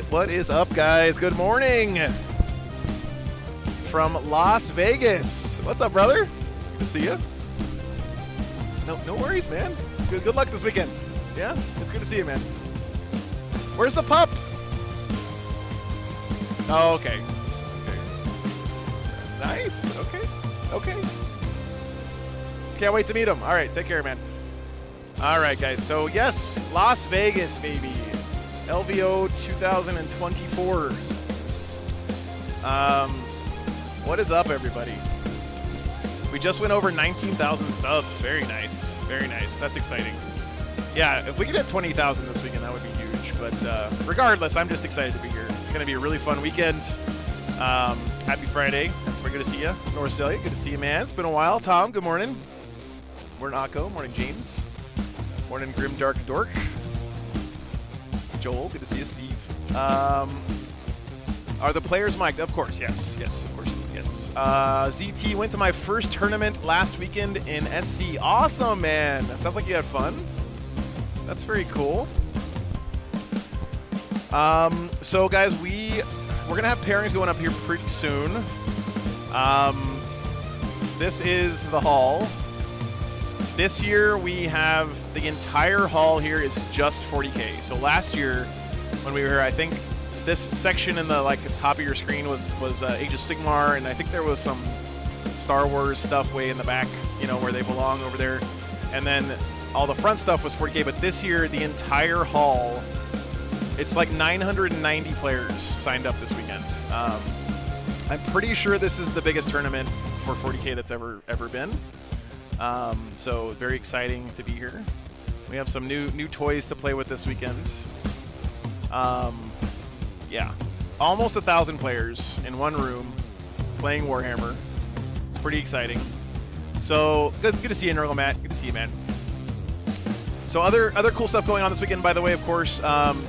What is up, guys? Good morning from Las Vegas. What's up, brother? Good to see you. No worries, man. Good luck this weekend. Yeah, it's good to see you, man. Where's the pup? Oh, okay. Nice. Okay. Can't wait to meet him. All right, take care, man. All right, guys. So, yes, Las Vegas, baby. LVO 2024. What is up, everybody? We just went over 19,000 subs. Very nice. Very nice. That's exciting. Yeah, if we could hit 20,000 this weekend, that would be huge. But regardless, I'm just excited to be here. It's going to be a really fun weekend. Happy Friday. We're good to see you. North Celia, good to see you, man. It's been a while. Tom, good morning. Morning, Akko. Morning, James. Morning, Grim Dark Dork. Joel, good to see you. Steve. Are the players mic'd? Of course, yes, of course, yes. ZT went to my first tournament last weekend in SC. Awesome, man. Sounds like you had fun. That's very cool. So, guys, we're gonna have pairings going up here pretty soon. This is the hall. This year we have the entire hall here is just 40K. So last year when we were here, I think this section in the top of your screen was Age of Sigmar, and I think there was some Star Wars stuff way in the back, where they belong over there. And then all the front stuff was 40K, but this year the entire hall, it's like 990 players signed up this weekend. I'm pretty sure this is the biggest tournament for 40K that's ever been. So very exciting to be here. We have some new toys to play with this weekend. Yeah, almost 1,000 players in one room playing Warhammer. It's pretty exciting. So good to see you, Nurgle Matt. Good to see you, man. So other cool stuff going on this weekend, by the way, of course,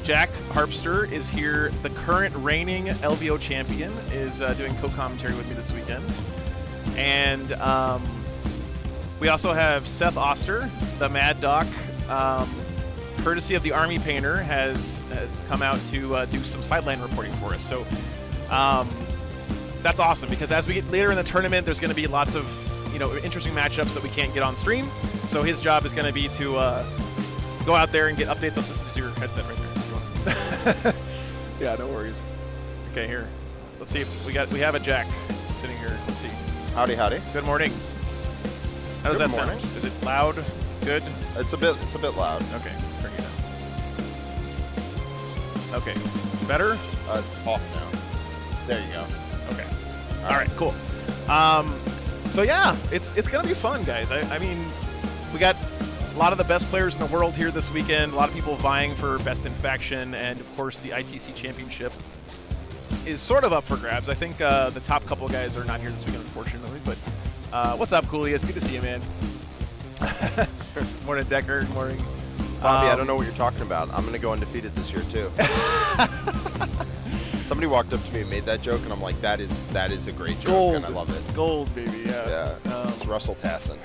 Jack Harpster is here. The current reigning LVO champion is doing co-commentary with me this weekend. And we also have Seth Oster, the Mad Doc, courtesy of the Army Painter, has come out to do some sideline reporting for us. So that's awesome, because as we get later in the tournament, there's going to be lots of interesting matchups that we can't get on stream. So his job is going to be to go out there and get updates. This is your headset right there. Yeah, no worries. Okay, here. Let's see if we have a Jack sitting here. Let's see. Howdy. Good morning. How does that sound? Is it loud? It's good? It's a bit loud. Okay, turn it down. Okay, better? It's off now. There you go. Okay. All right, cool. So yeah, it's gonna be fun, guys. I mean, we got a lot of the best players in the world here this weekend. A lot of people vying for best in faction, and of course the ITC championship is sort of up for grabs. I think the top couple of guys are not here this weekend, unfortunately, but what's up, Coolius? Good to see you, man. Morning, Decker. Morning. Bobby, I don't know what you're talking about. I'm going to go undefeated this year, too. Somebody walked up to me and made that joke, and I'm like, that is a great joke, Gold. And I love it. Gold, baby, yeah. It's Russell Tassin.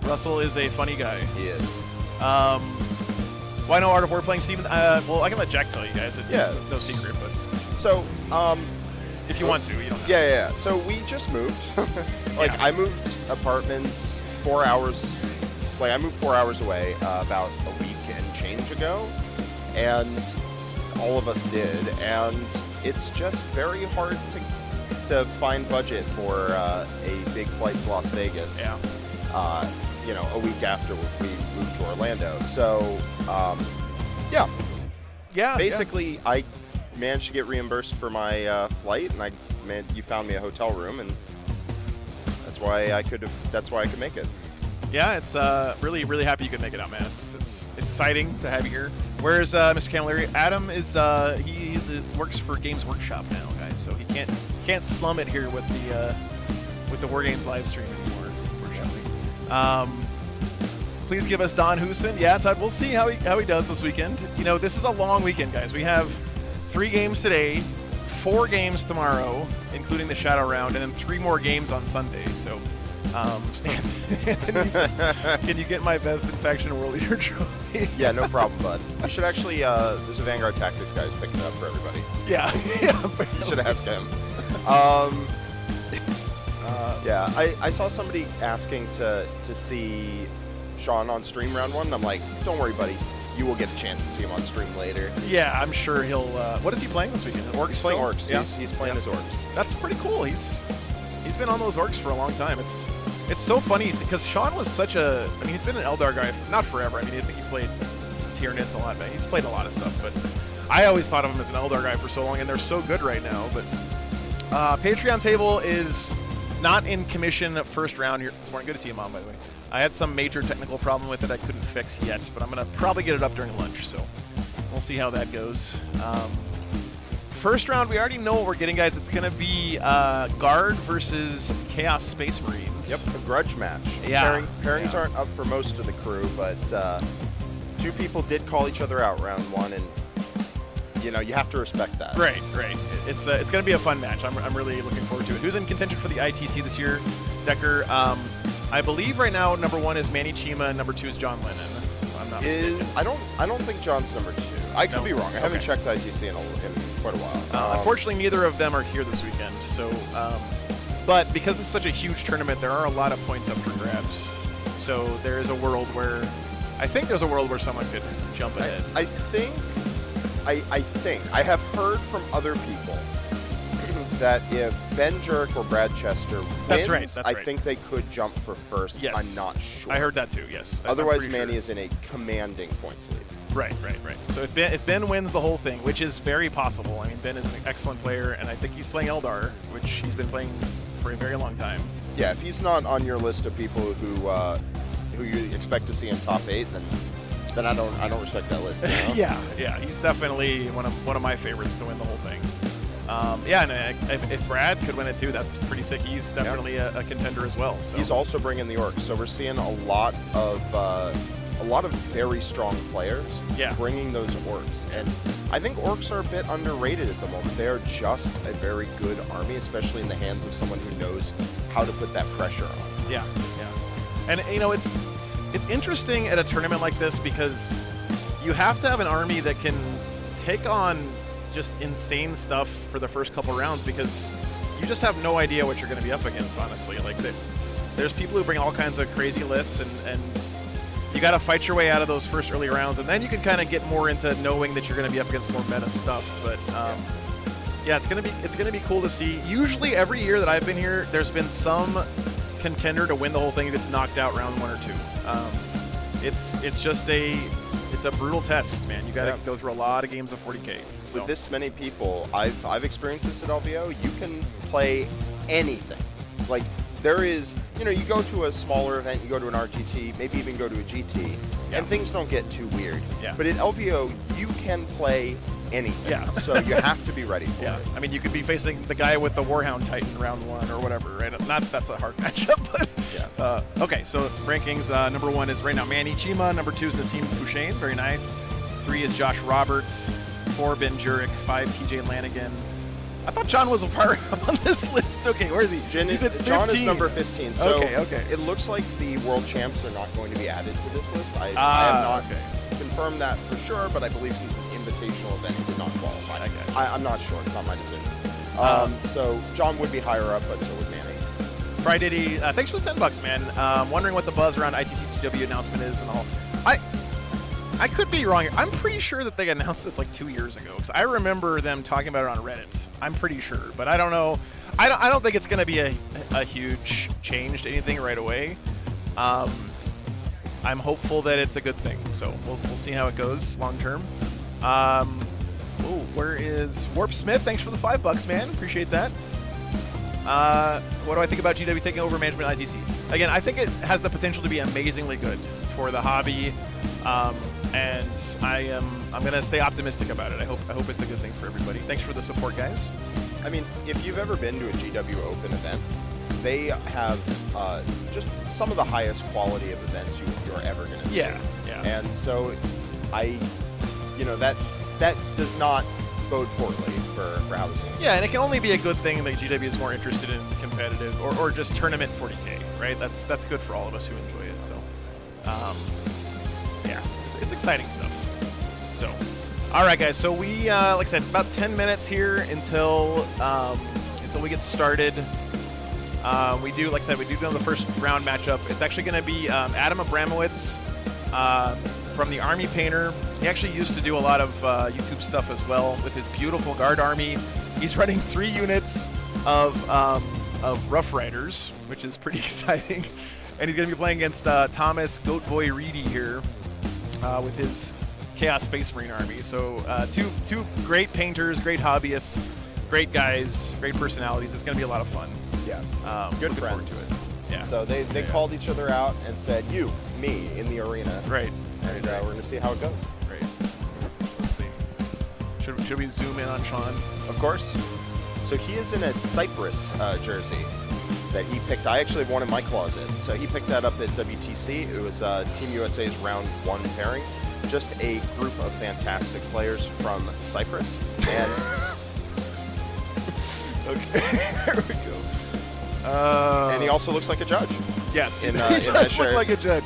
Russell is a funny guy. He is. Why no Art of War playing, Steven? Well, I can let Jack tell you guys. It's no secret, but... So, if you want to, you don't have to. Yeah. So we just moved. I moved apartments 4 hours. I moved 4 hours away about a week and change ago, and all of us did. And it's just very hard to find budget for a big flight to Las Vegas. Yeah. A week after we moved to Orlando. So, yeah. Basically, I managed to get reimbursed for my flight, and you found me a hotel room, and that's why I could make it. Yeah, it's really, really happy you could make it out, man. It's exciting to have you here. Where's Mr. Camilleri? Adam is he works for Games Workshop now, guys, so he can't slum it here with the War Games live stream anymore, unfortunately. Please give us Don Hoosen. Yeah, Todd, we'll see how he does this weekend. This is a long weekend, guys. We have 3 games today, 4 games tomorrow, including the Shadow Round, and then 3 more games on Sunday. So Anthony said, can you get my best infection world leader trophy? Yeah, no problem, bud. You should actually, there's a Vanguard Tactics guy who's picking it up for everybody. Yeah. You should ask him. Yeah, I saw somebody asking to see Sean on stream round 1, and I'm like, don't worry, buddy. You will get a chance to see him on stream later. Yeah, I'm sure he'll... what is he playing this weekend? Orcs? He's playing still? Orcs. Yeah. He's playing his Orcs. That's pretty cool. He's been on those Orcs for a long time. It's so funny because Sean was such a... I mean, he's been an Eldar guy, not forever. I mean, I think he played Tyranids a lot, but he's played a lot of stuff. But I always thought of him as an Eldar guy for so long, and they're so good right now. But Patreon table is not in commission first round here this morning. Good to see you, Mom, by the way. I had some major technical problem with it I couldn't fix yet, but I'm going to probably get it up during lunch, so we'll see how that goes. First round, we already know what we're getting, guys. It's going to be Guard versus Chaos Space Marines. Yep, a grudge match. Yeah. Pairings aren't up for most of the crew, but two people did call each other out round 1, and you know, you have to respect that. Right. It's going to be a fun match. I'm really looking forward to it. Who's in contention for the ITC this year, Decker? I believe right now number 1 is Manny Chima and number 2 is John Lennon. If I'm not mistaken. I don't think John's number 2. I could be wrong. I haven't checked ITC in quite a while. Unfortunately, neither of them are here this weekend. So, but because it's such a huge tournament, there are a lot of points up for grabs. So there is a world where someone could jump ahead. I think I have heard from other people that if Ben Jurek or Brad Chester wins, that's right. I think they could jump for first. Yes. I'm not sure. I heard that too, yes. Otherwise, Manny is in a commanding points lead. Right. So if Ben wins the whole thing, which is very possible, I mean, Ben is an excellent player, and I think he's playing Eldar, which he's been playing for a very long time. Yeah, if he's not on your list of people who you expect to see in top 8, then I don't respect that list. You know? yeah, he's definitely one of my favorites to win the whole thing. And if Brad could win it too, that's pretty sick. He's definitely a contender as well. So. He's also bringing the Orcs, so we're seeing a lot of very strong players bringing those Orcs, and I think Orcs are a bit underrated at the moment. They are just a very good army, especially in the hands of someone who knows how to put that pressure on. Yeah, and you know it's interesting at a tournament like this because you have to have an army that can take on just insane stuff for the first couple rounds because you just have no idea what you're going to be up against, honestly. Like, there's people who bring all kinds of crazy lists, and you got to fight your way out of those first early rounds, and then you can kind of get more into knowing that you're going to be up against more meta stuff. But yeah, it's going to be cool to see. Usually every year that I've been here, there's been some contender to win the whole thing who gets knocked out round 1 or 2. It's a brutal test, man. You got to go through a lot of games of 40K. So. With this many people, I've experienced this at LVO. You can play anything. Like, there is, you go to a smaller event, you go to an RTT, maybe even go to a GT, and things don't get too weird. Yeah. But at LVO, you can play anything. Yeah. So you have to be ready for it. I mean, you could be facing the guy with the Warhound Titan round 1 or whatever, right? Not that that's a hard matchup, but okay. So rankings: number 1 is right now Manny Chima. Number 2 is Nassim Fouchain, very nice. 3 is Josh Roberts. 4 Ben Jurek. 5 TJ Lanigan. I thought John was a part on this list. Okay, where is he? John is number 15. So okay. It looks like the world champs are not going to be added to this list. I have not confirmed that for sure, but I believe since it's an invitational event, he did not qualify. I'm not sure. It's not my decision. So John would be higher up, but so would Manny. Friday, thanks for the $10, man. Wondering what the buzz around ITC GW announcement is and all. I could be wrong here. I'm pretty sure that they announced this like 2 years ago because I remember them talking about it on Reddit. I'm pretty sure, but I don't know. I don't think it's going to be a huge change to anything right away. I'm hopeful that it's a good thing, so we'll see how it goes long term. Where is Warp Smith? Thanks for the $5, man. Appreciate that. What do I think about GW taking over management at ITC? Again, I think it has the potential to be amazingly good for the hobby, and I'm going to stay optimistic about it. I hope it's a good thing for everybody. Thanks for the support, guys. I mean, if you've ever been to a GW Open event, they have just some of the highest quality of events you're ever going to see. Yeah. And so that does not bode poorly for housing. Yeah, and it can only be a good thing that GW is more interested in competitive or just tournament 40K. right? That's good for all of us who enjoy it. So, yeah, it's exciting stuff. So, all right, guys. So we, like I said, about 10 minutes here until we get started. We do, like I said, we do go the first round matchup. It's actually going to be Adam Abramowitz from the Army Painter. He actually used to do a lot of YouTube stuff as well with his beautiful guard army. He's running 3 units of Rough Riders, which is pretty exciting. And he's going to be playing against Thomas Goatboy Reedy here with his Chaos Space Marine army. So two great painters, great hobbyists, great guys, great personalities. It's going to be a lot of fun. Yeah, good friends. To it. Yeah. So they called each other out and said, "You, me," in the arena. Right. And we're going to see how it goes. Right. Let's see. Should we zoom in on Sean? Of course. So he is in a Cyprus jersey that he picked. I actually have one in my closet. So he picked that up at WTC. It was Team USA's round 1 pairing. Just a group of fantastic players from Cyprus. And okay, there we go. And he also looks like a judge. Yes, he does look like a judge.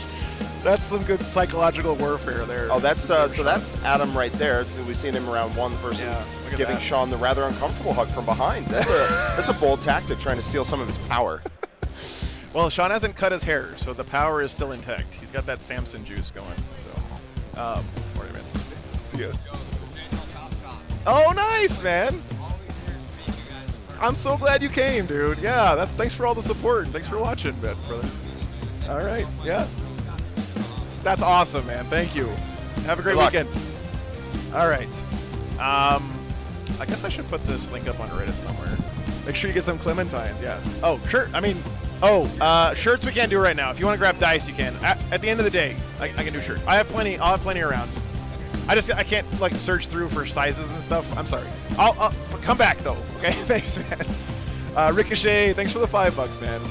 That's some good psychological warfare there. Oh, that's so that's Adam right there. We've seen him around 1 person giving Sean the rather uncomfortable hug from behind. That's a bold tactic, trying to steal some of his power. Well, Sean hasn't cut his hair, so the power is still intact. He's got that Samson juice going. So, wait a minute. See ya. Oh, nice, man. I'm so glad you came, dude. Yeah, thanks for all the support. Thanks for watching, brother. All right, yeah. That's awesome, man. Thank you. Have a great weekend. All right. I guess I should put this link up on Reddit somewhere. Make sure you get some clementines. Yeah. Oh, sure. I mean, shirts we can't do right now. If you want to grab dice, you can. At the end of the day, I can do shirts. I'll have plenty around. I can't like search through for sizes and stuff. I'm sorry. I'll come back though. Okay. Thanks, man. Ricochet, thanks for the $5, man.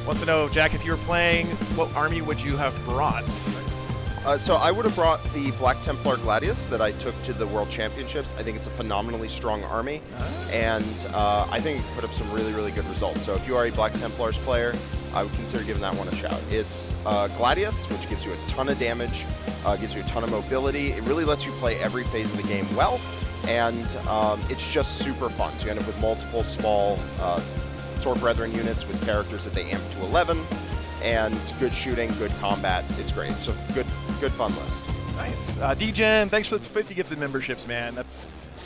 Wants to know, Jack, if you were playing, what army would you have brought? So I would have brought the Black Templar Gladius that I took to the World Championships. I think it's a phenomenally strong army, and I think it put up some really, really good results. So if you are a Black Templars player, I would consider giving that one a shout. It's Gladius, which gives you a ton of damage, gives you a ton of mobility. It really lets you play every phase of the game well, and it's just super fun. So you end up with multiple small Sword Brethren units with characters that they amp to 11, and good shooting, good combat. It's great. So good fun list. Nice. D-Gen, thanks for the 50 gifted memberships, man.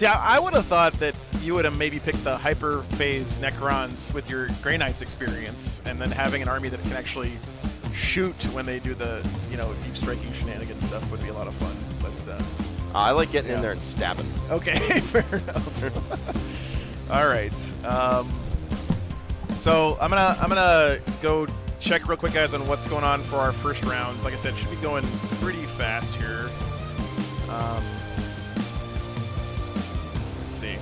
I would have thought that you would have maybe picked the Hyper Phase Necrons with your Grey Knights experience, and then having an army that can actually shoot when they do the deep striking shenanigans stuff would be a lot of fun. But I like getting in there and stabbing. Okay, fair enough. All right. So I'm gonna go check real quick, guys, on what's going on for our first round. Like I said, should be going pretty fast here. Let's see.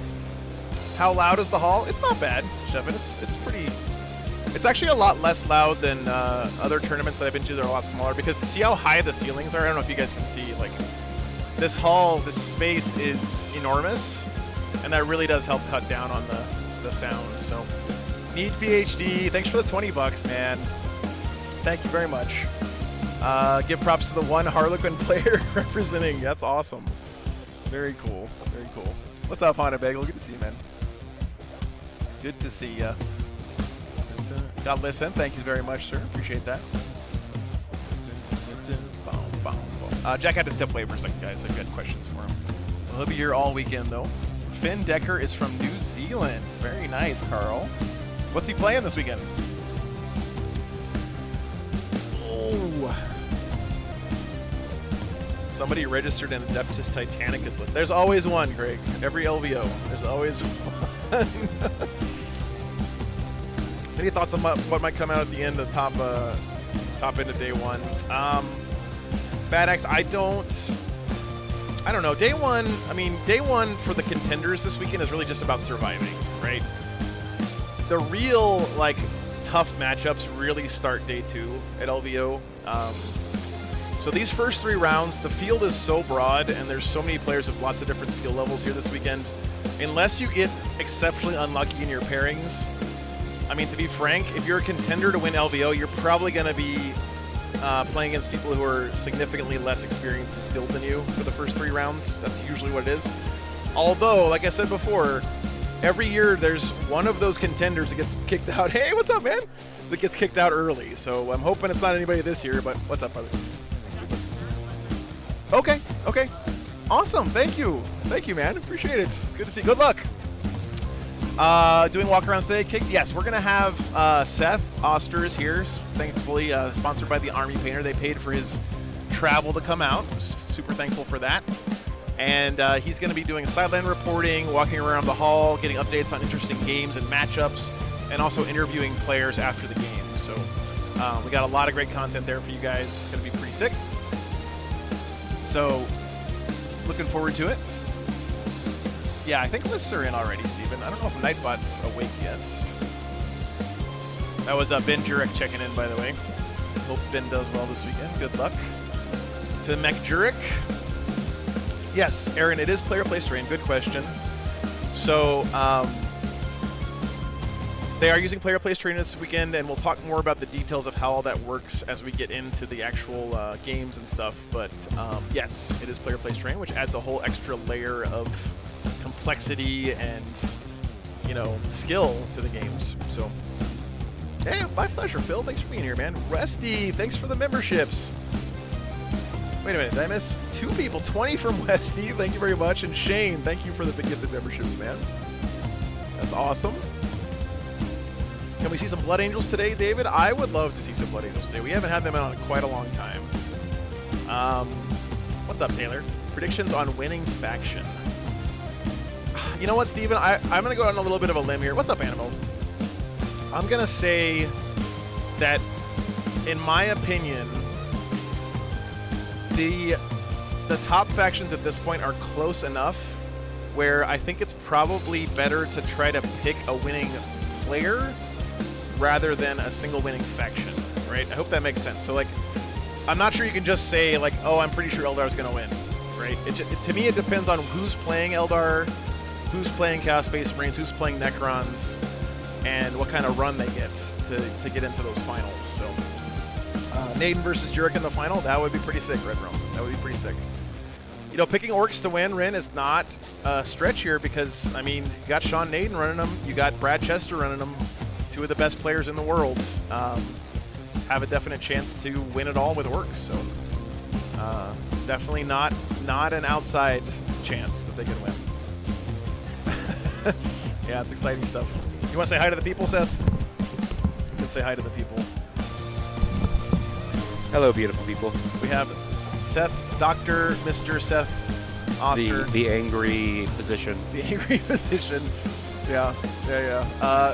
How loud is the hall? It's not bad, Stefan. It's pretty. It's actually a lot less loud than other tournaments that I've been to. They're a lot smaller because see how high the ceilings are. I don't know if you guys can see. Like this hall, this space is enormous, and that really does help cut down on the sound. So. Need PhD. Thanks for the $20, man. Thank you very much. Give props to the one Harlequin player representing. That's awesome. Very cool. Very cool. What's up, Haunted Bagel? Good to see you, man. Good to see ya. God listen. Thank you very much, sir. Appreciate that. Jack had to step away for a second, guys. I've got questions for him. Well, he'll be here all weekend, though. Finn Decker is from New Zealand. Very nice, Carl. What's he playing this weekend? Oh. Somebody registered an Adeptus Titanicus list. There's always one, Greg. Every LVO. There's always one. Any thoughts on what might come out at the end of the top end of day one? Bad Axe, I don't know. Day one for the contenders this weekend is really just about surviving, right? The real, tough matchups really start day 2 at LVO. So these first 3 rounds, the field is so broad, and there's so many players with lots of different skill levels here this weekend. Unless you get exceptionally unlucky in your pairings, I mean, to be frank, if you're a contender to win LVO, you're probably going to be playing against people who are significantly less experienced and skilled than you for the first 3 rounds. That's usually what it is. Although, like I said before, every year there's one of those contenders that gets kicked out. Hey, what's up, man? That gets kicked out early. So I'm hoping it's not anybody this year, but what's up, brother? Okay. Awesome. Thank you, man. Appreciate it. It's good to see you. Good luck. Doing walk-arounds today, Kicks? Yes, we're going to have Seth Oster is here, thankfully, sponsored by the Army Painter. They paid for his travel to come out. Super thankful for that. And he's going to be doing sideline reporting, walking around the hall, getting updates on interesting games and matchups, and also interviewing players after the game. So we got a lot of great content there for you guys. It's going to be pretty sick. So looking forward to it. Yeah, I think lists are in already, Steven. I don't know if Nightbot's awake yet. That was Ben Jurek checking in, by the way. Hope Ben does well this weekend. Good luck. To Mech Jurek. Yes, Aaron, it is player place terrain. Good question. So they are using player place terrain this weekend, and we'll talk more about the details of how all that works as we get into the actual games and stuff. But yes, it is player place terrain, which adds a whole extra layer of complexity and, you know, skill to the games. So, hey, my pleasure, Phil. Thanks for being here, man. Westy, thanks for the memberships. Wait a minute, did I miss 2 people? 20 from Westy, thank you very much. And Shane, thank you for the big gifted memberships, man. That's awesome. Can we see some Blood Angels today, David? I would love to see some Blood Angels today. We haven't had them out in quite a long time. What's up, Taylor? Predictions on winning faction. You know what, Steven? I'm going to go on a little bit of a limb here. What's up, Animal? I'm going to say that, in my opinion, the top factions at this point are close enough where I think it's probably better to try to pick a winning player rather than a single winning faction, right? I hope that makes sense. So, like, I'm not sure you can just say, like, oh, I'm pretty sure Eldar's going to win, right? To me, it depends on who's playing Eldar, who's playing Chaos Space Marines, who's playing Necrons, and what kind of run they get to get into those finals. So, Naden versus Jurek in the final, that would be pretty sick, Red Rome. That would be pretty sick. You know, picking Orcs to win, Rin, is not a stretch here because, I mean, you got Sean Naden running them, you got Brad Chester running them, 2 of the best players in the world. Have a definite chance to win it all with Orcs. So, definitely not an outside chance that they can win. Yeah, it's exciting stuff. You want to say hi to the people, Seth? You can say hi to the people. Hello, beautiful people. We have Seth, Dr. Mr. Seth Oster. The angry physician. The angry physician. Yeah.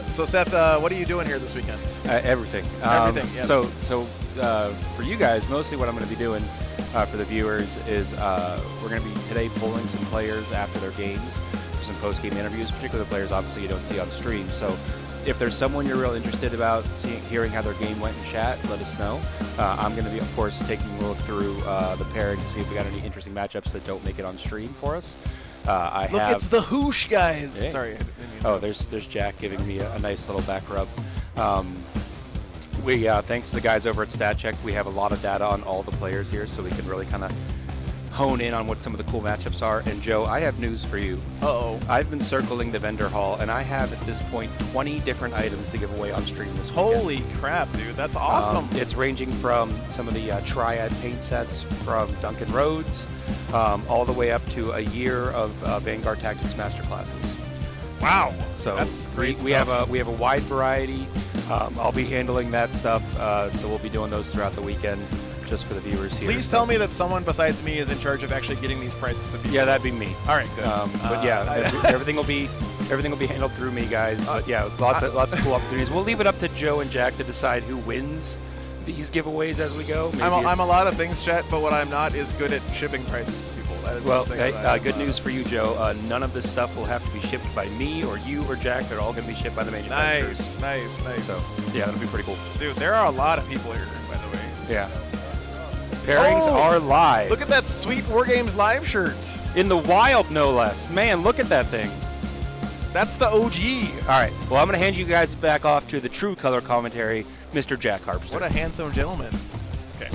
So, Seth, what are you doing here this weekend? Everything. Everything, yes. So for you guys, mostly what I'm going to be doing for the viewers is we're going to be today polling some players after their games for some post-game interviews, particularly the players obviously you don't see on stream. So if there's someone you're real interested about hearing how their game went in chat, let us know. I'm going to be, of course, taking a look through the pairings to see if we got any interesting matchups that don't make it on stream for us. It's the Hoosh guys. Yeah. Sorry. There's Jack giving me a nice little back rub. Thanks to the guys over at StatCheck, we have a lot of data on all the players here, so we can really kind of hone in on what some of the cool matchups are. And Joe, I have news for you. Uh-oh. I've been circling the vendor hall, and I have at this point 20 different items to give away on stream this weekend. Holy crap, dude. That's awesome. It's ranging from some of the Triad paint sets from Duncan Rhodes, all the way up to a year of Vanguard Tactics Masterclasses. Wow. So that's great we stuff. have a wide variety. I'll be handling that stuff, so we'll be doing those throughout the weekend just for the viewers here. Please tell me that someone besides me is in charge of actually getting these prizes to people. Yeah, that'd be me. All right, good. But everything will be handled through me, guys. But yeah, lots of cool opportunities. We'll leave it up to Joe and Jack to decide who wins these giveaways as we go. I'm a lot of things, Chet, but what I'm not is good at shipping prizes to people. That is good news for you, Joe. None of this stuff will have to be shipped by me or you or Jack. They're all going to be shipped by the manufacturers. Nice. So, yeah, that'll be pretty cool. Dude, there are a lot of people here, by the way. Yeah. Pairings are live. Look at that sweet War Games live shirt. In the wild, no less. Man, look at that thing. That's the OG. All right. Well, I'm going to hand you guys back off to the true color commentary, Mr. Jack Harpster. What a handsome gentleman. Okay.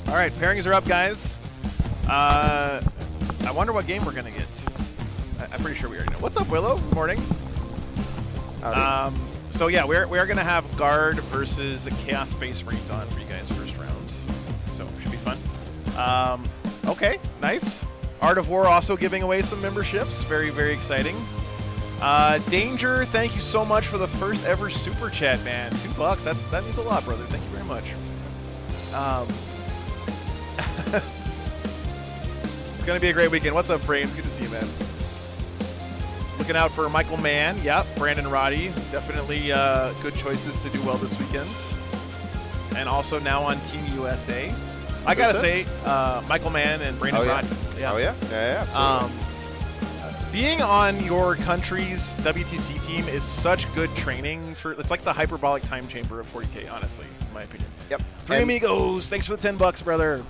All right, pairings are up, guys. I wonder what game we're going to get. I'm pretty sure we already know. What's up, Willow? Good morning. Howdy. So yeah, we're going to have Guard versus Chaos Space Marines on for you guys first round. So should be fun. Okay, nice. Art of War also giving away some memberships. Very, very exciting. Danger, thank you so much for the first ever super chat, man. $2. That means a lot, brother. Thank you very much. It's gonna be a great weekend. What's up, Frames? Good to see you, man. Looking out for Michael Mann. Yep, Brandon Roddy. Definitely good choices to do well this weekend. And also now on Team USA. I gotta say, Michael Mann and Brandon Roddy. Yeah. Oh yeah, yeah, absolutely. Being on your country's WTC team is such good training for. It's like the hyperbolic time chamber of 40K, honestly, in my opinion. Yep. Three amigos, thanks for the $10, brother.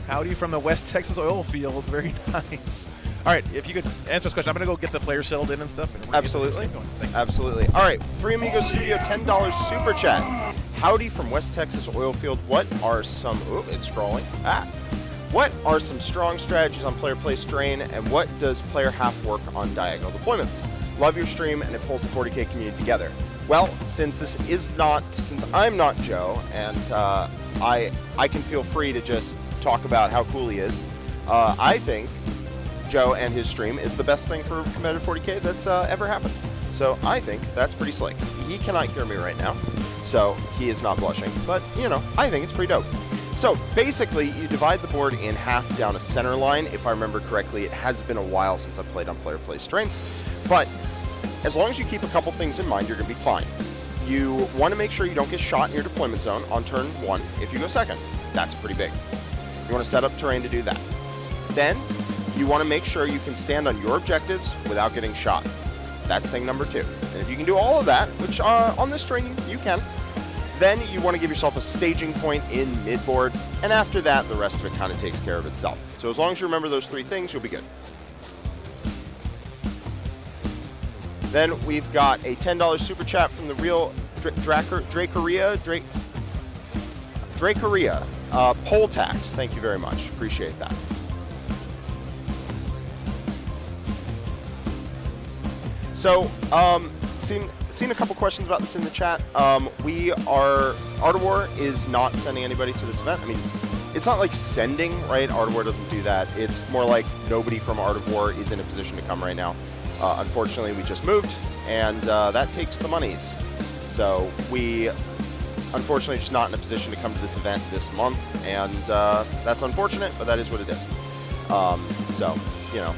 Howdy from the West Texas oil fields. Very nice. All right, if you could answer this question, I'm going to go get the players settled in and stuff. And Absolutely. Thanks. Absolutely. All right, Three Amigos Studio, $10 super chat. Howdy from West Texas oil field. What are some? Ooh, it's scrolling. What are some strong strategies on player play strain, and what does player half work on diagonal deployments? Love your stream, and it pulls the 40K community together. Well, since I'm not Joe, and I can feel free to just talk about how cool he is, I think Joe and his stream is the best thing for competitive 40K that's ever happened. So I think that's pretty slick. He cannot hear me right now, so he is not blushing. But, you know, I think it's pretty dope. So basically, you divide the board in half down a center line. If I remember correctly, it has been a while since I played on player play strain. But as long as you keep a couple things in mind, you're going to be fine. You want to make sure you don't get shot in your deployment zone on turn 1 if you go second. That's pretty big. You want to set up terrain to do that. Then you want to make sure you can stand on your objectives without getting shot. That's thing number 2. And if you can do all of that, which on this terrain you can, then you want to give yourself a staging point in midboard, and after that, the rest of it kind of takes care of itself. So as long as you remember those 3 things, you'll be good. Then we've got a $10 super chat from the real Drakeria. Poll tax. Thank you very much. Appreciate that. So, seen a couple questions about this in the chat. Art of War is not sending anybody to this event. I mean, it's not like sending, right? Art of War doesn't do that. It's more like nobody from Art of War is in a position to come right now. Unfortunately, we just moved, and that takes the monies. So we, unfortunately, just not in a position to come to this event this month, and that's unfortunate, but that is what it is. So, you know,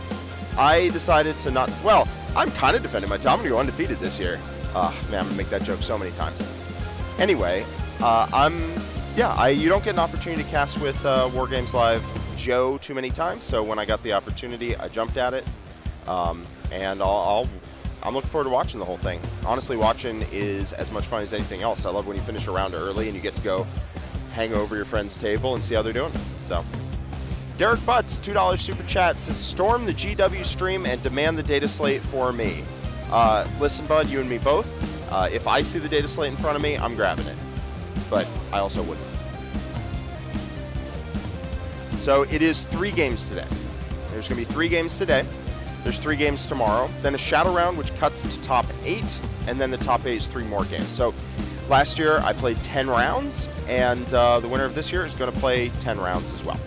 I decided to not, well, I'm kind of defending my time. I'm going to go undefeated this year. Man, I'm going to make that joke so many times. Anyway, you don't get an opportunity to cast with War Games Live Joe too many times, so when I got the opportunity, I jumped at it. And I'm looking forward to watching the whole thing. Honestly, watching is as much fun as anything else. I love when you finish a round early and you get to go hang over your friend's table and see how they're doing. So, Derek Butts, $2 super chat, says, storm the GW stream and demand the data slate for me. Listen, bud, you and me both. If I see the data slate in front of me, I'm grabbing it. But I also wouldn't. So it is 3 games today. There's going to be 3 games today. There's 3 games tomorrow. Then a shadow round, which cuts to top 8. And then the top 8 is 3 more games. So last year, I played 10 rounds. And the winner of this year is going to play 10 rounds as well.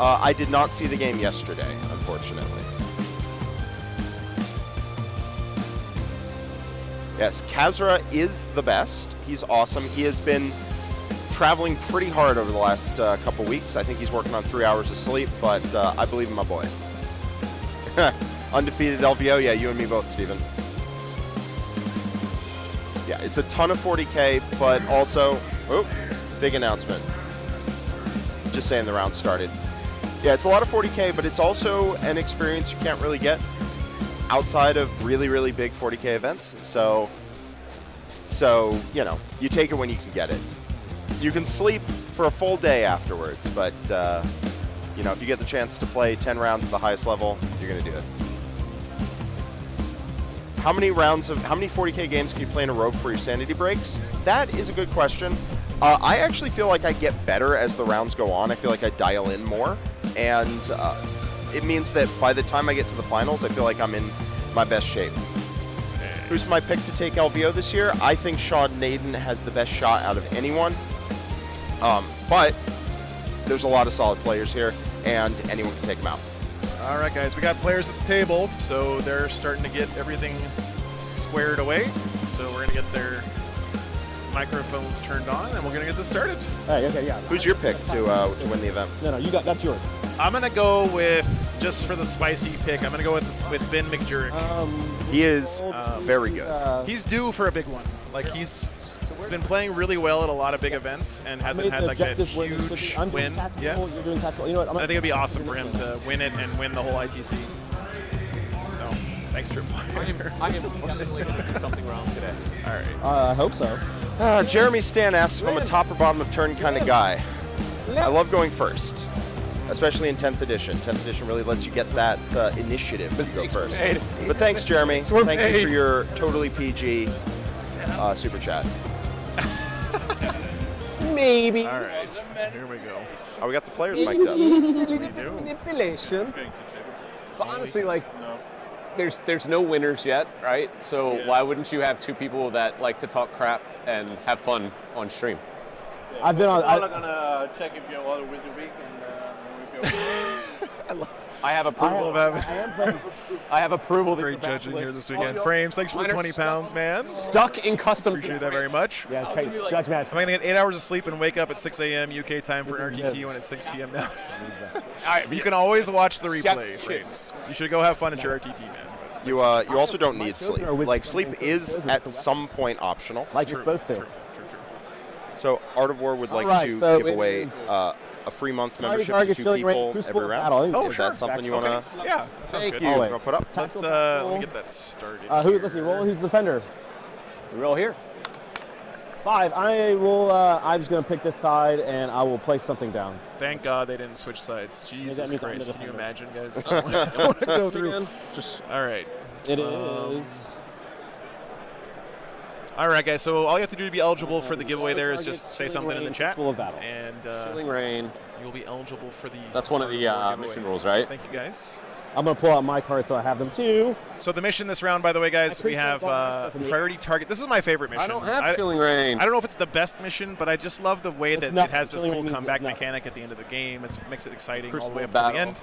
I did not see the game yesterday, unfortunately. Yes, Kazra is the best. He's awesome. He has been traveling pretty hard over the last couple weeks. I think he's working on 3 hours of sleep, but I believe in my boy. Undefeated LVO, yeah, you and me both, Steven. Yeah, it's a ton of 40K, but also, big announcement. Just saying the round started. Yeah, it's a lot of 40K, but it's also an experience you can't really get outside of really, really big 40K events. So, you know, you take it when you can get it. You can sleep for a full day afterwards, but, you know, if you get the chance to play 10 rounds at the highest level, you're going to do it. how many 40K games can you play in a row before your sanity breaks? That is a good question. I actually feel like I get better as the rounds go on. I feel like I dial in more, and it means that by the time I get to the finals, I feel like I'm in my best shape. Who's my pick to take LVO this year? I think Sean Naden has the best shot out of anyone, but there's a lot of solid players here, and anyone can take them out. All right, guys, we got players at the table, so they're starting to get everything squared away. So we're going to get their microphones turned on, and we're going to get this started. Okay, yeah. Who's your pick to win the event? No, that's yours. I'm going to go with, just for the spicy pick, I'm going to go with Ben McJurek. He is very good. He's due for a big one. Like, he's been playing really well at a a lot of big events and hasn't had like that huge win. Yes. You're doing tactical. You know what? I think it'd be awesome for him to win it and win the whole ITC. So, thanks, Tripwire. I am definitely going to do something wrong today. All right. I hope so. Jeremy Stan asks if I'm a top or bottom of turn kind of guy. I love going first, especially in 10th edition. 10th edition really lets you get that initiative to go first. But thanks, Jeremy. Thank you for your totally PG super chat. Maybe. All right. Here we go. Oh, we got the players mic'd up. Manipulation. But honestly, like, there's no winners yet, right? So why wouldn't you have two people that like to talk crap and have fun on stream? I've been on. I'm gonna check if you want a Wizard Week and I have approval. I have approval. that Great you're judging back here with this weekend. all Frames, thanks for the minor 20 pounds, man. Stuck in custom. Appreciate that very much. Yeah, it's great. Judge match. I'm going to get 8 hours of sleep and wake up at 6 a.m. UK time for an RTT when it's 6 p.m. now. All right, you can always watch the replay. Chef's Frames. kiss. You should go have fun at your RTT, man. You also don't need sleep. Like, sleep is at some point optional. Like you're supposed to. True. So Art of War would like Alright, to so give it away is- a free month Target, membership target, to 2 chilling people rain, crucible, every round. battle. Oh, Is sure. that something you want to? Yeah, that sounds good. you. Always. Wanna put up? Let's let me get that started. Let's see. Roll. Who's the defender? We roll here. 5. I will. I'm just gonna pick this side, and I will place something down. Thank God they didn't switch sides. Jesus means I'm Christ, the can you defender. imagine, guys? I want to go through. Again. Just All right. It is. All right, guys. So all you have to do to be eligible for the giveaway there is just say something in the chat, School of Battle. and Chilling Rain. you'll be eligible for the. That's one of the giveaway. mission rules, right? Thank you, guys. I'm gonna pull out my cards so I have them too. So the mission this round, by the way, guys, we have priority target. This is my favorite mission. I don't have Chilling Rain. I don't know if it's the best mission, but I just love the way that it nothing. has this Chilling cool Rain means comeback it's nothing. mechanic at the end of the game. It makes it exciting all the way up Crucible to the battle. end.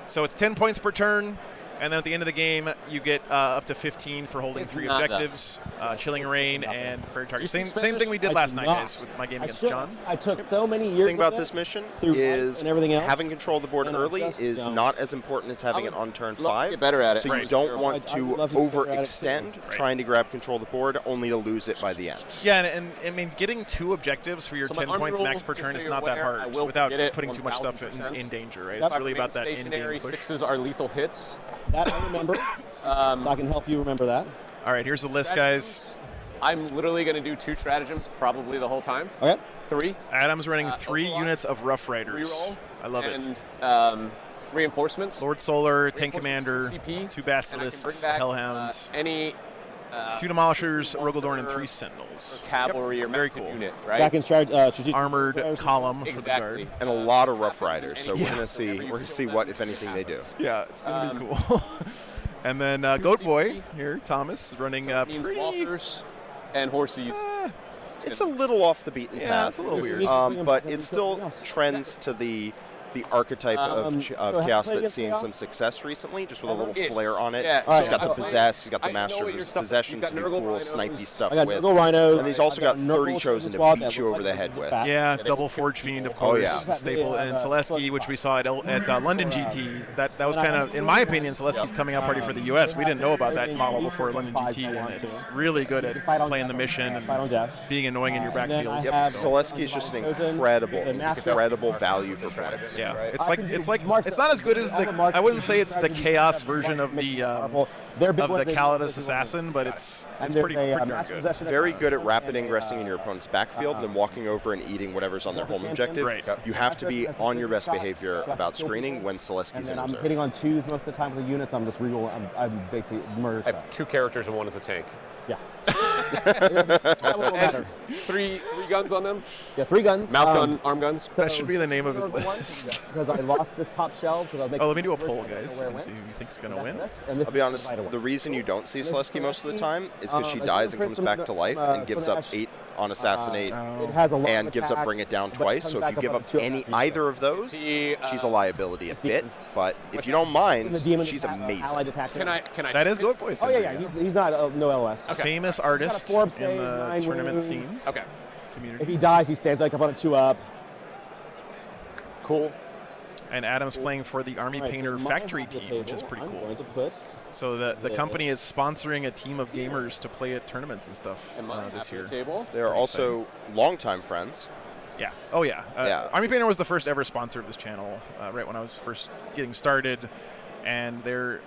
So it's 10 points per turn, and then at the end of the game, you get up to 15 for holding It's 3 not that. objectives, Chilling Rain and priority target. speak Same thing we did I last do night, not. guys, with my game I against should- John. I took so many The years. thing about with this it mission through is life and everything else. having control of the board And I early just is don't. not as important as having it on turn love to 5. get better at it. So you Right. don't want I to would love to get better at it, overextend too. trying to grab control of the board only to lose it by the end. Yeah, and I mean, getting 2 objectives for your So my 10 points army max per roll, turn just is so not you're that aware, I hard will without forget it putting too much stuff 1000%. in danger, right? That's It's really about that stationary in-game push. sixes are lethal hits. That I remember. So I can help you remember that. All right, here's the list, guys. I'm literally going to do 2 stratagems probably the whole time. Okay. 3. Adam's running 3 Overwatch, units of Rough Riders. Reroll. I love it. And reinforcements. Lord Solar, Tank Reinforcements, Commander, 2 CP, 2 and I can Basilisks, bring back, Hellhounds, any 2 Demolishers, Rogaldorn, and 3 Sentinels. cavalry or Very mounted cool. unit, right? Back in strategic Armored strategy. column for the Exactly. guard. And a lot of Rough Riders, so Yeah. we're gonna see what, if anything, they do. Yeah, it's gonna be cool. And then Goat Boy here, Thomas, is running So it means pretty. walkers and horses. It's a little off the beaten Yeah, path. it's a little weird. But it still trends to the archetype of so Chaos play that's against seen Chaos? some success recently, just with a little Yes. flair on it. Yeah, So he's so got the I- Possess, he's got the I know Master what your of stuff- Possessions you've got to do Nurgle cool, Rhinos. snipey stuff I got with. Nurgle Rhinos. And he's also I got Nurgle 30 Rhinos chosen to squad beat that you look over like the head it's with. fat. Yeah, they double will Forge Fiend, of Oh, course, yeah. staple, and Selesky, which we saw at London GT. That was And I- kind of, in my opinion, Selesky's coming out party for the U.S. We didn't know about that model before London GT, and it's really good at playing the mission Fight on and death. being annoying in your And then backfield. I Yep, have Selesky is just an Chosen, incredible the Master- value for points. Yeah, right? it's not as good as the. I wouldn't say it's the chaos version of the Calidus Assassin, but it's pretty darn good. Very good at rapid ingressing in your opponent's backfield, then walking over and eating whatever's on their home objective. Right. You have to be on your best behavior about screening when Selesky's in I'm reserve. hitting on 2s most of the time with the units. I'm just reroll. I'm basically murder I stuff. have 2 characters and 1 is a tank. Yeah. That won't matter. Three guns on them? Yeah, 3 guns. Mouth gun, arm guns? That should be the name of his list. Because I lost this top shelf. Oh, let me do a poll, guys, and see who you think's going to win. I'll be honest, the reason you don't see Selesky most of the time is because she dies and comes back to life and gives up 8 on Assassinate It has a lot and of gives up attacks, Bring It Down but twice. comes So back if you up give on up 2 either of those, she's a liability a bit. But if you don't mind, she's amazing. Can I? That is good, boys. Oh, yeah. He's not no LS. Okay. Famous artist in Forbes the save, 9 tournament wounds. scene. Okay. Community. If he dies, he stands back up on a 2-up. Cool. And Adam's playing for the Army Painter Factory team, which is pretty cool. So the company is sponsoring a team of gamers to play at tournaments and stuff this year. They're also longtime friends. Yeah. Oh, yeah. Yeah. Army Painter was the first ever sponsor of this channel, right when I was first getting started, and they're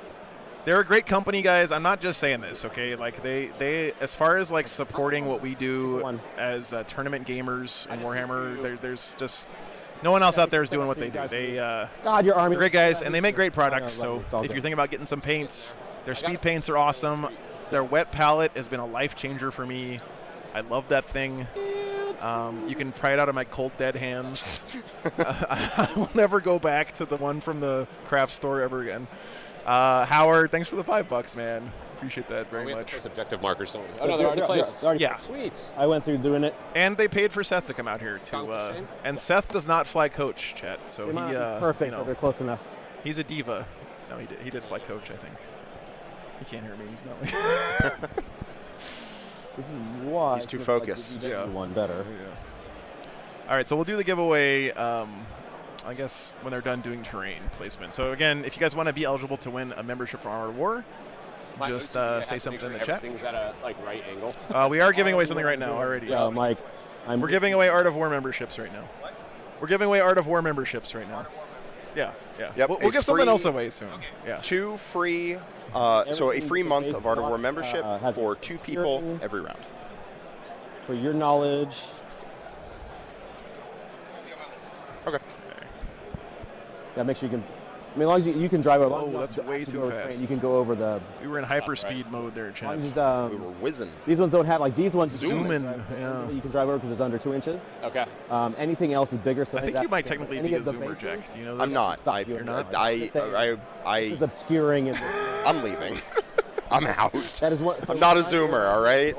a great company, guys. I'm not just saying this, okay? Like they as far as like supporting what we do as tournament gamers in Warhammer, there's just no one else out there is doing what they do. They're great guys, and they make great products. So if you're thinking about getting some paints, their speed paints are awesome. Their wet palette has been a life changer for me. I love that thing. You can pry it out of my cold dead hands. I will never go back to the one from the craft store ever again. Howard, thanks for the $5, man. Appreciate that very We have to much. place objective markers, don't we? Oh, no, they're already placed. Yeah. Sweet. I went through doing it. And they paid for Seth to come out here too. And Seth does not fly coach, chat. So he perfect, but they're close enough. He's a diva. No, he did fly coach, I think. He can't hear me. He's not. This is why He's too focused. Yeah. One better. Yeah. All right, so we'll do the giveaway. I guess when they're done doing terrain placement. So again, if you guys want to be eligible to win a membership for Armored War, just say something in the chat. Everything's at a right angle. We are giving away something right now already. So, Mike, we're giving away Art of War memberships right now. We're giving away Art of War memberships right now. Yeah. Yep, We'll give something else away soon. Yeah. 2 free, so a free month of Art of War membership for 2 people every round. For your knowledge. Okay. Yeah, make sure you can. I mean, as long as you can drive over. Oh, that's way too fast. You can go over the. We were in hyperspeed mode there, chat. We were whizzing. These ones don't have like these ones. Zoom in. Yeah. You can drive over because it's under 2 inches. Okay. Anything else is bigger. So I think you might technically be a zoomer, Jack. Do you know this? I'm not. You're not. This is obscuring. I'm leaving. I'm out. That is what. I'm not a zoomer. All right.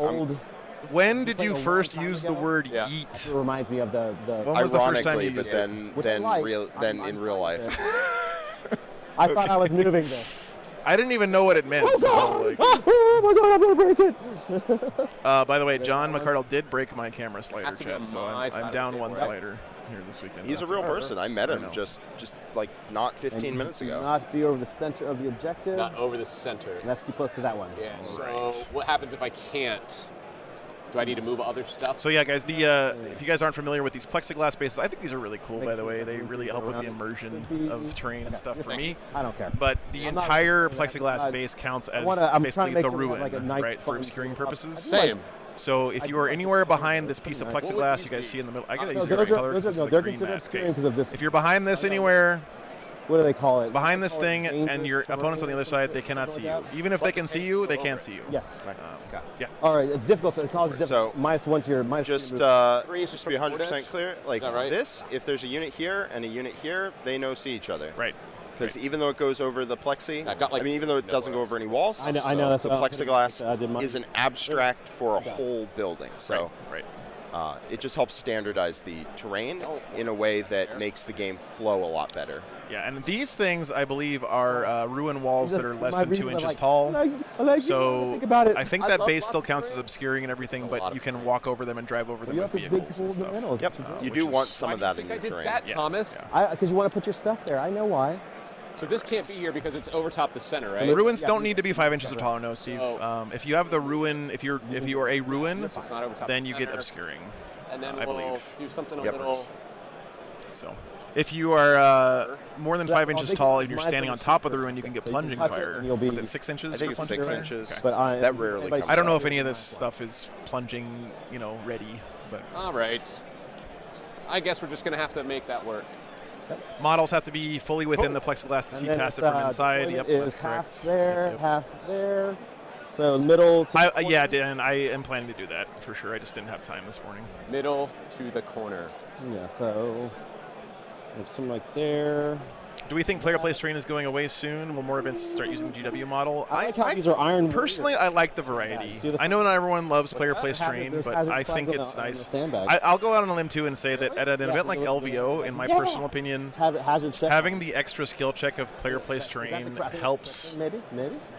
When did you first use the word Yeah. yeet? It reminds me of the. When was the first time you Ironically, used but then in real life. I thought I was moving this. I didn't even know what it meant. Oh, God. Oh my God! I'm gonna break it. By the way, John McCardle did break my camera slider, Has to be chat, on so my side I'm of the down table, one right? slider here this weekend. He's a That's real all right. person. I met I him know. just like not 15 minutes ago. Not be over the center of the objective. Not over the center. That's too close to that one. Yeah. So Right. what happens if I can't? Do I need to move other stuff? So yeah, guys, if you guys aren't familiar with these plexiglass bases, I think these are really cool, by the way. They really help with the immersion of terrain and stuff for me. I don't care. But the I'm not- entire I- plexiglass base counts as I'm trying to basically make the sure we have, ruin, like, a nice right, for fun obscuring feel. purposes. Same. So if you are anywhere behind this piece of plexiglass, you guys see in the middle. I gotta use the right color. 'cause this is the they're green considered map. obscuring Okay. because of this. If you're behind this anywhere, What do they call it? behind this They call it thing, and dangerous your terrain opponents on the other side, they or cannot see something you. like that? Even if they can see you, they can't see you. Yes. Yeah. All right, it's difficult. It causes difficult. So, -1 to your -3 Just move. 3 is just to be 100% clear, like that right? this, if there's a unit here and a unit here, they no see each other. Right. Because even though it goes over the plexi, I've got, like, I mean, even though it doesn't go nowhere over any walls, I know, that's the what I plexiglass did mine. is an abstract for a whole building. So Right. it just helps standardize the terrain in a way that makes the game flow a lot better. Yeah, and these things, I believe, are ruin walls that are less My than 2 reading, inches like, tall. I like So think about it. I think I that love base lots still of counts as terrain. obscuring and everything, a but lot you of can walk over them and drive over them you with have this big vehicles hole and in the stuff. middle. is Yep, what you do. you which do is- want some Why of do you that think in I your did terrain. that, Yeah. Thomas? Because you want to put your stuff there. I know why. So this can't be here because it's over top the center, The right? ruins don't need to be 5 inches or taller, no, Steve. Oh. If you have the ruin, if you are a ruin, So it's not over top then the you get center. obscuring. And then I we'll believe. do something a Yep. little. So If you are more than Yeah, 5 I'll inches take tall, it. if you're My standing on first top of the shot. ruin, you can get So you plunging touch it fire. and you'll be- Was it 6 inches? I think for it's plunging 6 fire? inches. Okay. But That rarely comes I don't know up. if any of this stuff is plunging, ready, but All right. I guess we're just going to have to make that work. models have to be fully within the plexiglass to see And then past it it's, from inside. deployment Yep, is that's half correct. there, Yep. half there. So middle to the Yeah, corner. Dan, I am planning to do that for sure. I just didn't have time this morning. Middle to the corner. Yeah, so like something like there. Do we think player place terrain is going away soon? Will more events start using the GW model? I like how these are iron. Personally, I like the variety. See the- I know not everyone loves player place Hazard- terrain, there's but hazard I flags think on it's the- on the nice. sandbag. I'll go out on a limb too and say that at an event like LVO, in my Yeah. personal opinion, Have it hazard check. having the extra skill check of player place Is that the terrain cra- I think helps maybe.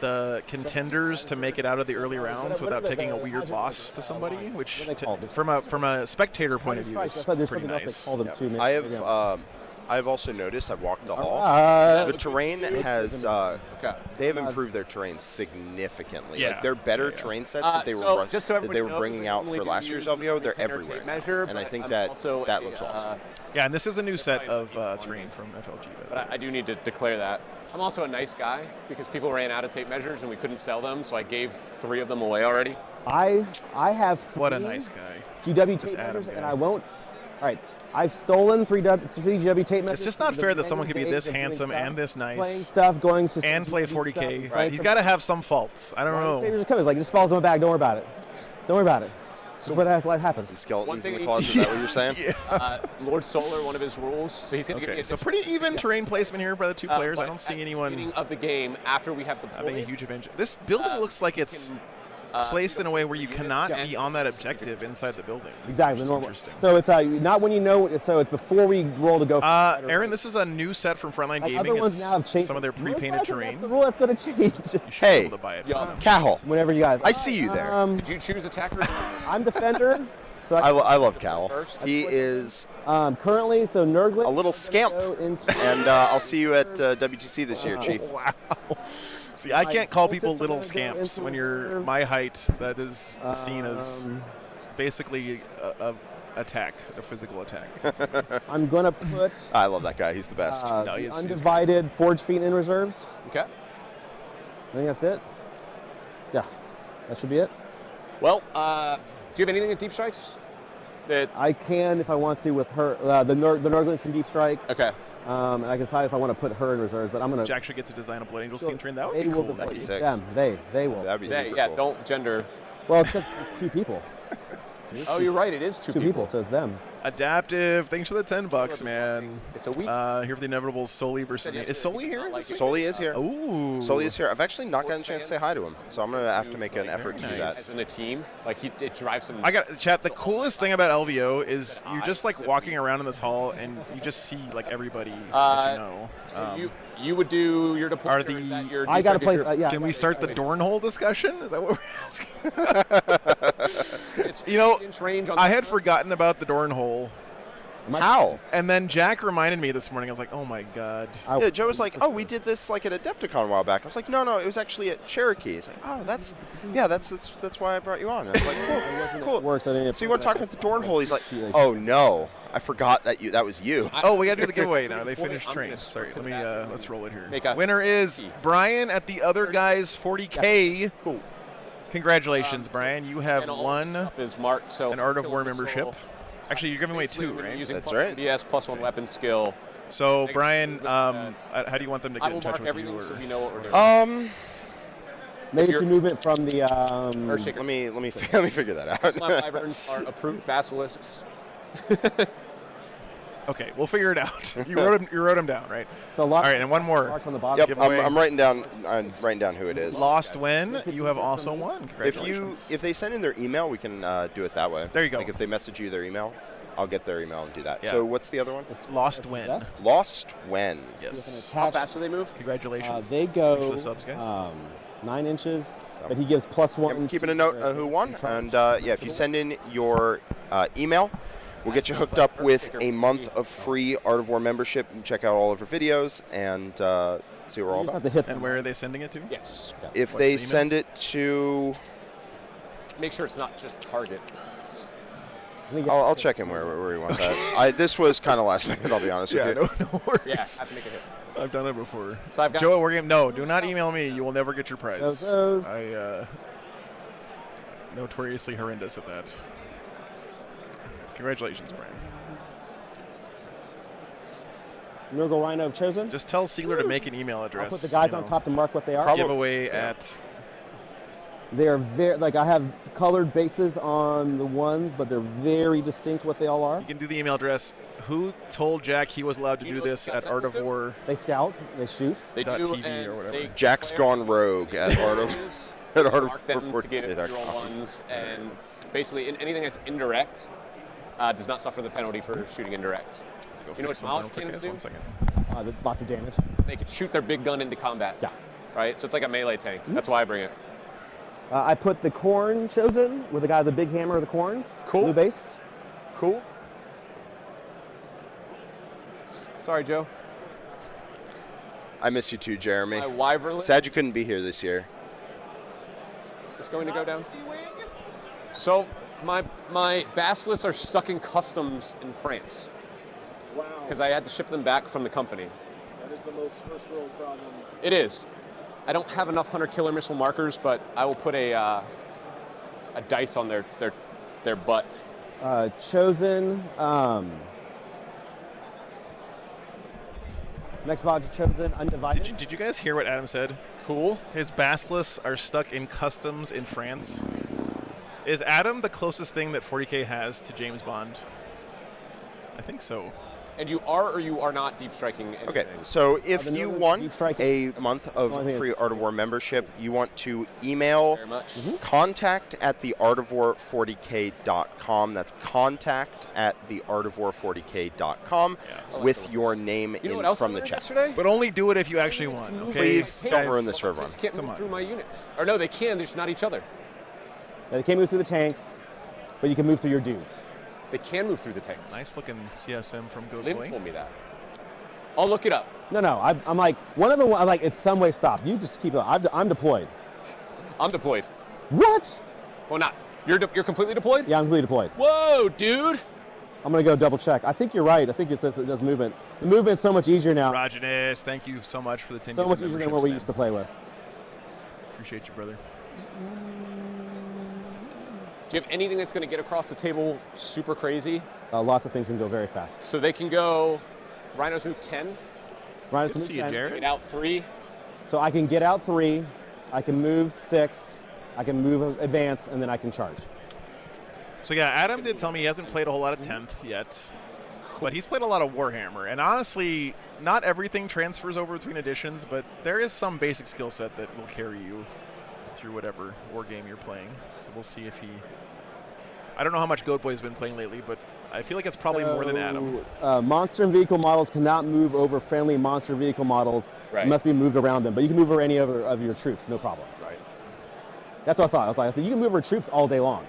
the contenders to make it out of the early rounds what are without the- taking a the weird hazard- loss to somebody, which what are they called? from a spectator point of view I is thought there's pretty something else nice. they called them too. maybe. I Maybe have I'm- I've also noticed. I've walked the hall. The terrain has Okay. they have improved their terrain significantly. Yeah. Like their better Yeah. terrain sets that they So, were just so that everybody they were knows, bringing we out only for do last year's use LVO. They're container everywhere, tape measure, and I but think I'm that also that a, looks awesome. Yeah, and this is a new set of terrain from FLG. But I do need to declare that. I'm also a nice guy because people ran out of tape measures and we couldn't sell them, so I gave 3 of them away already. I have What a 3 nice guy. GW This tape Adam measures, guy. and I won't. All right, I've stolen 3 GW tape measures. It's just not from the fair that someone beginning can be days this of doing handsome stuff, and this playing nice stuff, going to and play GW 40K. stuff, He's got to have some faults. I don't know. Savers are like, just falls on my back. Don't worry about it. Don't worry about it. This is what life happens. Some skeletons in thing the he- closet. Is that what you're saying? Lord Solar, one of his rules, so he's going to give me Okay, a so pretty even terrain placement here by the two players. I don't see At the anyone beginning of the game, after we have having a deployed, huge advantage. This building looks like it's placed in a way where you cannot be on that objective inside the building. Exactly. Which is Normal. interesting. So it's not when you know. So it's before we roll to go. Aaron, this is a new set from Frontline like Gaming. other ones It's now have changed. some of their pre-painted terrain. That's the rule that's going to change. You should be Hey. able to buy it. Yeah. Cahill, Whenever you guys. I see you there. did you choose attacker? I'm defender. So I love Cahill. He is currently, so Nurgle. a little scamp. And I'll see you at WTC this year, Chief. Wow. See, I can't call people ultimate little gonna go scamps into when you're reserve. my height. That is seen as basically a attack, a physical attack. I'm going to put I love that guy. He's the best. No, the he's undivided Forge Feet in reserves. Okay. I think that's it. Yeah, that should be it. Well, do you have anything at Deep Strikes? That I can, if I want to, with her. The Nurglings can deep strike, okay. and I can decide if I want to put her in reserves. But I'm going to. Jack should get to design a Blood Angels team train. That would They be will cool. deploy That'd be sick. them. They will. That'd be Hey, super yeah, cool. don't gender. Well, it's just it's 2 people. Oh, you're right. It is two 2 people, so it's them. Adaptive. Thanks for the $10, man. It's a week. Here for the inevitable Soli versus. Is Soli here? this year? Soli is here. Ooh. Soli is here. I've actually not gotten a chance to say hi to him, so I'm gonna have to make an effort to do As that. in a team, like it drives him. I got chat. The coolest thing about LVO is you're just like walking around in this hall and you just see like everybody that you know. So you would do your deployment. are or is that the- your I Deep got to Strike is play. your- Yeah. Can we start the Dornhole discussion? Is that what we're asking? It's You know, 50-inch range on I the had first. forgotten about the Dornhole, How? and then Jack reminded me this morning. I was like, oh my god. Yeah, Joe was like, "Oh, we did this like at Adepticon a while back." I was like, "No, it was actually at Cherokee." He's like, "Oh, that's why I brought you on." I was like, "Cool." Works. I didn't So you want to talk about the Dornhole? He's like, "Oh no, I forgot that was you." Oh, we got to do the giveaway now. They Before finished I'm gonna trains. start Sorry, to let me that. let's roll it here. Make a- Winner is Brian at the other guy's 40K. Cool. Congratulations, Brian. You have And all won this stuff is marked, so an Art of kill War missile. membership. Actually, you're giving away Basically, 2, we're right? Using That's plus right. BS +1 weapon skill. So, Thanks. Brian, how do you want them to I get will in touch mark with everything you? so or- we know what we're doing. Maybe If it's a you're- movement from the. Earthshaker. Let me figure that out. My wyverns are approved basilisks. Okay, we'll figure it out. You wrote them down, right? So a lot. All right, and one more. Marks on the bottom. Yep, Giveaway. I'm writing down who it is. Lost Win, you have also won. Congratulations. If they send in their email, we can do it that way. There you go. Like if they message you their email, I'll get their email and do that. Yeah. So what's the other one? Lost Win. Best. Lost When. Yes. How fast do they move? Congratulations. They Thanks go for the subs, guys. 9 inches, but he gives +1. I'm keeping a note of who won, and yeah, if you send in your email, we'll get you hooked up with a month of free Art of War membership. You can check out all of our videos and see what we're all You just have about. to hit And them. where are they sending it to? Yes. If What's they the email? send it to Make sure it's not just Target. I'll check in where you want that. This was kind of last minute, I'll be honest with you. No worries. Yeah, I have to make a hit. I've done it before. So I've got Joe at Wargame, no, do not email me. You will never get your prize. Those. I notoriously horrendous at that. Congratulations, Brian. Nurgle Rhino have chosen. Just tell Sealer to make an email address. I'll put the guys on top to mark what they are. Giveaway at. They are very, like, I have colored bases on the ones, but they're very distinct what they all are. You can do the email address. Who told Jack he was allowed to do this at Art of War? They scout, they shoot. They do, TV and or whatever. they Jack's gone rogue at Art of mark them War to get Forty-K.com. individual ones, and basically anything that's indirect does not suffer the penalty for shooting indirect. You know what small cannons do? 1 second. Lots of damage. They can shoot their big gun into combat. Yeah. Right? So it's like a melee tank. That's why I bring it. I put the corn chosen with the guy with the big hammer of the corn. Cool. Blue base. Cool. Sorry, Joe. I miss you too, Jeremy. My wyvern Sad you couldn't be here this year. is going to go down. So my basilisks are stuck in customs in France. Wow. Because I had to ship them back from the company. That is the most first world problem. It is. I don't have enough hunter killer missile markers, but I will put a dice on their butt. Chosen. Next bot chosen. Undivided. Did you guys hear what Adam said? Cool. His basilisks are stuck in customs in France. Is Adam the closest thing that 40K has to James Bond? I think so. And you are or you are not deep striking anything. Okay, so if you want deep strike- a month of free Art of War membership, you want to email Very much. contact at theartofwar40k.com. That's contact at theartofwar40k.com with your name You know what in else I from the learned chat. yesterday? But only do it if you actually want. Okay? Please don't Guys, ruin this for everyone. They can't Come move on. through my units. Or no, they can. They're just not each other. They can't move through the tanks, but you can move through your dudes. They can move through the tanks. Nice looking CSM from Goat Lim Boy. told me that. I'll look it up. No. I'm like, one of the ones, like, it's some way stop. You just keep it. I'm deployed. I'm deployed. What? Well, not. You're completely deployed? Yeah, I'm completely deployed. Whoa, dude. I'm going to go double check. I think you're right. I think it says it does movement. The movement's so much easier now. Roginus, thank you so much for the 10 So much easier than what we used to play with. Appreciate you, brother. Do you have anything that's going to get across the table super crazy? Lots of things can go very fast. So they can go, Rhinos move 10, Ryan's Good to see you, Jared. get out 3. So I can get out 3, I can move 6, I can move advance, and then I can charge. So yeah, Adam did tell me he hasn't played a whole lot of 10th yet, but he's played a lot of Warhammer. And honestly, not everything transfers over between editions, but there is some basic skill set that will carry you through whatever war game you're playing. So we'll see if he... I don't know how much Goat Boy's been playing lately, but I feel like it's probably more than Adam. Monster and vehicle models cannot move over friendly monster vehicle models. Right. It must be moved around them, but you can move over any other of your troops, no problem. Right. That's what I thought. I was like, you can move over troops all day long.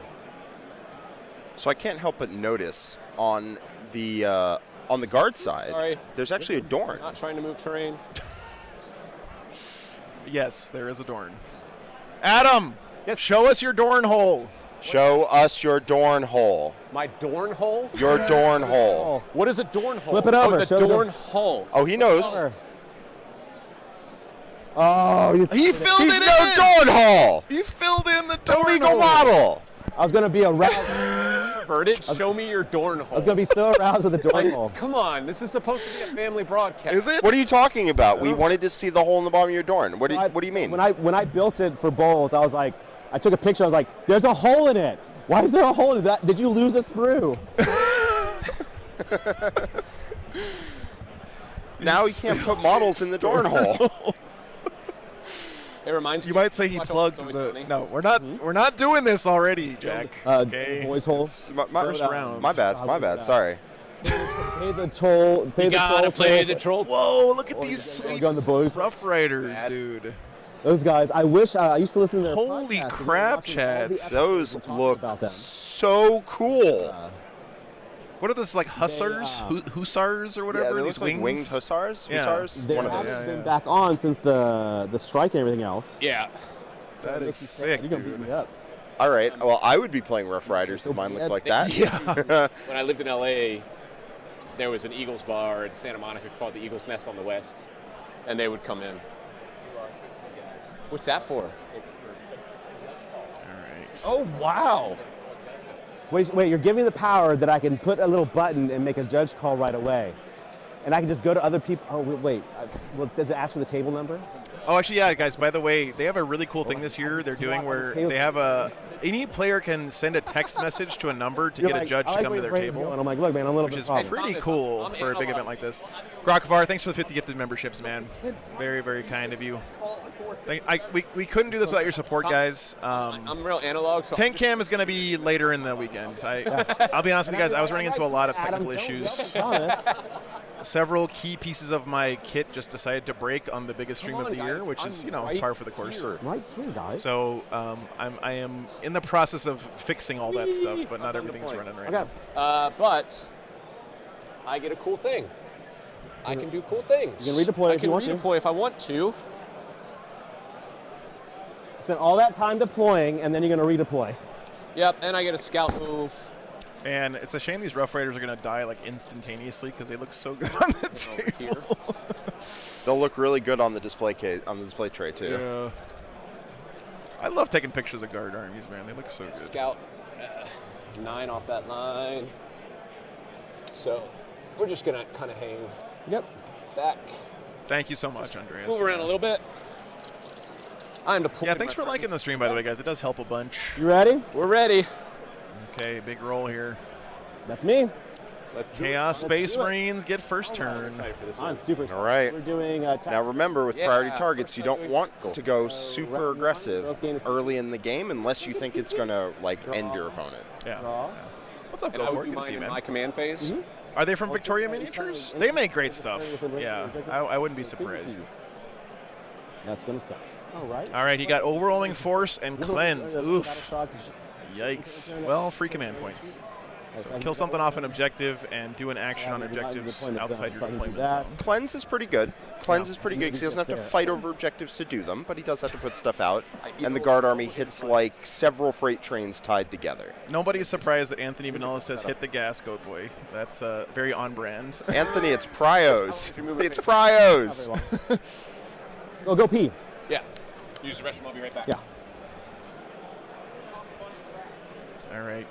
So I can't help but notice on the guard side, Sorry. there's actually a Dorn. Not trying to move terrain. Yes, there is a Dorn. Adam, Yes. show us your Dorn hole. Show us your Dorn hole. My Dorn hole? Your Dorn hole. What is a Dorn hole? Flip it over, Oh, the show the Dorn Dorn. hole. Oh, he knows. Oh, He filled He's it no in. Dorn hole. He filled in the Dorn Illegal hole. model. I was going to be aroused. Pervert it. Show me your Dorn hole. I was going to be so aroused with the Dorn hole. Come on, this is supposed to be a family broadcast. Is it? What are you talking about? We wanted to see the hole in the bottom of your Dorn. What do you mean? When I built it for bowls, I was like, I took a picture. I was like, there's a hole in it. Why is there a hole in that? Did you lose a sprue? Now you can't put models in the Dorn hole. It reminds me. You might say he Watch plugged Always the. Sunny. No, we're not doing this already, Jack. Okay. Boys hole. First round. My bad. Sorry. Pay the toll. Pay the toll. troll. Whoa! Look at these sweet Go on the boys. Rough Riders, dude. Those guys. I wish I used to listen to their Holy podcasts, crap, watching all the Chad. episodes Those and talking look about them. so cool. What are those, like hussars, hussars or whatever? Yeah, they these look like winged hussars. Yeah. Hussars. They One of haven't those. been back on since the strike and everything else. Yeah. That is sick, You're gonna beat dude. me up. All right. Well, I would be playing Rough Riders if mine looked like that. Yeah. When I lived in LA, there was an Eagles bar in Santa Monica called the Eagles Nest on the West, and they would come in. What's that for? All right. Oh, wow. Wait, you're giving me the power that I can put a little button and make a judge call right away. And I can just go to other people. Oh, wait. Well, does it ask for the table number? Oh, actually, yeah, guys, by the way, they have a really cool thing this year they're doing where they have any player can send a text message to a number to get a judge to come to their table. And I'm like, look, man, I'm a little Which bit is problem. pretty cool for a big event like this. Grokvar, thanks for the 50 gifted memberships, man. Very, very kind of you. We couldn't do this without your support, guys. I'm real analog. So Tank Cam is going to be later in the weekend. I'll be honest with you guys, I was running into a lot of technical issues. Several key pieces of my kit just decided to break on the biggest stream of the year, which is, par for the course. Right here, guys. So I am in the process of fixing all that stuff, but not everything's running right now. But I get a cool thing. I can do cool things. You can redeploy if you want to. I can redeploy if I want to. Spend all that time deploying, and then you're going to redeploy. Yep, and I get a scout move. And it's a shame these Rough Riders are going to die instantaneously because they look so good on the table. They'll look really good on the display tray too. Yeah. I love taking pictures of guard armies, man. They look so good. Scout 9 off that line. So we're just going to kind of hang back. Thank you so much, Andreas. Move around a little bit. I'm deploying. Yeah, thanks for liking the stream, by the way, guys. It does help a bunch. You ready? We're ready. Okay, big roll here. That's me. Let's do Chaos it. Space Marines get first turn. I'm excited for this I'm one. super excited. All right. We're doing Now remember, with priority Yeah, targets, you first don't time want doing to go super aggressive early in the game unless you think it's going to end your opponent. Yeah. What's up, And I Go would for it? do Good to mine see you, in man. my command phase. Are they from Victoria Miniatures? They make great stuff. Yeah, I wouldn't be surprised. That's going to suck. All right. All right, he got Overwhelming Force and Cleanse. Oof. Oof. Yikes. Well, free command points. So kill something off an objective and do an action on objectives outside your deployment zone. Cleanse is pretty good. Cleanse is pretty good because he doesn't have to fight over objectives to do them, but he does have to put stuff out. And the guard army hits like several freight trains tied together. Nobody's surprised that Anthony Vanilla says hit the gas, Goat Boy. That's very on brand. Anthony, it's Pryos. It's Pryos. Oh, go pee. Yeah. Use the restroom. I'll be right back. Yeah. All right.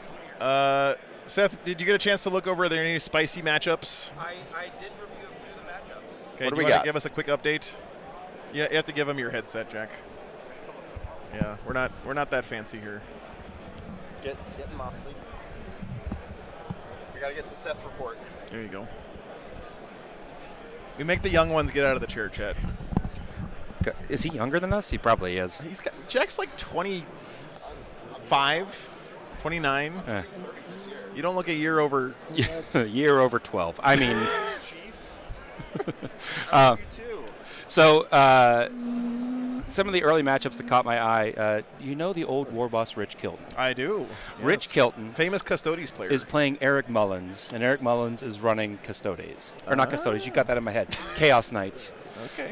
Seth, did you get a chance to look over? Are there any spicy matchups? I did review a few of the matchups. Okay, What do you we wanna got? give us a quick update? Yeah, you have to give him your headset, Jack. Yeah, we're not that fancy here. Get Mosley. We got to get the Seth report. There you go. We make the young ones get out of the chair, Chet. Is he younger than us? He probably is. Jack's like 25, 29. You don't look a year over. Year over 12. I mean, some of the early matchups that caught my eye, the old war boss Rich Kilton. I do. Rich Yes. Kilton Famous Custodes player. is playing Eric Mullins, and Eric Mullins is running Custodes. Or not Custodes, you got that in my head. Chaos Knights. Okay.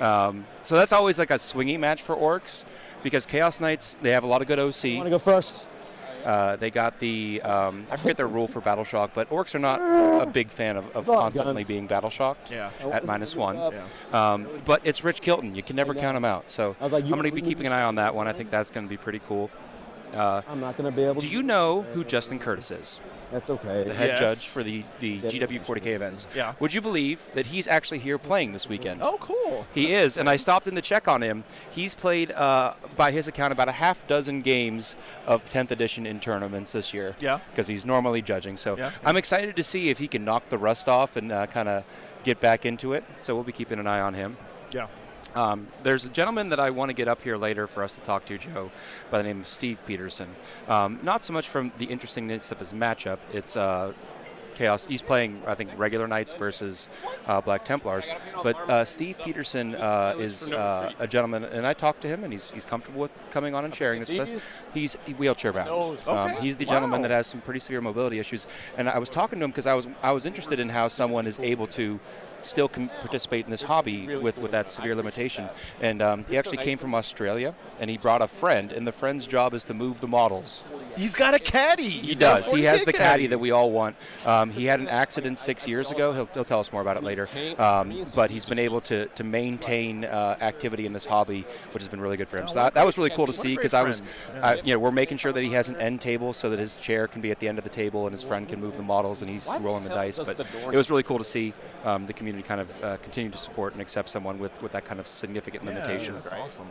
So that's always like a swingy match for Orcs, because Chaos Knights, they have a lot of good OC. I want to go first. They got the, I forget their rule for Battle Shock, but Orcs are not a big fan of constantly being Battle Shocked Yeah. at -1. But it's Rich Kilton. You can never count him out. So I was like, I'm going to be keeping an eye on that one. I think that's going to be pretty cool. I'm not going to be able to. Do you know who Justin Curtis is? That's okay. The head Yes. judge for the GW 40K events. Yeah. Would you believe that he's actually here playing this weekend? Oh, cool. He is, and I stopped in to check on him. He's played, by his account, about a half dozen games of 10th edition in tournaments this year. Yeah. Because he's normally judging. So Yeah. I'm excited to see if he can knock the rust off and kind of get back into it. So we'll be keeping an eye on him. Yeah. There's a gentleman that I want to get up here later for us to talk to, Joe, by the name of Steve Peterson. Not so much from the interestingness of his matchup. It's Chaos. He's playing, I think, regular Knights versus Black Templars. But Steve Peterson is a gentleman, and I talked to him, and he's comfortable with coming on and sharing this with us. He's wheelchair bound. Okay. He's the gentleman that has some pretty severe mobility issues. And I was talking to him because I was interested in how someone is able to still participate in this hobby with that severe limitation. And he actually came from Australia, and he brought a friend, and the friend's job is to move the models He's got a caddy. He does. He has the caddy that we all want. He had an accident 6 years ago. He'll tell us more about it later. But he's been able to maintain activity in this hobby, which has been really good for him. So that was really cool to see because we're making sure that he has an end table so that his chair can be at the end of the table and his friend can move the models and he's rolling the dice. But it was really cool to see the community kind of continue to support and accept someone with that kind of significant limitation. That's awesome.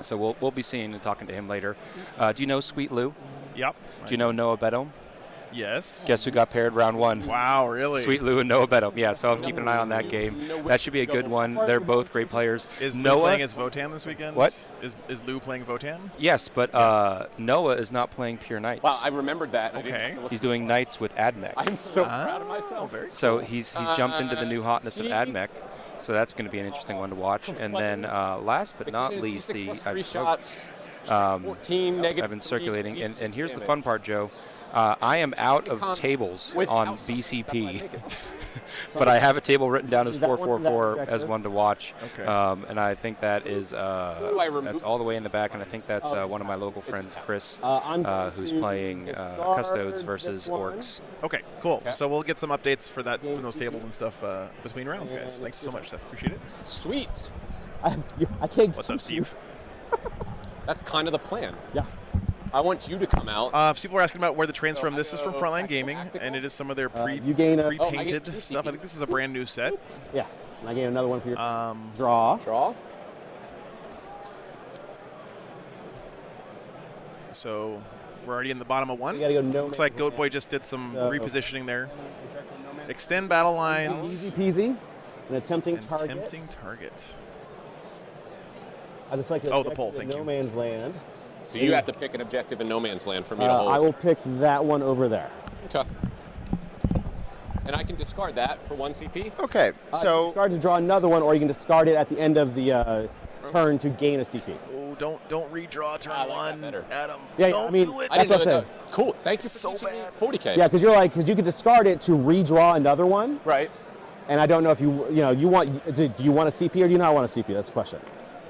So we'll be seeing and talking to him later. Do you know Sweet Lou? Yep. Do you know Noah Bedome? Yes. Guess who got paired round 1? Wow, really? Sweet Lou and Noah Bedome. Yeah, so I'm keeping an eye on that game. That should be a good one. They're both great players. Is Lou Noah playing as Votan this weekend? What? Is Lou playing Votan? Yes, but Noah is not playing Pure Knights. Wow, I remembered that. Okay. He's doing Knights with Admech. I'm so proud of myself. Very So he's jumped into the new hotness of Admech. So that's going to be an interesting one to watch. And then last but not least, three shots. 14 negative. I've been circulating, and here's the fun part, Joe. I am out of tables on BCP, but I have a table written down as 444 as one to watch. Okay. And I think that is that's all the way in the back, and I think that's one of my local friends, Chris, who's playing Custodes versus Orcs. Okay, cool. Okay. So we'll get some updates for those tables and stuff between rounds, guys. Thanks so much, Seth. Appreciate it. Sweet. I can't. What's up, Steve? That's kind of the plan. Yeah. I want you to come out. People are asking about where the train's from. This is from Frontline Gaming, and it is some of their pre-painted stuff. I think this is a brand new set. Yeah. And I gain another one for your draw. Draw. So we're already in the bottom of one. You gotta go no. Looks like Goat Boy just did some repositioning there. Extend battle lines. Easy peasy. An attempting target. Tempting target. I just like to the pole, thank you. No Man's Land. So you have to pick an objective in no man's land for me to hold. I will pick that one over there. Okay. And I can discard that for 1 CP? Okay, You so can discard to draw another one, or you can discard it at the end of the turn to gain a CP. Oh, don't redraw turn I like one, that better. Adam. Yeah, don't I mean, do it. I That's didn't what know I that. Cool. Thank you for So teaching me bad. 40K. Yeah, because you could discard it to redraw another one, Right. and I don't know if you want. Do you want a CP or do you not want a CP? That's the question.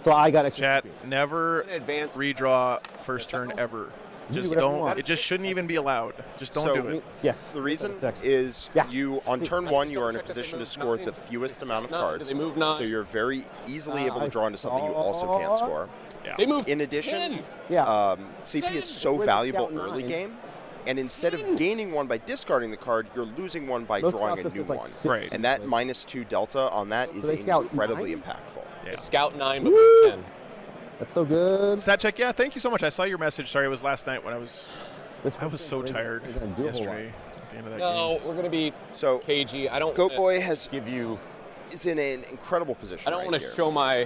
So I got extra Chat, CP. never Advance. redraw first turn ever. You Just do whatever you don't. want. It just shouldn't even be allowed. Just don't So- do it. Yes. the reason Six. is Yeah. you on turn I one just you are in a double-check that position they to move score nine. the fewest amount of Nine. cards. Do they move nine? So you're very easily able to draw into something you also can't score. Yeah. They moved In addition, 10. Yeah. CP is so With valuable scout early nine. game, and instead of gaining one by discarding the card, you're losing one by Most drawing a scouts, new it's like one. 60. Right. And that -2 delta on that is they scout incredibly 9? impactful. Yeah. Scout 9, but move 10. That's so good. Stat check. Yeah, thank you so much. I saw your message. Sorry, it was last night when I was so We're tired gonna do a whole lot. yesterday at the end of that No, game. we're going to be So cagey. I don't Goat wanna Boy has give you. is in an incredible position. I don't right want to here. show my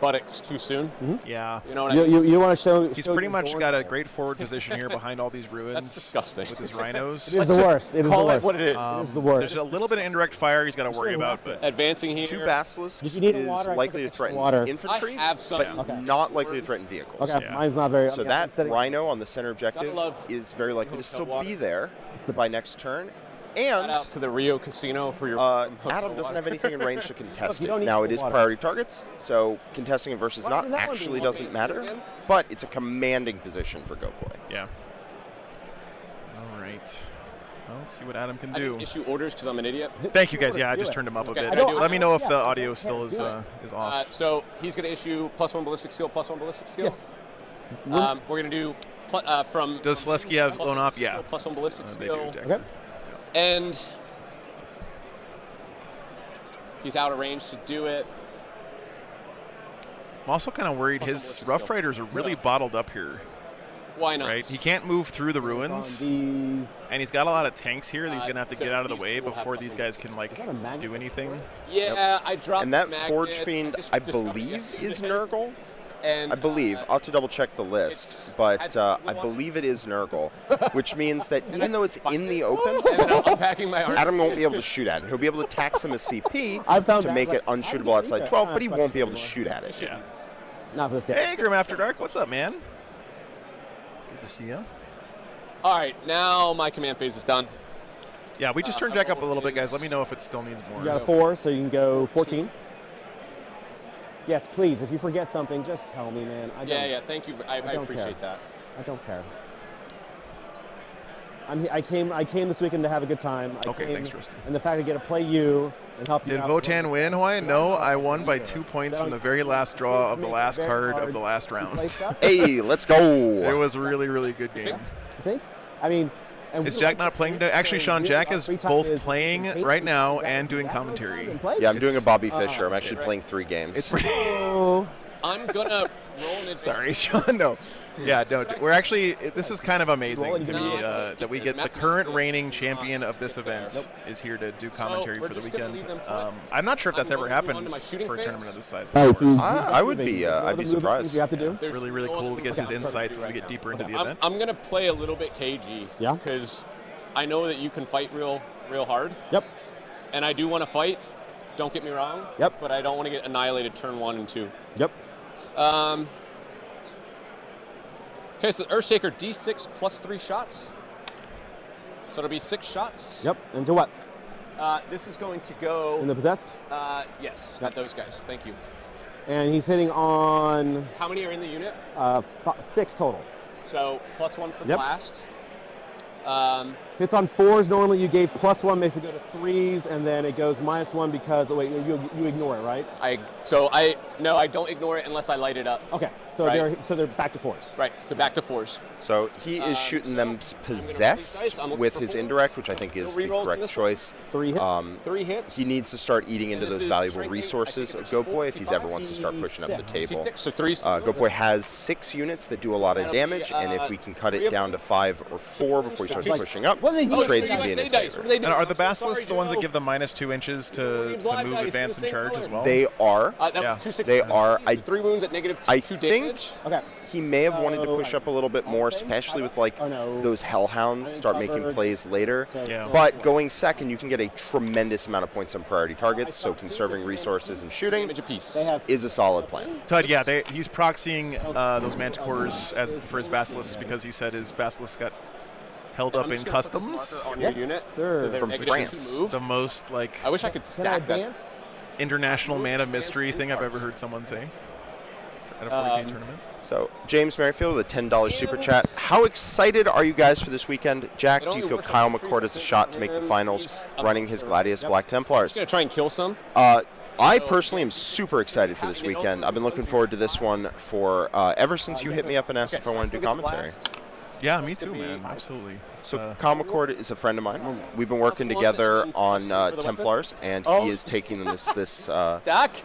buttocks too soon. Yeah. You know what I mean? You want to show? He's show pretty your much thorn got a there. great forward position here behind all these ruins. That's disgusting. With his rhinos. It is the worst. It is the Call it worst. what it is. It is the worst. There's a little bit of indirect fire he's got to worry about, but Advancing here. 2 basilisks If you need is water, I likely put to threaten water. infantry, I have some. but Okay. not likely to threaten vehicles. Okay, Yeah. mine's not very. So okay, that I'm setting- rhino on the center objective Gotta love is very likely to still water. be there by next turn. Shout And out to the Rio Casino for your. Adam doesn't have anything in range to contest you don't it. need Now the it is water. priority targets, so contesting it versus Why not would that one be actually one doesn't base matter, again? but it's a commanding position for Goat Boy. yeah. All right. Well, let's see what Adam can I do. didn't issue orders because I'm an idiot. Thank you guys. Yeah, I Do just it. turned him up a Okay, bit. I don't- Let me know if yeah, the yeah, audio yeah, still is do it. off. So he's going to issue +1 ballistic skill, +1 ballistic skill. Yes. We're going to do from. Does Selesky have blown up? Yeah. +1 ballistic They do, skill. technically. Okay. And he's out of range to do it. I'm also kind of worried his Rough Riders are really bottled up here, Why not? right? He can't move through the ruins, These. and he's got a lot of tanks here that he's going to have to so get out of the these way two will have before these +1 guys can, like, that a magnet? do anything. Yeah, I dropped And that the Forge magnet. Fiend, just I discovered believe, yesterday. is Nurgle. And, I believe. I'll have to double check the list, but I believe it is Nurgle, which means that even though it's in the open, And then I'm unpacking my arm. Adam won't be able to shoot at it. He'll be able to tax him as CP I found to that, make like, it unshootable outside 12, but he won't be able to shoot at it. Yeah. Not for this game. Hey, Grim After Dark. What's up, man? Good to see you. All right, now my command phase is done. Yeah, we just turned Jack up a little bit, guys. Let me know if it still needs more. You got a 4, so you can go 14. Yes, please. If you forget something, just tell me, man. I don't, Yeah, thank you. I don't appreciate care. that. I don't care. I came this weekend to have a good time. Okay, thanks, Rusty. And the fact I get to play you and help you Did out. Votan win, Hawaiian? No, I won by 2 points from the very last draw of the last card of the last round. Hey, let's go. It was a really, really good game. I think. I mean, and Is Jack not playing today? Actually, Sean, Jack is both playing right now and doing commentary. Yeah, I'm doing a Bobby Fischer. I'm actually playing 3 games. It's pretty. I'm gonna roll an Sorry, Sean. No. Yeah, no. We're actually. This is kind of amazing to me that we get the current reigning champion of this event is here to do commentary for the weekend. I'm not sure if that's ever happened for a tournament of this size before. I would be. I'd be surprised. You have to do. It's really, really cool to get his insights as we get deeper into the event. I'm gonna play a little bit cagey. Yeah. Because I know that you can fight real hard. Yep. And I do want to fight. Don't get me wrong. Yep. But I don't want to get annihilated turn 1 and 2. Yep. Okay, so Earthshaker D6 plus 3 shots. So it'll be 6 shots. Yep. Into what? This is going to go. In the possessed? Yes, not those guys. Thank you. And he's hitting on How many are in the unit? 6 total. So +1 for Yep. blast. Hits on 4s. Normally you gave +1, makes it go to 3s, and then it goes -1 because you ignore it, right? I don't ignore it unless I light it up. Okay. So Right. they're back to 4s. Right. So back to 4s. So he is shooting them possessed with his indirect, which I think is the correct choice. 3 hits. 3 hits. He needs to start eating into And this those is valuable shrinking. resources I of think Goat Boy if it's he's ever wants to start pushing up the table. D6, so 3. Goat Boy has 6 units that do a lot of damage, and if we can cut it down to 5 or 4 before he starts pushing up, What do they do? trades can be in his favor. And are the basilisks the ones that give the -2 inches to move, advance, and charge as well? They are. That Yeah. was 2/6. They are. 3 wounds at -2 I damage. think Okay. he may have wanted to push up a little bit more, especially with like those hellhounds start making plays later. Yeah. But going second, you can get a tremendous amount of points on priority targets, so conserving resources and shooting Damage apiece. They have is a solid plan. Todd, yeah, he's proxying those manticores for his basilisks because he said his basilisks got held up I'm in just gonna put this customs. marker on your Yes, unit. sir. So they're From -2 France. move. The most like I wish I could Can I stack that. advance? international man of mystery thing I've ever heard someone say at a 40K tournament. So James Merrifield with a $10 super chat. How excited are you guys for this weekend? Jack, do you feel Kyle McCord has a shot to make the finals running his Gladius Black Templars? I'm gonna try and kill some. I personally am super excited for this weekend. I've been looking forward to this one for ever since you hit me up and asked if I want to do commentary. Yeah, me too, man. Absolutely. So Kyle McCord is a friend of mine. We've been working together on Templars, and he is taking them this Stack.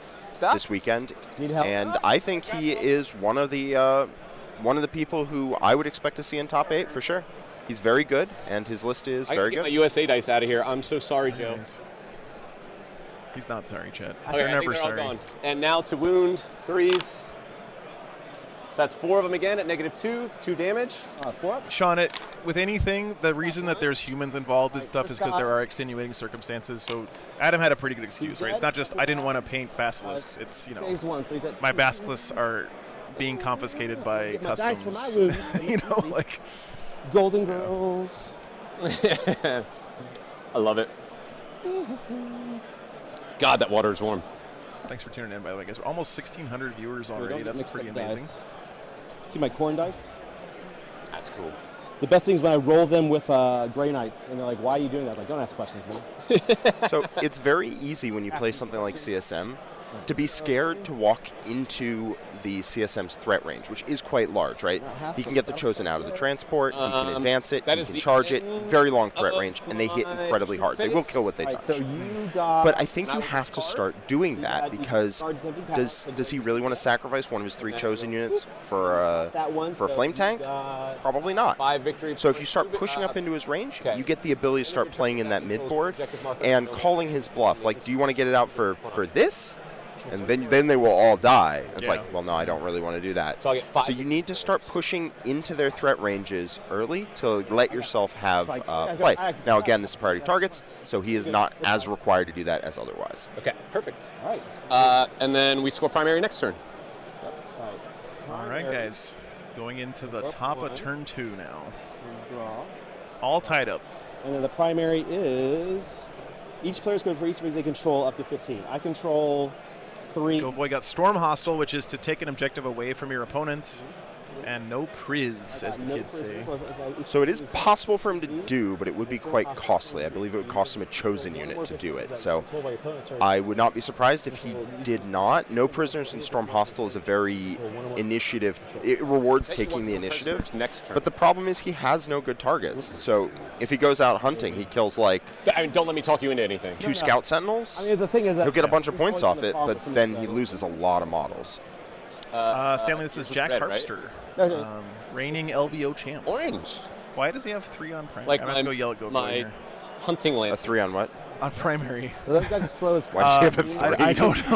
this weekend. Need help? And I think he is one of the people who I would expect to see in top 8 for sure. He's very good, and his list is I very gotta get good. my USA dice out of here. I'm so sorry, Joe. He's not sorry, Chet. Okay, They're I think never they're all sorry. gone. And now to wound 3s. So that's 4 of them again at -2, 2 damage. 4. Sean, with anything, the reason that there's humans involved in stuff is because there are extenuating circumstances. So Adam had a pretty good excuse, right? It's not just I didn't want to paint basilisks. It's, Saves 1, so he's at my basilisks are being confiscated by my dice for customs. my wounds. like Golden Girls. I love it. God, that water is warm. Thanks for tuning in, by the way, guys. We're almost 1,600 viewers So we already. don't That's mix pretty up amazing. dice. See my corn dice? That's cool. The best thing is when I roll them with Grey Knights, and they're like, why are you doing that? I'm like, don't ask questions, man. So it's very easy when you play something like CSM to be scared to walk into the CSM's threat range, which is quite large, right? He can get the Chosen out of the transport, he can advance it, that he is can the charge it, end very long threat of range, and they hit my incredibly hard. They will kill what they Right, touch. so you got... But I think you have to start doing that because does he really want to sacrifice one of his 3 Chosen units for that one, for a so flame you tank? got- Probably not. 5 victory. So if you start pushing up into his range, Okay. you get the ability to start playing in that mid board and calling his bluff. Like, do you want to get it out for this? And then they will all die. It's Yeah. like, well, no, I don't really want to do that. So I'll get 5. So you need to start pushing into their threat ranges early to let yourself have play. Now, again, this is priority targets, so he is not as required to do that as otherwise. Okay, perfect. All right. And then we score primary next turn. All right, guys. Going into the top of turn 2 now. Draw. All tied up. And then the primary is each player's going for each they control up to 15. I control 3. Go Boy got Storm Hostile, which is to take an objective away from your opponent. And no priz, as the kids say. So it is possible for him to do, but it would be quite costly. I believe it would cost him a chosen unit to do it. So I would not be surprised if he did not. No prisoners in Storm Hostile is a very initiative. It rewards taking the initiative. Next turn. But the problem is he has no good targets. So if he goes out hunting, he kills like I mean, don't let me talk you into anything. 2 Scout Sentinels. I mean, the thing is that He'll get a bunch of points off it, but then he loses a lot of models. Stanley, this is Jack red, right? Harpster, No, it is. reigning LVO champ. Orange. Why does he have 3 on primary? Like I'm going to go yell at Go my here. hunting A lance. 3 on what? On primary. Those guys are slow as Why does he have a 3? I don't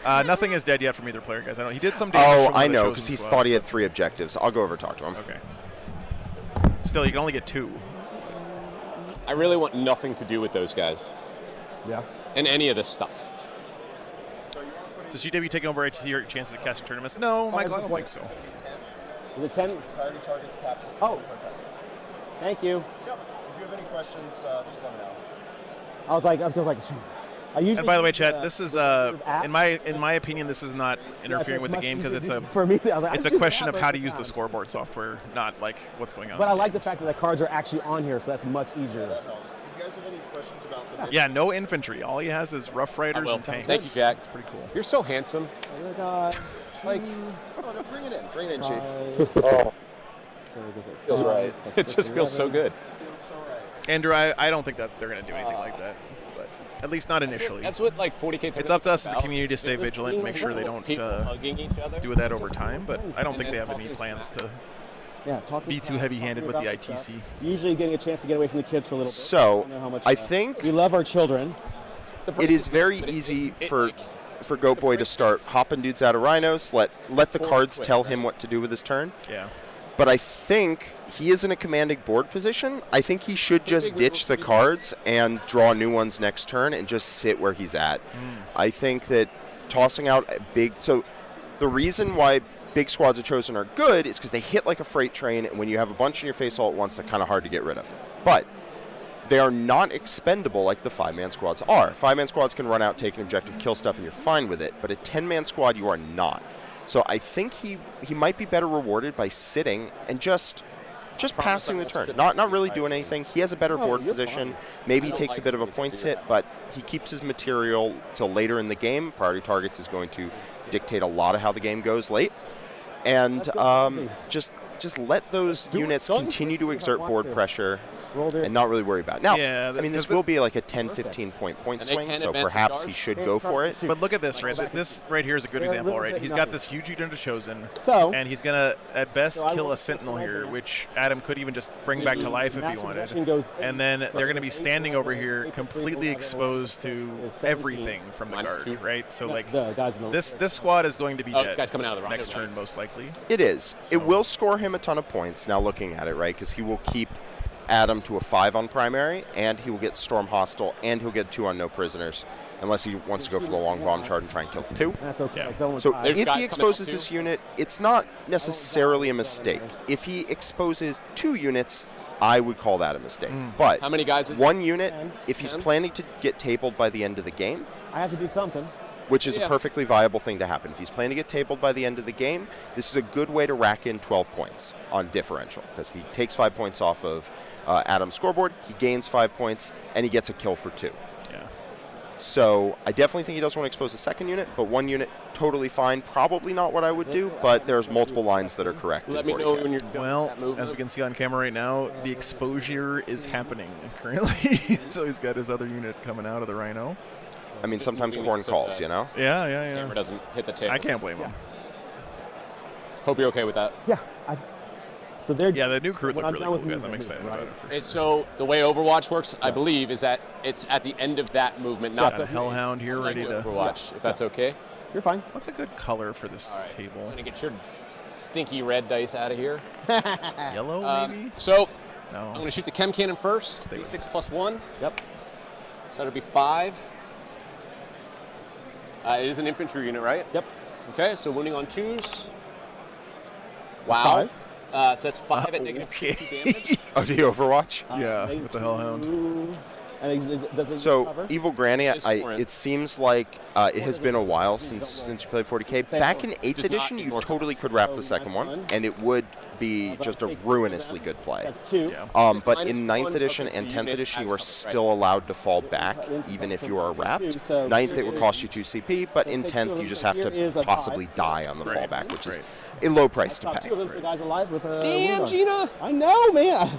know. Nothing is dead yet from either player, guys. I don't. He did some damage. Oh, from I the know, chosen because he squad thought he had stuff. 3 objectives. I'll go over and talk to him. Okay. Still, you can only get 2. I really want nothing to do with those guys Yeah. and any of this stuff. Does GW taking over ATC or chances of casting tournaments? No, Michael, I don't think so. Is it 10? Priority targets caps. Oh. Thank you. Yep. If you have any questions, just let me know. I was like, I usually. And by the way, use, Chet, this is app. in my opinion, this is not interfering with the game because it's a for me. I was like, it's I a just question use of the how app to use the most of scoreboard software, not like what's going on. But in I the like the games. fact that the cards are actually on here, so that's much easier. If you guys have any questions about the Yeah, no infantry. All he has is Rough Riders will. and tanks. Thank you, Jack. It's pretty cool. You're so handsome. Oh my God. Like, Oh, no, bring it in. Bring it in, Chief. So it goes at Feels 5 right. plus it 6, just feels so 11. good. Andrew, I don't think that they're going to do anything like that, but at least not initially. That's what like 40K. It's up to us as a about. community to stay It's vigilant and make sure they don't people hugging each other. do that over time, but I don't think they have any plans to Yeah, talk be too heavy-handed with the ITC. Usually getting a chance to get away from the kids for a little bit. So, I know how much, I think we love our children. it is very easy for Goat Boy to start hopping dudes out of rhinos, let the cards tell him what to do with his turn. Yeah. But I think he is in a commanding board position. I think he should just ditch the cards and draw new ones next turn and just sit where he's at. I think that tossing out a big... So the reason why big squads of Chosen are good is because they hit like a freight train, and when you have a bunch in your face all at once, they're kind of hard to get rid of. But they are not expendable like the 5-man squads are. 5-man squads can run out, take an objective, kill stuff, and you're fine with it. But a 10-man squad, you are not. So I think he might be better rewarded by sitting and just passing the turn, not really doing anything. He has a better board position. Maybe he takes a bit of a points hit, but he keeps his material till later in the game. Priority targets is going to dictate a lot of how the game goes late. And just let those units continue to exert board pressure and not really worry about it. Now, Yeah, I mean, this will be like a 10, 15-point point And they swing, can so advance perhaps stars. he should go for it. But look at this, right? This right here is a good example, right? He's got this huge unit of Chosen, So- and he's going to, at best, So I kill will- a Sentinel here, which Adam could even just bring back to life if he Master wanted. possession goes And then so they're going to be 8 standing over here, 8 plus 3 completely will have exposed to is 17. everything from the Minus guard, 2. right? So, like, The guys in the this squad is going to be Oh, dead this guy's coming out of the next rocket. turn, most likely. It is. It will score him a ton of points, now looking at it, right? Because he will keep Adam to a 5 on primary, and he will get Storm Hostile, and he'll get 2 on No Prisoners, unless he wants to go for the long bomb charge and try and kill 2. That's okay. Yeah. It's only So 5. There's if guys he coming exposes out this too. unit, it's not necessarily a mistake. If he exposes 2 units, I would call that a mistake. But How many guys is 1 unit, if he's 10? planning to get tabled by the end of the game, I have to do something. which is Yeah. a perfectly viable thing to happen. If he's planning to get tabled by the end of the game, this is a good way to rack in 12 points on differential, because he takes 5 points off of Adam's scoreboard, he gains 5 points, and he gets a kill for 2. Yeah. So I definitely think he doesn't want to expose a second unit, but 1 unit, totally fine. Probably not what I would do, but there's multiple lines that are correct. Let in me know 40K. when you're done Well, with that movement. as we can see on camera right now, the exposure is happening currently. So he's got his other unit coming out of the Rhino. I mean, sometimes moving corn it so calls, that- you know? Yeah, yeah, Camera yeah. doesn't hit the table. I can't blame him. Hope you're okay with that. Yeah. So they're Yeah, the new crew when looked I'm really done with cool, guys. I'm movement, excited right? about it. For sure. It's so the way Overwatch works, I believe, is that it's at the end of that movement, not Got the a Hellhound here like ready to. Overwatch, if that's okay. You're fine. What's a good color for this All right. table? I'm gonna get your stinky red dice out of here. Yellow, maybe? So No. I'm gonna shoot the chem cannon first. Stay with D6 plus 1. Yep. So that'll be 5. It is an infantry unit, right? Yep. Okay, so wounding on 2s. Wow. 5. So that's 5 at negative okay. 2 damage. Oh, do you Overwatch? Yeah, with the Hellhound. And does it So cover? Evil Granny, It's foreign. it seems like it has been a while since you played 40K. Back in 8th Does not edition, you ignore totally could wrap So the you second guys one, won? and it would be just a ruinously good play. That's 2. Yeah. But in Minus 9th one edition focus and the 10th unit edition, as you are cover, still allowed to fall back, even if you are wrapped. 9th, it would cost you 2 CP, but in 10th, you just have to possibly die on the Right. fallback, which is a low price to Top pay. 2 of them, so guys alive with a Damn, wound on. Gina. I know, man.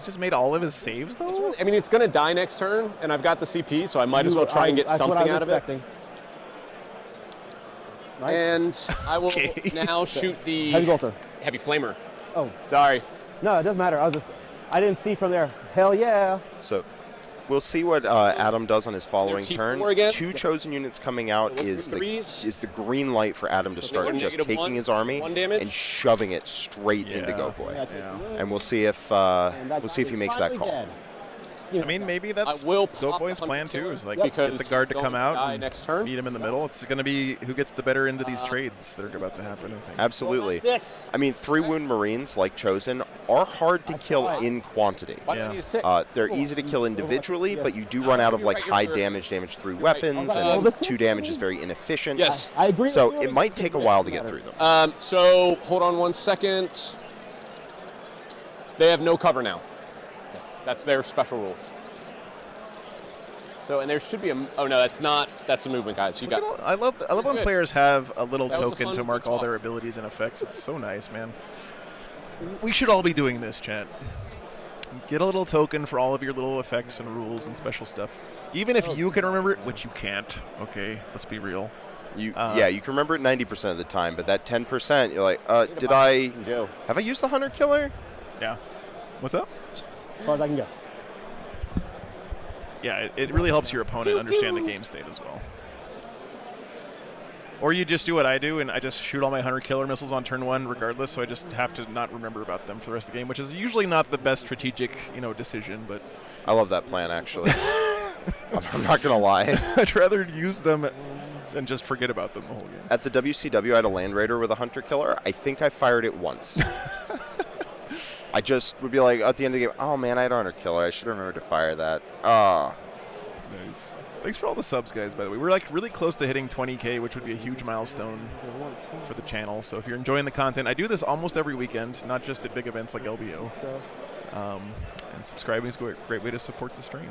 Just made all of his saves though. I mean, it's going to die next turn, and I've got the CP, so I might as well try and get That's something what I was out of expecting. it. Right? And I will Okay. now shoot the Heavy bolter. heavy flamer. Oh, Sorry. no, it doesn't matter. I didn't see from there. Hell yeah. So we'll see what Adam does on his following T4 turn. again. 2 chosen units coming out Look is through threes. the green light for Adam to So start they're just -1, taking his army 1 damage. and shoving it straight into Yeah. Go Boy. Yeah, take some wounds. And we'll see if And that he guy makes is that finally call. dead. I mean, maybe that's I will Go pop Boy's the plan 100 too. killer Is like because get the guard to he's come going out die and next turn. meet him in the middle. It's going to be who gets the better into these trades that are about to happen. I think. Absolutely. 6. I mean, 3 wound Marines like chosen are hard to kill in quantity. Why do I Yeah. need a 6? They're easy to kill individually, but you do run out of like high damage through weapons, Oh, and the 2 damage is very inefficient. Yes. I agree. So with you. it might take a while to get through them. So hold on 1 second. They have no cover now. That's their special rule. So, and there should be a. Oh no, that's not. That's the movement, guys. You got. I love when Good. players have a little That was a token fun to mark all talk. their abilities and effects. It's so nice, man. We should all be doing this, chat. Get a little token for all of your little effects and rules and special stuff. Even if you can remember it, which you can't. Okay, let's be real. You can remember it 90% of the time, but that 10%, you're like, have I used the Hunter Killer? Yeah. What's up? As far as I can go. Yeah, it really helps your opponent understand the game state as well. Or you just do what I do, and I just shoot all my Hunter Killer missiles on turn 1 regardless, so I just have to not remember about them for the rest of the game, which is usually not the best strategic, decision, but I love that plan, actually. I'm not going to lie. I'd rather use them than just forget about them the whole game. At the WCW, I had a Land Raider with a Hunter Killer. I think I fired it once. I just would be like, at the end of the game, oh man, I had a Hunter Killer. I should have remembered to fire that. Nice. Thanks for all the subs, guys, by the way. We're like really close to hitting 20K, which would be a huge milestone for the channel. So if you're enjoying the content, I do this almost every weekend, not just at big events like LVO. And subscribing is a great way to support the stream.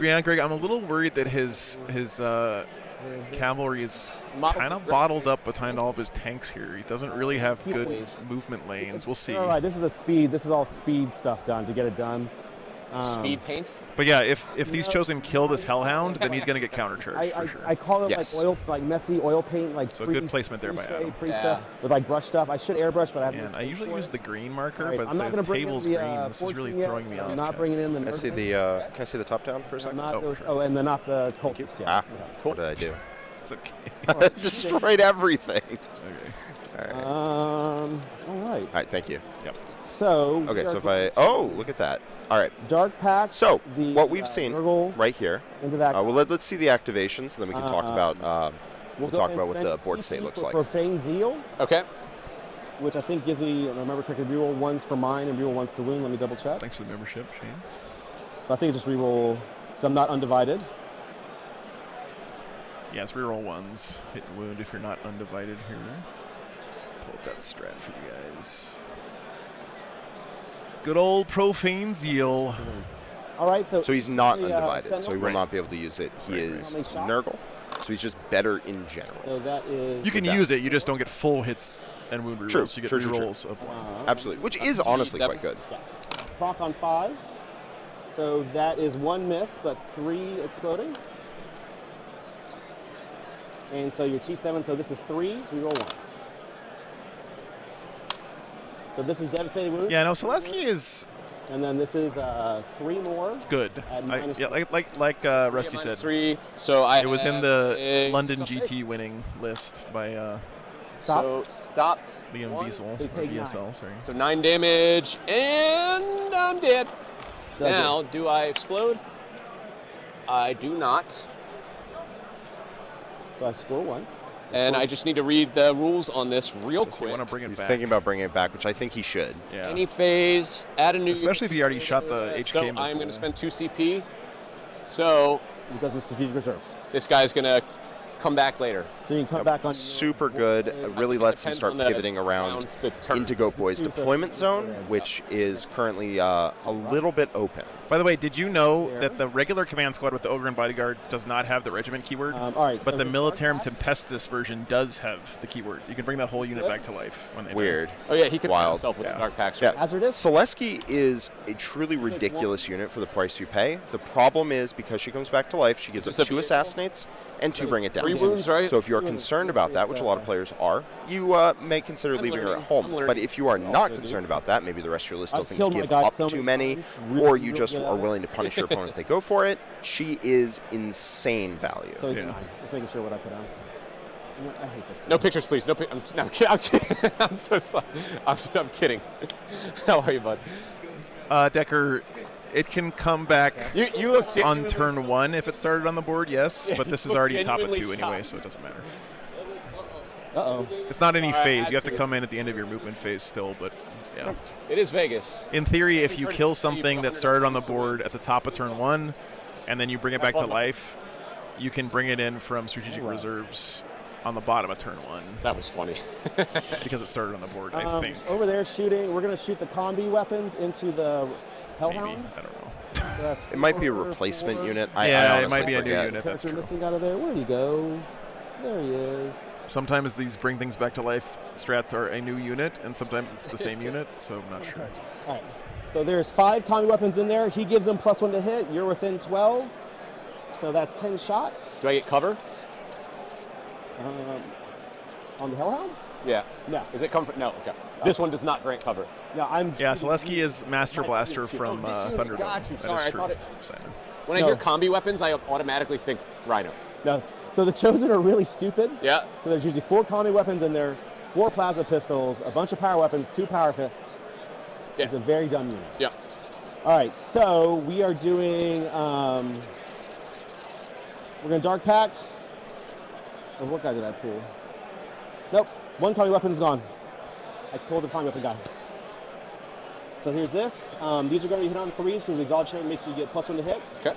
Yeah, Greg, I'm a little worried that his cavalry is kind of bottled up behind all of his tanks here. He doesn't really have good movement lanes. We'll see. All right, this is the speed. This is all speed stuff done to get it done. Speed paint. But yeah, if these chosen kill this Hellhound, then he's going to get countercharged for sure. I call it Yes. like oil, like messy oil paint, like So good placement there by Adam. Stuff with like brush stuff. I should airbrush, but I haven't. And I usually use the green marker, Right, but I'm not the gonna bring in table's the, green. This is really fortune yet. throwing me off. I'm not chat. bringing in the. Can I see the top down for a second? Not Oh, those, sure. and then not the cultist yet. Ah, Yeah. what did I do? It's okay. Destroyed everything. Okay. All right. All right, thank you. Yep. So. Okay, so if I... Oh, look at that. All right. Dark patch. So, the, what we've seen Nurgle right here. into that. Well, let's see the activations, and then we can talk about... we'll go talk ahead about what and the spend board CP state looks for like. Profane Zeal, Okay. which I think gives me, if I remember correctly, reroll 1s for mine and reroll 1s to wound. Let me double check. Thanks for the membership, Shane. But I think it's just reroll, because I'm not undivided. Yeah, it's reroll 1s. Hit and wound if you're not undivided here. Pull up that strat for you guys. Good old Profane Zeal. All right, so. So he's not the, undivided, so he Sentinel. will not be able to use it. He Right, is How many shots? Nurgle, so he's just better in general. So that is. You can that. use it, you just don't get full hits and wound rerolls. True, You get true, true, true. rerolls of 1. Absolutely, which is honestly quite good. Yeah. Proc on 5s. So that is 1 miss, but 3 exploding. And so your T7, so this is 3s, we roll 1s. So this is devastating wound. Yeah, no, Selesky is And then this is 3 more. good. At minus Yeah, three. like Rusty said. -3. So I. It was in have the a London success GT winning list by Stop. So stopped. Liam One. Diesel, So or you take DSL, sorry. So 9 damage, and I'm dead. Does Now, do I explode? I do not. So I score 1. And I just need to read the rules on this real Does he quick. want to bring it He's back? thinking about bringing it back, which I think he should. Yeah. Any phase, add a new. Especially if he already shot the HK So I'm missile. going to spend 2 CP. So Because of strategic reserves. this guy's going to come back later. So you can cut back on. Super good. It really lets him start pivoting around the turn. into Goat Boy's deployment zone, which is currently a little bit open. By the way, did you know that the regular command squad with the Ogre and Bodyguard does not have the regiment keyword? All right, but so the here's Militarum Dark Pact. Tempestus version does have the keyword. You can bring that whole unit back to life when they die. Weird. Oh yeah, he can Wild. himself with Yeah. the Dark Pact. Yeah. Hazardous. Selesky is a truly ridiculous unit for the price you pay. The problem is, because she comes back to life, she gives us It's a 2 assassinates and 2 bring it down. 3 wounds, right? So if you're concerned about that, which a lot of players are, you may consider leaving her at I'm home. learning. But if you are not concerned about that, maybe the rest of your list I've doesn't killed my give guy up so too many many, times. or Really, you really just good are at it. willing to punish your opponent if they go for it, she is insane value. So he's Yeah. mine. Just making sure what I put on. You know, I hate this. No thing. pictures, please. No, I'm kidding. I'm kidding. I'm so sorry. I'm kidding. How are you, bud? Decker, it can come back You look on genuinely- turn 1 if it started on the board, yes, but this is look already top of 2 genuinely anyway, shocked. so it doesn't matter. Uh-oh. It's not any Sorry, I phase. had You have to to. come in at the end of your movement phase still, but yeah. It is Vegas. In theory, if you kill something that started on the board at the top of turn 1, and then you bring it back to life, you can bring it in from strategic reserves on the bottom of turn 1 That was funny. because it started on the board, I think. Over there shooting, we're going to shoot the combi weapons into the Maybe. Hellhound. I don't know. So that's It might be a 4, replacement 4. unit. I Yeah, it honestly might be a new forget. unit. That's Character true. missing out of there. Where'd he go? There he is. Sometimes these bring things back to life strats are a new unit, and sometimes it's the same unit, so I'm not sure. All right. So there's 5 combi weapons in there. He gives them +1 to hit. You're within 12. So that's 10 shots. Do I get cover? On the Hellhound? Yeah. No. Is it comfort? No. Okay. This one does not grant cover. No, I'm. Yeah, shooting- Selesky is Master Might Blaster shoot. from Oh, he's shooting. Thunderdome. Got you. That Sorry, is I true. thought it- Simon. When I No. hear combi weapons, I automatically think Rhino. No. So the Chosen are really stupid. Yeah. So there's usually 4 combi weapons in there, 4 plasma pistols, a bunch of power weapons, 2 power fists. Yeah. It's a very dumb unit. Yeah. All right, so we are doing. We're gonna Dark Pact. Oh, what guy did I pull? Nope, 1 combi weapon is gone. I pulled the combi weapon guy. So here's this. These are going to be hit on 3s because the Exalt Chain makes you get +1 to hit. Okay.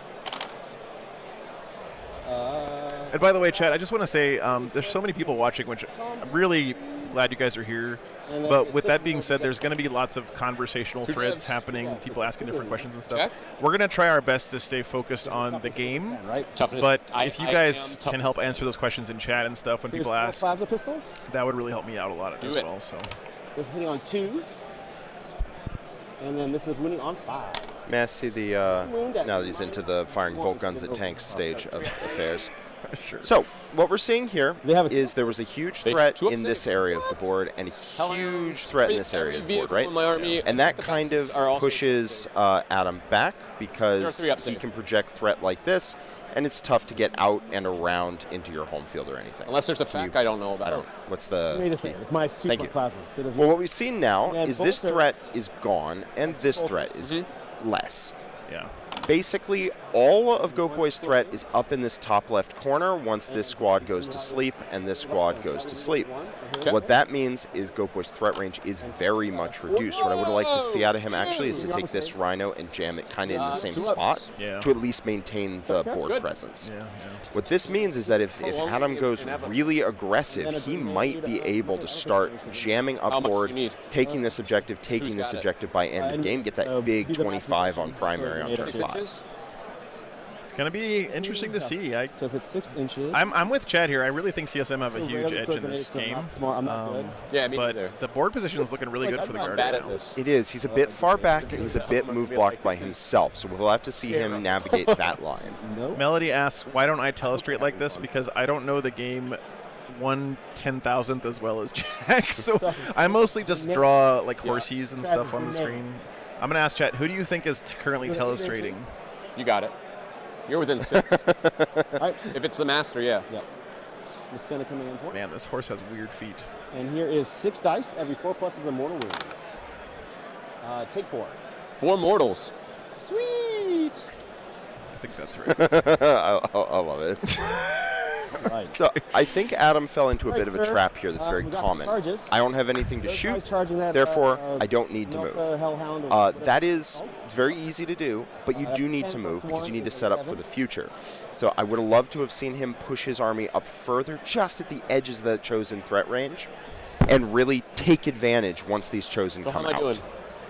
And by the way, Chad, I just want to say there's so many people watching, which I'm really glad you guys are here. And then But it's with that 6 being said, to there's going to be lots of conversational Two threads devs. happening, people asking different questions and stuff. Okay. We're going to try our best to stay focused on the toughness game. 10, right? Toughness. But I- if you I guys am can help toughness. answer those questions in chat and stuff when Here's people 4 ask, plasma pistols. that would really help me out a lot Do as it. well. So This is hitting on 2s. And then this is winning on 5s. May I see the, now that he's into the firing bolt guns at tanks stage of affairs. sure. So, what we're seeing here They have a- is there was a huge They- threat 2 up in this 6? area of the board and a huge threat in this area of the board, right? My army, And that the kind bosses of are also- pushes Adam back There are because 3 up he safe. can project threat like this, and it's tough to get out and around into your home field or anything. Unless there's a fact I don't know about. I don't. What's Made the? the same. It's minus 2 Thank for you. plasma. So it doesn't Well, what we've seen now And is this bolters. threat is gone, and this threat is Mm-hmm. less. yeah. Basically, all of Goat Boy's threat is up in this top left corner once this squad goes to sleep and this squad goes to sleep. What that means is Goat Boy's threat range is very much reduced. What I would like to see out of him actually is to take this Rhino and jam it kind of in the same spot Yeah. to at least maintain the board Good. presence. Yeah, What this means is that if Adam goes really aggressive, he might be able to start jamming much upboard, do you need? taking this objective, taking Who's this got it? objective by end of game, get that big 25 on primary on turn 5. It's going to be interesting to see. So if it's 6 inches. I'm with Chad here. I really think CSM have a so huge rarely edge put in this grenades 'cause I'm game. not smart. I'm not good. Yeah, me But neither. the board position is looking really good for the I'm guard bad right at now. this. It is. He's a bit far back, and he's a bit move blocked by himself, so we'll have to see him navigate that line. Nope. Melody asks, why don't I telestrate like this? Because I don't know the game 1/10,000th as well as Jack. So I mostly just draw like horsies and stuff on the screen. I'm going to ask Chat, who do you think is currently telestrating? You got it. You're within 6. All right. If it's the master, yeah. Yep. The spinner coming in point. Man, this horse has weird feet. And here is 6 dice. Every 4 plus is a mortal wound. Take 4. 4 mortals. I Sweet. think that's right. I love it. Right. So I think Adam fell into a Right, bit of a sir. trap here that's very We got common. charges. I don't have anything to Those guys shoot, charging that, therefore I don't need to Melt, move. Hellhound or whatever That it's is, called. it's very easy to do, but you do need to 10 move plus because you 1 need to is set up for 11. the future. So I would have loved to have seen him push his army up further, just at the edges of the chosen threat range, and really take advantage once these chosen So how come am I out. doing?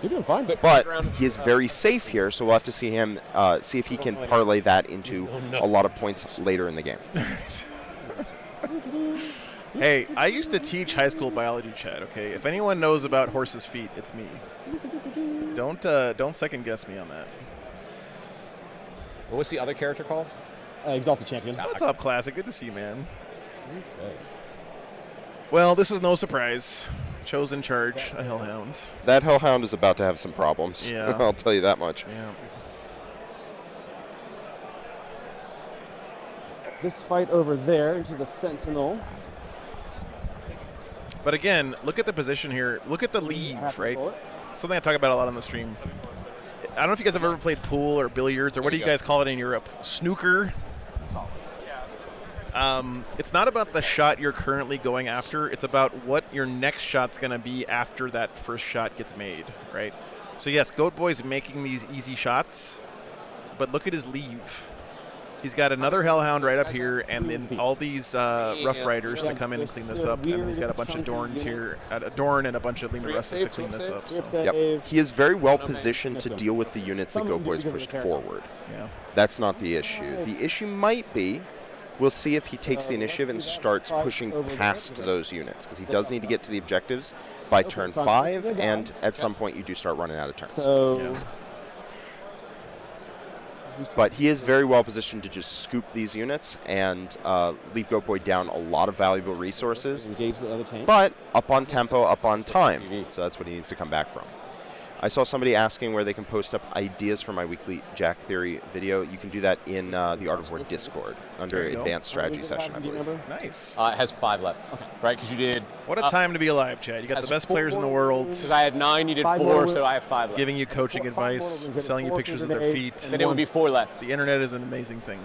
You're doing fine. But he is very safe here, so we'll have to see him see if he can parlay that into a lot of points later in the game. Hey, I used to teach high school biology, Chad. Okay, if anyone knows about horses' feet, it's me. Don't second guess me on that. What was the other character called? Exalted Champion. What's up, Classic? Good to see you, man. Okay. Well, this is no surprise. Chosen charge, a hellhound. That Hellhound is about to have some problems. Yeah. I'll tell you that much. Yeah. This fight over there into the Sentinel. But again, look at the position here. Look at the I leave, have to right? pull it. Something I talk about a lot on the stream. I don't know if you guys have ever played pool or billiards, or what do you guys call it in Europe? Snooker? It's not about the shot you're currently going after. It's about what your next shot's going to be after that first shot gets made, right? So yes, Goat Boy's making these easy shots, but look at his leave. He's got another Hellhound right up here, and then all these Rough Riders to come in and clean this up. And then he's got a bunch of Dorns here, a Dorn and a bunch of Lima Russes to clean this up. So. Yep. He is very well positioned to deal with the units that Goat Boy's pushed forward. Yeah. That's not the issue. The issue might be, we'll see if he takes the initiative and starts pushing past those units, because he does need to get to the objectives by turn 5, and at some point you do start running out of turns. So. Yeah. But he is very well positioned to just scoop these units and leave Goat Boy down a lot of valuable resources, Engage the other tank. but up on tempo, up on time. So that's what he needs to come back from. I saw somebody asking where they can post up ideas for my weekly Jack Theory video. You can do that in the Art of War Discord under There you go. Advanced Strategy session, I Do you believe. remember? Nice. It has 5 left, right? Because you did. What a time to be alive, Chad. You got the has best players in the world, Because I had 9, you did 5 4, more. so I have 5 left. giving you coaching advice, selling you pictures of their feet. Then it would be 4 left. The internet is an amazing thing.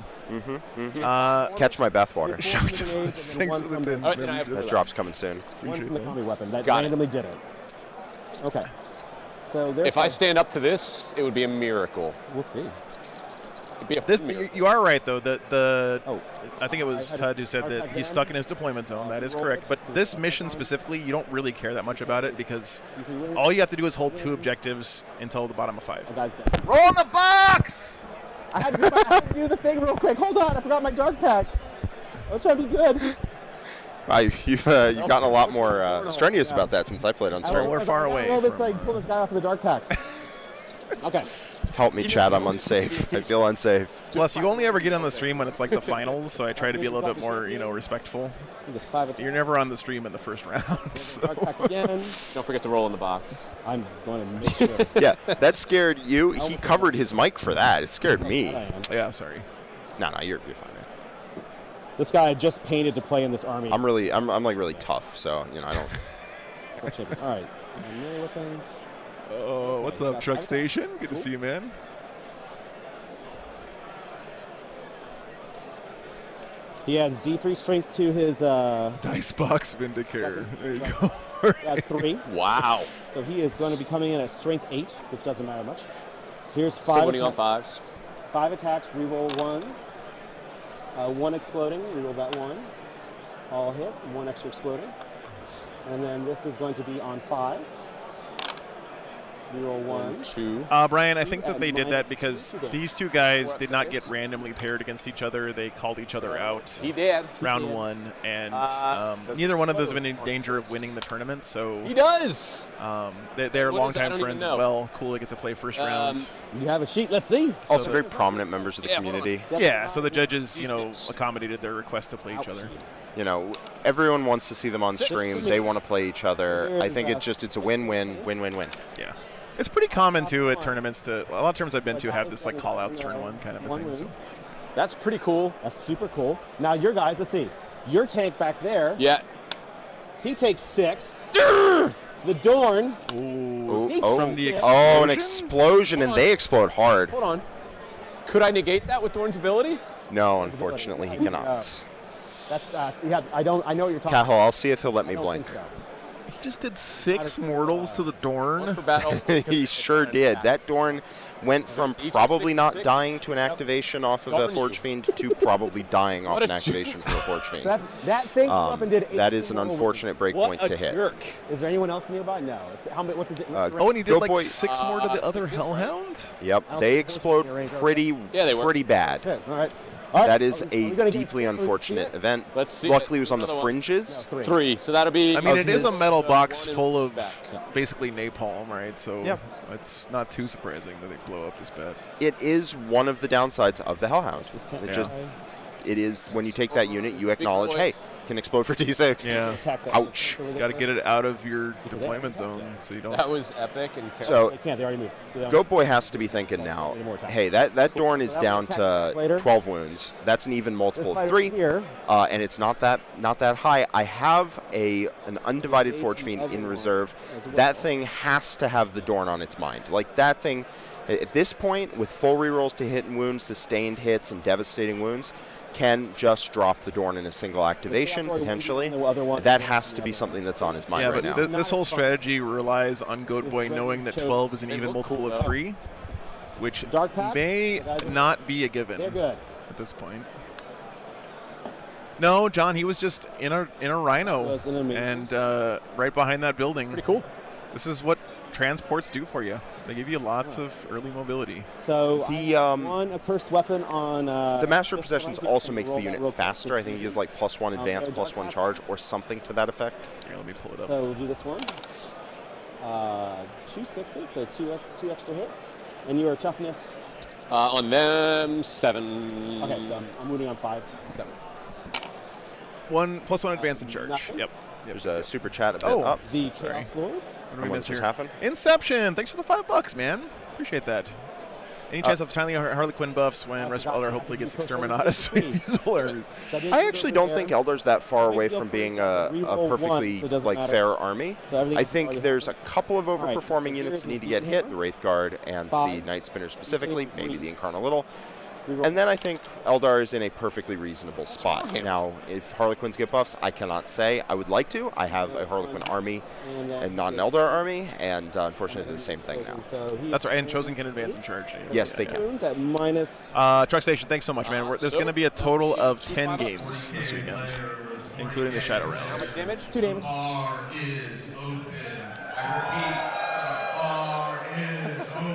Catch my bathwater. Thanks for the 10. Oh, and I have That drop's coming soon. One from the combi weapon that Got it. randomly did it. Okay. So If I stand up to this, it would be a miracle. we'll see. It'd be a This, miracle. you are right, though. Oh, I think it was Tud who said that he's stuck in his deployment zone. That is correct. But this mission specifically, you don't really care that much about it because all you have to do is hold 2 objectives until the bottom of 5. the guy's dead. Roll in the box! I had to do the thing real quick. Hold on, I forgot my dark pack. I was trying to be good. You've gotten a lot more strenuous about that since I played on stream. we're far away Roll this from, thing, pull this guy off of the dark pack. Okay. Help me, Chad. I'm unsafe. I feel unsafe. Plus, you only ever get on the stream when it's like the finals, so I try to be a little bit more, respectful. I think it's 5 attacks. You're never on the stream in the first round. So. Dark pack again. Don't forget to roll in the box. I'm going to make sure. Yeah, that scared you. He covered his mic for that. It scared me. That I am. Yeah, sorry. No, you're fine, man. This guy just painted to play in this army. I'm like really tough, so I don't. All right. Melee weapons. Oh, what's up, Truck Station? Good to see you, man. He has D3 strength to his Dicebox Vindicare. There you go. 3. Wow. So he is going to be coming in at strength 8, which doesn't matter much. Here's So 5 winning on attacks. 5s. 5 attacks, reroll 1s. 1 exploding, reroll that 1. All hit, 1 extra exploding. And then this is going to be on 5s. Reroll 1. 2. Brian, I think that they did that Minus because 2 damage. these two guys did not get randomly paired against each other. They called each other out He did. round did. 1, and does neither one of them has been in danger of winning the tournament. So He does. they're What is it? I longtime don't friends even as know. well. Cool to get to play first round. You have a sheet, let's see. Also, So very prominent members of the Yeah, hold on. community. Yeah, so the judges, D6. accommodated their request to play each other. Everyone wants to see them on stream. They want to play each other. I think Here's, it's a win-win, win-win-win. Yeah. It's pretty common, too, at tournaments a lot of tournaments I've been to have this, call-outs turn 1 kind of a thing. So. That's pretty cool. That's super cool. Now your guys, let's see. Your tank back there, Yeah. he takes 6. The Dorn. Ooh, He's oh, from the oh, an explosion, and Hold on. they explode hard. Hold on. Could I negate that with Dorn's ability? No, unfortunately, he cannot. That's yeah. I know what you're talking. Cahill, I'll see if he'll let I me don't blink. think so. He just did 6 mortals to the Dorn. For battle. He sure did. That Dorn went from Each probably not 66? dying to an activation off of a Darn Forge you. Fiend to probably dying off What an a activation from a Forge Fiend. That thing flew up and did 18 That is an roll unfortunate breakpoint What a to hit. jerk. wins. Is there anyone else nearby? No. It's, how many? What's the? Oh, and he did Go like boy. 6 more to the other 6 inch, right? Hellhound? Yep, I don't they think explode Forge Fiend are pretty, Yeah, they were. pretty bad. Okay, all right. All right. That is Are a we gonna get deeply 6 so we can see unfortunate it? event. Let's see Luckily, it. it was on the Another one. fringes. No, 3. So that'll be. I mean, Of it is a his- metal box one and full of back. basically napalm, right? So Yeah. it's not too surprising that they blow up this bad. It is one of the downsides of the Hellhounds. Just It Yeah. just it is when you take that unit, you acknowledge, boy. hey, can explode for D6. Yeah. Attack that. Ouch. Got to get it out of your Because deployment that- zone so you don't. That was epic and terrible. So They can't. They already moved. So they don't- Goat Boy has to be thinking now, Any more attacks. hey, that Dorn is So that down will attack to later. 12 wounds. That's an even This multiple of fighter 3, here. and it's not that high. I have an undivided Forge Fiend in reserve. That thing has to have the Dorn on its mind. Like that thing, at this point, with full rerolls to hit and wounds, sustained hits, and devastating wounds, can just drop the Dorn in a single activation, That's why we potentially. did the other one. That has to be something that's on his mind Yeah, right but now. this whole strategy relies on Goat Boy knowing that 12 is an They even look multiple cool, of though. 3, which Dark Pact? may The guys are- not be a given They're good. at this point. No, John, he was just in a rhino Was an amazing and right behind that building. Pretty cool. This is what transports do for you. They give you lots of early mobility. So The, I have one accursed weapon on. The Master of this one. Possessions I also can makes roll the that unit real quick. faster. I think he gives like +1 advance, there, +1 Dark charge, or something to that effect. Here, let me pull it up. So we'll do this one. 2 6s, so two extra hits, and your toughness. On them, 7. Okay, so I'm moving on 5s. 7. +1 advance and charge. nothing. Yep. There's a super chat a bit Oh. up. The Chaos Lord. What did we And what miss just here? happened? Inception. Thanks for the $5, man. Appreciate that. Any chance of timely Harley Quinn buffs when Rest of Elder hopefully gets Exterminatus usable errors? I actually don't think Elder's that far away from being a perfectly like fair army. I think there's a couple of overperforming units that need to get hit, the Wraith Guard and the Night Spinner specifically, maybe the Incarnate Little. And then I think Eldar is in a perfectly reasonable spot. Now, if Harlequins get buffs, I cannot say. I would like to. I have a Harlequin army and not an Eldar army, and unfortunately, the same thing now. That's right. And Chosen can advance and charge. Yes, they can. At minus. Truck Station, thanks so much, man. There's going to be a total of 10 games this weekend, including the Shadow round. Damage? 2 damage. R is open. I repeat, R is open.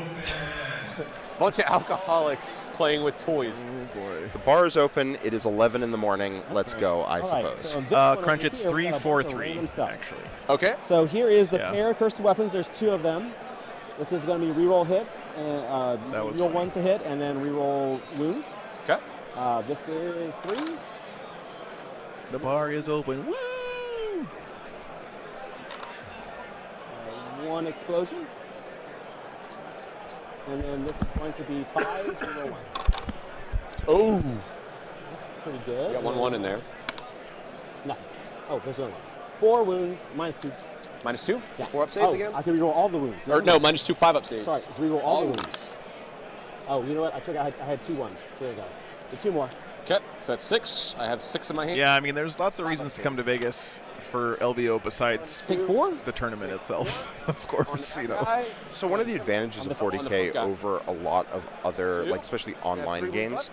Bunch of alcoholics playing with toys. The bar is open. It is 11 in the morning. Let's go, I suppose. Crunch, it's 3, 4, 3, actually. Okay. So here is the Yeah. pair of cursed weapons. There's 2 of them. This is going to be reroll hits, and That was reroll funny. ones to hit, and then reroll wounds. Okay. This is 3s. The bar is open. Woo! 1 explosion. And then this is going to be 5s, reroll ones. Oh. That's pretty good. Got 1/1 in there. Nothing. Oh, there's another one. 4 wounds, minus 2. -2? So Yeah. 4 up saves Oh, again? I can reroll all the wounds. Or no, -2, 5 up saves. Sorry, it's reroll all the wounds. wounds. Oh, you know what? I had 2 ones. So there you go. So 2 more. Okay, so that's 6. I have 6 in my hand. Yeah, I mean, there's lots of reasons to come to Vegas for LVO besides Take 4? the tournament itself, of course, you know. So one of the advantages of 40K over a lot of other, like especially online games,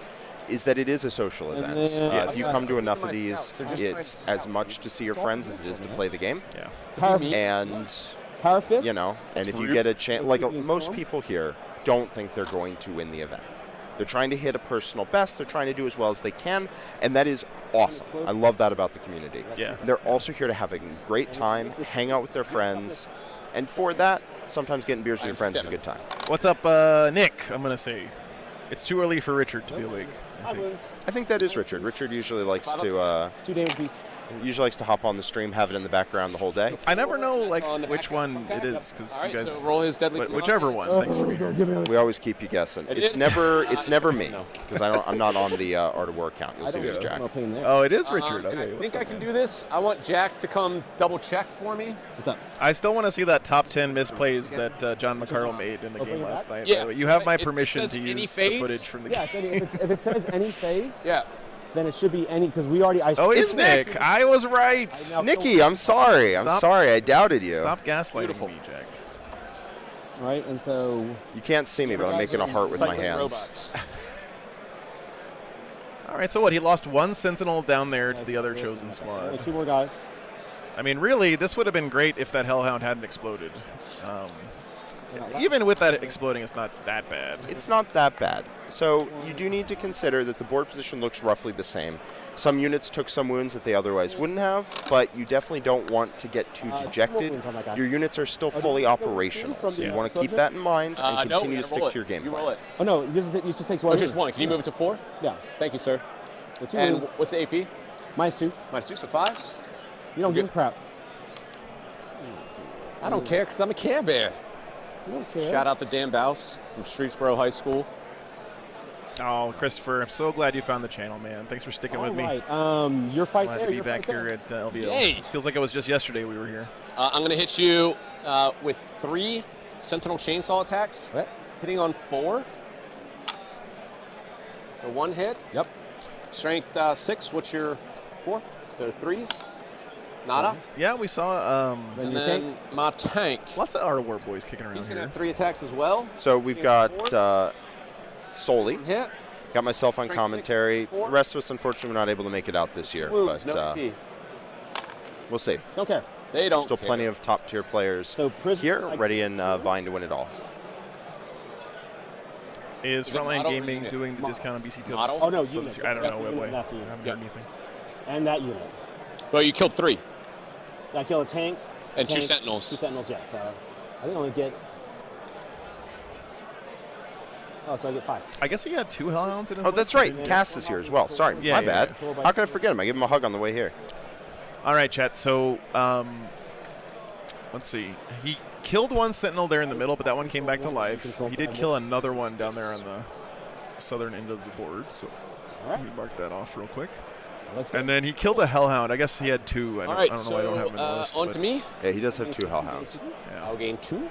is that it is a social And event. then- If you come to enough of My these, scouts, they're just it's my as much to see your friends as it is to play the game. Yeah. Power, And power fist. you know, and if you get a chance, like most people here don't think they're going to win the event. They're trying to hit a personal best. They're trying to do as well as they can, and that is awesome. I love that about the community. Yeah. They're also here to have a great time, hang out with their friends, and for that, sometimes getting beers with your friends is a good time. What's up, Nick? I'm going to say. It's too early for Richard to be awake. I think. I think that is Richard. Richard usually likes to 2 damage piece. hop on the stream, have it in the background the whole day. I never know like On the which back one half. it is because All right, you guys. so roll his deadly. But whichever one. Thanks for being here. We always keep you guessing. It's never me because I'm not on the Art of War account. You'll see who's Jack. No pain there. Oh, it is Richard. Okay. I what's think up, I can man? do this. I want Jack to come double check for me. What's up? I still want to see that top 10 misplays that John McCarroll made in the game last night. Yeah. by the way. You have my It permission says to any use the phase? footage from the Yeah, game. if it says any phase, Yeah. then it should be any, because we already iced. Oh, It's it's Nick. I was right. Now, Nikki, I'm sorry. I'm Stop. sorry. I doubted you. Stop gaslighting Beautiful. me, Jack. Right, and so You can't see me, but I'm making a heart with my Cycling hands. robots. All right, so what? He lost one Sentinel down there to the other chosen only squad. 2 more guys. I mean, really, this would have been great if that Hellhound hadn't exploded. They're not left. Even with that exploding, it's not that bad. It's not that bad. So you do need to consider that the board position looks roughly the same. Some units took some wounds that they otherwise wouldn't have, but you definitely don't want to get too 2 more dejected. wounds on that guy. Your units are still do fully you get a operational, wound from so you the want to keep subject? that in mind and No, continue you're to gonna stick roll to your game You plan. roll it. Oh no, this just takes 1. Oh, just 1. Can you move it to 4? Yeah. Thank you, sir. The 2 And wounds, what's the AP? -2. -2, so 5s? You don't give a crap. I don't care because I'm a Care Bear. You don't care. Shout out to Dan Bouse from Streetsboro High School. Oh, Christopher, I'm so glad you found the channel, man. Thanks for sticking All with me. right. Your fight Glad there. to be your back fight here there. at LVO. Yay. Feels like it was just yesterday we were here. I'm going to hit you with 3 Sentinel Chainsaw attacks, What? hitting on 4. So 1 hit. Yep. Strength 6, what's your 4? So 3s. Nada. Yeah, we saw Then And your then tank. my tank. lots of our war boys kicking around He's going to here. have 3 attacks as well. So we've got Soli. 1 hit. Got myself on Strength commentary. 6, 4. The rest of us, unfortunately, were not able to make it out this year, Wounds, but no AP. we'll see. Don't care. They don't Still care. plenty of top-tier players So prison, here, like, ready and vying to win it all. Is Is it Frontline model or Gaming unit? doing the discount on BCP? Model? Oh no, So unit. I don't That's know a what unit, way. that's a I unit. haven't Yeah. heard anything. And that unit. Well, you killed 3. I kill a tank. And 2 tank, Sentinels. 2 Sentinels, yeah. So I think I only get. Oh, so I get 5. I guess he had 2 Hellhounds in his Oh, that's list? right. Cass is here as well. Sorry, Yeah, my yeah, bad. yeah. How could I forget him? I gave him a hug on the way here. All right, chat. So, let's see. He killed 1 Sentinel there in the middle, but that one came back to life. He did kill another one down there on the southern end of the board, so All right. we marked that off real quick. Let's go. And then he killed a Hellhound. I guess he had 2. I All don't, right, I don't know so why I don't have him in the list. on but to me. Yeah, he does have 2 Hellhounds. Yeah, I'll gain 2. here,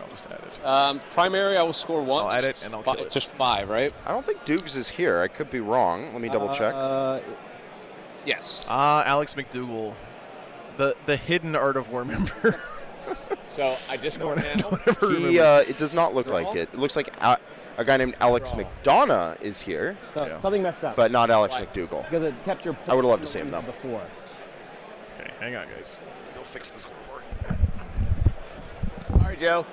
I'll just add it. Primary, I will score 1. I'll add it It's and I'll fi- kill it. It's just 5, right? I don't think Dukes is here. I could be wrong. Let me double check. Yes. Alex McDougall, the hidden Art of War member. So I just no go one, now. no one ever He, remembers. it does not look like it. It looks like a guy named Alex McDonough is here, So, Yeah. something messed up. but not Alex Why? McDougall. because it kept your. I would've loved to see him, though. Before. Okay, hang on, guys. Go fix the scoreboard. Sorry, Joe.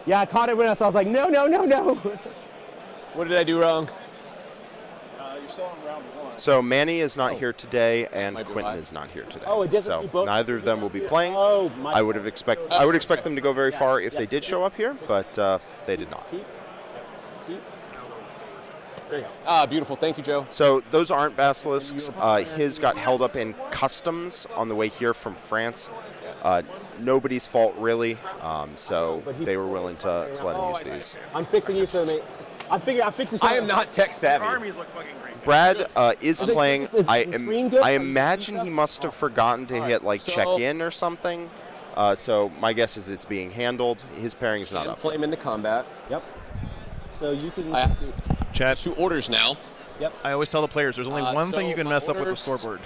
Yeah, I caught it when I was like, no. What did I do wrong? You're still on round 1. So Manny is not here today, and Might be Quentin why. is not here today. Oh, it doesn't So do both? neither of them will be playing. Oh, my. I would expect them to go very far if they did show up here, but they did not. Cheap. There you go. Ah, beautiful. Thank you, Joe. So those aren't basilisks. His got held up in customs on the way here from France. Nobody's fault really. So they were willing to let him use these. I'm fixing you, so mate. I fixed this. I am not tech savvy. Armies look fucking great. Brad is it- playing. is the screen good? I imagine he must have forgotten to hit like so- check in or something. So my guess is it's being handled. His pairing is not And up. flame into combat. Yep. So you can. I have to Chat, issue orders now. Yep. I always tell the players there's only one thing so you can my mess up with the orders- scoreboard,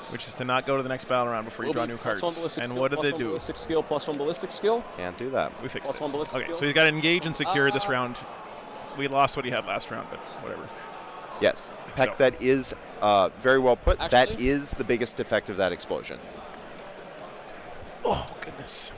which is to not go to the next battle round before you Will draw be new +1 cards. ballistic And skill, what did they +1 do? ballistic skill, +1 ballistic skill. Can't do that. We fixed +1 it. ballistic Okay, skill. so he's got to engage and secure this round. We lost what he had last round, but whatever. Yes. Peck, So- that is very well put. that Actually- is the biggest effect of that explosion. Oh, goodness.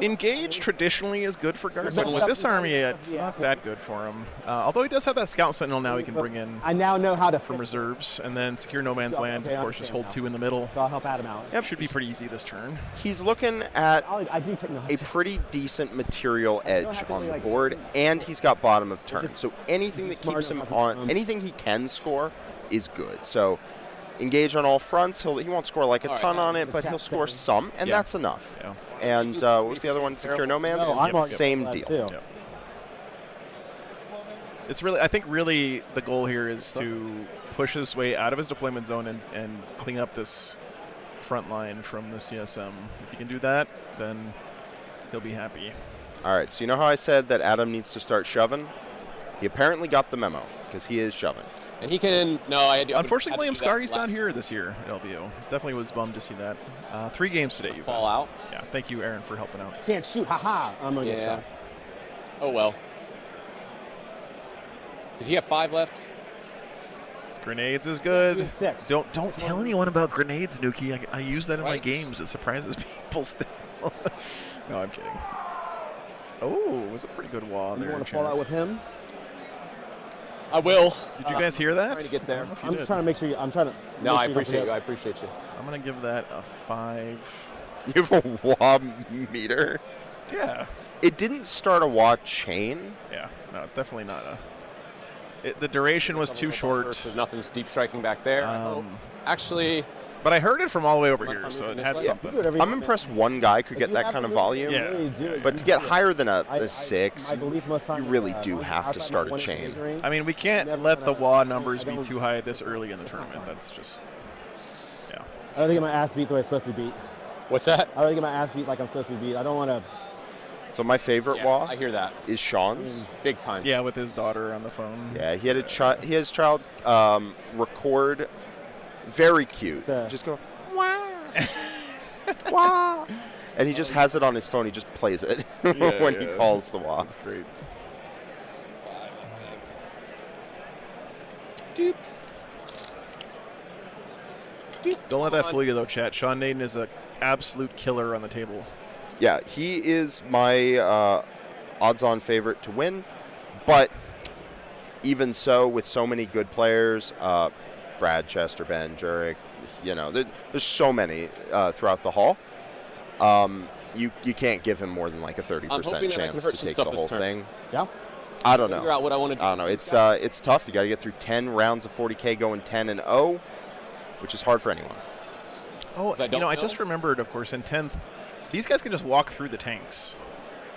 Engage traditionally is good for guards, but messed with up this the- army, it's yeah. not that good for him. Although he does have that Scout Sentinel now he can bring in I now know how to from fix it. reserves, and then secure no man's Okay, land, I of course, just understand hold now. 2 in the middle. So I'll help Adam out. Yep. Should be pretty easy this turn. He's looking at I do take no. a pretty decent material edge have to on the like- board, and he's got bottom of turn. just- So anything that smart keeps him enough on, to- anything he can score is good. So engage on all fronts. He won't score like a All right, ton now on it, but he'll score some, and Yeah. that's enough. Yeah. And what was the other one? Secure no man's. No, I'm already Same that deal. too. Yep. It's really, I think really the goal here is to push his way out of his deployment zone and clean up this front line from the CSM. If he can do that, then he'll be happy. All right. So you know how I said that Adam needs to start shoving? He apparently got the memo because he is shoving. And he can. No, I had. Unfortunately, had William to do that Scari's not last here this year at LVO. Definitely was bummed to see that. 3 games today. You fall out. Yeah. Thank you, Aaron, for helping out. Can't shoot. Haha. I'm gonna get Yeah. shot. Oh well. Did he have 5 left? Grenades is good. 6. Don't tell anyone about grenades, Nuki. I use that in my Right. games. It surprises people still. No, I'm kidding. Oh, it was a pretty good wall You there. want to fall out with him? I will. Did you guys hear that? Trying to get there. I'm just trying to make sure. I'm trying to. No, make I sure appreciate you. don't I appreciate you. I'm gonna give that a 5. You have a WA meter. Yeah. It didn't start a WA chain. Yeah. No, it's definitely not a. The duration was too short. There's nothing steep striking back there. Actually, But I heard it from all the way over Mind here, if I'm so moving it this had way? something. do it every I'm month. impressed one guy could If get you that have kind to of do it, volume. Yeah. really do it. But to get higher than a 6, my belief most times, you really do have to outside start my a 1 chain. injury, I mean, we can't Never let the gonna- WA numbers I be don't- too high this early in the tournament. That's just, yeah. I don't think my ass beat the way it's supposed to be beat. what's that? I don't think my ass beat like I'm supposed to be beat. I don't want to. So my favorite Yeah, WA I hear that. is Sean's. Big time. Yeah, with his daughter on the phone. Yeah, he had a he has child record. Very cute. It's a- Just go wow. And he just has it on his phone. He just plays it when he calls the WA. That's great. Doop. Don't let that fool you, though, chat. Sean Naden is an absolute killer on the table. Yeah, he is my odds-on favorite to win. But even so, with so many good players, Brad, Chester, Ben, Jurek, there's so many throughout the hall. You can't give him more than like a 30% hoping that I can chance hurt to some take stuff the this whole turn. thing. Yeah. I don't Figure know. out what I want to do. I don't know. It's tough. You got to get through 10 rounds of 40K going 10-0, which is hard for anyone. Oh, I don't I know. just remembered, of course, in 10th, these guys can just walk through the tanks.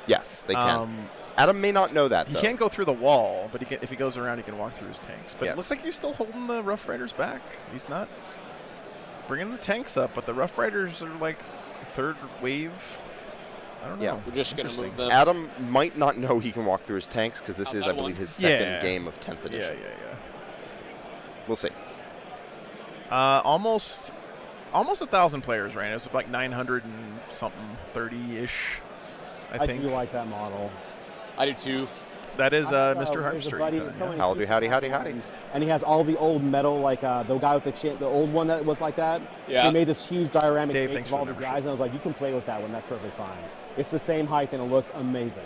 Yes, they can. Adam may not know that, He though. can't go through the wall, but if he goes around, he can walk through his tanks. But Yes. it looks like he's still holding the Rough Riders back. He's not bringing the tanks up, but the Rough Riders are like third wave. I don't know. Yeah. We're just going to move them. Adam might not know he can walk through his tanks because this is, I Outside believe, one. his second Yeah. game of 10th Yeah, edition. yeah. We'll see. Almost 1,000 players, right? It's like 900 and something, 30-ish, I think. do like that model. I do too. That is I- Mr. there's a Harpster. buddy- Yeah. someone- Howdy, howdy, howdy, howdy. And he has all the old metal, like the guy with the old one that was like that. Yeah. He made this huge dioramic Dave, base thanks of all for the the guys, and I was like, you can play with that one. That's perfectly fine. It's the same height, and it looks amazing.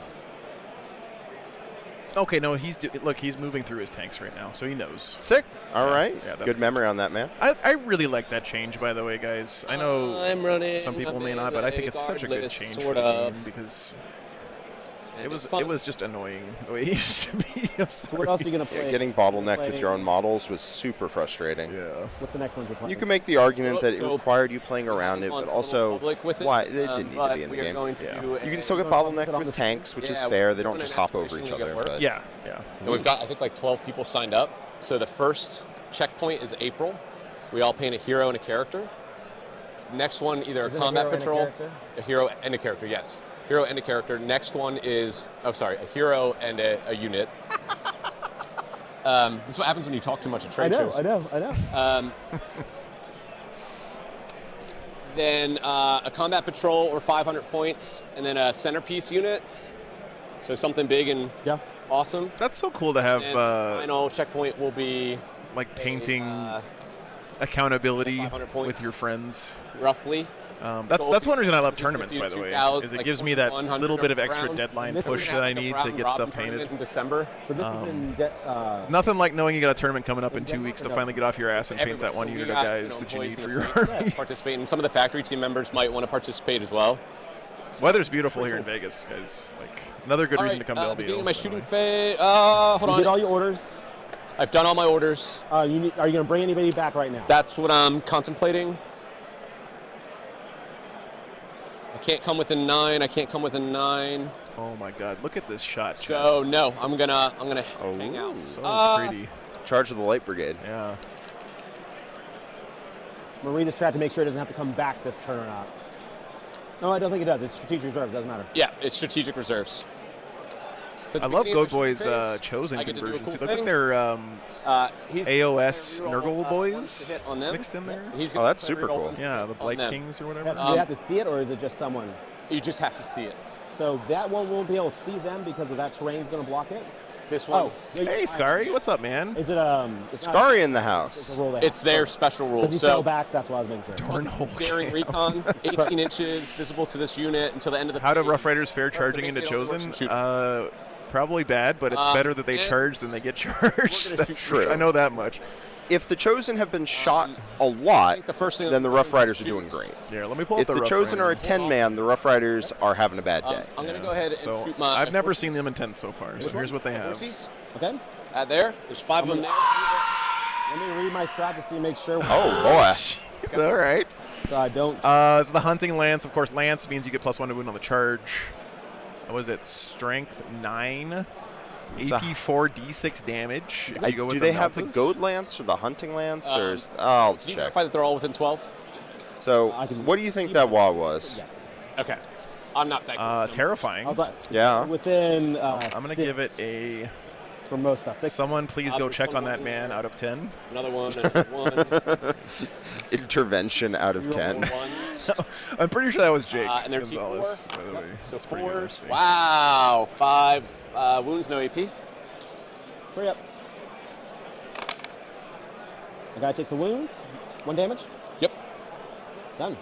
Okay, no, he's moving through his tanks right now, so he knows. Sick. All right. Yeah, that's Good memory on that, man. I really like that change, by the way, guys. I know I'm running. some people I'm may in not, but I think it's such a good regardless, change sort for the of. game because And it was it's fun. it was just annoying the way it used to be. I'm So sorry. what else are you gonna play? Yeah, getting bottlenecked with Play- your own models was super frustrating. Yeah. What's the next one you're playing? You can make the argument that it So- required you playing around it, On but Total also Public with it, why it didn't need to but be in the we are game. going to Yeah. do You can a- still get Put it on bottlenecked the with screen. tanks, which is Yeah, fair. we're They don't doing just an hop over aspiration each to get other. work. But Yeah. And we've got, I think, like 12 people signed up. So the first checkpoint is April. We all paint a hero and a character. Next one, either a Is it a combat hero and a patrol, character? a hero and a character, yes. Hero and a character. Next one is, a hero and a unit. This is what happens when you talk too much at trade shows. I know. Then a combat patrol or 500 points, and then a centerpiece unit. So something big and Yeah. awesome. That's so cool to have And final checkpoint will be like painting a, accountability 500 points. with your friends. roughly. That's one reason I love tournaments, 50, by the way, 2,000, is it like gives me that 100 little bit of extra round. deadline This push is that I Like a need round to get robin stuff painted. tournament in December. So this is in. It's nothing like knowing you got a tournament coming up in 2 weeks to No. finally get off your ass and paint that Everybody. one So we unit of got, guys that you employees need in for the your state army. participate, and some of the factory team members might want to participate as well. Weather's beautiful here in Vegas, guys. Like another good All reason right, to come to LVO. beginning of my by the shooting way. phase. Hold You did all on. your orders. I've done all my orders. Are you going to bring anybody back right now? That's what I'm contemplating. I can't come within 9. I can't come within 9. Oh my God! Look at this shot. Chad. So no, I'm gonna Oh, hang out. so pretty. Charge of the Light Brigade. Yeah. I'm going to read the strat to make sure it doesn't have to come back this turn or not. No, I don't think it does. It's strategic reserve. It doesn't matter. Yeah, it's strategic reserves. So at I the love beginning of Goat the Boy's phase, Chosen I get to do a conversions. cool They look like thing. they're He's AOS gonna reroll, Nurgle ones boys to hit on them. mixed in there. And he's Oh, gonna that's try to super reroll cool. ones Yeah, the on Blight them. Kings or Do whatever. you have to see it, or is it just someone? You just have to see it. So that one won't be able to see them because of that terrain's going to block it. This one, Oh, yeah, Hey, Scary, what's up, man? Is it It's not- Scary in the It's a house. rule they it's have. their special rule. Because he So fell back, that's why I was making sure. Darn hole. daring recon, 18 inches, visible to this unit until the end of the How do phase. Rough Riders fare So charging into basically it only works Chosen? in shoot. Probably bad, but it's better that they and charge than they get charged. gonna That's shoot true. I know that much. If the Chosen have been shot a lot, think the first thing then the that Rough we're Riders are gonna doing shoot- great. Yeah, let me pull up If the the Rough Chosen are a Rider. 10-man, the Rough Riders are having a bad day. I'm going to go ahead and So shoot my. I've never seen them in 10 so far. So here's what they have. Horses. Okay. There. There's 5 of them there. Let me read my strat to see, make sure. Oh, boy. It's all right. So I don't. It's the Hunting Lance. Of course, Lance means you get +1 to wound on the charge. What was it? Strength 9. AP 4 D6 damage. If you go with Do they have the Meltas. Goat Lance or the Hunting Lance? Or I'll Can you check. verify that they're all within 12? So, I can- what do you think that wall was? Yes. Okay. I'm not that good. Terrifying. I was like, Yeah. within. I'm going to give it a... For most stuff. 6. Someone please go There's check one on that more. man out of 10. Another one. Another one. Intervention out of 10. More ones. I'm pretty sure that was Jake And they're Gonzalez, T4. by the way. So That's pretty 4s. interesting. Wow. 5 wounds, no AP. 3 ups. The guy takes a wound. 1 damage. Yep. Done.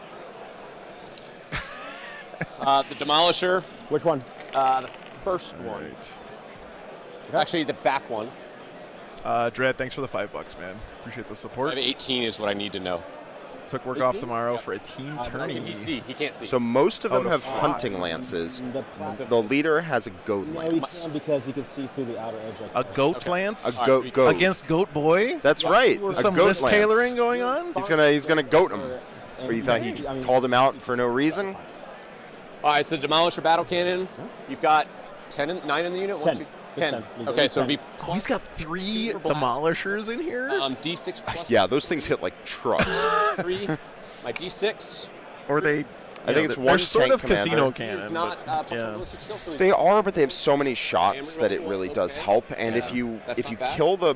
The Demolisher. Which one? The first one. Right. Actually, the back one. Dread, thanks for the $5, man. Appreciate the I support. have 18 is what I need to know. Took work off tomorrow for a team He tourney. see. He can't see. So most of them to have fly. Hunting Lances. The plastic. The leader has a Goat No, he Lance. can because he can see through the outer edge. A Goat Okay. Lance A goat. against Goat Boy? That's right. A Some Goat list Lance. tailoring going on? He's gonna goat him. And Or you thought he I mean, called him out for no reason? All right, so Demolisher Battle Cannon. You've got 9 in the unit? 10. 2, It's 10. 10. He's Okay, at so it'll be Oh, he's got 3 Super blast. Demolishers in here? D6 plus Yeah, those things hit like trucks. 3. My D6 Or they... I think it's they're one sort tank of casino commander. is cannon. not but, yeah. ballistic skill, so They are, but they have so many shots that it really does help. And if you That's not bad. kill the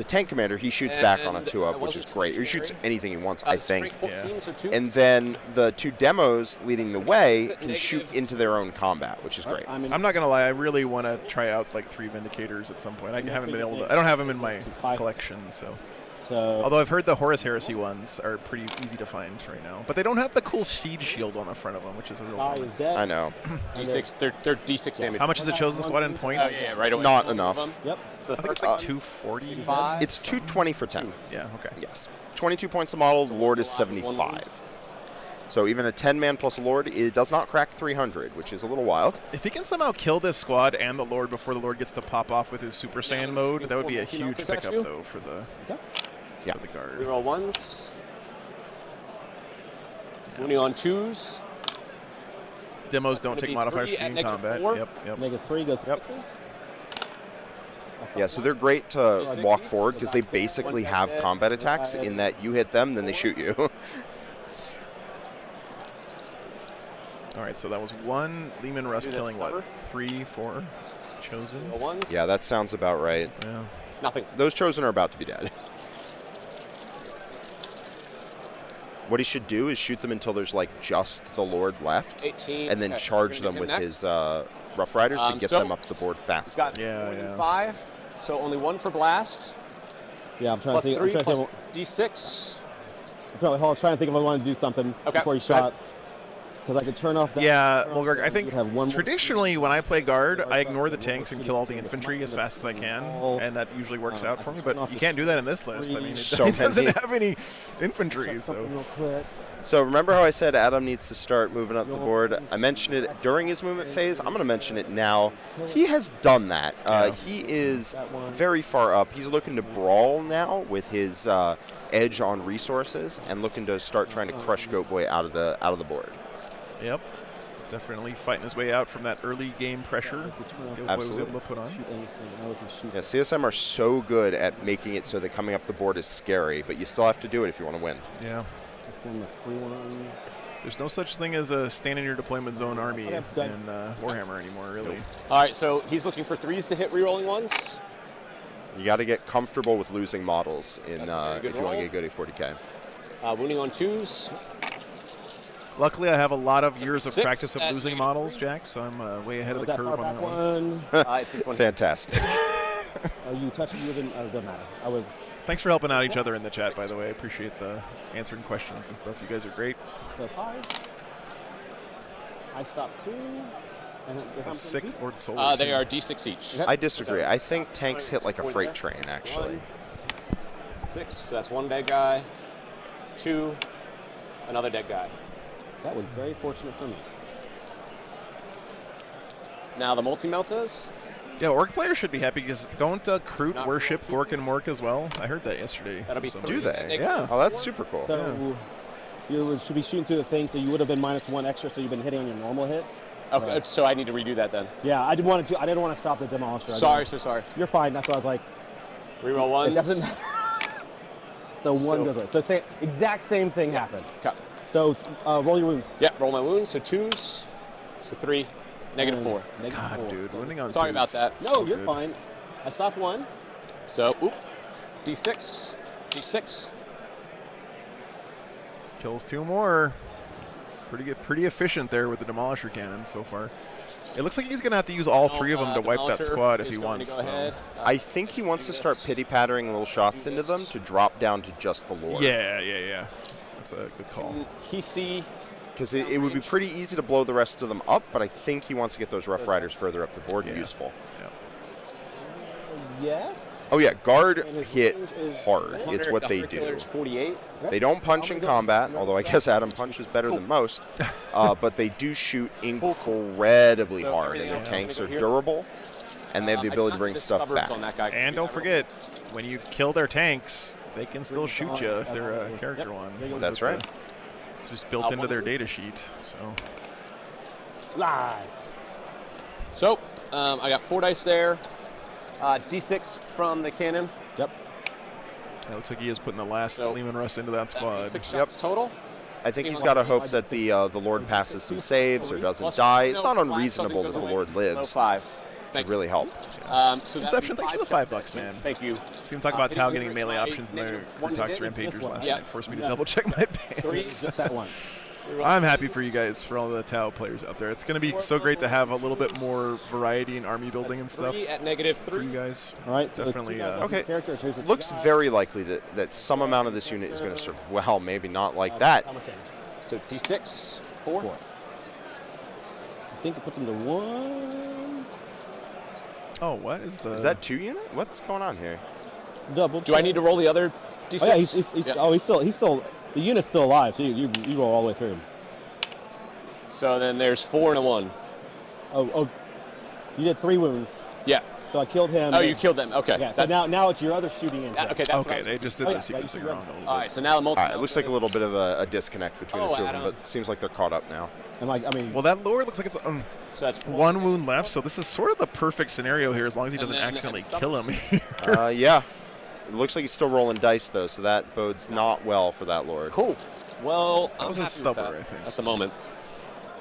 tank commander, he shoots back on a And, 2-up, was which it is great. Or he shoots stationary? anything he wants, I think. Strength 14, so 2. And then the 2 demos leading the way it can shoot negative? into their own combat, which is great. I mean, I'm not gonna lie, I really want to try out like 3 Vindicators at some point. I haven't been able to. I don't have them in my collection, so. so Although I've heard the Horus Heresy ones are pretty easy to find right now, but they don't have the cool siege shield on the front of them, which is a real guy bummer. is dead. I know. D6, they're D6 damage. How much is it chosen squad in points? Oh, yeah, right away. Not Both of enough. them. Yep. So I think it's like 240. 5. It's 220 for 10. Yeah. Okay. Yes. 22 points a model, Lord is 75. So even a 10-man plus a Lord, it does not crack 300, which is a little wild. If he can somehow kill this squad and the Lord before the Lord gets to pop off with his Super Saiyan mode, that would be a huge Multi-meltas at pickup you? though for the Yeah. for the guard. Reroll 1s. Wounding on 2s. Demos don't gonna take be modifiers 3 for at in negative combat. 4. Yep. -3 goes Yep. 6s. Yeah, so they're great to walk forward because they basically have combat attacks in that you hit them, then they shoot you. All right, so that was 1 Lehman Russ Do that killing what? stubber. 3, 4 chosen. Reroll 1s. Yeah, that sounds about right. Yeah. Nothing. Those Chosen are about to be dead. What he should do is shoot them until there's like just the Lord left, 18. and then Okay, charge we're them gonna with get his next. Rough Riders to get So- them up the board He's fast. got Yeah, more than yeah. 5, so only 1 for blast. Yeah, I'm trying Plus to think. 3, I'm trying plus to think, D6. I was trying to think if I wanted to do something Okay, before he go ahead. shot. Because I could turn off that. Yeah, turn off Mulgurk, that, I you think would have one more traditionally when I play guard, I ignore the one more tanks and shooting kill all the between infantry as fast as I can, all- and that usually works I out for can me, turn but off you the can't do that in this list. I mean, So it doesn't many. have any infantry, Check something so... real quick. So remember how I said Adam needs to start moving up the board? I mentioned it during his movement phase. I'm going to mention it now. He has done that. He is very far up. He's looking to brawl now with his edge on resources and looking to start trying to crush Goat Boy out of the board. Yep. Definitely fighting his way out from that early game pressure Goat Boy was able to put on. Shoot anything. Now we can shoot. Yeah, CSM are so good at making it so that coming up the board is scary, but you still have to do it if you want to win. Yeah. This one, the free ones. There's no such thing as a stand in your deployment zone army Okay, in good. Warhammer anymore, really. All right, so he's looking for 3s to hit rerolling ones. You got to get comfortable with losing models in That's a very good if you want to roll. get good at 40k. Wounding on 2s. Luckily, I have a lot of years of 6 practice of at losing -3. models, Jack, so I'm way ahead of Was the that curve far on back that one. one? It's this one. Fantastic. Oh, you touched it. You didn't. Doesn't matter. I would. Thanks for helping out each other in the chat, by the way. I appreciate the answering questions and stuff. You guys are great. So 5. I stopped 2. And then It's a 6 Lord Soul. They are D6 each. I disagree. I think tanks hit like a freight train, actually. 6, so that's 1 dead guy. 2, another dead guy. That was very fortunate for me. Now the multi-meltas. Yeah, Orc players should be happy because don't Kroot Not worship real. Gork and Mork as well? I heard that yesterday. That'll be from Do somebody. they? Yeah. Oh, that's super cool. So you should be shooting through the thing. So you would have been -1 extra. So you've been hitting on your normal hit. Okay, so I need to redo that then. Yeah, I didn't want to. I didn't want to stop the demolisher. Sorry, so sorry. You're fine. That's why I was like, Reroll ones. it doesn't matter. So one goes away. So exact same thing happened. Okay. So roll your wounds. Yeah, roll my wounds. So 2s. So 3. -4. God, dude, winning on Sorry about twos. that. No, So you're good. fine. I stopped 1. So, oop. D6. D6. Kills 2 more. Pretty efficient there with the Demolisher cannon so far. It looks like he's going to have to use all 3 of them to wipe that Demolisher squad if is he going wants. to go ahead. I think he wants to start pity-pattering little shots into them to drop down to just the Lord. Yeah. That's a good call. He see. Because it would be pretty easy to blow the rest of them up, but I think he wants to get those Rough Riders further up the board and useful. Yeah. Yes. Oh yeah, guard And his hit range is hard. It's what they 100 do. killers, 48. They don't punch in combat, although I guess Adam punches better than most. But they do shoot incredibly So hard, and everything their else tanks is are gonna go here. durable, and they have the ability to bring stuff back. On that guy. And don't forget, when you kill their tanks, they can still shoot you if they're a character one. That's right. It's just built into their data sheet. So Live. So, I got 4 dice there. D6 from the cannon. Yep. it looks like he is putting the last So- Lehman Russ into that squad. 6 shots total. I think he's got to hope that the Lord passes some saves or doesn't die. It's not unreasonable that the Lord Low lives 5. to Thank you. really help. So Inception, thanks for the $5, man. Thank you. See him talk about Tau getting melee options in their Kurtox Rampagers one. last Yeah. night. Forced me to double check my Three. pants. Just that one. I'm happy for you guys, for all the Tau players out there. It's going to be so great to have a little bit more variety in army building and stuff 3 at for you -3. guys. All right. So it's Definitely, two guys uh, on Okay. Characters. Here's the two Looks guys. very likely that some amount of this unit is going to serve well, maybe not like that. How much damage? So D6, 4. 4. I think it puts him to 1. Oh, what is the... Is that 2 unit? What's going on here? Double. Do I need to roll the other D6? Oh yeah, he's still the unit's still alive. So you roll all the way through. So then there's 4 and a 1. Oh, you did 3 wounds. Yeah. So I killed him. Oh, you killed them. Okay. Yeah. So now it's your other shooting engine. Okay. That's what I Okay, was- they just did Oh, the yeah, sequencing yeah, wrong a little All bit. right. So now the multi. All right, it looks like a little bit of a disconnect between the Oh, two of them, Adam. but it seems like they're caught up now. And I mean, Well, that Lord looks like it's So that's 1 wound left, so this is sort of the perfect scenario here as long as he And doesn't then accidentally stop. kill him. Yeah. It looks like he's still rolling dice, though, so that bodes not well for that Lord. cool. Well, That was a I'm happy with stubber, that. I think. That's the moment.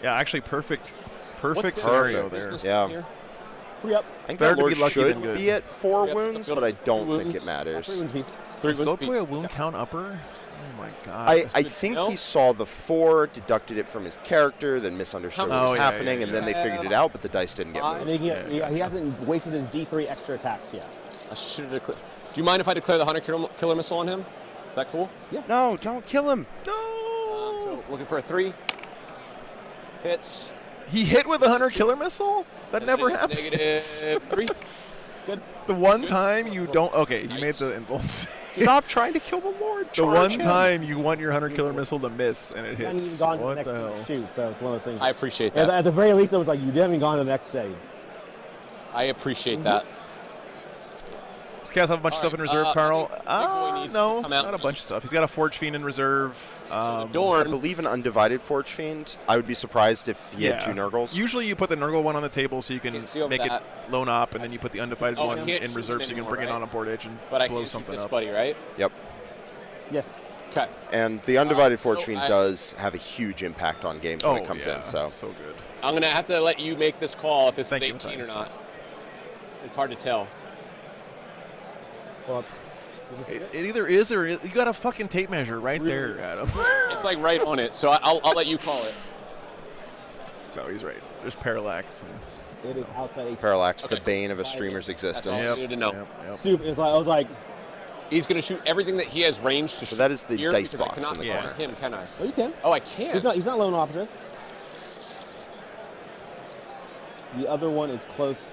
Yeah, actually perfect What's the scenario Perfect. there. business Yeah. here? 3 up. I think Better that to Lord be lucky should than good. be at 4 Yep, wounds, so but I don't two think wounds. it matters. 3 wounds piece. 3 Does wounds Goat Boy a each. wound count upper? Oh my god. I good think to know. he saw the 4, deducted it from his character, then misunderstood what Oh, was yeah, happening, yeah, and then they figured it out, but the dice didn't get And moved. he hasn't wasted his D3 extra attacks yet. I should have declared. Do you mind if I declare the 100 killer missile on him? Is that cool? No, don't kill him. No! So looking for a 3. Hits. He hit with a 100 killer missile? That And never then happens. -3. Good. The one time you don't... Okay, you made the impulse. Stop trying to kill the Lord. The one Charge him. time you want your 100 killer missile to miss and it And hits. you've gone to the What next the hell? shoot, so it's one of those things. I appreciate At that. the very least, it was like you haven't gone to the next stage. I appreciate that. Does Chaos have a bunch of All stuff in right, reserve, I Carl? think Big Boy needs to No, come out. not a bunch of stuff. He's got a Forge Fiend in reserve. I Dorn. believe an undivided Forge Fiend. I would be surprised if he had 2 Nurgles. Usually you put the Nurgle one on the table so you can Can't see over make that. it lone op, and then you put the undivided Oh, I one can't in shoot reserve him so you can anymore, bring it right? on a board edge and But I blow can shoot something this up. buddy, right? Yep. Yes. Okay. And the Undivided Forge so Fiend I- does have a huge impact on games when it comes in. So so good. I'm going to have to let you make this call if it's Thank you, 18 or Matthias. not. It's hard to tell. Well, It either is or you got a fucking tape measure right there, Adam. It's like right on it, so I'll let you call it. No, he's right. There's parallax. it is outside 18. Parallax, Okay. the bane of a streamer's That's all existence. I needed to know. Yep. Super. It's like, I was like, He's going to shoot everything that he has range to shoot. that is the here dice because I box cannot in the call corner. him 10 eyes. oh, you can. Oh, I can. He's not lone operative. The other one is close.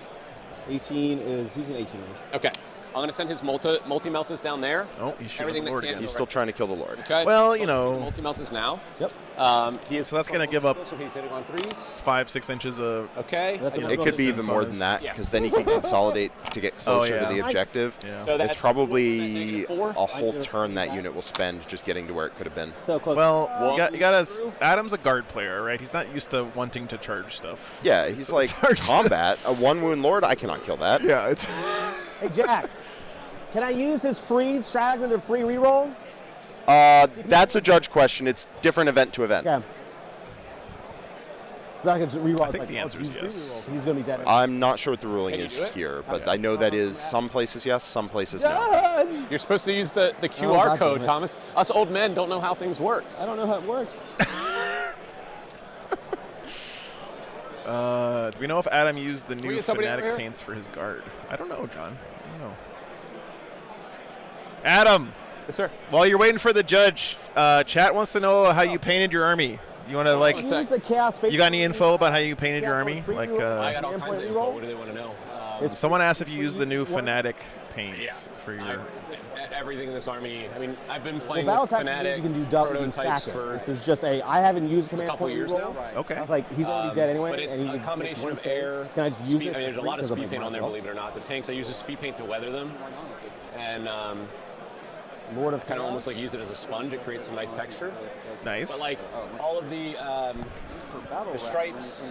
18 is, he's an 18 range. Okay. I'm going to send his multi-meltas down there. Oh, he's shooting Everything the that Lord can again. He's still trying to kill the Lord. Okay. Well, you know. Multi-meltas now. Yep. He is So that's gonna give up- So he's hitting on 3s. 5-6 inches of. Okay. That's I a- get It could be even Distance more on than his- that, Yeah. because then he can consolidate to get closer yeah. to the objective. Yeah. So that's It's probably -4. a whole turn that unit will spend just getting to where it could have been. So close. Well, you got through. Adam's a guard player, right? He's not used to wanting to charge stuff. Yeah, he's So like, it's hard to- combat, a one-wound Lord, I cannot kill that. Yeah, it's. Hey, Jack, can I use his free stratagem to free reroll? That's a judge question. It's different event to event. Yeah. Because I can just reroll. I think the answer is use free yes. reroll, 'cause he's going to be dead. I'm not sure what the ruling Can you is do it? here, but I know that is some places yes, some places no. Judge! You're supposed to use the QR God code, damn it. Thomas. Us old men don't know how things work. I don't know how it works. Do we know if Adam used the we new get somebody over Fanatic here? paints for his guard? I don't know, John. I don't know. Adam, Yes, sir. while you're waiting for the judge, chat wants to know how you painted your army. You want to like? One sec. Use the chaos space. You got any info about how you painted your army? Free Like, reroll. I got all Endpoint kinds of info. reroll? What do they want to know? It's- someone asked if you used the new One- Fanatic paints for your. Everything in this army. I mean, I've been Well, playing battle with tactics Fnatic you can do double, you can prototypes stack it. for This is just I haven't used command couple point years reroll. now. Okay. I was like, he's already dead anyway. But it's and he a can combination take of one save. air. Can I just use speed, it? I mean, there's a for lot of free? speed 'Cause paint I'm on there, like, believe it or not. The tanks, I use the speed paint to weather them, and Lord of kind of almost like use it as a sponge. It creates some nice texture. Nice. But like all of the stripes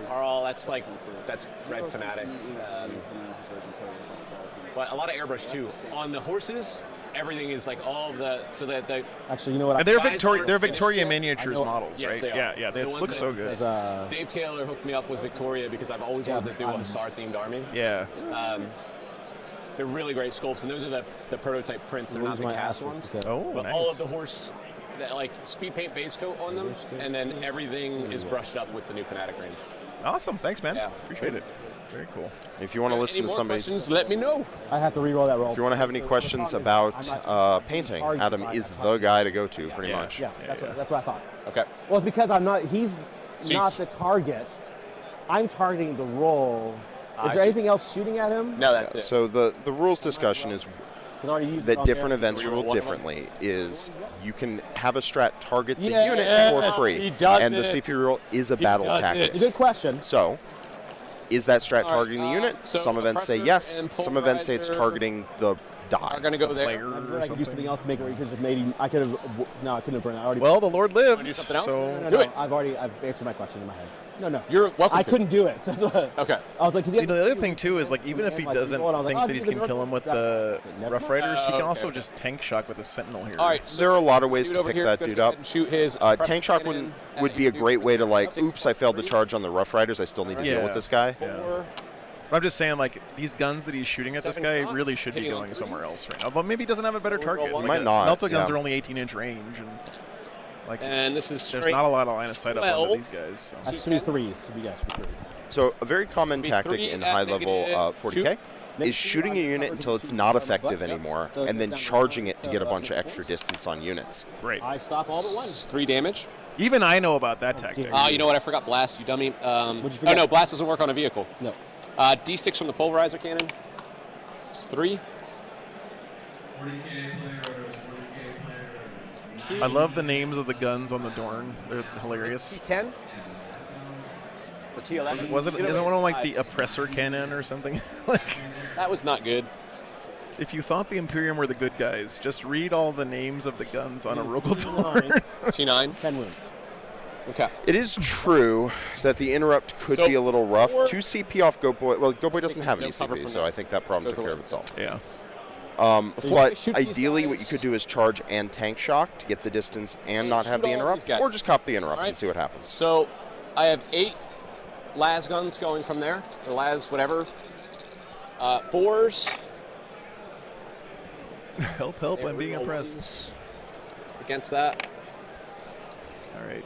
are all that's red Fnatic. But a lot of airbrush too. On the horses, everything is like all the so that the Actually, you know what? and they're guys Victoria. aren't They're finished Victoria yet. miniatures I know- models, Yes, right? they are. Yeah. The This ones looks so that- good. Dave Taylor hooked me up with Victoria because I've always wanted to do a SAR themed army. Yeah. They're really great sculpts, and those are the prototype prints. They're not Lose the my cast asses ones. because- Oh, But nice. all of the horse, like speed paint base coat on them, and then everything is brushed up with the new Fnatic range. Awesome. Thanks, man. Yeah. Appreciate it. Very cool. If you want to listen Any to more somebody, questions? Let me know. I have to reroll that roll. if you want to have any questions about painting, Adam is the guy to go to, pretty Yeah. much. Yeah, that's what I thought. Okay. Well, it's because I'm not. He's So you- not the target. I'm targeting the roll. I Is there see. anything else shooting at him? No, that's it. So the rules discussion is 'Cause I already used it that on different there. events Reroll rule one. differently is you can have a strat target the Yes, unit for he free, does and the it. CP rule is a battle does tactic. Good question. So, is that strat All right, targeting the unit? so Some events say oppressor yes. and Some events say it's polarizer targeting the die. Are gonna go there. Player I or could do something. something else to make it where you could just maybe I could have. No, I couldn't have burned it. I already. Well, the Lord lived. do something else? So no, do it. I've answered my question in my head. No. You're welcome I to. couldn't do it. So that's what, Okay. I was like, 'cause You know, the other thing too is like even if he Like, doesn't roll it, I was like, think oh, that he he's gonna can kill him with the Never Rough Riders, he can okay, also okay. just tank shock with a Sentinel here. All right. So There are a lot of ways leave it to over pick here. that Go dude ahead up. and shoot his Tank shock would be a great way to like, oops, I failed to charge on the Rough Riders. I still need to deal Yeah. with this guy. Yeah. But I'm just saying, like, these guns that he's shooting at this 7 guy shots, really should be hitting on going somewhere threes. else right now. But maybe he doesn't have a better target. one. Might not, Melta guns yeah. are only 18-inch range, and like And this is there's straight. not a lot of line of sight up onto 12. these guys. So. That's 2 3s. You guys 2 3s. So a very common Be tactic 3 in at high-level negative 40K is shooting a unit until it's not effective anymore, So it and then goes down to charging one. it to get a So, bunch of extra distance on units. Right. I stop all but one. 3 damage. Even I know about that tactic. You know what? I forgot blast. You dummy. What'd you Oh forget? no, blast doesn't work on a vehicle. No. D6 from the pulverizer cannon. It's 3. 40K players, 40K players. I love the names of the guns on the Dorn. They're hilarious. T10. Or T11. Wasn't Either isn't way, one of them like five. the oppressor cannon or something? Like, That was not good. if you thought the Imperium were the good guys, just read all the names of the guns on a Rogel Dorn. T9. 10 wounds. Okay. It is true that the interrupt could So, be a little rough. 4 2 CP off Goat Boy. Well, Goat Boy doesn't have any no cover CP, from so that. I think that problem Goes took care away. of itself. Yeah. But shoot these ideally, what you guys. could do is charge and tank shock to get the distance and not have shoot the all interrupt, these guys. or just cop the interrupt Alright. and see what happens. So I have 8 las guns going from there, or las whatever. 4s. Help, help, I'm being Aerial impressed. ones Against that. All right.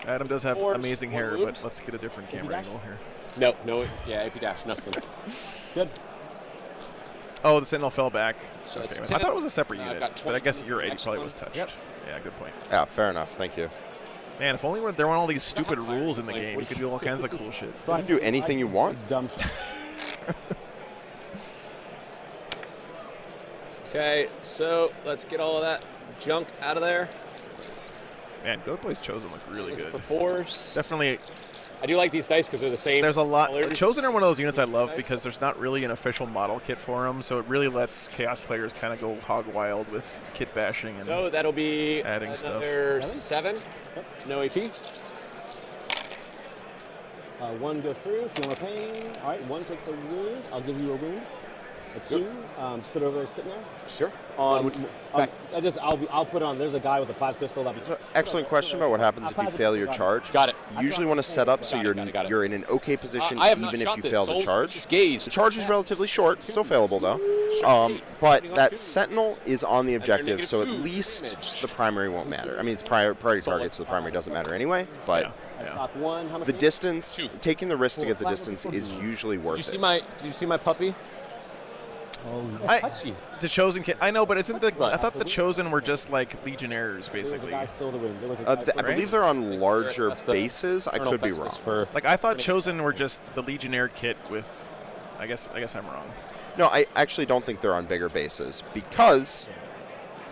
Adam does have Force, amazing one hair, wound. but let's get a different camera dash? angle here. No, yeah, AP dash, nothing. Good. Oh, the Sentinel fell back. So Okay. it's I 10. thought it was a separate I've unit, got but I 20 guess for you're the right. He next probably one. was touched. Yep. Yeah, good point. Yeah, fair enough. Thank you. Man, if only there weren't all these stupid rules in the Like, game, what you could do all kinds of cool shit. You can do anything you want. Dumb stuff. Okay, so let's get all of that junk out of there. Man, Goat Boy's Chosen look really Looking good. for 4s. Definitely, I do like these dice because they're the same. there's a lot. colors. Chosen are one of those units I love Nice. because there's not really an official model kit for them, so it really lets Chaos players kind of go hog wild with kit bashing. And So that'll be adding stuff. another 7. No AP. 1 goes through, feeling no pain. All right, 1 takes a wound. I'll give you a wound. A 2, just put it over there sitting there. Sure. On which back. I'll put it on. There's a guy with a plasma pistol. That'll be Excellent question about what happens if you fail your charge. Got it. You usually want to set up so Got it, you're got it. you're in an okay position I have not even if shot you this. fail the Souls charge. just gaze. The charge is relatively short, still failable though. But that Sentinel is on the objective, so at -2 least damage. the primary won't matter. I mean, it's priority target, so the primary doesn't matter anyway. But Yeah. Stop 1. How much? the distance, 2. taking the risk to get the distance, is usually Did worth you see it. my? Did you see my puppy? Oh, I- touchy. The Chosen kit. I know, but isn't the? Right. I thought the Chosen were just like Legionnaires, There was a basically. guy still the win. There was a guy I believe they're on larger That's the bases. I Eternal could be Festus wrong. For Like I thought Chosen were just the Legionnaire kit with. I guess I'm wrong. No, I actually don't think they're on bigger bases because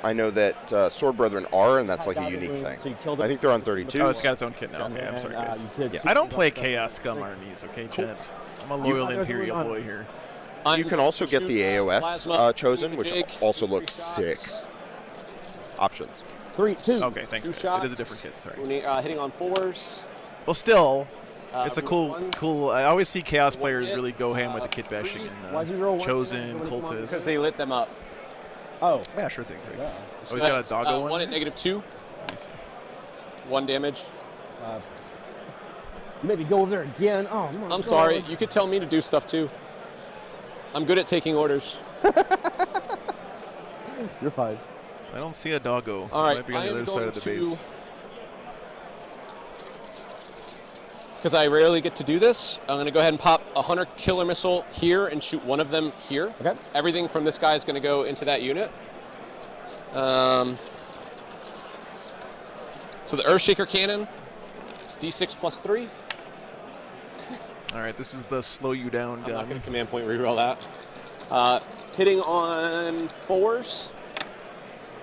I know that Sword Brethren are, and that's like a unique So you thing. killed I think they're on 32. Oh, it's got its own kit now. Okay, I'm sorry, guys. I don't play Chaos Scum armies, okay, Gent? I'm a loyal Imperial boy here. You can also get the AOS Plasma, Chosen, which Jig, also 3 looks sick. shots. Options. 3, 2. Okay, thanks, 2 guys. shots. It is a different kit, sorry. Hitting on 4s. Well, still, it's a wound cool. ones. I always see Chaos players hit, really go ham with the kit 3. bashing Why does he and roll 1? Chosen, Come on. Because Cultist. they lit them up. Oh. Yeah, sure thing. Greg. Yeah. Oh, he's got a that's, doggo one? 1 at -2. Nice. 1 damage. You made me go over there again. Oh, my I'm sorry. You could tell me to do stuff too. I'm good at taking orders. You're fine. I don't see a doggo. All right, Might be on the I am other side going of the to- base. Because I rarely get to do this, I'm going to go ahead and pop a Hunter Killer Missile here and shoot one of them here. Okay. Everything from this guy is going to go into that unit. So the Earthshaker Cannon is D6 plus 3. All right, this is the slow you down I'm not gun. going to command point reroll that. Hitting on 4s.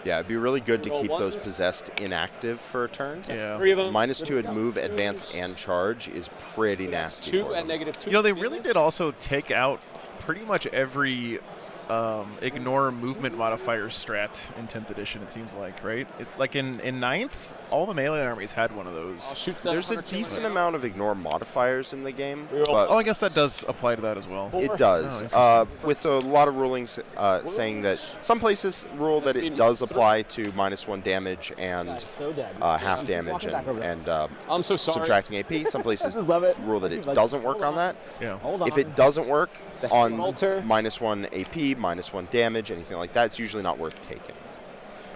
Yeah, it'd be really good to Roll keep those ones. possessed inactive for a turn. Yeah. 3 of them. -2 at move, advance, and charge is pretty nasty. 2 for at them. -2. You know, they really did also take out pretty much every ignore movement modifier strat in 10th edition, it seems like, right? Like in 9th, all the melee armies had one of I'll those. shoot the There's a Hunter Killer decent now. amount of ignore modifiers in the game, Reroll. but Oh, I guess that does apply to that as well. it does. With a lot of rulings saying that some places rule that it does apply to -1 damage and Guy's so dead. half He's damage walking back over there. and I'm so sorry. subtracting AP. Some places Love it. rule that it Like, doesn't work hold on that. Yeah. Hold on. If it doesn't work The on altar. -1 AP, -1 damage, anything like that, it's usually not worth taking.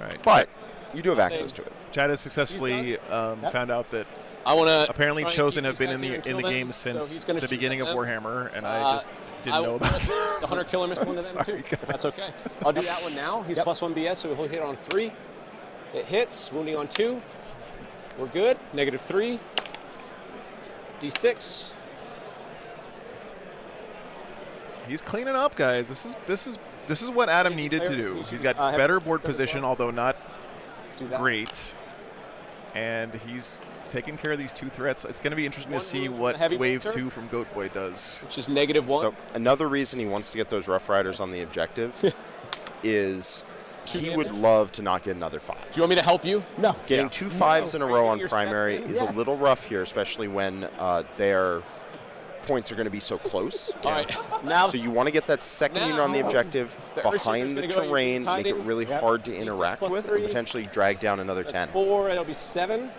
Right. But you do have access to it. Chad has successfully found out that I want to apparently Chosen have been in the game since the beginning of Warhammer, and I just didn't know about it. the Hunter Killer Missile one to them Sorry, too. If that's guys. okay. I'll do that one now. He's +1 BS, so he'll hit on 3. It hits, wounding on 2. We're good. -3. D6. He's cleaning up, guys. This is what Adam needed to do. He's got better board position, although not Do that. great, and he's taking care of these 2 threats. It's going to be interesting to One see wound from what the heavy Wave bolter. 2 from Goat Boy does. Which is -1. So another reason he wants to get those Rough Riders on the objective is he would damage. love to not get another 5. Do you want me to help you? No. Getting Yeah. 2 5s in a row on Your primary steps in? is a little rough here, especially when they're points are going to be so close. All right. Now, So you want to get that second unit on the objective the Earthshaker's behind the gonna go terrain, into make it hiding. really hard to interact with, and 3. potentially drag down another that's 10. 4. It'll be 7.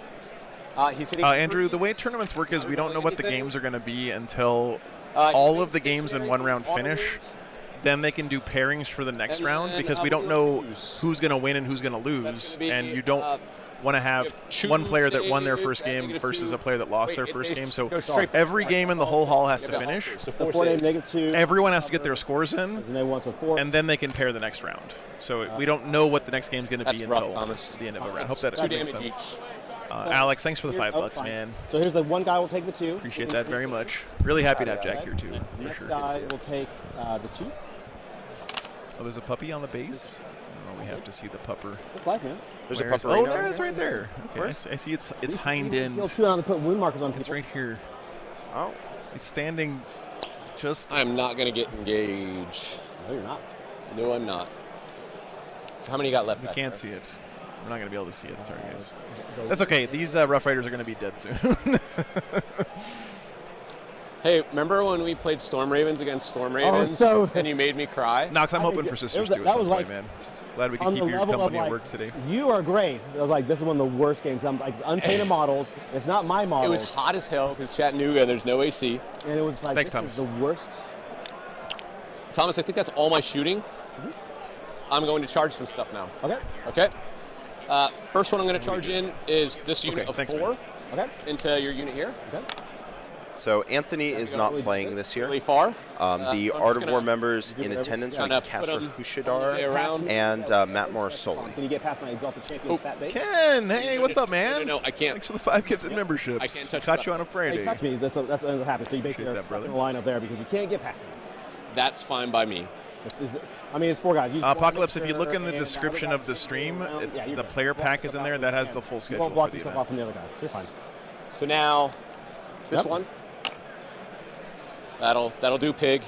He's hitting. Andrew, the 3s. way tournaments work is we don't know what the Anything? games are going to be until He all makes of the games in stationary one from round auto finish. wound. Then they can do pairings for the next And round then, because we don't we know lose. who's going to win and who's going to That's lose, gonna be, and you don't want to have have 2 one player that won their saves first and game -2. versus a player that lost Wait, their it first goes- game. So goes straight every game in the whole hall has to Yeah, finish. So So 4 4 saves. -2. Everyone has to get their scores in, And they want so 4. and then they can pair the next round. So we don't know what the next game's going to That's be rough, until Thomas. the end of the round. That's Hope that 2 makes damage sense. each. Alex, thanks for the Here's- $5, fine. man. So here's the one guy will take the 2. Appreciate that very much. Really happy to have Jack here too. The For next sure. guy will take the 2. Oh, there's a puppy on the base. Oh, we have to see the pupper. That's life, man. There's a Where is- pupper Oh, right there now. it is, right there. Okay, I see it's hind He'll end. chew on to put wound markers on people. It's right here. Oh, He's standing just. I'm not going to get engaged. No, you're not. No, I'm not. So how many you got left? We back can't there? see it. We're not going to be able to see it. Sorry, guys. Go- That's okay. These Rough Riders are going to be dead soon. Hey, remember when we played Storm Ravens against Storm Ravens so- and you made me cry? Knox, I'm I hoping think for it Sisters was- too at that some was point, like man. Glad we could on keep the your level of company at like, work today. you are great. I was like, this is one of the worst games. I'm like unpainted models. It's not my It models. was hot as hell because Chattanooga, there's no AC. And it was like, Thanks, this is the worst. Thomas, I think that's all my shooting. I'm going to charge some stuff now. Okay. Okay? First one I'm going to charge in is this unit Okay, of thanks, 4 man. Okay. into your unit here. Okay. so Anthony is not really playing good. this year. Really far. The so I'm Art just of gonna War members do in whatever. attendance Yeah, are no, Kasser put 'em Hushadar around. and Matt Morris Soli. Can you get past my Exalted Champions Oh, fat bait? Ken, hey, what's up, man? No, I can't. Thanks for the 5 gifted memberships. I can't touch Caught the you on a Hey, Friday. touch me. That's what happens. So you basically Appreciate are that, stuck in brother. the line up there because you can't get past me. That's fine by me. It's 4 guys. You just wanna Apocalypse, make if you look in the sure, and description other of the guys stream, around. Yeah, you're the good. player Block pack is yourself in there. out That from has the the end. full You schedule won't block for the yourself event. off from the other guys. You're fine. So now, this Yep. one. That'll do pig.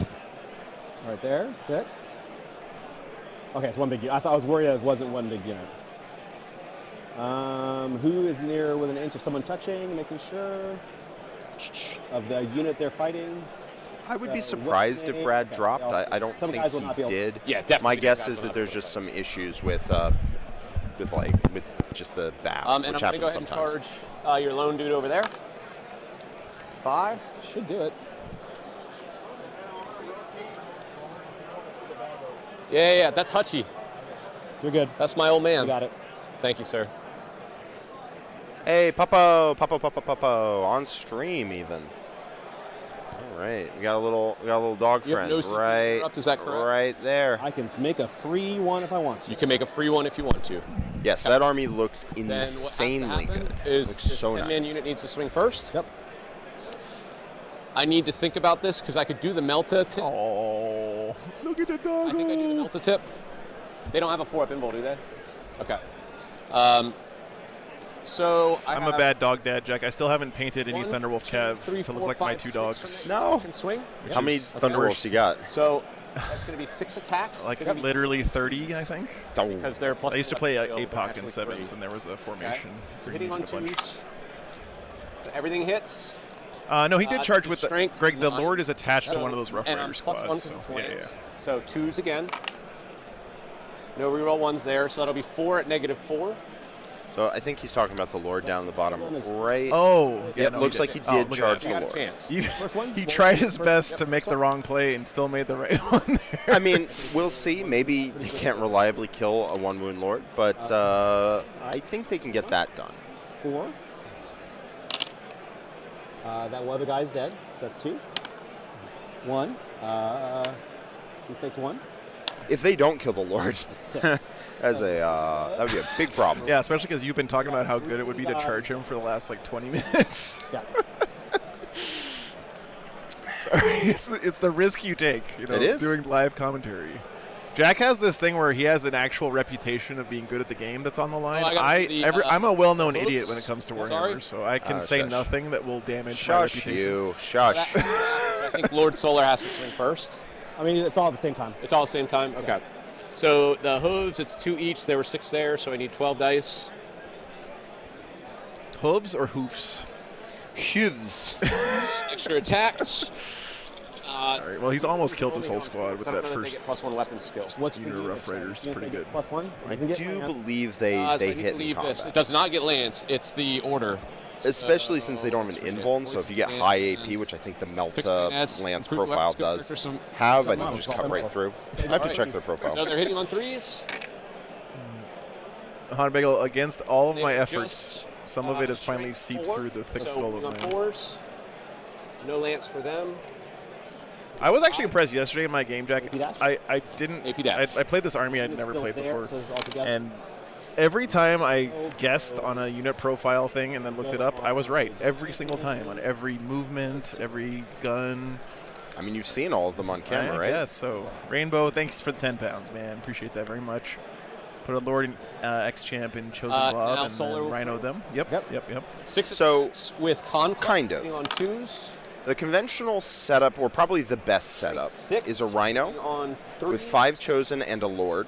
Right there, 6. Okay, it's one big unit. I was worried it wasn't one big unit. Who is near within an inch of someone touching, making sure of the unit they're fighting? I would be So surprised if what Brad name- dropped. okay, I don't some think guys will he not be able to- did. Yeah, definitely My some guess guys is will that not there's be just able some issues with just the BAP, And which I'm going to go happens ahead and sometimes. charge your lone dude over there. 5. Should do it. Yeah, that's Hutchie. You're good. That's my old man. You got it. Thank you, sir. Hey, Popo, on stream even. All right, we got a little dog You have friend no secret right, interrupt, is that correct? right there. I can make a free one if I want to. You can make a free one if you want to. Yes, that army looks Then what has to insanely happen good. is Looks this so 10-man nice. unit needs to swing first. Yep. I need to think about this because I could do the Melta tip. Oh, look at the dog. I think I do the Melta tip. They don't have a 4-up invul, do they? Okay. So I'm a bad dog dad, Jack. I still haven't painted any 1, Thunderwolf 2, Cav 3, to look 4, like my 5, 2 6 dogs. from there. No. You can swing. How many is the Thunderwolves worst. you got? So that's going to be 6 attacks. Like Gonna be- literally 30, I think. because they're plus I used to 2 play shield, but APOC in actually 7th, 3. and there was a Okay. formation. So where you hitting on needed a bunch. 2s. So everything hits. No, he did charge this with is the strength, Greg. The 9. Lord is attached to So- one of those Rough and Rider I'm plus 1 squads. because So, it's yeah, lance. yeah. So 2s again. No reroll 1s there, so that'll be 4 at -4. So I think he's talking about the Lord down the bottom right. Oh, yeah, no, looks like he did. did look at charge that. the You got a Lord. chance. First one? He First- tried his first- best yep, to make first the one. wrong play and still made the right one there. I mean, we'll see. Maybe they can't reliably kill a 1-wound Lord, but I think they can get that done. 4. That other guy's dead, so that's 2. 1. He takes 1. If they don't kill the Lord, 6. that would be a big problem. Yeah, especially because you've been talking about how good it would be to charge him for the last like 20 minutes. Yeah. Sorry, it's the risk you take. You know, It is. doing live commentary. Jack has this thing where he has an actual reputation of being good at the game that's on the line. I gotta do the, I'm a well-known oops. idiot when it comes to Warhammer, Sorry. so I can say shush. nothing that will damage my Shush reputation. you. Shush. I think Lord Solar has to swing first. I mean, it's all at the same time. It's all at the same time? Okay. So the hooves, it's 2 each. There were 6 there, so I need 12 dice. Hooves or hoofs? Hooves. extra attacks. All right, well, he's almost killed this whole squad with that first +1 weapon skill. What's unit of Rough Riders. Pretty good. +1. I Doesn't get do Lance. believe they So I need hit to leave in this. It combat. does not get Lance. It's the order. Especially since they don't have an invuln, so if you get high AP, which I think the Melta Lance profile does have, I think you just cut right through. I have to check their profile. So they're hitting on 3s. Hanbagel, against all of my They efforts, some of it has finally seeped four. through the thick So skull hitting of on mine. 4s. No Lance for them. I was actually impressed yesterday in my game, Jack. AP dash? I didn't. AP dash. I played this army I'd It's never still played there, before, so it's all together. and every time I guessed on a unit profile thing and then looked it up, I was right every single time on every movement, every gun. I mean, you've seen all of them on camera, right? Yes. So Rainbow, thanks for the 10 pounds, man. Appreciate that very much. Put a Lord in, X-Champ in Chosen now Blob and Solar then Rhino them. Yep. 6 So, attacks with Conquest. kind of. Hitting on 2s. The conventional setup, or probably the best setup, Six. is a Rhino Hitting on 3s. with 5 Chosen and a Lord,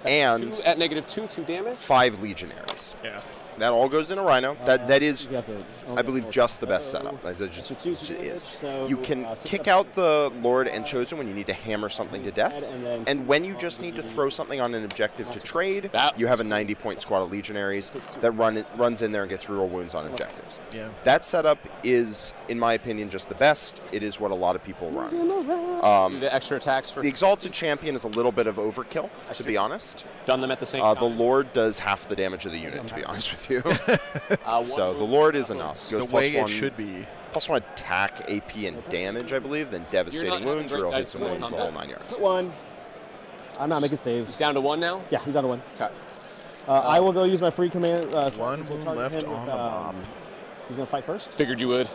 and 2 at -2, 2 damage. 5 Legionaries. Yeah. That all goes in a Rhino. That is, He has I believe, just the best setup. That just So two just damage, is. so, You can 6 kick up- out the Lord and Chosen when you need to hammer something to death, then and when you just need to throw something on an objective to trade, That- you have a 90-point squad of Legionaries that runs in there and gets reroll wounds on objectives. Yeah. That setup is, in my opinion, just the best. It is what a lot of people run. Do the extra attacks for The Exalted Champion is a little bit of overkill, to be honest. done them at the same The time. Lord does half the damage of the unit, to be honest with you. One So the wound. Lord is enough. The Goes way +1 it should be. +1 attack, AP, and damage, I believe. Then You're devastating not having wounds, great real dice hits and today, wounds, the huh? whole 9 yards. Put 1. I'm not making He's saves. down to 1 now. Yeah, he's down to 1. Okay. I will go use my free command. One to wound target left him on with, the mob. He's going to fight first. Figured you would.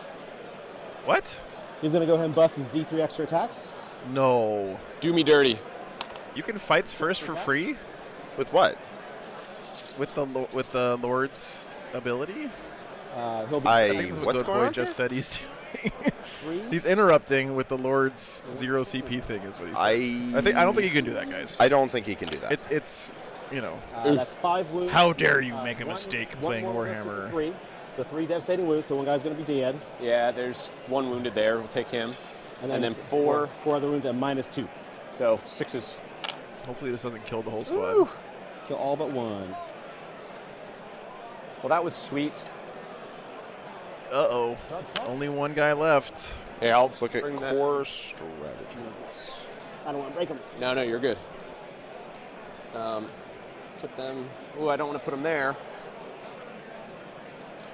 What? He's going to go ahead and bust his D3 extra attacks. No. Do me dirty. You can fights first for free With what? with the Lord's ability. He'll be I think this is what What's Good going Boy on just said he's doing. 3. He's interrupting with the Lord's 0 CP thing, is what he said. I don't think you can do that, guys. I don't think he can do that. It's you know. That's 5 wounds. How dare you make a One- mistake one playing more missile for Warhammer? 3. So 3 devastating wounds. So one guy's going to be dead. Yeah, there's 1 wounded there. We'll take him. And then 4. 4 other wounds at -2. So 6s. Hopefully this doesn't kill the whole squad. Woo. Kill all but 1. Well, that was sweet. Uh-oh. Only one guy left. Here, I'll Let's look at bring that- core strategies. I don't want to break him. No, you're good. Put them. Ooh, I don't want to put them there.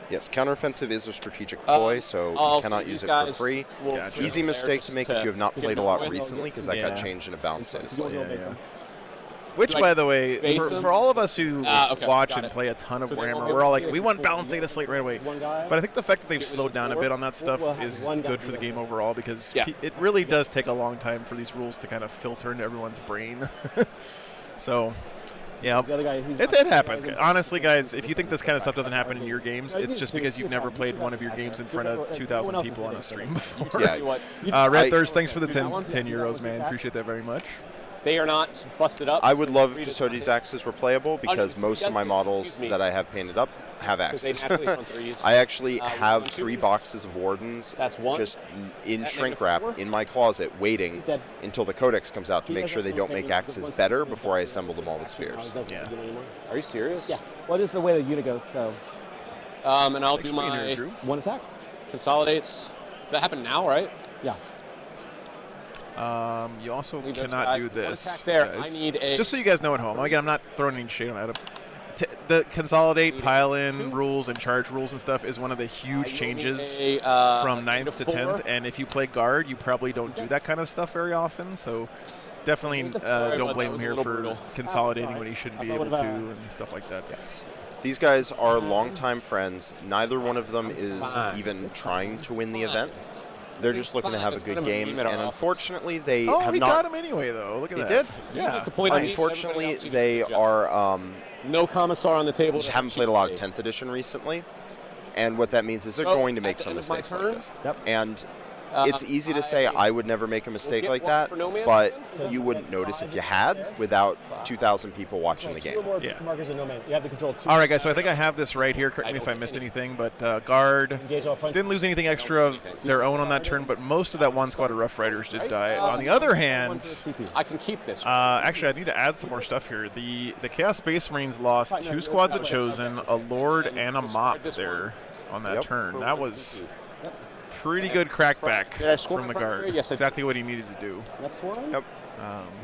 Yes, counteroffensive is a strategic ploy, so you cannot use it for free. Gotcha. Easy mistake to make if you have not played a lot with. recently, because that Yeah. got changed in a balance status. Don't Like, base him. Which, Do I by the way, base them? for all of us who Okay, watch got and it. play a ton of So they won't Warhammer, be we're all able to like, we want balance data slate right away. One guy. But I think the fact that they've Get rid slowed of down a 4. bit on that stuff We'll have is one guy good for the do game that. overall, because Yeah. it really does take a long time for these rules to kind of filter into everyone's brain. So, yeah, The other guy, he's it happens. Honestly, guys, if you think this kind of stuff doesn't happen in your games, it's just because you've never played one of your games in front of 2,000 people on a stream before. Yeah. What? Red I- Thirst, thanks for the that one? 10 euros, man. Appreciate that very much. They are not busted up. I would love Free if to Sodi's target. axes were playable, because most of my models that I have painted up have Because they axes. naturally on 3s. I actually one have on 3 twos. boxes of Wardens That's 1. just in At shrink -4. wrap in my closet, waiting He's dead. until the Codex comes out to He make doesn't sure they don't look make like axes he's better one before I assemble them all with spears. Yeah. Are you serious? Yeah. Well, this is the way the unit goes. So And I'll Thanks do for being here, my Drew. 1 attack. consolidates. Does that happen now, right? Yeah. You also Leave those cannot guys. do One this. attack there. guys. I need a- Just so you guys know at home. Again, I'm not throwing any shade on Adam. The consolidate, pile in rules and charge rules and stuff is one of the huge changes from 9th to 10th. And if you play guard, you probably don't do that kind of stuff very often. So definitely Sorry, don't but blame that him was a here little for brutal. consolidating when he shouldn't be I able thought to it and stuff like that. Yes. These guys are longtime friends. Neither one of them is fine. even trying to win the event. They're just looking to have a It's good gonna be game, at our and office. unfortunately, they Oh, have he not. got him anyway, though. Look at He that. did? Yeah. Disappointing. Unfortunately, Everybody else did a they good job. are No commissar on the table. just haven't played a lot of 10th edition recently, and what that means is they're So, going to at make the some end of my mistakes like turn? this. Yep. And it's easy to say I would never make a mistake get like one that, for No Man's but Land? you wouldn't notice if you had without 2,000 people watching the 2 game. or more Yeah. markers in no man. You have the control. All right, guys. So I think I have this right here. Correct me if I missed anything, but guard Engage all front. didn't lose anything extra of their own on that turn, but most of that one squad of Rough Riders did die. On the other hand, I can keep this. actually, I need to add some more stuff here. The Chaos Space Marines lost 2 squads of Chosen, a Lord, and a Mop there on that Yep. turn. That was pretty good crackback Did I score from the my primary? guard. Yes, I did. exactly what he needed to do. Next one. Yep.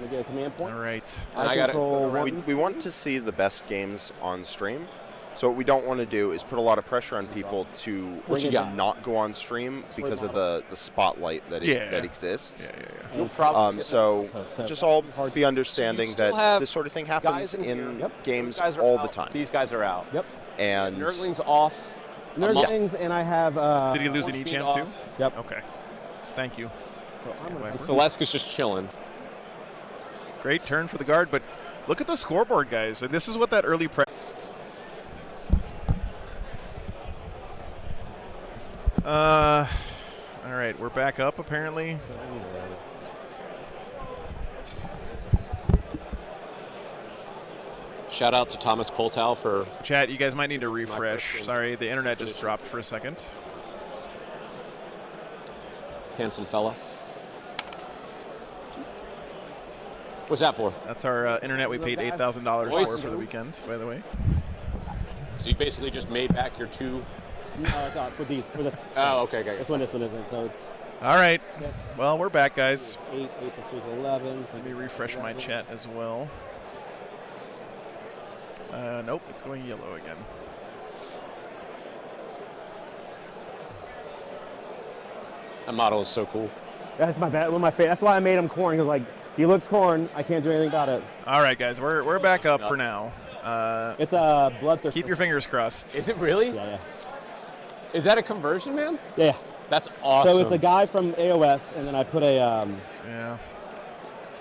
We get a command point. All right. I got it. control We want to see the best games on stream. So what we don't want to do is put a lot of pressure on people to What you got? not go on stream because of the spotlight that Yeah. that exists. No problem. So just all be understanding So you still that have this sort of thing guys happens in in here. games These guys are all out. the time. These guys are out. Yep. And Nurgling's off. Nurglings, and I have. Did he lose an feet E-champ off. too? Yep. Okay. Thank you. So I'm gonna Celeste's just chilling. Great turn for the guard, but look at the scoreboard, guys. And this is what that early prep. All right, we're back up apparently. Shout out to Thomas Coltow for Chat, you guys might need to refresh. Sorry, the internet just dropped for a second. handsome fella. What's that for? That's our internet we paid $8,000 for the weekend, by the way. So you basically just made back your 2. No, it's not for this. Oh, okay, okay. This one isn't. So it's All right. 6. Well, we're back, guys. 8 plus 3 is 11. So Let me refresh my chat as well. Nope, it's going yellow again. That model is so cool. That's my bad. One of my favorite. That's why I made him corn, because like he looks corn. I can't do anything about it. All right, guys, we're back up for now. It's a bloodthirster. Keep your fingers crossed. Is it really? Yeah. Is that a conversion, man? Yeah. That's awesome. So it's a guy from AOS, and then I put a. Yeah.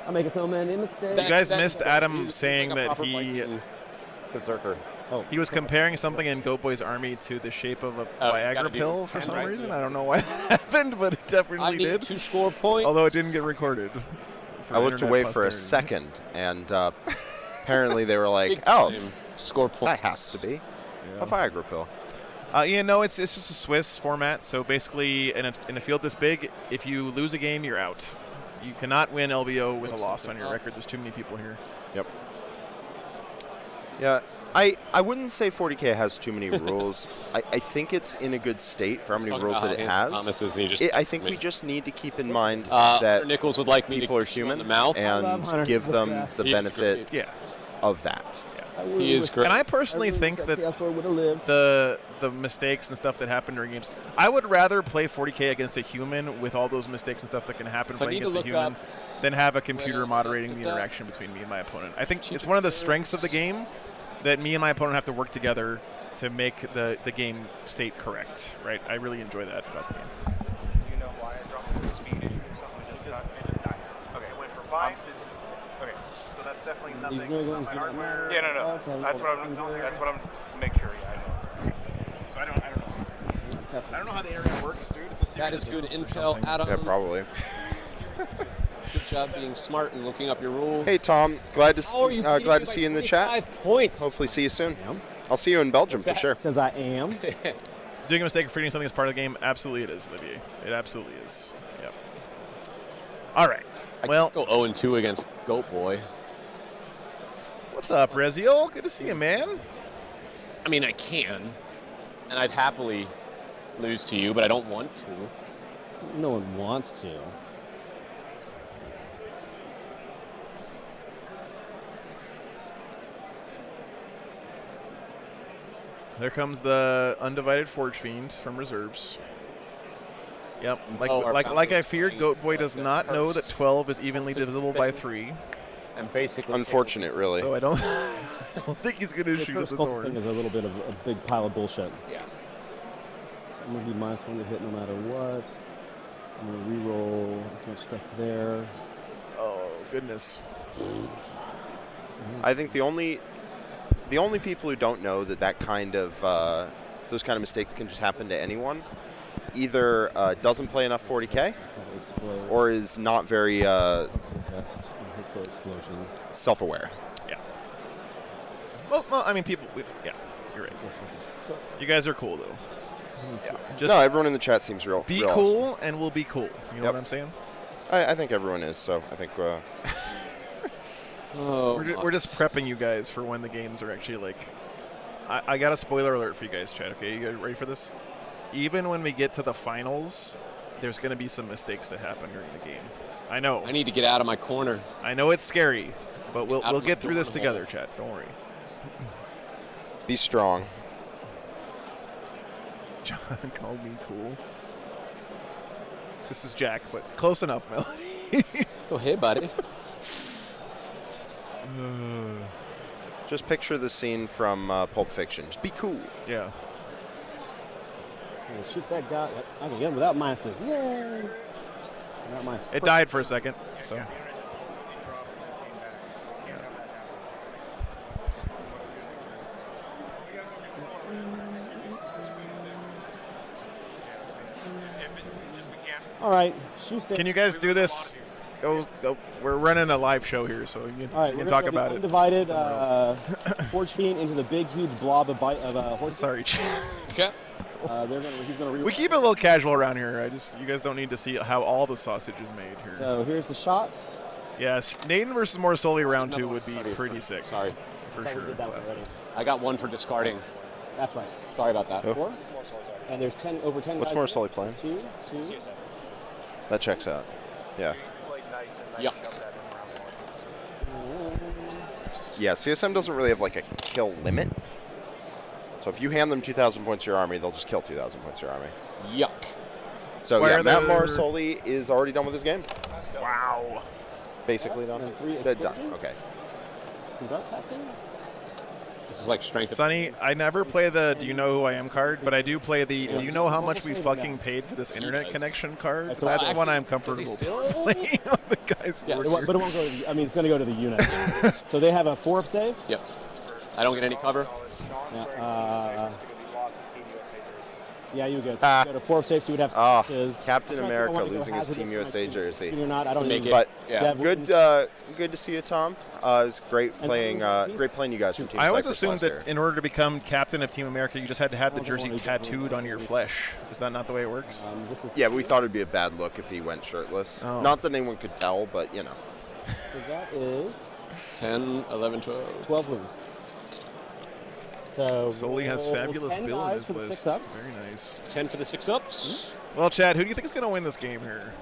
I'm making so many mistakes. You guys missed he's Adam like saying a that proper he Viking berserker. he was comparing something in Goatboy's army to the shape of a Oh, Viagra gotta do pill for 10, some right? reason. I don't know why that happened, but it definitely I need did. 2 score points. Although it didn't get recorded. for I looked internet away for a posterity. second, and apparently they were like, Big "Oh, time score that points. has to be a Viagra pill." Yeah, no, it's just a Swiss format. So basically, in a field this big, if you lose a game, you're out. You cannot win LVO with a loss on your record. There's too many people here. Yep. Yeah, I wouldn't say 40K has too many rules. I think it's in a good state for how many Talking rules about that it how has. handsome Thomas is, and he just I think we just need to keep in mind Hunter that Nichols would like me people to are kiss him on human the mouth. and love Hunter. give He's the them best. the He is a benefit great- Yeah. of that. He is great. And I personally think that would have lived. the mistakes and stuff that happen during games, I would rather play 40K against a human with all those mistakes and stuff that can happen So I playing need to against a look human than have a computer moderating the interaction between me and my opponent. I think it's one of the strengths of the game that me and my opponent have to work together to make the game state correct, right? I really enjoy that about the game. Do you know why I dropped the speed issue? Something just died. Okay, it went from 5 to just. Okay, so that's definitely nothing. These Nurglings do not matter. Yeah, no. Oh, it's a That's what I'm. little That's what I'm. Make sure. Yeah, I know. So I don't know. I don't know how the internet works, dude. It's a series That is of good loops or intel, something. Adam. Yeah, probably. Good job being smart and looking up your rules. Hey Tom, glad to How are you beating glad me to by see you in the chat. 25 points. Hopefully see you soon. I'll see you in Belgium for sure. Because I am. Doing a mistake of treating something as part of the game, absolutely it is, Olivier. It absolutely is. Yep. All right. Well, Go 0-2 against Goat Boy. what's up, Reziel? Good to see you, man. I mean, I can, and I'd happily lose to you, but I don't want to. No one wants to. There comes the undivided Forge Fiend from reserves. Yep. Like I feared, Goat Boy does not know that 12 is evenly divisible by 3. And basically, Unfortunate, really. So I don't think he's going to The shoot Curse us a Cultist thorn. thing is a little bit of a big pile of bullshit. Yeah. So I'm going to be -1 to hit no matter what. I'm going to re-roll this much stuff there. Oh, goodness. I think the only people who don't know that kind of those kind of mistakes can just happen to anyone either doesn't play enough 40K Explode. or is not very Hope for the best and hope for explosions. self-aware. Yeah. Well, I mean, people. Yeah, you're right. You guys are cool though. Yeah. Just No, everyone in the chat seems real. be real cool, and we'll be cool. You know Yep. what I'm saying? awesome. I think everyone is. So I think Oh, We're just prepping you guys for when the games are actually like. I got a spoiler alert for you guys, Chad. Okay, you guys ready for this? Even when we get to the finals, there's going to be some mistakes that happen during the game. I know. I need to get out of my corner. I know it's scary, but we'll Out of get my through this corner. together, Chad. Don't worry. be strong. John called me cool. This is Jack, but close enough, Melody. Oh, hey, buddy. Just picture the scene from Pulp Fiction. Just be cool. Yeah. We'll shoot that guy. I can get him without minuses. Yay! Without minuses. It died for a second. So It dropped and then came back. Can't have that happen. All right, shoe stick. can you guys do this? Go. We're running a live show here, so you All right, can we're talk gonna go about the it. undivided somewhere Forge Fiend into the big, huge blob of horses. Sorry, Chad. Okay. He's gonna We keep it a little casual around here. You guys don't need to see how all the sausage is made here. So here's the shots. Yes, Naden versus more Soli round Another 2 one, would be sorry. pretty sick. Sorry. For Thought we sure. did that one Classic. already. I got one for discarding. That's right. Sorry about that. 4. And there's 10 over 10. What's guys more there. Sully playing? 2. That checks out. Yeah. Played knights and knights Yuck. shoved that in round 1. Yeah, CSM doesn't really have like a kill limit. So if you hand them 2,000 points to your army, they'll just kill 2,000 points to your army. Yuck. So Why yeah, are Matt there- Marsoli is already done with his game. Wow. Basically done. And 3 Done. explosions. Okay. Dark Pact in. This is like strength. Sonny, I never play the "Do you know who I am" card, but I do play the "Do you know how much we fucking paid for this internet connection" card. So That's actually- one I'm Is he comfortable still? playing on the guys. Yeah, board But here. it won't go to the, I mean, it's going to go to the unit. So they have a 4-up save. Yep. I don't get any cover. Yeah, Because he lost his Team USA jersey. Yeah, you good. Ah. Go to 4 safe, so you would have Ah, sixes. Captain I'm trying to America think, I wanna go losing his hazardous Team for my USA team. jersey. Or not, I don't To make need it- But Yeah. good to see you, Tom. It was great And playing. then- Great playing you guys from Team I always Cyprus assumed last that year. in order to become captain of Team America, you just had to have the I don't jersey wanna get tattooed on your flesh. Is that not the way it works? This is Yeah, we thought it'd be a bad look if he went shirtless. Oh. Not that anyone could tell, but you know. So that is 10, 11, 12. 12 wounds. So Soli has roll fabulous 10 build in guys his for the list. 6 ups. Very nice. 10 for the 6-ups. Well, Chad, who do you think is going to win this game here?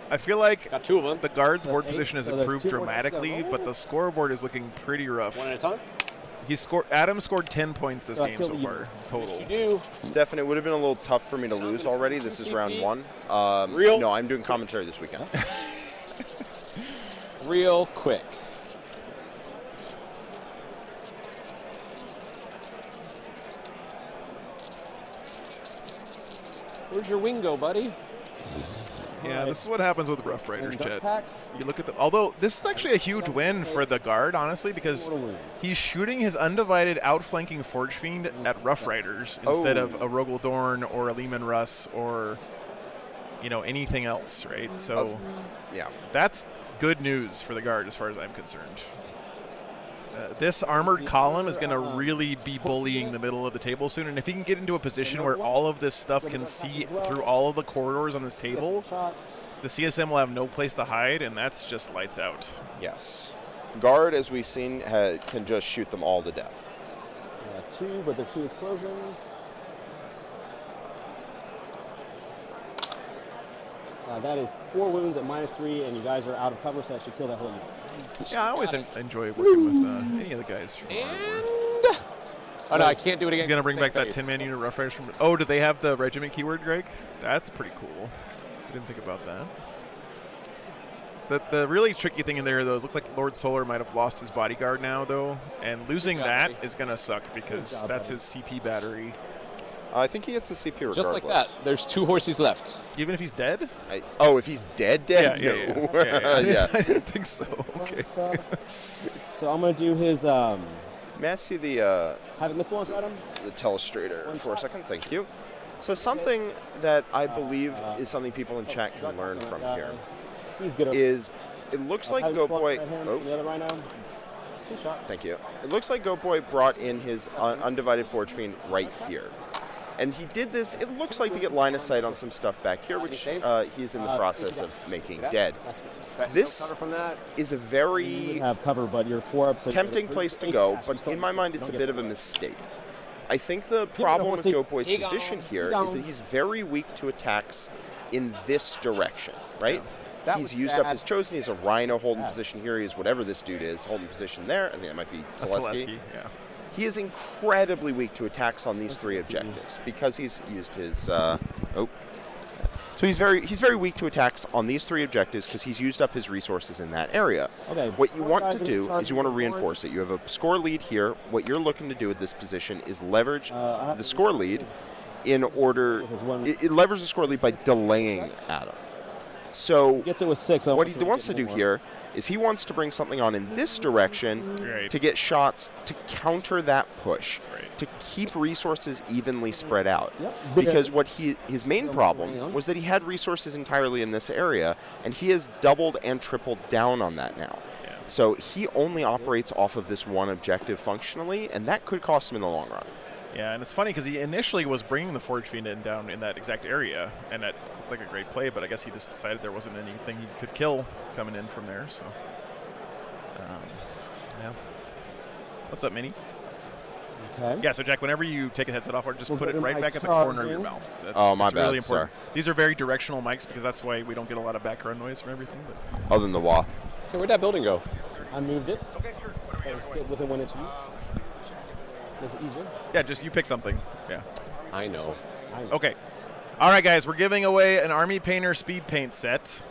I feel like Got 2 of them. the guard's board eight, position has so there's improved 2 more to dramatically, go. but the scoreboard is looking pretty rough. One at a time. Adam scored 10 points this So I game killed so you. far total. You do. Stefan, it would have been a little tough for me to lose already. This is round 1. Real? No, I'm doing commentary this weekend. Real quick. Where's your wing go, buddy? Yeah, this is what happens with Rough Riders, Dark Chad. Pact. You look at the. Although this is actually a huge win for the guard, honestly, because Mortal wounds. he's shooting his undivided outflanking Forge Fiend at Rough Riders instead Oh. of a Rogel Dorn or a Lehman Russ or anything else, right? So Yeah. that's good news for the guard as far as I'm concerned. This armored column is going to really be bullying the middle of the table soon, and if he can get into a position where all of this stuff can see through all of the corridors on this table, Shots. the CSM will have no place to hide, and that's just lights out. Yes. Guard, as we've seen, can just shoot them all to death. 2, but they're 2 explosions. That is 4 wounds at -3, and you guys are out of cover, so that should kill that whole unit. Yeah, I always enjoy working with any of the guys from Hardware. Oh, no, I can't do it again. He's going to bring Same back that face. 10-man unit Rough Riders from... Oh, do they have the regiment keyword, Greg? That's pretty cool. I didn't think about that. The really tricky thing in there, though, is it looks like Lord Solar might have lost his bodyguard now, though. And losing Good job, that buddy. is going to suck because Good job, that's buddy. his CP battery. I think he gets the CP regardless. Just like that. There's 2 horses left. Even if he's dead? If he's dead, Yeah. no. Yeah. I didn't think so. Okay. Stuff. So I'm going to do his May I see the Havoc missile launcher item. telestrator for a second? Thank you. So something that I believe is something people in chat can learn from here He's good. is it looks like Goat Boy. The other rhino. 2 shots. Thank you. It looks like Goat Boy brought in his Undivided Forge Fiend right here. And he did this, it looks like, to get line of sight on some stuff back here, which he's in the process of making dead. This is a very have cover, but you're 4 up. So tempting place to go, but in my mind, it's a bit of a mistake. I think the problem with Goat Boy's position here is that he's very weak to attacks in this direction, right? He's used up his Chosen. He's a Rhino holding position here. He's whatever this dude is holding position there. I think that might be Selesky. Yeah. He is incredibly weak to attacks on these 3 objectives because he's used his. So he's very weak to attacks on these 3 objectives because he's used up his resources in that area. Okay. What you want to do is you want to reinforce it. You have a score lead here. What you're looking to do at this position is leverage the score lead in order. It leverages the score lead by delaying Adam. So gets it with 6. What he wants to do here is he wants to bring something on in this direction to get shots to counter that push, to keep resources evenly spread out. Because what his main problem was that he had resources entirely in this area, and he has doubled and tripled down on that now. So he only operates off of this one objective functionally, and that could cost him in the long run. Yeah, and it's funny because he initially was bringing the Forge Fiend in down in that exact area, and that looked like a great play, but I guess he just decided there wasn't anything he could kill coming in from there, so. Yeah. What's up, Minnie? Okay. Yeah, so Jack, whenever you take a headset off, just put it right back at the corner of your mouth. That's, my bad, really important. sir. These are very directional mics because that's why we don't get a lot of background noise from everything. But. Other than the wah. Hey, where'd that building go? I moved it. Okay, sure. Within 1 inch of you. Makes it easier. Yeah, just you pick something. Yeah. I know. Okay. All right, guys, we're giving away an Army Painter speed paint set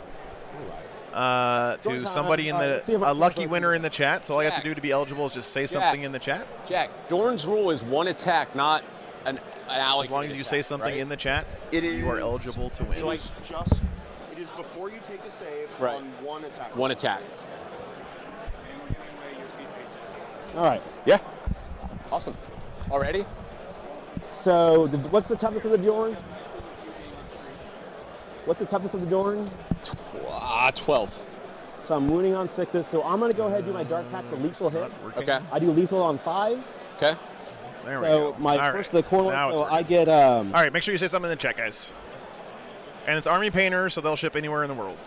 to somebody in a lucky winner in the chat. So all you have to do to be eligible is just say something in the chat. Jack, Dorn's rule is 1 attack, not an allocated As long as you say something in the chat, you are eligible to win. It is before you take a save on 1 attack. 1 attack. All right. Yeah. Awesome. Already? So what's the toughness of the Dorn? What's the toughness of the Dorn? 12. So I'm wounding on 6s. So I'm going to go ahead and do my Dark Pact for lethal hits. Okay. I do lethal on 5s. Okay. There we go. So my first the corner. So I get. All right, make sure you say something in the chat, guys. And it's Army Painter, so they'll ship anywhere in the world.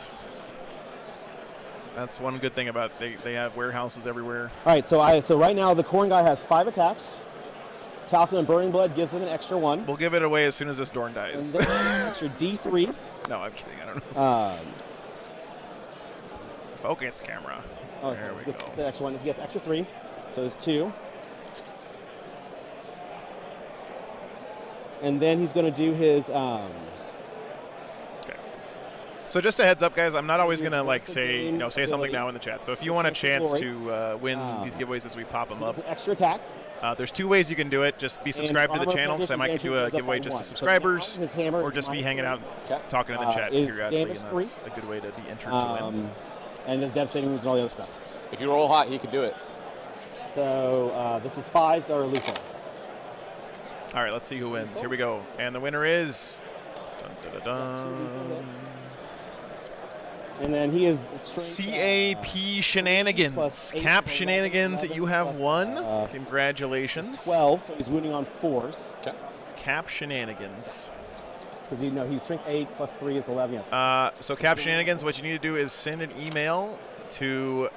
That's one good thing about they have warehouses everywhere. All right, so right now the corn guy has 5 attacks. Talisman and Burning Blood gives him an extra 1. We'll give it away as soon as this Dorn dies. And then an extra D3. No, I'm kidding. I don't know. Focus camera. Oh, there we go. It's an extra 1. He gets extra 3, so it's 2. And then he's going to do his. So just a heads up, guys. I'm not always gonna say something now in the chat. So if you want a chance to win these giveaways as we pop them up, an extra attack. There's 2 ways you can do it. Just be subscribed to the channel because I might do a giveaway just to subscribers, or just be hanging out talking in the chat periodically, and that's a good way to be entered to win. And there's devastating moves and all the other stuff. If you roll hot, he could do it. So this is 5s are lethal. All right, let's see who wins. Here we go. And the winner is. Dun, dun, dun, dun. And then he is CAP Shenanigans. Cap Shenanigans, you have won. Congratulations. 12, so he's wounding on 4s. Okay. Cap Shenanigans. Because he's strength 8 plus 3 is 11. Yes. So Cap Shenanigans, what you need to do is send an email to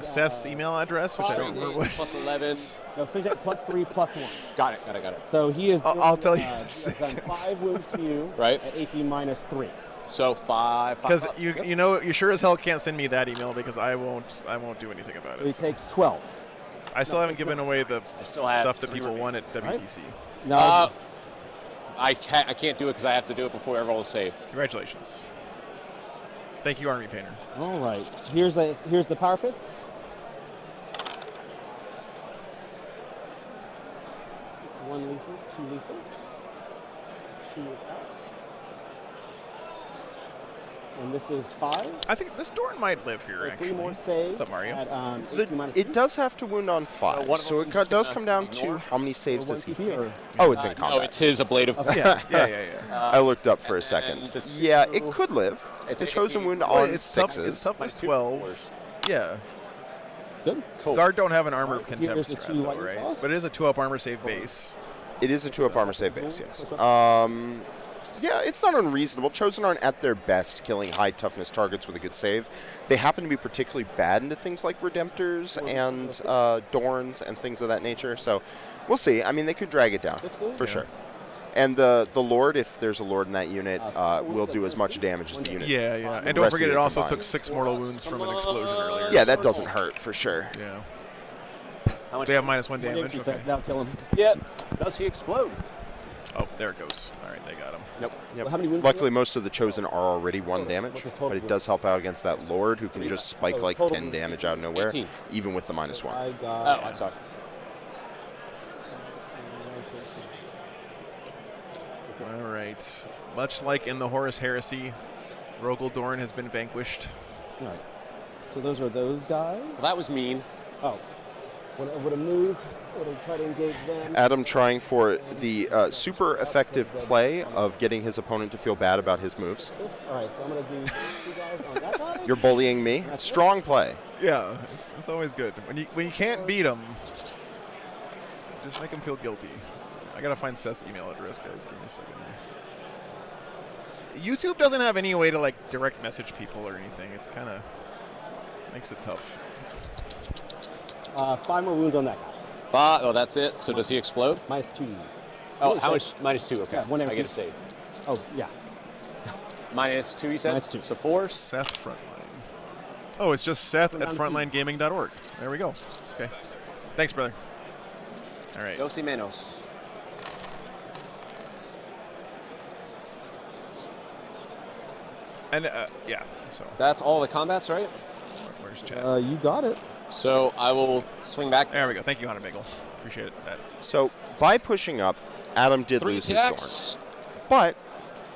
Seth's email address, which I don't remember what. Plus 11. No, strength 8 plus 3 plus 1. Got it. So he is. I'll tell you. He's done 5 wounds to you. Right. At AP minus 3. So 5. Because you sure as hell can't send me that email because I won't do anything about so it. He takes 12. I still haven't given away the stuff that people want at WTC. Right? No. I can't do it because I have to do it before everyone is safe. Congratulations. Thank you, Army Painter. All right. Here's the Power Fists. One lethal, 2 lethal. She is out. and this is 5. I think this Dorn might live here, So actually. 3 more saves. What's up, Mario? At, 8 minus 2. It does have to wound on 5, one of so them it does just come down ignore. to how many saves Or does 1 he CP, make. or Oh, it's in combat. No, it's his ablative. I looked up for a second. the Yeah, it could live. It's a chosen wound Well, on it's tough. 6s. It's toughness 12. Yeah. Good. Cool. Guard don't have an armor of Here's contempt the strat, 2 though, lightning right? claws. But it is a 2-up armor save base. It is a 2-up armor save base, yes. Yeah, it's not unreasonable. Chosen aren't at their best killing high toughness targets with a good save. They happen to be particularly bad into things like Redemptors and Dorns and things of that nature. So we'll see. I mean, they could drag it down for sure. And the Lord, if there's a Lord in that unit, will do as much damage as the unit. Yeah, yeah. And The don't rest forget, of it it also combined. took 6 mortal wounds from an explosion earlier. Yeah, that doesn't hurt for sure. Yeah. How much? They have -1 damage. Damage. Okay. That'll kill him. Yeah. Does he explode? Oh, there it goes. All right, they got him. Nope. Yep. How many wounds Luckily, most of the Chosen are already 1 damage, What's his total but it wound? does help out against that Lord who can just spike So like total 10 wound. damage out of nowhere, 18. even with the -1. I Oh, got. I saw. All right. Much like in the Horus Heresy, Rogel Dorn has been vanquished. All right. So those are those guys. Well, that was mean. Oh. Would have moved. Would have tried to engage them. Adam trying for the super effective play of getting his opponent to feel bad about his moves. All right. So I'm gonna do 2 guys on that guy. You're bullying me. Strong play. Yeah, it's always good. When you can't beat them, just make them feel guilty. I gotta find Seth's email address, guys. Give me a second. YouTube doesn't have any way to like direct message people or anything. It's kind of makes it tough. 5 more wounds on that guy. Oh, that's it. So does he explode? -2. Oh, Really how safe. much? -2. Okay. Yeah, 1 I damage. get a save. Oh yeah. -2, you said? -2. So 4. Seth Frontline. Oh, it's just Seth at Down to 2. frontlinegaming.org. There we go. Okay. Thanks, brother. All right. Dos y menos. And yeah. So That's all the combats, right? where's chat? You got it. So I will swing back. There we go. Thank you, Hunter Bagel. Appreciate that. So by pushing up, Adam did 3 lose his attacks. Dorn. But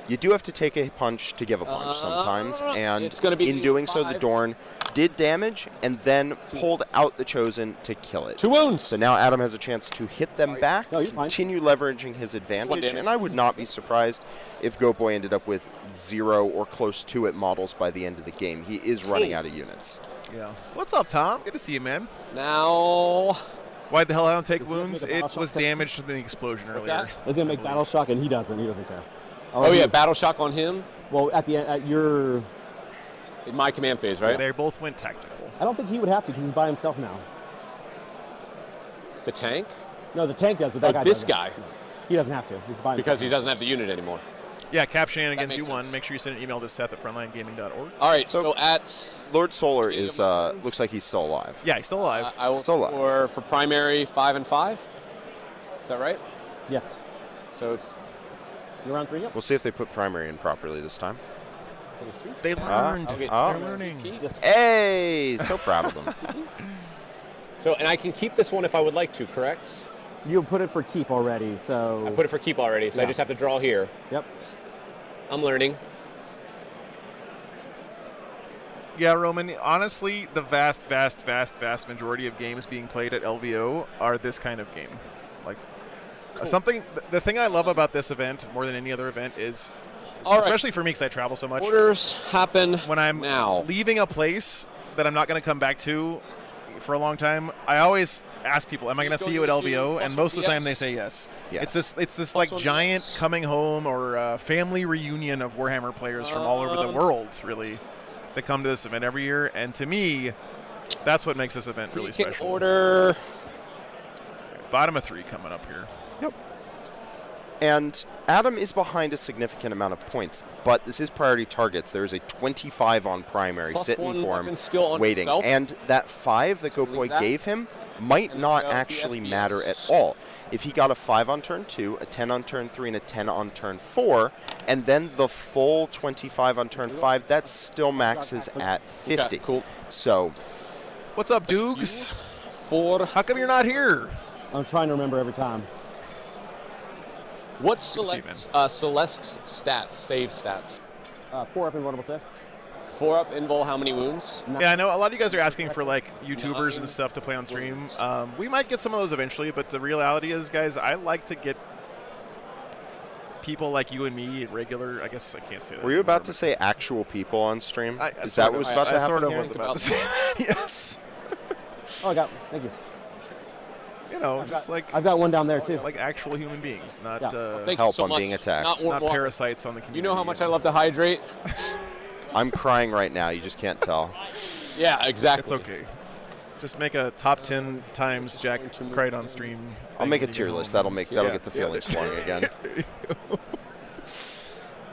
you do have to take a punch to give a punch sometimes, and it's gonna be in doing so, the 5. Dorn did damage and then pulled out the Chosen to kill it. 2 wounds. So now Adam has a chance to hit them back, No, you're fine. continue leveraging his advantage, damage. and I would not be surprised if Goat Boy ended up with 0 or close to it models by the end of the game. He is running out of units. Yeah. What's up, Tom? Good to see you, man. Now. Why the hell I don't take Does he have to wounds? make a It battle was shock damaged from the explosion What's earlier. that? He's gonna make battle shock, and he doesn't. He doesn't care. Oh, yeah, battle shock on him Well, at the end, at your, in my command phase, right? They both went tactical. I don't think he would have to because he's by himself now. The tank? No, the tank does, but that Oh, guy this doesn't. guy. He doesn't have to. He's by himself. Because he doesn't have the unit anymore. Yeah, Cap Shenanigans, makes you won. sense. Make sure you send an email to Seth at frontlinegaming.org. All right, so at. Lord Solar is looks like he's still alive. Yeah, he's still alive. I will Still alive. score for primary 5 and 5. Is that right? Yes. So You're around 3 yep. We'll see if they put primary in properly this time. They learned. I'll get Oh. They're learning. Just Hey, so proud of them. So, and I can keep this one if I would like to, correct? you put it for keep already, so. I put it for keep already, so I Yeah. just have to draw here. Yep. I'm learning. Yeah, Roman, honestly, the vast majority of games being played at LVO are this kind of game. Like, the thing I love about this event more than any other event is, All right. especially for me because I travel so much, Orders happen when I'm now. leaving a place that I'm not going to come back to for a long time, I always ask people, am I going to see you at LVO? And most of the time they say yes. Yeah. It's this like one giant yes. coming home or family reunion of Warhammer players from all over the world, really, that come to this event every year. And to me, that's what makes this event really You can special. order. Bottom of 3 coming up here. And Adam is behind a significant amount of points, but this is priority targets. There is a 25 on primary Plus sitting 1 for weapon him, skill on waiting. yourself. And that 5 that Goat leave Boy that. gave him might And not go actually PS. matter at all. If he got a 5 on turn 2, a 10 on turn 3, and a 10 on turn 4, and then the full 25 on turn 5, that still maxes at 50. Okay, cool. So What's up, Dukes? 4. How come you're not here? I'm trying to remember every time. What's see you, Celeste's stats, save stats? 4 up invulnerable save. 4-up invul, how many wounds? Yeah, I know a lot of you guys are asking for like YouTubers and stuff to play on stream. We might get some of those eventually, but the reality is, guys, I like to get people like you and me, regular. I guess I can't say that. Were you about to say actual people on stream? Is that what was about to happen? I sort of here? was about to say that. Yes. Oh, I got. Thank you. You know, just I've got one down there too. like actual human beings, not Thank you help so on much. being attacked. not parasites on the community. You know how much I love to hydrate? I'm crying right now. You just can't tell. Yeah, exactly. It's okay. Just make a top 10 times Jack cried on stream. I'll make a thing tier when you list. get That'll home. make Yeah. get the feelings flowing again.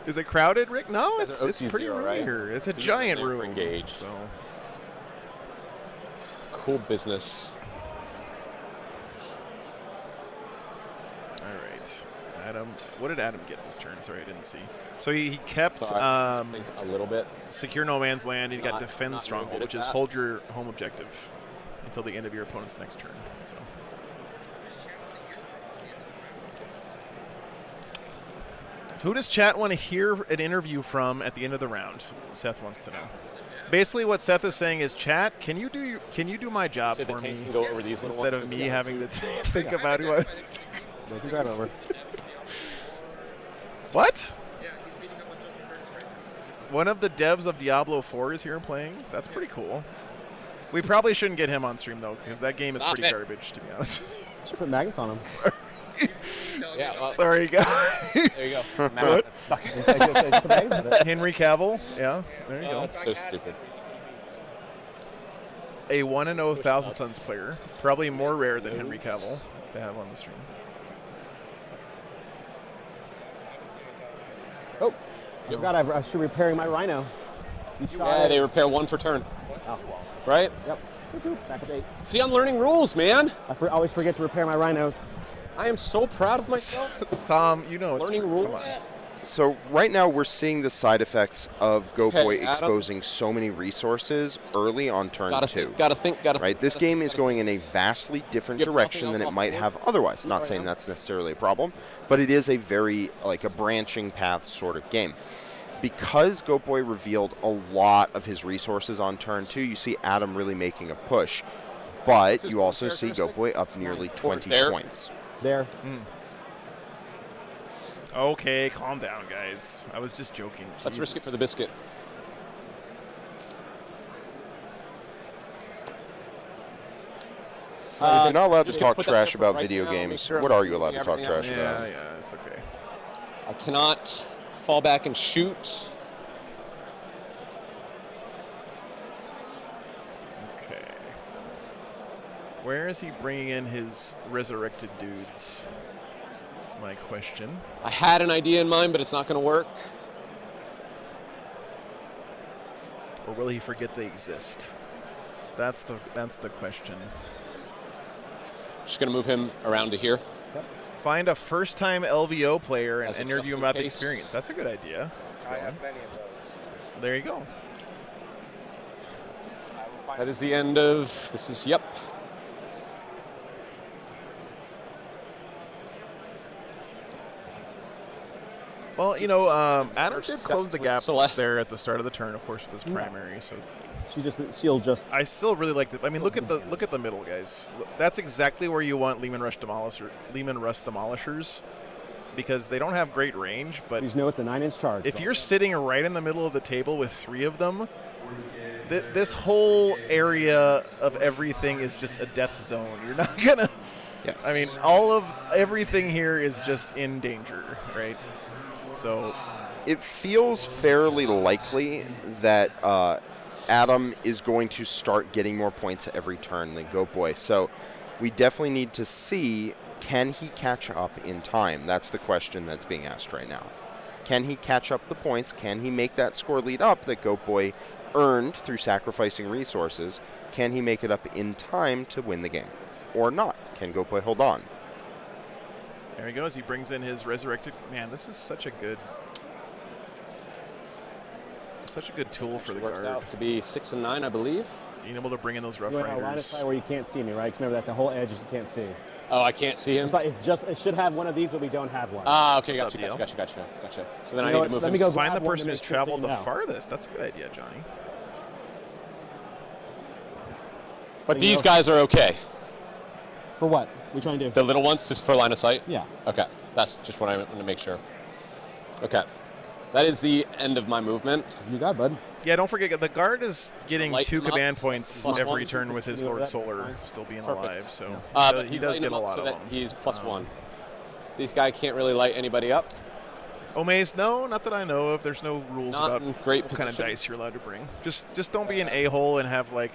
Is it crowded, Rick? No, It's it's an pretty OC0, roomy right? here. It's a It's an giant OC0 for room. engaged. So. Cool business. All right, Adam. What did Adam get this turn? Sorry, I didn't see. So he kept So I think a little bit. secure no man's land. He got Not defend really stronghold, good at which is that. hold your home objective until the end of your opponent's next turn. So. Who does chat want to hear an interview from at the end of the round? Seth wants to know. Basically, what Seth is saying is, chat, can you do my job So the for me tanks can go over these little instead of ones. me having to think about who I. So you can grab over. What? Yeah, he's meeting up with Justin Curtis right now. One of the devs of Diablo 4 is here playing. That's pretty cool. We probably shouldn't get him on stream though, because that game is Stop pretty it. garbage, to be honest with you. Just put magnets on them. Yeah, well, Sorry, guys. there you go. Matt, that's stuck. Just put magnets on it. Henry Cavill. Yeah, there you Oh, go. that's so stupid. A 1-0 Thousand Suns player. Probably more rare than Henry Cavill to have on the stream. Oh, I forgot I should be repairing my rhino. You shot Yeah, it. they repair one per turn, Oh, well. right? Yep. Back at 8. See, I'm learning rules, man. I always forget to repair my rhinos. I am so proud of myself. Tom, you know it's Learning true. rules. Come on. So right now we're seeing the side effects of Go Okay, Boy Adam. exposing so many resources early on turn Gotta 2. gotta think. Right, this game is going in a vastly different Get nothing direction than else it off might the have board? otherwise. Not saying that's necessarily a problem, but it is a very like a branching path sort of game. Because Go Boy revealed a lot of his resources on turn 2, you see Adam really making a push, but his you also see Go characteristic? Boy up nearly 20 there. points. There. Okay, calm down, guys. I was just joking. Let's risk it Jesus. for the biscuit. If you're not allowed to just gonna talk put that trash there for about right video now, make games, sure what are you allowed to I'm talk everything trash out. about? Yeah, it's okay. I cannot fall back and shoot. Okay. Where is he bringing in his resurrected dudes? That's my question. I had an idea in mind, but it's not going to work. Or will he forget they exist? That's the question. Just going to move him around to here. Find a first-time LVO player and As a interview just him in about the case. experience. That's a good idea. I have many of those. There you go. I will find That is the end of this. Is yep. Well, you know, Adam First did step close the with gap Celeste. there at the start of the turn, of course, with his primary. So She'll just. I still really like the. I mean, look at the middle, guys. That's exactly where you want Lehman Rush Demolishers, because they don't have great range. But You just know it's a 9-inch charge. if you're sitting right in the middle of the table with 3 of them, this whole area of everything is just a death zone. You're not gonna. Yes. I mean, everything here is just in danger, right? So It feels fairly likely that Adam is going to start getting more points every turn than Go Boy. So we definitely need to see, can he catch up in time? That's the question that's being asked right now. Can he catch up the points? Can he make that score lead up that Go Boy earned through sacrificing resources? Can he make it up in time to win the game? Or not? Can Go Boy hold on? there he goes. He brings in his resurrected. Man, this is such a good tool for the works guard. out to be 6 and 9, I believe. Being able to bring in those Rough you want a line of Riders. sight where you can't see me, right? 'Cause remember that the whole edge is you can't see. Oh, I can't see him? It should have one of these, but we don't have one. Ah, okay, What's gotcha. So then You I know need what? to move Let him. me go Find the grab one person to who's make sure so traveled you the know. farthest. That's a good idea, Johnny. But So these you know- guys are okay. For what? We trying to do? The little ones, just for line of sight? Yeah. Okay, that's just what I want to make sure. Okay. That is the end of my movement. You got it, bud. Yeah, don't forget, the guard is getting Light 2 him up. command points Plus every one. turn with his You know Lord that? Solar Fine. still being Perfect. alive, so But he he's does lighting get him a up lot so of that them. he's +1. These guys can't really light anybody up. Omaze, no, not that I know of. There's no rules Not about in great what kind of position. dice you're allowed to bring. Just don't be an a-hole and have like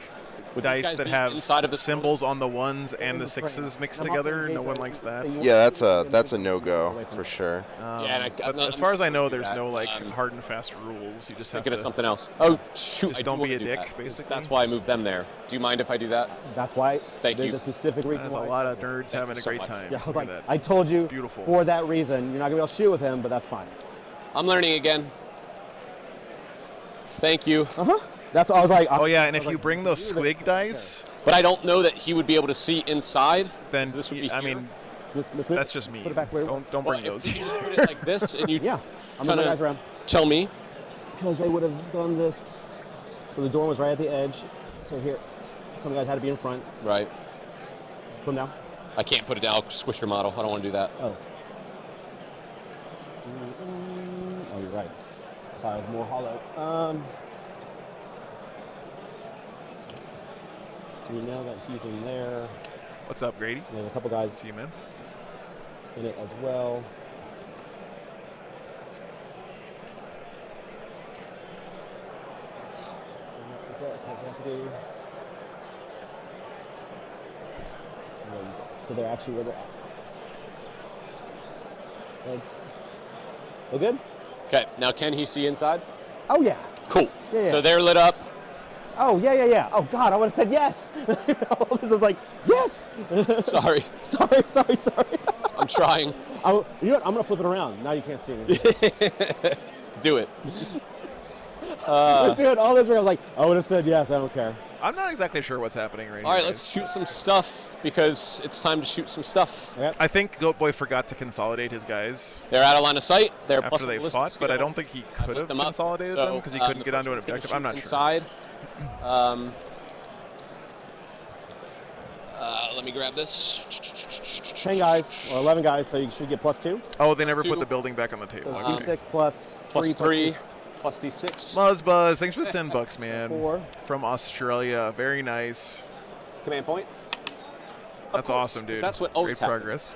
Would these dice guys that be have inside of the symbols on the ones and the sixes mixed together. No one likes that. Yeah, that's a no-go for sure. Yeah, and But I'm as far as I know, not gonna do there's that. no like hard and fast rules. You just have Thinking of to. something else. Oh, shoot. Just I don't do be a wanna do dick, that. basically. That's why I moved them there. Do you mind if I do that? That's why. Thank There's you. a specific reason That's a why. lot of nerds Thank you having a so great much. time. Yeah, I was Look like, at that. I told you. Beautiful. For that reason, you're not gonna be able to shoot with him, but that's fine. I'm learning again. Thank you. That's all I was like. Oh yeah, and I if was you like, bring those do this. squig dice, But I don't know that he would be able to see inside. then This would be I here. mean Let's move. that's just me. Put it back where it was. Don't Well, bring if those. you just put it like this and you Yeah, I'm moving kinda guys around tell me. because they would have done this. So the door was right at the edge. So here, some guys had to be in front. Right. Put them down. I can't put it down. I'll squish your model. I don't want to do that. Oh. Oh, you're right. I thought it was more hollow. So we know that he's in there. What's up, Grady? There's a couple guys See you, man. in it as well. So they're actually where they're at. Good. Well, good? Okay. Now, can he see inside? Oh, yeah. Cool. Yeah, yeah. So they're lit up. Oh, yeah. Oh, God, I would have said yes. I was like, yes. Sorry. sorry. I'm trying. You know what? I'm going to flip it around. Now you can't see me. Do it. Let's do it all this way. I was like, I would have said yes. I don't care. I'm not exactly sure what's happening right All here. right, let's shoot some stuff because it's time to shoot some stuff. Okay. I think Goatboy forgot to consolidate his guys They're out of line of sight. They're plus after they ballistic fought, but I skill. don't think he I could lit have them up. consolidated So, them because he couldn't the get onto an first one's objective. gonna I'm not shoot sure. inside. Let me grab this. 10 guys, or 11 guys, so you should get +2. Oh, they never Two. put the building back on the table. So Okay. D6 plus Plus 3 3, plus D6. Muzzbuzz, thanks for the $10, man. 4. From Australia, very nice. Command point. That's course, awesome, dude. that's what always Great happens.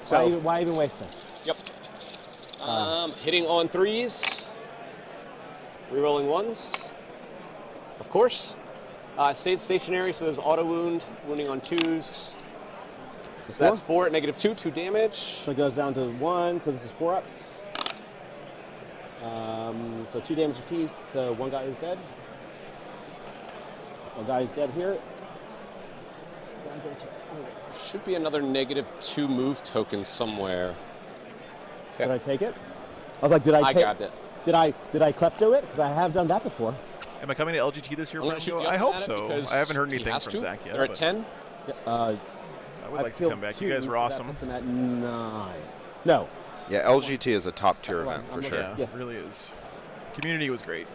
progress. Why even waste it? Yep. Hitting on 3s. Rerolling 1s. Of course. Stayed stationary, so there's auto wound. Wounding on 2s. So that's 4 at -2, 2 damage. So it goes down to 1, so this is 4 ups. So 2 damage apiece, so 1 guy is dead. 1 guy is dead here. Guy goes here. Should be another -2 move token somewhere. Did I take it? I was like, did I I take grabbed it. Did I klepto it? Because I have done that before. Am I coming to LGT this year, I'm gonna shoot Franco? the I other hope at it so. because I haven't heard he anything has from to. Zach yet. They're at but 10. I would like to feel come back. You 2, guys were so that awesome. puts him at 9. No. Yeah, LGT is a top tier event for sure. Yeah, Yes. it really is. Community was great.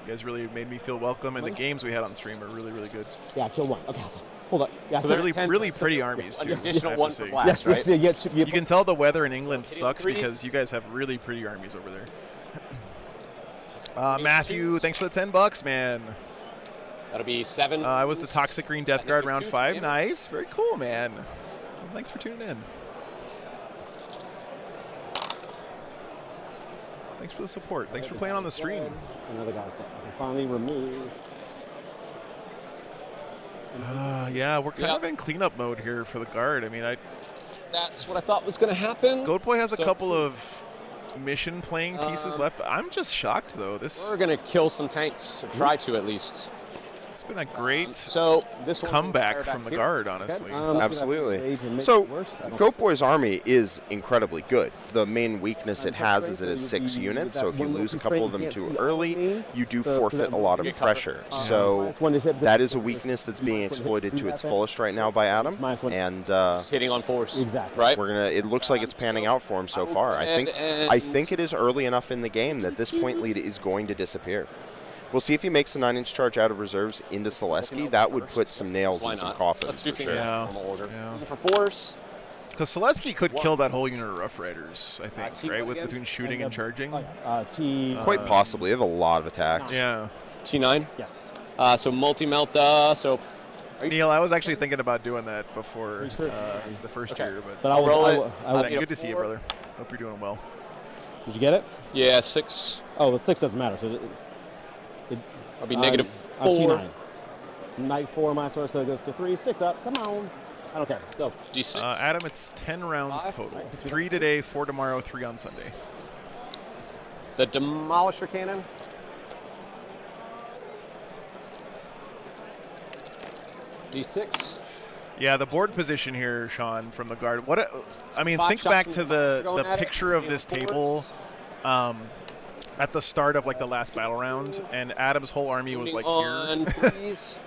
You guys really made me feel welcome, and the games we had on stream are really, really good. Yeah, kill 1. Okay, so hold on. Yeah, So kill- Really, 10 really plus pretty armies, An too. I additional have to 1 for say. blast, yes, right? yes, You can tell the weather in England hitting sucks threes. because you guys have really pretty armies over there. Matthew, thanks for the $10, man. That'll be 7. I was the Toxic Green Death Guard round 5. damage. Nice. Very cool, man. Thanks for tuning in. Thanks for the support. Thanks for playing on the stream. Another guy's dead. I can finally remove. Yeah, we're kind Yeah. of in cleanup mode here for the guard. I mean, That's what I thought was going to happen. Goatboy has a So- couple of mission playing pieces left. I'm just shocked though. This We're going to kill some tanks, or try to at least. It's been a great So this one's comeback entire from back the here. guard, honestly. Absolutely. So, Goat Army is incredibly good. The main weakness it has is it has 6 units, so if you lose a couple of them too early, you do forfeit a lot of pressure. So that is a weakness that's being exploited to its fullest right now by Adam, and Just hitting on 4s. Exactly. Right? it looks like it's panning out for him so far. I think it is early enough in the game that this point lead is going to disappear. We'll see if he makes a 9-inch charge out of reserves into Selesky. That would put some nails Why in some not? coffins Let's do for things sure. in Yeah. normal order. Yeah. For 4s. Because Selesky could kill that whole unit of Rough Riders, I think, T1 right? With again? between shooting and charging. Quite possibly. They have a lot of attacks. Yeah. T9. Yes. So multi-melt. So Neil, I was actually thinking about doing that before Sure. the first Okay. year, But but I will. roll I it. will, I will Need a good to see you, 4. brother. Hope you're doing well. did you get it? yeah, 6. Oh, the 6 doesn't matter. So I'll be negative T9. 4. Knight 4 my sword, so it goes to 3. 6 up. Come on. I don't care. Go. D6. Adam, it's 10 rounds 5. total. 3 today, 4 tomorrow, 3 on Sunday. The Demolisher Cannon. D6. Yeah, the board position here, Sean, from the guard. I mean, 5 think shots back from to the going the at it, picture of you know, this forward. table at the start of like the last battle round, and Adam's whole army was like on here, 3s.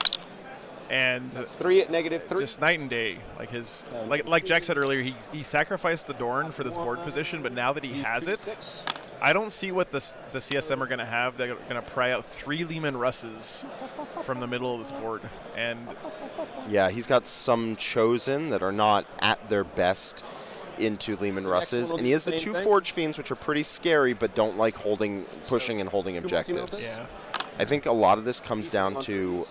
and That's 3 at negative 3. just night and day. Like like Jack said earlier, he sacrificed the Dorn for this board position, but now that he has it, 6. I don't see what the CSM are going to have. They're going to pry out 3 Lehman Russes from the middle of this board, and Yeah, he's got some chosen that are not at their best into Lehman next one Russes, will and do he has the the same 2 thing. Forge Fiends, which are pretty scary, but don't like pushing and holding objectives. multi-meltas? yeah. I think a lot of this comes down on to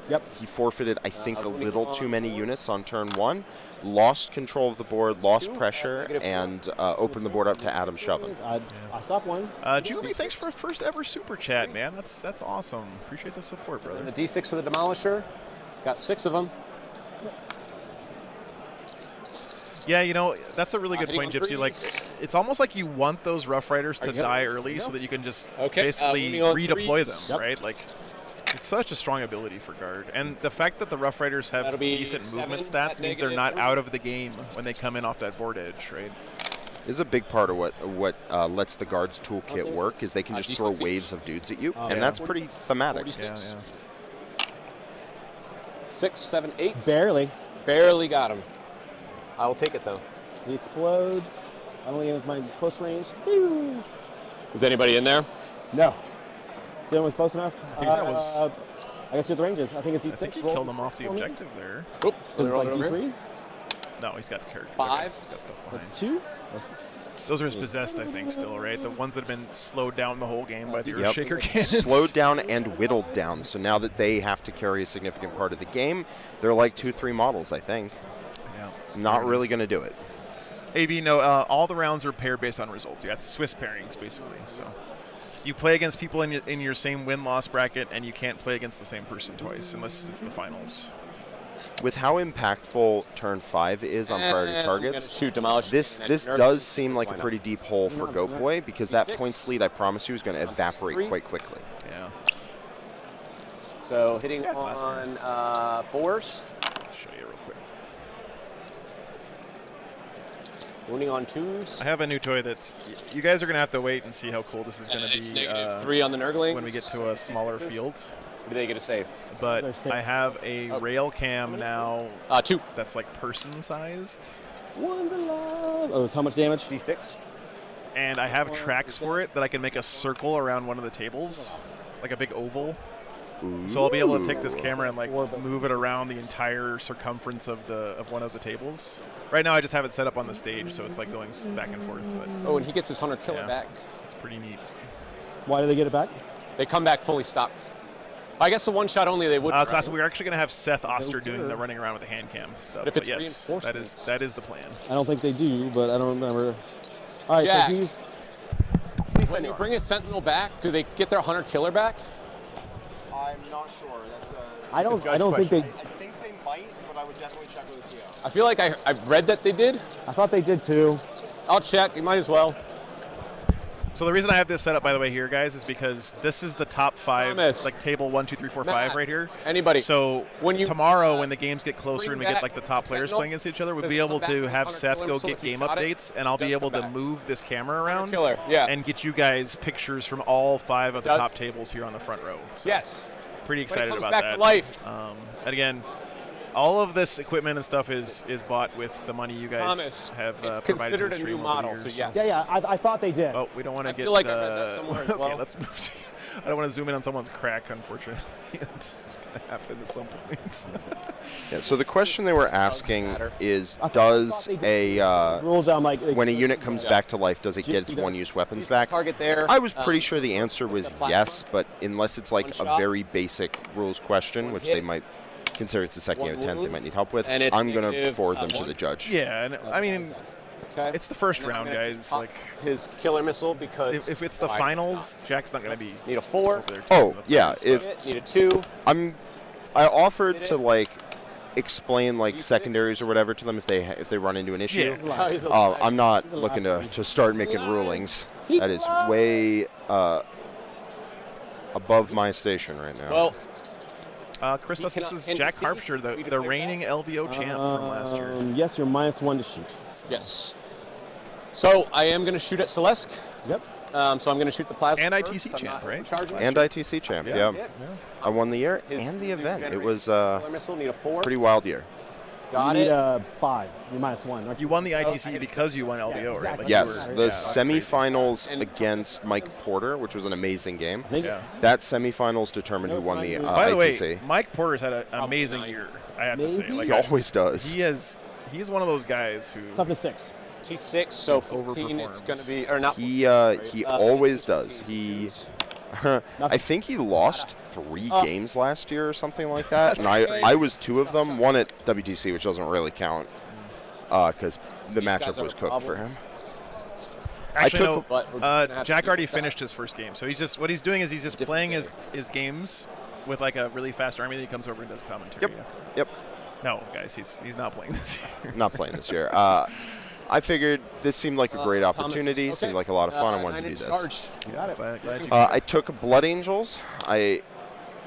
Yep. he forfeited, I think, a moving little on too many fours. units on turn 1, lost control of the board, lost 2, pressure, negative 4. and opened the board up to Adam shoving. I stopped one. Julie, thanks for a first ever super chat, man. That's awesome. Appreciate the support, brother. And the D6 for the Demolisher. Got 6 of them. Yeah, you know, that's a really good hitting point, on Gypsy. Like, threes. it's almost like you want those Rough Riders to Are you good? die early No. so that you can just Okay, basically moving on redeploy threes. them, Yep. right? Like, it's such a strong ability for guard. And the fact that the Rough Riders have That'll be decent 7 movement at stats means they're negative not 3. out of the game when they come in off that board edge, right? This is a big part of what lets the guard's toolkit work is they can just throw D6 each. waves of dudes at you, Oh, and yeah. that's pretty thematic. 46. Yeah, 6, 7, 8. Barely. Barely got him. I will take it though. He explodes. I don't think it was my close range. Pew! Is anybody in there? No. So it was close enough. I think that was- I guess you're the ranges. I think it's D6. I think he Roll killed him off the for me. objective there. Oop. It's like D3. No, he's got his character. 5. He's got stuff That's behind. 2. Those are his possessed, I think, still, right? The ones that have been slowed down the wole game by the Yep. Earthshaker cannons. Slowed down and whittled down. So now that they have to carry a significant part of the game, they're like 2-3 models, I think. Yeah. Not There it really is. going to do it. AB, no, all the rounds are pair based on results. You got Swiss pairings, basically. So you play against people in your same win-loss bracket, and you can't play against the same person twice unless it's the finals. With how impactful turn 5 is on priority And targets, I'm gonna shoot Demolisher. this does seem like a pretty deep hole for Goat Boy because that points lead, I promise you, is going to evaporate 3. quite quickly. Yeah. So hitting Yeah, classic. on 4s. I'll show you real quick. Wounding on 2s. I have a new toy that's. You guys are gonna have to wait and see how cool this is gonna It's be negative 3 on the Nurgling. when we get to a smaller field. Do they get a save? But They're safe. I have a Oh. rail cam now 2. that's like person-sized, One's alive. Oh, it's how much damage? D6. and I have tracks for it that I can make a circle around one of the tables, like a big oval. So I'll be able to take this camera and like move it around the entire circumference of one of the tables. Right now I just have it set up on the stage, so it's like going back and forth. But Oh, and he gets his Hunter Killer Yeah. back. it's pretty neat. Why do they get it back? They come back fully stocked. I guess the one shot only they would. Class, we're actually going to have Seth Oster doing sir. the running around with the hand cam stuff. If it's but yes, reinforcements. that is the plan. I don't think they do, but I don't remember. All right, Jack. so he's When you bring a Sentinel back, do they get their Hunter Killer back? I'm not sure. That's I don't think they. I think they might, but I would definitely check with the TO. I feel like I read that they did. I thought they did too. I'll check. You might as well. So the reason I have this set up, by the way, here, guys, is because this is the top 5, Thomas. like table 1, 2, 3, 4, 5 Matt. right here. Anybody. So When you, tomorrow, when the games get closer bring and we get back like the top the players Sentinel, playing against each other, we'll does be it able come to back have with Seth Hunter go Killer get if you game shot it? updates, and I'll be Does able come to back. move this camera around Killer, yeah. and get you guys pictures from all 5 of the Does- top tables here on the front row. So Yes. pretty When it excited comes about back that. to life. And again, all of this equipment and stuff is bought with the money you guys Thomas, have it's provided to considered the a new stream over model, the so years. yes. Yeah, I thought they did. Oh, we don't want to I get. feel like I read that somewhere as well. Okay, let's move. I don't want to zoom in on someone's crack, unfortunately. It's going to happen at some point. Yeah, so the question they were asking matter. is, I thought does they a rules down like when a unit comes back to life, does it get its Gypsy does. one-use weapons back? Target there. I was pretty sure the answer was the plasma. yes, but unless it's like One a shot. very basic rules question, One which hit. they might consider it's the second One unit 10th, they wound. might need help with, And it's I'm going to negative, forward them to one. the judge. Yeah, and I mean, Okay. it's the first And then I'm round, gonna guys. just pop Like, his killer missile because if it's the why finals, not? Jack's not going to be. Need a 4. over there Oh, taking the yeah, players, if- Need a 2. I offered Hit to it. like explain like D6. secondaries or whatever to them if they run into an issue. Yeah. He's Oh, alive. I'm not looking to start making rulings. That is way above my station right now. Well, Chris, He this cannot is enter Jack city. Harpster, We the declare reigning LVO champ from last year. Yes, you're -1 to shoot. yes. So I am going to shoot at Celeste. Yep. So I'm going to shoot the plasma. And first. ITC I'm champ, not right? charging. And ITC champ, yeah. I won the year His and the new event. It generator was killer missile. Need a 4. pretty wild year. Got you need it. a 5. You're -1. Aren't You won the ITC because you won LVO, right? exactly. Like Yes, you were- the yeah, that's crazy. semifinals And- against Mike Porter, which was an amazing game. I think Yeah. That semifinals determined who won the By the ITC. way, Mike Porter's had an amazing year. I have to say. Maybe? Like He always does. he's one of those guys who. Tough to 6. T6. So 14. It's overperforms. going to be or not. He always does. He I think he lost 3 games last year or something like that. And I was 2 of them. One at WTC, which doesn't really count because the These guys matchup are was a cooked for problem. him. Actually, took- no. But we're gonna have Jack to already keep that. finished his first game, so what he's doing is he's just Different playing player. his games with like a really fast army. That he comes over and does commentary. Yep. No, guys, he's not playing this year. Not playing this year. I figured this seemed like a great Thomas, opportunity. okay. Seemed like a lot of fun. I wanted to 9-inch do this. charge. Got it. Glad you I took Blood Angels. It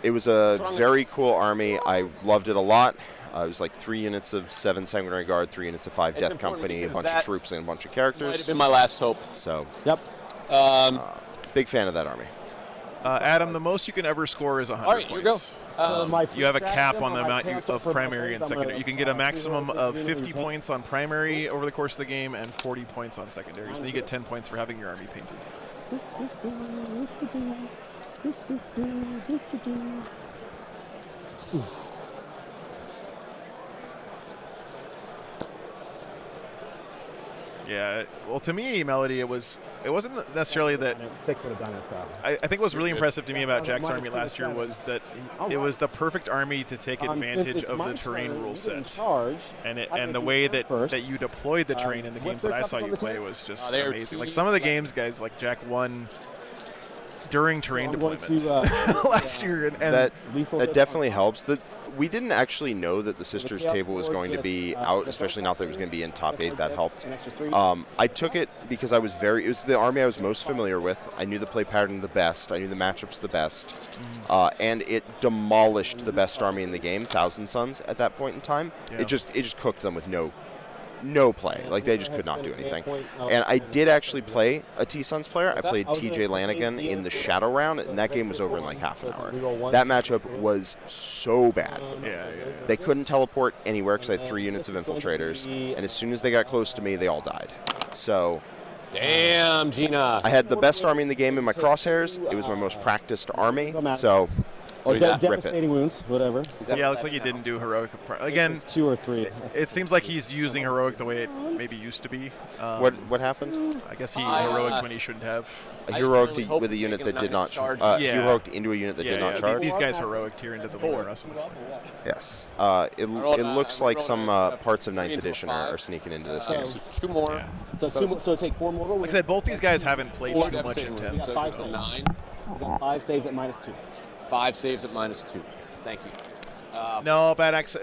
was a very cool army. I loved it a lot. It was like 3 units of 7 Sanguinary Guard, 3 units of 5 It's Death important Company, a because bunch of that troops, and a bunch of Might have characters. been my last hope. So, Yep. big fan of that army. Adam, the most you can ever score is 100 All right, here we go. points. So my You have a free cap strat on the sim, amount my pants of up for primary and both. I'm secondary. gonna, You can get a maximum of zero 50 tank. points on primary over the course of the game and 40 points on secondaries. Then you get 10 points for having your army painted. Yeah, well, to me, Melody, it wasn't necessarily that. 6 would have done it, so. I think what was really impressive to me about Jack's army last year was that it was the perfect army to take advantage of the terrain rule set. And the way that you deployed the terrain in the games that I saw you play was just they are amazing. Like two some of the units games, guys, like Jack won during terrain I'm going deployment to, last year, and That lethal that hit definitely on- helps. We didn't actually know that the Sisters chaos table was sword going to with, be the out, first especially not that it was going to be in top 8. That helped. An extra 3. I took it because it was the army I was most familiar with. I knew the play pattern the best. I knew the matchups the best. And it demolished the best army in the game, Thousand Suns, at that point in time. Yeah. It just cooked them with no play. Like, they just could not do anything. And I did actually play a T-Suns player. I played TJ Lanigan in the Shadow round, and that game was over in like half an hour. That matchup was so bad for them. yeah. They couldn't teleport anywhere because I had 3 units of infiltrators, and as soon as they got close to me, they all died. So Damn, Gina. I had the best army in the game in my crosshairs. It was my most practiced army, so Or he's not- devastating wounds, whatever. Yeah, it looks like he didn't do heroic. Again, It's 2 or 3. it seems like he's using heroic the way it maybe used to be. what happened? I guess he I, heroic when he shouldn't have. I I heroic really hope with a they unit give that him did not 9-inch charge. Yeah. heroic into a unit that did not charge. These guys heroic tier into the Void Wrestling. Yes. It looks like some parts of 9th edition are sneaking into this game. So 2 more. Yeah. So take 4 more. Like I said, both these guys haven't played 4 too much devastating intense. wounds. So Yeah, it's 5 9. 5 saves at -2. 5 saves at -2. Thank you. No, Bad Axe.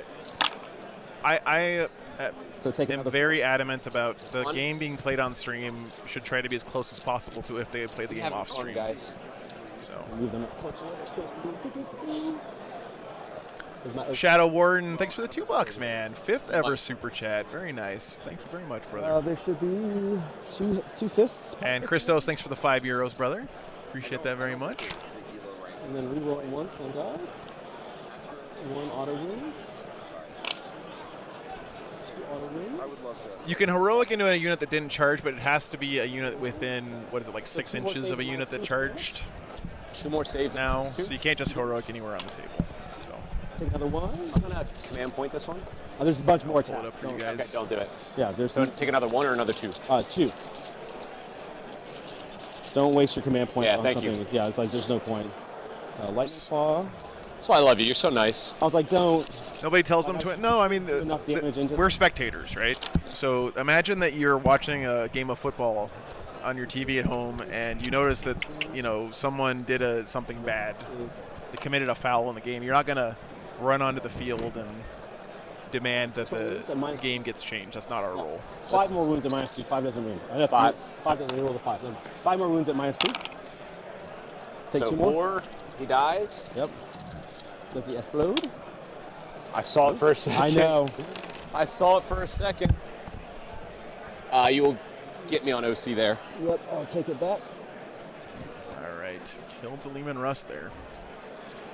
I So take am another very adamant about the game being played on stream should try to be as close as possible to if they play the game off stream. Guys. So Move them up closer where they're supposed to be. There's my Shadow Warden, thanks for the $2, man. 5th ever super chat. Very nice. Thank you very much, brother. there should be two fists. And Christos, thanks for the €5, brother. Appreciate that very much. And then reroll once, thank God. One auto win. Two auto wins. I would love to. You can heroic into a unit that didn't charge, but it has to be a unit within, what is it, like 6 2 more inches of a saves unit that minus charged 2 more saves now. Two. So you can't just heroic anywhere on the table. So Take another one. I'm gonna command point this one. Oh, there's a bunch more pull it up attacks. for you Okay, guys. don't do it. Yeah, there's So take another 1 or another 2. 2. Don't waste your command point Yeah, on thank you. something. Yeah, it's like there's no point. Lightning Claw. That's why I love you. You're so nice. I was like, don't. Nobody tells them to. No, I mean, Enough damage into we're spectators, right? So imagine that you're watching a game of football on your TV at home, and you notice that someone did something bad. They committed a foul in the game. You're not gonna run onto the field and demand that the game gets changed. That's not our role. 5 more wounds at -2. 5 doesn't win. I have 5. 5 doesn't roll the 5. No. 5 more wounds at -2. Take So 2 more. 4. He dies. Yep. Does he explode? I saw it for a second. I know. I saw it for a second. You will get me on OC there. Yep, I'll take it back. All right, killed the Lehman Russ there.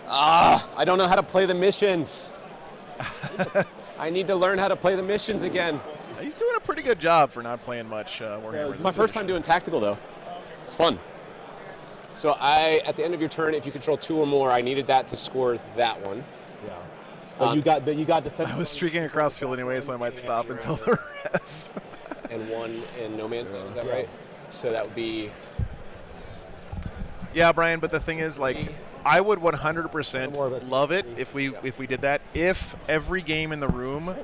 I don't know how to play the missions. I need to learn how to play the missions again. He's doing a pretty good job for not playing much Warhammer. It's my first time doing tactical though. It's fun. So at the end of your turn, if you control 2 or more, I needed that to score that one. Yeah. But you got defense. I was streaking across field anyway, so I might stop until the ref. And 1 in no man's land. Is that right? So that would be. Yeah, Brian. But the thing is, like, I would 100% love it if we did that. If every game in the room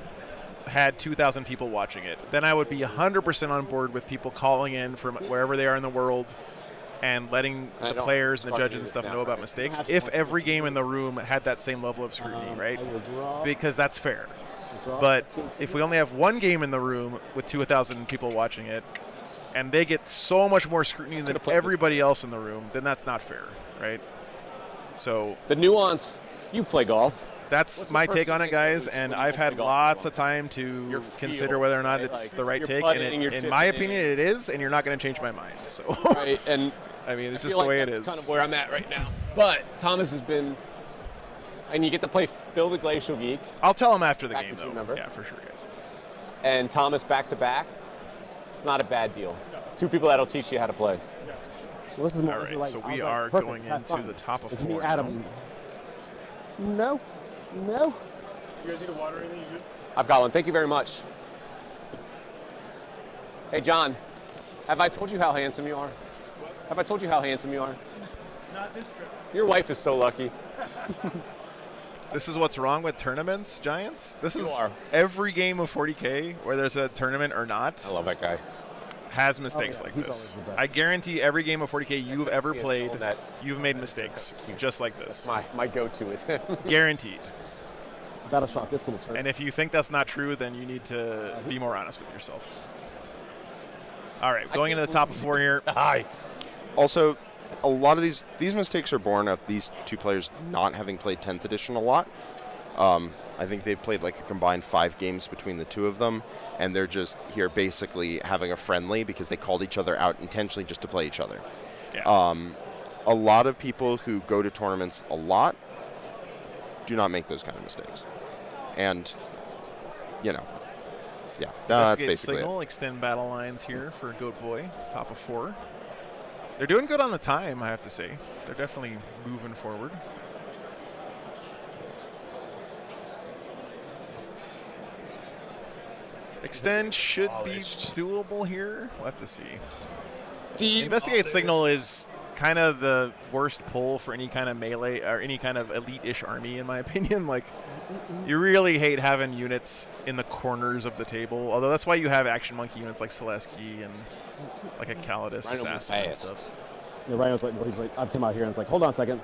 had 2,000 people watching it, then I would be 100% on board with people calling in from wherever they are in the world and letting the players and the judges and stuff know about mistakes. If every game in the room had that same level of scrutiny, right? Because that's fair. But if we only have one game in the room with 2,000 people watching it, and they get so much more scrutiny than everybody else in the room, then that's not fair, right? So the nuance. You play golf. That's my take on it, guys, and I've had lots of time to consider whether or not it's the right take, and in my opinion, it is, and you're not going to change my mind. So, right, and I mean, it's just the way it is. That's kind of where I'm at right now. But Thomas has been, and you get to play Phil the Glacial Geek. I'll tell him after the game, though. Member. Yeah, for sure, guys. And Thomas back to back. It's not a bad deal. 2 people that'll teach you how to play. Well, this is more, all right, so we are going into the top of 4. Me, Adam. No. No. You guys need a water or anything? You good? I've got one. Thank you very much. Hey, John. Have I told you how handsome you are? What? Have I told you how handsome you are? Not this trip. Your wife is so lucky. This is what's wrong with tournaments, Giants. This You is are. every game of 40K, where there's a tournament or not, I love that guy. has mistakes like he's this. always the best. I guarantee every game of 40K you've ever see it played, on that. you've made mistakes just like this. My go-to is him. Guaranteed. That'll shock this little turn. And if you think that's not true, then you need to be more honest with yourself. All right, going into the top of 4 here. Hi. Also, a lot of these mistakes are born of these 2 players not having played 10th edition a lot. I think they've played like a combined 5 games between the 2 of them, and they're just here basically having a friendly because they called each other out intentionally just to play each other. Yeah. A lot of people who go to tournaments a lot do not make those kind of mistakes. And, yeah, that's Investigate basically signal, extend battle lines here for Goat Boy, top of 4. They're doing good on the time, I have to say. They're definitely moving forward. Extend should be doable here. We'll have to see. Investigate signal is kind of the worst pull for any kind of melee or any kind of elite-ish army, in my opinion. Like, you really hate having units in the corners of the table. Although that's why you have action monkey units like Selesky and like a Calidus assassin and stuff. Yeah, Rhino's like, well, he's like, I've come out here and it's like, hold on a second,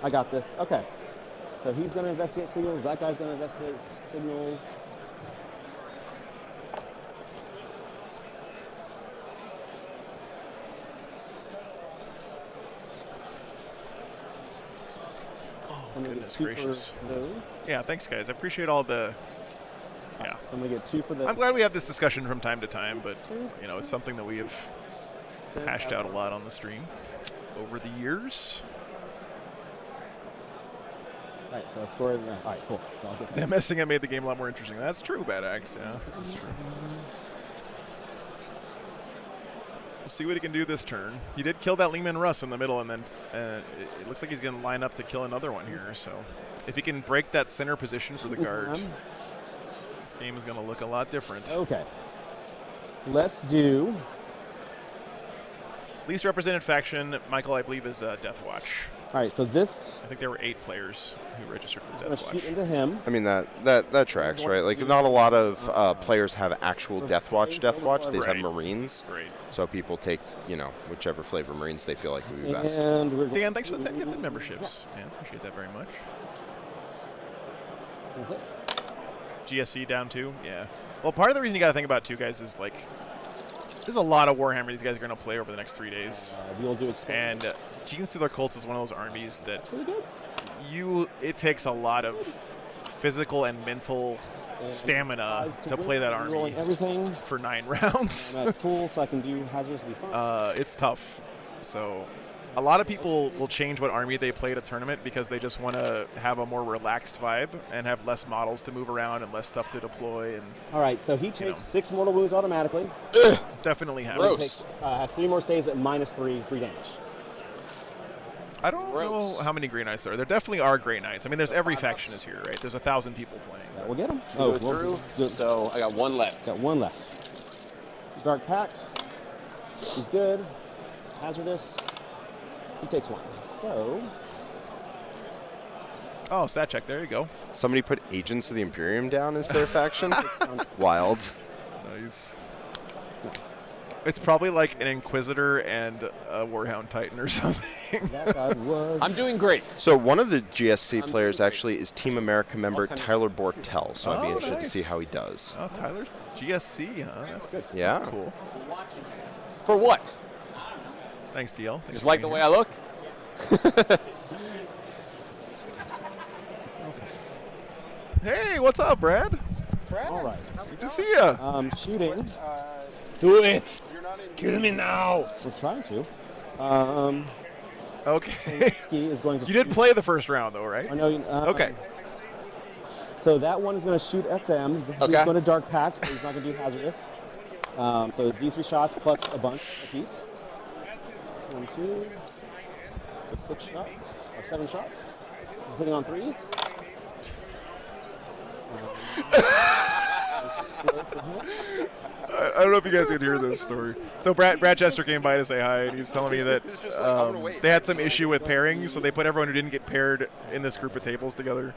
I got this. Okay, so he's going to investigate signals. That guy's going to investigate signals. So I'm gonna Goodness get 2 gracious. for those. Yeah, thanks, guys. I appreciate all the. Yeah. So I'm gonna get 2 for the. I'm glad we have this discussion from time to time, but you know, it's something that we have hashed out a lot on the stream over the years. All right, so I scored. All right, cool. So I'll get Them messing it made the game a lot more interesting. That's true, Bad Axe. Yeah, that's true. We'll see what he can do this turn. He did kill that Lehman Russ in the middle, and then it looks like he's going to line up to kill another one here. So if he can break that center position for the guard, this game is going to look a lot different. Okay. Let's do. Least represented faction, Michael, I believe, is Death Watch. All right, so this. I think there were 8 players who registered for I'm gonna Death Watch. shoot into him. I mean, that tracks, right? Like, not a lot of players have actual Death Watch. They just have Right. Marines. Great. So people take, you know, whichever flavor Marines they feel like would be best. And we're Dan, thanks for the 10 gifted memberships. Man, appreciate that very much. GSC down 2, yeah. Well, part of the reason you got to think about too, guys, is like there's a lot of Warhammer these guys are going to play over the next 3 days. We'll do experiments. And Genestealer Cults is one of those armies that That's really good. it takes a lot of physical and mental stamina to play that army Rolling everything. for 9 rounds. I'm at full, so I can do hazardously fun. It's tough. So a lot of people will change what army they play at a tournament because they just want to have a more relaxed vibe and have less models to move around and less stuff to deploy. And All right, so he takes 6 mortal wounds automatically. definitely He happens. takes, has 3 more saves at -3 damage. I don't know how many Grey Knights there are. There definitely are Grey Knights. I mean, there's every faction is here, right? There's 1,000 people playing. That will get him. Go well, through. good. So I got 1 left. Got 1 left. Dark Pact. He's good. Hazardous. He takes 1. So. Oh, stat check. There you go. Somebody put Agents of the Imperium down as their faction? Wild. Nice. It's probably like an Inquisitor and a Warhound Titan or something. That guy was. I'm doing great. So one of the GSC players actually is Team America member Tyler Bortel, so I'd be Oh, interested to nice. see how he does. Oh, Tyler's GSC, huh? That's Yeah. That's cool. For what? Thanks, DL. Thanks Just for like the being way here. I look? Hey, what's up, Brad? All right. Good to see you. Shooting. Do it. Kill me now. We're trying to. Okay. Ski is going to. You did play the first round, though, right? I know. Okay. So that one is going to shoot at them. He's Okay. going to Dark Pact, but he's not going to do hazardous. So it's D3 shots plus a bunch apiece. 1, 2. So 6 shots or 7 shots. He's hitting on 3s. I don't know if you guys can hear this story. So Brad Chester came by to say hi, and he was telling me that they had some issue with pairing, so they put everyone who didn't get paired in this group of tables together.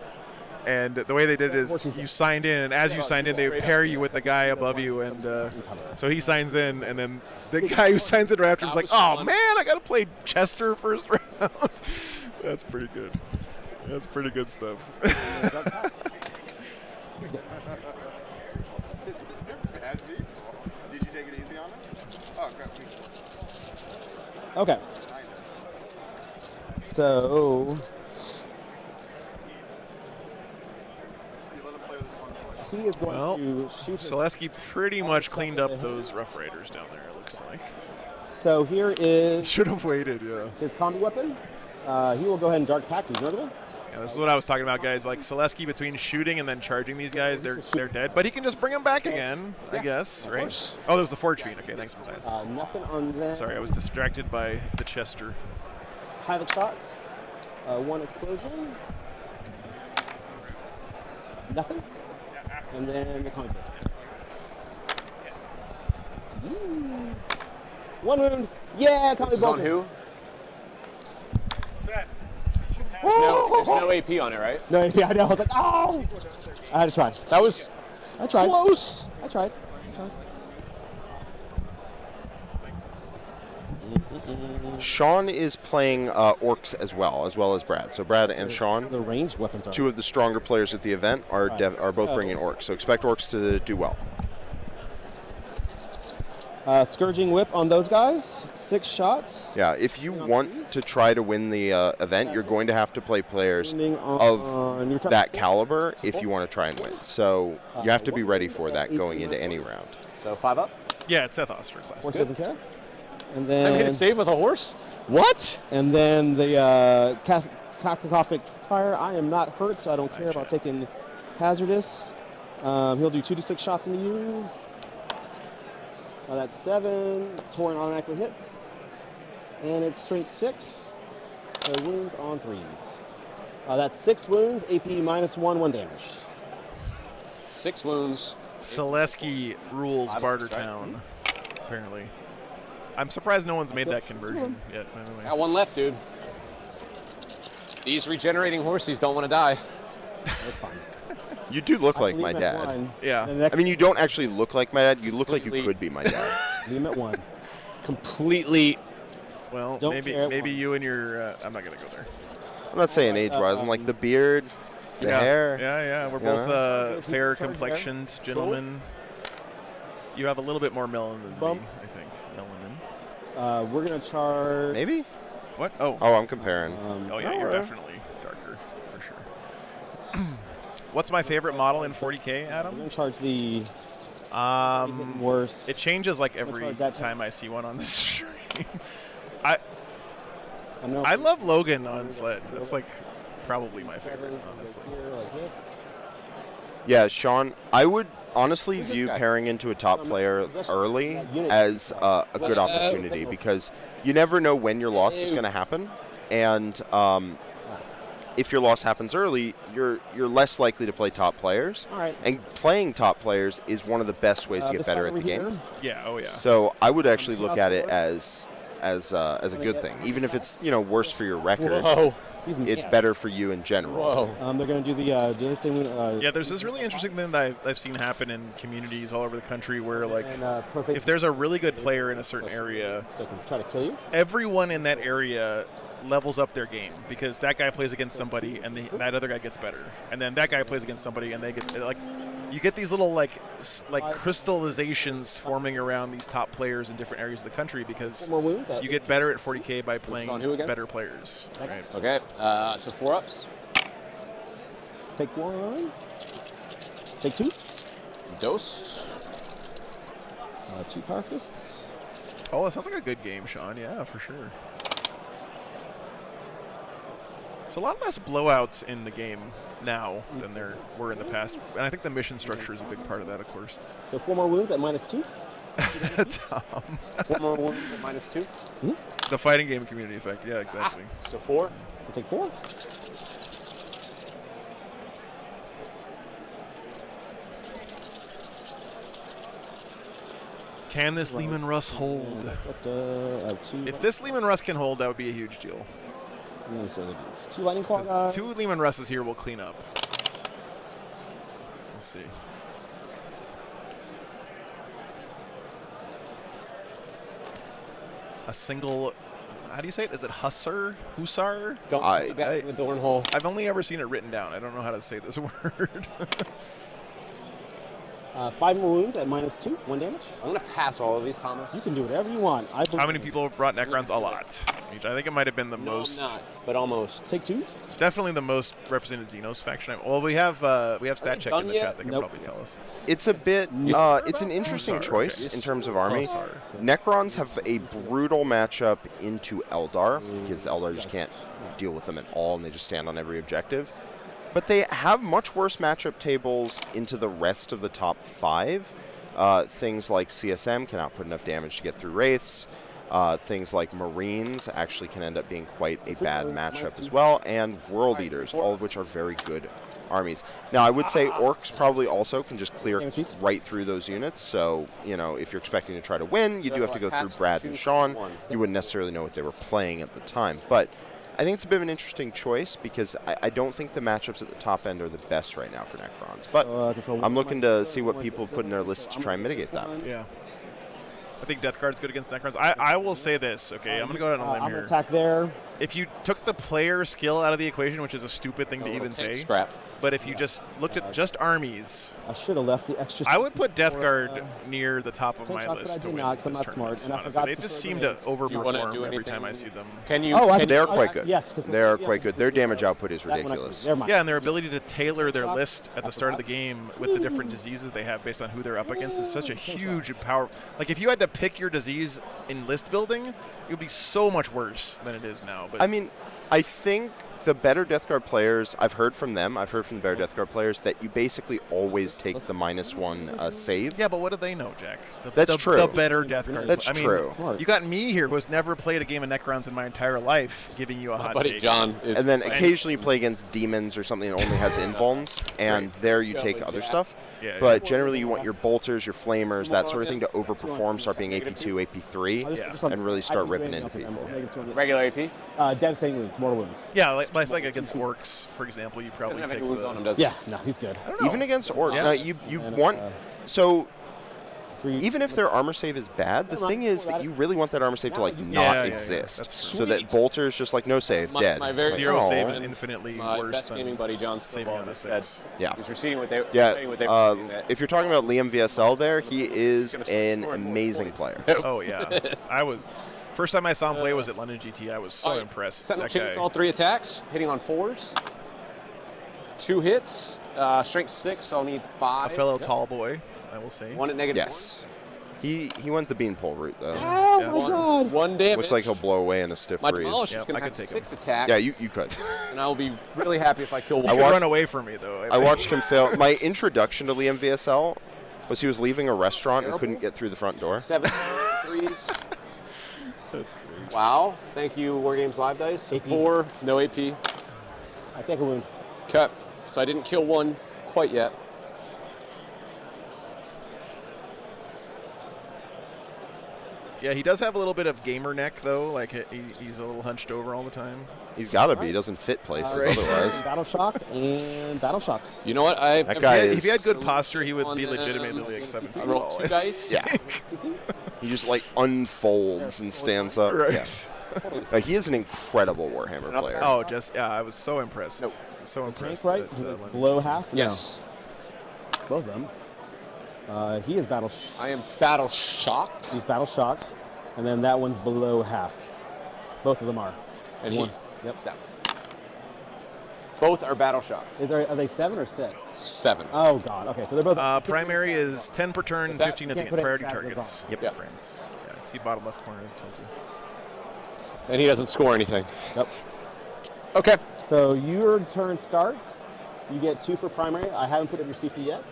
And the way they did it is you signed in, and as you signed in, they would pair you with the guy above you. And so he signs in, and then the guy who signs in right after is like, oh, man, I got to play Chester first round. That's pretty good. That's pretty good stuff. Did you take it easy on him? Oh, Okay. So he is going Well, to shoot. Selesky pretty much cleaned up those Rough Raiders down there, it looks like. So here is Should have waited, yeah. his combi weapon. He will go ahead and Dark Pact. He's notable. Yeah, this is what I was talking about, guys. Like, Selesky, between shooting and then charging these guys, they're dead. But he can just bring them back again, I guess, right? Oh, there was the Forge Fiend. Okay, thanks for that. Nothing on them. Sorry, I was distracted by the Chester. Havoc shots. 1 explosion. Nothing. And then the combi. 1 wound. Yeah, combi This is on bolter. who? Set. No, there's no AP on it, right? No, yeah, I know. I was like, oh! I had to try. That was I tried. close. I tried. Sean is playing orcs as well as Brad. So Brad and Sean, The ranged weapons are. 2 of the stronger players at the event, are both bringing orcs. So expect orcs to do well. Scourging Whip on those guys, 6 shots. Yeah, if you want to try to win the event, you're going to have to play players of that caliber if you want to try and win. So you have to be ready for that going into any round. So 5 up. Yeah, it's Sethos for class. Horse doesn't care. And I then made a save with a horse. What? And then the cacophonic fire. I am not hurt, so I don't care about taking hazardous. He'll do 2d6 shots into you. That's 7. Torrent automatically hits. And it's strength 6. So wounds on 3s. That's 6 wounds, AP -1, 1 damage. 6 wounds. Selesky rules Bartertown, apparently. I'm surprised no one's made that conversion yet, by the way. Got 1 left, dude. These regenerating horsies don't want to die. That's fine. You do look like Leave my him at dad. 1. Yeah. I mean, you don't actually look like my dad. You look like you could be my dad. Leave him at 1. Completely. Well, Don't care. maybe you and your. I'm not gonna go there. I'm not saying age-wise. I'm like the beard, the hair. Yeah. We're You know? both fair complexioned gentlemen. You have a little bit more melanin than Bump. me, I think. Melanin. We're going to charge. Maybe? What? Oh. Oh, I'm comparing. Oh yeah, you're definitely darker for sure. What's my favorite model in 40K, We're Adam? going to charge the worse. It changes like every charge that time I see one on the stream. I know. I love Logan on sled. That's like probably my favorite, honestly. Here like this. Yeah, Sean, I would honestly view pairing into a top player early as a good opportunity because you never know when your loss is going to happen. And if your loss happens early, you're less likely to play top players. All right. And playing top players is one of the best ways to get this better guy at the over game. here. Yeah, oh yeah. So I would actually look at it as a good thing, even if it's worse for your record. Whoa. It's better for you in general. Whoa. They're going to do the same. Yeah, there's this really interesting thing that I've seen happen in communities all over the country where, like, perfect. if there's a really good player in a certain area, So I can try to kill you. everyone in that area levels up their game because that guy plays against somebody and that other guy gets better, and then that guy plays against somebody and they get like. You get these little like crystallizations forming around these top players in different areas of the country because More wounds. you get better at 40K by playing on who again? better players. Right? Okay. So 4 ups. Take 1. Take 2. Dose. 2 power fists. Oh, that sounds like a good game, Sean. Yeah, for sure. There's a lot less blowouts in the game now than there were in the past, and I think the mission structure is a big part of that, of course. So 4 more wounds at -2. Tom. 4 more wounds at -2. The fighting game community effect. Yeah, exactly. So 4. So take 4. Can this Lehman Russ hold? 2. If this Lehman Russ can hold, that would be a huge deal. 2 lightning claw guys. 2 Lehman Russes here will clean up. We'll see. A single. How do you say it? Is it Hussar? Hussar? Don't put it back in the dorn hole. I've only ever seen it written down. I don't know how to say this word. 5 more wounds at -2. 1 damage. I'm going to pass all of these, Thomas. You can do whatever you want. How many people have brought Necrons? A lot. I think it might have been the most. I'm not, but almost. Take 2. Definitely the most represented Xenos faction. Well, we have stat check in the chat that can probably tell us. It's a bit. It's an interesting choice in terms of army. Necrons have a brutal matchup into Eldar because Eldar just can't deal with them at all, and they just stand on every objective. But they have much worse matchup tables into the rest of the top 5. Things like CSM can output enough damage to get through Wraiths. Things like Marines actually can end up being quite a bad matchup as well, and World Eaters, all of which are very good armies. Now, I would say Orcs probably also can just clear right through those units, so, if you're expecting to try to win, you do have to go through Brad and Sean. You wouldn't necessarily know what they were playing at the time, but I think it's a bit of an interesting choice because I don't think the matchups at the top end are the best right now for Necrons. But I'm looking to see what people put in their lists to try and mitigate that. Yeah. I think Death Guard's good against Necrons. I will say this, okay? I'm going to go out on a limb I'm here. going to attack there. if you took the player skill out of the equation, which is a stupid thing to even say, Scrap. but if you just looked at just armies, I should have left the extra. I would put Death for, Guard near the top of tank my shop, but list I to did win not, 'cause I'm this not smart, tournament, and I honestly. forgot They to just throw seem the to hits. Do you wanna do overperform every anything? time I see them. Can you? Oh, I can did. They're you- quite good. Yes, 'cause They're yeah, quite good. Their damage output is that one I ridiculous. couldn't. Never mind. Yeah, and their ability to tailor their Shop. list at the start of the game with the different diseases they have based on who they're up against is such a huge power. Like, if you had to pick your disease in list building, it would be so much worse than it is now. But I mean, I think the better Death Guard players, I've heard from the better Death Guard players that you basically always take the -1 save. yeah, but what do they know, Jack? That's true. The better Death Guard. That's I mean, true. Smart. You got me here, who has never played a game of Necrons in my entire life, giving you a My hot buddy take. John is. And then occasionally you play against Demons or something that only has invulns, and there you take other stuff. Yeah, But generally you want your bolters, your flamers, that sort of thing to overperform, start being AP2, AP3, and really start ripping into people. regular AP. Devastating wounds, mortal wounds. Yeah, like against orcs, for example, you probably Doesn't have take any wounds the on him, does he? Yeah, no, he's good. Even against Orc, Yeah. now you And, want, so 3. even if their armor save is bad, the thing is that you really want that armor save to like not Yeah, exist, that's true. so that bolters just like no save, dead. My very Like, zero oh. save is infinitely My worse best than gaming buddy John saving Snowball on a has said. 6. Yeah. He's receiving what they. Yeah, what they were doing that. if you're talking about Liam VSL there, he is gonna score an more and more amazing points. player. Oh yeah, first time I saw him play was at London GT. I was so All right, impressed. Sentinel That chains guy. all 3 attacks, hitting on 4s. 2 hits, strength 6, so I'll need 5. A fellow tall boy, I will say. 1 at -1. Yes. He went the beanpole route though. Oh Yeah. my god. 1 damage. Looks like he'll blow away in a stiff My breeze. Demolisher's Yep, going I to could have take him. 6 attacks. Yeah, you could. And I'll be really happy if I kill He one. could watched- run away from me though. I watched him fail. My introduction to Liam VSL was he was leaving a restaurant and couldn't get through the front door. 7 threes. That's great. Wow. Thank you, War Games Live Dice. So 4, no AP. I take a wound. Okay. So I didn't kill 1 quite yet. Yeah, he does have a little bit of gamer neck though. Like he's a little hunched over all the time. He's got to be. He doesn't fit places otherwise. Battle shock and battle shocks. You know what? That guy If he had is. good posture, he would On be the- legitimately like 7 feet I rolled tall. 2 dice. Yeah. He just like unfolds and stands up. Right. Yeah. He is an incredible Warhammer player. Oh, I was so impressed. Nope. So Tank impressed. right? that, Because it's London- below half? No. Yes. Both of them. He is battle. I am battle shocked. He's battle shocked, and then that one's below half. Both of them are. And One. he. Yep. That. Both are battle shocked. Are they 7 or 6? 7. Oh god. Okay, so they're both. Primary is 10 per turn, Is that- 15 at you the can't end. put it Priority inside the targets. zone. Yep. Yeah. Friends. Yeah. See bottom left corner it tells you. And he doesn't score anything. Yep. Okay. So your turn starts. You get 2 for primary. I haven't put up your CP yet.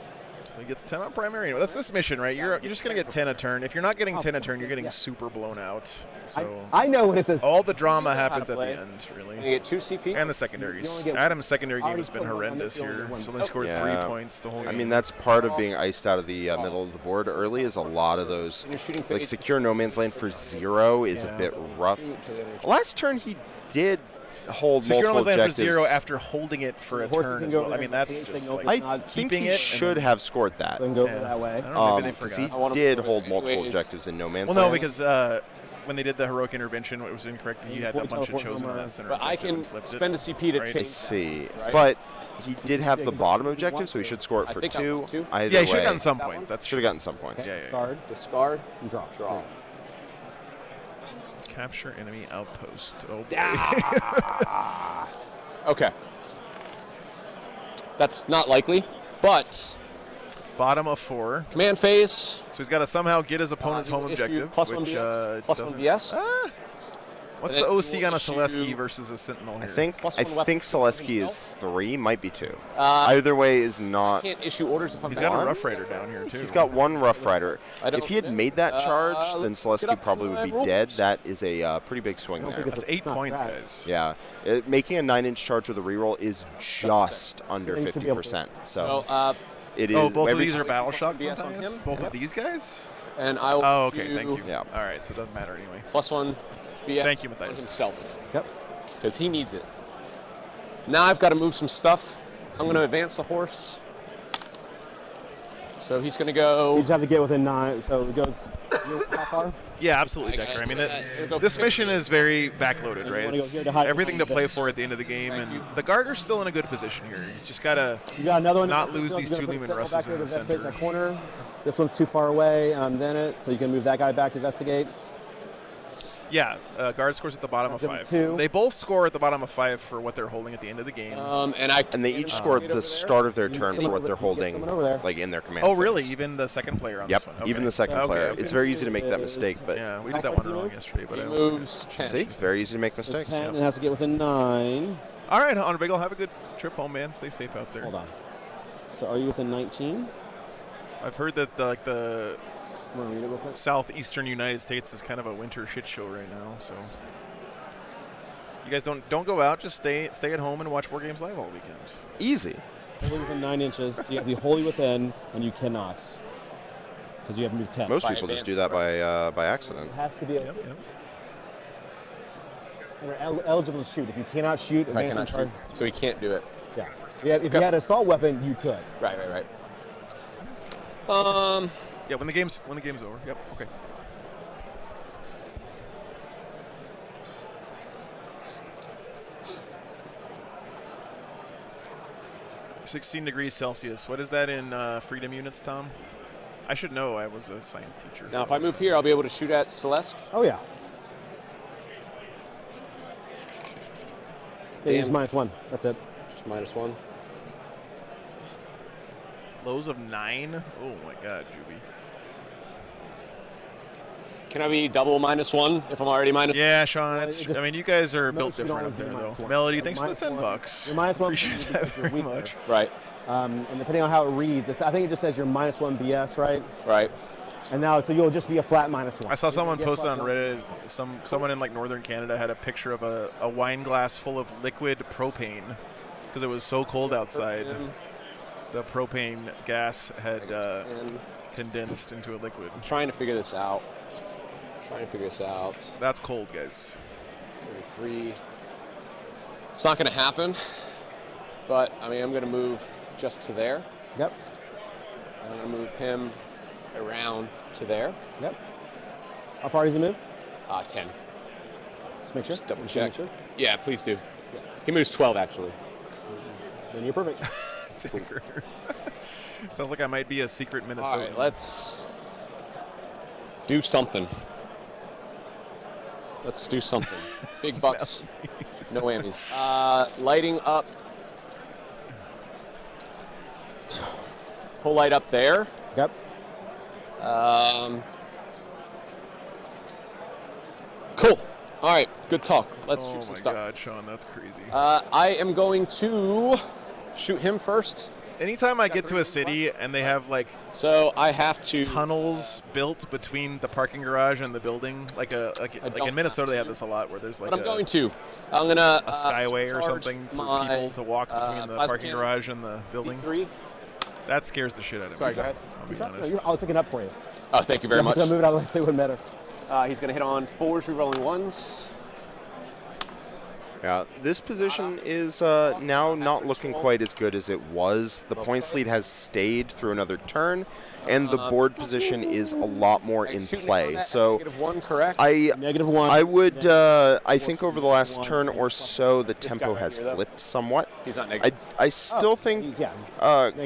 So he gets 10 on primary. Anyway, that's this mission, right? You're just gonna get 10 a turn. If you're not getting 10 a turn, you're getting Yeah. super blown out. So I know what it says. all the drama You know how to happens at the play. end, And you really. get 2 CP. And the secondaries. You only get- Adam's secondary game already has been put one on horrendous the- you only here. get one. He's only scored 3 Yeah. points the whole game. I mean, that's part of being iced out of the middle of the board early is a lot of those. And you're shooting for Like 8. secure no man's land for 0 is a Yeah. bit rough. Last turn he did hold Secure multiple almost land for objectives. 0 after holding it for a Horse turn can as go well. over I mean, there and that's paint just signal. like It's I not think keeping he it should have scored that. Then go Yeah. that way. I don't know, maybe they Because forgot. he I wanna did put it hold multiple anyways. objectives in no man's Well, no, land. because when they did the heroic intervention, it was incorrect. He had a bunch of Teleport chosen on home, that center. But I objective can and flipped it. spend a CP to Right. I change. see. Right. But he did have the bottom objective, so he should score it I for think I 2. won 2. Either Yeah, he should way, have gotten some That points. one? That's should have gotten some points. Yeah, yeah. Discard Discard. and draw. Draw. Capture enemy outpost. Oh, boy. Okay. That's not likely, but Bottom of 4. command phase. So he's got to somehow get his opponent's you home issue objective. +1 which, BS. +1 doesn't- BS. What's And the then OC you on a will Selesky issue- versus a Sentinel here? I think +1 weapon for Selesky is himself. 3, might be 2. Uh, Either way is not. Can't issue orders if I'm He's got a down. Rough Rider down here, too. He's got 1 Rough Rider. I don't If he had know. made that charge, then let's get Selesky up probably to would be my dead. rules. That is a pretty big swing I don't there. think That's it's 8 not points, bad. guys. Yeah, making a 9-inch charge with a reroll is just under They should be able 50%. So, So it is. Oh, both of every these are time- battle shock BS on Matthias? him? Both of these guys? and I'll Oh, okay. do Thank you. Yeah. All right, so it doesn't matter anyway. +1 BS Thank you, on Matthias. himself Yep. because he needs it. Now I've got to move some stuff. I'm going to advance the horse. So he's going to You go. just have to get within 9. So it goes. How far? Yeah, absolutely, Decker. I mean, this mission is very backloaded, right? wanna go It's here to hide everything to behind play this. for at the end of the game, and the Garter's still in a good position here. He's just got to You got another one. not that's- lose that's these gonna two put a Lehman sentinel Russes back here in to the investigate center. that corner. This one's too far away. Then it. So you can move that guy back to investigate. Yeah, guard scores at the bottom of Give him 5. 2. They both score at the bottom of 5 for what they're holding at the end of the game. And they each scored the start of their turn for what they're holding, someone over there. like in their command. Oh, really? phase. Even the second player on Yep, this one? Okay. even the second Okay, player. okay. It's very easy to make that mistake, but Yeah, we How did that far one does he wrong move? yesterday, but He I moves 10. see, very easy to make mistakes. 10 and has to get within 9. All right, Honor Bagel, have a good trip home, man. Stay safe out there. Hold on. So are you within 19? I've heard that the I'm gonna read it real quick. southeastern United States is kind of a winter shit show right now, so you guys don't go out. Just stay at home and watch War Games Live all weekend. Easy. Wholly within 9 inches. So you have the wholly within, and you cannot. Because you have moved 10. Most By people just advance, do that by accident. It has to be Yep, yep. eligible to shoot. If you cannot shoot, I advance cannot and charge. shoot. So he can't do it. Yeah. If you had an assault weapon, you could. Right. Yeah, when the game's over. Yep. Okay. (16°C). What is that in freedom units, Tom? I should know. I was a science teacher. Now, if I move here, I'll be able to shoot at Celeste. Oh, yeah. Yeah, use Damn. -1. That's it. Just -1. Lows of 9. Oh my God, Juby. Can I be double -1 if I'm already minus? Yeah, Sean. Well, It's, it just- I mean, you guys are built Most should different always up be there, though. -1. Melody, thanks for the -1. $10. You're -1 Appreciate because that you're very weaker. much. Right. And depending on how it reads, I think it just says you're -1 BS, right? Right. And now, so you'll just be a flat -1. I saw someone Yeah, posted plus on one. Reddit. Someone in like northern Canada had a picture of a wine glass full of liquid propane because it was so cold outside. The propane gas had And condensed into a liquid. I'm trying to figure this out. That's cold, guys. 33. It's not going to happen, but I mean, I'm going to move just to there. Yep. I'm going to move him around to there. Yep. How far does he move? 10. Let's make sure. Just double Let's check. Make sure. Yeah, please do. He moves 12, actually. Then you're perfect. Sounds like I might be a secret All Minnesota. right, let's do something. Let's do something. Big bucks. No whammies. Lighting up. Pull light up there. Yep. Cool. All right, good talk. Let's Oh shoot some my stuff. God, Sean, that's crazy. I am going to shoot him first. Anytime I get to a city and they have like So I have to. tunnels built between the parking garage and the building, like don't in Minnesota they have have this a lot where there's like But I'm going to. I'm gonna a skyway or charge something for my, people to walk between the plasma parking cannon. garage and the building. D3. That scares the shit out of me. Sorry, go ahead. I'll be No, honest. I was picking up for you. Oh, thank you very much. So I move it out of the way so it wouldn't matter. He's gonna hit on 4s, rerolling 1s. Yeah, this position is now not looking quite as good as it was. The points lead has stayed through another turn, and the board position is a lot more in play. So -1, correct? -1. I would, I think over the last turn or so, the tempo has flipped somewhat. He's not negative. I still think Yeah.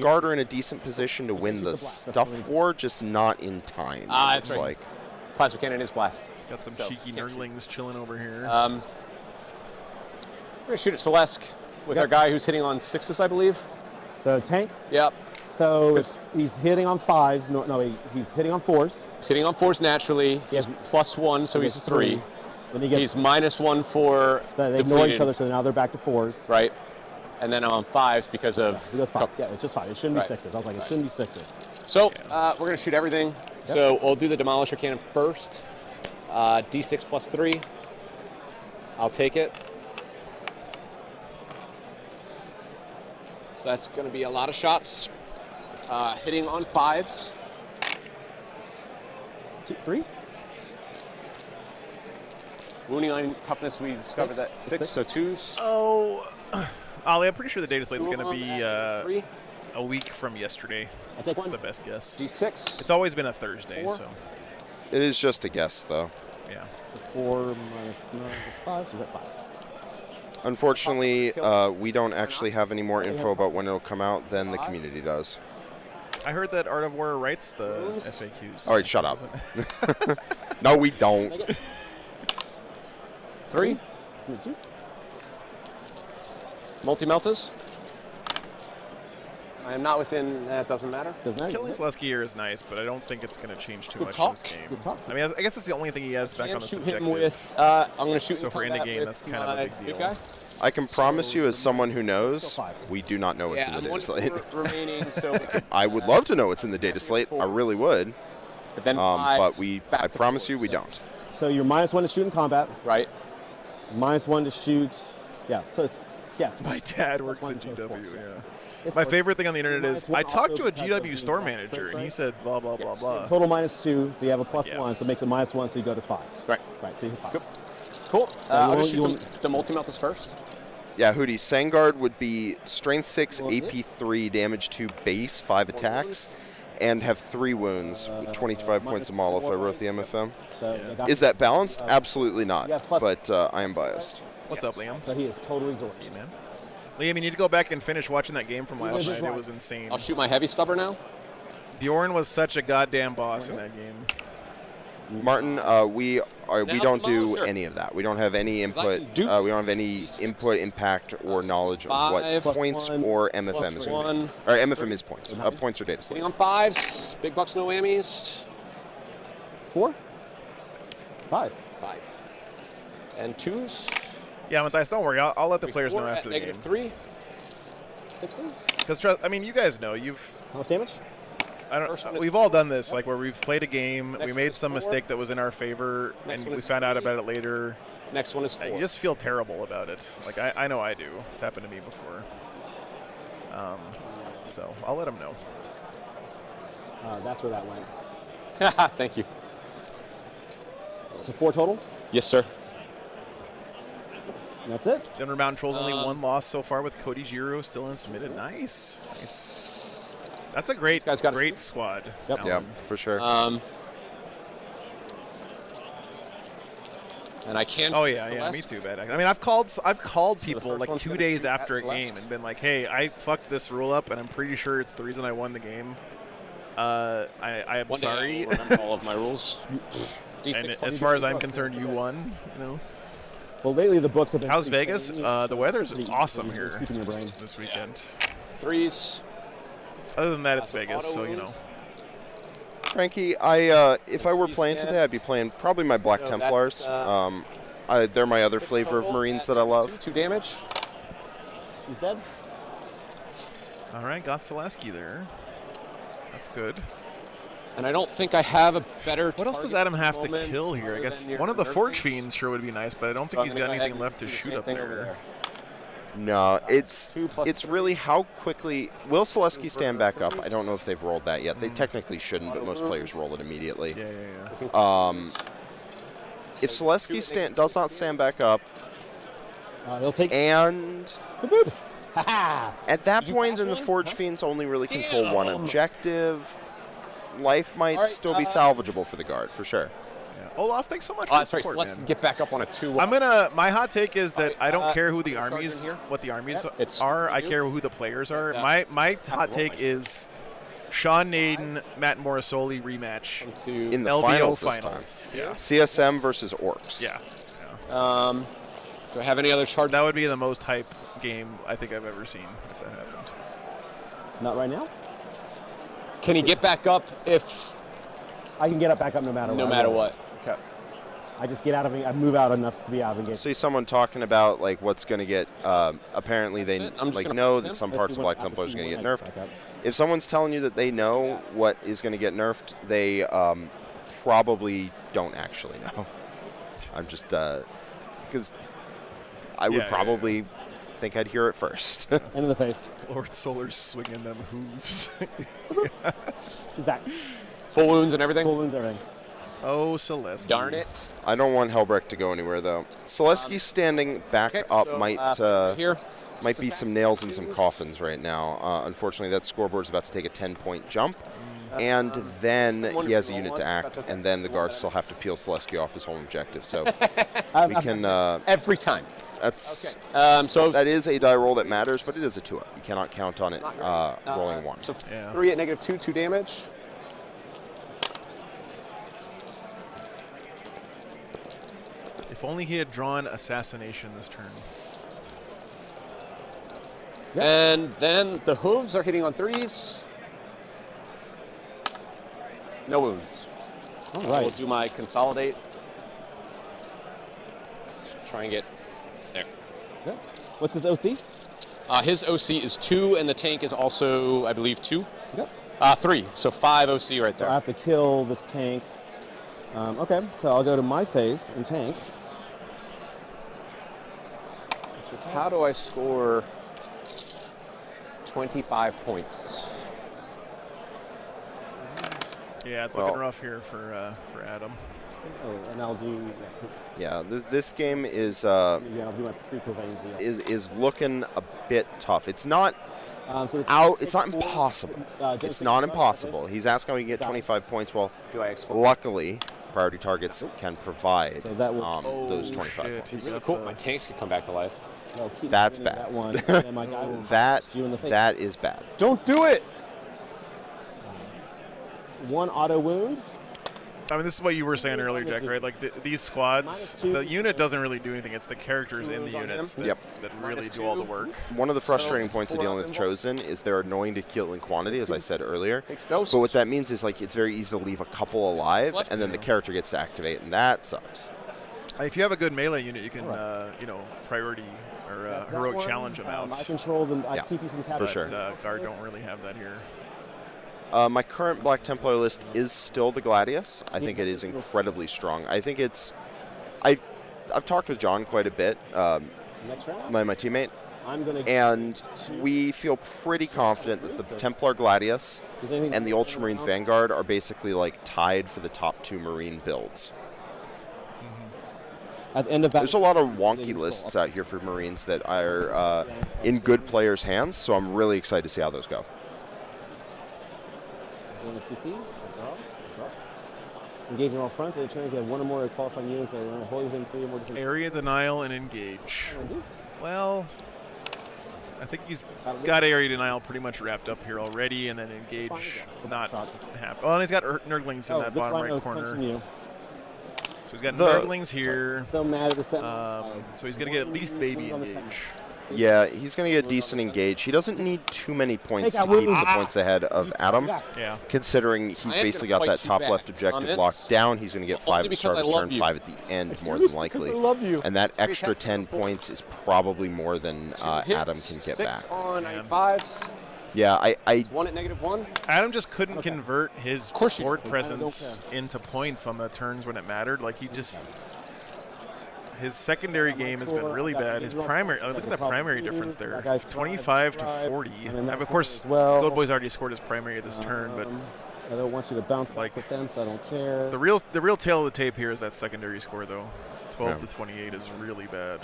Garter in a decent position to win the stuff war, just not in time. That's it's right. like Plasma cannon is blast. It's got some So, cheeky can't shoot. nerdlings chilling over here. We're gonna shoot at Celeste with our guy who's hitting on 6s, I believe. The tank. Yep. So he's hitting on 5s. He's hitting on 4s. He's hitting on 4s naturally. He's Yes. +1, so he's 3. Then he gets. He's -1 for So they ignore each other, so now they're back to 4s. Right. And then I'm on 5s because of. He goes 5. Yeah, it's just 5. It shouldn't Right. be 6s. I was like, it shouldn't be 6s. So we're gonna shoot everything. So we'll do the Demolisher cannon first. D6 +3. I'll take it. So that's gonna be a lot of shots. Hitting on 5s. 2, 3. Wounding on toughness, we discovered Six. that It's 6, six. so 2s. Oh, Ollie, I'm pretty sure the data slate's going to be 3. a week from yesterday. I'll take That's one. the best guess. D6. It's always been a Thursday, 4. so It is just a guess, though. Yeah. So 4 minus 9 is 5, so is that 5? Unfortunately, we don't actually have any more info about when it'll come out than the community does. I heard that Art of War writes the FAQs. All right, shut up. No, we don't. 3. 2. Multi-meltas. I am not within. That doesn't matter. Doesn't matter. Killing Selesky here is nice, but I don't think it's going to change too Good much talk. in this game. Good talk. I mean, I guess that's the only thing he has back on the Shoot subjective. him with. I'm going to shoot. So in for combat endgame, with that's kind of a big my deal. guy. I can promise you, as someone who knows, we do not know what's Yeah, in the I'm data 1 slate. remaining. So, I would love to know what's in the data slate. I really would. but then 5, But back I to promise 4, you, we so- don't. So you're -1 to shoot in combat, Right. -1 to shoot. Yeah, so it's My dad works one at to GW, four. yeah. it's My four. favorite thing on the internet is, Minus one I talked to a also because of GW the store loss manager, strike, and he right? said blah, blah, blah, Yes. blah. Total -2, so you have a +1, Yeah. so it makes it -1, so you go to 5. Right. Right, so you hit 5. Good. Cool. you I'll want- just you shoot the multi-meltas first. Yeah, Hootie, Sangard would be Strength 6, Well, AP 3, Damage 2, Base, 5 attacks, and have 3 wounds with 25 points of Maul if I wrote the MFM. So you got- Is that balanced? Absolutely not. Yeah, plus- But I am biased. What's up, Liam? So he is totally Zord. See, man. Liam, you need to go back and finish watching that game from last This is night. It right. was insane. I'll shoot my heavy stubber now. Bjorn was such a goddamn boss in that game. Martin, we don't do sure. any of that. We don't have any 'Cause I input. can do We don't have any input, impact, or knowledge of what 5 plus points 1 or MFM plus is going to be. 1. Or MFM is points. Points or data slate. Hitting on 5s. Big bucks, no whammies. 4? 5. 5. And 2s. Yeah, Matthias, don't worry. I'll let the players know 4 after at the game. -3. 6s? Because, I mean, you guys know. How much damage? First one is We've all 4. done this, like where we've played a game, Next we one made is some 4. mistake that was in our favor, Next and one we is found out 3. about it later. Next one is 4. You just feel terrible about it. Like, I know I do. It's happened to me before. So I'll let them know. That's where that went. Thank you. So 4 total? Yes, sir. And that's it. Denver Mountain Trolls only one loss so far with Cody Giro still unsubmitted. Nice. That's a great, guy's got a great squad. Yep. Yeah, Alan. for sure. And I can. Oh yeah, me too, Bad. I mean, I've called people first like one's 2 gonna days be after a at Celeste. game and been like, "Hey, I fucked this rule up, and I'm pretty sure it's the reason I won the game. I am One day I sorry." will remember all of my rules. And as far as I'm concerned, you won. You know. Well, lately the books have been. How's pretty Vegas? crazy, The so weather's it's pretty- awesome it's here keeping your brain. this weekend. 3s. Other than that, it's Lots of Vegas, auto so you wounds. know. Frankly, if I were playing today, I'd be playing probably my Black No, Templars. that's, They're my other flavor of Marines that I love. 2 damage. She's dead. All right, got Selesky there. That's good. And I don't think I have a better. What else does target Adam at the have to moment kill here? I other guess than your one of the nerf Forge games. Fiends sure would be nice, but I don't So think I'm he's gonna got go ahead anything and left to do the shoot same up thing over there. No, it's 2 plus it's 3. really how quickly will Selesky stand back up. I don't know if they've rolled that yet. They technically shouldn't, but most players roll it immediately. Yeah. If Selesky does not stand back up, He'll take. and Boop. Ha at that Did you point, pass then the one? Forge Fiends only really control one Damn. objective. Life might All right, still be salvageable for the guard, for sure. Olaf, thanks so much Oh, for the sorry. support, Let's man. get back up on a 2. My hot take is that I don't care who the charge armies, in here? what the armies It's are. I you. care who the players are. Yeah. My hot take is Sean Naden, Matt Morrisoli rematch. In the LVO finals this finals. time. Yeah. CSM versus Orcs. Yeah. Do I have any other charge? That would be the most hype game I think I've ever seen if that happened. Not right now. Can he get back up if I can get up back up no matter what. no matter what? Okay. I just get out of it. I move out enough to be out of the game. See someone talking about like what's going to get. Apparently, they That's it. I'm just like gonna know fight that him. some If parts you of want- Black Templar is after going to you get want, nerfed. I back up. If someone's telling you that they know what is going to get nerfed, they probably don't actually know. I'm just because I would Yeah, probably think I'd hear it first. End of the face. Lord Solar's swinging them hooves. She's back. Full wounds and everything. Full wounds, everything. Oh, Selesky. Darn it. I don't want Helbrecht to go anywhere, though. Selesky standing back up might be some nails in some coffins right now. Unfortunately, that scoreboard's about to take a 10-point jump. And then he has a unit to act, and then the guards still have to peel Selesky off his home objective. So we can... every time. That's so that is a die roll that matters, but it is a 2-up. You cannot count on it rolling 1. So 3 at -2, 2 damage. If only he had drawn Assassination this turn. Yep. And then the hooves are hitting on 3s. No wounds. All right. We'll do my consolidate. Try and get there. Yep. What's his OC? His OC is 2, and the tank is also, I believe, 2. Yep. 3, so 5 OC right So there. I have to kill this tank. Okay, so I'll go to my phase and tank. How do I score 25 points? Yeah, it's looking rough here for Adam. Oh, and I'll do. Yeah, this game is I'll do my free provisions. is looking a bit tough. It's not So it's not impossible. It's not impossible. He's asking how he can get 25 points. Well, luckily, priority targets can provide So that will, those 25 shit. points. It's really cool. My tanks could come back to life. no, keep That's winning bad. That one. And then my guy will blast you in the face. That is bad. Don't do it! 1 auto wound. I mean, this is what you were saying earlier, Jack, right? Like these squads, -2. the unit doesn't really do anything. It's the characters in the units that really do all the work. One of the frustrating points of dealing with Chosen is they're annoying to kill in quantity, as I said earlier. Takes doses. But what that means is like it's very easy to leave a couple alive, and then the character gets to activate, and that sucks. If you have a good melee unit, you can, priority or heroic challenge them out. I control them. I Yeah, keep you from for capturing. sure. But guard don't really have that here. My current Black Templar list is still the Gladius. I think it is incredibly strong. I think it's... I've talked with John quite a bit, Next round. my teammate, I'm gonna. and we feel pretty confident that the Templar Gladius and the Ultramarines Vanguard are basically like tied for the top 2 Marine builds. At the end of There's a lot of wonky lists out here for Marines that are in good players' hands, so I'm really excited to see how those go. Doing a CP, draw. Engage on all fronts. At a turn, if you have 1 or more qualifying units that are wholly within 3 or more different. Area denial and engage. Well, I think he's got area denial pretty much wrapped up here already, and then engage not happen. Oh, and he's got Nurglings in that bottom right corner. So he's got Nurglings here. So mad at the so he's going to get at least baby engage. Yeah, he's going to get a decent engage. He doesn't need too many points to keep the points ahead of Adam, considering he's basically got that top left objective locked down. He's going to get 5 at the start of his turn, 5 at the end, more than likely. And that extra 10 points is probably more than Adam can get back. 6 on 5s. Yeah, I 1 at -1. Adam just couldn't convert his board presence into points on the turns when it mattered. Like he just... His secondary game has been really bad. His primary, look at the primary difference there, 25 to 40. And of course, Gold Boy's already scored his primary this turn, but I don't want you to bounce back with them, so I don't care. The real tail of the tape here is that secondary score, though. 12 to 28 is really bad.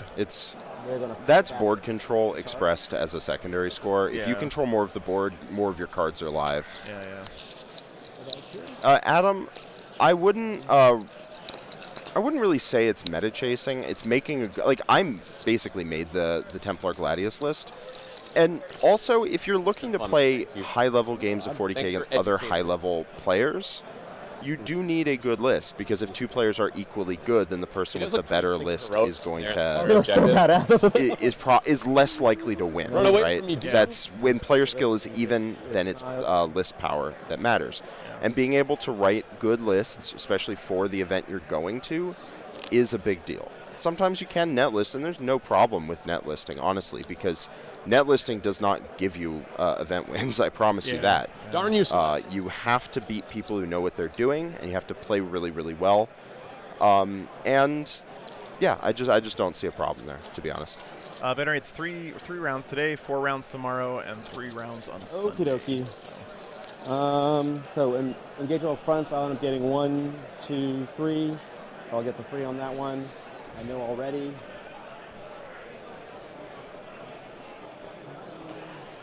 That's board control expressed as a secondary score. If you control more of the board, more of your cards are live. Adam, I wouldn't really say it's meta chasing. It's making I'm basically made the Templar Gladius list, and also if you're looking to play high level games of 40k against other high level players, you do need a good list, because if 2 players are equally good, then the person with the better list is going to is less likely to win. Right? That's when player skill is even, then it's list power that matters. And being able to write good lists, especially for the event you're going to, is a big deal. Sometimes you can net list, and there's no problem with net listing, honestly, because net listing does not give you event wins. I promise you that. Darn you! You have to beat people who know what they're doing, and you have to play really, really well. And yeah, I just don't see a problem there, to be honest. Venerate, it's three rounds today, 4 rounds tomorrow, and 3 rounds on Sunday. Okie dokie. So engage all fronts, I'll end up getting 1, 2, 3. So I'll get the 3 on that one. I know already.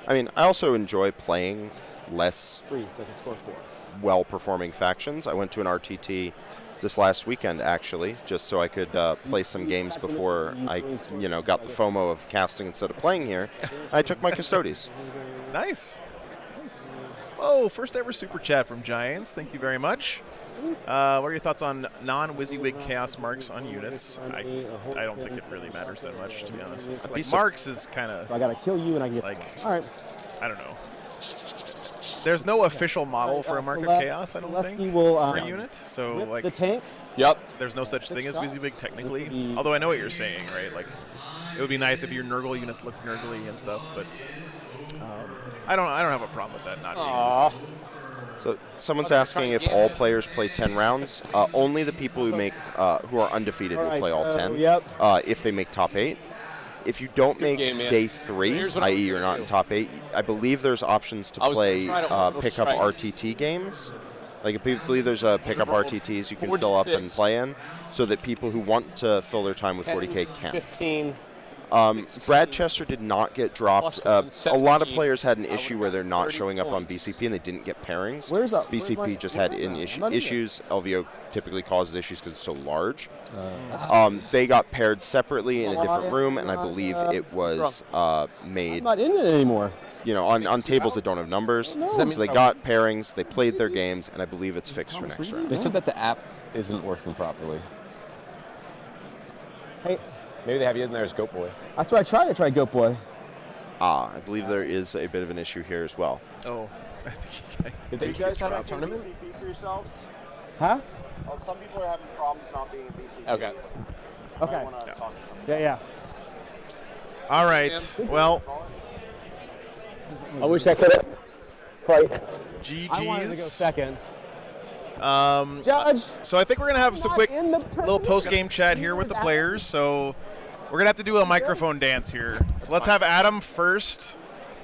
I mean, I also enjoy playing less 3, so I can score 4. well-performing factions. I went to an RTT this last weekend, actually, just so I could play some games before I, got the FOMO of casting instead of playing here. I took my Custodes. Nice. Oh, first ever super chat from Giants. Thank you very much. What are your thoughts on non-WYSIWYG chaos marks on units? I don't think it really matters that much, to be honest. Like, marks is kind of... So I gotta kill you and I get... Like, all right. I don't know. There's no official model for a mark of chaos, I don't think, for a unit. So, like... The tank? Yep. There's no such thing as WYSIWYG, technically. Although I know what you're saying, right? Like, it would be nice if your Nurgle units look Nurgly and stuff, but... I don't have a problem with that not being used. So someone's asking if all players play 10 rounds. Only the people who make who are undefeated will play all 10. If they make top 8. If you don't make day 3, i.e. you're not in top 8, I believe there's options to play pick-up RTT games. Like, I believe there's pick-up RTTs you can fill up and play in, so that people who want to fill their time with 40K can. 15. Brad Chester did not get dropped. A lot of players had an issue where they're not showing up on BCP and they didn't get pairings. BCP just had issues. LVO typically causes issues because it's so large. They got paired separately in a different room, and I believe it was made. I'm not in it anymore. On tables that don't have numbers. So they got pairings, they played their games, and I believe it's fixed for next round. They said that the app isn't working properly. Hey. Maybe they have you in there as Goat Boy. That's what I tried. I tried Goat Boy. I believe there is a bit of an issue here as well. Oh. Did you guys have a tournament? BCP for yourselves? Huh? Some people are having problems not being in BCP. Okay. Okay. Want to talk to someone. Yeah. All right. Well, I wish I could have. GG's. I wanted to go second. Judge. So I think we're going to have some quick little post-game chat here with the players. So we're going to have to do a microphone dance here. So let's have Adam first.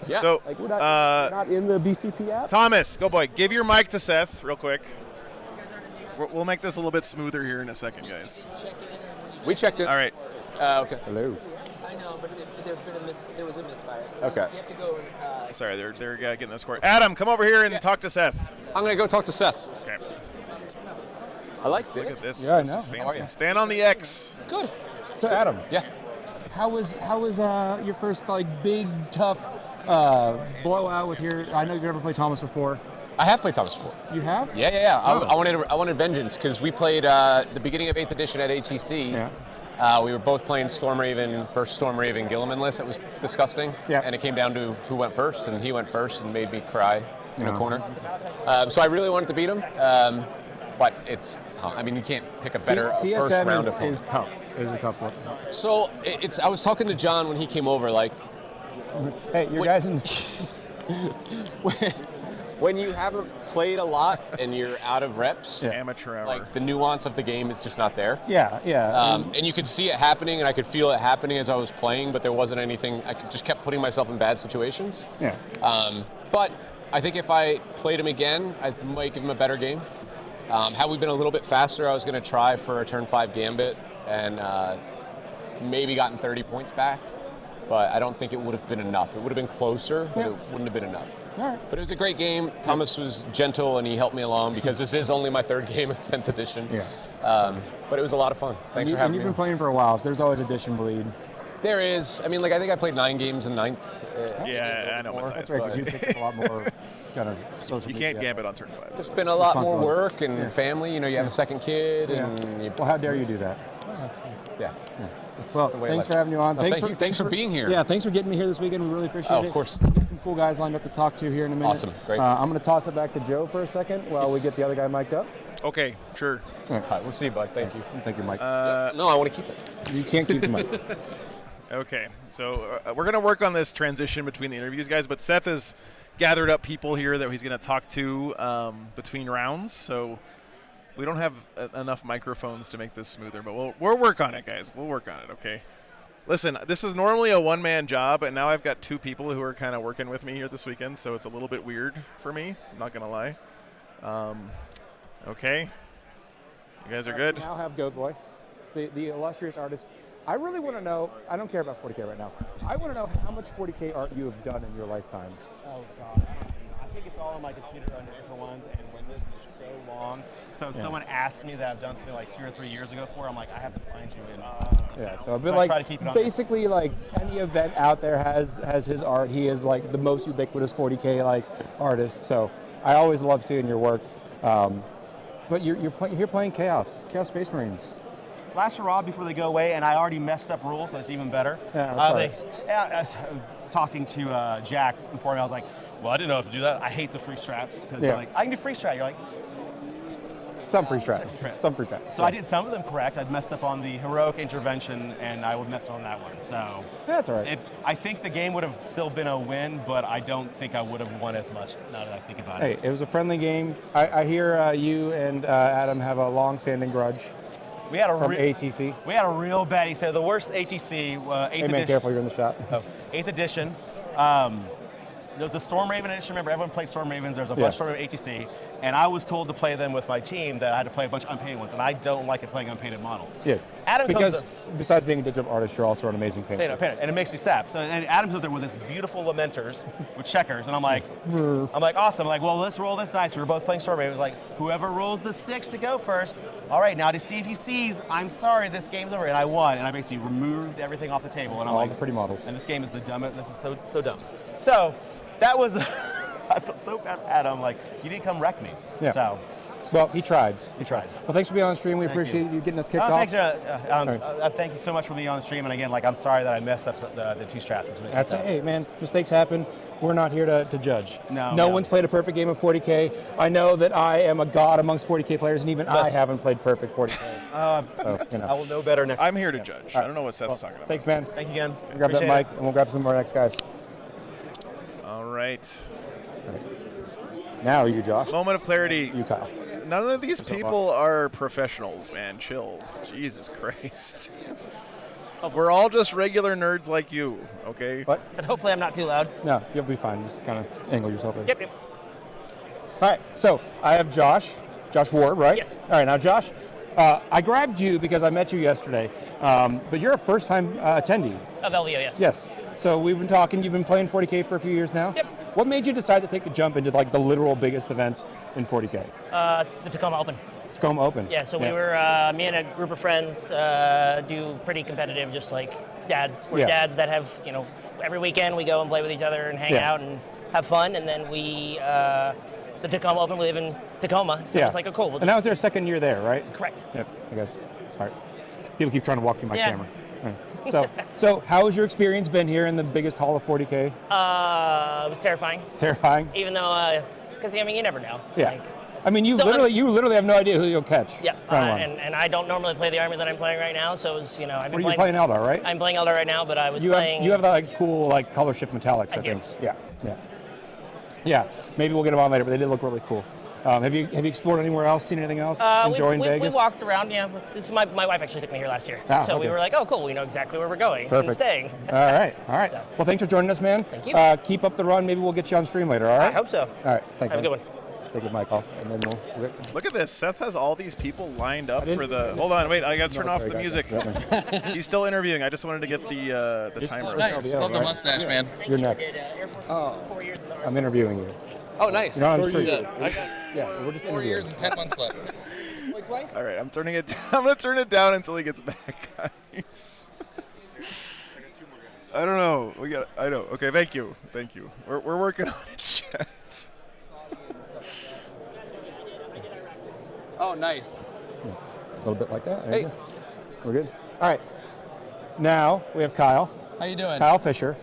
Yeah. So, we're not in the BCP app? Thomas, go boy. Give your mic to Seth real quick. We'll make this a little bit smoother here in a second, guys. We checked it. All right. Okay. Hello. I know, but there was a misfire. So Okay. You have to go. Sorry, they're getting the score. Adam, come over here and talk to Seth. I'm going to go talk to Seth. Okay. I like this. Look at this. Yeah, I this know. is How are fancy. you? Stand on the X. Good. So Adam, Yeah. how was your first big tough blowout with here? I know you've never played Thomas before. I have played Thomas before. You have? Yeah. Oh. I wanted vengeance because we played the beginning of 8th edition at HEC. Yeah. We were both playing first Stormraven Gilliman list. That was disgusting. Yeah. And it came down to who went first, and he went first and made me cry in a Yeah. corner. So I really wanted to beat him, but it's tough. I mean, you can't pick a better first CSM round is opponent. tough. It is a tough one. So I was talking to John when he came over, like, Hey, you guys in. when you haven't played a lot and you're out of reps, Amateur hour. like the nuance of the game is just not there. Yeah. And you could see it happening, and I could feel it happening as I was playing, but there wasn't anything. I just kept putting myself in bad situations. Yeah. But I think if I played him again, I might give him a better game. Had we been a little bit faster, I was going to try for a turn 5 gambit and maybe gotten 30 points back. But I don't think it would have been enough. It would have been closer, but it wouldn't have been enough. All right. But it was a great game. Thomas was gentle, and he helped me along because this is only my 3rd game of 10th edition. Yeah. But it was a lot of fun. Thanks for having me. And you've been playing for a while, so there's always addition bleed. There is. I mean, I think I played 9 games in 9th. Yeah, I know what That's right, because you picked up a lot more kind of social You media. can't gambit on turn 5. There's been a lot more Responsible. work and family. You know, you have a second kid, and you, Well, how dare you do that? yeah. It's Well, the way thanks life- for having you on. No, thanks for being here. Yeah, thanks for getting me here this weekend. We really appreciate Oh, it. of course. We got some cool guys lined up to talk to here in a minute. Awesome, great. I'm going to toss it back to Joe for a second while we get the other guy mic'd up. Okay, sure. All right, we'll see you, bud. Thank you. Thank you, Mike. No, I want to keep it. You can't keep the mic. Okay, so we're going to work on this transition between the interviews, guys, but Seth has gathered up people here that he's going to talk to between rounds, so we don't have enough microphones to make this smoother, but we'll work on it, guys. We'll work on it, okay? Listen, this is normally a one-man job, and now I've got 2 people who are kind of working with me here this weekend, so it's a little bit weird for me. I'm not gonna lie. Okay, you guys are good. We now have Goat Boy, the illustrious artist. I really want to know. I don't care about 40K right now. I want to know how much 40K art you have done in your lifetime. Oh God, I think it's all on my computer under different ones, and when this is so long. So if someone asked me that I've done something like 2 or 3 years ago for, I'm like, I have to find you in. Yeah, so a bit like try to keep it on basically like any event out there has his art. He is like the most ubiquitous 40K like artist. So I always love seeing your work. But you're playing Chaos Space Marines. Last hurrah before they go away, and I already messed up rules, so it's even better. Yeah, that's all right. I was talking to Jack before me, I was like, well, I didn't know how to do that. I hate the free strats because they're like, I can do free strat. You're like, some free strat. Some free strat. So I did some of them correct. I'd messed up on the heroic intervention, and I would mess up on that one. So that's all right. I think the game would have still been a win, but I don't think I would have won as much now that I think about it. Hey, it was a friendly game. I hear you and Adam have a long-standing grudge. We had a from ATC. We had a real bad. He said the worst ATC. 8th hey man, edition. careful, you're in the shot. Oh, 8th edition. There's a Storm Raven edition. Remember, everyone plays Storm Ravens. There's a bunch of Storm Raven ATC, and I was told to play them with my team that I had to play a bunch of unpainted ones, and I don't like it playing unpainted models. Yes. Adam because besides being a digital artist, you're also an amazing painter. Painter, and it makes me sad. So, and Adam's up there with this beautiful lamenters with checkers, and I'm like, awesome. I'm like, well, let's roll this dice. We were both playing Storm Ravens. Like, whoever rolls the 6 to go first. All right, now to see if he sees. I'm sorry, this game's over, and I won, and I basically removed everything off the table, and I'm all like, the pretty models. And this game is the dumbest. This is so dumb. So. That was, I felt so bad for Adam. Like, you didn't come wreck me. Yeah. So. Well, he tried. Well, thanks for being on the stream. We appreciate you getting us kicked off. Thanks. Thank you so much for being on the stream. And again, like, I'm sorry that I messed up the 2 strats. That's it. Hey, man, mistakes happen. We're not here to judge. No one's played a perfect game of 40K. I know that I am a god amongst 40K players, and even I haven't played perfect 40K. So, I will know better next. I'm here to judge. I don't know what Seth's talking about. Thanks, man. Thank you again. We'll grab that mic, and we'll grab some more next guys. All right. Now you, Josh. Moment of clarity. You, Kyle. None of these people are professionals, man. Chill. Jesus Christ. We're all just regular nerds like you, okay? What? So hopefully I'm not too loud. No, you'll be fine. Just kind of angle yourself in. Yep. All right, so I have Josh Ward, right? Yes. All right, now Josh, I grabbed you because I met you yesterday, but you're a first-time attendee. Of LVO, yes. Yes. So we've been talking. You've been playing 40K for a few years now. Yep. What made you decide to take the jump into like the literal biggest event in 40K? The Tacoma Open. Tacoma Open. Yeah. So we were me and a group of friends do pretty competitive, just like dads. We're dads that have every weekend we go and play with each other and hang out and have fun, and then we the Tacoma Open. We live in Tacoma, so it's like cool. And that was their second year there, right? Correct. Yep. I guess. Sorry. People keep trying to walk through my camera. So how has your experience been here in the biggest hall of 40K? It was terrifying. Terrifying? Even though, because you never know. Yeah. Like, I mean, you literally have no idea who you'll catch. Yeah. And I don't normally play the army that I'm playing right now, so it's I've been playing Eldar, right? I'm playing Eldar right now, but I was playing. You have that cool color shift metallics, I think. Yeah. Maybe we'll get them on later, but they did look really cool. Have you explored anywhere else? Seen anything else? Enjoying Vegas? We walked around. Yeah, my wife actually took me here last year, so we were like, oh, cool. We know exactly where we're going. Perfect. And staying. All right. So. Well, thanks for joining us, man. Thank you. Keep up the run. Maybe we'll get you on stream later. All right. I hope so. All right. Thank you. Have a good one. Take the mic off, and then we'll look at this. Seth has all these people lined up for the. Hold on, wait. I got to turn off the music. He's still interviewing. I just wanted to get the timer. Nice. Love the mustache, man. You're next. I'm interviewing you. Oh, nice. You're not on the street. Yeah, we're just 4 years and 10 months left. All right, I'm turning it. I'm gonna turn it down until he gets back, guys. I don't know. I know. Okay, thank you. We're working on it, chat. Oh, nice. A little bit like that. There you go. We're good. All right. Now we have Kyle. How you doing? Kyle Fisher.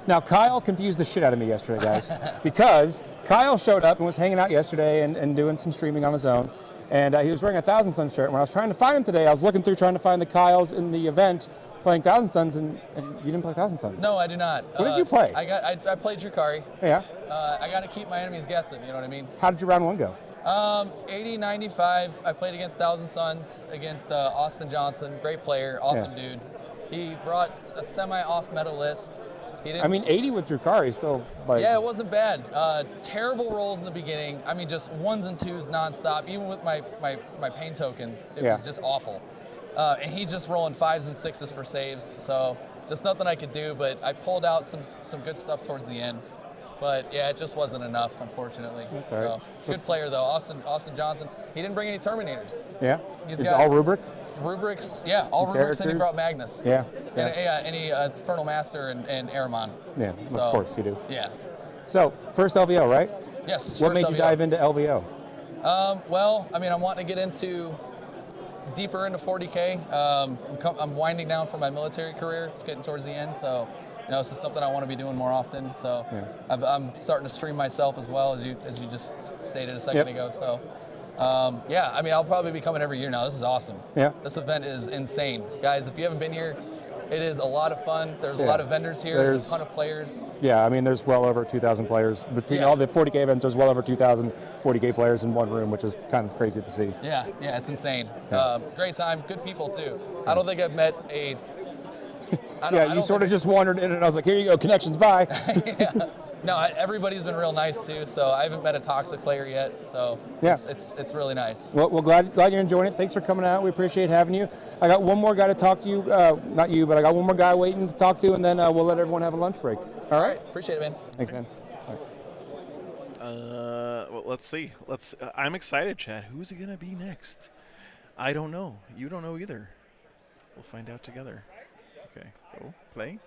Now, Kyle confused the shit out of me yesterday, guys, because Kyle showed up and was hanging out yesterday and doing some streaming on his own, and he was wearing a Thousand Suns shirt. When I was trying to find him today, I was looking through trying to find the Kyles in the event playing Thousand Suns, and you didn't play Thousand Suns. No, I did not. What did you play? I played Drukari. Yeah. I got to keep my enemies guessing, you know what I mean? How did your round one go? 80-95. I played against Thousand Suns, against Austin Johnson. Great player, awesome dude. He brought a semi-off meta list. He didn't, I mean, 80 with Drukari is still like. yeah, it wasn't bad. Terrible rolls in the beginning. I mean, just 1s and 2s nonstop. Even with my pain tokens, it was just awful. And he's just rolling 5s and 6s for saves. So just nothing I could do. But I pulled out some good stuff towards the end. But yeah, it just wasn't enough, unfortunately. That's all right. So good player though, Austin Johnson. He didn't bring any Terminators. Yeah. He's It's got all rubric. Rubrics, yeah, all rubrics, and he brought Magnus. Yeah. And any Infernal Master and Aramon. Yeah, So, of course you do. Yeah. So first LVO, right? Yes. What first made you LVO. dive into LVO? Well, I mean, I'm wanting to get deeper into 40K. I'm winding down from my military career. It's getting towards the end, so this is something I want to be doing more often. So I'm starting to stream myself as well, as you just stated a second ago. So. Yeah, I mean, I'll probably be coming every year now. This is awesome. Yeah. This event is insane. Guys, if you haven't been here, it is a lot of fun. There's a lot of vendors here. There's a ton of players. Yeah, I mean, there's well over 2,000 players. Between all the 40K events, there's well over 2,000 40K players in one room, which is kind of crazy to see. Yeah, it's insane. Great time, good people too. I don't think I've met a... You sort of just wandered in and I was like, here you go, connections, bye. No, everybody's been real nice too, so I haven't met a toxic player yet, so it's really nice. Well, glad you're enjoying it. Thanks for coming out. We appreciate having you. I got one more guy to talk to you, not you, but I got one more guy waiting to talk to, and then we'll let everyone have a lunch break. All right? Appreciate it, man. Thanks, man. Well, let's see. I'm excited, Chad. Who's it gonna be next? I don't know. You don't know either. We'll find out together. Okay, go play.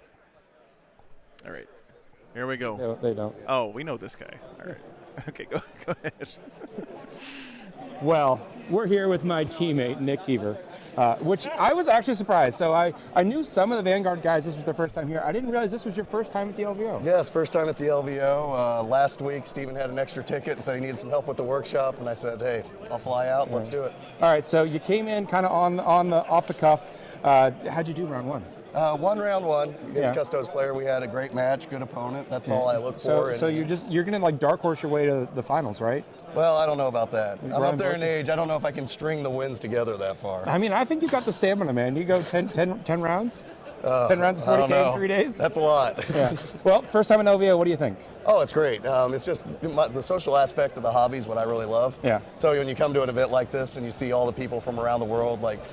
All right. Here we go. No, they don't. Oh, we know this guy. All right. Okay, go ahead. Well, we're here with my teammate, Nick Keever, which I was actually surprised. So I knew some of the Vanguard guys. This was their first time here. I didn't realize this was your first time at the LVO. Yes, first time at the LVO. Last week, Steven had an extra ticket and said he needed some help with the workshop, and I said, hey, I'll fly out. Let's do it. All right, so you came in kind of off the cuff. How'd you do round one? Round one against Custo's player. We had a great match, good opponent. That's all I look for. So you're gonna like dark horse your way to the finals, right? Well, I don't know about that. I'm up there in age. I don't know if I can string the wins together that far. I mean, I think you got the stamina, man. You go 10 rounds? 10 rounds of 40K in 3 days? That's a lot. Yeah. Well, first time in LVO, what do you think? Oh, it's great. It's just the social aspect of the hobby is what I really love. Yeah. So when you come to an event like this and you see all the people from around the world, like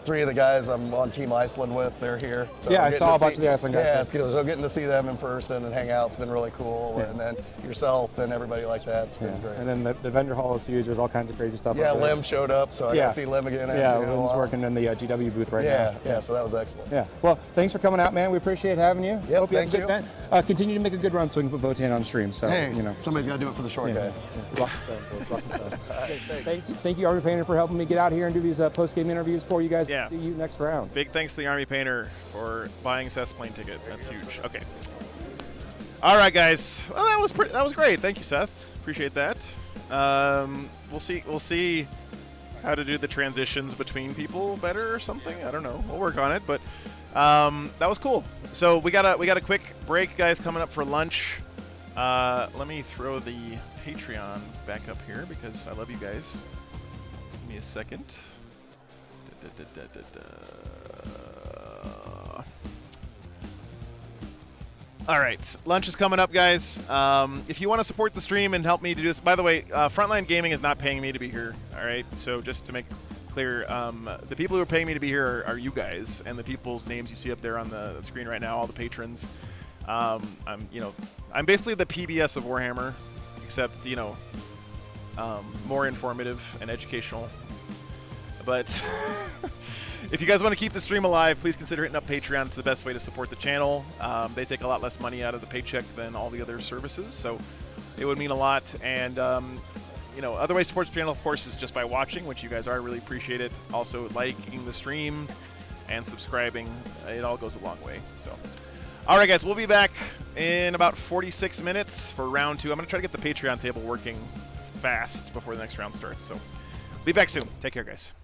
3 of the guys I'm on Team Iceland with, they're here. So I saw a bunch of the Iceland guys. Yeah, so getting to see them in person and hang out, it's been really cool. Yeah. And then yourself and everybody like that, it's been great. And then the vendor hall is huge. There's all kinds of crazy stuff. Yeah, Lim showed up, so I got to see Lim again. Yeah, Lim's working in the GW booth right now. Yeah, so that was excellent. Yeah. Well, thanks for coming out, man. We appreciate having you. Yep, Hope you have a thank good event. Continue to make a good run so we can put Votan on stream. So, hey, somebody's got to do it for the short guys. Thank you, Army Painter, for helping me get out here and do these post-game interviews for you guys. Yeah. See you next round. Big thanks to the Army Painter for buying Seth's plane ticket. That's huge. Okay. All right, guys. Well, that was great. Thank you, Seth. Appreciate that. We'll see how to do the transitions between people better or something. I don't know. We'll work on it, but that was cool. So we got a quick break, guys, coming up for lunch. Let me throw the Patreon back up here because I love you guys. Give me a second. All right, lunch is coming up, guys. If you want to support the stream and help me to do this, by the way, Frontline Gaming is not paying me to be here. All right, so just to make clear, the people who are paying me to be here are you guys, and the people's names you see up there on the screen right now, all the patrons. I'm basically the PBS of Warhammer, except more informative and educational. But if you guys want to keep the stream alive, please consider hitting up Patreon. It's the best way to support the channel. They take a lot less money out of the paycheck than all the other services, so it would mean a lot. And other ways to support the channel, of course, is just by watching, which you guys are. Really appreciate it. Also, liking the stream and subscribing. It all goes a long way. So, all right, guys, we'll be back in about 46 minutes for round 2. I'm going to try to get the Patreon table working fast before the next round starts. So, be back soon. Take care, guys.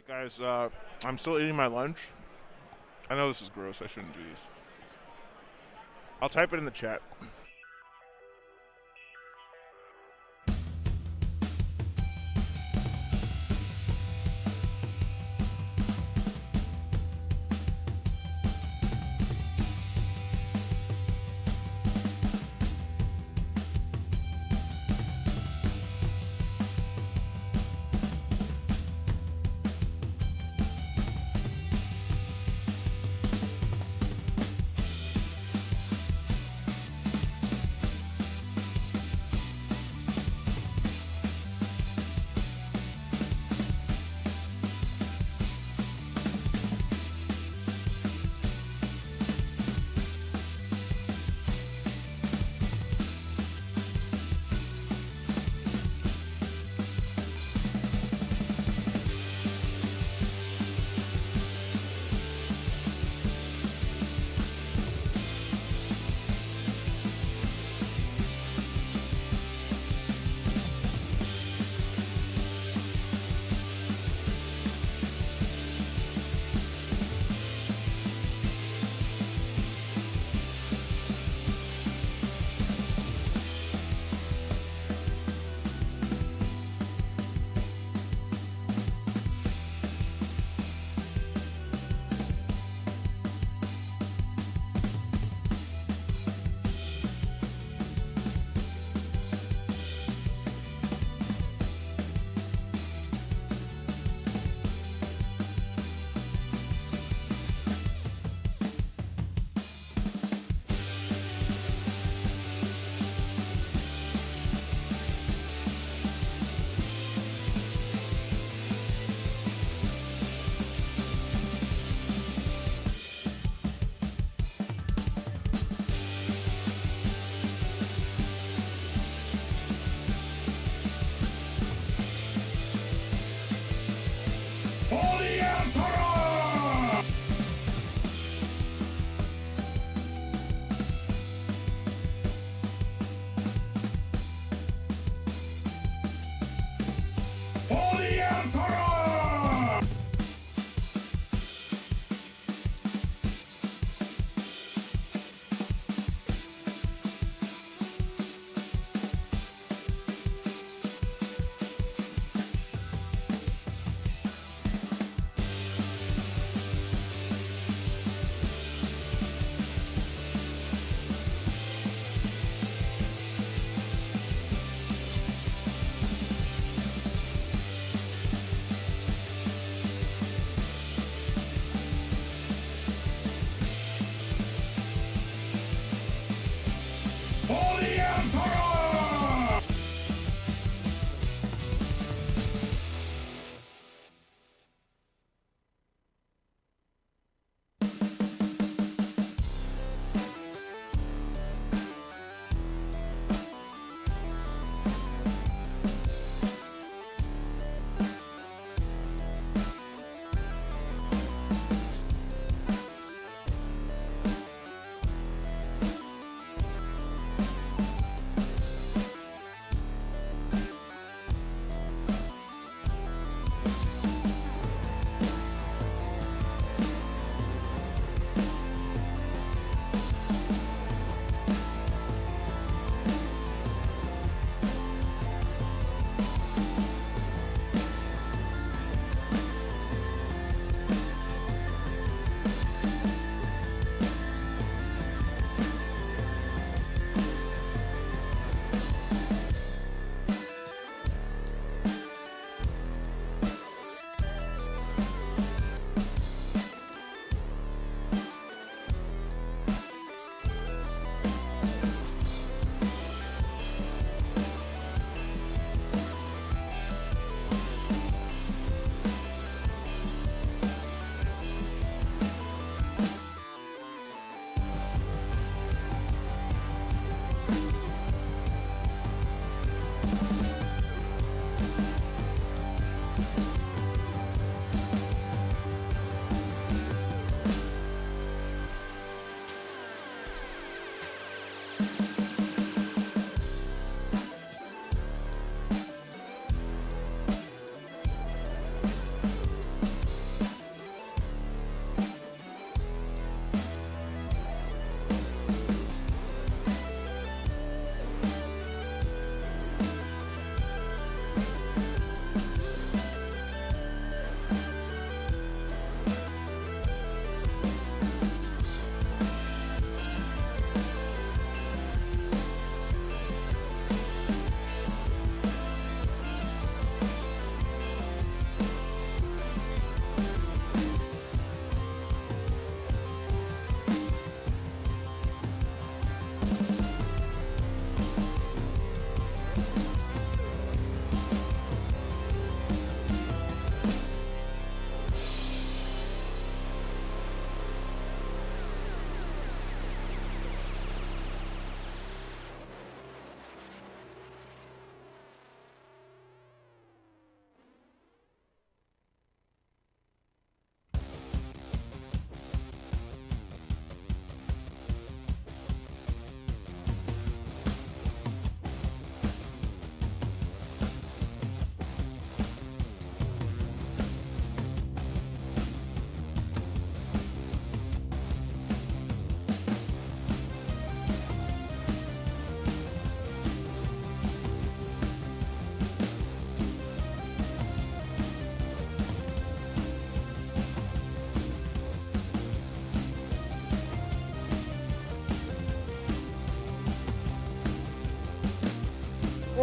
right, guys. I'm still eating my lunch. I know this is gross. I shouldn't do these. I'll type it in the chat.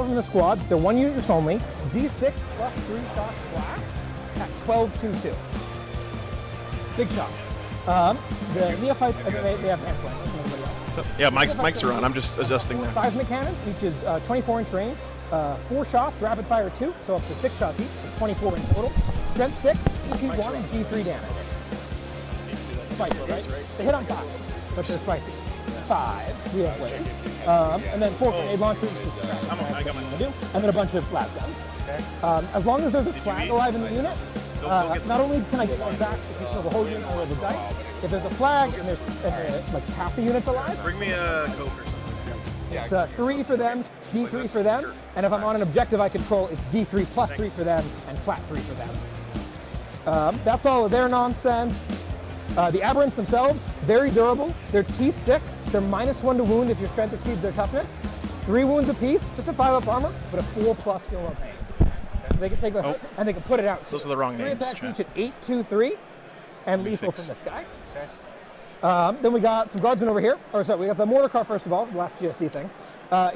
them in the squad. They're 1 unit use only. D6 plus 3 shots blast at 12/2/2. Big shots. The neophytes, they have hand flankers and everybody else. So, yeah, Mike's are on. I'm just adjusting there. Seismic cannons, each is 24-inch range. 4 shots, rapid fire 2, so up to 6 shots each, so 24 in total. Strength 6, EP 1, D3 damage. Spicy, right? They hit on 5s, but they're spicy. 5s, we have ways. And then 4 grenade launchers, I got myself. and then a bunch of las guns. As long as there's a flag alive in the unit, not only can I get one back if you kill the whole unit or the dice, if there's a flag and there's like half the unit's alive, Bring me a Coke or something. it's 3 for them, D3 for them, and if I'm on an objective I control, it's D3 plus 3 for them and flat 3 for them. That's all of their nonsense. The aberrants themselves, very durable. They're T6. They're -1 to wound if your strength exceeds their toughness. 3 wounds apiece, just a 5-up armor, but a 4+ feel no pain. So they can take the hit and they can put it out. Those are the wrong 3 names. attacks each at 8, 2, 3, and lethal fix. from this guy. Then we got some guardsmen over here. Or sorry, we got the mortar car first of all, the last GSC thing.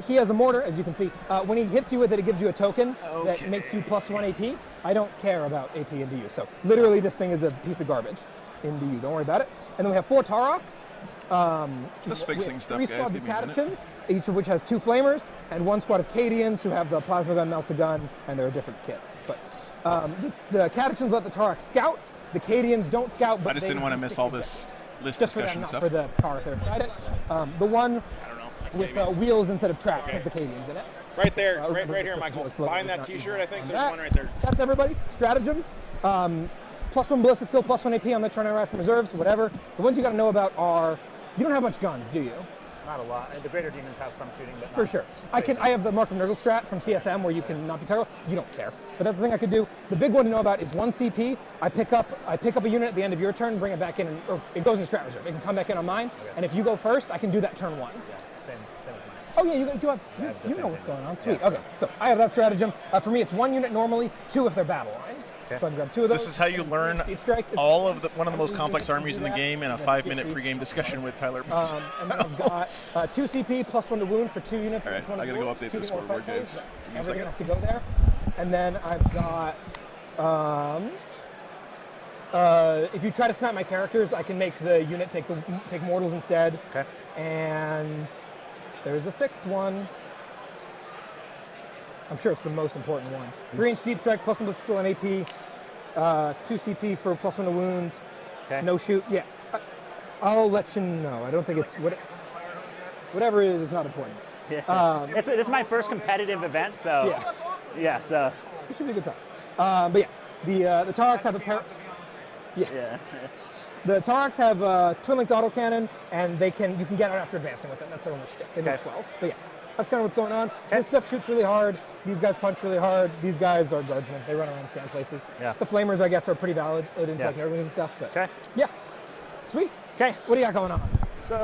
He has a mortar, as you can see. When he hits you with it, it gives you a token that makes you +1 AP. I don't care about AP into you. So literally this thing is a piece of garbage into you. Don't worry about it. And then we have 4 Taroks. Just fixing stuff, 3 guys. squads Give of me a minute. Catechins, each of which has 2 flamers, and 1 squad of Cadians who have the plasma gun, melts a gun, and they're a different kit. But the Catechins let the Taroks scout. The Cadians don't scout, but I just didn't want to miss all this list just for them, discussion not stuff. for the Tarok that are inside it. The one with wheels instead of tracks has the Cadians in it. Right there, right here, Michael. Behind that T-shirt, I think there's one right there. That's everybody. Stratagems. +1 ballistic, still +1 AP on the turn I ride from reserves, whatever. The ones you got to know about are, you don't have much guns, do you? Not a lot. The greater demons have some shooting, but For sure. I have the Mark of Nurgle strat from CSM where you can not be targeted. You don't care. But that's the thing I could do. The big one to know about is 1 CP. I pick up a unit at the end of your turn, bring it back in, or it goes in strat reserve. It can come back in on mine. Okay. And if you go first, I can do that turn 1. Yeah, same with mine. Oh yeah, you know what's going on. Sweet. Yeah, okay, so I have that stratagem. For me, it's 1 unit normally, 2 if they're battle line. Okay. So I can grab 2 of those. This is how you learn all of one of the most complex armies in the game in a 5-minute pregame discussion with Tyler. And then I've got 2 CP +1 to wound for 2 units. All right, I gotta go update the scoreboard, guys. Everything has to go there. And then I've got, if you try to snap my characters, I can make the unit take mortals instead. Okay. And there's a 6th one. I'm sure it's the most important one. 3-inch deep strike, +1 to skill and AP. 2 CP for +1 to wounds. Okay. No shoot. Yeah. I'll let you know. I don't think it's whatever it is not important. Yeah. This is my first competitive event, so yeah. So it should be a good time. But yeah, the Taroks have a pair. Yeah. The Taroks have twin-linked autocannon, and you can get out after advancing with them. That's their only shtick. They move 12. But yeah, that's kind of what's going on. This stuff shoots really hard. These guys punch really hard. These guys are guardsmen. They run around stand places. Yeah. The flamers, I guess, are pretty valid into like Nurglings and stuff. But yeah, sweet. Okay. What do you got going on? So.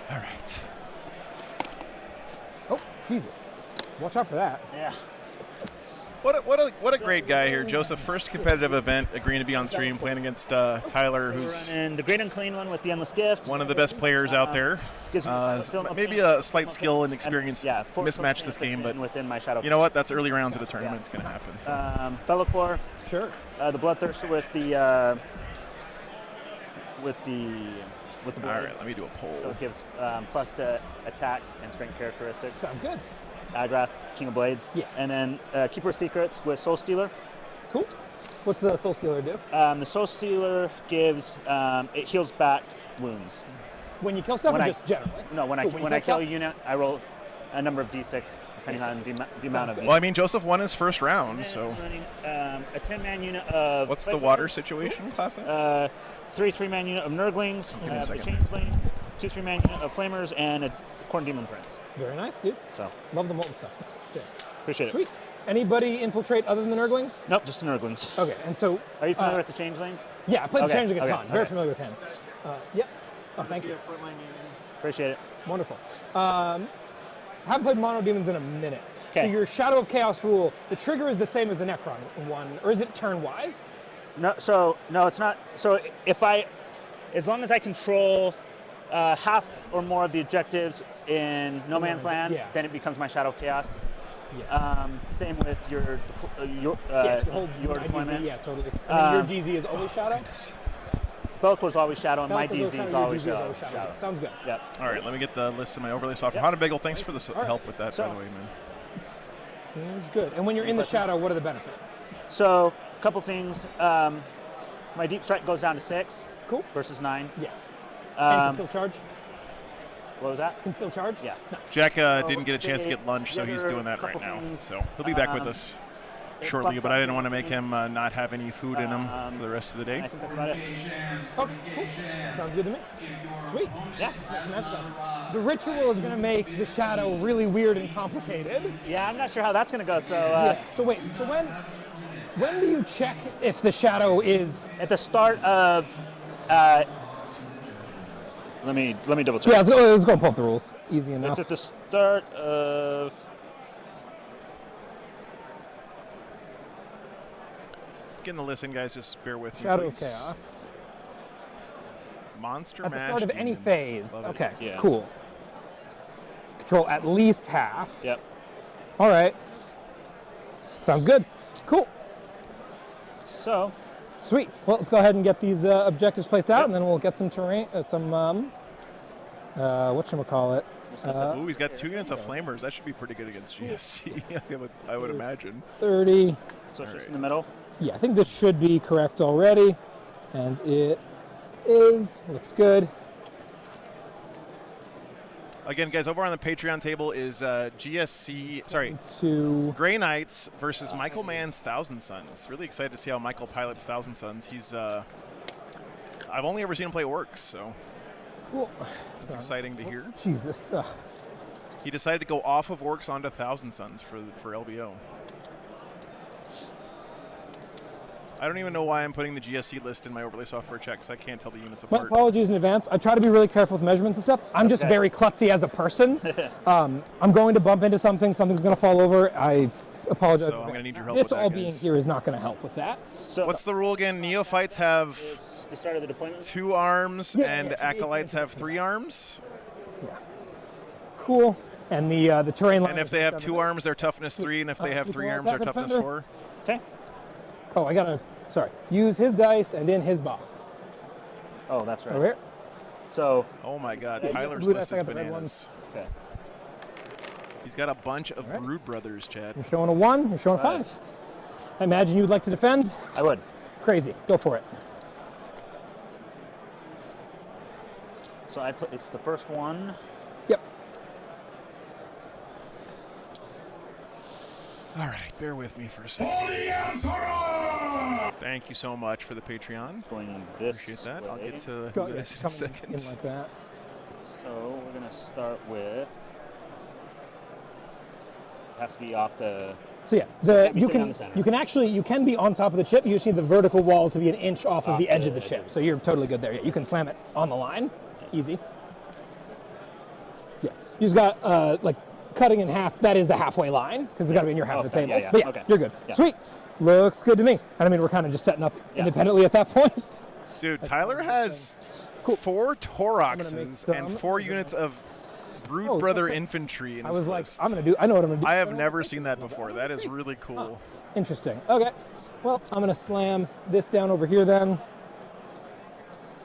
All right. Oh, Jesus. Watch out for that. Yeah. What a great guy here, Joseph. First competitive event, agreeing to be on stream, playing against Tyler, who's running the Great Unclean one with the Endless Gift. One of the best players out there. Maybe a slight skill and experience mismatch this game, but within my shadow. You know what? That's early rounds at a tournament. It's going to happen. So. Fellow Core. Sure. The Bloodthirster with the blade. All right, let me do a poll. So it gives plus to attack and strength characteristics. Sounds good. Agrath, King of Blades. Yeah. And then Keeper of Secrets with Soul Stealer. Cool. What's the Soul Stealer do? The Soul Stealer gives, it heals back wounds. When you kill stuff, or just generally? No, when I kill a unit, I roll a number of d6, depending on the amount of. Well, I mean, Joseph won his first round, so. Running a 10-man unit of. What's the water situation, Classic? 3-3-man unit of Nurglings, a Changeling, 2-3-man unit of Flamers, and a Corn Demon Prince. Very nice, dude. So love the molten stuff. Looks sick. Appreciate Sweet. Anybody infiltrate other than the Nurglings? Nope, just the Nurglings. Okay, and so. Are you familiar with the Changeling? Yeah, I played the Changeling a ton. Very familiar with him. Yep. Oh, thank you. Appreciate it. Wonderful. Haven't played Mono Demons in a minute. Okay. So your Shadow of Chaos rule, the trigger is the same as the Necron one, or is it turn-wise? No, it's not. So as long as I control half or more of the objectives in No Man's Land, Yeah. then it becomes my Shadow Chaos. Yeah. Same with your my deployment. DZ, yeah, totally. And then your DZ is always Shadow? Belkor's always Shadow, and my Belkor's DZ is your always DZ is Shadow. Shadow. Sounds good. Yep. All right, let me get the list of my overlay software. Yep. Hana Bagel, thanks for the help with that, by the way, man. Seems good. And when you're in the Shadow, what are the benefits? So, a couple things. My Deep Strike goes down to 6. Cool. Versus 9. Yeah. Can still charge? What was that? Can still charge? Yeah. Jack didn't get a chance to get lunch, so he's doing that right now. So he'll be back with us shortly, but I didn't want to make him not have any food in him for the rest of the day. I think that's about it. Okay, cool. Sounds good to me. Sweet. Yeah. The ritual is going to make the Shadow really weird and complicated. Yeah, I'm not sure how that's going to go. So. So wait. So when do you check if the Shadow is at the start of? Let me double check. Yeah, let's go and pull up the rules. Easy enough. It's at the start of. Getting the listen, guys. Just bear with me, Shadow of please. Chaos. Monster At the Mash start of any Demons. phase. Love it. Okay, Yeah. cool. Control at least half. Yep. All right. Sounds good. Cool. So. Sweet. Well, let's go ahead and get these objectives placed out, and then we'll get some terrain, whatchamacallit. Ooh, he's got 2 units of flamers. That should be pretty good against GSC, I would imagine. 30. So it's just in the middle? Yeah, I think this should be correct already. And it is. Looks good. Again, guys, over on the Patreon table is GSC, sorry, Grey Knights versus Michael Mann's Thousand Suns. Really excited to see how Michael pilots Thousand Suns. He's, I've only ever seen him play Orcs, so cool. It's exciting to hear. Jesus. He decided to go off of Orcs onto Thousand Suns for LVO. I don't even know why I'm putting the GSC list in my overlay software check, because I can't tell the units My apart. apologies in advance. I try to be really careful with measurements and stuff. I'm just very klutzy as a person. I'm going to bump into something. Something's going to fall over. I apologize. So I'm going to need your help This with that, all guys. being here is not going to help with that. So what's the rule again? Neophytes have the start of the deployment? 2 arms, Yeah, and yeah, Acolytes have 3 arms. Cool. And the terrain line. And if they have 2 arms, they're toughness 3, and if they have 3 arms, they're toughness 4. Okay. Oh, I got to, sorry, use his dice and in his box. Oh, that's right. Over here. So. Oh my God, Tyler's blue list dice, I is got the red bananas. Okay. He's got a bunch of Brood Brothers, Chad. You're showing a 1, you're showing a 5. I imagine you would like to defend? I would. Crazy. Go for it. So it's the first one. Yep. All right, bear with me for a second. Thank you so much for the Patreon. Going this Appreciate that. I'll way. get to Go, this in a coming second. in like that. So we're going to start with. It has to be off the. So yeah, can't be you sitting on can the center. you can be on top of the chip. You just need the vertical wall to be an inch off of the edge of the chip. So you're totally good there. Yeah, you can slam it on the line, easy. Yeah, you just got like cutting in half. That is the halfway line because it's got to be in your half of the table. yeah, yeah, But yeah, okay. you're good. Yeah. Sweet, looks good to me. And I mean, we're kind of just setting up independently at that point. Dude, Tyler has 4 Toroxes some. and 4 units of Brood Brother infantry in I his was like, list. I know what I'm gonna do. I have never seen that before. That is really cool. Interesting. Okay, well, I'm gonna slam this down over here then.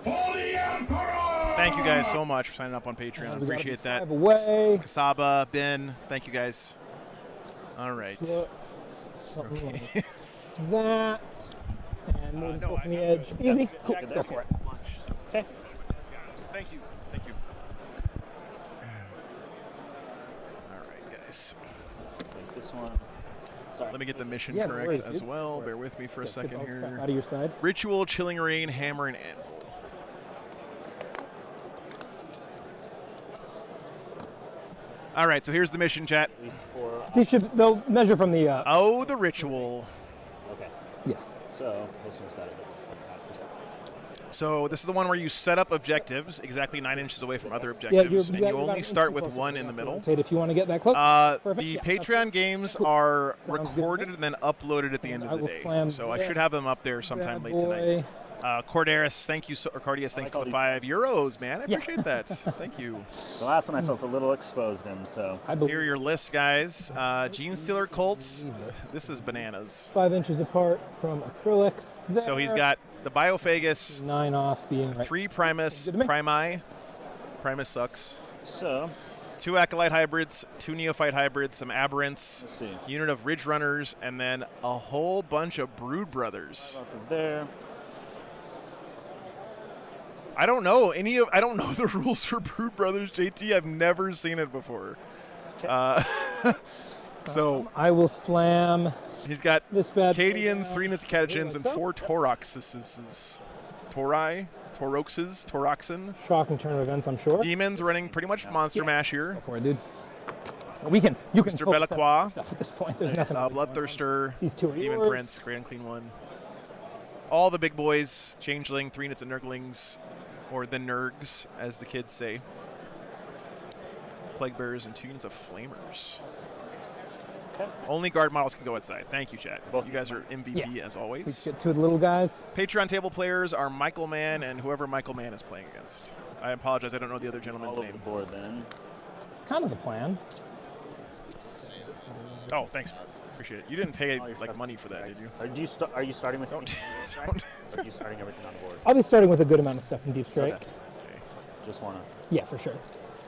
Thank you guys so much for signing up on Patreon. We gotta Appreciate be that. 5 away. Kasaba, Ben, thank you guys. All right. Looks something like that. And more than from the edge. Easy. Cool. Go for it. Okay. Thank you. Thank you. All right, guys. There's this one. Sorry. Let me get the mission Yeah, no correct worries, as dude. well. Bear with me for a Let's get second both here. out of your side. Ritual, Chilling Rain, Hammer, and Anvil. All right, so here's the mission, chat. They'll measure from the. Oh, the ritual. Okay. Yeah. So this one's got it. So this is the one where you set up objectives exactly 9 inches away from other Yeah, objectives, and you only start with 1 in the middle. Rotate if you want to get that close. Perfect. The Yeah, Patreon games are Sounds good to recorded and then uploaded at the end of the day. slam So I should have them up there sometime bad late tonight. boy Corderis, thank you. Cordius, thank you for the €5, man. I appreciate that. Thank you. The last one I felt a little exposed in, so. Here are your lists, guys. Gene Stealer Colts. This is bananas. 5 inches apart from acrylics. There. So he's got the Biophagus. 9 off being right. 3 Primus. Primi. Primus sucks. So. 2 Acolyte hybrids, 2 Neophyte hybrids, some Aberrants. Let's see. Unit of Ridge Runners, and then a whole bunch of Brood Brothers. There. I don't know I don't know the rules for Brood Brothers, JT. I've never seen it before. So I will slam. He's got this bad Cadians, 3 Niscatechins, and 4 Toroxes. Toroxen. Shocking turn of events, I'm sure. Demons running pretty much Monster Mash here. Go for it, dude. You can Mr. Belacqua. Stuff at this point. There's nothing. Bloodthirster. These 2 are Demon yours. Prince, Great Unclean One. All the big boys, Changeling, 3 Nits and Nurglings, or the Nurgs, as the kids say. Plague Bearers and 2 units of Flamers. Okay. Only guard models can go outside. Thank you, chat. You guys are MVP as always. We get 2 of the little guys. Patreon table players are Michael Mann and whoever Michael Mann is playing against. I apologize, I don't know the other gentleman's All name. over the board then. It's kind of the plan. Oh, thanks. Appreciate it. You didn't pay like money for that, did you? Are you starting with? Don't. Or are you starting everything on the board? I'll be starting with a good amount of stuff in Deep Strike. Okay. Just wanna. Yeah, for sure.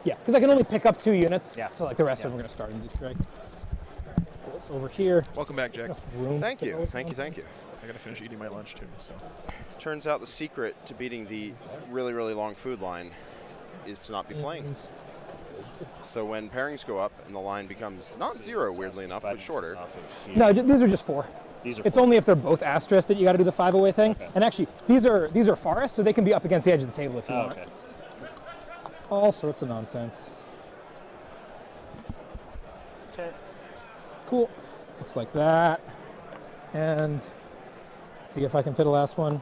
Yeah, because I can only pick up 2 units. Yeah. So like the rest of them are going to start in Deep Strike. Put this over here. Welcome back, Jack. Thank you. Thank you. I gotta finish eating my lunch too. So. Turns out the secret to beating the really, really long food line is to not be playing. So when pairings go up and the line becomes not 0, weirdly enough, but shorter. No, these are just 4. It's only if they're both asterisk that you got to do the 5 away thing. Okay. And actually, these are forests, so they can be up against the edge of the table if you want. Okay. All sorts of nonsense. Okay. Cool. Looks like that. And see if I can fit a last one.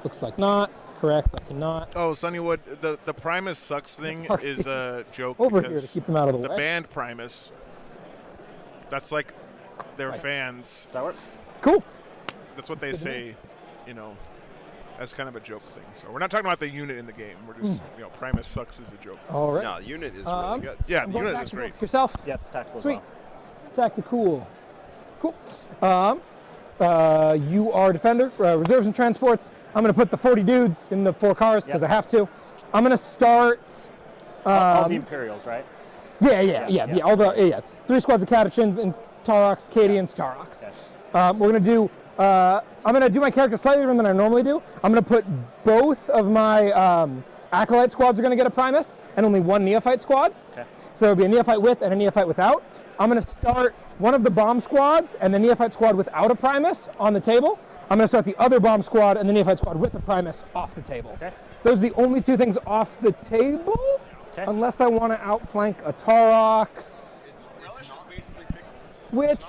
Looks like not. Correct, I cannot. Oh, Sunnywood, the Primus sucks thing is a joke. Over here to keep them out of the way. The band Primus, that's like their fans. Does that work? Cool. That's what they say, you know, as kind of a joke thing. So we're not talking about the unit in the game. We're just, Primus sucks is a joke. All right. No, the unit is really good. Yeah, the unit is great. Yourself? Yes, tactical. Sweet. As well. Tactical. Cool. You are defender, reserves and transports. I'm going to put the 40 dudes in the 4 cars because I have to. I'm going to start. All the Imperials, right? Yeah. All the 3 squads of Catechins and Taurox, Cadians, Taurox. Okay. We're going to do. I'm going to do my character slightly different than I normally do. I'm going to put both of my Acolyte squads are going to get a Primus, and only 1 Neophyte squad. Okay. So it'll be a Neophyte with and a Neophyte without. I'm going to start one of the bomb squads and the Neophyte squad without a Primus on the table. I'm going to start the other bomb squad and the Neophyte squad with a Primus off the table. Okay. Those are the only 2 things off the table, unless I want to outflank a Taurox, which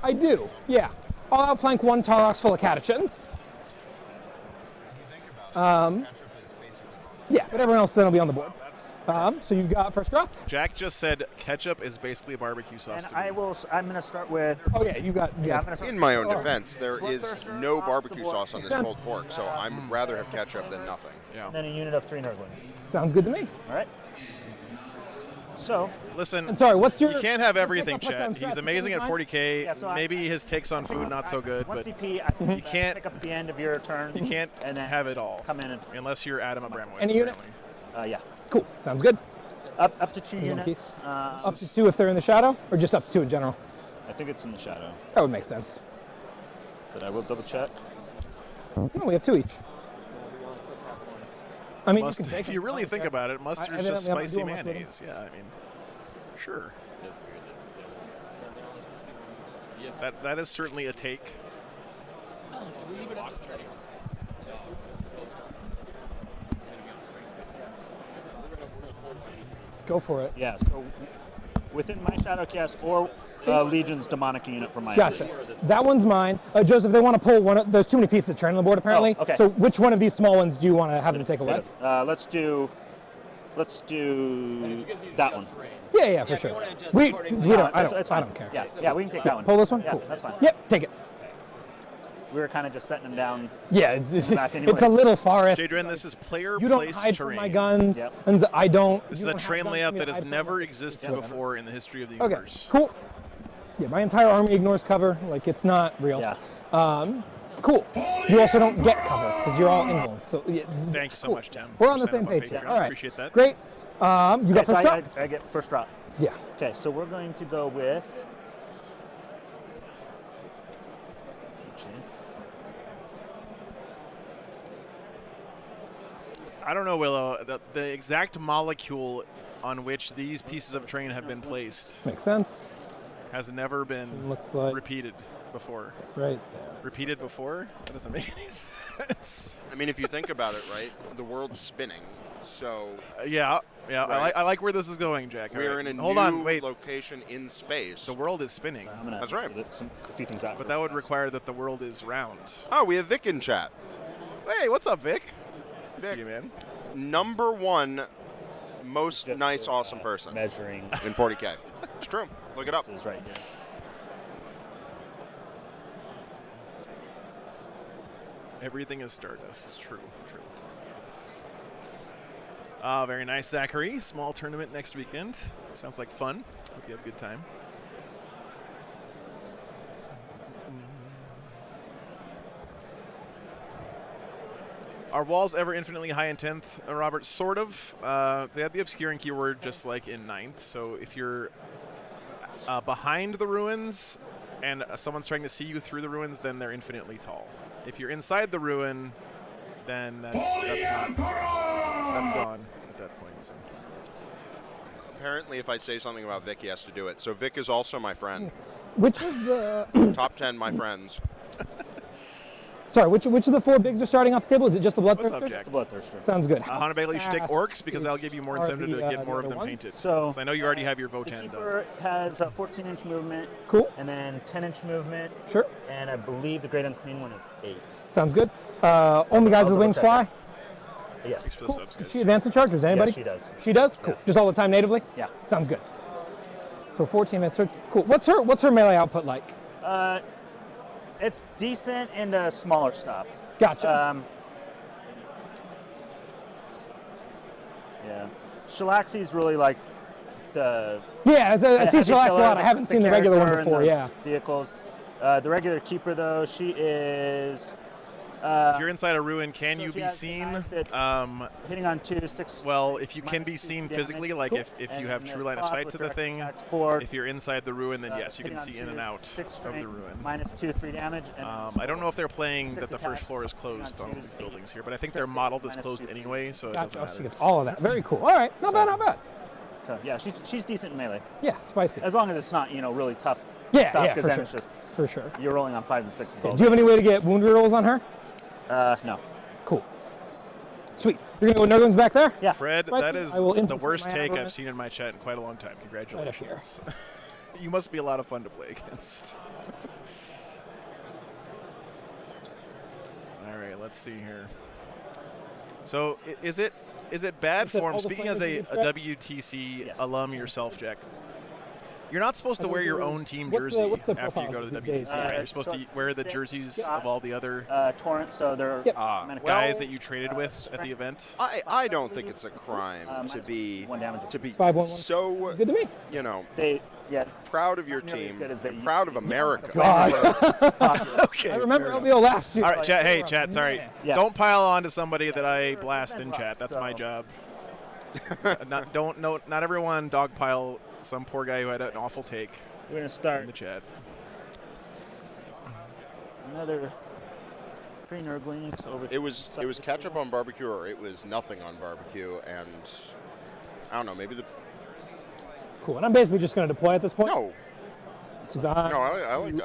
I do. Yeah, I'll outflank 1 Taurox full of Catechins. Yeah, but everyone else then will be on the board. So you've got first drop. Jack just said ketchup is basically barbecue sauce. And I'm going to start with. Oh yeah, you got. Yeah, I'm going to start. In my own defense, there is no barbecue sauce on this pulled pork, so I'd rather have ketchup than nothing. Yeah. And then a unit of 3 Nurglings. Sounds good to me. All right. So. Listen. And sorry, what's your? You can't have everything, Chat. He's amazing at 40K. Yeah, so maybe his takes on food not so good, One but CP, you can't pick up at the end of your turn. You can't and then have it all. Come in and unless you're Adam Abramowitz. Any unit? Yeah. Cool. Sounds good. Up to 2 units. Up to 2 if they're in the shadow, or just up to 2 in general? I think it's in the shadow. That would make sense. But I will double check. No, we have 2 each. I mean, if you really think about it, mustard's just spicy mayonnaise. Yeah, I mean, sure. That is certainly a take. Go for it. Yeah, so within my shadow cast or Legion's demonic unit from my Gotcha. That one's mine. Joseph, they want to pull one. There's too many pieces of terrain on the board, apparently. Oh, okay. So which one of these small ones do you want to have them take away? Let's do that one. Yeah, for sure. We don't. I don't care. Yeah, we can take that one. Pull this one. Yeah, Cool. that's fine. Yep, take it. we were kind of just setting them down. Yeah, it's back a little far. Jadrin, this is player You don't place hide terrain. from my guns, and I don't. This you is a don't have train guns layout for me that to has hide from never me. existed Yeah. before in the history of the Okay, universe. cool. Yeah, my entire army ignores cover. Like, it's not real. Yeah. Cool. You also don't get cover because you're all influenced. So yeah, Thank you so cool. much, Tim. We're for on the same signing up page. Patreon. Yeah. All right. Appreciate that. Great. You got Okay, first so drop? I get first drop. Yeah. Okay, so we're going to go with. I don't know, Willow. The exact molecule on which these pieces of terrain have been placed Makes sense. has never been looks like repeated before. Right there. Repeated before? That doesn't make any sense. I mean, if you think about it, right, the world's spinning, so Yeah. Right. I like where this is going, Jack. we're All right. in a Hold new on, wait. location in space. The world is spinning. I'm gonna That's right. a few things out. But that would require that the world is round. Oh, we have Vic in chat. Hey, what's up, Vic? Good to Vic. see you, man. Number one most nice, awesome person measuring in 40K. It's true. Look it up. This is right here. Everything is Stardust. It's true. Very nice, Zachary. Small tournament next weekend. Sounds like fun. Hope you have a good time. Are walls ever infinitely high in 10th, Robert? Sort of. They have the obscuring keyword just like in 9th. So if you're behind the ruins and someone's trying to see you through the ruins, then they're infinitely tall. If you're inside the ruin, then that's gone at that point. So. Apparently, if I say something about Vic, he has to do it. So Vic is also my friend. Which of the Top 10, my friends. Sorry, which of the 4 bigs are starting off the table? Is it just the Bloodthirster? What's up, Jack? The Bloodthirster. Sounds good. Hannah Bailey, you should take orcs because that'll give you more incentive to get more of them painted. So I know you already have your the Votan keeper has a 14-inch movement. Cool. And then 10-inch movement. Sure. And I believe the Great Unclean one is 8. Sounds good. Only guys with wings fly? Yes. Thanks for the Cool. subs, Does guys. she advance the chargers? Anybody? Yes, she does. She does? Cool. Just all the time natively? Yeah. Sounds good. So 14 minutes. Cool. What's her melee output like? It's decent into smaller stuff. Gotcha. Yeah. Shalaxi's really like the. Yeah, I see heavy Shalaxi a killer, lot. I haven't seen the regular one character and before, the yeah. Vehicles. The regular keeper, though, she is. If you're inside a ruin, can so you she be has seen? Hitting on 2 to 6. Well, if you can minus be 2 seen damage. physically, like Cool. if you And have the true line of cloth sight with to the direct thing, attacks for, if you're inside the ruin, then yes, you hitting can on see in and 2, out 6 of the strength, ruin. minus 2 to 3 damage. And I don't know if they're playing 6 that the first attacks, floor is hitting on closed on 2 these is buildings 8. here, but I think Sure. they're modeled as Minus closed 2 to anyway, so it Gotcha. doesn't Oh, she matter. gets all of that. Very cool. All right. Not bad, not bad. So, yeah, she's decent in melee. Yeah, spicy. As long as it's not, really tough Yeah, stuff, yeah, because for then sure. it's just For sure. you're rolling on 5s and 6s all Do you have any way to get wound rerolls on her? No. Cool. Sweet. You're going to go Nurglings back there? Yeah. Fred, Spicy. that is I will the infiltrate worst my take I've elements. seen in my chat in quite a long time. Congratulations. Right You must be a lot of fun to play against. All right, let's see here. So is it bad Is it form? all the Speaking as a flavors WTC Yes. alum yourself, Jack, you're not supposed to wear your own team What's jersey the after profile you go to the these days? WTC. You're supposed so to it's wear the 6 jerseys yeah. of all the other Torrent, so they're guys that you traded with at the event. I don't think it's a crime to be 1 damage. 5-1-1. so Sounds good to me. proud of your Not nearly team as good as they and proud of America. Okay. I remember fair LVO last year. All right, like, chat. they Hey, were chat. Sorry. menace. Yeah. Don't pile on to somebody that I blast in chat. That's my so- job. Not everyone dogpile some poor guy who had an awful take We're going to in start the chat. another 3 Nurglings over. It was ketchup on barbecue or it was nothing on barbecue, and I don't know, maybe the Cool. And I'm basically just going to deploy at this point. no. 'Cause I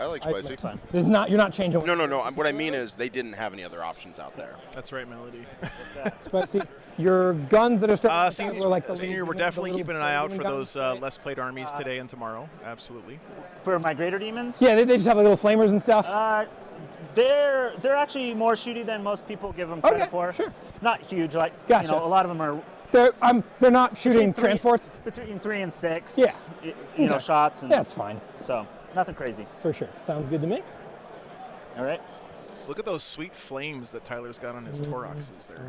like spicy. That's fine. There's not. You're not changing. No. What I mean is they didn't have any other options out there. That's right, Melody. Spicy. Your guns that are starting to were like the Senior, we're definitely keeping an eye out for those less played armies today and tomorrow. Absolutely. For my Greater Demons? Yeah, they just have like little flamers and stuff. They're actually more shooty than most people give them credit for. Sure. Not huge, like Gotcha. a lot of them are They're not shooting between transports. between 3 and 6. Yeah. Okay. Shots. And That's fine. So nothing crazy. For sure. Sounds good to me. All right. Look at those sweet flames that Tyler's got on his Toroxes there.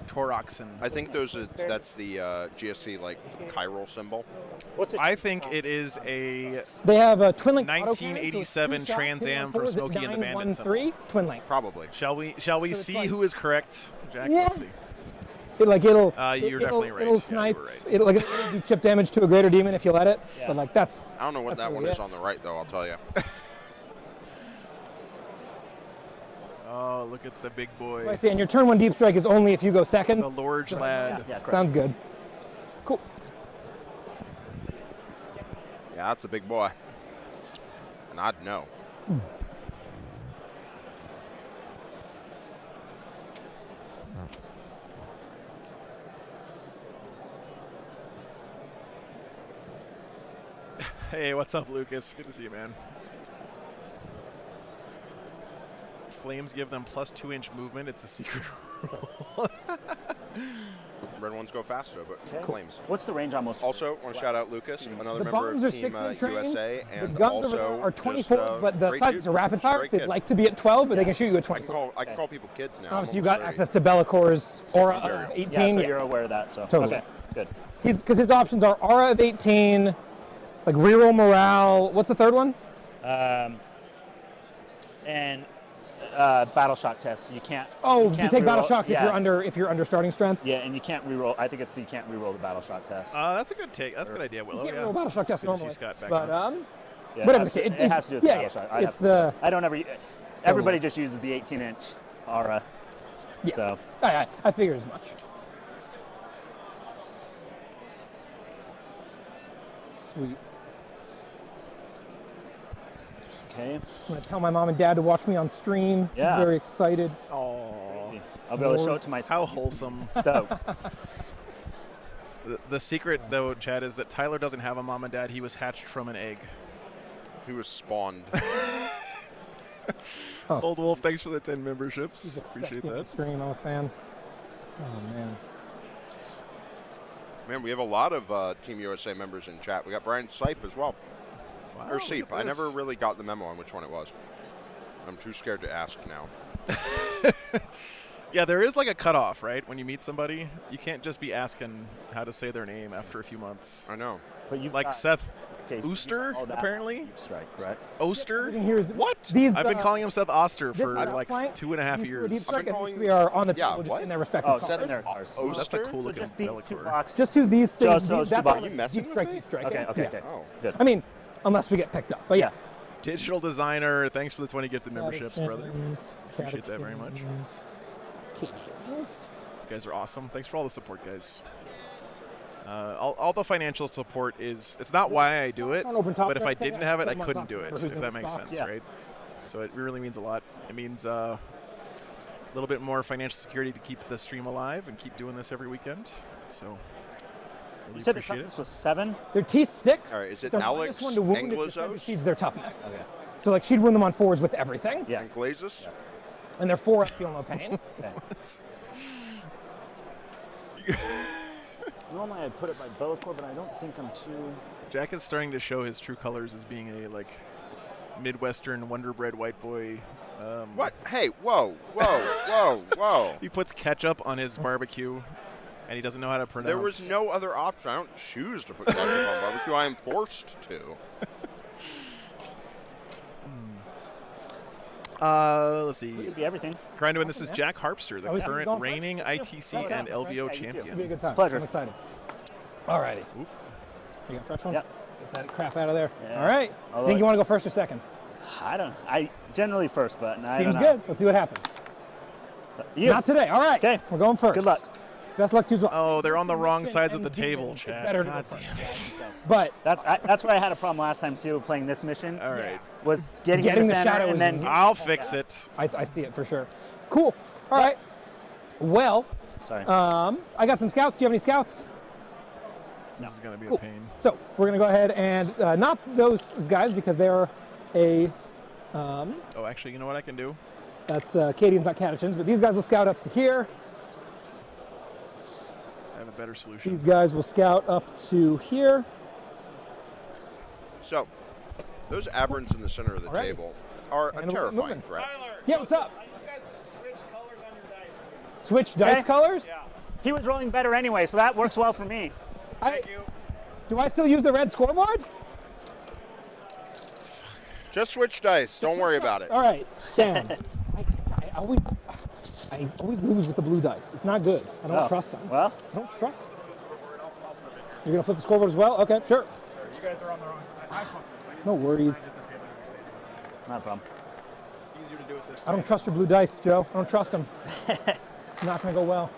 Toroxen. I think that's the GSC like chiral symbol. I think it is a They have a twin link 1987 Trans Am for Smokey and the Bandit symbol. Twin link. Probably. Shall we see like- who is correct, Jack? Yeah. Let's see. You're definitely right. It'll Yeah, snipe. you were right. It'll do chip damage to a greater demon if you let it. Yeah. But like that's. I don't know what that's that one really is it. on the right though. I'll tell you. Oh, look at the big boy. I see. And your turn 1 deep strike is only if you go second. The Lord lad. Yeah, correct. Sounds good. Cool. Yeah, that's a big boy. And I'd know. Hey, what's up, Lucas? Good to see you, man. Flames give them plus 2-inch movement. It's a secret rule. Red ones go faster, but flames. What's the range on most? Also, want to shout out Lucas, another The member bombs of are Team 6-inch range. USA, The and guns over there also are 24, just, but the great sights dude. are rapid fire. Great They'd kid. like to be at 12, but they can shoot you at 24. I can call people kids now. Obviously, you I'm got almost access to Bellacor's Aura of Imperial. 18. Yeah, so you're aware of that. So Totally. Okay, good. Because his options are Aura of 18, like reroll morale. What's the third one? And battle shock tests. You can't. Oh, you can't take battle reroll- shocks yeah. if you're under starting strength. Yeah, and you can't reroll. I think it's you can't reroll the battle shock test. That's a good take. That's a good idea, You Willow. can't Yeah. roll battle shock test Good to see normally. Scott back But on. Yeah, whatever it the has, case, it has to do with the yeah, battle shock. I'd it's have to the. check. I don't ever. Everybody just uses the 18-inch Aura. Yeah. So I figured as much. Sweet. okay. I'm gonna tell my mom and dad to watch me on stream. Yeah. Very excited. Oh, I'll be able to show it to my. how wholesome. Stoked. The secret, though, Chad, is that Tyler doesn't have a mom and dad. He was hatched from an egg. He was spawned. Old Wolf, thanks for the 10 memberships. He's Appreciate sexy on that. stream. I'm a fan. Oh man. Man, we have a lot of Team USA members in chat. We got Brian Sipe as well. Wow, Or look Seep. at I never this. really got the memo on which one it was. I'm too scared to ask now. Yeah, there is like a cutoff, right? When you meet somebody, you can't just be asking how to say their name after a few months. I know. But you Like Seth okay, so Ooster, you got all that apparently. deep strike, correct? Oster? Here's What? These, I've been calling him Seth Oster this for left like flank, 2.5 these two are deep years. strike, and calling- these three are on the Yeah, table just what? in their respective Oh, colors. Seth and Oh, that's a cool looking Just these two Bellacore. blocks. Just do these things. Just those two That's blocks. all You it's messing deep with strike, me? deep strike. Okay, yeah. okay, Yeah. okay. Oh. Good. I mean, unless we get picked up. But yeah. Digital designer, thanks for the 20 gifted memberships, brother. Catechins, Appreciate that very much. Catechins. You guys are awesome. Thanks for all the support, guys. All the financial support is, it's not why I do it, On open top but if I right there, didn't have it, I put 'em on couldn't top do for it, who's if in that the makes box. sense, Yeah. right? So it really means a lot. It means a little bit more financial security to keep the stream alive and keep doing this every weekend. So You really said the appreciate it. toughness was 7. They're T6. All right, is it They're Alex -1 to wound if Anglizos? defender seeds their toughness. Okay. So like she'd win them on 4s with everything. Yeah. And Glazes? And they're 4 feel no pain. Normally I'd put it by Bellacore, but I don't think I'm too. Jack is starting to show his true colors as being a like Midwestern Wonderbread white boy. What? Hey, whoa, whoa, whoa, whoa. He puts ketchup on his barbecue, and he doesn't know how to pronounce. There was no other option. I don't choose to put ketchup on barbecue. I am forced to. Let's see. Should be everything. Grindo, and this is Jack Harpster, the Oh, yeah. current Going reigning ITC and LVO Yeah, you too. champion. It'll be a good time. pleasure. I'm excited. Alrighty. You got a fresh one? Yep. Get that crap out of there. Yeah. All right. Although- Think you want to go first or second? I generally first, but I Seems don't know. good. Let's see what happens. You. Not today. All right. Okay. We're going first. Good luck. Best luck to you as well. Oh, they're on the wrong sides of the And table, it's Chad. better to God go damn it. But That's where I had a problem last time too, playing this mission. All right. Was getting Getting in the the center shadow and is then. easy. I'll fix it. I see it for sure. Cool. All right. Well, Sorry. I got some scouts. Do you have any scouts? This is going to be Cool. a pain. So we're going to go ahead and not those guys because they're a. Oh, actually, you know what I can do? That's Cadians, not Catechins, but these guys will scout up to here. I have a better solution. These guys will scout up to here. So, those aberrants in the center of the All right. table are a And we're terrifying moving. threat. Yeah, what's up? Switch dice colors? Yeah. He was rolling better anyway, so that works well for me. Thank you. Do I still use the red scoreboard? Just switch dice. Don't worry about it. All right. Damn. I always lose with the blue dice. It's not good. I don't trust them. Well, I don't trust them. You're going to flip the scoreboard as well? Okay, sure. Sorry, you guys are on the wrong side. I fucked up. No worries. not a problem. It's easier to do it this way. I don't trust your blue dice, Joe. I don't trust them. It's not going to go well.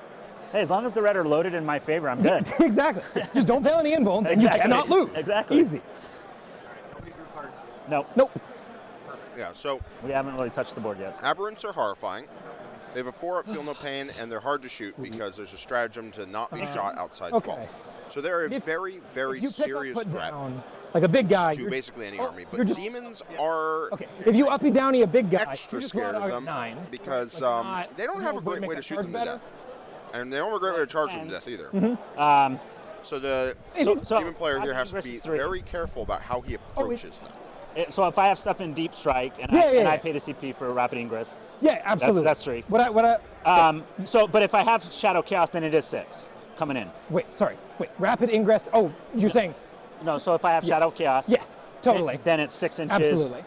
Hey, as long as the red are loaded in my favor, I'm good. Exactly. Just don't fail any inbones, and you cannot lose. Exactly. Easy. Nope. Nope. Yeah, so we haven't really touched the board yet. Aberrants are horrifying. They have a 4-up, feel no pain, and they're hard to shoot because there's a stratagem to not be shot outside 12. So they're a very, very serious threat like a big guy to basically any army. But demons are if you uppy downy a big guy, extra scared of them because they don't have a great way to shoot them to death. And they don't have a great way to charge them to death either. So the demon player here has to be very careful about how he approaches them. So if I have stuff in deep strike and I pay the CP for rapid ingress, absolutely. That's 3. But if I have Shadow Chaos, then it is 6 coming in. Wait, rapid ingress. Oh, you're saying? No. So if I have Shadow Chaos, yes, totally. Then it's 6 inches. Absolutely.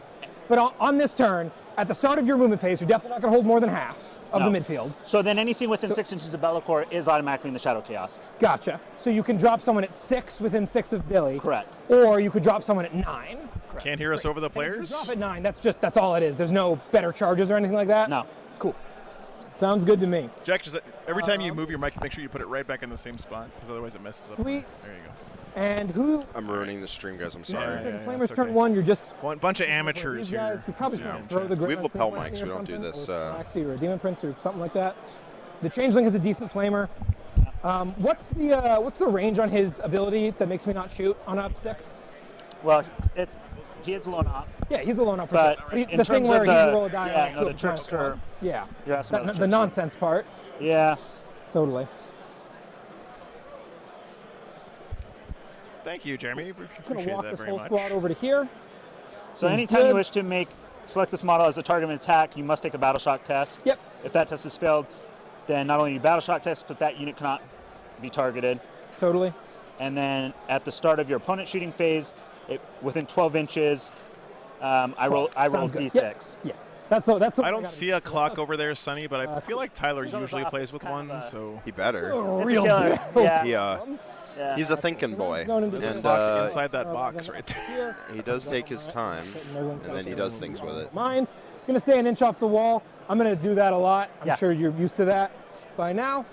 But on this turn, at the start of your movement phase, you're definitely not going to hold more than half of the midfields. So then anything within 6 inches of Be'lakor is automatically in the Shadow Chaos. Gotcha. So you can drop someone at 6 within 6 of Billy. Correct. Or you could drop someone at 9. Correct. Can't hear us over the players? Drop at 9. That's all it is. There's no better charges or anything like that? No. Cool. Sounds good to me. Jack, just every time you move your mic, make sure you put it right back in the same spot, because otherwise it messes up. Sweet. There you go. And who? I'm ruining the stream, guys. I'm sorry. Flamers turn 1. You're just one bunch of amateurs here. You probably can't throw the we have lapel mics. We don't do this. Or a Demon Prince or something like that. The Changeling is a decent flamer. What's the range on his ability that makes me not shoot on up 6? Well, he is a lone op. Yeah, he's a lone op. But the thing where he roll a die the trickster. Yeah. You're asking about the nonsense part. Yeah. Totally. Thank you, Jeremy. I'm going to walk this whole squad over to here. So anytime you wish to select this model as a target of an attack, you must take a battle shock test. Yep. If that test is failed, then not only you battle shock test, but that unit cannot be targeted. Totally. And then at the start of your opponent shooting phase, within 12 inches, I roll d6. Yeah. That's the I don't see a clock over there, Sonny, but I feel like Tyler usually plays with one, so he better. It's a killer. Yeah. He's a thinking boy, and inside that box right there. He does take his time, and then he does things with it. Mine's gonna stay an inch off the wall. I'm gonna do that a lot. I'm sure you're used to that by now.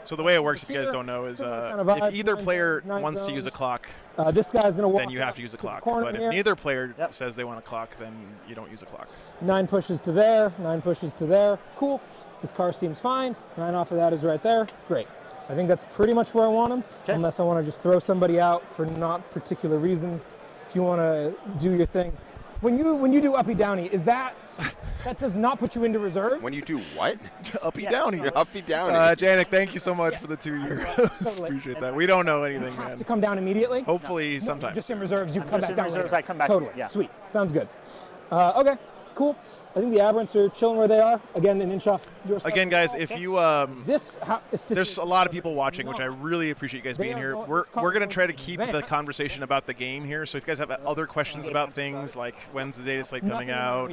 So the way it works, if you guys don't know, is if either player wants to use a clock, this guy's gonna walk. Then you have to use a clock. But if neither player says they want a clock, then you don't use a clock. 9 pushes to there, 9 pushes to there. Cool. This car seems fine. 9 off of that is right there. Great. I think that's pretty much where I want him, unless I want to just throw somebody out for not particular reason. If you want to do your thing. When you do uppy downy, is that does not put you into reserve? When you do what? Uppy downy. Uppy downy. Janik, thank you so much for the 2 euros. Appreciate that. We don't know anything, man. To come down immediately? Hopefully sometime. Just in reserves, you come back down. Reserves, I come back. Totally. Yeah. Sweet. Sounds good. Okay. Cool. I think the Aberrants are chilling where they are. Again, an inch off your side. Again, guys, if you there's a lot of people watching, which I really appreciate you guys being here. We're going to try to keep the conversation about the game here. So if you guys have other questions about things like when's the data slate coming out,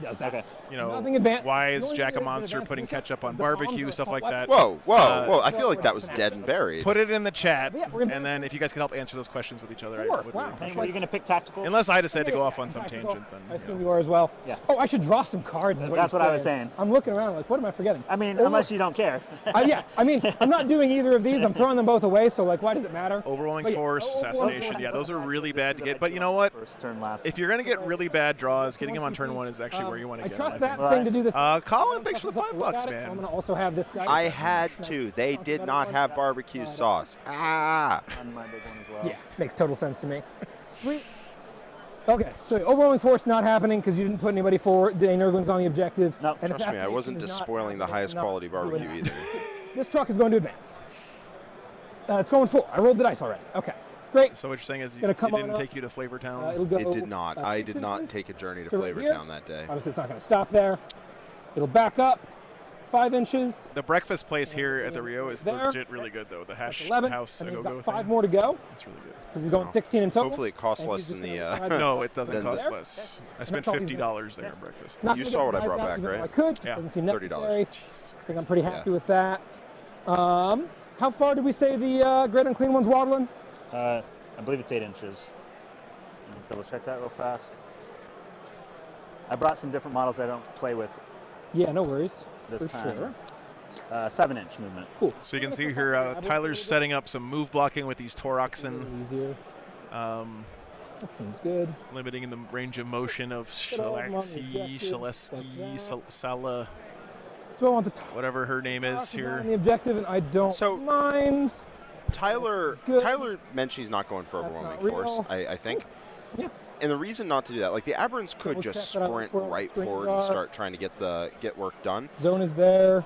you know, why is Jack a monster putting ketchup on barbecue, stuff like that. Whoa! I feel like that was dead and buried. Put it in the chat, and then if you guys can help answer those questions with each other, I would really appreciate it. Are you going to pick tactical? Unless I decide to go off on some tangent, then I assume you are as well. Yeah. Oh, I should draw some cards. That's what I was saying. I'm looking around like, what am I forgetting? I mean, unless you don't care. Yeah, I mean, I'm not doing either of these. I'm throwing them both away, so like, why does it matter? Overwhelming Force, Assassination, yeah, those are really bad to get. But you know what? First turn last. If you're going to get really bad draws, getting them on turn 1 is actually where you want to get them. I trust that thing to do the Colin, thanks for the $5, man. So I'm going to also have this dice. I had to. They did not have barbecue sauce. Ah! On my big one as well. Yeah, makes total sense to me. Sweet. Okay, so overwhelming force not happening because you didn't put anybody forward. Nurglin's on the objective. No, trust me, I wasn't despoiling the highest quality barbecue either. This truck is going to advance. It's going 4. I rolled the dice already. Okay, great. So what you're saying is it didn't take you to Flavortown? It did not. I did not take a journey to Flavortown that day. Obviously, it's not going to stop there. It'll back up 5 inches. The breakfast place here at the Rio is There. legit really good, though. The hash 11, house and a he's go-go got 5 thing. more to go. That's really good. Because he's going 16 in total. Hopefully it costs and less he's just than the. gonna ride No, it doesn't Then cost the- less. I spent That's all he's $50 there at breakfast. Not You gonna saw get what I the brought drive back, out, even though right? I could. Just Yeah. doesn't seem $30. necessary. I think I'm pretty happy with that. How far did we say the Great Unclean one's waddling? I believe it's 8 inches. Let me double check that real fast. I brought some different models I don't play with Yeah, no worries. this For time. sure. 7-inch movement. Cool. So you can see here, Tyler's setting up some move blocking with these Toroxen. Easier. That seems good. Limiting in the range of motion of Shalaxi, Shaleski, Sala, So I want the whatever her name is on here. the objective, and I don't mind. Tyler mentioned he's not going for That's overwhelming not force, real. I think. Yeah. And the reason not to do that, like the Aberrants could Double just check that I sprint look where right the screens forward and are. start trying to get work done. Zone is there.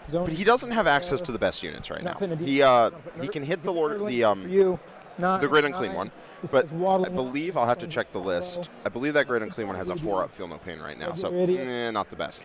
Zone But he doesn't have access to the best units right now. Not finna do He that. he can hit the Lord For the you. the Great Unclean one, This but guy's I waddling believe I'll have to check the list. I believe that Great Unclean one has a 4-up Feel No Pain right now, so not the best.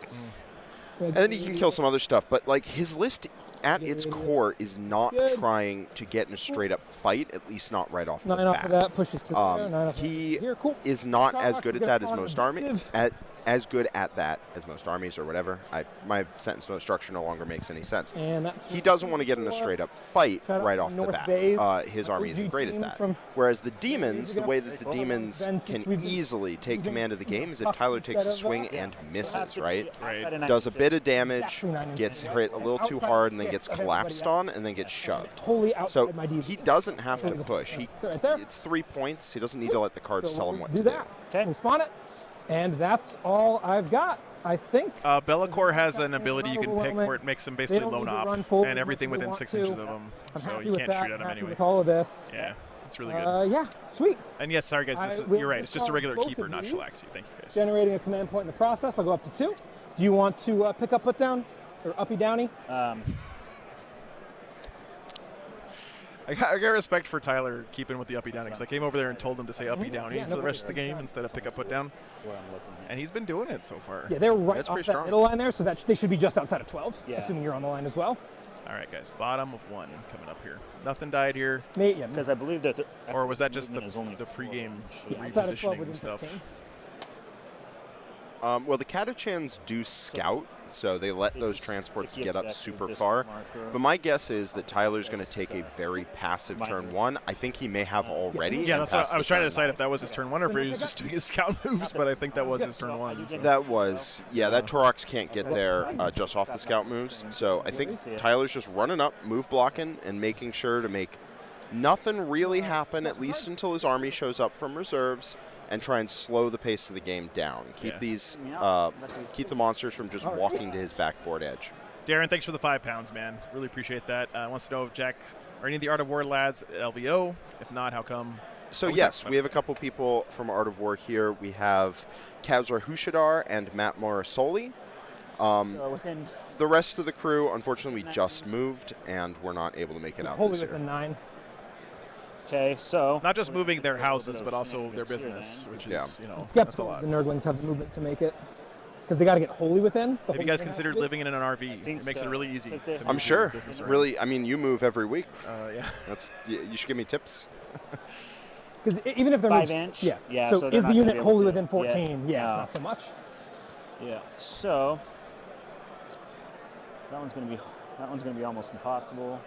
And then he can kill some other stuff, but like his list at its core is not trying to get in a straight up fight, at least not right off the 9 off bat. of that pushes to there. 9 off He here. Cool. is not Star as Fox good is at gonna that as call an most armies. objective. As good at that as most armies or whatever. My sentence no structure no longer makes any sense. And that's He doesn't want to get in a straight up fight Shout out right to off the North bat. Bay, His army isn't OG great at team that. from Whereas the demons, the ago. way that the demons Ben, since can we've been easily take using command of the game is if pucks Tyler takes a instead of, swing and misses, right? Right. Does a bit of damage, Exactly 9 inches. gets hit a little too Outside hard, and then 6 gets of everybody collapsed else. on, and then gets shoved. Totally So outside my DZ. he doesn't have to push. He Right there. It's 3 points. He doesn't need to let the cards So tell we'll him what do to that. do. Okay. Spawn it. And that's all I've got, I think. Bellacore has an ability you can pick overwhelming. where it makes them They basically don't lone need to op run forward and everything as much within as 6 they inches want of them. I'm So happy you with can't that. shoot at them I'm happy anyway. with all of this. Yeah, it's really good. Yeah, sweet. And yes, sorry guys, this is, will you're right. It's just a install regular both keeper, of not these, Shalaxi. Thank you guys. Generating a command point in the process. I'll go up to 2. Do you want to pick up, put down, or uppy downy? I got respect for Tyler keeping with the uppy downy because I came over there and told him to say uppy downy for the rest of the game instead of pick up put down, and he's been doing it so far. Yeah, they're right That's off pretty that strong. middle line there, so that they should be just outside of 12, Yeah. assuming you're on the line as well. All right, guys, bottom of 1 coming up here. Nothing died here, Yeah, Because I believe that or was that just the movement is only pregame outside of 12 repositioning within stuff? 15. Well, the Catachans do scout, so they let those transports get up super far. But my guess is that Tyler's going to take a very passive turn 1. I think he may have already. Yeah, and that's what pass I was the trying to turn decide if that was his turn 1 or if he was just doing his scout moves, but I think that was his turn 1. So. That was, yeah, that Torox can't get there just off the scout moves. So I think Tyler's just running up, move blocking, and making sure to make nothing really happen, at least until his army shows up from reserves, and try and slow the pace of the game down. Keep these, keep the monsters from just walking to his backboard edge. Darren, thanks for the 5 pounds, man. Really appreciate that. Wants to know if Jack or any of the Art of War lads at LVO. If not, how come? So yes, we have a couple people from Art of War here. We have Kazra Hushadar and Matt Morrisoli. within The rest of the crew, unfortunately, we just moved, and we're not able to make it out Wholly this year. within 9. Okay, so Not just moving their houses, but also their business, which is, you know, that's a lot. The Nerdlings have the movement to make it. Because they got to get wholly within. Have you guys considered living in an RV? It makes it really easy. To I'm move sure. your business around. Really, I mean, you move every week. Yeah. You should give me tips. Because even if they're 5 moved, inch. yeah. Yeah, So, so is they're the not gonna unit be able wholly to- within 14? Yeah, no. not so much. Yeah. So that one's gonna be almost impossible.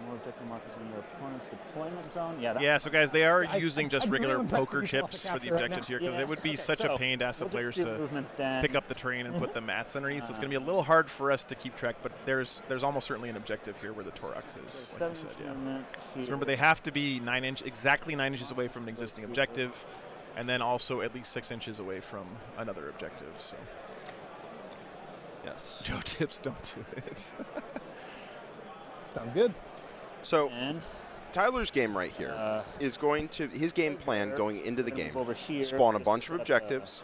More objective markers in your opponent's deployment zone. Yeah. Yeah, so guys, they are I- using just I'm regular really impressed poker with you off the chips for the capture right objectives now. here because Yeah, it would be okay, such a so pain to ask the we'll players just do to movement then. pick up the terrain and put the mats underneath. So it's going to be a little hard for us to keep track, but there's almost certainly an objective here where the Torax is. Like you said, yeah. So remember, they have to be exactly 9 inches away from the existing objective, and then also at least 6 inches away from another objective. So yes, Joe tips don't do it. Sounds good. So Tyler's game right here is going to his game plan going into the game. over here Spawn a is bunch to of set up objectives,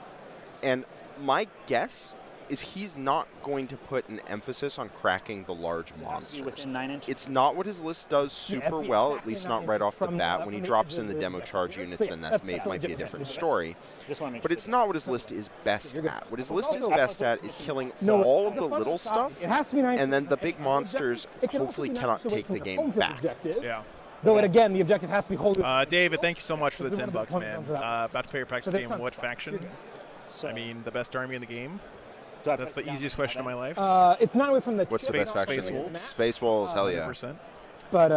and my guess is he's not going to put an emphasis on cracking the large monsters. Within 9 inches. It's not what his list does super well, at least not right off the bat. When he drops in the demo charge units, then that might be a different story. But it's not what his list is best at. What his list is best at is killing all of the little stuff, and then the big monsters hopefully cannot take the game back. Yeah. Though, again, the objective has to be holding. David, thank you so much for the $10, man. About to play your practice game. What faction? I mean, the best army in the game. That's the easiest question of my life. It's not away from the. What's the best faction? Space Wolves. Space Wolves, hell yeah. 100%. But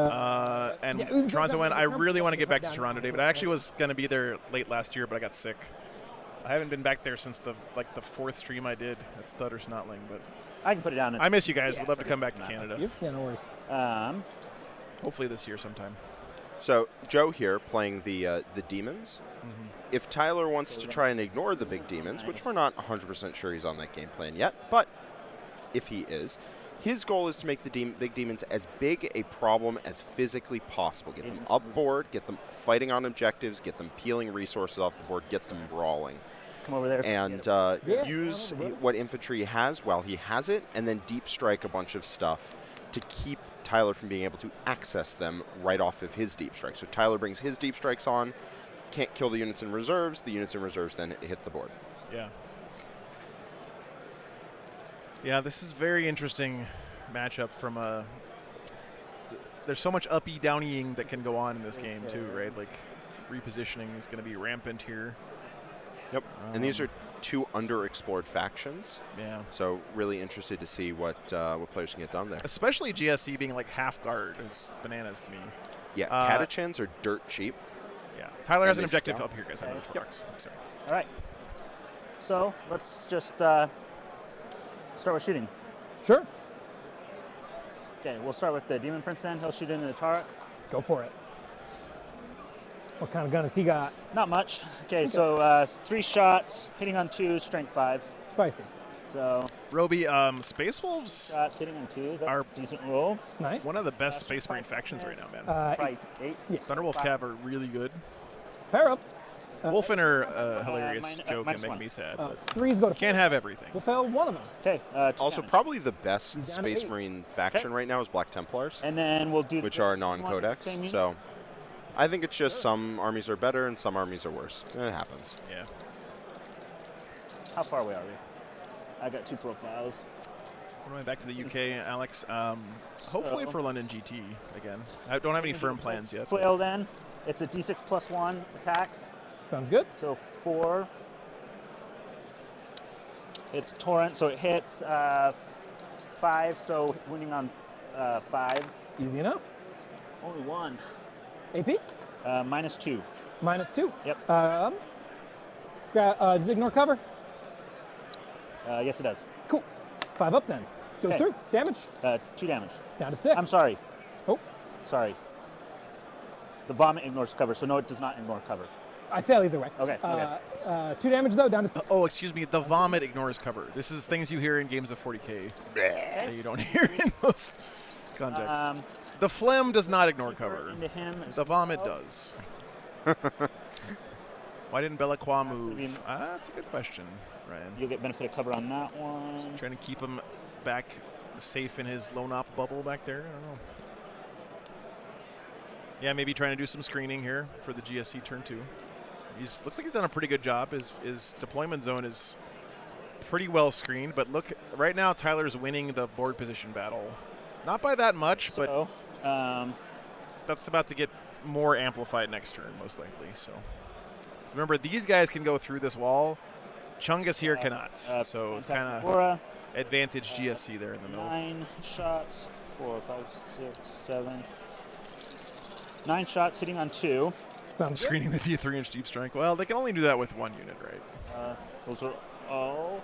and Toronto went. I really want to get back to Toronto, David. I actually was going to be there late last year, but I got sick. I haven't been back there since the 4th stream I did at Stutter Snotling, but I can put it down. I miss you guys. Would love to come back to Canada. Yeah, no worries. Hopefully this year sometime. So Joe here playing the Demons. If Tyler wants to try and ignore the big demons, which we're not 100% sure he's on that game plan yet, but if he is, his goal is to make the big demons as big a problem as physically possible. Get them up board, get them fighting on objectives, get them peeling resources off the board, get them brawling. Come over there. And use what infantry has while he has it, and then deep strike a bunch of stuff to keep Tyler from being able to access them right off of his deep strike. So Tyler brings his deep strikes on, can't kill the units in reserves. The units in reserves then hit the board. Yeah. Yeah, this is very interesting matchup from a... There's so much uppy downying that can go on in this game too, right? Like repositioning is going to be rampant here. Yep. And these are 2 underexplored factions. Yeah. So really interested to see what players can get done there. Especially GSC being like half guard is bananas to me. Yeah, Catachans are dirt cheap. Yeah. Tyler has an objective up here, guys. I know sorry. All right. So let's just start with shooting. Sure. Okay, we'll start with the Demon Prince then. He'll shoot into the turret. Go for it. What kind of gun has he got? Not much. Okay, so 3 shots, hitting on 2, strength 5. Spicy. So Roby, Space Wolves shots hitting on 2 are a decent roll. Nice. One of the best Space Marine factions right now, man. Right, 8. Yeah. Thunderwolf Cav are really good. Pair up. Wolfen are hilarious joke and make me sad. But 3s go to can't have everything. We'll fail one of them. Okay. Also, probably the best Space Marine faction right now is Black Templars. And then we'll do which are non-codex. So I think it's just some armies are better and some armies are worse. It happens. Yeah. How far away are we? I got 2 profiles. We're going back to the UK, Alex. Hopefully for London GT again. I don't have any firm plans yet. Flail then. It's a D6 plus 1 attacks. Sounds good. So 4. It's Torrent, so it hits 5, so winning on 5s. Easy enough. Only 1. AP? -2. -2. Yep. Does it ignore cover? Yes, it does. Cool. 5 up then. Goes through. Damage? 2 damage. Down to 6. I'm sorry. Oh. Sorry. The vomit ignores cover, so no, it does not ignore cover. I fail either way. Okay. 2 damage though, down to 6. Oh, excuse me. The vomit ignores cover. This is things you hear in games of 40K that you don't hear in those contexts. The phlegm does not ignore cover. The vomit does. Why didn't Belacqua move? That's a good question, Ryan. You'll get benefit of cover on that one. Trying to keep him back safe in his lone op bubble back there. I don't know. Yeah, maybe trying to do some screening here for the GSC turn 2. Looks like he's done a pretty good job. His deployment zone is pretty well screened, but look, right now Tyler's winning the board position battle. Not by that much, but that's about to get more amplified next turn, most likely. So remember, these guys can go through this wall. Chungus here cannot. So it's kind of advantage GSC there in the middle. 9 shots, 4, 5, 6, 7. 9 shots hitting on 2. Sounds screening the D3-inch deep strike. Well, they can only do that with 1 unit, right? Those are all.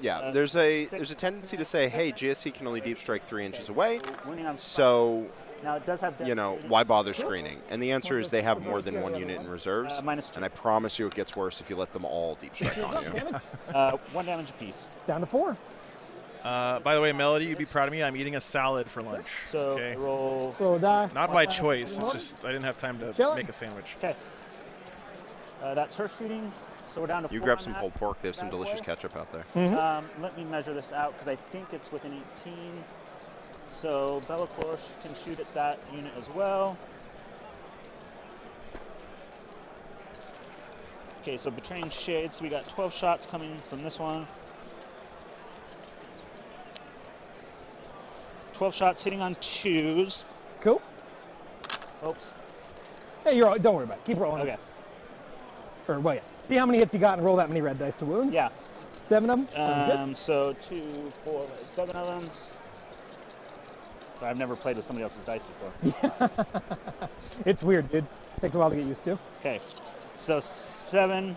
Yeah, there's a tendency to say, hey, GSC can only deep strike 3 inches away, so now it does have why bother screening? And the answer is they have more than 1 unit in reserves, and I promise you it gets worse if you let them all deep strike on you. 1 damage apiece. Down to 4. By the way, Melody, you'd be proud of me. I'm eating a salad for lunch. So okay? Roll a die. Not by choice. It's just I didn't have time to make a sandwich. Okay. That's her shooting. So we're down to You 4 grab on some that pulled pork. There's some bad delicious boy. ketchup out there. Let me measure this out because I think it's within 18. So Bellacorsh can shoot at that unit as well. Okay, so Betraying Shades, so we got 12 shots coming from this one. 12 shots hitting on 2s. Cool. Oops. Hey, you're all, don't worry about it. Keep rolling. Okay. Or, well, yeah. See how many hits you got and roll that many red dice to wound. Yeah. 7 of them? Sounds good. So 2, 4, 7 of them. So I've never played with somebody else's dice before. It's weird, dude. Takes a while to get used to. Okay. So 7.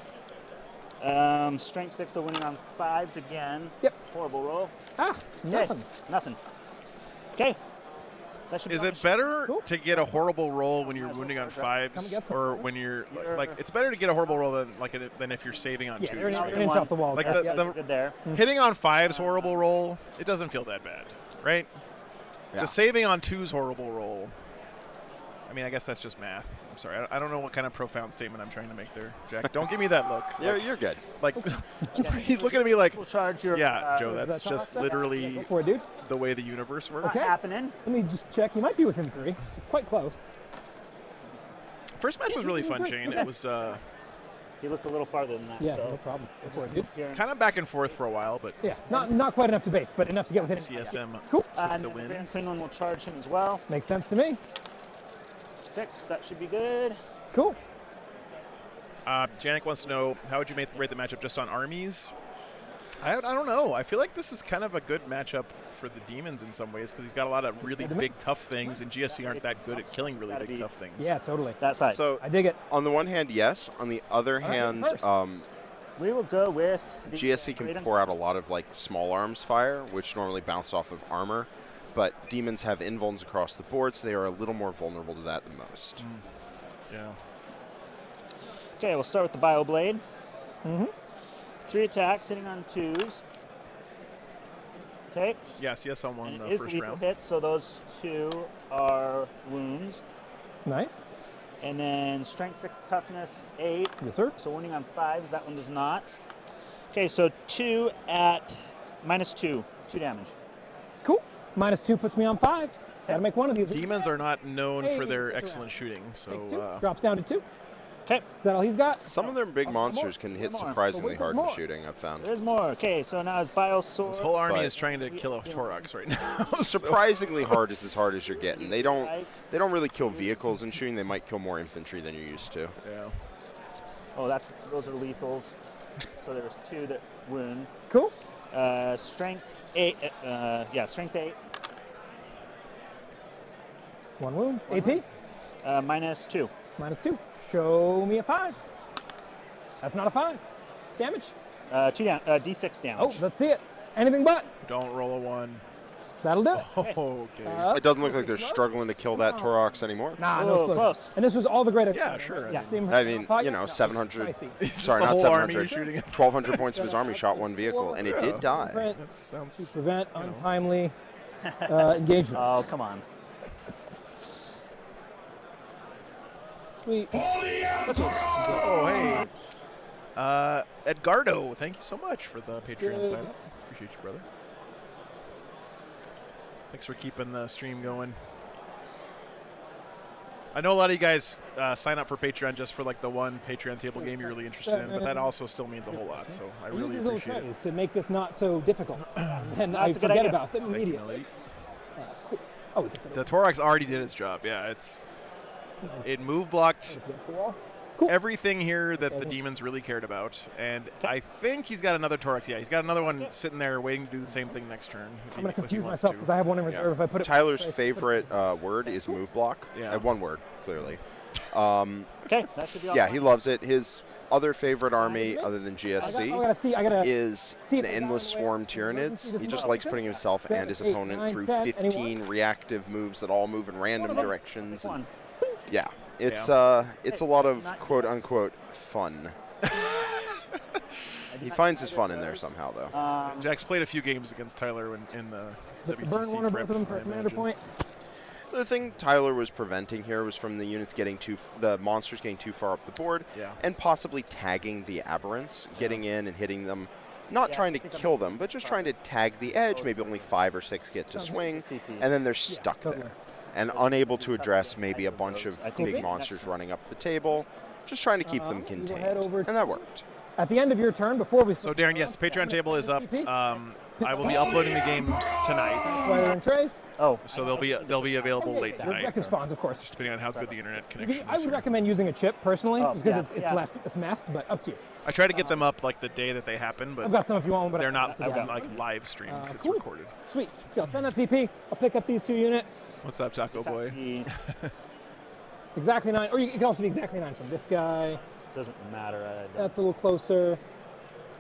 Strength 6, so winning on 5s again. Yep. Horrible roll. Nothing. Nothing. Okay. That should be Is on it better to get a horrible roll when you're wounding on 5s, or when you're like it's better to get a horrible roll than if you're saving on 2s? They're an inch off the wall. Like good there. Hitting on 5's horrible roll, it doesn't feel that bad, right? Yeah. The saving on 2's horrible roll. I mean, I guess that's just math. I'm sorry. I don't know what kind of profound statement I'm trying to make there, Jack. Don't give me that look. You're good. Like, he's looking at me like, we'll charge your, yeah, Joe, that's just literally the way the universe works. Okay. Happening. Let me just check. You might be within 3. It's quite close. First match was really fun, Shane. It was he looked a little farther than that. Yeah, so. no problem. Go for it, dude. kind of back and forth for a while, but Yeah, not quite enough to base, but enough to get within. CSM Cool. And the then win. Grand Klingon will charge him as well. Makes sense to me. 6, that should be good. Cool. Janik wants to know, how would you rate the matchup just on armies? I don't know. I feel like this is kind of a good matchup for the Demons in some ways because he's got a lot of really big, tough things, and GSC aren't that good at killing really big, tough things. Yeah, totally. That side. So I dig it. On the one hand, yes. On the other hand, we will go with the GSC can pour out a lot of like small arms fire, which normally bounce off of armor. But Demons have invulns across the board, so they are a little more vulnerable to that than most. Yeah. Okay, we'll start with the Bioblade. 3 attacks, hitting on 2s. Okay. Yes, on one And the it is first lethal round. hits, so those 2 are wounds. Nice. And then Strength 6, Toughness 8. Yes, sir. So winning on 5s, that one does not. Okay, so 2 at -2, 2 damage. Cool. -2 puts me on 5s. Gotta make one of these. Demons are not known Hey, for their look excellent around. shooting, so Takes 2. Drops down to 2. Okay. Is that all he's got? Some of their big monsters can hit surprisingly hard in shooting, I've found. There's more. Okay, so now it's Biosword. This whole army But- is trying to kill a Torox right now. Surprisingly hard is as hard as you're getting. They don't really kill vehicles in shooting. They might kill more infantry than you're used to. Yeah. Oh, those are lethals. So there's 2 that wound. Cool. Strength 8. Strength 8. 1 wound. AP? -2. -2. Show me a 5. That's not a 5. Damage. D6 damage. Oh, let's see it. Anything but. Don't roll a 1. That'll do it. Oh, okay. It doesn't look like they're struggling to kill that Torox anymore. Nah, Oh, no, close. And this was all the great. Yeah, sure. Yeah. I mean, you know, 700. Sorry, the not whole army 700. shooting. 1,200 points of his army shot one vehicle, and it did die. To prevent untimely engagements. Oh, come on. Sweet. Oh, hey. Edgardo, thank you so much for the Patreon sign up. Appreciate you, brother. Thanks for keeping the stream going. I know a lot of you guys sign up for Patreon just for like the one Patreon table game you're really interested in, but that also still means a whole lot, so I really appreciate it. To make this not so difficult, and I That's a good forget idea. about them immediately. Cool. Oh, we can fit it The Torax already did its job. Yeah, it move blocked against the wall. everything here that the Demons really cared about, and I think he's got another Torax. Yeah, he's got another one sitting there waiting to do the same thing next turn. I'm going to confuse myself because I have one in reserve. If I put it. Tyler's favorite word is move block. Yeah. One word, clearly. Okay, that should be all. Yeah, he loves it. His other favorite army, other than GSC, is the Endless Swarm Tyranids. He just likes putting himself and his opponent through 15 reactive moves that all move in random directions. And yeah, it's a lot of quote unquote fun. He finds his fun in there somehow, though. Jack's played a few games against Tyler in the WTC Burn one or both prep, of them for I a commander imagine. point. The thing Tyler was preventing here was from the units getting the monsters getting too far up the board, and possibly tagging the aberrants, getting in and hitting them. Not trying to kill them, but just trying to tag the edge. Maybe only 5 or 6 get to swing, and then they're stuck there and unable to address maybe a bunch of big monsters running up the table. Just trying to keep them contained, and that worked. At the end of your turn, before we... So, Darren, yes, the Patreon table is up. I will be uploading the games tonight. Player and trays. Oh, so they'll be available late tonight. Objective spawns, of course. Just depending on how good the internet connection is. I would recommend using a chip personally, because it's less mess, but up to you. I try to get them up like the day that they happen, but I've got some if you want, but they're not like live streams. It's recorded. Sweet. So I'll spend that CP. I'll pick up these 2 units. What's up, Taco Boy? Exactly 9, or it can also be exactly 9 from this guy. Doesn't matter. That's a little closer.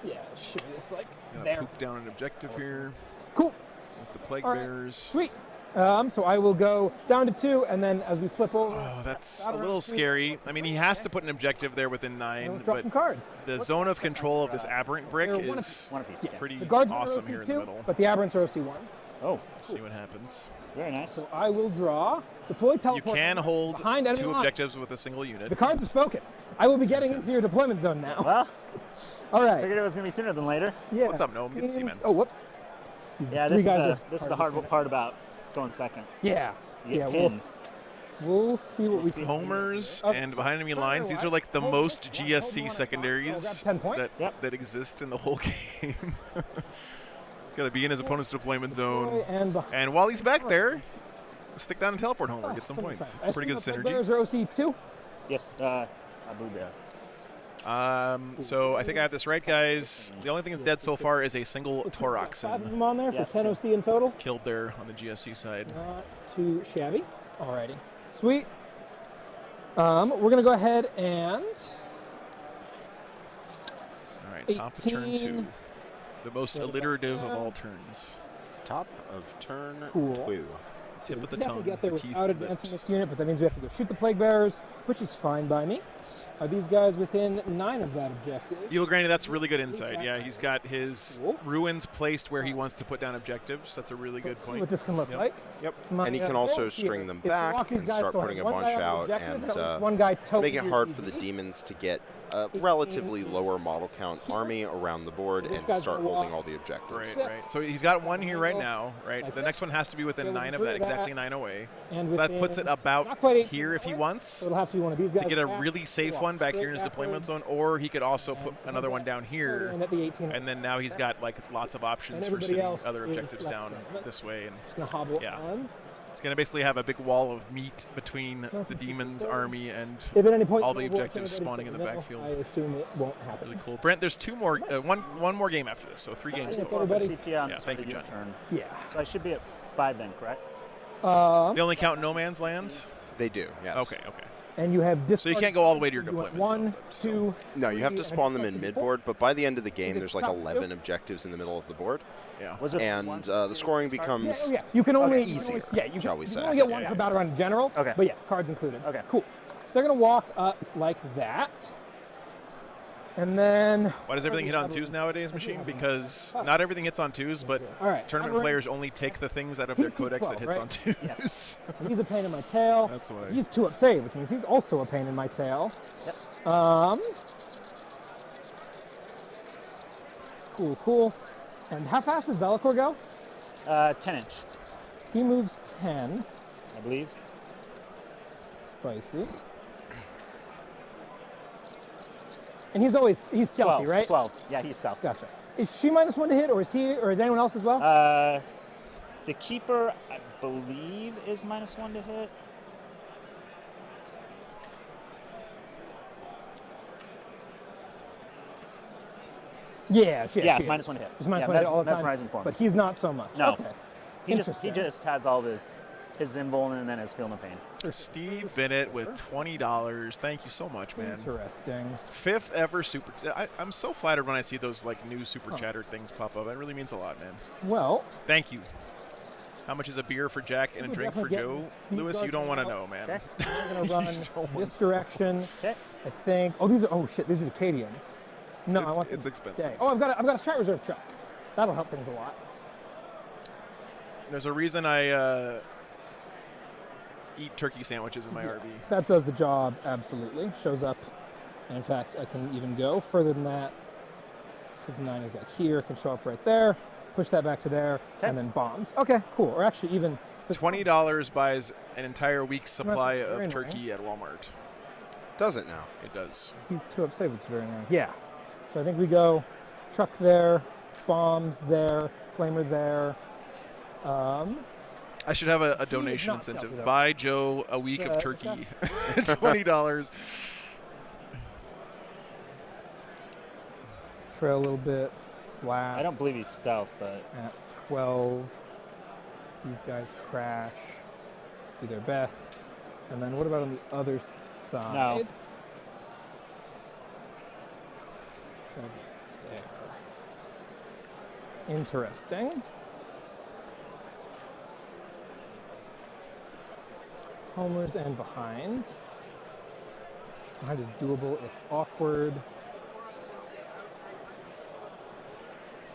Yeah, should be this like there. Poop down an objective here. Cool. With the plague All bears. Sweet. So I will go down to 2, and then as we flip over. Oh, that's a little scary. I mean, he has to put an objective there within 9, drop but some cards. the zone of control of this aberrant brick is pretty the guards awesome are here in OC2, the middle. but the aberrants are OC1. Oh, see what happens. Very nice. So I will draw, deploy teleport. You can hold behind 2 lines. objectives with a single unit. The cards have spoken. I will be getting into your deployment zone now. Well, all right. Figured it was gonna be sooner than later. Yeah. What's up, Noam? Good to see you, man. Oh, whoops. Yeah, this is the hard part about going second. Yeah. You get pinned. We'll see what we can. Homers and behind enemy lines. These are like the most GSC secondaries that exist in the whole game. Got to be in his opponent's deployment zone. And while he's back there, stick down and teleport Homer, get some points. Pretty good synergy. Bears are OC2? Yes, I believe they are. So I think I have this right, guys. The only thing that's dead so far is a single 5 of Toroxen. them on there for 10 OC in total. Killed there on the GSC side. Not too shabby. Alrighty. Sweet. We're going to go ahead and... All right, top of turn 2. The most alliterative of all turns. Top of turn 2. Tip of the definitely tongue. Get there without advancing this unit, but that means we have to go shoot the plague bearers, which is fine by me. Are these guys within 9 of that objective? Evil Granny, that's really good insight. Yeah, he's got his ruins placed where he wants to put down objectives. That's a really good See point. what this can look like. Yep. And he can also string them back and start putting a bunch out and make it hard for the demons to get a relatively lower model count army around the board and start holding all the objectives. Right. So he's got 1 here right now, right? The next one has to be within 9 of that, exactly 9 away. That puts it about here if he wants it'll have to be one of these guys to get a really safe one back here in his deployment zone, or he could also put another one down here, and then now he's got like lots of options for sending other objectives down this way. And just gonna hobble on. He's going to basically have a big wall of meat between the Demon's army and if at any point all the objectives spawning in the backfield. I assume it won't happen. Really cool. Brent, there's 2 more, one more game after this, so 3 games total. Everybody. Yeah, thank you, John. Yeah. So I should be at 5 then, correct? They only count No Man's Land? They do, yes. Okay. And you have so you can't go all the way to your deployment. 1, 2. No, you have to spawn them in mid-board, but by the end of the game, there's like 11 objectives in the middle of the board. Yeah. And the scoring becomes You can only easier, you shall we say. only get 1 per battle round in general. Okay. But yeah, cards included. Okay. Cool. So they're gonna walk up like that. And then... Why does everything hit on 2s nowadays, Machine? Because not everything hits on 2s, but tournament players only take the things out of their codex that hits on 2s. Yes. So he's a pain in my tail. That's why. He's 2 up save, which means he's also a pain in my tail. Yep. Cool. And how fast does Velicor go? 10-inch. He moves 10. I believe. Spicy. And he's stealthy, 12, right? 12. Yeah, he's stealthy. Gotcha. Is she -1 to hit, or is he, or is anyone else as well? The keeper, I believe, is -1 to hit. Yeah, she yeah, is. -1 to hit. She's -1 to hit all the time. Mesmerizing form. But he's not so much. No. Okay. He just has all of his invuln and then his feel no pain. Steve Bennett with $20. Thank you so much, man. Interesting. 5th ever super. I'm so flattered when I see those like new super chatter things pop up. It really means a lot, man. Well, thank you. How much is a beer for Jack and a drink for Joe? Lewis, you don't want to know, man. Okay. I'm gonna run this direction. Okay. I think. Oh, these are the Acadians. No, I want them it's to expensive. stay. Oh, I've got a strat reserve truck. That'll help things a lot. There's a reason I eat turkey sandwiches in my RV. That does the job, absolutely. Shows up. And in fact, I can even go further than that, because 9 is like here, can show up right there, push that back to there, and then bombs. Okay, cool. Or actually even... $20 buys an entire week's supply of turkey at Walmart. Does it now? It does. He's 2 up save, which is very nice. Yeah. So I think we go truck there, bombs there, flamer there. I should have a donation incentive. Buy Joe a week of turkey. $20. Trail a little bit. Blast. I don't believe he's stealth, but... At 12, these guys crash, do their best. And then what about on the other side? No. Travis there. Interesting. Homers and behind. Behind is doable if awkward.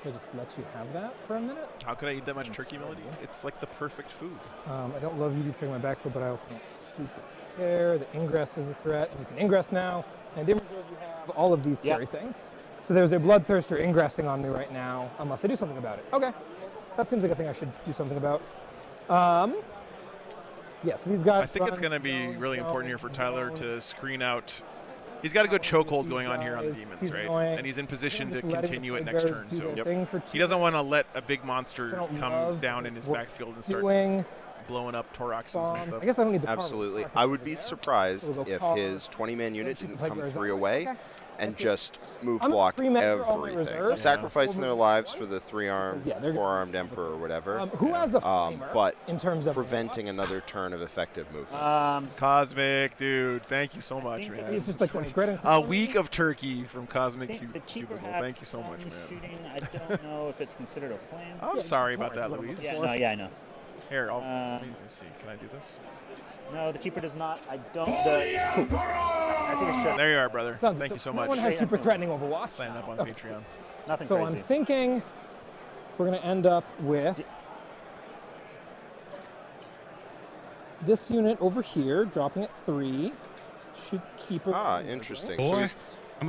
I'll just let you have that for a minute. How could I eat that much turkey, Melody? It's like the perfect food. I don't love you to check my backfield, but I also don't super care. The ingress is a threat, and you can ingress now. And in reserve, you have all of these scary things. So there's a bloodthirster ingressing on me right now, unless I do something about it. Okay, that seems like a thing I should do something about. Yes, these guys. I think it's going to be really important here for Tyler to screen out. He's got a good chokehold going on here on the Demons, right? And he's in position to continue it next turn. So he doesn't want to let a big monster come down in his backfield and start blowing up Toroxes and stuff. I guess I don't need the Absolutely. I would be surprised if his 20-man unit didn't come 3 away and just move block everything, sacrificing their lives for the 3-armed, 4-armed Emperor or whatever. Who has the flamer but in terms of preventing another turn of effective movement. Cosmic, dude, thank you so much, man. It's just like a week of turkey from Cosmic Cubicle. Thank you so much, man. Shooting. I don't know if it's considered a flame. I'm sorry about that, Louise. Yeah, I know. Here, let me see. Can I do this? No, the keeper does not. I don't. I think it's just. There you are, brother. Thank you so much. No one has super threatening Overwatch. Signing up on Patreon. Nothing so crazy. I'm thinking we're going to end up with this unit over here, dropping at 3. Shoot the keeper. Ah, interesting. So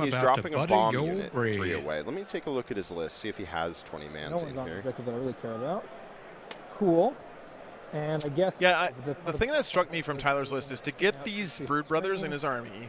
he's dropping a bomb unit 3 away. Let me take a look at his list, see if he has 20 mans in on the here. objective that I really care about. Cool. And I guess... Yeah, the thing that struck me from Tyler's list is to get these Brood Brothers in his army,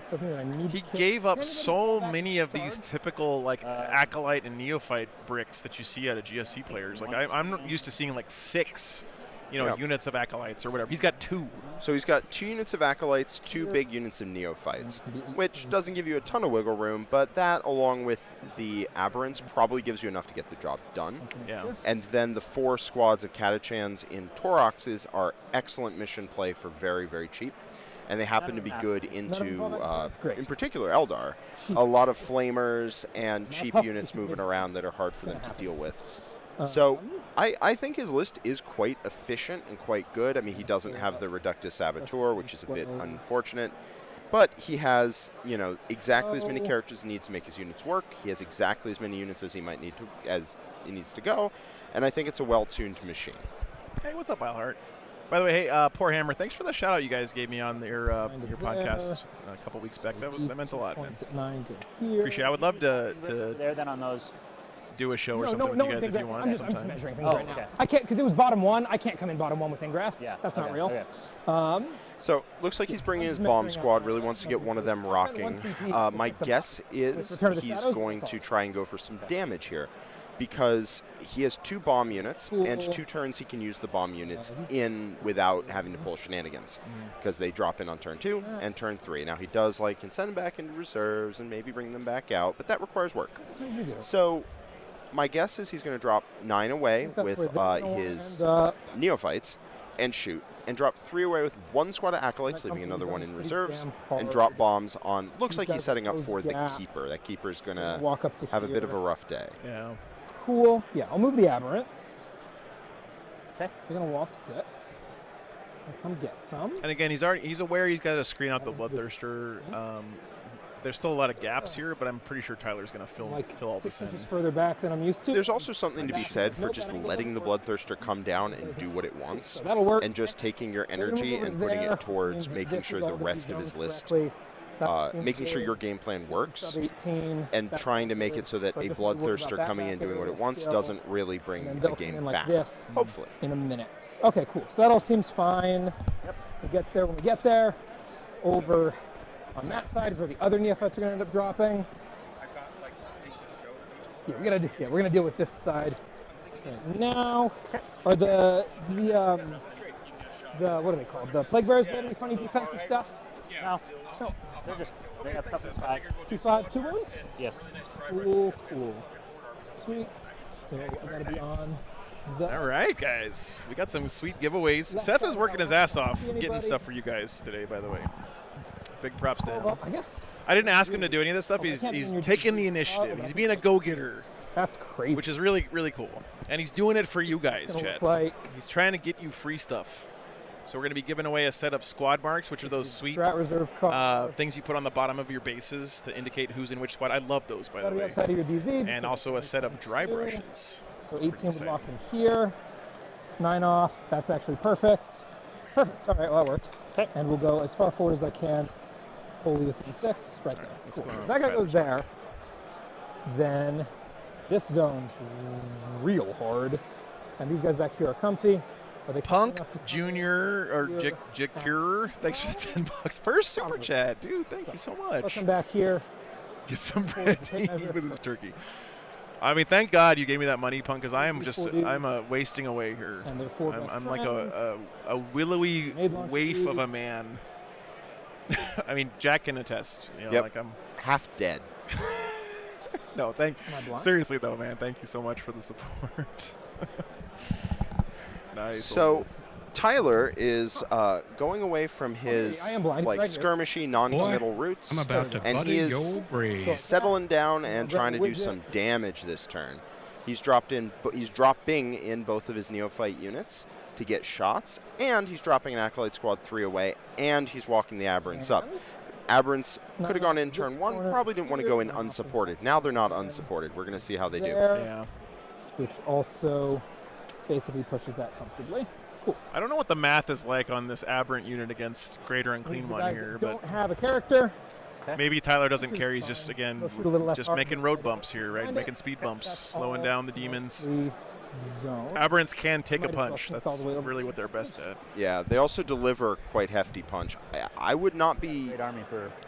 he gave up so many of these typical like Acolyte and Neophyte bricks that you see out of GSC players. Like I'm used to seeing like 6 units of Acolytes or whatever. He's got 2. So he's got 2 units of Acolytes, 2 big units of Neophytes, which doesn't give you a ton of wiggle room, but that, along with the Aberrants, probably gives you enough to get the job done. Yeah. And then the 4 squads of Catachans in Toroxes are excellent mission play for very, very cheap. And they happen to be good into, in particular, Eldar. A lot of Flamers and cheap units moving around that are hard for them to deal with. So I think his list is quite efficient and quite good. I mean, he doesn't have the Reductus Saboteur, which is a bit unfortunate. But he has, exactly as many characters he needs to make his units work. He has exactly as many units as he might need to, as he needs to go. And I think it's a well-tuned machine. Hey, what's up, Wildheart? By the way, hey, Poor Hammer, thanks for the shout-out you guys gave me on your podcast a couple weeks back. That meant a lot, man. Appreciate it. I would love to there then on those. Do a show or something with you guys if you want. I'm just measuring things right now. I can't, because it was bottom 1. I can't come in bottom 1 with Ingress. Yeah, that's not real. Okay. So looks like he's bringing his bomb squad. Really wants to get one of them rocking. My guess is he's going to try and go for some damage here, because he has 2 bomb units, and 2 turns he can use the bomb units in without having to pull shenanigans, because they drop in on turn 2 and turn 3. Now he does can send them back into reserves and maybe bring them back out, but that requires work. So my guess is he's going to drop 9 away with his Neophytes and shoot, and drop 3 away with 1 squad of Acolytes, leaving another 1 in reserves, and drop bombs on. Looks like he's setting up for the Keeper. That Keeper's going to have a bit of a rough day. Yeah. Cool. Yeah, I'll move the Aberrants. Okay. We're going to walk 6. I'll come get some. And again, he's aware he's got to screen out the Bloodthirster there's still a lot of gaps here, but I'm pretty sure Tyler's going to fill all this 6 in. inches further back than I'm used to. There's also something to be said for just letting the Bloodthirster come down and do what it wants, that'll work. and just taking your energy and putting it towards making sure the rest of his list, making sure your game plan works, and trying to make it so that a Bloodthirster coming in doing what it wants doesn't really bring a game back. Hopefully. In a minute. Okay, cool. So that all seems fine. We'll get there when we get there. Over on that side is where the other neophytes are going to end up dropping. Yeah, we're gonna deal with this side right now. Are the what are they called? The plague bearers, do they have any funny defensive stuff? No. They have toughness 5. 2-5, 2 wounds? Yes. Cool. Sweet. So we gotta be on the. All right, guys. We got some sweet giveaways. Seth is working his ass off getting stuff for you guys today, by the way. Big props to him. Well, I guess. I didn't ask him to do any of this stuff. He's taking the initiative. He's being a go-getter. That's crazy. Which is really, really cool. And he's doing it for you guys, Chad. Like he's trying to get you free stuff. So we're going to be giving away a set of squad marks, which are those sweet reserve things you put on the bottom of your bases to indicate who's in which squad. I love those, by the way. Outside of your DZ, and also a set of dry brushes. So 18 would lock in here. 9 off. That's actually perfect. Perfect. All right, well, that works. Okay. And we'll go as far forward as I can. Wholly within 6. Right there. Cool. If that guy goes there, then this zone's real hard. And these guys back here are comfy. Are they Punk Junior or Jacure? Thanks for the $10 first super chat, dude. Thank you so much. Welcome back here. Get some bread with his turkey. I mean, thank God you gave me that money, Punk, because I am I'm wasting away here. And they're 4 I'm like a willowy waif of a man. I mean, Jack can attest. You know, like I'm half dead. No, seriously though, man. Thank you so much for the support. Nice. So, Tyler is going away from his skirmishy, non-committal routes, and he is settling down and trying to do some damage this turn. He's dropping in both of his neophyte units to get shots, and he's dropping an Acolyte Squad 3 away, and he's walking the Aberrants up. Aberrants could have gone in turn 1, probably didn't want to go in unsupported. Now they're not unsupported. We're going to see how they do. Yeah. Which also basically pushes that comfortably. Cool. I don't know what the math is like on this Aberrant unit against Greater Unclean one here, but don't have a character. Maybe Tyler doesn't care. He's just, again, just making road bumps here, right? Making speed bumps, slowing down the demons. Aberrants can take a punch. That's really what they're best at. Yeah, they also deliver quite hefty punch. I would not be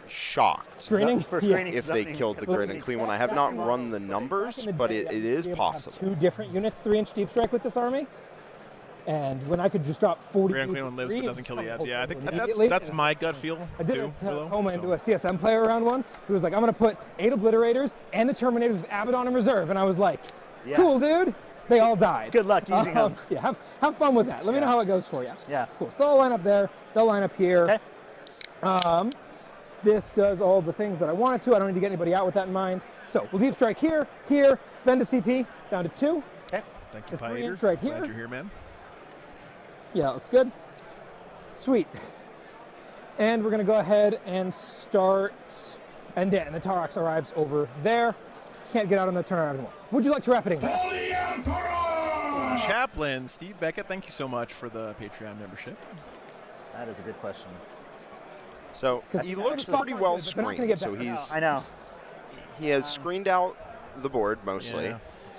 shocked if they killed the Great Unclean one. I have not run the numbers, but it is possible. 2 different units, 3-inch deep strike with this army. And when I could just drop 40. Great Unclean one lives but doesn't kill the abs. Yeah, I think that's my gut feel, I did too. Home into a CSM player around one who was like, I'm going to put 8 Obliterators and the Terminators with Abaddon in reserve. And I was like, cool, dude. They all died. Good luck using them. Yeah, have fun with that. Let me know how it goes for you. Yeah. Cool. So they'll line up there. They'll line up here. Okay. This does all the things that I wanted to. I don't need to get anybody out with that in mind. So we'll deep strike here, spend a CP down to 2. Okay. Thank you, Fighter. Right here. Glad you're here, man. Yeah, looks good. Sweet. And we're going to go ahead and start. And the Taurox arrives over there. Can't get out on the turnaround anymore. Would you like to rapid Ingress? Chaplain Steve Beckett, thank you so much for the Patreon membership. That is a good question. So he looks pretty well screened. So I know. He has screened out the board mostly,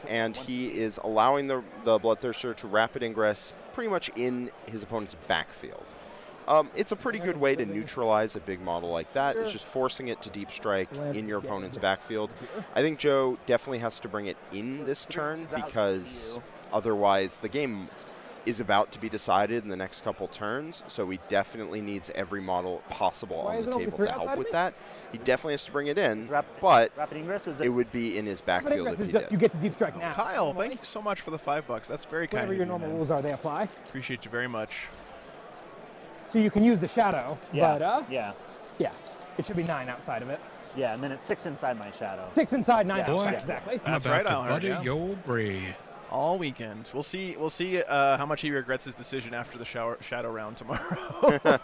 and he is allowing the Bloodthirster to rapid ingress pretty much in his opponent's backfield. It's a pretty good way to neutralize a big model like that. It's just forcing it to deep strike in your opponent's backfield. I think Joe definitely has to bring it in this turn because otherwise the game is about to be decided in the next couple turns. So he definitely needs every model possible on the table to help with that. He definitely has to bring it in, but it would be in his backfield if he did. You get to deep strike now. Kyle, thank you so much for the $5. That's very kind of you. Whatever your normal rules are, they apply. Appreciate you very much. So you can use the shadow, but yeah, it should be 9 outside of it. Yeah, and then it's 6 inside my shadow. 6 inside, 9 outside, exactly. That's right, I'll all weekend. We'll see how much he regrets his decision after the shadow round tomorrow.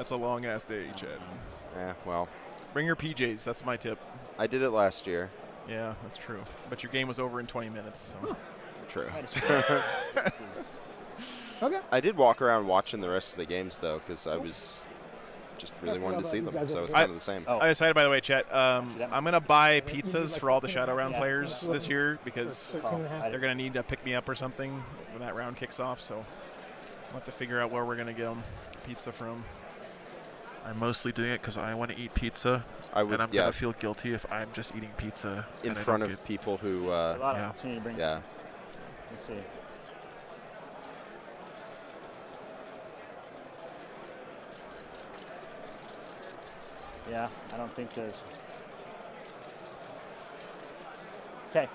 That's a long ass day, Chad. Yeah, well. Bring your PJs. That's my tip. I did it last year. Yeah, that's true. But your game was over in 20 minutes. So. True. Okay. I did walk around watching the rest of the games, though, because I was just really wanted to see them. So it's kind of the same. I decided, by the way, Chet, I'm going to buy pizzas for all the Shadow Round players this year because they're going to need to pick me up or something when that round kicks off. So we'll have to figure out where we're going to get them pizza from. I'm mostly doing it because I want to eat pizza. And I'm going to feel guilty if I'm just eating pizza. In front of people who... a lot of opportunity to bring Let's see. Yeah, I don't think there's... Okay.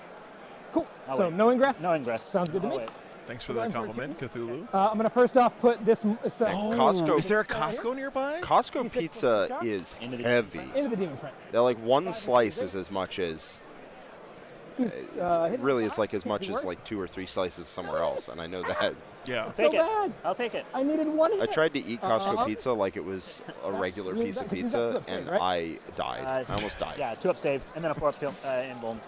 Cool. So no ingress? No ingress. Sounds good to me. Thanks for the compliment, Cthulhu. I'm going to first off put this... Costco. Is there a Costco nearby? Costco pizza is heavy. Into the Demon Prince. They're like one slice is as much as... really, it's like as much as like 2 or 3 slices somewhere else, and I know that. Yeah. Take it. I'll take it. I needed one hit. I tried to eat Costco pizza like it was a regular piece of pizza, and I died. I almost died. Yeah, 2 up saved, and then a 4 up invuln.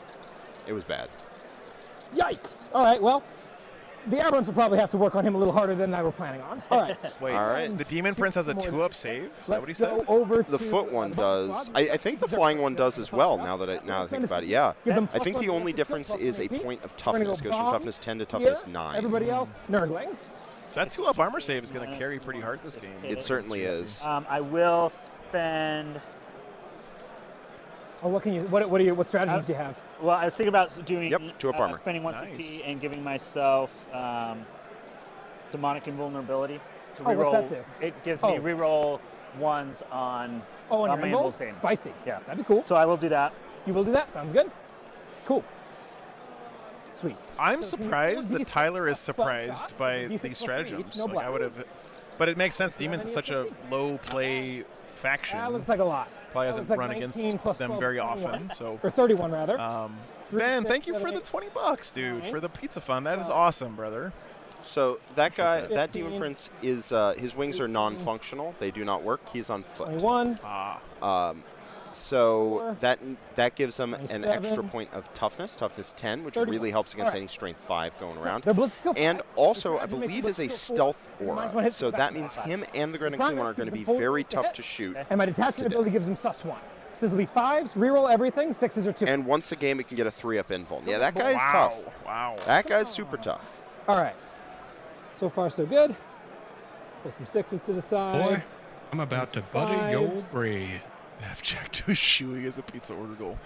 It was bad. Yikes. All right, well, the Aberrants will probably have to work on him a little harder than I were planning on. All right. Wait, all right. The Demon Prince has a 2-up save? Is that what he said? The foot one does. I think the flying one does as well, now that I think about it. Yeah. I think the only difference is a point of toughness. Goes from toughness 10 to toughness 9. Everybody else, Nerdlings. That 2-up armor save is going to carry pretty hard this game. It certainly is. I will spend... Oh, what strategies do you have? Well, I was thinking about doing 2-up armor. spending 1 CP and giving myself demonic invulnerability to reroll. What's that do? It gives me reroll 1s on on my your invul invulns? saves. Spicy. Yeah, that'd be cool. So I will do that. You will do that. Sounds good. Cool. Sweet. I'm surprised that Tyler is surprised by these stratagems. No like I would have, but it makes sense. Demons is such a low play faction. That looks like a lot. Probably hasn't Like run against 19 plus them 12, very 21. often. So or 31 rather. Ben, thank you for the $20, dude, for the pizza fund. That is awesome, brother. So that guy, that Demon Prince is his wings are non-functional. They do not work. He's on foot. 21. So that gives them an extra point of toughness 10, which really helps against any strength 5 going around. And also, I believe, is a stealth aura. So that means him and the Great Unclean One are going to be very tough to shoot. And my detachment ability gives him +1. So this will be 5s, reroll everything, 6s or 2. And once a game, it can get a 3-up invuln. Yeah, that guy's tough. Wow. That guy's super tough. All right. So far, so good. Pull some 6s to the side. Boy, I'm about to butter your bread. Abject to eschewing as a pizza order goal.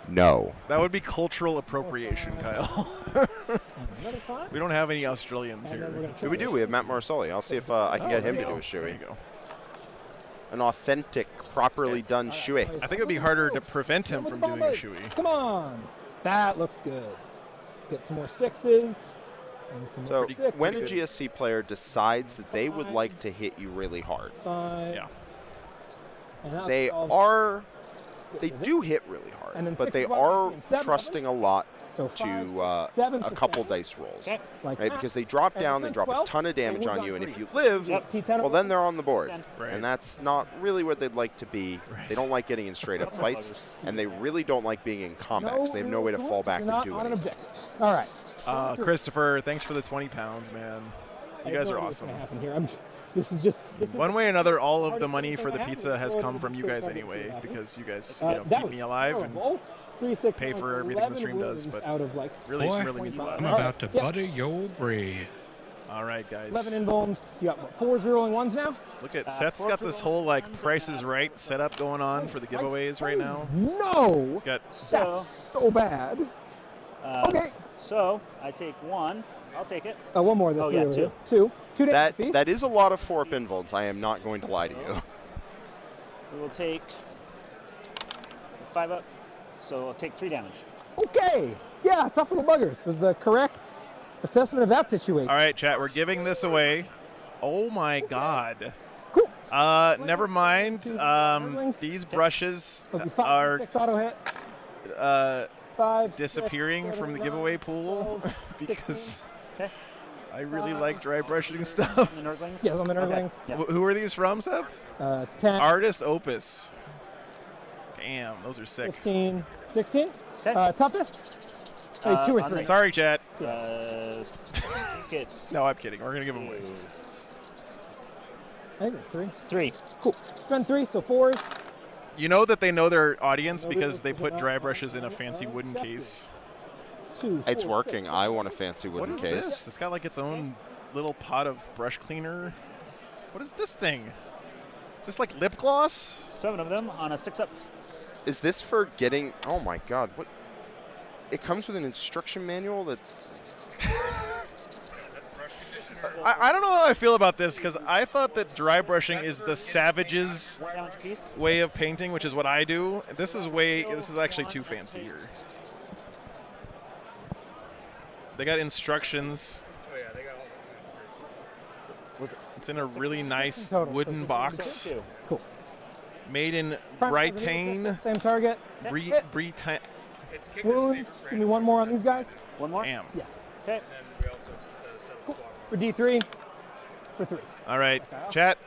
No. That would be cultural appropriation, Kyle. We don't have any Australians here. We do. We have Matt Marsoli. I'll see if I can get him to do a shoey. There you go. An authentic, properly done shoey. I think it would be harder to prevent him from doing a shoey. Come on. That looks good. Get some more 6s. And some So more 6s. when a GSC player decides that they would like to hit you really hard, 5s. they do hit really And then hard, but 6 they above are and 7 trusting a lot So to 5, 7 a couple dice rolls, Like right? that. Because they drop And down, it's they in drop 12, a ton of damage and on we've you, got and if 3. you live, T10 well, then they're on the board, Right. and that's not really where they'd like to be. They don't like getting in straight-up fights, and they really don't like being in combat because they have no way to fall back and do anything. All right. Christopher, thanks for the 20 pounds, man. You guys are awesome. One way or another, all of the money for the pizza has come from you guys anyway, because you guys keep me alive and 3, 6, pay for everything the stream does. But out of like really means a lot. I'm about to butter your bread. All right, guys. 11 invulns. You got what, 4s rerolling 1s now? Look at Seth's got this whole like Price is Right setup going on for the giveaways right now. No. He's got That's so bad. Okay. So I take 1. I'll take it. One more. Oh, yeah, 2. 2 damage apiece. That is a lot of 4-up invulns. I am not going to lie to you. We will take 5 up. So I'll take 3 damage. Okay. Yeah, tough little buggers was the correct assessment of that situation. All right, chat. We're giving this away. Oh my God. Cool. Never mind. These brushes are 6 auto hits. 5 disappearing 6, from the 7, giveaway pool 12, because I really like dry brushing stuff. The Nerdlings? Yes, on the Nerdlings. Okay. Who are these from, Seth? 10, Artist Opus. Damn, those are sick. 15, 16. Okay. Toughest? 2 or 3. Sorry, chat. I think it's No, I'm kidding. We're going to give them away. I think they're 3. 3. Cool. Spend 3, so 4s. You know that they know their audience because they put dry brushes in a fancy wooden case. 2, 4, It's working. 6. I want a fancy What wooden is case. this? It's got like its own little pot of brush cleaner. What is this thing? Is this like lip gloss? 7 of them on a 6-up. Is this for getting? Oh my God! What? It comes with an instruction manual that's. I don't know how I feel about this because I thought that dry brushing is the savage's way of painting, which is what I do. This is actually too fancy here. They got instructions. Oh yeah, they got all It's in a really nice wooden box. Cool. Made in Prime, Britain. Same target. Britain. Wounds. Give me one more on these guys. One more? Damn. Yeah. Okay. And then we also set a squad. For D3. For 3. All right, chat.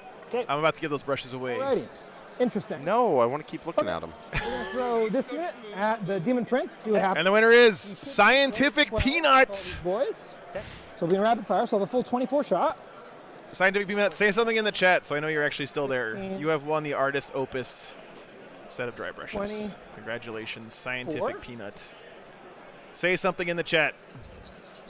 I'm about to give those brushes away. Alrighty. Interesting. No, I want to keep looking at them. We're going to throw this unit at the Demon Prince. See what happens. And the winner is Scientific Peanut. Boys. So we'll be in rapid fire, so I'll have a full 24 shots. Scientific Peanut, say something in the chat so I know you're actually still there. You have won the Artist Opus set of dry brushes. 20. Congratulations, Scientific Peanut. Say something in the chat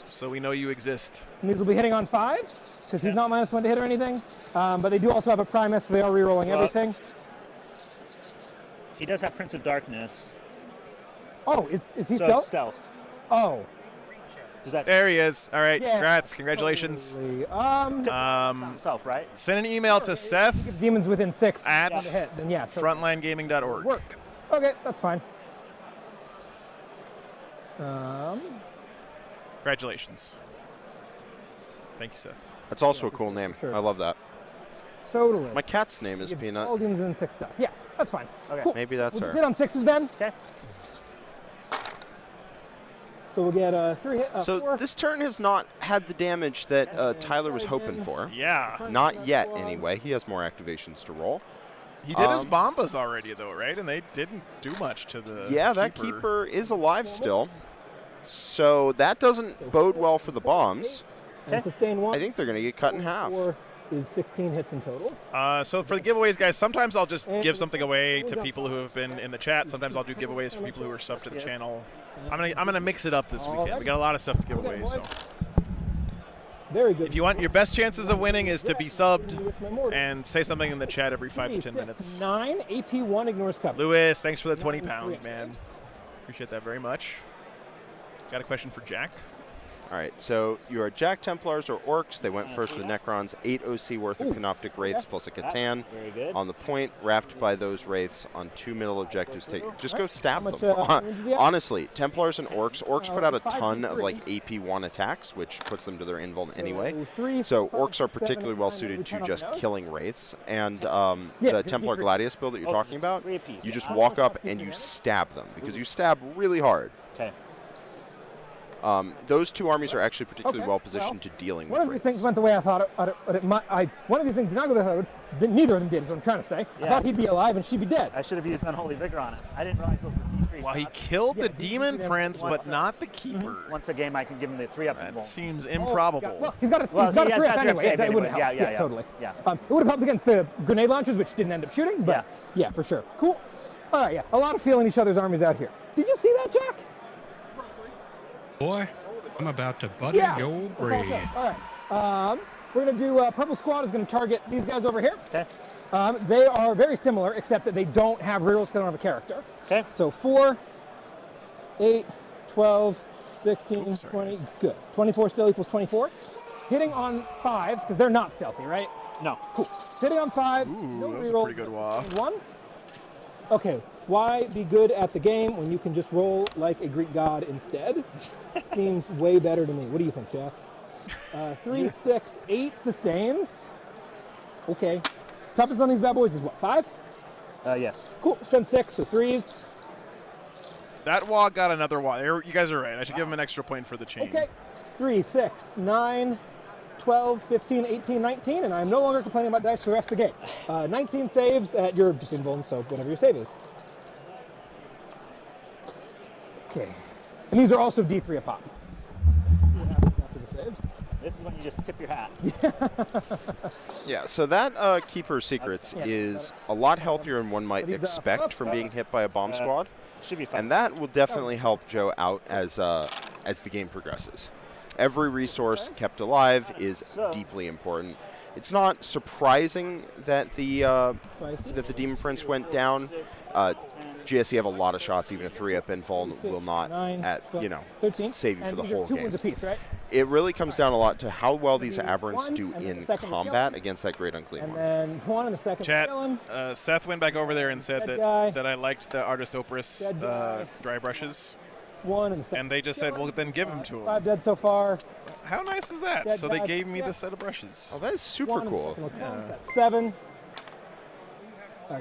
so we know you exist. And these will be hitting on 5s, because he's not -1 to hit or anything. But they do also have a Primus, so they are rerolling everything. He does have Prince of Darkness. Oh, is he So stealth? Stealth. Oh. Does that There he is. All right, Yeah, congrats, congratulations. totally. himself, right? Send an email to Seth If Demons within 6 at to hit, then yeah. totally. frontlinegaming.org. Work. Okay, that's fine. Congratulations. Thank you, Seth. That's also a cool name. Sure. I love that. Totally. My cat's name is Give Peanut. all Demons within 6 stuff. Yeah, that's fine. Okay. Cool. Maybe that's we'll her. just hit on 6s then. Okay. So we'll get 3 hit. So 4. this turn has not had the damage that Tyler was hoping for. Yeah. Not yet, anyway. He has more activations to roll. He did his Bombas already, though, right? And they didn't do much to the Yeah, that keeper is alive still. So that doesn't bode well for the bombs. And sustain 1. I think they're going to get cut in half. 4 is 16 hits in total. So for the giveaways, guys, sometimes I'll just give something away to people who have been in the chat. Sometimes I'll do giveaways for people who are subbed to the channel. I'm gonna mix it up this weekend. We got a lot of stuff to give away. So Very good. if you want your best chances of winning is to be subbed and say something in the chat every 5 to 10 minutes. 9 AP1 ignores cover. Lewis, thanks for the 20 pounds, man. Appreciate that very much. Got a question for Jack. All right, so you are Jack Templars or Orcs. They went first with Necrons, 8 OC worth of Canoptic Wraiths plus a Catan. Very good. On the point, wrapped by those Wraiths on 2 middle objectives. Just go stab much, them. does he have? Honestly, Templars and Orcs. Orcs put out a ton of like AP1 attacks, which puts them to their invuln anyway. 3, So 5, Orcs are 7, particularly well 9, suited we to turn on just those? killing Wraiths. And Yeah, the Templar Gladius build that you're talking about, 3 apiece. you just walk up and you stab them because you stab really hard. Okay. Those 2 armies are actually particularly Okay, well positioned well, to dealing with One of these Wraiths. things went the way I thought it might. One of these things did not go the way I thought it would. Neither of them did, is what I'm trying to say. I Yeah. thought he'd be alive and she'd be dead. I should have used Unholy Vigor on it. I didn't realize those were D3. Well, he killed the Demon D3 Prince, but once not the Keeper. Once a game, I can give him the 3-up. That seems improbable. Well, he's got a Well, 3 he has up got 3 up anyway. save It wouldn't anyway. help. Yeah, Totally. yeah. It would have helped against the grenade launchers, which didn't end up shooting, but yeah, for sure. Cool. All right, yeah. A lot of feeling each other's armies out here. Did you see that, Jack? Boy, I'm about to butter your That's all it brain. goes. All right. We're going to do Purple Squad is going to target these guys over here. Okay. They are very similar, except that they don't have rerolls because they don't have a character. Okay. So 4, 8, 12, 16, 20. Good. 24 still equals 24. Hitting on 5s, because they're not stealthy, right? No. Cool. Hitting on 5. Ooh, no that was a rerolls. pretty good wah. 1. Okay. Why be good at the game when you can just roll like a Greek god instead? Seems way better to me. What do you think, Jack? 3, 6, 8 sustains. Okay. Toughest on these bad boys is what, 5? Yes. Cool. Strength 6, so 3s. That wall got another wall. You guys are right. I should give him an extra point for the chain. Okay. 3, 6, 9, 12, 15, 18, 19, and I'm no longer complaining about dice for the rest of the game. 19 saves at your just invuln, so whatever your save is. Okay. And these are also D3 a pop. See what happens after the saves. This is when you just tip your hat. Yeah, so that Keeper Secrets is a lot healthier than one might expect from being hit by a bomb squad. Should be fine. And that will definitely help Joe out as the game progresses. Every resource kept alive is deeply important. It's not surprising that the Demon Prince went down. GSE have a lot of shots. Even a 3-up invuln will not 13, save you for the whole two game. wins apiece, right? It really comes down a lot to how well these aberrants do in combat against that Great Unclean And One. then one in the second. Chat, Seth went back over there and said that I liked the Artist Opus dry brushes. One in the second. And they just said, well, then give them to him. 5 dead so far. How nice is that? So they gave me the set of brushes. Oh, that is super cool. That's 7.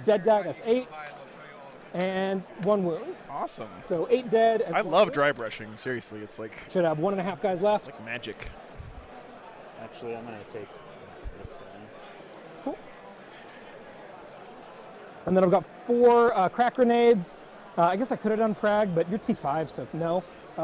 Dead guy, that's 8. And 1 wound. Awesome. So 8 dead. And I love dry brushing. Seriously, it's like... Should have 1.5 guys left. It's like magic. Actually, I'm going to take this. Cool. And then I've got 4 crack grenades. I guess I could have done frag, but you're T5, so no.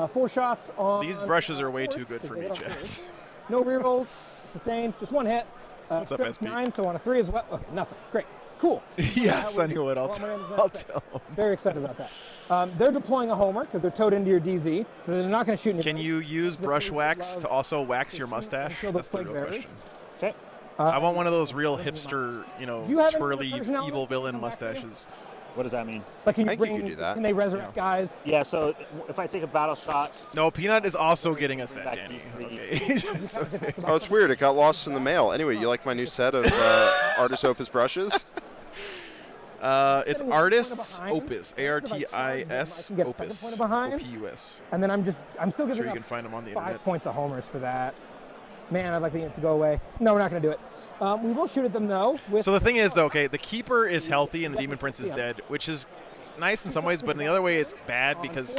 4 shots on... These brushes are way too good for me, Jess. No rerolls, sustained, just 1 hit. What's up, SP? 9, so on a 3 as well. Okay, nothing. Great. Cool. Yeah, Sonny would. I'll tell him. Very excited about that. They're deploying a homer because they're towed into your DZ, so they're not going to shoot any. Can you use brush wax to also wax your mustache? That's the real question. Okay. I want one of those real hipster, twirly evil villain mustaches. What does that mean? Like, can I you think you could do that. Can they resurrect guys? Yeah, so if I take a battle shot... No, Peanut is also getting a set, Danny. Okay. Oh, it's weird. It got lost in the mail. Anyway, you like my new set of Artist Opus brushes? It's Artists Opus, ARTIS Opus, OPUS. And then I'm still giving you up can find them on the 5 internet. points of homers for that. Man, I'd like the unit to go away. No, we're not going to do it. We will shoot at them, though. So the thing is, though, okay, the Keeper is healthy and the Demon Prince is dead, which is nice in some ways, but in the other way it's bad because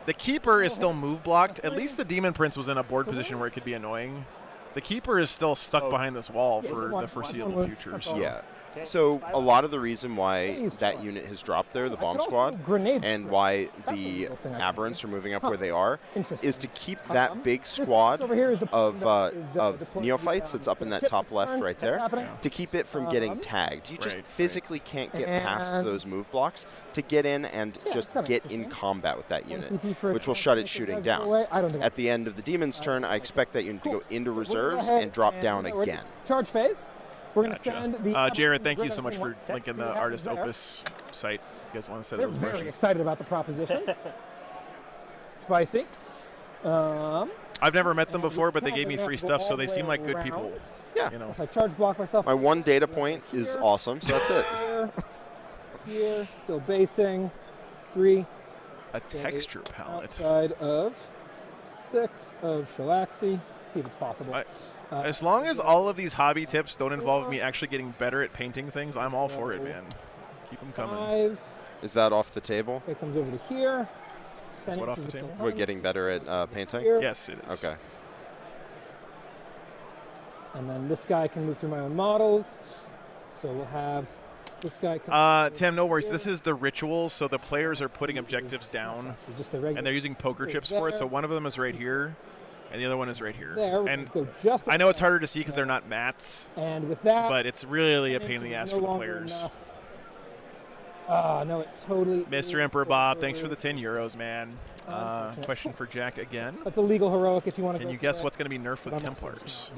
the Keeper is still move blocked. At least the Demon Prince was in a board position where it could be annoying. The Keeper is still stuck behind this wall for the foreseeable future. So. Yeah. So a lot of the reason why that unit has dropped there, the bomb squad, and why the aberrants are moving up where they are, is to keep that big squad of neophytes that's up in that top left right there, to keep it from getting tagged. You just physically can't get past those move blocks to get in and just get in combat with that unit, which will shut its shooting down. At the end of the Demon's turn, I expect that unit to go into reserves and drop down again. Charge phase. We're going to send the... Jared, thank you so much for linking the Artist Opus site. You guys want to set They're those very brushes? excited about the proposition. Spicy. I've never met them before, but they gave me free stuff, so they seem like good people. Yeah. You know. So I charge block myself. My 1 data point is awesome, so that's it. Here, still basing. 3. A texture palette. Outside of 6 of Shellaxi. See if it's possible. As long as all of these hobby tips don't involve me actually getting better at painting things, I'm all for it, man. Keep them coming. 5. Is that off the table? It comes over to here. Is what off the table? We're getting better at painting? Here. Yes, it is. Okay. And then this guy can move through my own models. So we'll have this guy come Tim, no worries. This is the ritual, so the players are putting objectives down, so just the and they're using poker chips for it. So one of them is right here, and the other one is right here. There, and go just I know it's harder to see because they're not mats, and with that, but it's really a pain in the ass for the players. No, it totally Mr. Emperor Bob, thanks for the 10 euros, man. Question for Jack again. That's a legal heroic if you want to. Can you guess what's going to be nerfed with Templars?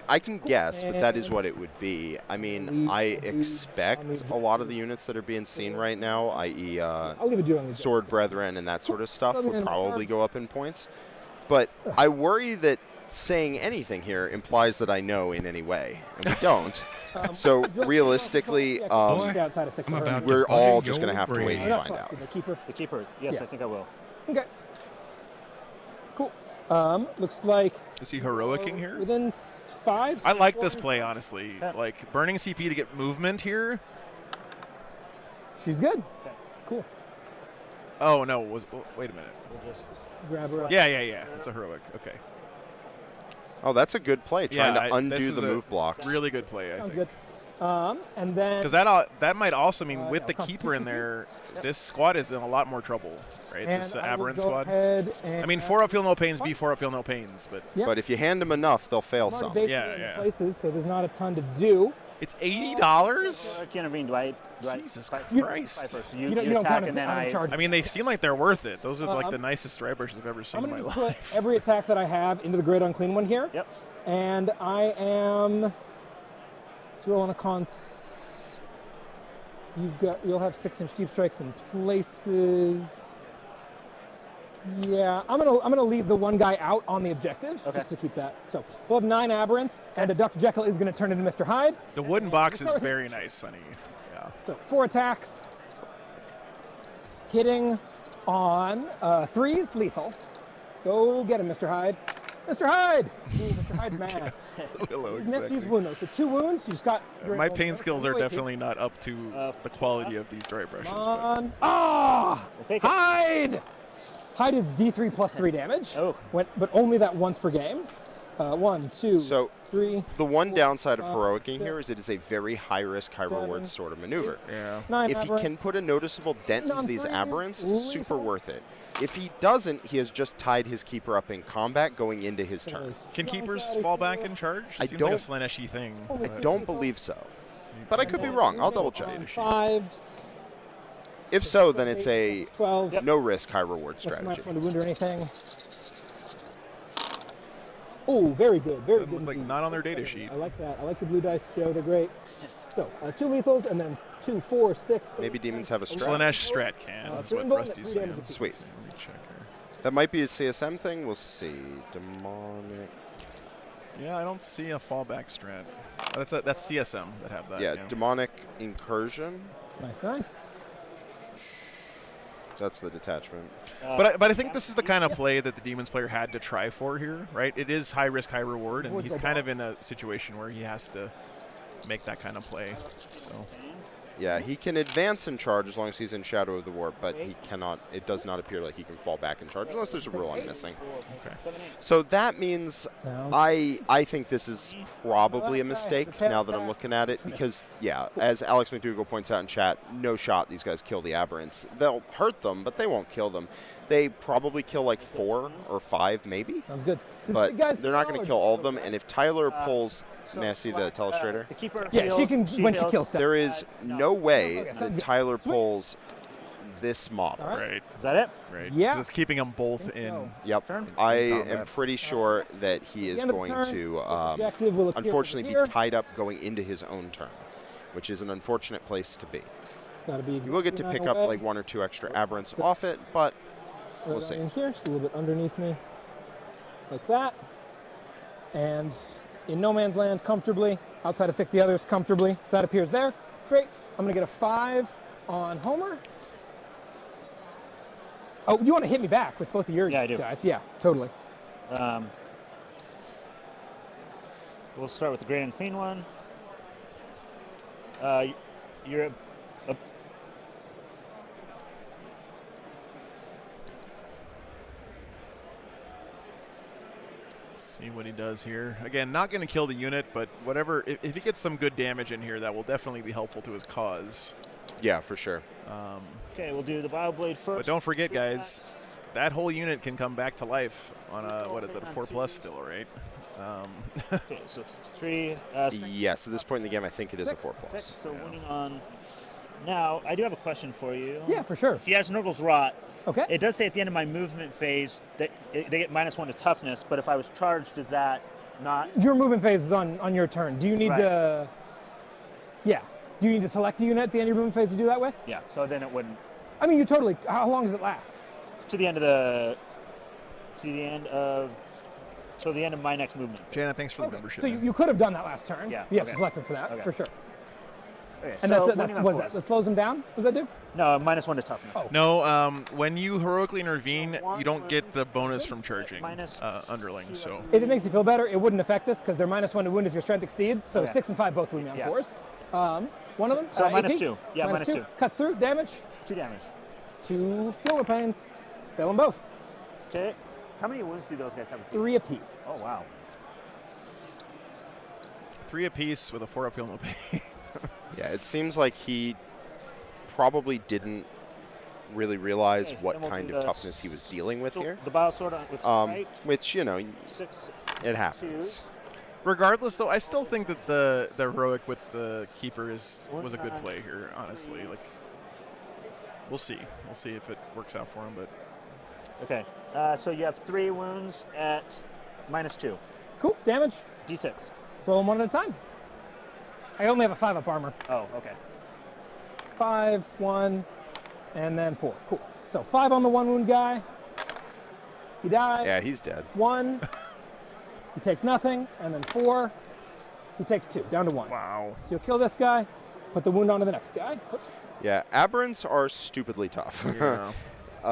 I can guess, but that is what it would be. I mean, I expect a lot of the units that are being seen right now, i.e. Sword Brethren and that sort of stuff, would probably go up in points. But I worry that saying anything here implies that I know in any way, and we don't. So realistically, we're all just going to have to wait and find out. The Keeper, yes, I think I will. Okay. Cool. Looks like... Is he heroicing here? Within 5. I like this play, honestly. Like, burning CP to get movement here. She's good. Cool. Oh, no. Wait a minute. We'll just grab her up. Yeah. It's a heroic. Okay. Oh, that's a good play. Trying to undo this is the a move blocks. Really good play. Sounds good. And then because that might also mean with the keeper in there, this squad is in a lot more trouble, right? And This I will aberrant go squad. ahead and I mean, 4-up feel no pains, be 4-up feel no pains, but But if you hand them enough, they'll fail some. in places, so there's not a ton to do. It's $80. I can't intervene. Do I Jesus fight Christ. first? You You don't attack count and then as I. charge. I mean, they seem like they're worth it. Those are like the nicest dry brushes I've ever seen I'm in my going to life. put every attack that I have into the grid on clean one here. Yep. And I am 2 on a cons. You'll have 6-inch deep strikes in places. Yeah, I'm gonna leave the one guy out on the objective just to keep that. So we'll have 9 aberrants, and Dr. Jekyll is gonna turn into Mr. Hyde. The wooden box is very nice, Sonny. Yeah. So 4 attacks. Hitting on 3s, lethal. Go get him, Mr. Hyde. Mr. Hyde! Ooh, Mr. Hyde's mad. Willow, He's missed exactly. these wounds, though. So 2 wounds, you just got... My pain skills are definitely not up to the quality of these dry brushes. On. Ah! We'll take it. Hyde! Hyde is D3 plus 3 damage. Oh. But only that once per game. 1, 2, So 3. the one downside of 5, heroicing 6, here is it is a very high risk, high reward 7, sort of maneuver. 9 If he can aberrants. put a noticeable dent into these aberrants, super worth it. If he doesn't, he has just tied his keeper up in combat going into his turn. Can keepers fall back in charge? It seems like a Slanesh-y thing. I don't believe so. But I could be wrong. I'll double check. 5s. If so, then it's a 12. no risk, high reward That's not strategy. fun to wound or anything. Oh, very good. Very good. Like not on their data sheet. I like that. I like the blue dice, Joe. They're great. So 2 lethals and then 2, 4, 6. Maybe demons have a strat. Slanesh strat can. That's what Rusty's saying. Sweet. That might be a CSM thing. We'll see. Demonic. Yeah, I don't see a fallback strat. That's CSM that have that. Yeah, demonic incursion. Nice, nice. That's the detachment. But I think this is the kind of play that the Demons player had to try for here, right? It is high risk, high reward, and he's kind of in a situation where he has to make that kind of play. So. Yeah, he can advance and charge as long as he's in Shadow of the Warp, but he cannot. It does not appear like he can fall back and charge unless there's a rule I'm missing. Okay. So that means I think this is probably a mistake now that I'm looking at it because, yeah, as Alex McDougall points out in chat, no shot these guys kill the aberrants. They'll hurt them, but they won't kill them. They probably kill like 4 or 5 maybe. Sounds good. But they're not going to kill all of them, and if Tyler pulls... May I see the telestrator? The keeper yeah, she can when she kills stuff. There is no way that Tyler pulls this model. Right. Is that it? Right. Yeah. So it's keeping them both in. Yep. I am pretty sure that he is going to, unfortunately, be tied up going into his own turn, which is an unfortunate place to be. It's got to be. You will get to pick up like 1 or 2 extra aberrants off it, but we'll see. In here, just a little bit underneath me, like that, and in no man's land comfortably, outside of 60 others comfortably. So that appears there. Great. I'm gonna get a 5 on Homer. Oh, you want to hit me back with both of your guys? Yeah, totally. We'll start with the great and clean one. You're a See what he does here. Again, not going to kill the unit, but whatever. If he gets some good damage in here, that will definitely be helpful to his cause. Yeah, for sure. Okay, we'll do the Bioblade first. But don't forget, guys, that whole unit can come back to life on a, what is it, a 4+ still, right? Okay, so it's 3. Yes, at this point in the game, I think it is a 4+. 6, so winning on. Now, I do have a question for you. Yeah, for sure. He has Nurgle's Rot. Okay. It does say at the end of my movement phase that they get -1 to toughness, but if I was charged, does that not? Your movement phase is on your turn. Do you need to? Yeah. Do you need to select a unit at the end of your movement phase to do that with? Yeah. So then it wouldn't. I mean, you totally. How long does it last? To the end of the. To the end of. So the end of my next movement. Jana, thanks for the membership. So you could have done that last turn. Yeah. You have to select him for that, for sure. Okay, and so that slows him down? What does that do? No, -1 to toughness. Oh. No, when you heroically intervene, you don't get the bonus from charging underling. So if it makes you feel better, it wouldn't affect this because they're -1 to wound if your strength exceeds. So 6 and 5 both wound me on 4s. One of them. So AP, -2. Yeah, -2. Cuts through. Damage. 2 damage. 2 feel pains. Fail them both. Okay. How many wounds do those guys have? 3 apiece. Oh wow. 3 apiece with a 4-up feel no pain. Yeah, it seems like he probably didn't really realize what then we'll kind do of the toughness he was dealing with here. The Biosword with strike. Which, you know, 6 it happens. twos. Regardless, though, I still think that the heroic with the keeper was a good play here. Honestly, like we'll see if it works out for him. But Okay, so you have 3 wounds at -2. Cool, damage. D6. Roll them one at a time. I only have a 5-up armor. Oh, okay. 5, 1, and then 4. Cool. So 5 on the 1 wound guy. He died. Yeah, he's dead. 1. He takes nothing, and then 4. He takes 2, down to 1. Wow. So you'll kill this guy, put the wound onto the next guy. Whoops. Yeah, aberrants are stupidly tough. Yeah.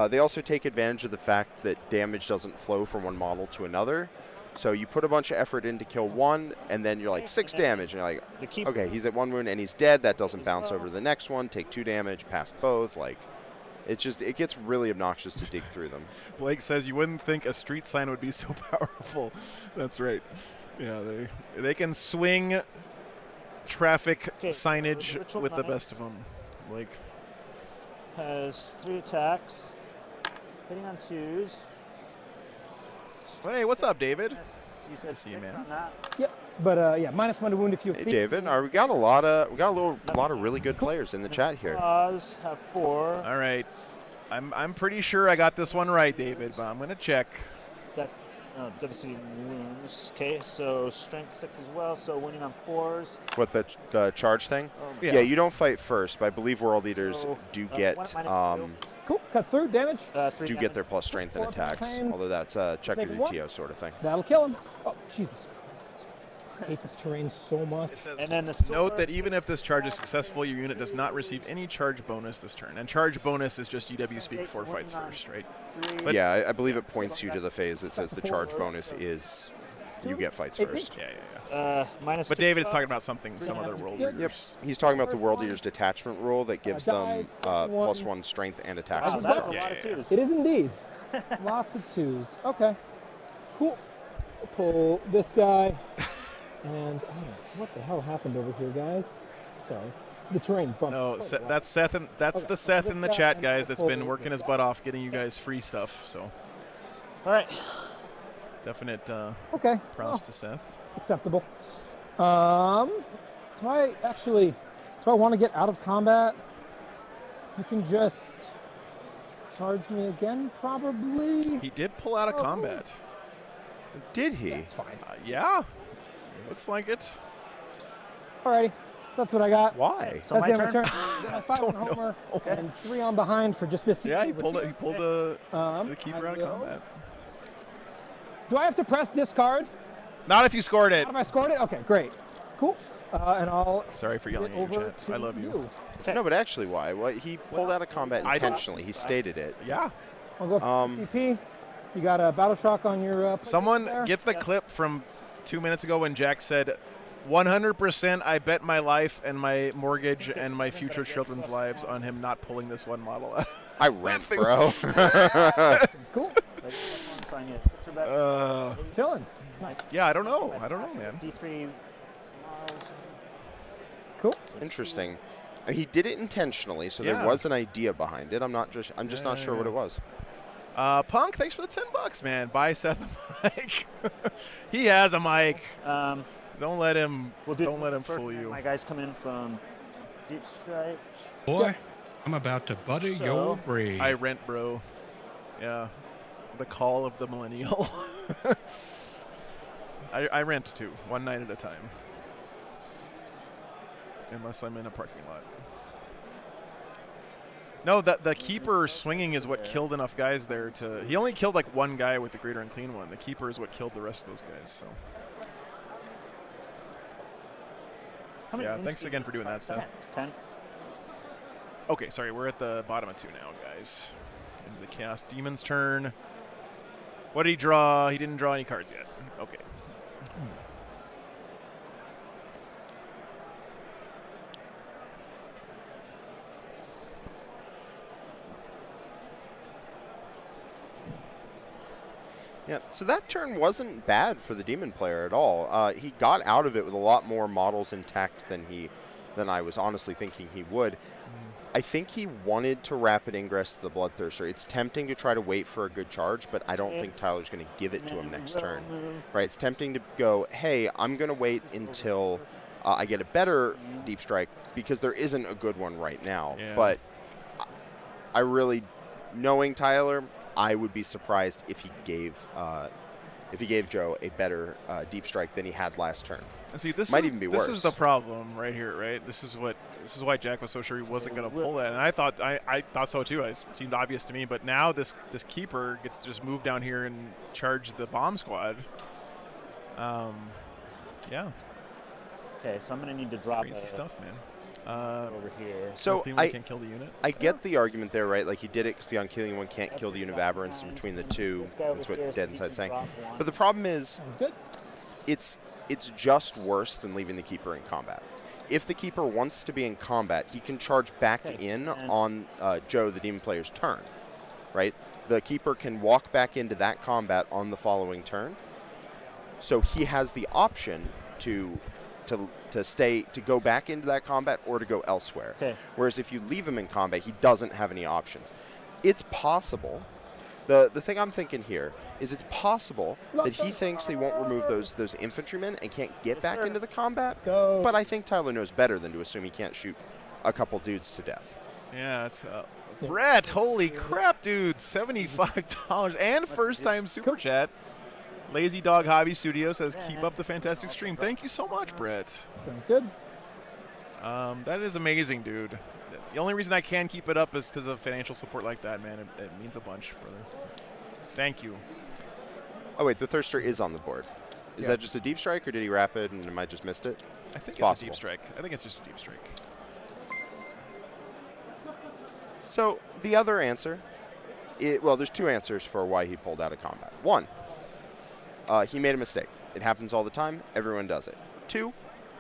They also take advantage of the fact that damage doesn't flow from one model to another. So you put a bunch of effort in to kill one, and then you're like 6 damage, and you're like, okay, he's at 1 wound and he's dead. That doesn't bounce over to the next one. Take 2 damage, past both. Like, it gets really obnoxious to dig through them. Blake says you wouldn't think a street sign would be so powerful. That's right. Yeah, they can swing traffic signage Ritual with the Knight best of them. Blake has 3 attacks, hitting on 2s. Hey, what's up, David? You said See 6 you, man. on that. Yep. But yeah, -1 to wound if you Hey, exceed. David, we got a lot of really good players in the chat here. Claws have 4. All right. I'm pretty sure I got this one right, David, but I'm gonna check. That's devastating wounds. Okay, so strength 6 as well. So winning on 4s. What, the charge thing? Yeah. Yeah, you don't fight first, but I believe world leaders do get Cool. Cut through. Damage. 3 do get their plus strength and 4 attacks. pains. Although that's check Take your one. UTO sort of thing. That'll kill him. Oh, Jesus Christ. I hate this terrain so much. And then Note that even if this charge is successful, your unit does not receive any charge bonus this turn. And charge bonus is just UW speak for fights first, right? But Yeah, I believe it points you to the phase that says the charge bonus is you get fights first. Yeah. -2. But David is talking about some other world Yep. leaders. He's talking about the world leaders detachment rule that gives them Dice, +1 strength and attacks. Wow, as that's well. a lot of 2s. It is indeed. Lots of 2s. Okay. Cool. Pull this guy. And what the hell happened over here, guys? Sorry. The terrain bumped. No, quite a lot. that's Seth. That's Okay, the Seth this in the guy chat, and guys. That's pull been this working his guy. butt off, getting you guys free stuff. So All right. definite Okay. props Oh, to Seth. acceptable. Do I want to get out of combat? You can just charge me again, probably. He did pull out of combat. Did he? That's fine. Yeah, looks like it. Alrighty. So that's what I got. Why? So That's my the end of turn. my turn. Then I 5 on Homer and 3 on behind for just this. Yeah, he over pulled here. it. He pulled the I keeper out of will- combat. Do I have to press discard? Not if you scored it. Not if I scored it? Okay, great. Cool. And I'll Sorry for yelling get at you, over chat. to I love you. No, but actually, why? Well, he pulled out of combat I don't- intentionally. He stated it. Yeah. I'll go for CP. You got a battle shock on your. Someone there? get the clip from 2 minutes ago when Jack said, 100% I bet my life and my mortgage and my future children's lives on him not pulling this one model out. I rent, bro. Cool. Chilling. Nice. Yeah, I don't know. I don't know, man. D3. Cool. Interesting. He did it intentionally, so Yeah. there was an idea behind it. I'm just not sure what it was. Punk, thanks for the $10, man. Buy Seth a mic. He has a mic. Don't let him. Don't let him fool you. My guys come in from Deep Strike. Boy, I'm about to butter your brain. I rent, bro. Yeah. The call of the millennial. I rent too, one night at a time. Unless I'm in a parking lot. No, the keeper swinging is what killed enough guys there to. He only killed like one guy with the greater and clean one. The keeper is what killed the rest of those guys. So. Yeah, thanks again for doing that, Seth. 10. Okay, sorry, we're at the bottom of 2 now, guys. Into the Chaos Demon's turn. What did he draw? He didn't draw any cards yet. Okay. Yeah, so that turn wasn't bad for the Demon player at all. He got out of it with a lot more models intact than I was honestly thinking he would. I think he wanted to rapid ingress the Bloodthirster. It's tempting to try to wait for a good charge, but I don't think Tyler's going to give it to him next turn. Right? It's tempting to go, hey, I'm going to wait until I get a better Deep Strike because there isn't a good one right now. Yeah. But I really, knowing Tyler, I would be surprised if he gave Joe a better Deep Strike than he had last turn. And see, this might even be worse. This is the problem right here, right? This is why Jack was so sure he wasn't going to pull that, and I thought so too. It seemed obvious to me, but now this keeper gets to just move down here and charge the bomb squad. Yeah. Okay, so I'm going to need to drop crazy stuff, man. Over here. So can't kill the unit. I get the argument there, right? Like he did it because the unkilling one can't kill the unit of aberrance in between the two. That's what Dead Inside's saying. But the problem is, it's just worse than leaving the keeper in combat. If the keeper wants to be in combat, he can charge back in on Joe, the Demon player's turn, right? The keeper can walk back into that combat on the following turn. So he has the option to go back into that combat or to go elsewhere. Okay. Whereas if you leave him in combat, he doesn't have any options. It's possible. The thing I'm thinking here is it's possible that he thinks they won't remove those infantrymen and can't get back into the combat. But I think Tyler knows better than to assume he can't shoot a couple dudes to death. Yeah, it's Brett. Holy crap, dude! $75 and first-time super chat. Lazy Dog Hobby Studio says, keep up the fantastic stream. Thank you so much, Brett. Sounds good. That is amazing, dude. The only reason I can keep it up is because of financial support like that, man. It means a bunch, brother. Thank you. Oh, wait, the Thirster is on the board. Is that just a Deep Strike, or did he rapid and I just missed it? I think it's possible. a Deep Strike. I think it's just a Deep Strike. So the other answer, well, there's two answers for why he pulled out of combat. One, he made a mistake. It happens all the time. Everyone does it. Two,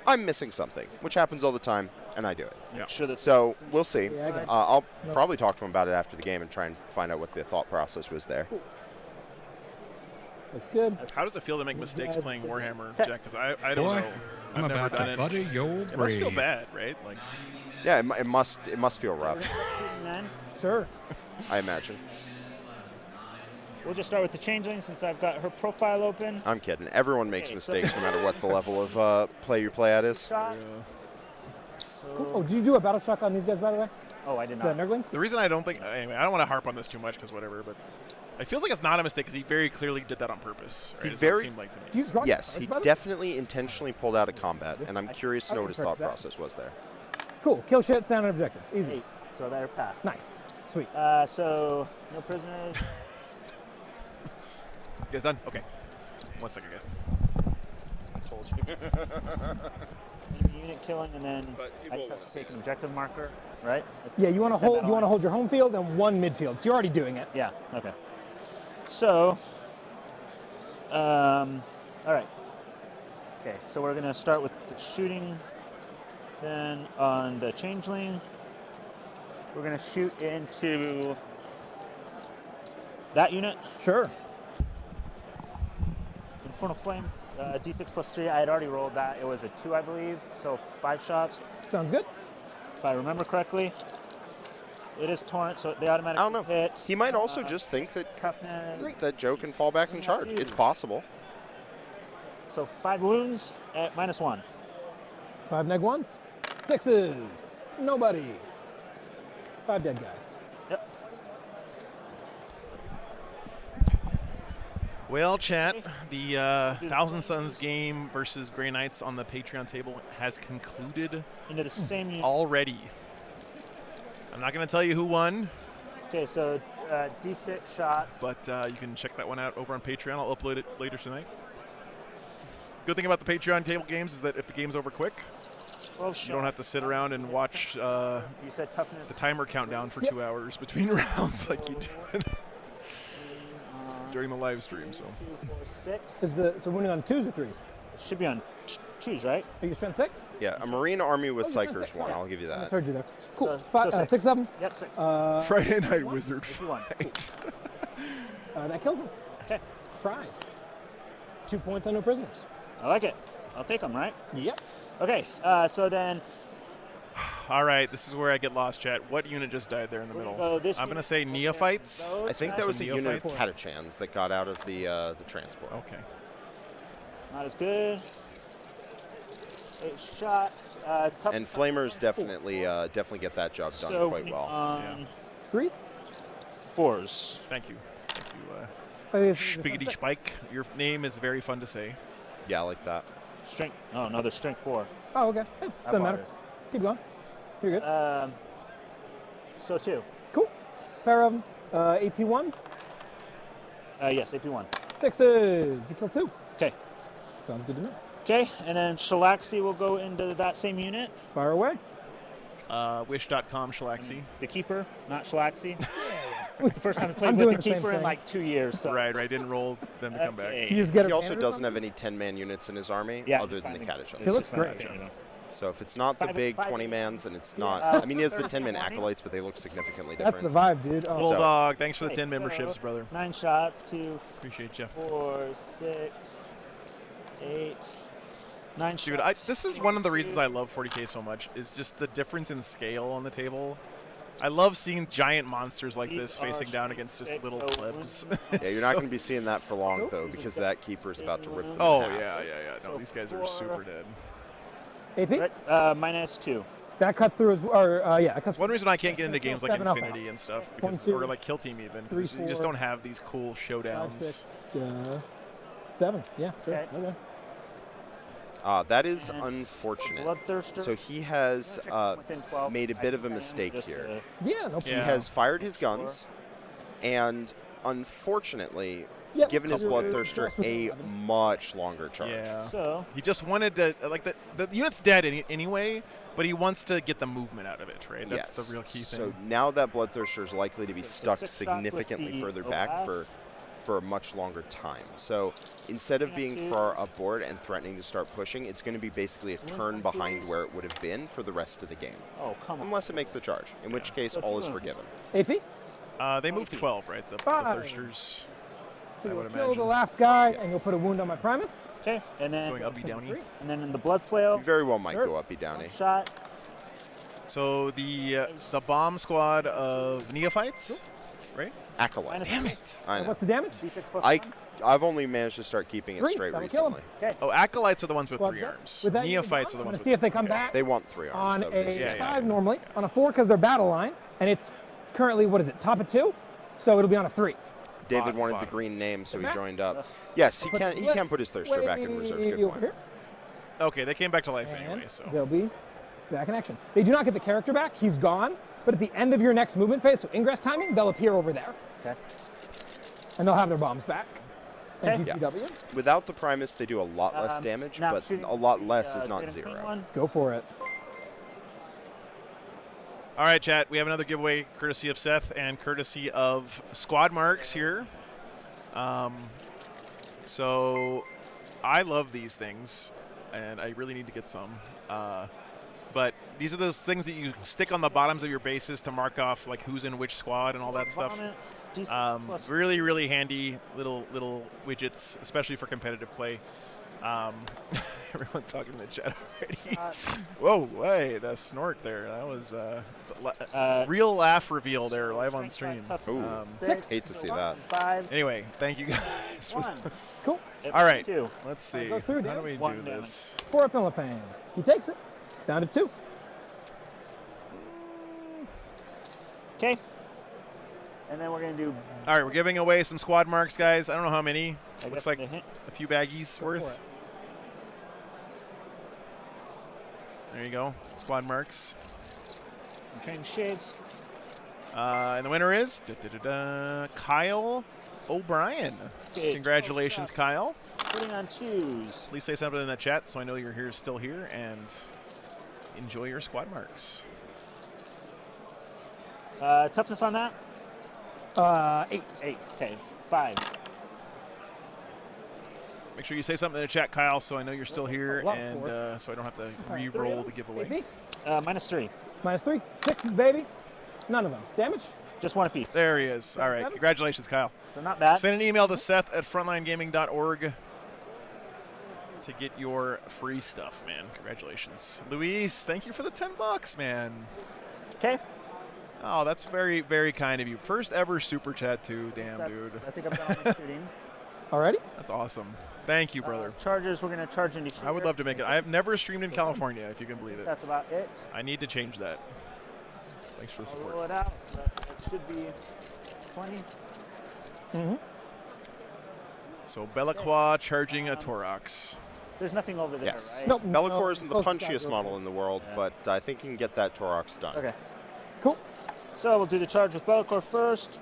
I'm missing something, which happens all the time, and I do it. Yeah. So we'll see. I'll probably talk to him about it after the game and try and find out what the thought process was there. Looks good. How does it feel to make mistakes playing Warhammer, Jack? Because I don't know. I'm I've never about done to it. butter your It must feel brain. bad, right? Like, Yeah, it must feel rough. Sure. I imagine. We'll just start with the Changeling since I've got her profile open. I'm kidding. Everyone makes Okay, so- mistakes no matter what the level of play you play at is. Shots. Cool. Oh, did you do a battle shock on these guys, by the way? Oh, I did The not. Nurglings? the reason I don't think, anyway, I don't want to harp on this too much because whatever, but it feels like it's not a mistake because he very clearly did that on purpose. Right? He That's what it very- seemed like to me. Do you draw Yes, cards, he by the way? definitely intentionally pulled out of combat, and I'm curious to know what his thought that. process was there. Cool. Kill shit, sound, and objectives. Easy. 8. So that are passed. Nice. Sweet. So no prisoners. You guys done? Okay. 1 second, guys. I told you. Unit killing, and then I just have to take an objective marker, right? Yeah, you want to Is that hold. that You want to line? hold your home field and one midfield. So you're already doing it. Yeah. Okay. So, all right. Okay. So we're gonna start with the shooting. Then on the Changeling, we're gonna shoot into that unit. Sure. Infernal Flame, D6 plus 3. I had already rolled that. It was a 2, I believe. So 5 shots. Sounds good. If I remember correctly. It is torrent, so they automatically I don't know. hit. He might also just think that Toughness. Joe can fall back and charge. It's possible. So 5 wounds at -1. 5 neg ones. 6s. Nobody. 5 dead guys. Yep. Well, chat, the Thousand Suns game versus Grey Knights on the Patreon table has concluded Into the same unit. already. I'm not going to tell you who won, Okay, so D6 shots. but you can check that one out over on Patreon. I'll upload it later tonight. Good thing about the Patreon table games is that if the game's over quick, 12 you don't have to sit around and watch You said toughness. the timer count down for 2 hours between rounds like you do during the live stream. So 2, 4, 6. Is the so winning on 2s or 3s? It should be on 2s, right? Are you spent 6? Yeah, a Marine army with Oh, you spent Psychers 6, won. yeah. I'll give you I that. heard you there. Cool. So- Five, so 6 of them. Yep, 6. Friday Night Wizard If you want. fight. That kills him. Okay. fried. 2 points on no prisoners. I like it. I'll take them, right? Yep. Okay, so then... All right, this is where I get lost, chat. What unit just died there in the middle? I'm going to say Neophytes. I think that was a unit of Neophytes. Catachans that got out of the transport. Okay. Not as good. 8 shots. Tough. And Flamers definitely get that job done So quite well. on 3s? 4s. Thank you. Thank Oh, you, yes, Spaghetti yes, Spike. Your name is very fun to say. Yeah, I like that. Strength. Oh, another strength 4. Oh, okay. Yeah, doesn't matter. bars. Keep going. You're good. So 2. Cool. Pair of them. AP1. Yes, AP1. 6s. Equals 2. Okay. Sounds good to me. Okay, and then Shalaxi will go into that same unit. Fire away. Wish.com Shalaxi. The Keeper, not Shalaxi. It's the first time I played I'm with doing the the same Keeper in thing. like 2 years. So. Right. Didn't roll them to come back. Okay. You just get He a also banner doesn't from have any 10-man units in his army, Yeah, other than the fine. Catachans. He looks great. So if it's not the Five- big five- 20-mans, and it's not... Yeah. I mean, he has the 10-man acolytes, but they look significantly That's different. the vibe, dude. Oh. Bulldog, thanks for the Okay, 10 memberships, so brother. 9 shots, 2, Appreciate you. 4, 6, 8, 9 Dude, shots. this is one of the reasons I love 40K so much, is just the difference in scale on the table. I love seeing giant monsters like These this facing are down against just six, little so plebs. Yeah, you're not going to be seeing that for long, though, because that Keeper's about to rip them Oh, in half. yeah. No, these guys are super dead. AP? Right, -2. That cuts through his, yeah, that cuts One reason I can't get into games like 7 up. Infinity and stuff, One, because, two, or like Kill Team even, three, because you just four, don't have these cool 5, showdowns. 6, 7. Yeah, sure. Okay. That is unfortunate. Bloodthirster. So he has Within 12. made a bit of a I mistake just, here. Yeah, no He Yeah. has fired his guns, and unfortunately, Yep. given his You're Bloodthirster just with a 11. much longer charge. Yeah. So He just wanted to, like, the unit's dead anyway, but he wants to get the movement out of it, right? That's Yes. the real key So thing. now that Bloodthirster is likely to be stuck 6 shots with significantly the further back Olaf. for a much longer time. So instead of being far aboard and threatening to start pushing, it's going to be basically a turn behind where it would have been for the rest of the game. Oh, come on. Unless it makes the charge, in which case So all is 2 forgiven. AP? They moved 12, right? The 5. Thirsters. So I you'll would kill imagine. the last guy, and you'll put a wound on my Primus. Okay, and then Going uppy downy. and then in the blood flail. You very well might Sure. go uppy downy. Shot. So the bomb squad of Neophytes, right? Acolyte. Minus Damn it. I know. What's the damage? D6 plus I've only managed to start keeping it 3. straight That'll kill him. recently. Okay. Oh, Acolytes are the ones with Well, 3 arms. with that unit Neophytes gone, are the I'm ones gonna see if they come back They want 3 arms. on That would be a silly. 5 normally, on a 4 because they're battle line, and it's currently, what is it, top of 2? So it'll be on a 3. David wanted the green name, so he joined up. Yes, he can put his Thirster back in reserve. Good Over point. here, Okay, they came back to life and anyway, so. they'll be back in action. They do not get the character back, he's gone, but at the end of your next movement phase, so ingress timing, they'll appear over there. Okay. And they'll have their bombs back. And Yeah. GPW. Without the Primus, they do a lot less damage, now but shooting a lot the, less is green not and green 0. one. Go for it. All right, chat. We have another giveaway courtesy of Seth and courtesy of Squad Marks here. So I love these things, and I really need to get some. But these are those things that you stick on the bottoms of your bases to mark off like who's in which squad and all that stuff. Vomit, D6 plus. Really, really handy little widgets, especially for competitive play. Everyone talking in the chat already. Whoa, hey, that snort there. That was real laugh reveal there live on stream. Ooh, 6. hate to see that. 5. Anyway, thank you guys. 1. Cool. All right, 2. let's see. goes through, How do we Dan. 1 do damage. this? 4 Philippine. He takes it. Down to 2. Okay. And then we're gonna do. All right, we're giving away some Squad Marks, guys. I don't know how many. I Looks guess like the hint. a few baggies for worth. it. There you go, Squad Marks. I'm trading shades. And the winner is Kyle O'Brien. Okay, Congratulations, 12 Kyle. Putting on 2s. Please say something in the chat so I know you're still here, and enjoy your Squad Marks. Toughness on that? 8. 8. Okay. 5. Make sure you say something in the chat, Kyle, so I know you're still here, lot and for us. so I don't have to All right, re-roll the giveaway. AP? -3. -3. 6s, baby. None of them. Damage? Just one apiece. There he is. All right. Congratulations, Kyle. So not bad. Send an email to Seth@frontlinegaming.org to get your free stuff, man. Congratulations. Luis, thank you for the $10, man. Okay. Oh, that's very, very kind of you. First ever super chat, too. Damn, dude. I think I've done all the shooting. Already? That's awesome. Thank you, brother. Chargers, we're going to charge into here. I would love to make it. I have never streamed in California, if you can believe it. That's about it. I need to change that. Thanks for the support. Roll it out. That should be 20. Mm-hmm. So Belacqua charging a Torox. There's nothing over there, Yes. right? Nope. Bellicor isn't the Close to punchiest that. model in the world, but I think you can get that Torox done. Okay. Cool. So we'll do the charge with Bellicor first.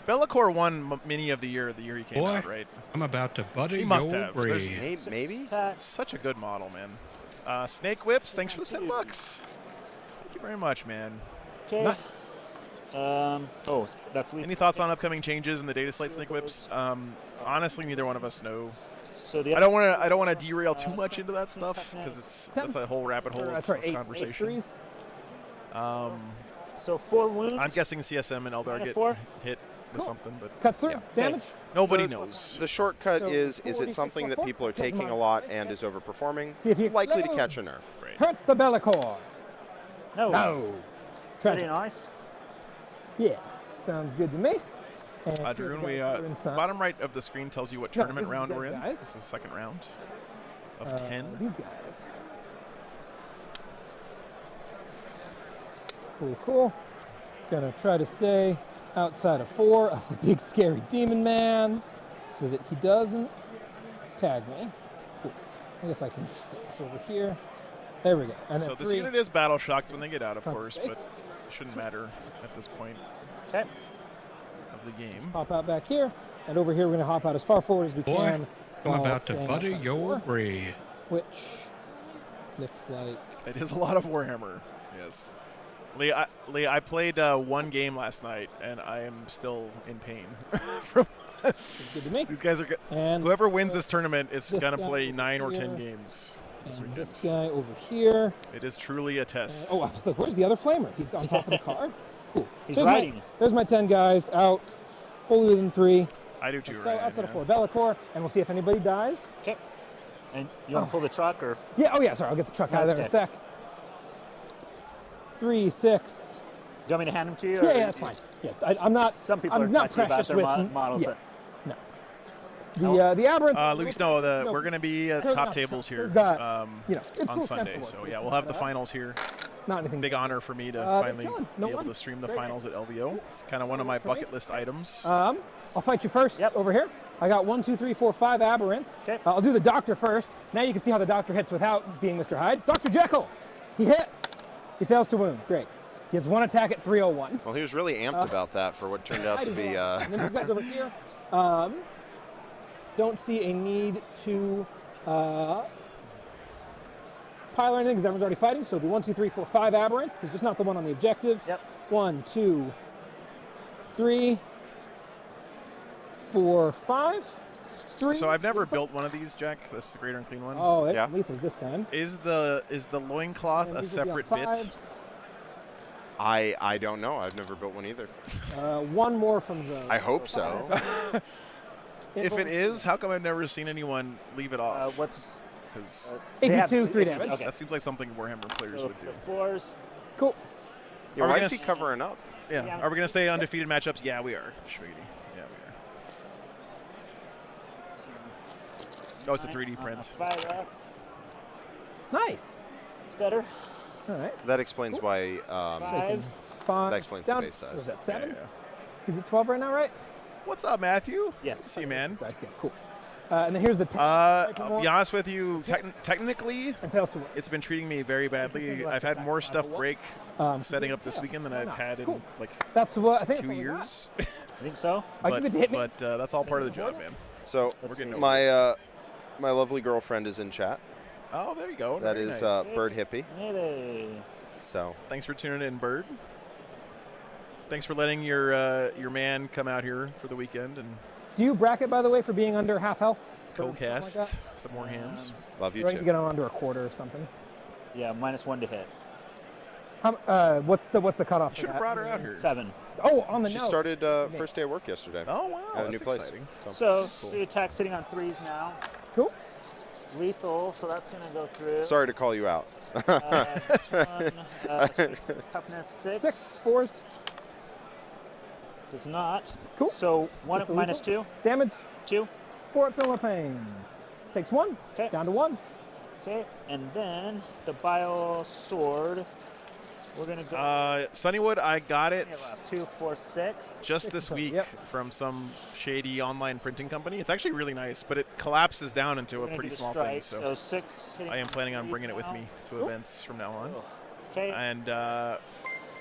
Belacor won Mini of the year he came Boy, out, right? I'm about to butter He must your have. brain. Maybe? Such a good model, man. Snake Whips, thanks for the $10. Thank you very much, man. Okay. Nice. Oh, that's Any thoughts on upcoming changes in the data slate Snake Whips? Honestly, neither one of us know. So the I don't want to derail too much into that stuff because that's a whole rabbit hole That's of right. Eight conversation. threes. So 4 wounds. I'm guessing CSM and Eldar get -4? hit with something, but Cuts through. yeah. Damage. Nobody knows. The shortcut So is 40, it something that 4, people are doesn't taking matter. a lot and is overperforming? See if he Likely to explodes. catch a nerf. Hurt the Bellicor. No. No. Pretty Tragic. nice. Yeah. Sounds good to me. And Drew, here we guys are inside. bottom right of the screen tells you what No, tournament this is round dead we're in. guys. This is the second round of 10. These guys. Cool, cool. Gonna try to stay outside of 4 of the big scary demon man so that he doesn't tag me. Cool. I guess I can set this over here. There we go. And then So this 3. unit is battle shocked when they get out, of Front course, space. but it shouldn't matter at this point Okay. of the game. Hop out back here. And over here, we're gonna hop out as far forward as we Boy, can. I'm while about to staying butter outside of your 4, brain. which looks like It is a lot of Warhammer, yes. Lee, I played one game last night, and I am still in pain. From good to me. These guys are And whoever wins this tournament is this going to guy play over 9 or 10 here. games this And weekend. this guy over here. It is truly a test. Oh, I was like, where's the other flamer? He's on top of the car. Cool. He's There's riding. there's my 10 guys out, wholly within 3. I do too, So Ryan. outside of yeah. 4 Bellicor, and we'll see if anybody dies. Okay. And you want to pull the truck or? Yeah. Oh yeah. Sorry, I'll get the truck out of there in a sec. 3, 6. Do you want me to hand them to you? Yeah, or- yeah, that's fine. Yeah, I'm not. Some people I'm are not touchy about precious their with models. Yeah. No. The aberrant. Luis, no, we're going to be at There's top not- tables here there's not, it's on cool Sunday. stencil So work. yeah, It's we'll have not the bad. finals here. Not anything. Big honor for me to they're finally killing. be No able one. to stream the Great. finals at LVO. It's kind of one of my bucket list items. I'll fight you first over here. I got 1, 2, 3, 4, 5 aberrants. Okay. I'll do the doctor first. Now you can see how the doctor hits without being Mr. Hyde. Dr. Jekyll. He hits. He fails to wound. Great. He has 1 attack at 301. Well, he was really amped about that for what turned out to be. And then these guys over here don't see a need to pile or anything because everyone's already fighting. So it'll be 1, 2, 3, 4, 5 aberrants because just not the one on the objective. Yep. 1, 2, 3, 4, 5. 3. So I've never built one of these, Jack. That's the greater and clean one. Oh, it's lethal this time. Is the loincloth And a these will be on separate bit? 5s. I don't know. I've never built one either. 1 more from the. I hope so. If it is, how come I've never seen anyone leave it off? What's? Because 82, 3 damage. that seems like something Warhammer players So would do. the 4s. Cool. Yeah, Are we why gonna is he covering up? Yeah. Yeah. Are we gonna stay undefeated matchups? Yeah, we are. Schmiggity. Yeah, we are. Oh, it's a 3D print. Fire up. Nice. It's better. All right. That explains why. 5. 5. That explains the down, base size. Was that 7? Yeah. He's at 12 right now, right? What's up, Matthew? Yes. See you, man. Dice, yeah, cool. And then here's the. I'll be honest with you. Technically, and fails to win. it's been treating me very badly. I've had more stuff break setting up this weekend than I've had in like That's what I think. 2 years. I think so. I'll give it to hit me. But that's all part of the job, man. So We're getting my lovely girlfriend is in chat. Oh, there you go. That Very is nice. Bird Hippie. Hey. So Thanks for tuning in, Bird. Thanks for letting your man come out here for the weekend and Do you bracket, by the way, for being under half health? co-cast Like some more hams. love you you too. get on under a quarter or something. Yeah, -1 to hit. What's the cutoff? Should have brought her out here. 7. Oh, on the She note. started first day of work yesterday. Oh wow, at a new that's place. exciting. So cool. the attack's hitting on 3s now. Cool. Lethal, so that's going to go through. Sorry to call you out. This one, so toughness 6. 6 4s. Does not. Cool. So 1 Just the minus lethal. 2. Damage. 2. 4 Philippines. Takes 1. Okay. Down to 1. Okay, and then the Bio Sword. We're going to go. Sunnywood, I got it 2, 4, 6. just this week from some shady online printing company. It's actually really nice, but it collapses down into a pretty small thing. So 6. I am planning on bringing it with me to events from now on. Okay. And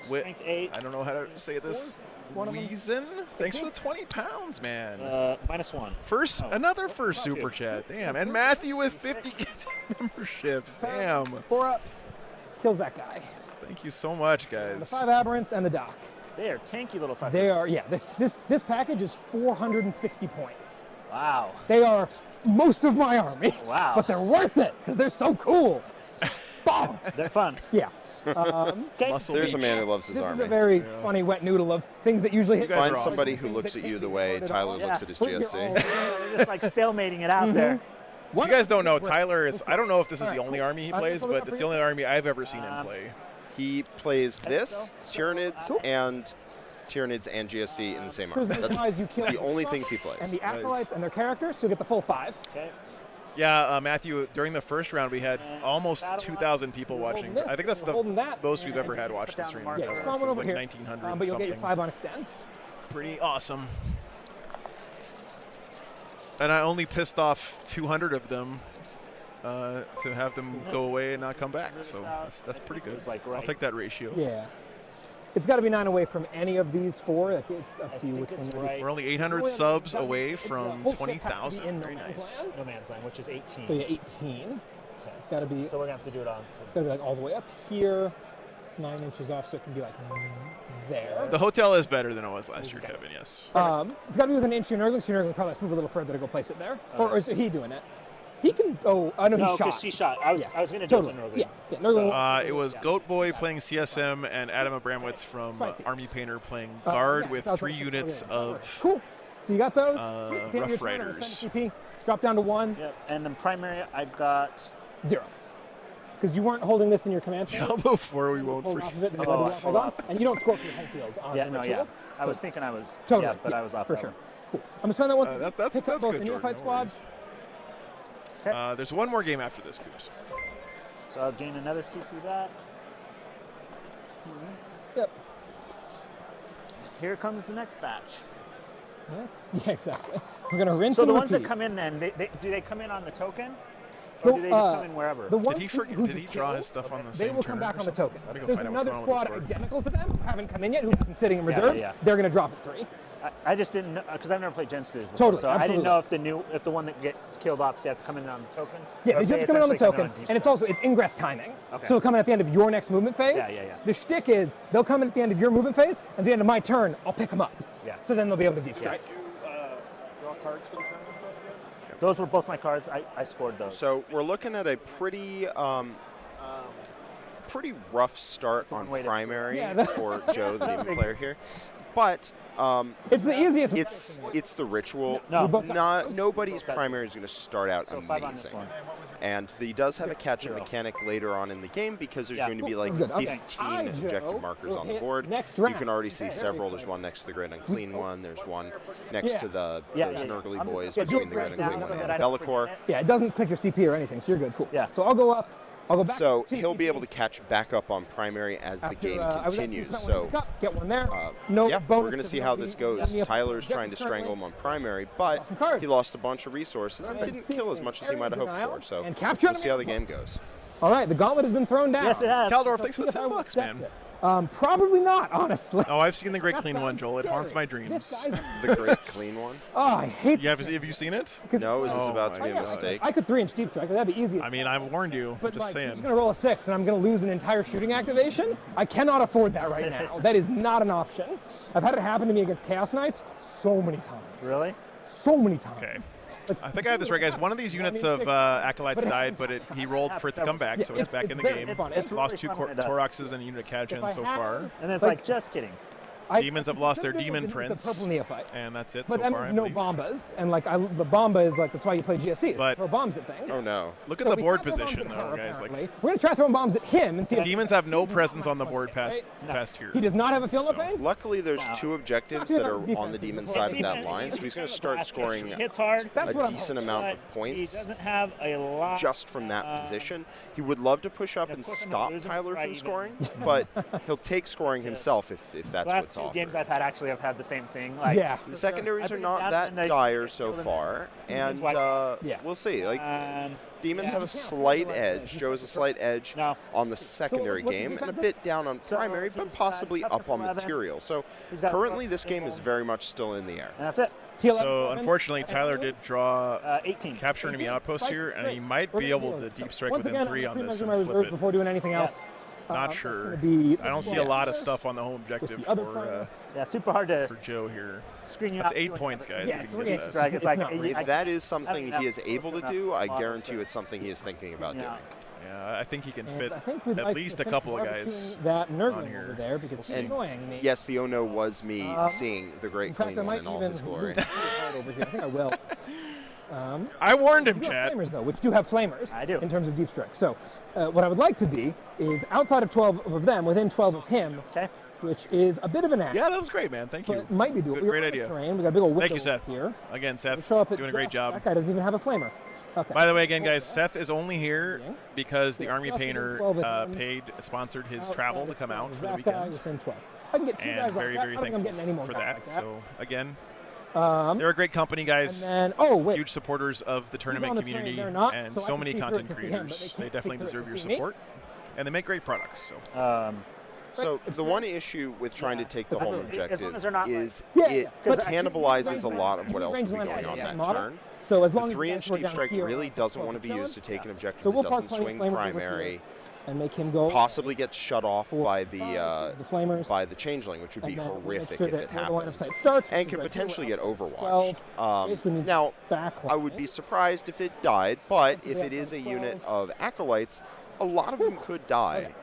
Strength 8. I don't know how to say this. Weezen, thanks for the 20 pounds, man. Minus 1. Another first super chat. Damn. And Matthew with 50 memberships. Damn. 4 ups. Kills that guy. Thank you so much, The guys. 5 aberrants and the dock. They are tanky little suckers. They are, yeah. This package is 460 points. Wow. They are most of my army. Wow. But they're worth it because they're so cool. Bomb. They're fun. Yeah. Okay. There's a man who loves his This army. is a very funny wet noodle of things that usually hit. Find somebody who looks at you the way Tyler looks at his GSC. They're just like stalemating it out there. If you guys don't know, Tyler is, I don't know if this is the only army he plays, but it's the only army I've ever seen him play. He plays this, Tyranids, and GSC in the same army. That's the only things he plays. And the acolytes and their characters, so you get the full 5. Okay. Yeah, Matthew, during the first round, we had almost 2,000 people watching. I think that's the most we've ever had watch the stream. Yeah, It spawn one was over like here. 1,900 But you'll get your something. 5 on extend. Pretty awesome. And I only pissed off 200 of them to have them go away and not come back. So that's pretty good. I'll take that ratio. Yeah. It's got to be 9 away from any of these 4. Like, it's up to you which one you do. We're only 800 subs away from whole chip has to be 20,000. in Very no man's nice. land. No man's land, which is 18. So yeah, 18. It's got to be. So we're going to have to do it on. It's got to be like all the way up here, 9 inches off, so it can be like there. The hotel is better than it was last year, Kevin, yes. It's got to be within an inch of your Nurgle, so your Nurgle probably has to move a little further to go place it there. Or is he doing it? He can. Oh, I know No, he shot. because she shot. I was going to do Totally. it with Nurgle. Yeah, Nurgle. It was Goat Boy playing CSM and Adam Abramowitz from Spicy. Army Painter playing Guard yeah, with South 3 West, units South of West. Cool. So you got those. Rough Your turn, Riders. spend CP, drop down to 1. Yep. And then primary, I got 0. Because you weren't holding this in your command phase. Diablo 4 we won't Hold forget. off of it and, hold on. And you don't score for your home field on Yeah, the no, ritual. yeah. I So was thinking I was. Totally. Yeah, but I was off for that sure. one. Cool. I'm gonna spend that one. That's pick up both good, the Jordan, neophyte no squads. There's one more game after this, Coops. So I'll gain another CP that. Yep. Here comes the next batch. Yeah, exactly. We're gonna rinse So and the ones that repeat. come in then, do they come in on the token? Or do they just come in wherever? The Did ones he who did he you draw kill, his stuff on the they same will turn come back or on the something? token. Let me go There's find out what's another going on with squad this board. identical to them who haven't come in yet, who've been sitting in reserves. yeah. They're gonna drop at 3. I just didn't know, because I've never played Gen Studios before. Totally, So I didn't absolutely. know if the one that gets killed off, they have to come in on the token. Yeah, or they if just come in on the essentially come token, deep and it's strike. also it's ingress timing. Okay. So it'll come in at the end of your next movement phase. Yeah. The shtick is they'll come in at the end of your movement phase, and at the end of my turn, I'll pick them up. Yeah. So then they'll be able to deep strike. Draw cards for the tournament stuff yet? Those were both my cards. I scored those. So we're looking at a pretty rough start on primary for Joe, the Demon player here. But it's the easiest. It's the ritual. No. Nobody's primary is going to start out So 5 on this amazing. one. And he does have a catch-up mechanic later on in the game because there's going to be like Good, okay. 15 objective markers on the board. Next You round. can already see several. There's one next to the Great Unclean one. There's one next to those Nurgly boys between the Great Unclean one and Bellicor. Yeah, it doesn't click your CP or anything, so you're good. Cool. Yeah. So I'll go up. I'll go back. So to he'll be CP. able to catch back up on primary as the game continues. So Get one there. No yeah, bonus we're going to to see the- how this goes. the- Tyler's trying to strangle him on primary, but he lost a bunch of resources and didn't kill as much as he might have hoped for. So And capture we'll see how the game goes. All right, the gauntlet has been thrown down. Yes, it has. Caldorf, Let's thanks for see the if I will $10, accept man. it. Probably not, honestly. Oh, I've seen the Great That Clean one, sounds Joel. It haunts my scary. dreams. This guy's. The Great Clean one? Oh, I hate. Have you seen it? No, is this Oh about to my be a God. mistake? I could 3-inch deep strike. That'd be easy. I mean, I warned you. But I'm just like, saying. he's going to roll a 6, and I'm going to lose an entire shooting activation. I cannot afford that right now. That is not an option. I've had it happen to me against Chaos Knights so many times. Really? So many times. Okay. I think I have this right, guys. One of these units of Acolytes died, but he rolled for it to come back, so it's back in the game. It's lost two really Toroxes and a unit of Cadgens so far. And it's like, just kidding. Demons have lost their Demon Prince, and that's it so far. But no bombas, and like the bomba is like that's why you play GSC. But throw bombs at things. Oh no! Look at the board position though, guys. Like we're gonna try throwing bombs at him and see. Demons have no presence on the board past here. He does not have a field of pain. Luckily, there's two objectives that are on the Demon side of that line, so he's going to start scoring a decent amount of points. He doesn't have a lot just from that position. He would love to push up and stop Tyler from scoring, but he'll take scoring himself if that's what's offered. Games I've had have had the same thing. Like, yeah, the secondaries are not that dire so far, and we'll see. Like Demons have a slight edge. Joe has a slight edge on the secondary game and a bit down on primary, but possibly up on material. So currently, this game is very much still in the air. And that's it. So unfortunately, Tyler did draw 18. Capture enemy outpost here, and he might be able to deep strike within 3 on this and flip it. Before doing anything else. Not sure. I don't see a lot of stuff on the home objective for super hard to for Joe here. Screen you That's out 8 points, guys. Yeah, if that is something he is able to do, I guarantee you it's something he is thinking about doing. Yeah, I think he can fit at least a couple of guys that on here. Over there because it's annoying me. Yes, the oh no was me seeing the great clean one in all his glory. I think I will. I warned him, Chad. Chad. Flamers, though, which do have flamers. I do. In terms of deep strike. So, what I would like to be is outside of 12 of them, within 12 of him, which is a bit of an act. Yeah, that was great, man. Thank you. It might be doable. Great idea. Terrain. We got a big old Thank you, Seth. Here. Again, Seth, show up doing a great job. That guy doesn't even have a flamer. Okay. By the way, again, guys, Seth is only here because the Army Painter sponsored his travel to come out for the weekend. Within 12. I can get two guys very, like very that. I don't think I'm getting any thankful more for guys that. like that. So, again, they're a great company, guys. And then, huge supporters of the tournament community and so many content creators. They definitely deserve your support. And they make great products. So the one issue with trying to take the home objective is it but cannibalizes a lot of what else would be going on that turn. So as long the 3-inch deep strike really doesn't want to be used to take an objective that doesn't swing primary. And make him go. Possibly get shut off by the changeling, which would be horrific if it happens, and can potentially get overwatched. Now, I would be surprised if it died, but if it is a unit of acolytes, a lot of them could die.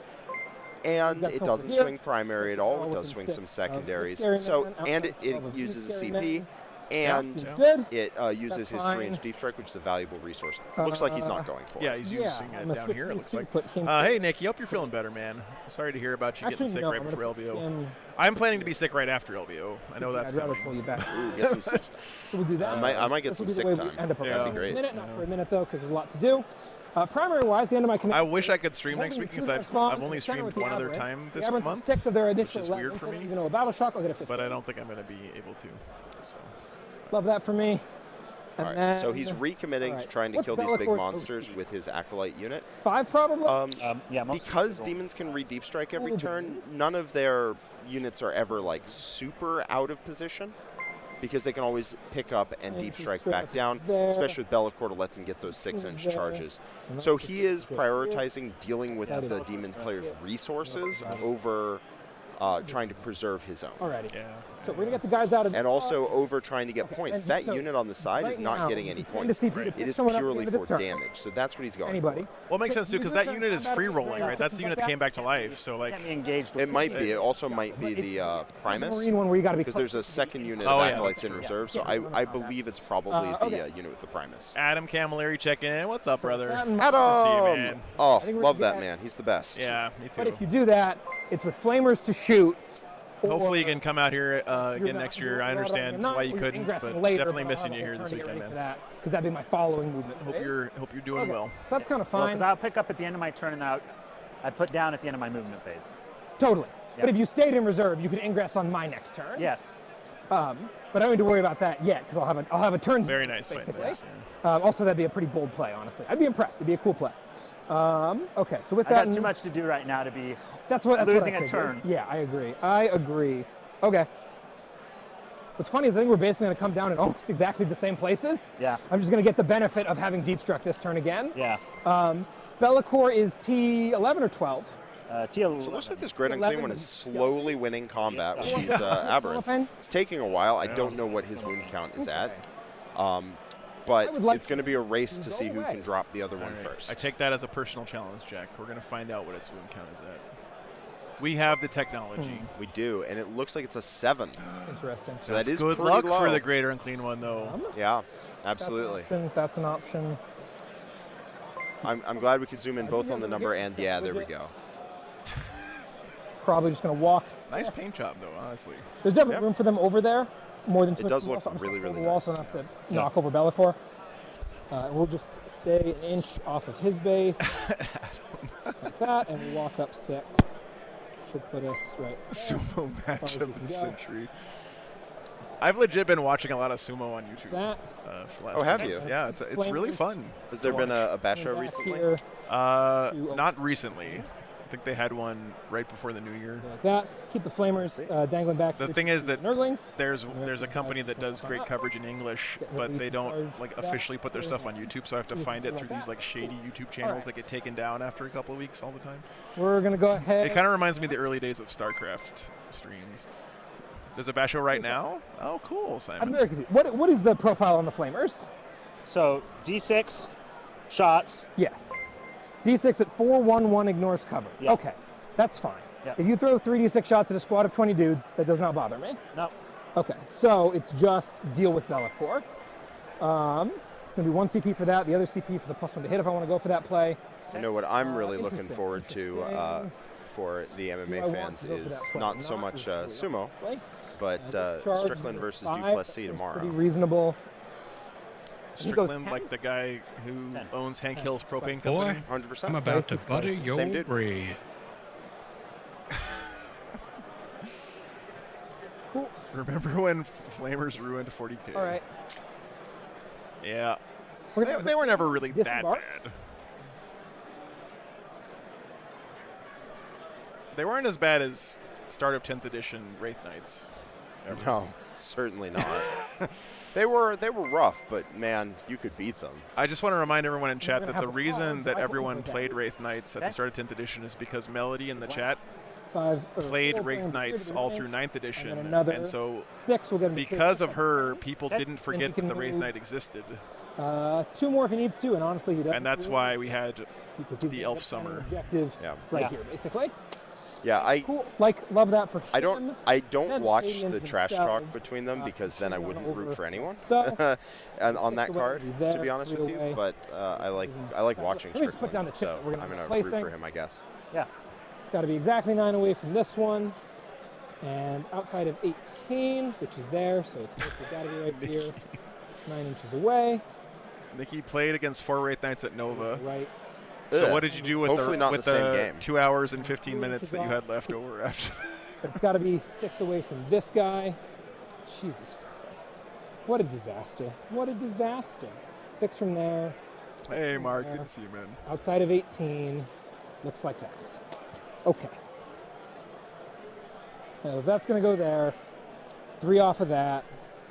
And it doesn't swing primary at all. It does swing some secondaries. So, and it uses a CP. And it uses his 3-inch deep strike, which is a valuable resource. Looks like he's not going for it. Yeah, he's using it down here, it looks like. Hey, Nick, I hope you're feeling better, man. Sorry to hear about you getting sick right before LVO. I'm planning to be sick right after LVO. I know that's coming. Pull you back. Ooh, get some So we'll do that. I might get some sick time. That'd be great. Not for a minute, though, because there's a lot to do. Primary-wise, the end of my commitment. I wish I could stream next week because I've only streamed one other time this month, 6 of their initial which is weird for me. Even though a battle shock, I'll get a 50. But I don't think I'm going to be able to. So. Love that for me. All right, so he's recommitting to trying to kill these big monsters with his Acolyte unit. 5 probably? Because Demons can read Deep Strike every turn, none of their units are ever like super out of position because they can always pick up and Deep Strike back down, especially with Be'lakor to let them get those 6-inch charges. So he is prioritizing dealing with the Demon player's resources over trying to preserve his own. Alrighty. Yeah. So we're going to get the guys out of and also over trying to get points. That unit on the side is not getting any points. It is purely for damage. So that's what he's going for. Well, it makes sense, too, because that unit is free rolling, right? That's the unit that came back to life. So, like, it might be. It also might be the Primus. Because there's a second unit of Acolytes in reserve. So I believe it's probably the unit with the Primus. Adam Camilleri checking in. What's up, brother? Adam! See you, man. Oh, love that man. He's the best. Yeah, me too. But if you do that, it's with flamers to shoot. Hopefully you can come out here again next year. I understand why you couldn't, but definitely missing you here this weekend, man. Because that'd be my following movement. Hope you're doing well. So that's kind of fine. Because I'll pick up at the end of my turn and I put down at the end of my movement phase. Totally. Yep. But if you stayed in reserve, you could ingress on my next turn. Yes. But I don't need to worry about that yet because I'll have a turn. Very nice. Basically. Also, that'd be a pretty bold play, honestly. I'd be impressed. It'd be a cool play. Okay, so with that, I got too much to do right now to be losing a turn. Yeah, I agree. Okay. What's funny is I think we're basically going to come down in almost exactly the same places. Yeah. I'm just going to get the benefit of having deep struck this turn again. Yeah. Be'lakor is T11 or 12? T11. So it looks like this Grid and Clean one is slowly winning combat with these aberrants. It's taking a while. I don't know what his wound count is at. but it's going to be a race to see who can drop the other one first. I take that as a personal challenge, Jack. We're going to find out what its wound count is at. We have the technology. We do, and it looks like it's a 7. Interesting. So that is good pretty luck low. for the greater and clean one, though. Yeah, absolutely. That's an option. I'm glad we could zoom in both on the number and there we go. Probably just going to walk. Nice paint job, though, honestly. There's definitely room for them over there. More than 2 It does look so I'm just really, gonna really go nice. So I don't have to knock over Be'lakor. We'll just stay an inch off of his base, like that, and we walk up 6. Should put us right there, Sumo match as far as we of can the go. century. I've legit been watching a lot of sumo on YouTube. That. For last Oh, have few you? months. Yeah, it's really fun. Has there been a basho Back recently? here, Not recently. I think they had one right before the new year. like that. Keep the flamers dangling back. The thing is that Nurglings. there's a company that does great coverage in English, but they don't like officially put their stuff on YouTube, so I have to find it through these like shady YouTube channels that get taken down after a couple of weeks all the time. We're gonna go ahead. It kind of reminds me of the early days of StarCraft streams. There's a basho right now. Oh, cool, Simon. I'm very confused. What is the profile on the flamers? So D6 shots. Yes. D6 at 4-1-1 ignores cover. Yeah. Okay, that's fine. Yeah. If you throw 3d6 shots at a squad of 20 dudes, that does not bother me. No. Okay, so it's just deal with Be'lakor. It's going to be 1 CP for that, the other CP for the +1 to hit if I want to go for that play. You know what I'm really looking Interesting. forward to for the Do I MMA want fans to go for is that play? not so much sumo, honestly. but Charge, Strickland versus 5, Duplessis seems tomorrow. Pretty reasonable. He goes Strickland, 10. like the guy who owns Hank Hill's propane Boy, company. 100%. I'm about to Spicy, butter spicy. your Same dude. bread. Cool. Remember when Flamers ruined 40K? All right. Yeah. We're gonna They were never really that disembark. bad. They weren't as bad as start of 10th edition Wraith Knights. No, certainly not. They were rough, but man, you could beat them. I just want to remind everyone in chat gonna that have the the reason cards. that I everyone think played Wraith Knights at the start of 10th edition is because Melody in the chat 5 played 4 Wraith playing Knights third all range, through 9th edition, and then another and so 6 will get him to because third. of her, people didn't And forget he can that the Wraith move, Knight existed, 2 more if he needs to, and honestly, he doesn't. and that's why we had because he's the gonna Elf get kind of Summer. objective Yeah. right here, basically. Yeah, Cool. Love that for him. I don't And watch aliens the trash talk themselves, between them because then I wouldn't over. root for anyone So, and on that away card, would be to there, be honest 3 with you. away. But I like watching Let me just put Strickland, down the chip so that we're gonna I'm be gonna replacing. root for him, I guess. Yeah. It's got to be exactly 9 away from this one. And outside of 18, which is there, so it's basically got to be right here, 9 inches away. Nikki played against 4 Wraith Knights at Nova. Right. So Ugh. what did you do with Hopefully not with the same game. 2 hours and 15 minutes that you had left over after? But it's got to be 6 away from this guy. Jesus Christ. What a disaster. What a disaster. 6 from there. 6 Hey, from Mark, there. good to see you, man. Outside of 18. Looks like that. Okay. Now, if that's going to go there, 3 off of that,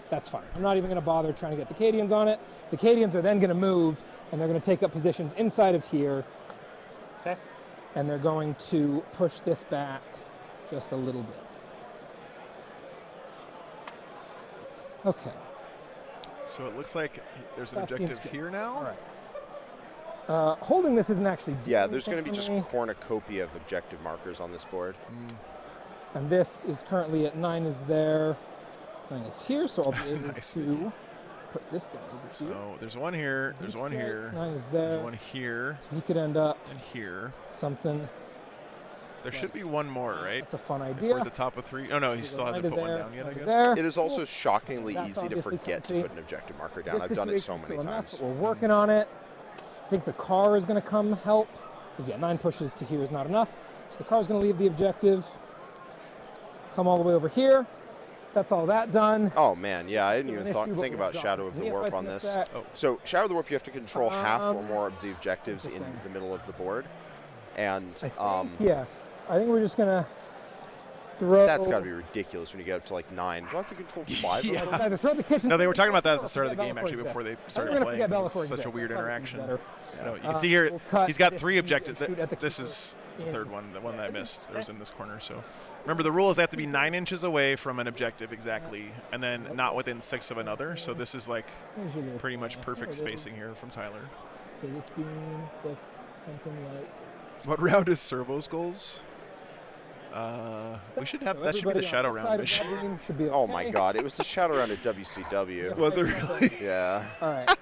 that's fine. I'm not even going to bother trying to get the Cadians on it. The Cadians are then going to move, and they're going to take up positions inside of here. Okay. And they're going to push this back just a little bit. Okay. So it looks like there's an That seems objective good. here now. All right. Holding this isn't actually doing Yeah, there's anything going to be for just me. cornucopia of objective markers on this board. And this is currently at 9 is there. 9 is here, so I'll be able Nice. to put this guy over here. So there's one here. There's one here. 9 is there. There's one here. So he could end up And here. something. There should be one more, right? That's a fun If idea. we're at the top of 3. Oh no, he There's still a hasn't line put to one there, down yet, I line to guess. there. It is also Cool. shockingly That's easy to obviously forget to comfy. put an objective marker down. This I've done it so situation's many still a mess, times. but we're working on it. I think the car is going to come help. Because, yeah, 9 pushes to here is not enough. So the car's going to leave the objective. Come all the way over here. That's all that done. Oh man, yeah, I didn't even If you think about drop Shadow of me the if Warp I on miss this. that. So Shadow of the Warp, you have to control half or Um, more of the objectives in interesting. the middle of the board, and I think, yeah. I think we're just going to Throw. That's got to be ridiculous when you get up to like 9. Do I have to control 5? Yeah. of them? Throw the kitchen. No, they were talking about that at the start of the Bellacore game, actually, exists. before they I'm started gonna playing. forget It's Bellacore such a exists. weird That probably interaction. seems better. You know, you can see here, we'll cut he's got this 3 and objectives. shoot at the This keeper is the third one, the one that I missed. That was Okay. in this corner. So remember, the rule is they have to be 9 inches away from an objective exactly, and then not within 6 of another. So this is like pretty much perfect spacing here from Tyler. So this beam looks something like. What round is Servo Skulls? We should have that. Should be the shadow round mission. Oh my God! It was the shadow round at WCW. Was it really? Yeah. All right.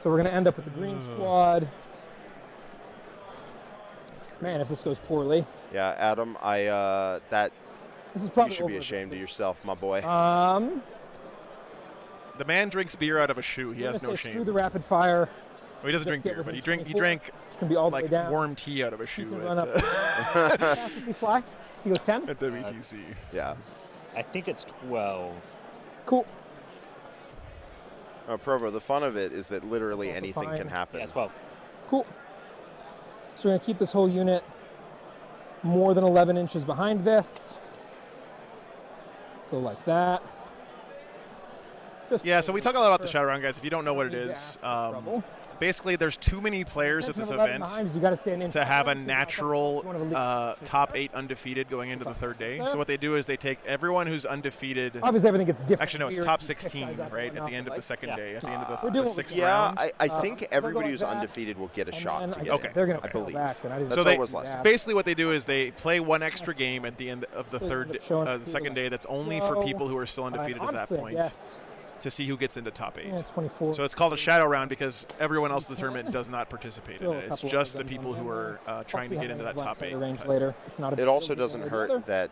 So we're gonna end up with the green squad. Man, if this goes poorly. Yeah, Adam. That. This is probably you should be over ashamed of yourself, my boy. The man drinks beer out of a shoe. He has no Screw shame. the rapid fire. Well, he doesn't drink beer, but he drank be all the like way down. warm tea out of a shoe Run up. at, How fast does he fly? He goes 10? at WTC. Yeah. I think it's 12. Cool. Oh, Provo, the fun of it is that literally Also anything fine. can happen. Yeah, 12. Cool. So we're going to keep this whole unit more than 11 inches behind this. Go like that. Yeah, so we talk a lot about the shadow round, guys. If you don't know what it is, basically there's too many players at this event to have a natural top 8 undefeated going into the third day. So what they do is they take everyone who's undefeated. Obviously, everything gets different. Actually, no, it's here. top You pick 16, guys up right, and at up, the end of the like- second day, at the We're end of doing the what we 6th do. round. I think so everybody they'll go who's like that, undefeated will get a and shot then to I get guess in. they're gonna I pull believe. back, and I didn't That's So always last. basically what they do is they play one extra game at the end of the the second day that's only for So, people who are still undefeated at that honestly, point yes. to see who gets into top 8. Yeah, 24. So it's called a shadow round because everyone else in the tournament does not participate in Throw a it. It's couple just the of people guns who on are there. trying to I'll see get into how that many top blanks 8. I arrange later. It's not a It big also deal doesn't one way or the hurt that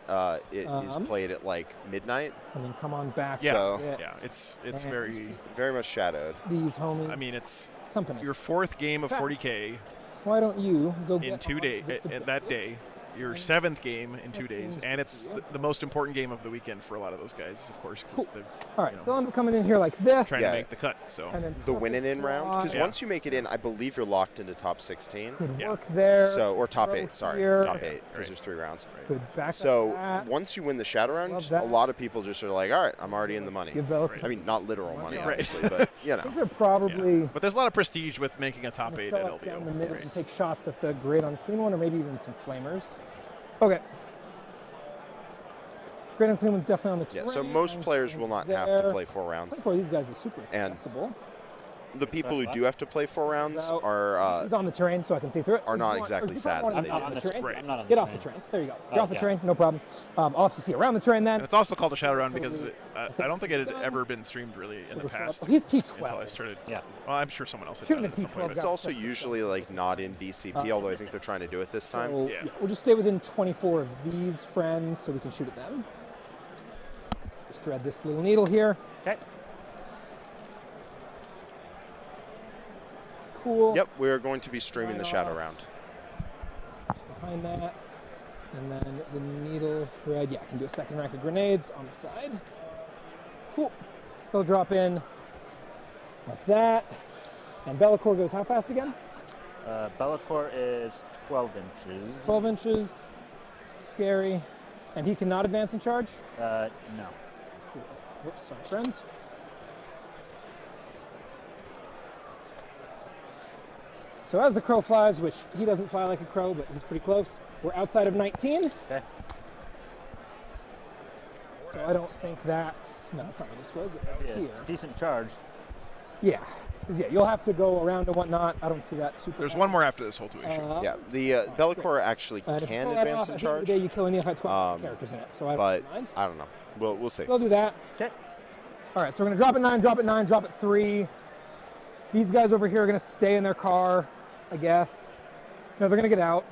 it is Um, played at like midnight. And then come on back. Yeah, So- yeah, it's And very much shadowed. These homies. I mean, it's company. your 4th game of Fact. 40K Why don't you go in get 2 on days, this that objective? day. Your 7th game in 2 That days, seems and it's the most important game of the weekend for a lot of those guys, of course, because they're All right, so they'll end up coming in here like this. trying to make the cut. So And then The win and in round, because Yeah. once you make it in, I believe you're locked into top 16. Could work there. So or top throw 8, sorry, here. top 8, because there's 3 rounds. Could back up So that. once you win the shadow round, Love a that. lot of people just are like, all right, I'm already in the money. Give Bellacore- I mean, not literal money, Right. obviously, but you I think know. they're probably but there's a lot of prestige with making a top 8 show at up down the LVO. middle and take shots at the grid on clean one, or maybe even some flamers. Okay. Grid on clean one's definitely on the Yeah, terrain. so most players will not have to there. play 4 rounds. 24 of these guys is super And accessible. the people who do have to play 4 rounds About- are He's on the terrain, so I can see through it. are If not you want- exactly if you sad want that to they get do off the this. terrain, I'm not on the get off the train. train. There you go. You're off the yeah. train, no problem. I'll have to see around the train then. And it's also called a shadow round because I don't think it had ever been streamed really in the we'll show up. past. He's Until I T12. started. Yeah. Well, I'm sure someone else had Shouldn't done it have at some point. T12 It's got also sets of usually like not in BCT, although I think they're trying to do it this time. So, Yeah. we'll just stay within 24 of these friends so we can shoot at them. Just thread this little needle here. Okay. Cool. Yep, we're going to be streaming the shadow off. round. Just behind that. And then the needle thread. Yeah, I can do a second rack of grenades on the side. Cool. Still drop in like that. And Bellacore goes how fast again? Bellacore is 12 inches. 12 inches. Scary. And he cannot advance and charge? No. Cool. Whoops, sorry, friends. So as the crow flies, which he doesn't fly like a crow, but he's pretty close, we're outside of 19. Okay. So I don't think that's, no, that's not where this was, it was Yeah, here. decent charge. Yeah, 'cause yeah, you'll have to go around and whatnot. I don't see that super. There's one more after this whole tuition. Yeah, the Bellacore actually And if you can pull that advance off, in at the end of charge, the day, you kill a Neophyte squad characters in it, so I but don't mind. I don't know. We'll see. So I'll do that. Okay. All right, so we're gonna drop at 9, drop at 9, drop at 3. These guys over here are gonna stay in their car, I guess. No, they're gonna get out.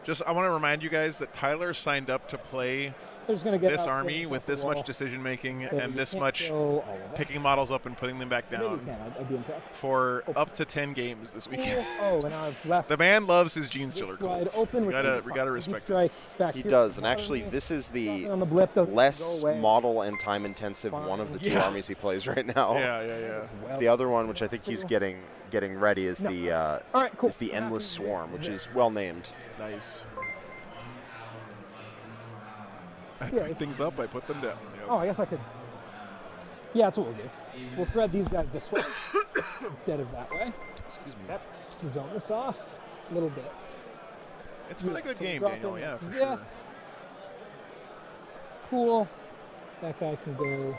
Just, I want to remind you guys that Tyler signed up to play They're just gonna get this out, army finish with off the this much wall. decision making So and you this can't much kill all of them. picking models up and putting them back Maybe you down can. I'd be impressed. for up to 10 games this weekend. Oh, and I've left. The man loves his Gene Stiller this wide Colts. open. We which gotta, is we fine. gotta Deep respect it. strike back He here. does, and actually, this is the On the blip doesn't less go away. model and time intensive one of the two Yeah. armies he plays right now. Yeah. The other one, which I think he's getting getting ready is the All right, cool. is the Endless Swarm, which is well named. Nice. I Yeah, pick things up, I put them down. Yep. Oh, I guess I could. Yeah, that's what we'll do. We'll thread these guys this way instead of that way. Excuse me. Just to zone this off a little bit. It's been a good so game, drop Daniel. in Yeah, for this. Cool. That guy can go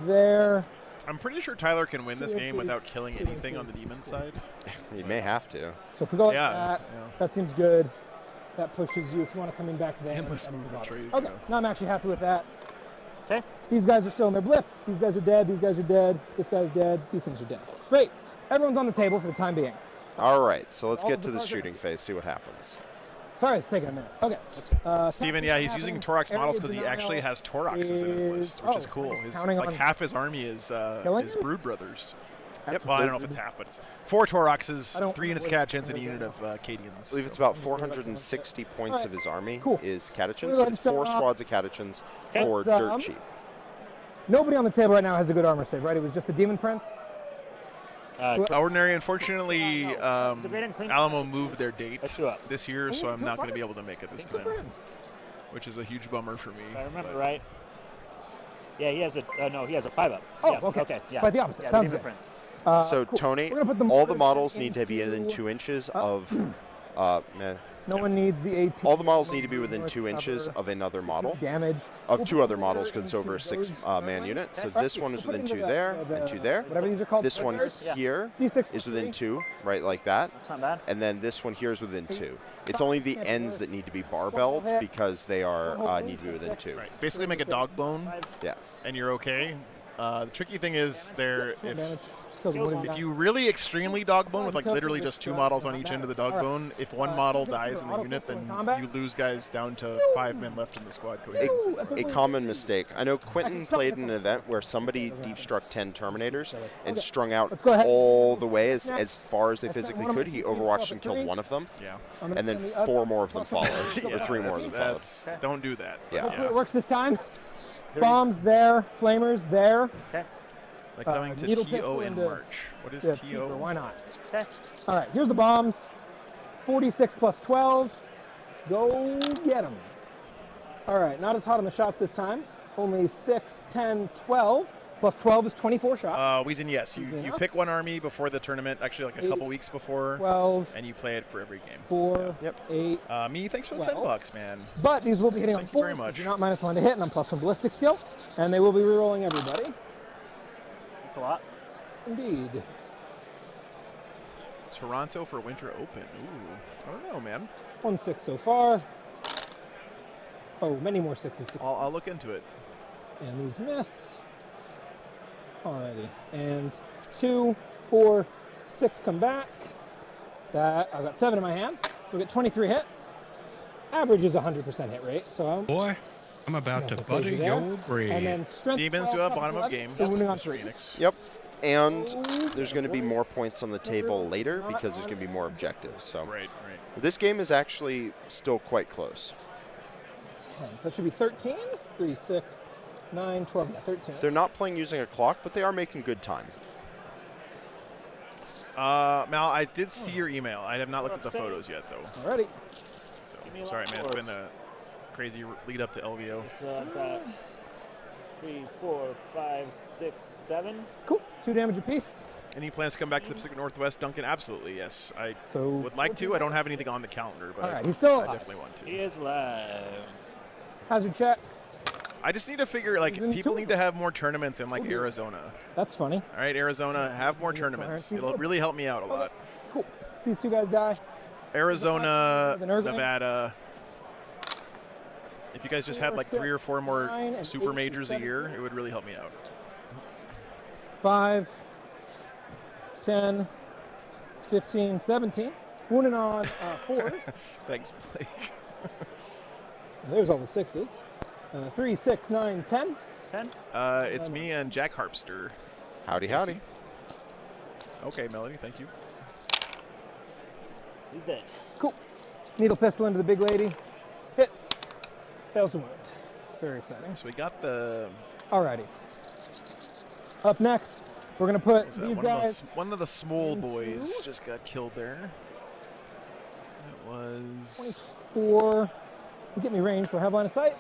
there. I'm pretty sure Tyler can win this Two game inches, without killing 2 anything on the inches. demon side. You may have to. So if we go like Yeah, that, yeah. that seems good. That pushes you. If you want to come in back there. Endless that's movement about it. trees, Okay, yeah. now I'm actually happy with that. Okay. These guys are still in their blip. These guys are dead. These guys are dead. This guy's dead. These things are dead. Great. Everyone's on the table for the time being. All right, so let's All get of to the the cards are shooting empty. phase, see what happens. Sorry, it's taking a minute. Okay. Steven, yeah, he's using Torax models because he actually has Toraxes in his list, which is cool. His, like half his army is Brood Brothers. Yep. Well, I don't know if it's half, but it's 4 Toraxes, 3 in his wait, catechins, and a unit of Cadians. I believe it's about 460 points Right. of his army Cool. is We're catechins, gonna but it's 4 start off. squads of catechins, Okay. 4 It's, dirt cheap. Nobody on the table right now has a good armor save, right? It was just the Demon Prince. Ordinary, unfortunately, Debate and clean- Alamo moved their date That's you up. this year, so I'm two not going to up. be able to make it this Good time, for him. which is a huge bummer for me. If I remember but- right. Yeah, he has a no. He has a 5-up. Oh, yeah, okay. Yeah. Quite the opposite. Yeah, Sounds Demon good. Prince. So, Cool. Tony, We're gonna put them all the right models back need to be within into- 2 inches of... No one needs the AP. All the models No need to be one within needs 2 cover. inches of another model. Damage. Of 2 other put models her because it's over a into 6-man those unit. So right, this one is we'll put within into 2 there the- and 2 there. Whatever these are called. This one flares. here D6 is for within 3. 2, right like that. That's not bad. And then this one here is within 2. It's only the ends that need to be barbelled because they are need to be within 2. Right. Basically, make a dog bone, Yes. and you're okay. The tricky thing is there, Damage. if you really extremely dog bone with like literally just 2 models on each end of the dog bone, if one model dies in the unit, then you lose guys down to 5 men left in the squad. A common mistake. I know Quentin played in an event where somebody deep struck 10 Terminators and strung out go ahead. all the way as far as they Let's physically one of could. my He sneakers overwatched off and at killed 3. one of them, Yeah. and then 4 more of them followed, or 3 more of them followed. Don't do that. Yeah. Hopefully it works this time. Bombs there, flamers there. Okay. Like coming to needle TO pistol in into- March. What is Yeah, TO? keeper, why not? Okay. All right, here's the bombs. 46 plus 12. Go get them. All right, not as hot on the shots this time. Only 6, 10, 12. Plus 12 is 24 shots. Weezin, yes. You enough. pick one army before the tournament, actually like a couple weeks before, 12. and you play it for every game. 4, Yep. 8. Me, thanks for the 12. $10, man. But these will be hitting on Thank you 4s. very much. You're not -1 to hit, and I'm +1 ballistic skill. And they will be rerolling everybody. That's a lot. Indeed. Toronto for Winter Open. Ooh, I don't know, man. 1-6 so far. Oh, many more 6s to come. I'll look into it. And these miss. Alrighty. And 2, 4, 6 come back. That I've got 7 in my hand. So we get 23 hits. Average is 100% hit rate. So I'm Boy, I'm about to That's a butter pleasure your there. bread. And then strength. Demons 12, who have toughness bottom of 11, game. so wounding on Mr. 3s. Phoenix. Yep. And there's going to be more points on the table later because there's going to be more objectives. So Right. this game is actually still quite close. 10. So it should be 13. 3, 6, 9, 12. Yeah, 13. They're not playing using a clock, but they are making good time. Mal, I did see your email. I have not looked at the photos yet, though. Alrighty. So, Give me a sorry, lot man. of It's been words. a crazy lead up to LVO. So I've got 3, 4, 5, 6, 7. Cool. 2 damage apiece. Any plans to come back to the Pacific Northwest, Duncan? Absolutely, yes. I So would like to. I don't have anything on the calendar, but All right, he's still I alive. definitely want to. He is live. Hazard checks. I just need to figure, like, He's in people two. need to have more tournaments in, like, Arizona. That's funny. All right, Arizona, have more tournaments. It'll really help me out a lot. Cool. So these 2 guys die. Arizona, Then Ergonomic. Nevada. If you guys just had, like, 3 or 4 more 9 and super 8 majors a and year, 17. it would really help me out. 5, 10, 15, 17. Wounded on 4s. Thanks, Blake. There's all the 6s. 3, 6, 9, 10. 10. It's me and Jack Harpster. Howdy, howdy. Okay, Melody, thank you. He's dead. Cool. Needle pistol into the big lady. Hits. Fails to wound. Very exciting. So we got the... Alrighty. Up next, We're going to put Was that these one of guys. one of the small boys just got killed there. It was 24. Get me range. Do I have line of sight?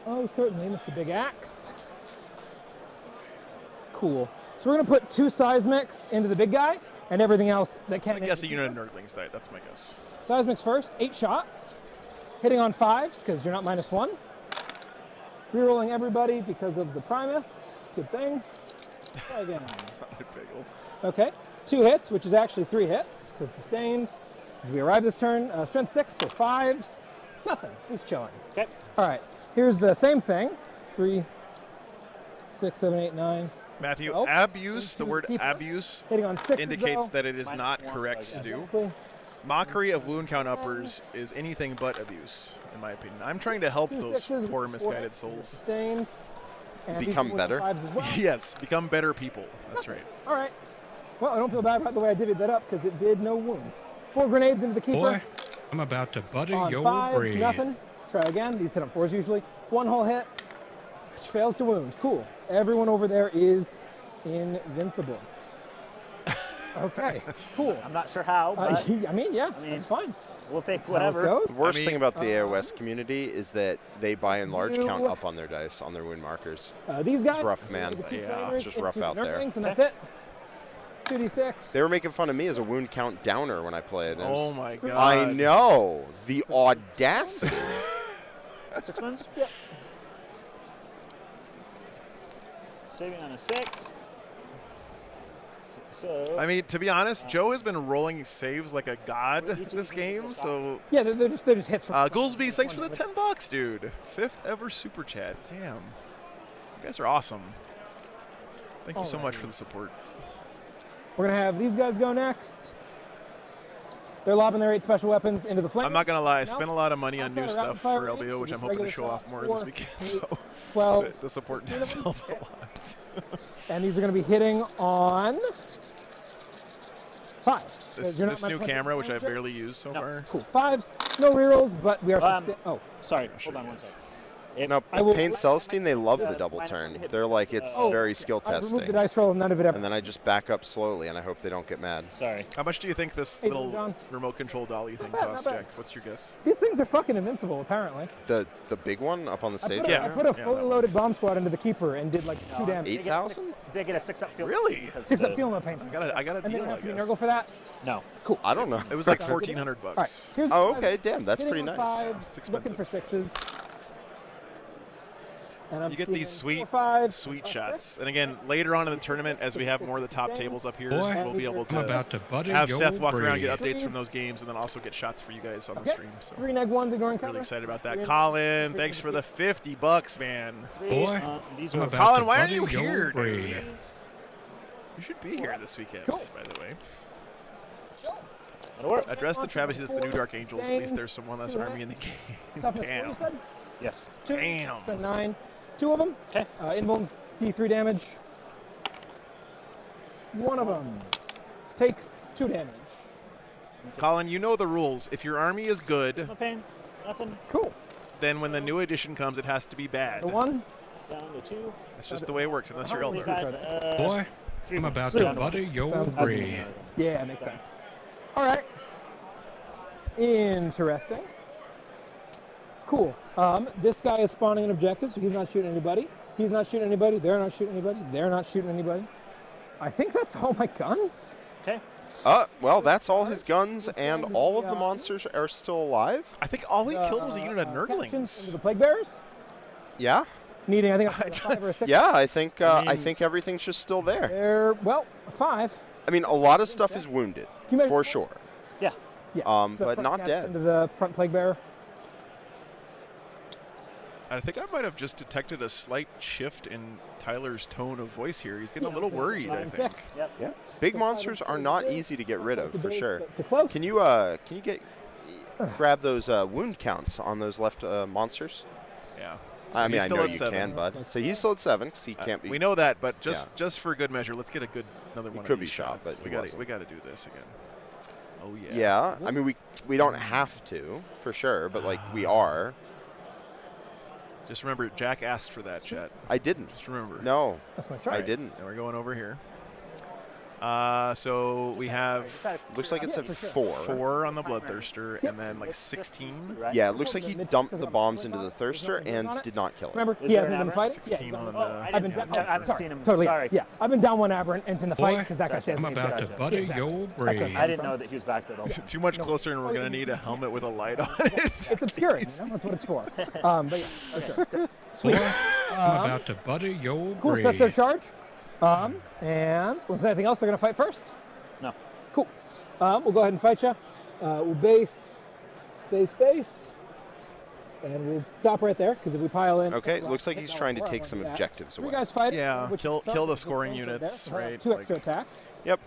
Oh, certainly, Mr. Big Axe. Cool. So we're going to put 2 seismics into the big guy and everything else that can't. I guess a unit of Nurglings died. That's my guess. Seismics first, 8 shots. Hitting on 5s because you're not -1. Rerolling everybody because of the Primus. Good thing. Try again. Okay. 2 hits, which is actually 3 hits because sustained. As we arrive this turn, strength 6, so 5s. Nothing. He's chilling. Okay. All right. Here's the same thing. 3, 6, 7, 8, 9. Matthew, 12. abuse, the word Keeper. abuse Hitting on 6s, indicates though. that it is not correct to do. Exactly. Mockery of wound count uppers is anything but abuse, in my opinion. I'm trying to help 2 those 6s, poor 4 misguided hits, souls. Sustained. And Become these with better? 5s as well. Yes, become better people. That's right. All right. Well, I don't feel bad about the way I divvied that up because it did no wounds. 4 grenades into the keeper. Boy, I'm about to butter On your 5s, brain. nothing. Try again. These hit on 4s usually. 1 whole hit, which fails to wound. Cool. Everyone over there is invincible. Okay, cool. I'm not sure how, but I mean, yeah, it's fine. We'll take That's how it whatever. goes. The worst thing about the AOS community is that they, by and large, you- count up on their dice, on their wound markers. These guys. It's rough, man. the 2 Yeah, flamers it's just rough into out the there. Nurglings, and that's it. 2d6. They were making fun of me as a wound count downer when I played. Oh my god. I know. The audacity. 6 wins? Yep. Saving on a 6. So. I mean, to be honest, Joe has been rolling saves like a god this game, so... Yeah, they're just hits for. Goolsby, thanks for the $10, dude. 5th ever super chat. Damn. You guys are awesome. Thank you so much for the support. We're gonna have these guys go next. They're lobbing their 8 special weapons into the flame. I'm not going to lie, I spent a lot of money on new stuff for LVO, which I'm hoping to show off more this weekend, so 12, the support 16 does of them. help a lot. And these are going to be hitting on 5s. This new camera, which I've barely used so far. Cool. 5s, no rerolls, but we are sorry, hold on one second. No, Paint Celestine, they love the double turn. They're like, it's very skill I removed testing. the dice roll and none of it ever. And then I just back up slowly, and I hope they don't get mad. Sorry. How much do you think this Hey, little John. remote control dolly thing bad, costs, not bad. Jack? What's your guess? These things are fucking invincible, apparently. The big one up on the stage? I put a fully loaded bomb squad into the keeper and did like 2 damage. 8,000? They get a 6-up field. Really? 6-up field no paint. I got a And deal, then I have to be guess. Nurgle for that? No. Cool. I don't know. It was like $1,400 All right. Here's Oh, the okay, damn, that's hitting pretty on nice. 5s, looking for 6s. And I'm You get seeing these sweet, 4 5s, sweet shots. And again, later on in the tournament, as we have more of the top tables up here, Boy, we'll be able I'm about to to butter have your Seth walk around and get brain. updates from those games, and then also get shots for you guys on the Okay. stream. So 3 neg 1s ignoring cover. really excited about that. Three- Colin, thanks for the $50, man. Boy, these I'm are about Colin, to why are butter you your here, brain. dude? You should be here this weekend, Cool. by the way. That'll work. Address the travesty that's the new Dark Angels. At least there's some one less army in the game. Toughness 4, Damn. you said? Yes. 2. Damn. So 9. 2 of them. Okay. Invulns D3 damage. 1 of them takes 2 damage. Colin, you know the rules. If your army is good, No pain. Nothing. Cool. then when the new edition comes, it has to be bad. The 1. Down to 2. That's just the way it works, unless you're We Eldar. got, Boy, 3 I'm wins. about Three to on the butter one. your Sounds brain. Yeah, makes sense. All right. Interesting. Cool. This guy is spawning an objective, so he's not shooting anybody. He's not shooting anybody. They're not shooting anybody. They're not shooting anybody. I think that's all my guns. Okay. Well, that's all his guns, and all of the monsters are still alive? I think all he killed was a unit of Captions Nurglings. into the plague bearers. Yeah? Needing, I think, a 5 or a 6. Yeah, I think I mean- I think everything's just still there. They're, well, 5. I mean, a lot of stuff is wounded, You measure- for sure. Yeah. Yeah. Um, so the but front not caps dead. Into the front plague bearer. I think I might have just detected a slight shift in Tyler's tone of voice here. He's getting a little worried, I think. 6. Yep. Yeah. Big monsters are not easy to get rid of, for sure. To close. Can you grab those wound counts on those left monsters? Yeah. I mean, he's I still know at you 7. can, bud. So he's still at 7 because he can't be. We know that, but just for good measure, let's get another one. could of be these shot, shots. but we he got wasn't. to do this again. Oh yeah. Yeah, I mean we don't have to for sure, but like we are. Just remember, Jack asked for that, chat. I didn't. Just remember. No. That's my try. I didn't. And we're going over here. So we have looks like it's Yeah, at for sure. 4. 4 on the Bloodthirster, and then like 16. Yeah, it looks like he dumped the bombs into the Thirster and did not kill it. Remember, Is he there hasn't an been fighting. 16 on the. I haven't sorry, seen him. Totally. Sorry. Yeah, I've been down one aberrant into the fight Boy, because that guy says I'm me about to exactly. butter Exactly. your That's brain. what's I didn't know that he was back there. Too much closer, and we're gonna need a helmet with a light on it. It's obscuring. You know? That's what it's for. But yeah, for sure. Sweet. Boy, I'm about to butter your Cool. brain. So that's their charge. And was there anything else they're gonna fight first? No. Cool. We'll go ahead and fight you. We'll base, and we'll stop right there because if we pile in. Okay, looks like he's trying to take some objectives Three away. guys fight. Yeah, which kill start the with scoring points right units, there. right? 2 extra attacks. Yep.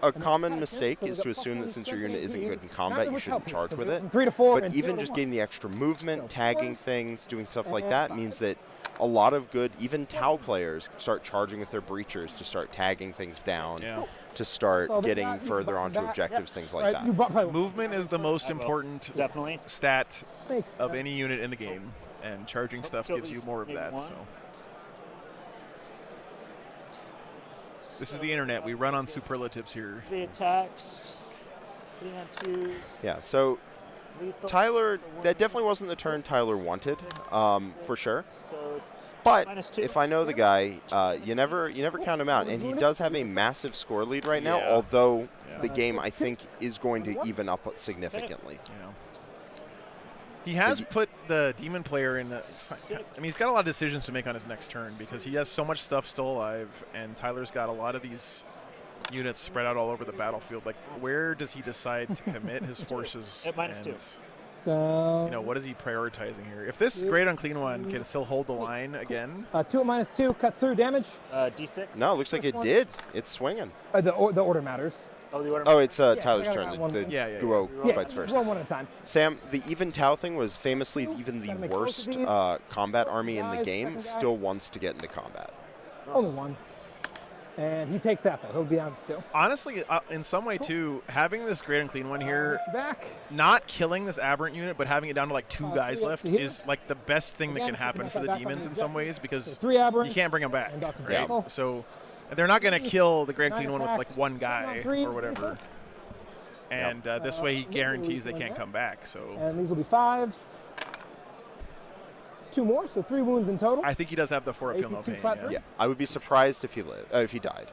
A then common attack mistake him, so is we to got assume that +1 since your unit isn't good in Not combat, that you would shouldn't help you, charge because with we it. went from 3 to 4 But and even 0 to just 1. getting the extra movement, So tagging first, things, doing stuff like and that 5. means that a lot of good, even Tau players, start charging with their breachers to start tagging things down, Yeah. to start So they getting got you further button onto back. objectives, things like Right, that. you brought probably Movement is the most important Definitely. stat Makes of sense. any unit in the game, and charging stuff Kill gives you these more of maybe that. one. So this is the internet. We run on superlatives here. 3 attacks. 3 on 2s. Yeah, so Lethal. Tyler, that definitely wasn't the turn Tyler wanted, for sure. So But -2. if I know the guy, you never count him out, and he does have a massive score lead right now. Yeah. Although Yeah. the game, I think, is going to even up significantly. You know. He has put the demon player in. I mean, he's got a lot of decisions to make on his next turn because he has so much stuff still alive, and Tyler's got a lot of these units spread out all over the battlefield. Like, where does he decide to commit his forces? At -2. And, So. you know, what is he prioritizing here? If this Great Unclean One can still hold the line again, 2 at -2 cuts through damage. D6. No, it looks like it did. It's swinging. The order matters. Oh, the order. Oh, it's I Tyler's got turn. that one. The Yeah. Guo Yeah, fights first. roll one at a time. Sam, the even Tau thing was famously even Gotta the make both of worst these. combat army in the Guys, game. second guy. Still wants to get into combat. Only one. And he takes that though. He'll be down to 2. honestly, in some way too, having this Great Unclean One here, Back. not killing this aberrant unit, but having it down to like 2 guys 3 left up to here. is like the best thing that Again, can happen picking for up the that back demons on in the some objective. ways because So 3 aberrants. you can't bring them back, And Dr. right? Jekyll. So they're not going to kill the Great 9 Unclean One with attacks, like 1 9 guy threes, or whatever. And this way he guarantees they can't come back. So And these will be 5s. 2 more, so 3 wounds in total. I think he does have the 4 Feel No 82 Pain. flat Yeah. three. Yeah, I would be surprised if he died.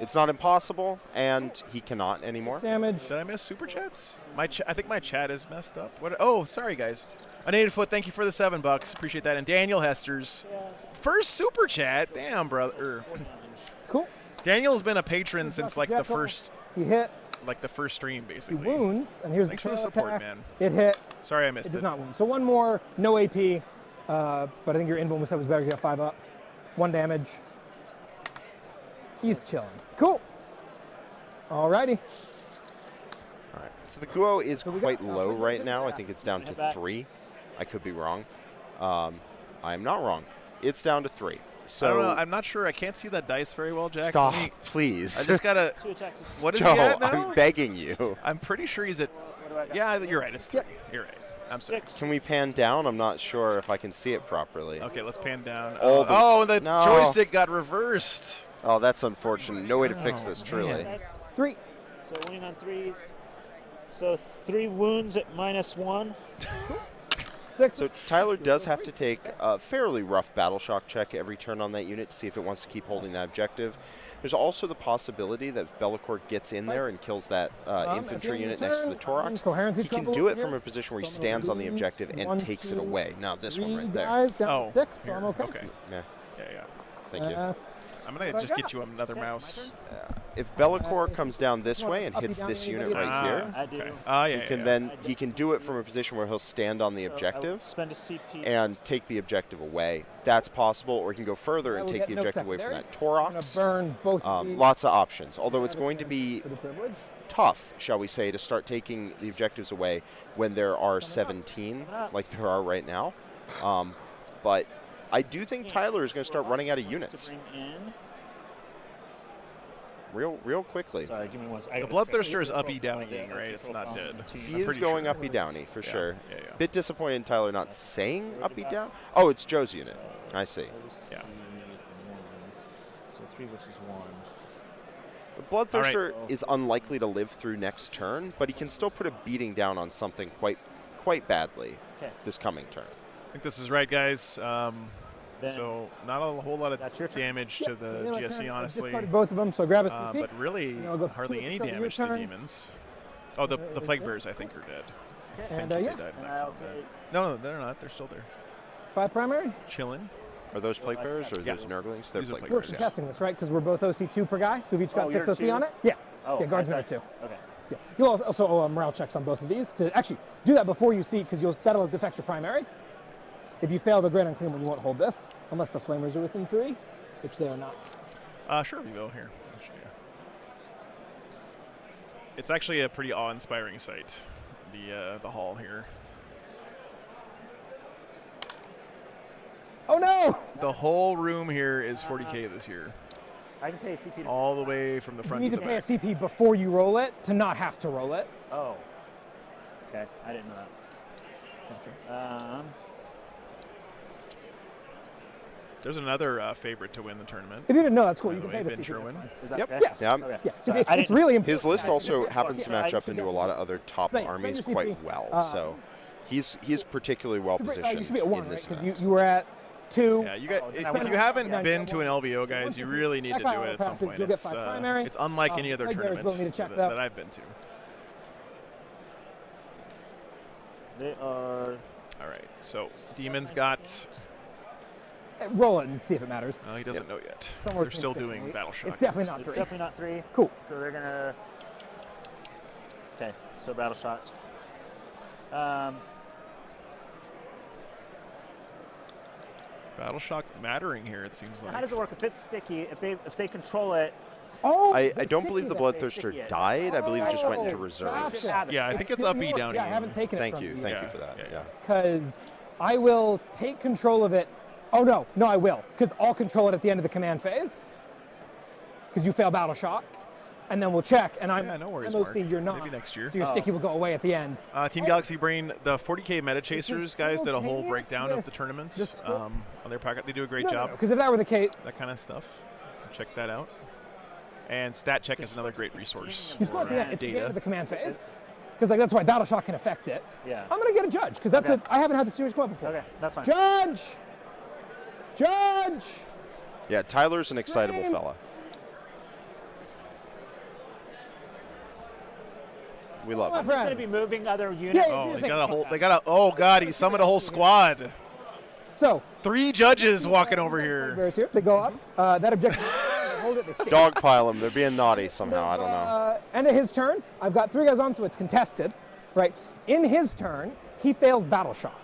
It's not impossible, and he cannot anymore. Damage. Did I miss super chats? I think my chat is messed up. What? Oh, sorry guys. A Native Foot, thank you for the $7. Appreciate that. And Daniel Hester's first super chat. Damn, brother. Cool. Daniel's been a patron since like the Jekyll. first, He hits. like the first stream, He basically. wounds, and here's Thanks the for the trail support, attack. man. It hits. Sorry I missed It does it. not wound. So 1 more, no AP, but I think your invuln was better to get 5 up. 1 damage. He's chilling. Cool. Alrighty. All right. So the Guo is So we quite got- low right now. I think it's down to back. 3. I could be wrong. I am not wrong. It's down to 3. So I don't know. I'm not sure. I can't see that dice very well, Jack. stop, Let me- please. I just gotta. 2 attacks. What is Joe, he at now? I'm begging you. I'm pretty sure he's at. What do I got? Yeah, you're right. It's 3. You're right. I'm sorry. 6. Can we pan down? I'm not sure if I can see it properly. Okay, let's pan down. All the- Oh, the No. joystick got reversed. Oh, that's unfortunate. No way to fix Oh, this, truly. man. 3. So winning on 3s. So 3 wounds at -1. 6. So Tyler does have to take a fairly rough battle shock check every turn on that unit to see if it wants to keep holding that objective. There's also the possibility that if Bellicor gets in there and kills that infantry unit next to the Torox, coherency he can trouble do it over from here. a position where he So I'm stands gonna on the do objective and 1, takes it 2, away. Now this one 3 right there. guys down Oh, to 6, so here. I'm okay. Okay. Yeah, Yeah. thank you. That's I'm gonna what I just get got. you another mouse. If Bellicor comes down this want way and uppy hits down this anybody unit right Ah, here, I do. Okay. Ah, yeah. he can yeah. then he can do it from a position where he'll stand on the So I will objective spend a CP. and take the objective away. That's possible, or he can go further Yeah, and we'll take get the no objective away from secondary. that I'm gonna Torox. burn both of these Lots of options, although it's going to be for the privilege. tough, shall we say, to start taking the objectives away when there are 17, like there are right now. But I do think Tyler is going to start running out of units. To bring in. real quickly. Sorry, give me one second. The Bloodthirster is uppy downy, right? It's not dead. He is going uppy downy for sure. Yeah. Bit disappointed in Tyler not saying uppy down. Oh, it's Joe's unit. I see. Yeah. So 3 versus 1. The Bloodthirster is unlikely to live through next turn, but he can still put a beating down on something quite badly this coming turn. I think this is right, guys. So not a whole lot of damage to the GSC, honestly. Both of them, so grab a CP. But really, hardly any damage to the Demons. Oh, the Plague Bears, I think, are dead. I think they died in that combat. No, they're not. They're still there. 5 primary? Chilling. Are those Plague Bears or those Nurglings? They're Plague We're Bears. testing this, right? Because we're both OC2 per guy, so we've each got 6 OC on it. Yeah. Oh, yeah, Guardsmen are 2. Okay. Yeah. You'll also owe morale checks on both of these to actually do that before you see, because that'll defect your primary. If you fail the Great Unclean one, you won't hold this, unless the Flamers are within 3, which they are not. Sure, we go here. I'll show you. It's actually a pretty awe-inspiring sight, the hall here. Oh no! The whole room here is 40K this year. I can pay a CP. All the way from the front you to need the to back. pay a CP before you roll it to not have to roll it. Oh. Okay, I didn't know that. There's another favorite to win the tournament. If you didn't know, that's cool. You can way, pay the Ben CP. Sherwin. Is that Yep. okay? Yes. Yeah. Yeah. It's really important. His list also happens to match up into a lot of other top armies quite well, so he's particularly well positioned you should be at 1, in this right? event. Because you were at 2. Yeah, if you haven't been to an LVO, guys, you really need to do it at some point. It's unlike any other tournament that I've been to. They are. All right, so Demons got. Roll it and see if it matters. He doesn't know yet. Somewhere They're still between 6 doing and 8. Battle Shock. It's definitely not 3. It's definitely not 3. Cool. So they're gonna. Okay, so Battle Shocked. Battle Shock mattering here, it seems like. How does it work if it's sticky? If they control it. Oh, I don't believe the Bloodthirster died. I believe it just went into reserve. Yeah, I think it's uppy down. Yeah, I haven't taken it. Thank you for that. Yeah. Because I will take control of it. Oh no, I will. Because I'll control it at the end of the command phase. Because you fail Battle Shock. And then we'll check, and no worries, OC, Mark. you're not. Maybe next year. So your sticky will go away at the end. Team Galaxy Brain, the 40K Meta Chasers guys did a whole breakdown of the tournament on their podcast. They do a great job. Because if that were the case, that kind of stuff, check that out. And Stat Check is another great resource you for data. It's the end data. of the command phase. Because that's why Battle Shock can affect it. Yeah. I'm gonna get a judge because that's I haven't had the series come up before. Okay, that's fine. Judge. Yeah, Tyler's an excitable fella. We love him. I'm just going to be moving other units. Oh god, he summoned a whole squad. So 3 judges walking over here. They go up. That objective. Hold it. They stay. Dogpile them. They're being naughty somehow. I don't know. End of his turn. I've got 3 guys on, so it's contested. Right. In his turn, he fails Battle Shock.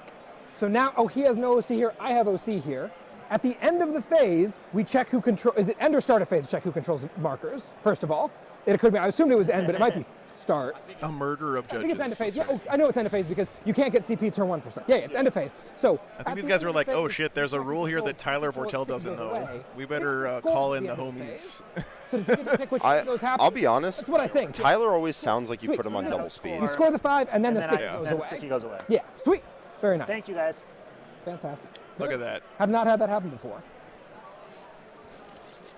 So now, he has no OC here. I have OC here. At the end of the phase, we check who controls. Is it end or start of phase? Check who controls markers. First of all. It occurred to me. I assumed it was end, but it might be start. A murder of judges. I think it's end of phase. Yeah, I know it's end of phase because you can't get CP turn 1 for stuff. Yeah, it's end of phase. So I think these guys were like, oh shit, there's a rule here that Tyler Bortel doesn't know. We better call in the homies. I'll be honest. That's what I think. Tyler always sounds like you put him on double speed. You score the 5, and then the sticky goes away. Yeah, sweet. Very nice. Thank you, guys. Fantastic. Look at that. Have not had that happen before.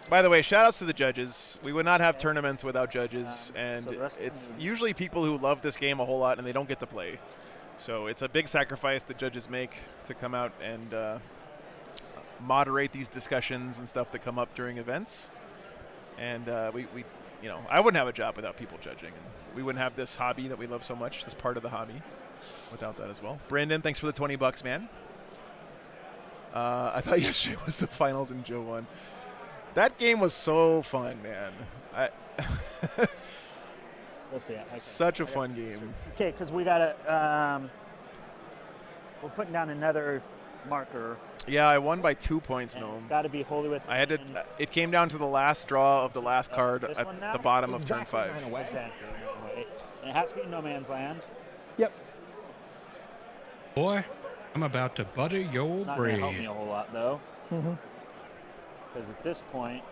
By the way, shout-outs to the judges. We would not have tournaments without judges, and it's usually people who love this game a whole lot and they don't get to play. So it's a big sacrifice the judges make to come out and moderate these discussions and stuff that come up during events. And we I wouldn't have a job without people judging. And we wouldn't have this hobby that we love so much, this part of the hobby, without that as well. Brandon, thanks for the $20, man. I thought yesterday was the finals and Joe won. That game was so fun, man. Let's see. Okay. Such a fun game. Okay, because we got to. We're putting down another marker. Yeah, I won by 2 points. It's got to be wholly within. I had to. It came down to the last draw of the last card at the bottom of turn 5. Exactly. And it has to be in no man's land. Yep. Boy, I'm about to butter your It's not bread. going to help me a whole lot, though. Because at this point,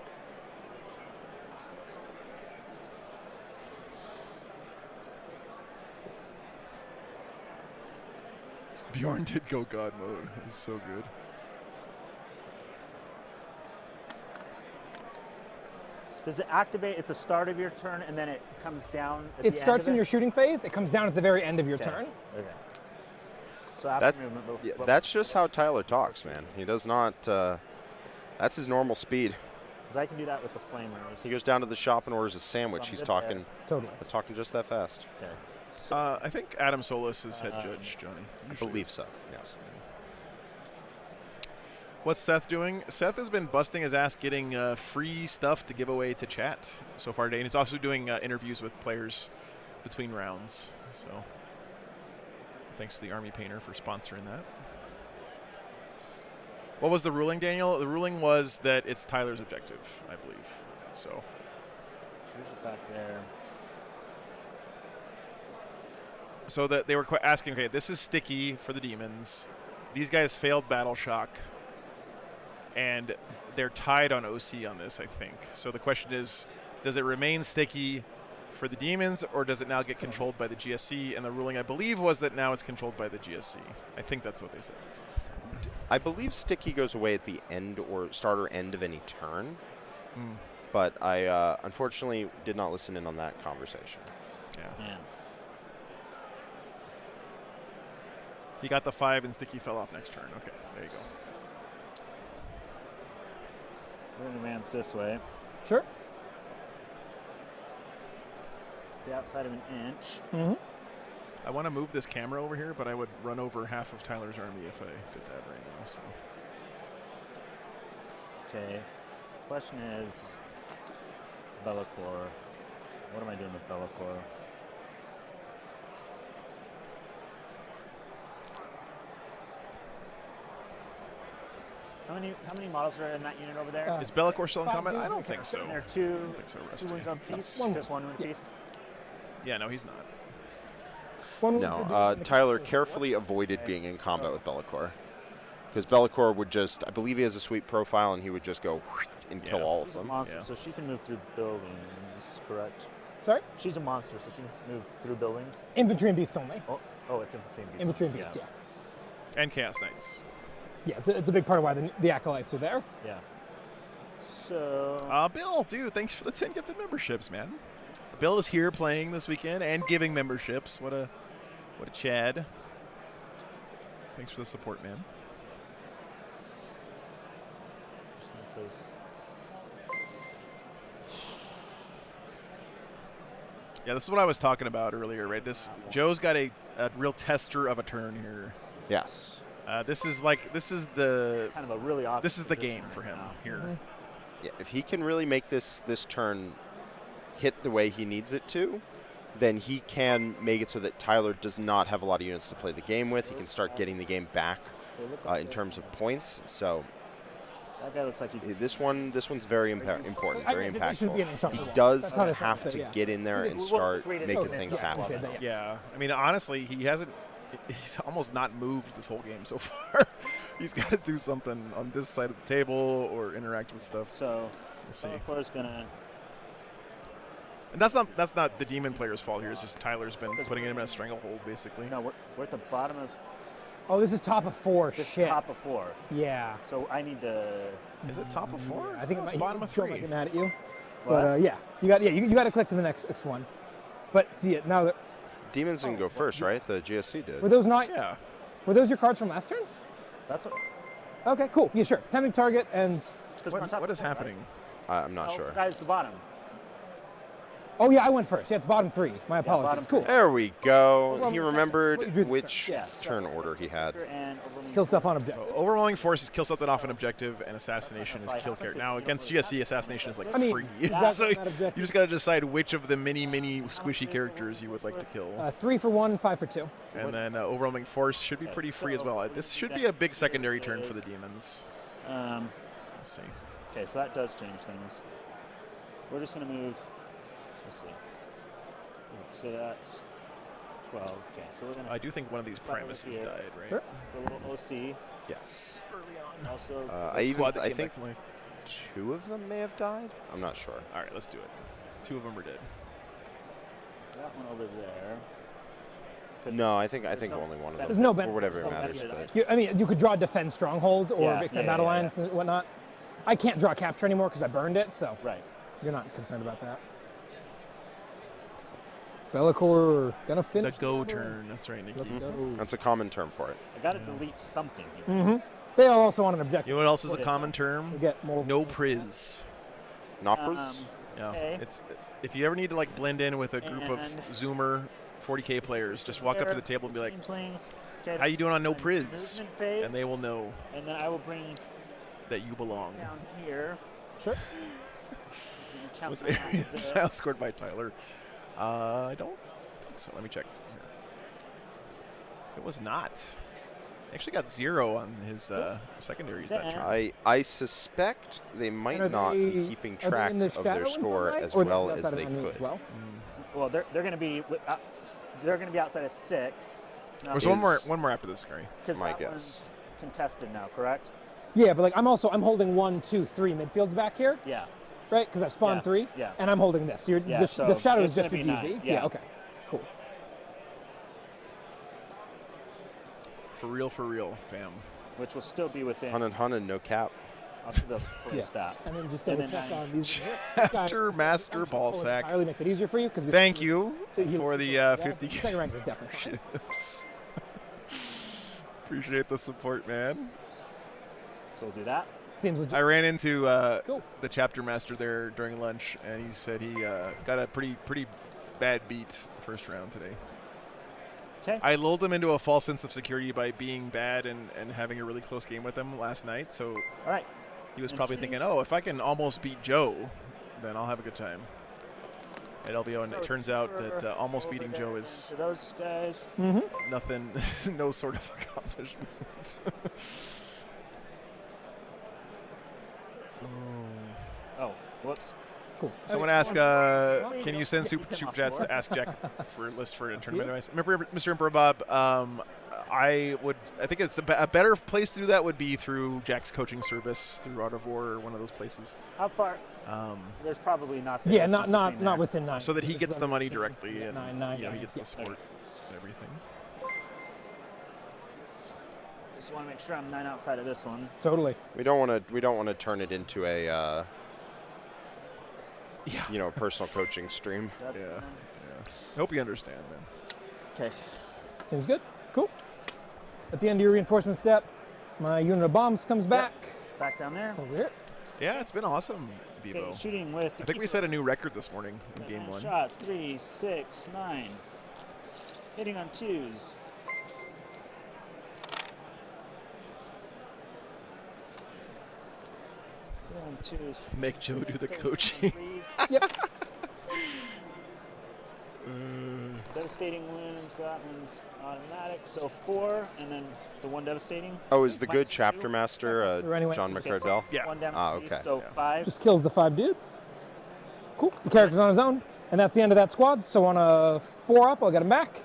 Bjorn did go God mode. It was so good. Does it activate at the start of your turn and then it comes down at It the end starts of in it? your shooting phase. It comes down at the very end of your Okay. turn. Okay. So after movement, That's just how Tyler talks, man. He does not. That's his normal speed. Because I can do that with the flamers. He goes down to the shop and orders a sandwich. From He's the talking. dead. Totally. Talking just that fast. Okay. I think Adam Solis is head judge, Johnny. I believe so. Yes. What's Seth doing? Seth has been busting his ass getting free stuff to give away to chat so far today. And he's also doing interviews with players between rounds. So thanks to the Army Painter for sponsoring that. What was the ruling, Daniel? The ruling was that it's Tyler's objective, I believe. So Here's it back there. So that they were asking, okay, this is sticky for the Demons. These guys failed Battle Shock. And they're tied on OC on this, I think. So the question is, does it remain sticky for the Demons, or does it now get controlled by the GSC? And the ruling, I believe, was that now it's controlled by the GSC. I think that's what they said. I believe sticky goes away at the end or start or end of any turn. But I unfortunately did not listen in on that conversation. Yeah. Man. He got the 5 and sticky fell off next turn. Okay, there you go. We're going to advance this way. Sure. It's the outside of an inch. Mm-hmm. I want to move this camera over here, but I would run over half of Tyler's army if I did that right now. So. Okay. Question is, Be'lakor. What am I doing with Be'lakor? How many models are in that unit over there? Is Be'lakor still in combat? I don't think so. There are two, I don't think so, Rusty. 2 wounds on piece? Just 1 wound piece? Yeah, no, he's not. No, Tyler carefully avoided being in combat with Be'lakor. Because Be'lakor would just, I believe he has a sweep profile, and he would just go and kill all of She's a them. monster, so she can move through buildings, correct? Sorry? She's a monster, so she can move through buildings. Infantry and beasts only. Oh, it's infantry and beasts. Infantry and beasts, yeah. And Chaos Knights. Yeah, it's a big part of why the acolytes are there. Yeah. So. Bill, dude, thanks for the 10 gifted memberships, man. Bill is here playing this weekend and giving memberships. What a Chad. Thanks for the support, man. Just gonna place. Yeah, this is what I was talking about earlier, right? Joe's got a real tester of a turn here. Yes. This is the kind of a really awkward this is the game for him here. Yeah, if he can really make this turn hit the way he needs it to, then he can make it so that Tyler does not have a lot of units to play the game with. He can start getting the game back in terms of points. So that guy looks like he's. This one's very important, very impactful. He That's does how they have felt to it, yeah. get in there and start making things happen. Yeah, I mean, honestly, he's almost not moved this whole game so far. He's got to do something on this side of the table or interact with stuff. So we'll see. Be'lakor's gonna. And that's not the demon player's fault here. It's just Tyler's been putting him in a stranglehold, basically. No, we're at the bottom of. Oh, this is top of 4. This Shit. top of 4. Yeah. So I need to. Is it top of 4? I think it's it might bottom of Joe 3. might get mad at you. What? But yeah, you got to click to the next one. But see it now that. Demons didn't go first, right? The GSC did. Were those not? Yeah. Were those your cards from last turn? That's what. Okay, cool. Yeah, sure. Tempting target and. What is happening? I'm not sure. Besides the bottom. Oh yeah, I went first. Yeah, it's bottom 3. My apologies. bottom Cool. There we go. Well, He what remembered you drew the which turn. Yeah. turn order he had. Kill stuff on objective. So overwhelming force is kill something off an objective, and assassination is kill character. Now against GSC, assassination is like I mean, free. that's So not you objective. just got to decide which of the many squishy characters you would like to kill. 3 for 1, 5 for 2. And then overwhelming force should be pretty free as well. This should be a big secondary turn for the demons. Let's see. Okay, so that does change things. We're just gonna move. Let's see. So that's 12. Okay, so we're gonna. I do think one of these premises died, right? Sure. A little OC. Yes. Early on. Also. I think 2 of them may have died. I'm not sure. All right, let's do it. 2 of them are dead. That one over there. No, I think only one of them. There's no for benefit. whatever it matters. But I mean, you could draw Defend Stronghold or Extend Battle Lines and whatnot. I can't draw Capture anymore because I burned it, so you're not concerned about that. Bellicor gonna finish the go turn. That's right, Nikki. That's a common term for it. I gotta delete something here. Mm-hmm. They all also want an objective. You know what else is a common term? We get more no priz. Nopras? Yeah. Okay. It's if you ever need to like blend in with a group of Zoomer 40K players, just walk up to the table and be like, "How you doing on no priz?" And they will know. And then I will bring that you belong. down here. Sure. Was style scored by Tyler? I don't think so. Let me check. It was not. He actually got 0 on his secondaries that turn. I suspect they might not be keeping track of their score as well as they could. Well, they're going to be outside of 6. There's one more after this, Gary. Because my guess. Contested now, correct? Yeah, but like I'm holding 1, 2, 3 midfields back here. Yeah. Right, because I've spawned 3. Yeah. And I'm holding this. The shadow is just easy. 9. Yeah. Okay. Cool. For real, fam. Which will still be within. Hunted, no cap. I'll still be able to place that. And then just double check on these. Chapter Master Ball Sack. Entirely make it easier for you because. Thank you for the 50. Second rank is definitely. Appreciate the support, man. So we'll do that. Seems legit. I ran into the chapter master there during lunch, and he said he got a pretty bad beat first round today. Okay. I lulled him into a false sense of security by being bad and having a really close game with him last night. So all right. He was probably thinking, oh, if I can almost beat Joe, then I'll have a good time at LVO. And it turns out that almost beating Joe is to those guys. Nothing, no sort of accomplishment. Oh, whoops. Cool. Someone ask, can you send super chats to ask Jack for a list for a tournament advice? Remember, Mr. Emperor Bob, I think it's a better place to do that would be through Jack's coaching service through Art of War or one of those places. How far? There's probably not. Yeah, not within 9. So that he gets the money directly, and 9, he gets the support and everything. Just want to make sure I'm 9 outside of this one. Totally. We don't want to turn it into a personal coaching stream. Yeah. I hope you understand, man. Okay. Seems good. Cool. At the end of your reinforcement step, my unit of bombs comes back. Back down there. Over here. Yeah, it's been awesome, Bevo. Okay, shooting with. I think we set a new record this morning in game 1. Shots 3, 6, 9. Hitting on 2s. Make Joe do the coaching. Yep. Devastating wounds, that one's automatic. So 4, and then the 1 devastating. Oh, is the good chapter master John McCardell? Yeah. 1 damage. Okay. So 5. Just kills the 5 dudes. Cool. The character's on his own, and that's the end of that squad. So on a 4 up, I'll get him back.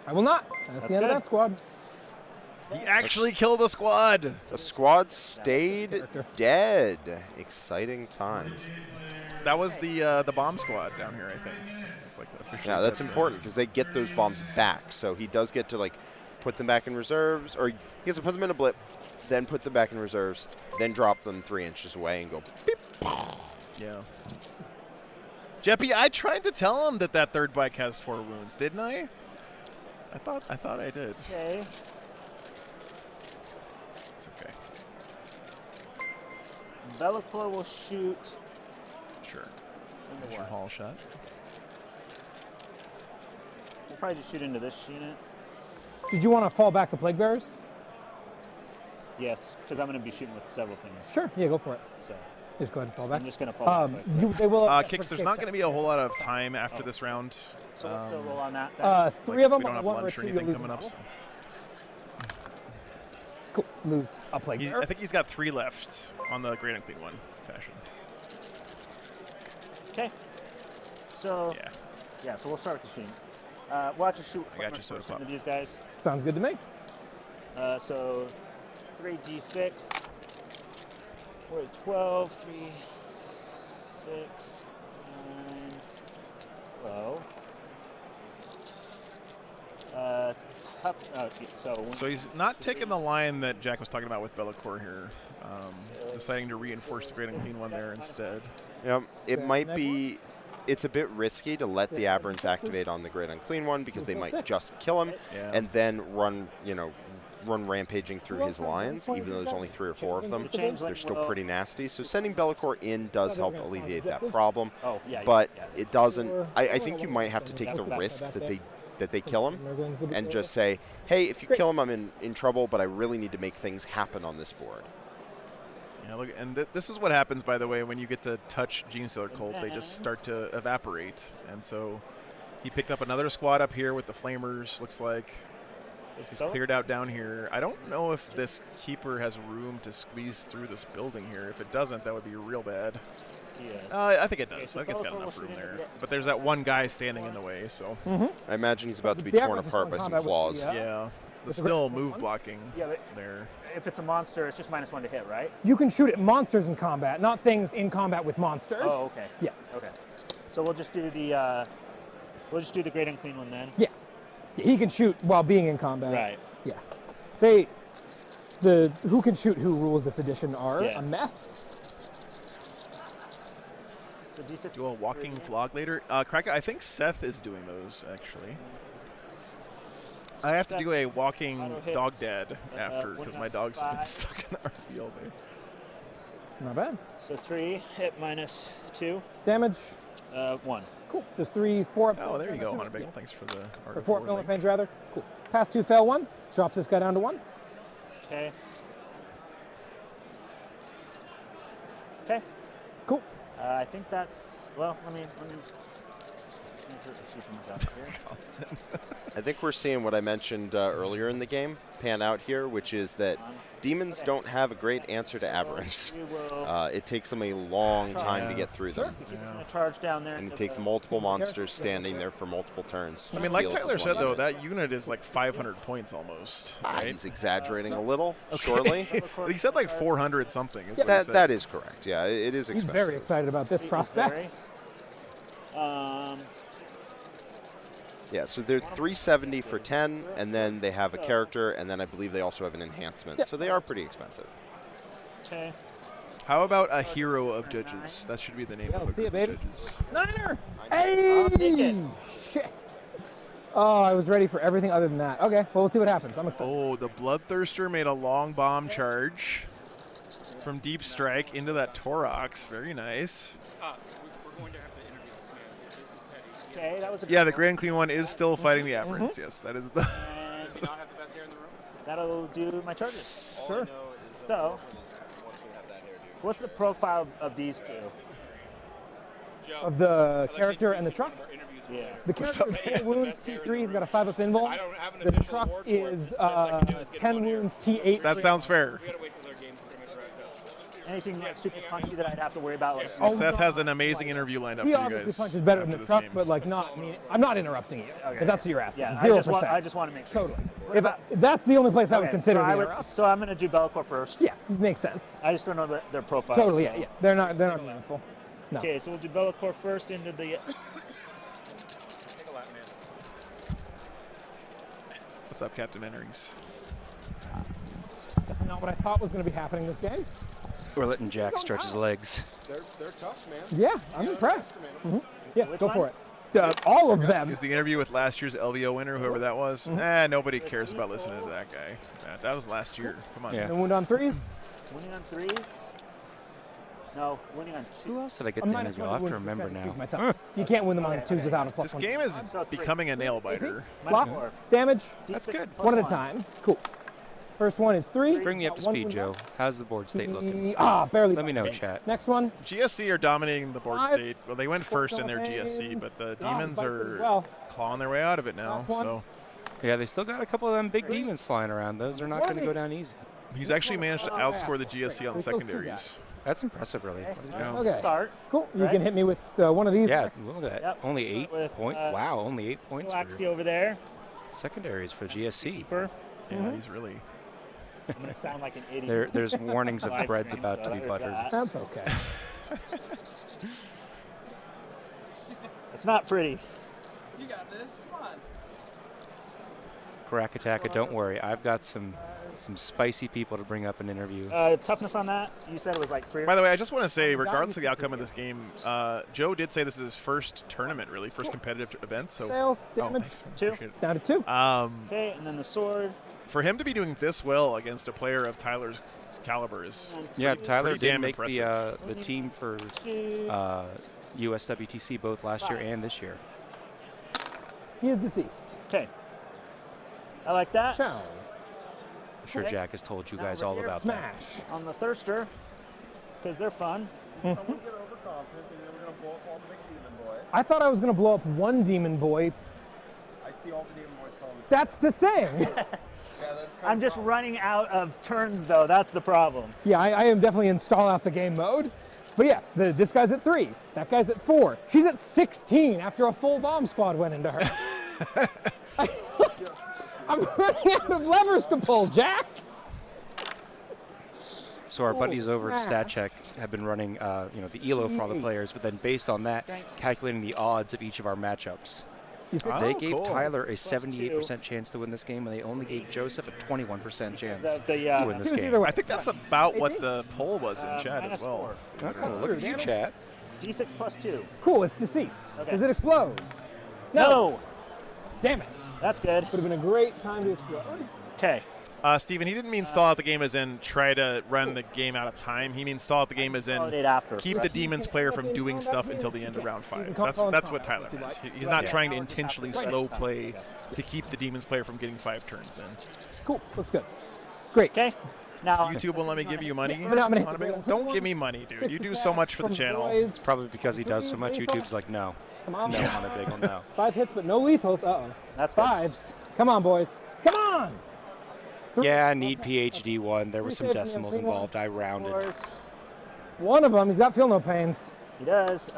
I will not. That's the end of that squad. He actually killed a squad. The squad stayed dead. Exciting times. That was the bomb squad down here, I think. It's like officially yeah, that's important because they get those bombs back. So he does get to put them back in reserves, or he gets to put them in a blip, then put them back in reserves, then drop them 3 inches away and go beep. Yeah. Jeppy, I tried to tell him that third bike has 4 wounds, didn't I? I thought I did. Okay. It's okay. Bellicor will shoot. Sure. Into Your what? haul shot. We'll probably just shoot into this unit. Did you want to fall back the Plague Bearers? Yes, because I'm going to be shooting with several things. Sure. Yeah, go for it. So just go ahead and fall back. I'm just going to fall back. They will. Kix, there's not going to be a whole lot of time after this round. So what's the roll on that? 3 of them. We don't have one lunch or retreat, anything lose coming up. double. So. Cool. Lose a Plague Bearer. I think he's got 3 left on the Great Unclean One fashion. Okay. So yeah, so we'll start with the shooting. We'll have to shoot into these guys. Sounds good to me. So 3d6, 4 to 12, 3, 6, 9, 12. tough. So he's not taking the line that Jack was talking about with Bellacore here, deciding to reinforce the Great Unclean One there instead. Yeah, it might be. It's a bit risky to let the Aberrants activate on the Great Unclean One because they might just kill him and then run rampaging through his lines, even though there's only 3 or 4 of them. They're still pretty nasty. So sending Bellacore in does help alleviate that problem. But it doesn't. I think you might have to take the risk that they kill him and just say, hey, if you kill him, I'm in trouble, but I really need to make things happen on this board. Yeah, look, and this is what happens, by the way, when you get to touch Genestealer Cult. They just start to evaporate. And so he picked up another squad up here with the Flamers, looks like. He's cleared out down here. I don't know if this Keeper has room to squeeze through this building here. If it doesn't, that would be real bad. I think it does. I think it's got enough room there. But there's that one guy standing in the way, so. I imagine he's about to be torn apart by some claws. Yeah. There's still move blocking there. If it's a monster, it's just -1 to hit, right? You can shoot at monsters in combat, not things in combat with monsters. Oh, okay. Yeah. Okay. So we'll just do the Great Unclean One then. Yeah. He can shoot while being in combat. Right. Yeah. The who can shoot who rules this edition are a mess. So D6. Do a walking vlog later. Kraka, I think Seth is doing those actually. I have to do a walking dog dad after because my dog's been stuck in the RV all day. Not bad. So 3 hit -2. Damage. 1. Cool. Just 3, 4. Oh, there you go, Honor Bagel. Thanks for the or 4 filament pains rather. Cool. Pass 2, fail 1. Drops this guy down to 1. Okay. Okay. Cool. I think that's let me see things out here. I think we're seeing what I mentioned earlier in the game pan out here, which is that demons don't have a great answer to aberrants. It takes them a long time to get through them. Charge down there. And it takes multiple monsters standing there for multiple turns. I mean, like Tyler said, though, that unit is like 500 points almost. Right? He's exaggerating a little, surely. He said like 400 something. Is what he said. That is correct. Yeah, it is expensive. He's very excited about this prospect. Yeah, so they're 370 for 10, and then they have a character, and then I believe they also have an enhancement. So they are pretty expensive. Okay. How about a hero of judges? That should be the name of the judges. Niner! Hey! Shit. Oh, I was ready for everything other than that. Okay, well, we'll see what happens. I'm excited. Oh, the Bloodthirster made a long bomb charge from deep strike into that Torox. Very nice. We're going to have to interview this man. This is Teddy. Okay, that was Yeah, the Grand Clean One is still fighting the Aberrants. Yes, that is the. Does he not have the best hair in the room? That'll do my charges. All I know is So, what's the profile of these two? Of the character and the truck? Yeah. The character is 10 wounds, T3. He's got a 5 up invul. The truck is 10 wounds, T8. That sounds fair. Anything like super punchy that I'd have to worry about? Like, Seth has an amazing interview lined up He for you obviously guys. punches better than the after truck, this but like not. I mean, I'm not interrupting you. Okay. If that's what you're asking. Yeah, 0%. I just want to make sure. Totally. If that's the only place I would consider the interrupt. So I'm going to do Bellacore first. Yeah, makes sense. I just don't know their profile. Totally. Yeah. They're not meaningful. No. Okay, so we'll do Bellacore first into the. What's up, Captain Ennerings? That's not what I thought was going to be happening this game. We're letting Jack stretch his legs. They're tough, man. Yeah, I'm impressed. Yeah, go for it. All of them. Is the interview with last year's LVO winner, whoever that was? Nobody cares about listening to that guy. That was last year. Come on. Yeah. And wound on 3s? Winning on 3s? No, winning on 2s. Who else did I get the interview? I'll have to remember now. You can't win them on 2s without a plus This 1. game is becoming a nail biter. Blocks, damage. That's good. One at a time. Cool. First one is 3. Bring me up to One speed, wound Joe. left. How's the board state looking? Barely. Let me know, chat. Next one. GSC are dominating the board 5. state. Well, they went first in their GSC, but the Demons are clawing their way out of it now. So Yeah, they still got a couple of them big demons flying around. Those are not going to go down easy. he's actually managed to outscore the GSC on secondaries. That's impressive, really. Okay. Start. Cool. You can hit me with one of these. Yeah, next. look at that. Yep. Only 8 With, points. Wow, only 8 points Galaxy for over there. secondaries for GSC. Yeah, he's really. I'm going to sound like an idiot. There's warnings of Ice bread's cream, about so to be there's buttered. that. That's okay. It's not pretty. You got this. Come on. Karakataka, don't worry. I've got some spicy people to bring up an interview. Toughness on that? You said it was like 3. By the way, I just want to say, regardless of the outcome of this game, Joe did say this is his first tournament, really, first competitive event. So Fails, damage. Down to 2. Okay, and then the sword. For him to be doing this well against a player of Tyler's caliber is Tyler pretty did damn make impressive. the team for USWTC both last year and this year. He is deceased. Okay. I like that. Chow. I'm sure Jack has told you guys all about that. Smash. On the Thirster, because they're fun. Someone get overconfident and they were going to blow up all the big demon boys. I thought I was going to blow up one demon boy. I see all the demon boys telling me. That's the thing. I'm just running out of turns, though. That's the problem. Yeah, I am definitely in stall out the game mode. But yeah, this guy's at 3. That guy's at 4. She's at 16 after a full bomb squad went into her. I'm running out of levers to pull, Jack. So our buddies over at StatCheck have been running, the ELO for all the players, but then based on that, calculating the odds of each of our matchups. They gave Tyler a 78% chance to win this game, and they only gave Joseph a 21% chance to win this game. I think that's about what the poll was in chat as well. Look at you, chat. D6 plus 2. Cool, it's deceased. Okay. Does it explode? No. Damn it. That's good. Would have been a great time to explode. Okay. Steven, he didn't mean stall out the game as in try to run the game out of time. He means stall out the game as in keep the Demons player from doing stuff until the end of round 5. That's what Tyler meant. He's not trying to intentionally slow play to keep the Demons player from getting 5 turns in. Cool, looks good. Great. Okay. Now YouTube won't let me give you money. Yeah, Don't give me money, dude. You do so much for the channel. It's probably because he does so much. YouTube's like, no. Come on. No on a big one, no. 5 hits, but no lethals. Uh-oh. That's 5s. Come on, boys. Come on. Yeah, I need PhD 1. There were some decimals involved. I rounded. One of them, he's got feel no pains. He does.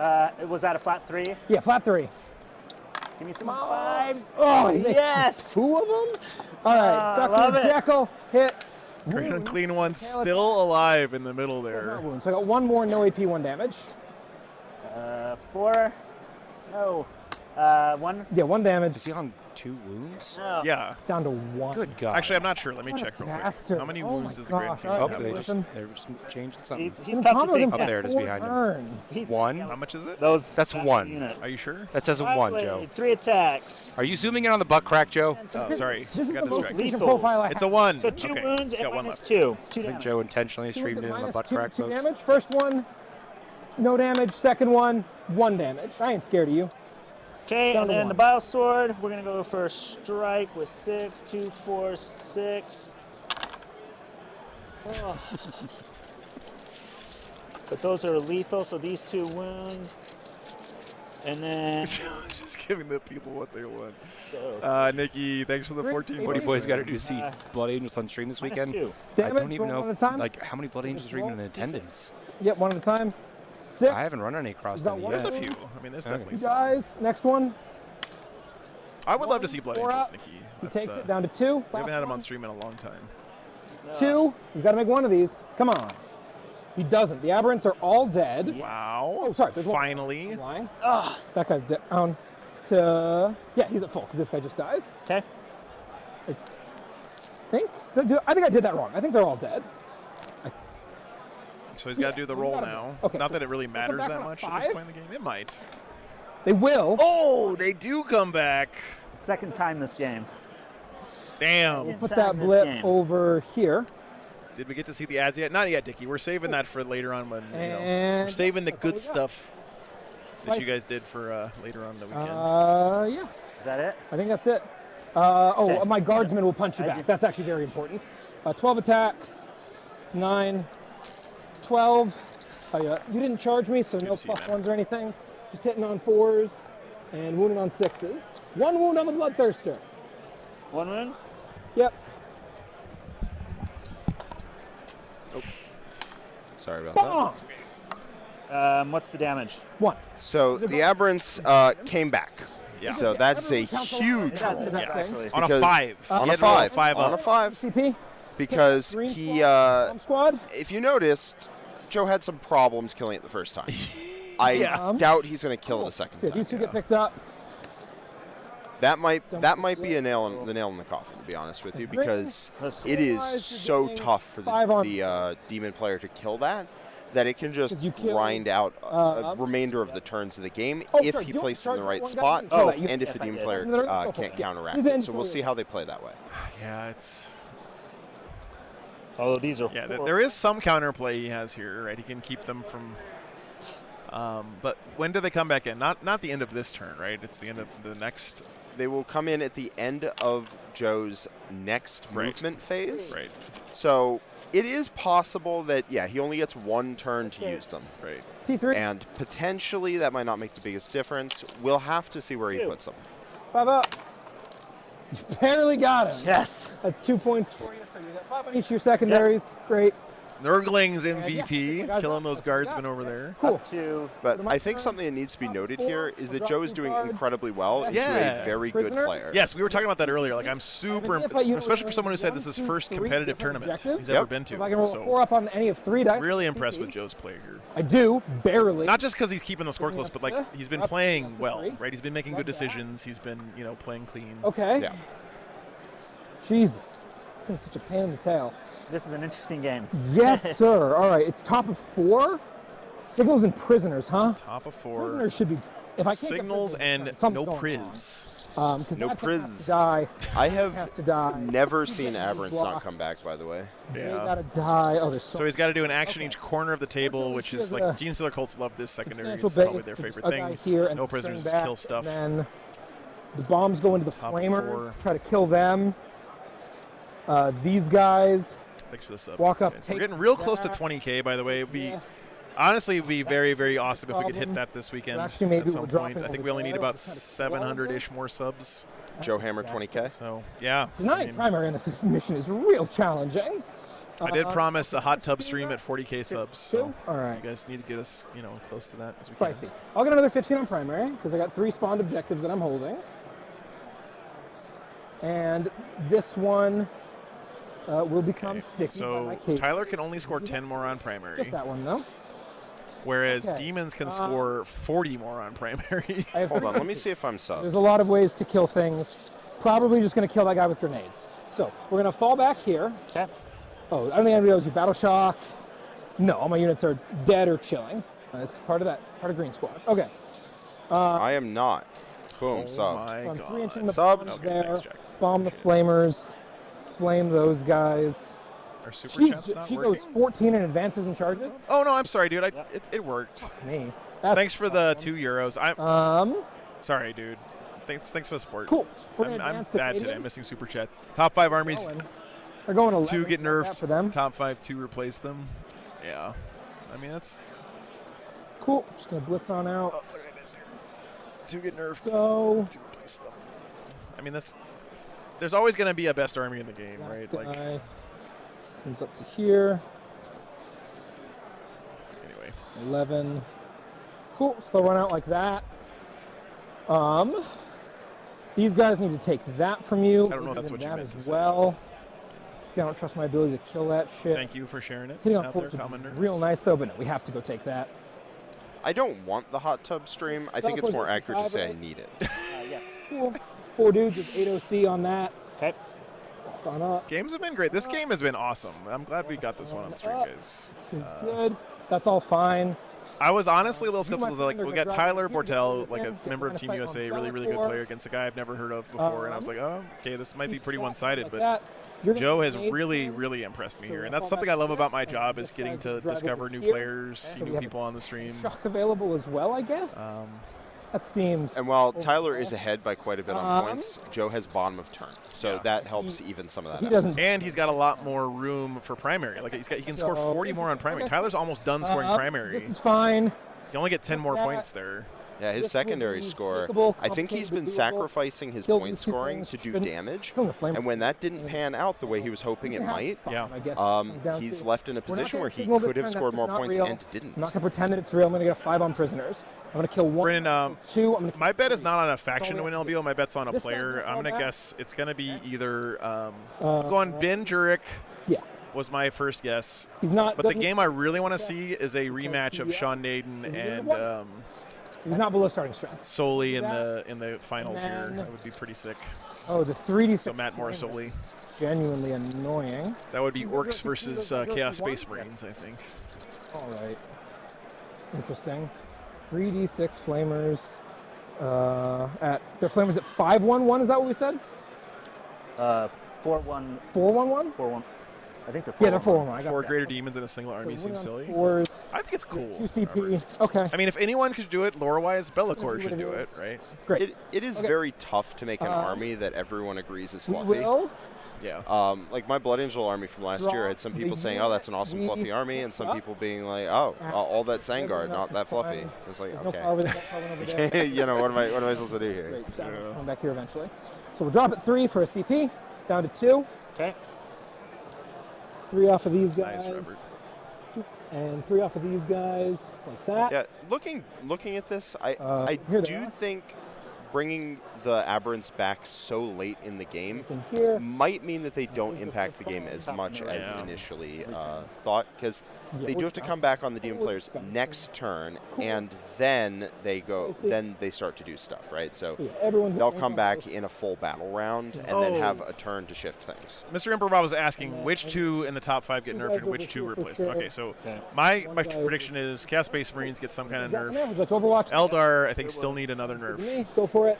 Was that a flat 3? Yeah, flat 3. Give me some 5s. Oh, yes. 2 of them? All right, love Dr. it. Jekyll hits. Green and clean one still alive in the middle there. So I got 1 more, no AP, 1 damage. 4. No. 1. Yeah, 1 damage. Is he on 2 wounds? No. Yeah. Down to 1. Good God. Actually, I'm not sure. Let me check real quick. Bastard. How many Oh wounds my does the Grand gosh, King all have? right. They were just changing something. He's tough to take Up down. there it is behind him. Turns. 1. How much is it? That's 1. Unit. Are you sure? That says a 1, Joe. 3 attacks. Are you zooming in on the butt crack, Joe? Oh, sorry. This is I got the most distracted. efficient profile I It's have. a 1. So 2 Okay. wounds He's got and 1 minus left. 2. I think Joe intentionally streamed in on the butt crack, two folks. damage. First one, no damage. Second one, 1 damage. I ain't scared of you. Okay, Down and to then 1. the Bile Sword, we're going to go for a strike with 6, 2, 4, 6. Oh. But those are lethal, so these 2 wounds. And then... Just giving the people what they want. So, Nikki, thanks for the 14. What do you boys got to do to see Blood Angels on stream this weekend? I don't even know how many Blood Angels are even in attendance. Yep, 1 at a time. 6. I haven't run any across them yet. There's a few. I mean, there's definitely You some. guys, next one. I would love to see Blood 4 Angels, up. Nikki. He That's, takes it down to 2. We haven't had him on stream in a long time. 2. You've got to make 1 of these. Come on. He doesn't. The aberrants are all dead. Wow. Oh, sorry. There's one. Finally. I'm lying. That guy's down to... Yeah, he's at full because this guy just dies. okay. I think I did that wrong. I think they're all dead. So he's got to do the roll now. Okay, Not that it really matters back that on a much at this 5? point in the game. It might. They will. Oh, they do come back. Second time this game. Damn. Put that blip over here. Did we get to see the ads yet? Not yet, Dickie. We're saving that for later on when, we're And saving the that's all good we got. stuff that you guys did for later on in the weekend. Yeah. Is that it? I think that's it. My guardsman will punch you back. That's actually very important. 12 attacks. It's 9. 12. You didn't charge me, so no +1s or anything. Just hitting on 4s and wounding on 6s. 1 wound on the Bloodthirster. 1 wound? Yep. Oh. Sorry about Bonk! that. What's the damage? 1. So the aberrants came back. Yeah. So that's a huge roll. On a 5. On a 5. On a 5. CP? Because he, squad? if you noticed, Joe had some problems killing it the first time. I doubt he's going to kill it a second So time. these 2 get picked up. That might be the nail in the coffin, to be honest with you, because it is so tough for the demon player to kill that it can just grind out a remainder of the turns of the game if he places it in the right spot, and if the demon player can't counteract it. So we'll see how they play that way. Yeah, it's. Although these are. Yeah, there is some counterplay he has here, right? He can keep them from. But when do they come back in? Not the end of this turn, right? It's the end of the next. They will come in at the end of Joe's next movement phase. Right. So it is possible that, he only gets one turn to use them. Right. T3. And potentially that might not make the biggest difference. We'll have to see where he puts them. 5 ups. You barely got him. Yes. That's 2 points for you. So you got 5 on each of your secondaries. Great. Nurgling's MVP, killing those guardsmen over there. Cool. But I think something that needs to be noted here is that Joe is doing incredibly well into a very good player. Yes, we were talking about that earlier. Like, I'm super, especially for someone who said this is his first competitive tournament he's ever been to. If I can roll a 4 up on any of 3 dice. Really impressed with Joe's play here. I do, barely. Not just because he's keeping the score close, but like he's been playing well, right? He's been making good decisions. He's been, playing clean. Okay. Yeah. Jesus. This is such a pain in the tail. This is an interesting game. Yes, sir. All right, it's top of 4. Signals and prisoners, huh? Top of 4. Prisoners should be. If I can't Signals and no priz. No priz. Die. I have has to die. never seen Aberrants not come back, by the way. They gotta die. Oh, there's so he's got to do an action each corner of the table, which is like Gene Stealer Colts love this secondary. It's substantial probably their base favorite to thing. Here and no prisoners, back, just kill stuff. And then the bombs go into the Top flamers. 4. Try to kill them. These guys. Thanks for the sub. Walk up. So we're getting real close to 20K, by the way. Honestly, it would be very, very awesome if we could hit that this weekend actually, maybe at some we'll point. I think we only need about 700-ish more subs. Joe Hammer 20K. So, yeah. Denying primary in this mission is real challenging. I did promise a hot tub stream at 40K subs. So all right. you guys need to get us, close to that as we Spicy. can. I'll get another 15 on primary because I got 3 spawned objectives that I'm holding. And this one will become sticky. So Tyler can only score 10 more on primary. Just that one, though. Whereas Demons can score 40 more on primary. Hold on, let me see if I'm sub. There's a lot of ways to kill things. Probably just going to kill that guy with grenades. So we're going to fall back here. Okay. Oh, I don't think anybody knows you battle shock. No, all my units are dead or chilling. That's part of Green Squad. Okay. I am not. Boom, sub. So I'm 3-inching the Subbed. bombs there. Bomb the flamers. Flame those guys. Our super chat's not she working? goes 14 in advances and charges. Oh, no, I'm sorry, dude. It worked. Fuck me. Thanks for the €2. Sorry, dude. Thanks for the support. Cool. I'm bad today. I'm missing super chats. Top 5 armies. They're going 11. 2 get nerfed. For them. Top 5, 2 replace them. Yeah. I mean, that's cool. Just going to blitz on out. Oh, look at this here. 2 get nerfed. So 2 replace them. I mean, there's always going to be a best army in the game, right? Guy Like comes up to here. Anyway. 11. Cool. So they'll run out like that. These guys need to take that from you. I don't know if that's what you meant as to say. well. See, I don't trust my ability to kill that shit. Thank you for sharing it. Hitting on out force there, would be commenters. real nice though, but no, we have to go take that. I don't want the hot tub stream. I think it's more accurate to say I need it. Yes. Cool. 4 dudes with 8 OC on that. Okay. Walk on up. Games have been great. This game has been awesome. I'm glad we got this one on stream, guys. Seems good. That's all fine. I was honestly a little skeptical. my Like, friend we are got gonna Tyler drop it. Bortel, like a Get member of line of Team sight on USA, really, really good Bellator. player against a guy I've never heard of before. And I was like, oh, okay, this might be pretty one-sided. like But that. You're gonna Joe has grenade really, him. really impressed me So here. we'll And that's fall something back I love to about this, my and job this is getting guy's to gonna drag discover over new here. players, see So we new have people on the stream. Shock available as well, I guess. That seems. And while Tyler is ahead by quite a bit on Um, points, Joe has bottom of turn. So that helps even some of that he out. doesn't. And he's got a lot more room for primary. Like he can score So- 40 more on primary. Okay. Tyler's almost done scoring primary. This is fine. You only get 10 more that. points there. Yeah, his This secondary would be score, takeable, I think he's been complicated, doable. sacrificing his Kill point these two scoring things, to do shouldn't- damage. Kill the flame. And when that didn't pan out the way he was hoping it might, he's left in a position where he could have scored more points and didn't. I'm not going to pretend that it's real. I'm going to get a 5 on prisoners. I'm going to kill 1. Brennan, 2. I'm going to. my bet is not on a faction to win all we LVO. My bet's on a This guy's player. gonna I'm fall going to back. guess it's going to be either going Ben Jurek. Yeah. Was my first guess. He's not. But the doesn't- game I really want to see is a rematch of Sean Naden Is he and gonna He's not below starting strength. Solely in the finals here. then- That would be pretty sick. Oh, the 3d6. So Matt Morrisoli. Genuinely annoying. That would be Orcs versus Chaos Space Marines, I think. All right. Interesting. 3d6 flamers. Their flamers at 511. Is that what we said? 4-1. 411. 4-1. I think they're 4-1. Yeah, they're 4-1. I got 4 that. greater demons in a single army So seems winning on silly. 4s. I think it's cool. 2 CP. Okay. I mean, if anyone could do it lore-wise, Be'lakor What should it do it, is. right? Great. It is Okay. very tough to make an army that everyone agrees is We fluffy. will. Yeah. Like my Blood Angel army from last year, I had some people saying, "Oh, that's an awesome fluffy army," and some people being like, "Oh, all that Sangard, not that fluffy." It's like, There's no okay, power with that power over there. you know, what am I supposed to do here? Great. So coming back here eventually. So we'll drop at 3 for a CP. Down to 2. Okay. 3 off of these guys. Nice, Robert. And 3 off of these guys, like that. Yeah, looking at this, I here they do are. think bringing the Aberrants back so late in the game Here. might mean that they don't impact the game as much as initially thought, because they do have to come back on the Demon players next turn, and then they go, then they start to do stuff, right? So they'll come back in a full battle round and then have a turn to shift things. Mr. Emperor Bob was asking which 2 in the top 5 get nerfed and which 2 replaced. Okay, so my prediction is Chaos Space Marines get some kind of nerf. Would you like to Overwatch? Eldar, I think, still need another nerf. Me, go for it.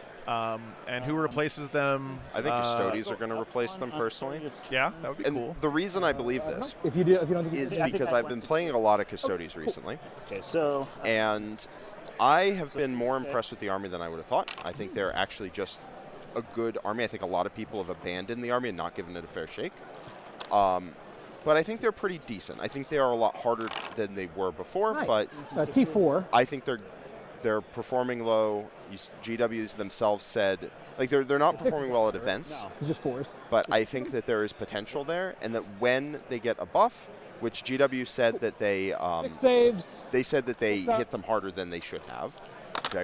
And who replaces them? I think Custodes are going to replace them personally. Yeah, that would be cool. The reason I believe this If you don't think is because I've been playing a lot of Custodes recently. Okay, so and I have been more impressed with the army than I would have thought. I think they're actually just a good army. I think a lot of people have abandoned the army and not given it a fair shake. But I think they're pretty decent. I think they are a lot harder than they were before. Nice. But T4. I think they're performing low. GWs themselves said, like, they're not performing well at events. It's just 4s. But I think that there is potential there, and that when they get a buff, which GW said that they 6 saves. they said that they hit them harder than they should have.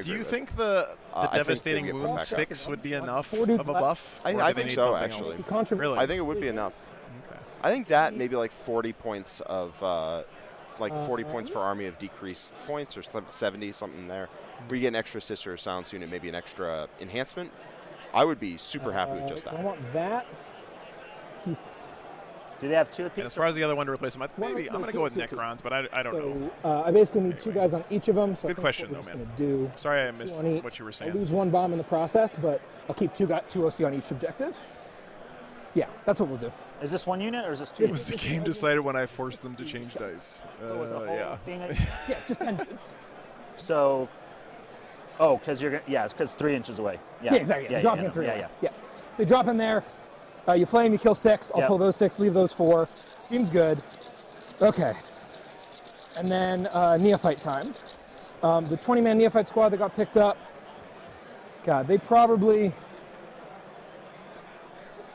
Do you think the devastating wounds fix would be enough of a buff? I think so, actually. Really? I think it would be enough. Okay. I think that maybe like 40 points of 40 points per army of decreased points, or 70 something there. Where you get an extra sister or silence unit, maybe an extra enhancement. I would be super happy with just that. I want that. do they have 2 apiece? And as far as the other one to replace them, maybe I'm going to go with Necrons, but I don't know. I basically need 2 guys on each of them. So Good question, though, man. Sorry I missed what you were saying. I'll lose 1 bomb in the process, but I'll keep 2 OC on each objective. Yeah, that's what we'll do. Is this 1 unit or is this 2? It was the game decided when I forced them to change dice. Yeah. Yeah, it's just 10 dudes. So, because you're it's because 3 inches away. Yeah, exactly. Yeah, dropping in 3. Yeah. So they drop in there. You flame, you kill 6. I'll pull those 6, leave those 4. Seems good. Okay. And then neophyte time. The 20-man neophyte squad that got picked up. God, they probably.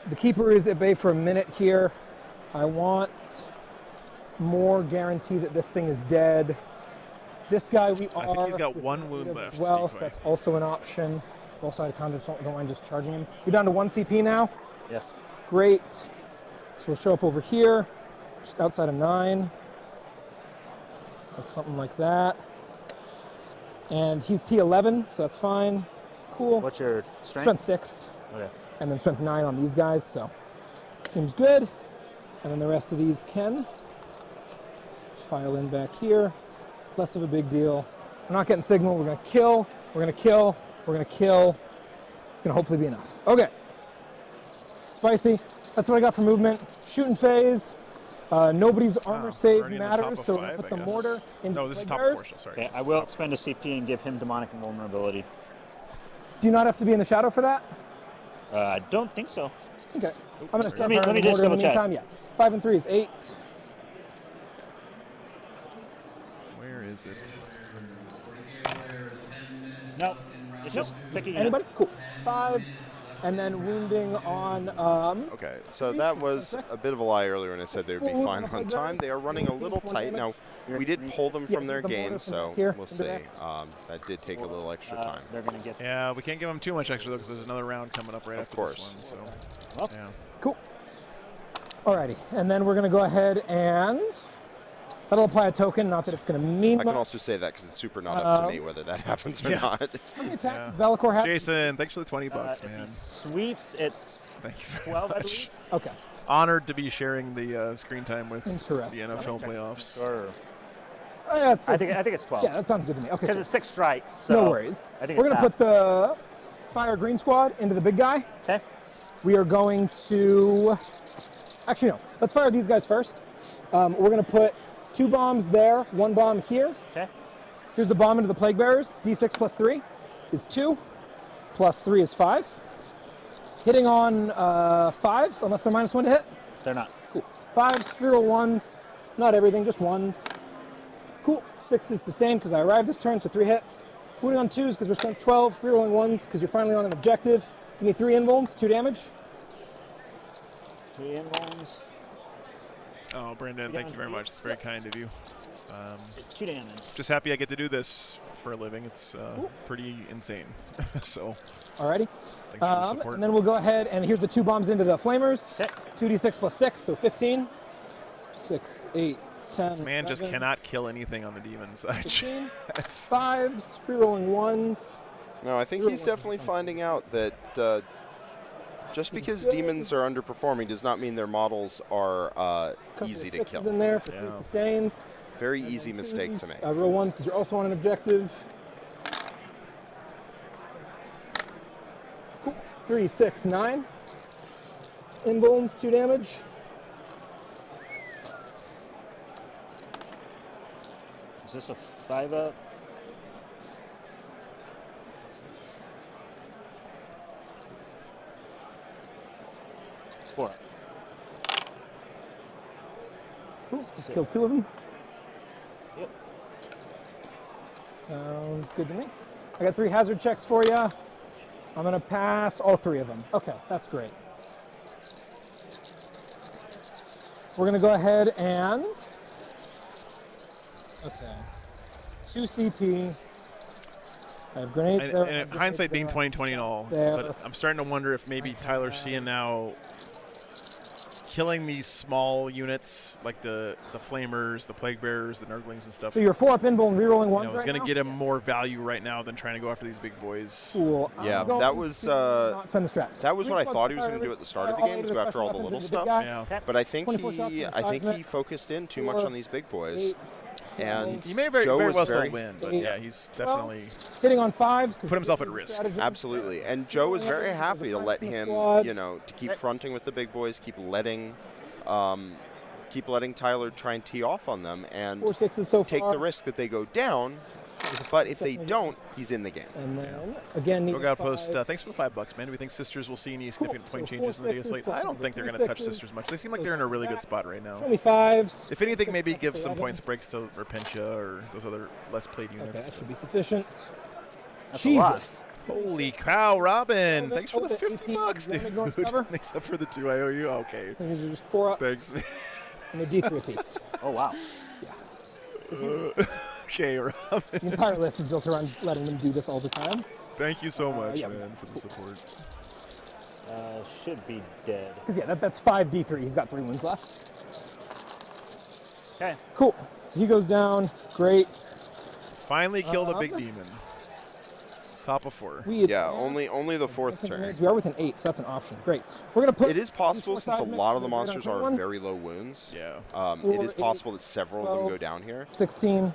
The keeper is at bay for a minute here. I want more guarantee that this thing is dead. This guy we are. I think he's got 1 wound left. As well, so that's also an option. Both sides of conduits don't mind just charging him. We're down to 1 CP now. Yes. Great. So we'll show up over here, just outside of 9. Like something like that. And he's T11, so that's fine. Cool. What's your strength? Strength 6. Okay. And then strength 9 on these guys, so seems good. And then the rest of these can file in back here. Less of a big deal. We're not getting signal. We're going to kill. We're going to kill. We're going to kill. It's going to hopefully be enough. Okay. Spicy. That's what I got for movement. Shooting phase. Nobody's armor save matters, so we're going to put the mortar in. No, this is top bears. 4, so sorry. Okay, I will spend a CP and give him demonic invulnerability. Do you not have to be in the shadow for that? I don't think so. Okay. I'm going to start let me just mortar in the double check. meantime. Yeah. 5 and 3 is 8. Where is it? No, it's just picking it up. Anybody? Cool. 5s. And then wounding on. Okay, so that was a bit of a lie earlier when I said they would be fine on time. They are running a little tight. Now, we did pull them from their game, so we'll see. That did take a little extra time. They're going to get. Yeah, we can't give them too much extra, though, because there's another round coming up right after this one. So, yeah. Cool. Alrighty, and then we're going to go ahead and That'll apply a token, not that it's going to mean I much. can also say that because it's super not up to me whether that happens or not. How many attacks does Be'lakor have? Jason, thanks for the $20, man. Sweeps, it's Thank you very 12, much. I believe. Okay. Honored to be sharing the screen time with the Interesting. NFL playoffs. Or I think it's 12. Yeah, that sounds good to me. Okay. Because it's 6 strikes. So no worries. I think We're it's going to put the Fire Green Squad into the big guy. Okay. We are going to... Actually, no. Let's fire these guys first. We're going to put 2 bombs there, 1 bomb here. Okay. Here's the bomb into the Plague Bearers. D6 plus 3 is 2. Plus 3 is 5. Hitting on 5s, unless they're -1 to hit. They're not. Cool. 5s, reroll 1s. Not everything, just 1s. Cool. 6 is sustained because I arrived this turn, so 3 hits. Moving on 2s because we're strength 12. Rerolling 1s because you're finally on an objective. Give me 3 invulns, 2 damage. 3 invulns. Oh, Brendan, thank you very much. It's very kind of you. 2 damage. Just happy I get to do this for a living. It's pretty insane. So. Alrighty. Thanks for the support. And then we'll go ahead and here's the 2 bombs into the flamers. Okay. 2d6 plus 6, so 15. 6, 8, 10. This man just 11, cannot kill anything on the demon side. 15. 5s, rerolling 1s. No, I think he's definitely finding out that just because demons are underperforming does not mean their models are easy to kill. In there for 3 sustains. Very easy mistake to make. Roll 1s because you're also on an objective. Cool. 3, 6, 9. Invulns, 2 damage. Is this a 5-up? Four. Cool. Kill 2 of them. Yep. Sounds good to me. I got 3 hazard checks for you. I'm going to pass all 3 of them. Okay, that's great. We're going to go ahead and... Okay. 2 CP. I have grenades there. And hindsight being 2020 and all, but I'm starting to wonder if maybe Tyler's seeing now killing these small units like the flamers, the plague bearers, the nurglings and stuff. So you're 4-up invuln, rerolling 1s It's right going now? to get him more value right now than trying to go after these big boys. Cool. Yeah, that was spend the strat. that was what I thought he was going to do at the start of the game, was go after all the little stuff. Yeah. But I think he focused in too much on these big boys. And he may very Joe well was still very win, but yeah, he's definitely hitting on 5s. put himself at risk. Absolutely, and Joe was very happy to let him, to keep fronting with the big boys, keep letting Tyler try and tee off on them, and 4 6s so take far. the risk that they go down. But if they don't, he's in the game. And then again, Look out post. Thanks for the $5, man. Do we think Sisters will see any significant point changes in the data slate? I don't think they're going to touch Sisters much. They seem like they're in a really good spot right now. Show me 5s. If anything, maybe give some points breaks to Repentia or those other less played units. Okay, that should be sufficient. That's Jesus. Holy cow, Robin! Hold it, Thanks for the hold it, 50 18, bucks, you dude. wanna ignore cover? Except for the 2 I owe you. Okay. These are just 4 ups. Thanks. And the D3 repeats. Oh, wow. Okay, Robin. The entire list is built around letting them do this all the time. Thank you so much, yeah, man, for the support. Should be dead. Because yeah, that's 5 D3. He's got 3 wounds left. Okay. Cool. So he goes down. Great. Finally killed a big demon. Top of 4. Yeah, only the 4th turn. We are within 8, so that's an option. Great. We're gonna put. It is possible, since a lot of the monsters are very low wounds. Yeah. It is possible that several of them go down here. 16.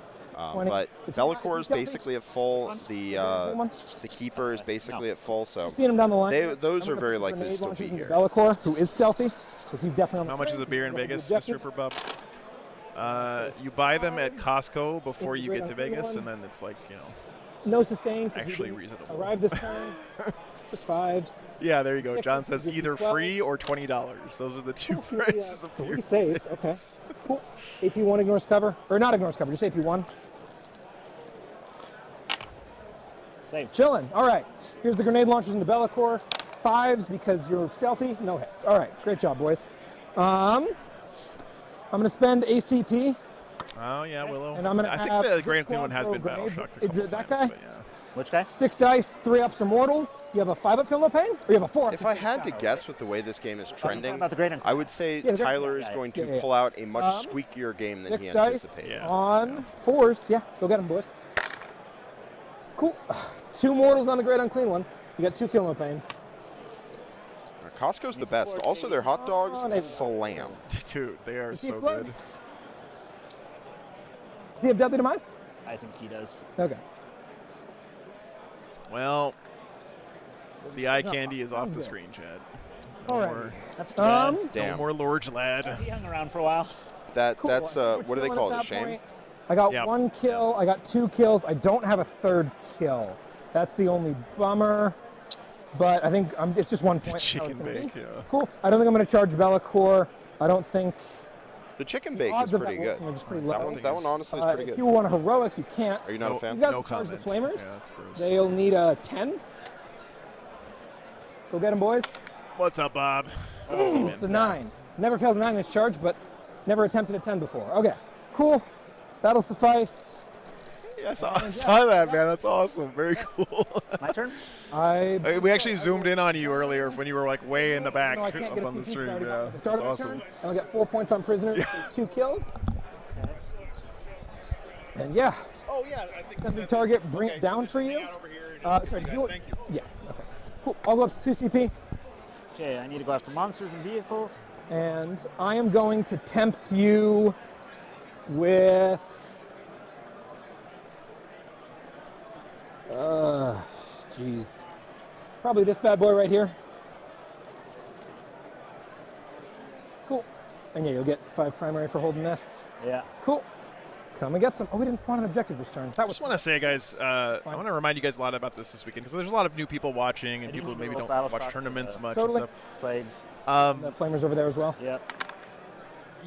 20. But Be'lakor is basically at full. The keeper is basically at full. So Seeing him down the line. Those are very likely to still be here. Be'lakor, who is stealthy, because he's definitely on the How much is a beer in Vegas, Mr. For Bub? You buy them at Costco before you get to Vegas, and then it's like, no sustain. actually reasonable. Arrived this turn. Just 5s. Yeah, there you go. John 6s, says gives you either 12. free or $20. Those are the 2 prices of beer. 3 saves. Okay. Cool. AP1 ignores cover. Or not ignores cover, just AP1. Save. Chillin'. All right. Here's the grenade launchers in the Be'lakor. 5s because you're stealthy. No hits. All right. Great job, boys. I'm going to spend ACP Oh yeah, Willow. And I'm gonna I think have the Grand this Queen one has squad been throw battle grenades. shocked a Is couple it that times, guy? but yeah. Which guy? 6 dice, 3 ups are mortals. You have a 5-up Feel No Pain, or you have a 4-up? If I had to guess with the way this game is trending, about the Great I would say Yeah, Tyler is going to pull out a much squeakier game than 6 he dice anticipated. on 4s. Yeah, go get them, boys. Cool. 2 mortals on the Great Unclean one. You got 2 Feel No Pains. Costco's the best. Also, their hot dogs slam. Dude, they are see so Flood? good. Does he have Deadly Demise? I think he does. Okay. Well, the eye not candy is off the good. screen, Chad. All right. More, That's too bad. no Damn. more Lorge lad. He hung around for a while. That's We're what do they chilling call at it? A that shame. point. I got Yep. 1 kill. I got 2 kills. I don't have a 3rd kill. That's the only bummer. But I think it's just 1 point. That's how it's Chicken gonna bake, be. yeah. Cool. I don't think I'm going to charge Bellacore. I don't think. The chicken bake odds is of pretty that good. working are just pretty low. That one honestly is pretty If good. you want a heroic, you can't. Are you not a fan? These guys No will charge the comment. flamers. Yeah, that's gross. They'll need a 10. Go get them, boys. What's up, Bob? Ooh, it's a 9. Never failed a 9 in his charge, but never attempted a 10 before. Okay, cool. That'll suffice. Yeah, I saw that, man. That's awesome. Very cool. My turn? We actually zoomed in on you earlier when you were like way in the back No, I can't up get a on the CP, stream. I already got Yeah, the that's start of my awesome. turn, and I'll get 4 points on prisoners, 2 kills. And yeah. Oh yeah, I think That's the target. Bring it down for you. Sorry, do you? Yeah. Okay. Cool. I'll go up to 2 CP. Okay, I need to go after monsters and vehicles. And I am going to tempt you with. Jeez. Probably this bad boy right here. Cool. And yeah, you'll get 5 primary for holding this. Yeah. Cool. Come and get some. Oh, we didn't spawn an objective this turn. That I was just want to say, guys, I want to remind you guys a lot about this weekend because there's a lot of new people watching and people who maybe don't watch tournaments much Totally. and stuff. Plagues. The flamers over there as well. Yep.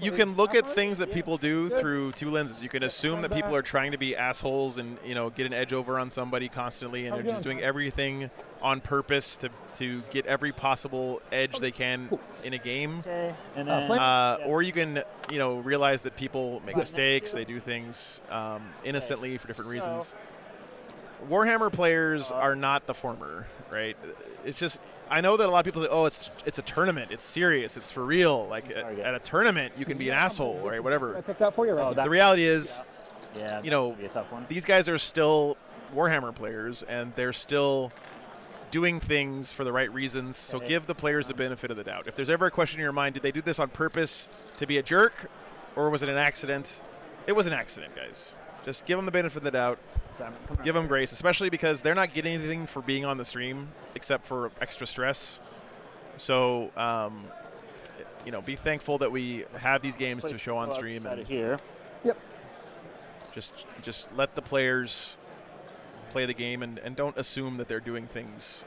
You can look at things that people do through 2 lenses. You can assume that people are trying to be assholes and get an edge over on somebody constantly, and they're just doing everything on purpose to get every possible edge they can in a game. Okay. And then, Or you can realize that people make mistakes. They do things innocently for different reasons. Warhammer players are not the former, right? It's just, I know that a lot of people say, oh, it's a tournament, it's serious, it's for real. Like at a tournament, you can be an asshole, right? Whatever. I picked out for you right The reality is, yeah, be a tough one. These guys are still Warhammer players, and they're still doing things for the right reasons. So give the players the benefit of the doubt. If there's ever a question in your mind, did they do this on purpose to be a jerk, or was it an accident? It was an accident, guys. Just give them the benefit of the doubt. Give them grace, especially because they're not getting anything for being on the stream except for extra stress. So, be thankful that we have these games to show on stream. And here. Yep. Just let the players play the game and don't assume that they're doing things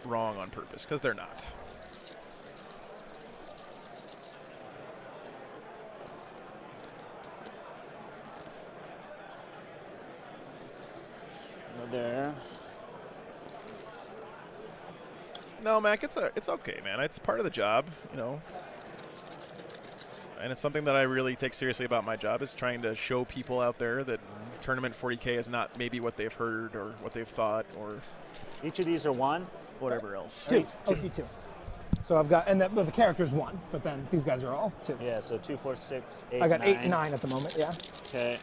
wrong on purpose, because they're not. There. No, Mac, it's okay, man. It's part of the job, and it's something that I really take seriously about my job, is trying to show people out there that Tournament 40K is not maybe what they've heard or what they've thought, or each of these are 1, whatever else. 2. OC 2. So I've got, and the character's 1, but then these guys are all 2. Yeah, so 2, 4, 6, 8, I got 9. 8 and 9 at the moment, yeah. Okay.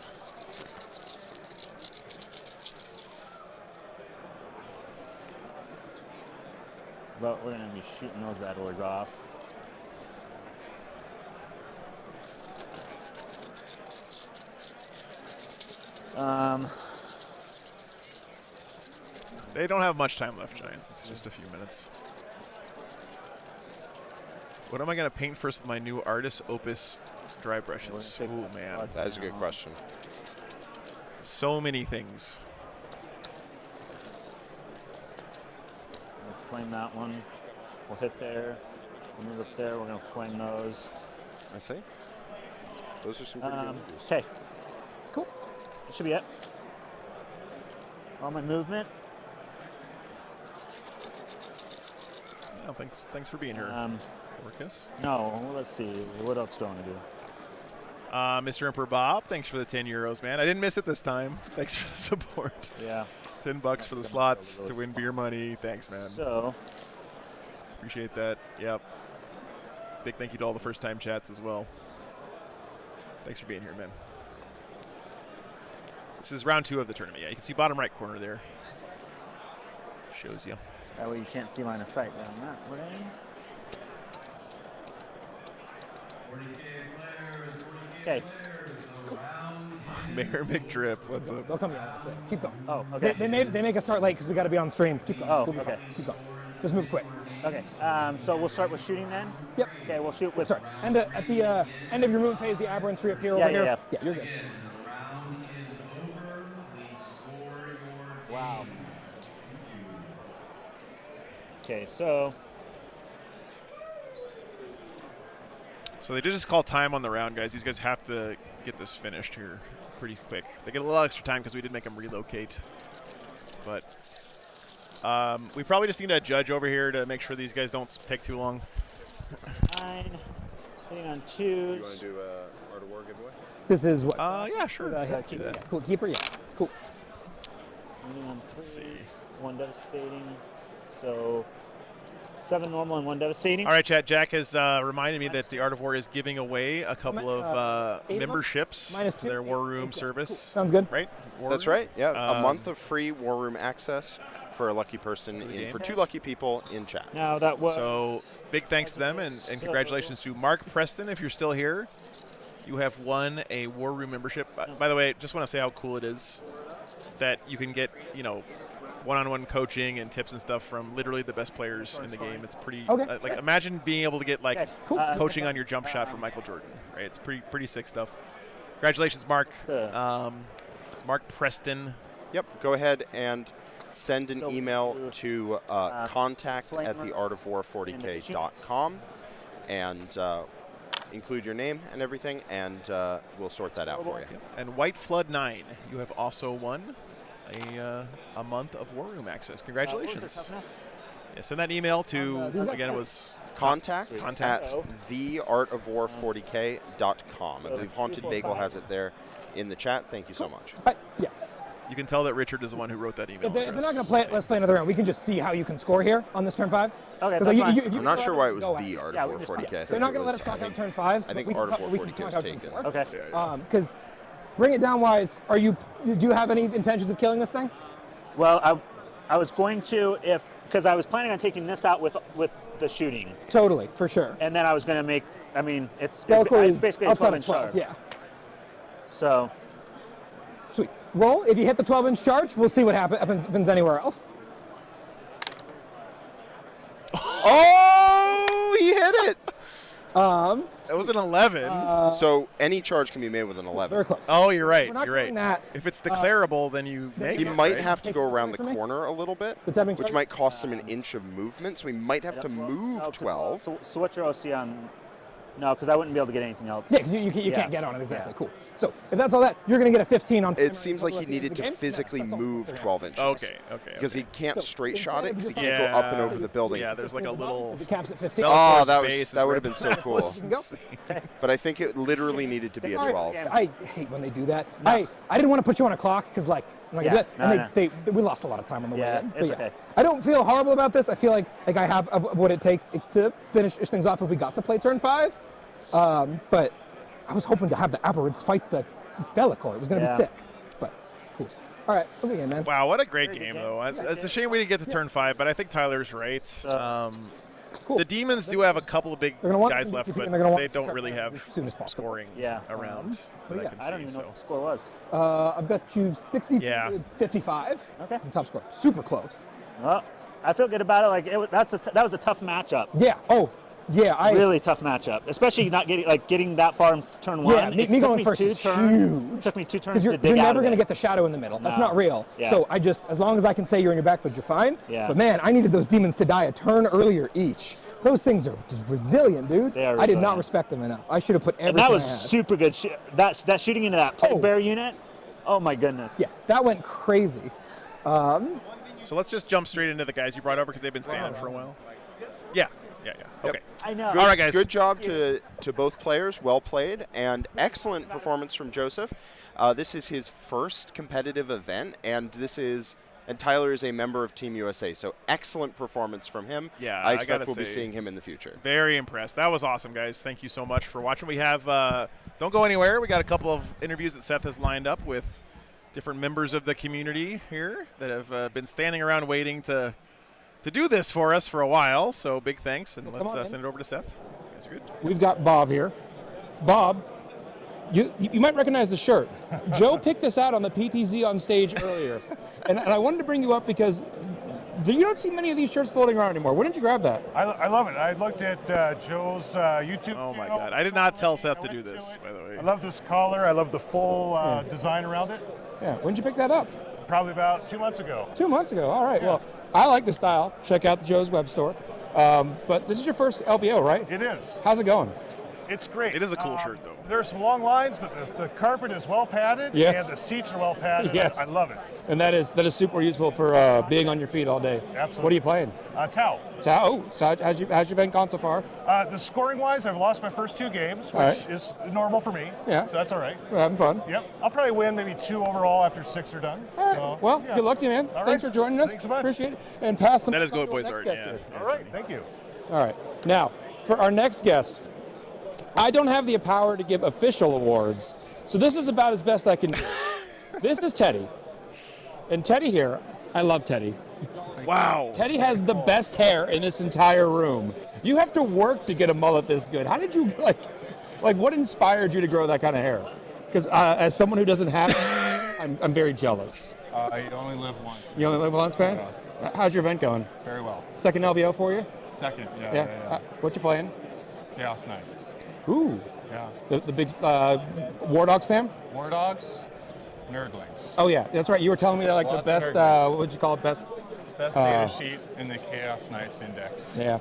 But we're going to be shooting those bad boys off. They don't have much time left, Giants. It's just a few minutes. What am I going to paint first with my new Artis Opus dry brushes? Oh, man. That is a good question. So many things. We'll flame that one. We'll hit there. We'll move up there. We're going to flame those. I see. Those are some pretty good movies. Okay. Cool. That should be it. All my movement. Oh, thanks for being here, Orcus. No, let's see. What else do I want to do? Mr. Emperor Bob, thanks for the 10 euros, man. I didn't miss it this time. Thanks for the support. Yeah. $10 for the slots to win beer money. Thanks, man. So. Appreciate that. Yep. Big thank you to all the first-time chats as well. Thanks for being here, man. This is round 2 of the tournament. Yeah, you can see bottom right corner there. Shows you. That way you can't see line of sight down that way. Okay. Mayor McDrip, what's up? They'll come the other way. Keep going. Oh, okay. They make us start late because we got to be on stream. Keep going. Oh, We'll be okay. fine. Keep going. Just move quick. Okay. So we'll start with shooting then? Yep. Okay, we'll shoot with... Sorry. And at the end of your movement phase, the aberrants reappear over here. Yeah, you're good. Wow. Okay, so they did just call time on the round, guys. These guys have to get this finished here pretty quick. They get a little extra time because we did make them relocate. But we probably just need a judge over here to make sure these guys don't take too long. 9, hitting on 2s. You want to do Art of War giveaway? This is what? Yeah, sure. Cool. Keeper, yeah. Cool. Hitting on 3s. 1 devastating. So 7 normal and 1 devastating. All right, chat. Jack has reminded me that the Art of War is giving away a couple of memberships to their War Room service. Cool. Sounds good. Right? That's right. Yeah, a month of free War Room access for a lucky person, for 2 lucky people in chat. Now that was so big thanks to them and congratulations to Mark Preston. If you're still here, you have won a War Room membership. By the way, just want to say how cool it is that you can get, one-on-one coaching and tips and stuff from literally the best players in the game. It's pretty like imagine being able to get coaching on your jump shot from Michael Jordan, right? It's pretty sick stuff. Congratulations, Mark. Mark Preston. Yep. Go ahead and send an email to contact@theartofwar40k.com and include your name and everything, and we'll sort that out for you. And White Flood 9, you have also won a month of War Room access. Congratulations. Yeah, send that email to, again, it was contact at theartofwar40k.com. I believe Haunted Bagel has it there in the chat. Thank you so much. Yeah. You can tell that Richard is the one who wrote that email. If they're not going to play it, let's play another round. We can just see how you can score here on this turn 5. Okay, that's fine. I'm not sure why it was the Art of War 40k. They're not going to let us talk on turn 5. I think Art of War 40k is taken. Okay. Because bring it down wise, do you have any intentions of killing this thing? Well, I was going to because I was planning on taking this out with the shooting. Totally, for sure. And then I was going to make, it's outside basically a 12-inch of 12, charge. yeah. So. Sweet. Roll. If you hit the 12-inch charge, we'll see what happens anywhere else. Oh, he hit it. It was an 11. So any charge can be made with an 11. Very close. Oh, you're right. We're not You're right. doing that. If it's declarable, then you make He it, might right? have to go around the corner a little bit, having which might cost him an inch of movement. So he might have to move 12. So what's your OC on? No, because I wouldn't be able to get anything else. Yeah, because you can't get on it exactly. Cool. So if that's all that, you're going to get a 15 on. It seems like he needed to physically move 12 inches. Okay. Because he can't straight shot it because he can't Yeah. go up and over the building. Yeah, there's like a little. It caps at 15. Oh, that Velcro would have been space so cool. is But I think it literally needed to be a 12. I hate when they do that. I didn't want to put you on a clock because I'm not gonna do that. And we lost a lot but it's okay. I don't feel horrible about this. I feel like I have of what it takes to finish things off if we got to play turn 5. But I was hoping to have the Aberrants fight the Bellicor. It was going to be sick. But cool. All right, look again, man. Wow, what a great game, though. It's a shame we didn't get to turn 5, but I think Tyler's right. Cool. The Demons do have a couple of big guys left, but they don't really have scoring around. That I don't even know what the score was. I've got you 60-55. Okay. The top score. Super close. Well, I feel good about it. That was a tough matchup. Yeah. Oh. Yeah, really tough matchup, especially not getting that far in turn 1. Yeah, me going first is huge. It took me 2 turns to dig out. You're never going to get the shadow in the middle. That's not real. Yeah. So as long as I can say you're in your back foot, you're fine. Yeah. But man, I needed those demons to die a turn earlier each. Those things are just resilient, dude. They are I did not resilient. respect them enough. I should have put everything And that was I had. super good. That shooting into that plague bear unit. Oh my goodness. Yeah, that went crazy. So let's just jump straight into the guys you brought over because they've been standing for a while. Yeah. Okay. I know. Good, All right, guys. Good job to both players. Well played, and excellent performance from Joseph. This is his first competitive event, and Tyler is a member of Team USA, so excellent performance from him. Yeah, I expect gotta we'll be say, seeing him in the future. Very impressed. That was awesome, guys. Thank you so much for watching. We have, don't go anywhere. We got a couple of interviews that Seth has lined up with different members of the community here that have been standing around waiting to do this for us for a while. So big thanks, and let's send it over to Seth. You guys are good. We've got Bob here. Bob, you might recognize the shirt. Joe picked this out on the PTZ on stage earlier. And I wanted to bring you up because you don't see many of these shirts floating around anymore. When did you grab that? I love it. I looked at Joe's YouTube Oh, my channel. God. I did not tell Seth to do this, by the way. I love this collar. I love the full design around it. Yeah. When did you pick that up? Probably about 2 months ago. 2 months ago. All right. Yeah. Well, I like the style. Check out Joe's web store. But this is your first LVO, right? It is. How's it going? It's great. It is a cool shirt, though. There's some long lines, but the carpet is well padded, Yes. and the seats are well padded. Yes. I love it. And that is super useful for being on your feet all day. Absolutely. What are you playing? Tau. Tau. Oh, so how's your event gone so far? The scoring-wise, I've lost my first 2 games, which All right. is normal for me. Yeah. So that's all right. We're having fun. Yep. I'll probably win maybe 2 overall after 6 are done. All right. So, Well, yeah. good luck to you, man. All Thanks right. for joining us. Thanks so much. Appreciate it. And pass some. That is good, to our boys. next Art, guest yeah. here. All right. Thank you. All right. Now, for our next guest, I don't have the power to give official awards, so this is about as best I can do. This is Teddy. And Teddy here, I love Teddy. Wow. Teddy has the best hair in this entire room. You have to work to get a mullet this good. How did you, like what inspired you to grow that kind of hair? Because as someone who doesn't have it, I'm very jealous. You only live once. You only live once, man? Yeah. How's your event going? Very well. Second LVO for you? Second, yeah. What you playing? Chaos Knights. Ooh. Yeah. The big War Dog spam? War Dogs, Nerdlings. Oh yeah, that's right. You were telling me that like Lots the of best. Nerdlings. What would you call it? Best. Best data sheet in the Chaos Knights Index. Yeah.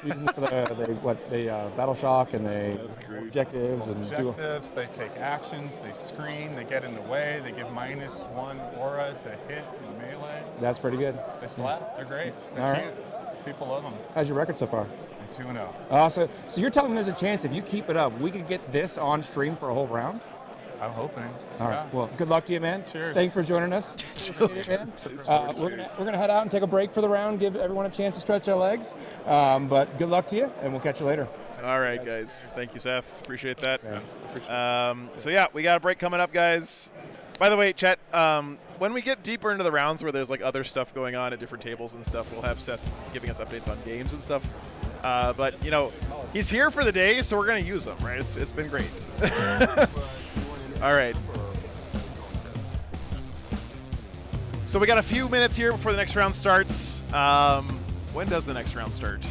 Using it for the battle shock and the objectives and Objectives, they take actions, they screen, they get in the way, they give -1 aura to hit and melee. That's pretty good. They slap, they're great. They're All cute. right. People love them. How's your record so far? I'm 2-0. So you're telling me there's a chance if you keep it up, we could get this on stream for a whole round? I'm hoping. All right. Well, good luck to you, man. Cheers. Thanks for joining us. Appreciate it, man. We're gonna head out and take a break for the round, give everyone a chance to stretch their legs. But good luck to you, and we'll catch you later. All right, guys. Thank you, Seth. Appreciate that. So, yeah, we got a break coming up, guys. By the way, chat, when we get deeper into the rounds where there's like other stuff going on at different tables and stuff, we'll have Seth giving us updates on games and stuff. But, you know, he's here for the day, so we're going to use him, right? It's been great. All right. So we got a few minutes here before the next round starts. When does the next round start?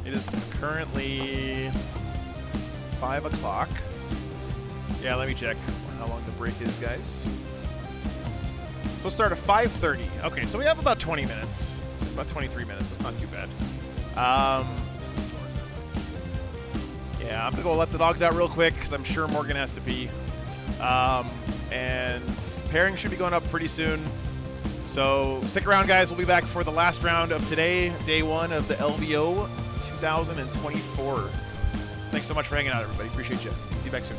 It is currently 5 o'clock. Yeah, let me check how long the break is, guys. We'll start at 5:30. Okay, so we have about 20 minutes. About 23 minutes. That's not too bad. Yeah, I'm going to go let the dogs out real quick because I'm sure Morgan has to pee. And pairing should be going up pretty soon. So stick around, guys. We'll be back for the last round of today, day 1 of the LVO 2024. Thanks so much for hanging out, everybody. Appreciate you. See you back soon.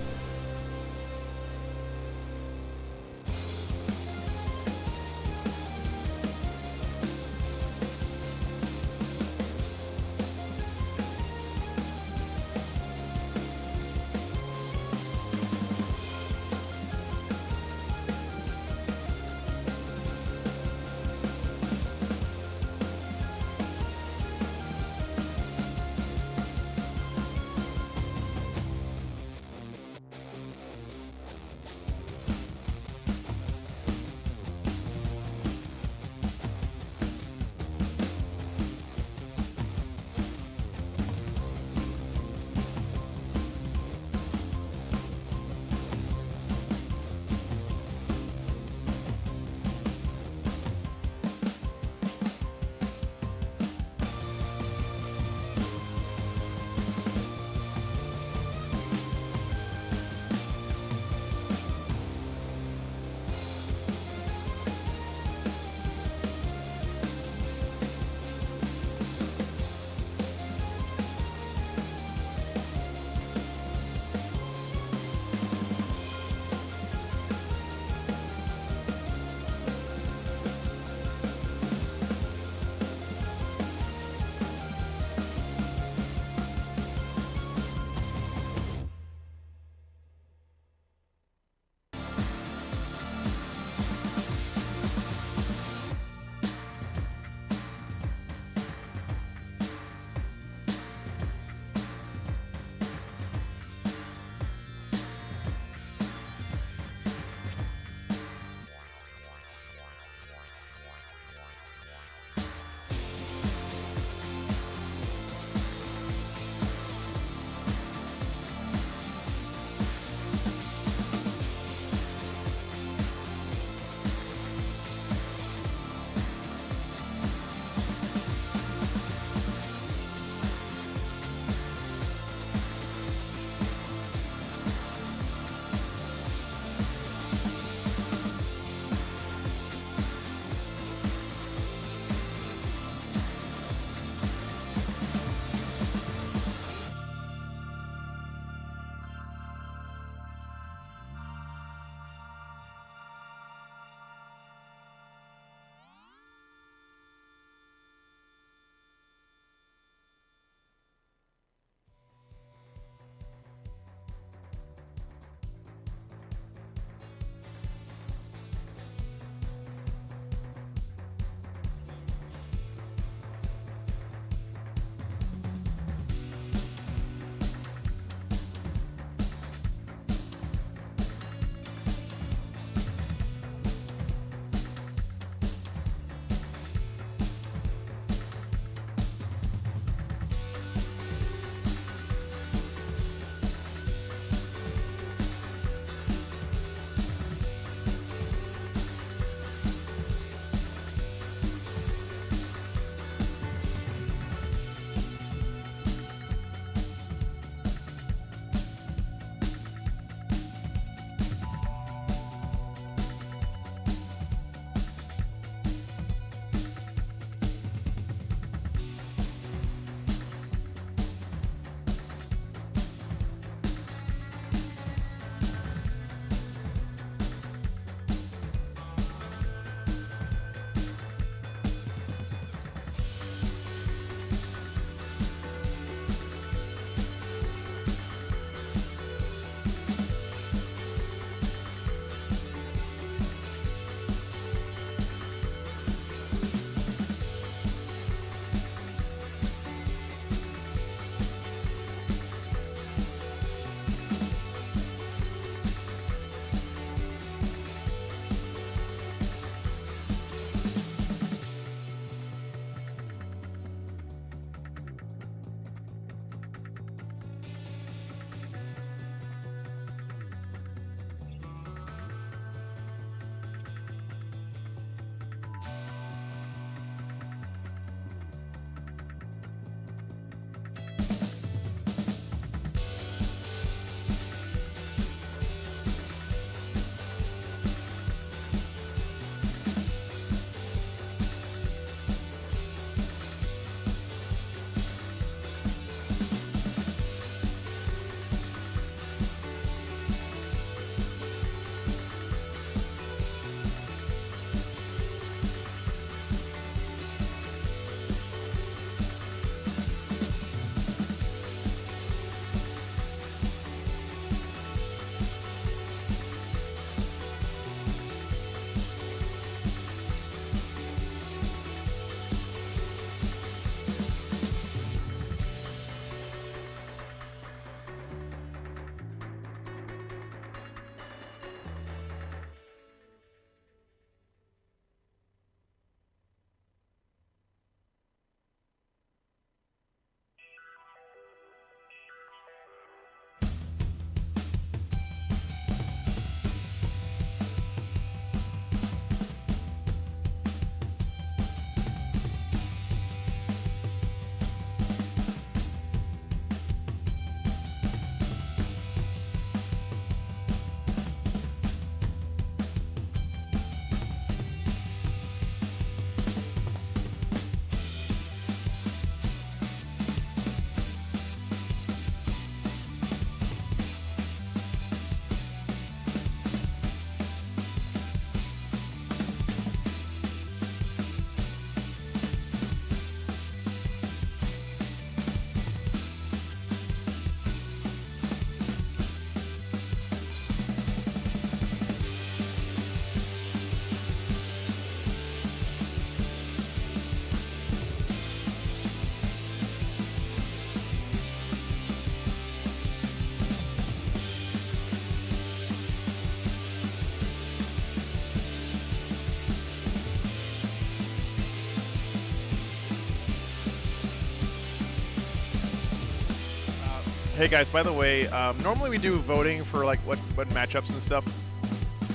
Hey guys, by the way, normally we do voting for like what matchups and stuff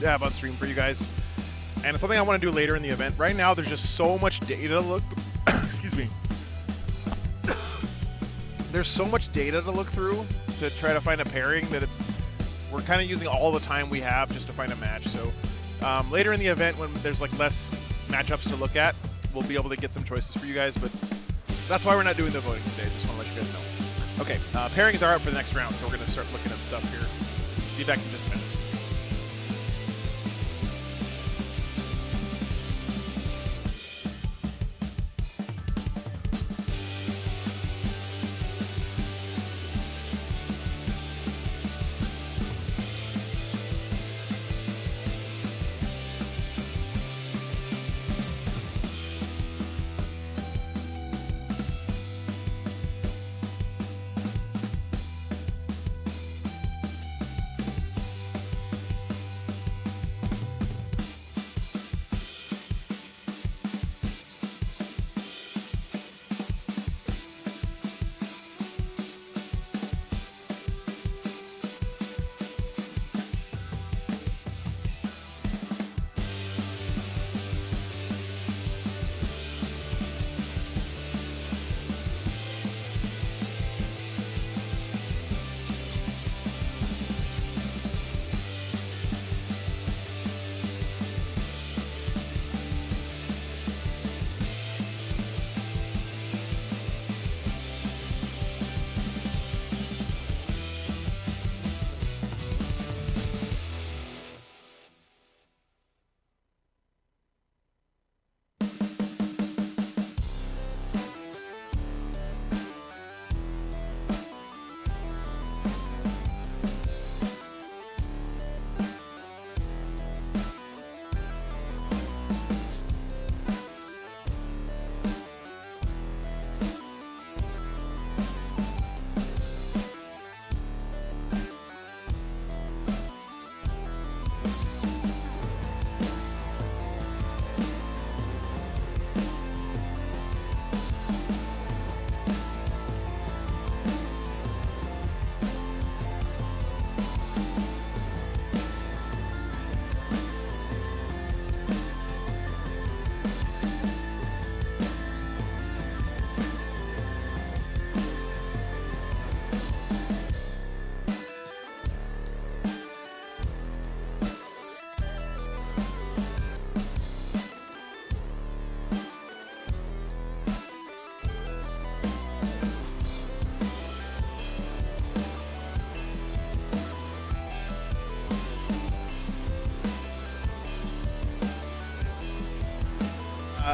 to have on stream for you guys, and it's something I want to do later in the event. Right now, there's just so much data to look. Excuse me. There's so much data to look through to try to find a pairing that we're kind of using all the time we have just to find a match. So later in the event, when there's like less matchups to look at, we'll be able to get some choices for you guys. But that's why we're not doing the voting today. Just want to let you guys know. Okay, pairings are up for the next round, so we're going to start looking at stuff here. Be back in just a minute.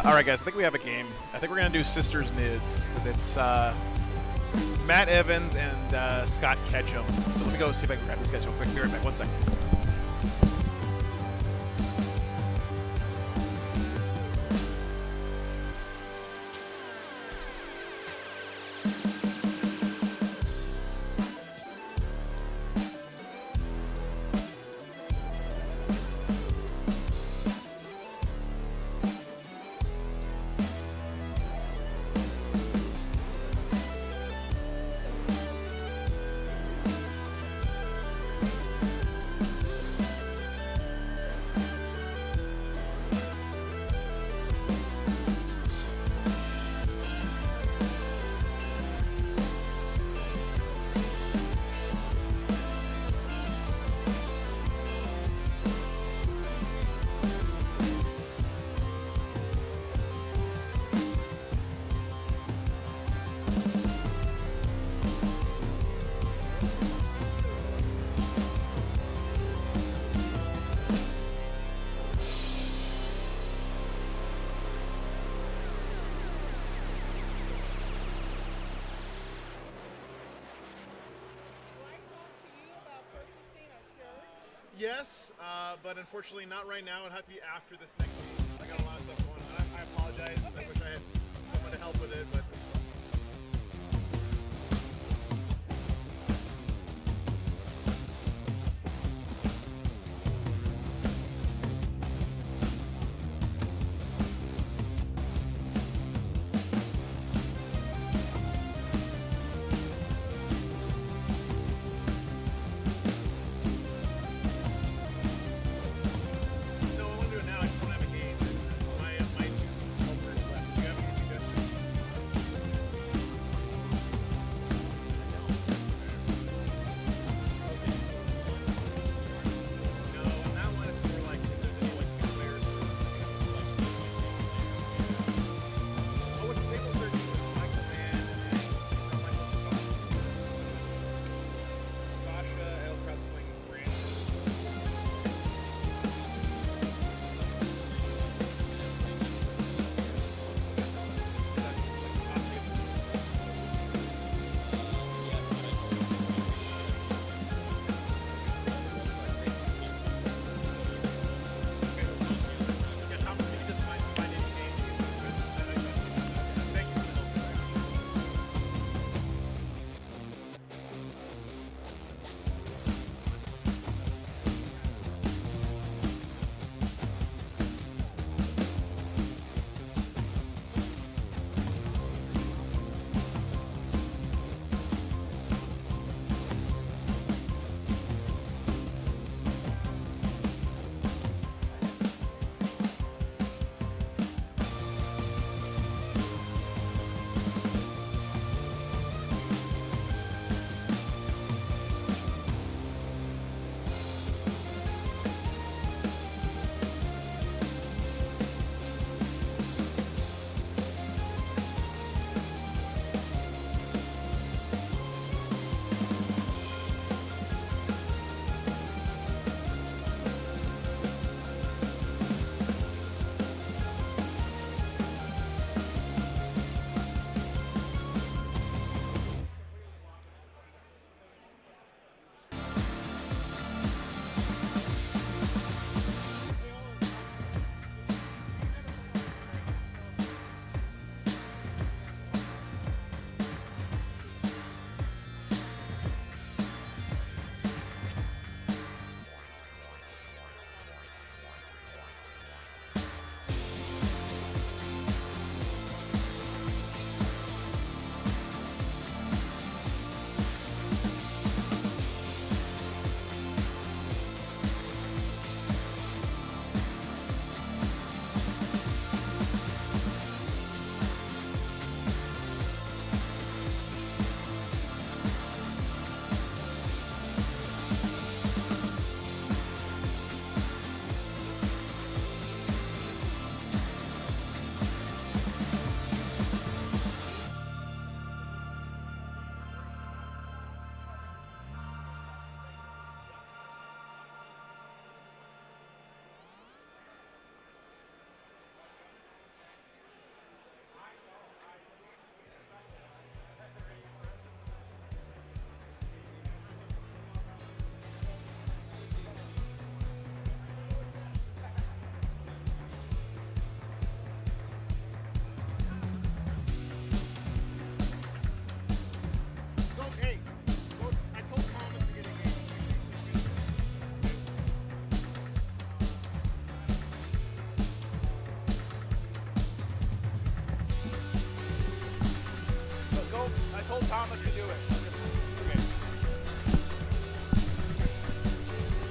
All right, guys, I think we have a game. I think we're going to do Sisters Nids, because it's Matt Evans and Scott Ketchum. So let me go see if I can grab these guys real quick. Be right back. 1 second. Yes, but unfortunately not right now. It'll have to be after this next game. I got a lot of stuff going on. I apologize. Okay. I wish I had someone to help with it, but...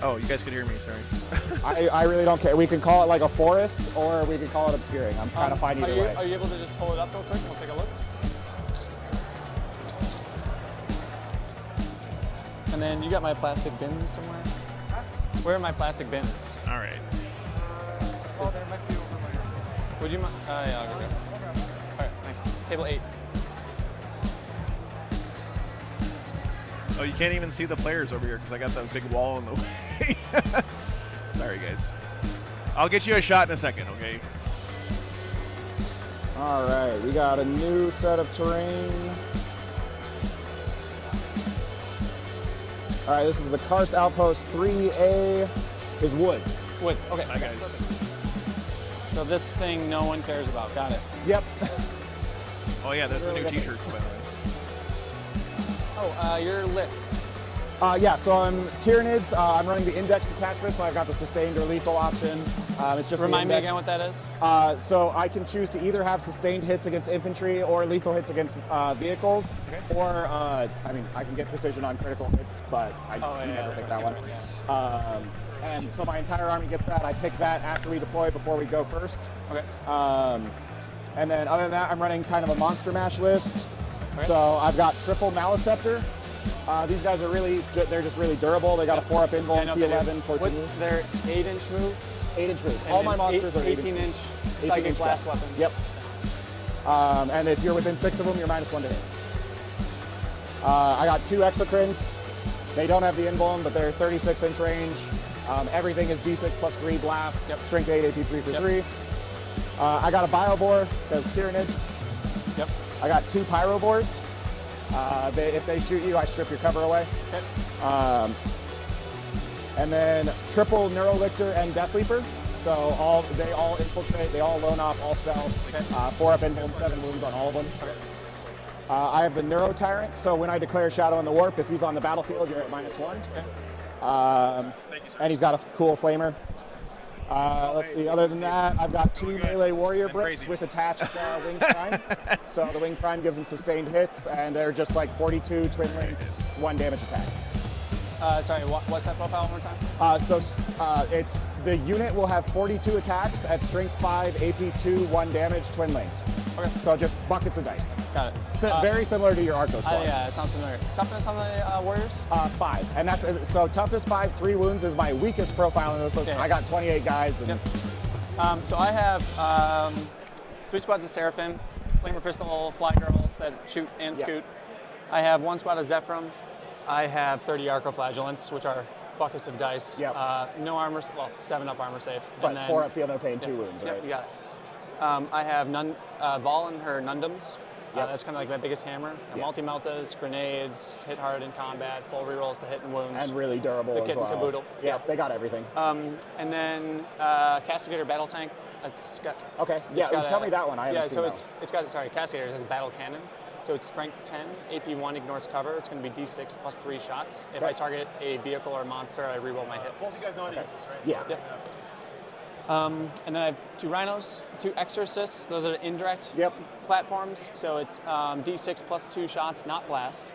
Oh, you guys could hear me. Sorry. I really don't care. We can call it like a forest, or we can call it obscuring. I'm kind of fine either way. Are you able to just pull it up real quick and we'll take a look? And then you got my plastic bins somewhere? Where are my plastic bins? All right. Oh, there might be over my... Would you mind? Yeah, I'll go grab it. All right, nice. Table 8. Oh, you can't even see the players over here because I got that big wall in the way. Sorry, guys. I'll get you a shot in a second, okay? All right, we got a new set of terrain. All right, this is the Karst Outpost 3A is woods. Woods, okay. Hi, guys. So this thing no one cares about. Got it. Yep. Oh, yeah, there's the new t-shirts, by the way. Oh, your list. Yeah, so I'm Tyranids. I'm running the indexed attachment, so I've got the sustained or lethal option. It's just Remind me again what that is. So I can choose to either have sustained hits against infantry or lethal hits against vehicles, or I mean, I can get precision on critical hits, but I never pick that one. Right. And so my entire army gets that. I pick that after we deploy before we go first. Okay. And then other than that, I'm running kind of a monster mash list. Okay. So I've got triple Maliceptor. These guys are they're just really durable. They got a 4-up invuln, T11, 14 What's moves. their 8-inch move? 8-inch move. And All my monsters are 18-inch psychic blast weapon. Yep. And if you're within 6 of them, you're -1 to hit. I got 2 Exocrines. They don't have the invuln, but they're 36-inch range. Everything is D6 plus 3 blast. Yep. Strength 8, AP 3 for 3. I got a Biobore, because Tyranids. Yep. I got 2 Pyrobores. If they shoot you, I strip your cover away. Okay. And then triple Neurolictor and Death Leaper. So they all infiltrate, they all lone off, all stealth. Okay. 4-up invuln, 7 wounds on all of them. Okay. I have the Neuro Tyrant, so when I declare Shadow in the Warp, if he's on the battlefield, you're at -1. Okay. And he's got a cool flamer. Let's see, other than that, I've got 2 melee warrior bricks with attached Winged Prime. So the Winged Prime gives them sustained hits, and they're just like 42 twin links, 1 damage attacks. Sorry, what's that profile one more time? It's the unit will have 42 attacks at strength 5, AP 2, 1 damage, twin linked. Okay. So just buckets of dice. Got it. Very similar to your Arco squad. Yeah, it sounds familiar. Toughness on the warriors? 5, and that's so toughness 5, 3 wounds is my weakest profile in this list. Okay. I got 28 guys. And So I have 3 squads of Seraphim, Flamer Pistol, Fly Girls that shoot and scoot. I have 1 squad of Zephyrum. I have 30 Arco Flagellants, which are buckets of dice. Yep. No armor, well, 7-up armor save. But and then, 4 up feel no pain, 2 wounds, yep, right? you got it. I have Vol and her Nundums. That's kind of like my biggest hammer. Multi-meltas, grenades, hit hard in combat, full rerolls to hit and wounds. And really durable the as kit well. And caboodle. Yeah, they got everything. And then Castigator Battle Tank. It's got. Okay. Yeah. Tell me that one. I haven't seen that one. It's got. Sorry, Castigator has a battle cannon. So it's strength 10, AP 1 ignores cover. It's going to be D6 plus 3 shots. If I target a vehicle or monster, I reroll my hits. Both you guys know how to use this, right? Yeah. And then I have 2 Rhinos, 2 Exorcists. Those are the indirect platforms. So it's D6 plus 2 shots, not blast.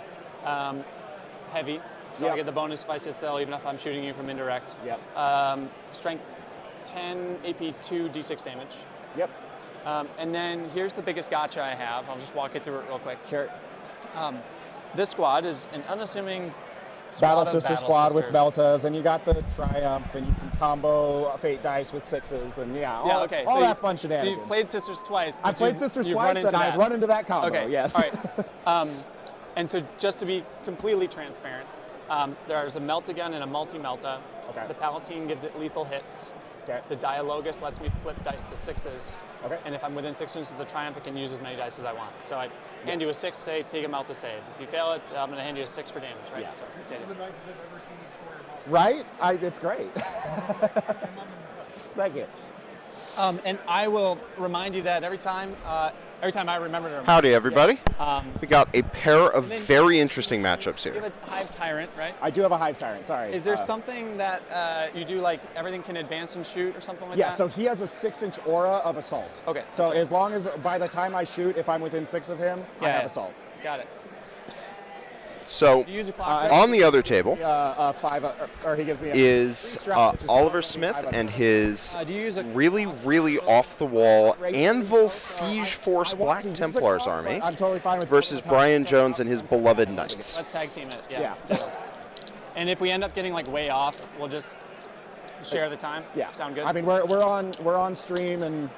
Heavy. So I get the bonus if I sit still, even if I'm shooting you from indirect. Yep. Strength 10, AP 2, D6 damage. Yep. And then here's the biggest gotcha I have. I'll just walk you through it real quick. Sure. This squad is an unassuming Battle Sister squad with Beltas, and you got the Triumph, and you can combo Fate dice with 6s, and all that fun shenanigans. So you've played Sisters twice. I've played Sisters twice, and I've run into that combo, okay. yes. All right. And so just to be completely transparent, there's a Meltagun and a multi-Melta. Okay. The Palatine gives it lethal hits. Okay. The Dialogus lets me flip dice to 6s. Okay. And if I'm within 6 inches of the Triumph, I can use as many dice as I want. So I hand you a 6 save, take them out to save. If you fail it, I'm going to hand you a 6 for damage, right? Yeah. So, This is the nicest I've ever seen you story about. Right? It's great. Thank you. And I will remind you that every time I remember to remind Howdy, you. everybody. Yeah. We got a pair of then- very interesting matchups You here. have a Hive Tyrant, right? I do have a Hive Tyrant, sorry. Is there something that you do, like everything can advance and shoot or something like Yeah, that? so he has a 6-inch aura of assault. Okay. So as long as by the time I shoot, if I'm within 6 of him, I have assault. Got it. So Do you use a clock? on the other table or he gives me is Oliver Smith and his really, really off-the-wall Anvil Siege Force Black Templars army I'm totally fine with versus Brian Jones and his beloved Knights. Let's tag team it. Yeah. And if we end up getting like way off, we'll just share the time. Yeah. Sound good? I mean, we're on stream, and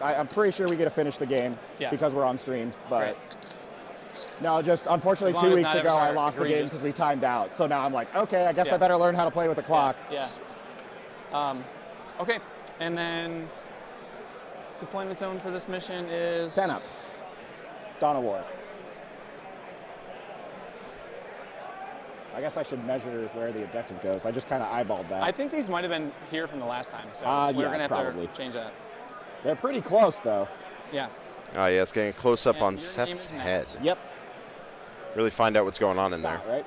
I'm pretty sure we get to finish the game because we're on stream. But no, just unfortunately 2 weeks ago I lost the game because we timed out. So now I'm like, okay, I guess I better learn how to play with the clock. Yeah. Okay. And then deployment zone for this mission is 10 up. Dawn of War. I guess I should measure where the objective goes. I just kind of eyeballed that. I think these might have been here from the last time, so we're gonna have probably. to change that. They're pretty close, though. Yeah. Oh, yeah, it's getting a close-up on Seth's head. Yep. Really find out what's going on in there. Right.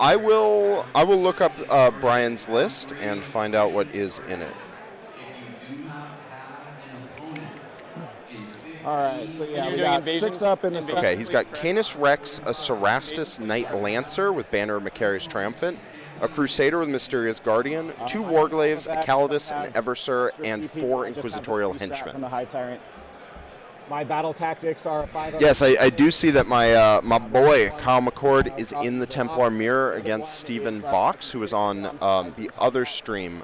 I will look up Brian's list and find out what is in it. All right, so yeah, we got 6 up in the Okay, he's got Canis Rex, a Cerastus Knight Lancer with Banner of Macarius Triumphant, a Crusader with Mysterious Guardian, 2 Warglaves, a Calidus, an Eversur, and 4 Inquisitorial Henchmen. From the Hive Tyrant. My battle tactics are 5 up. Yes, I do see that my my boy Kyle McCord is in the Templar Mirror against Stephen Box, who was on the other stream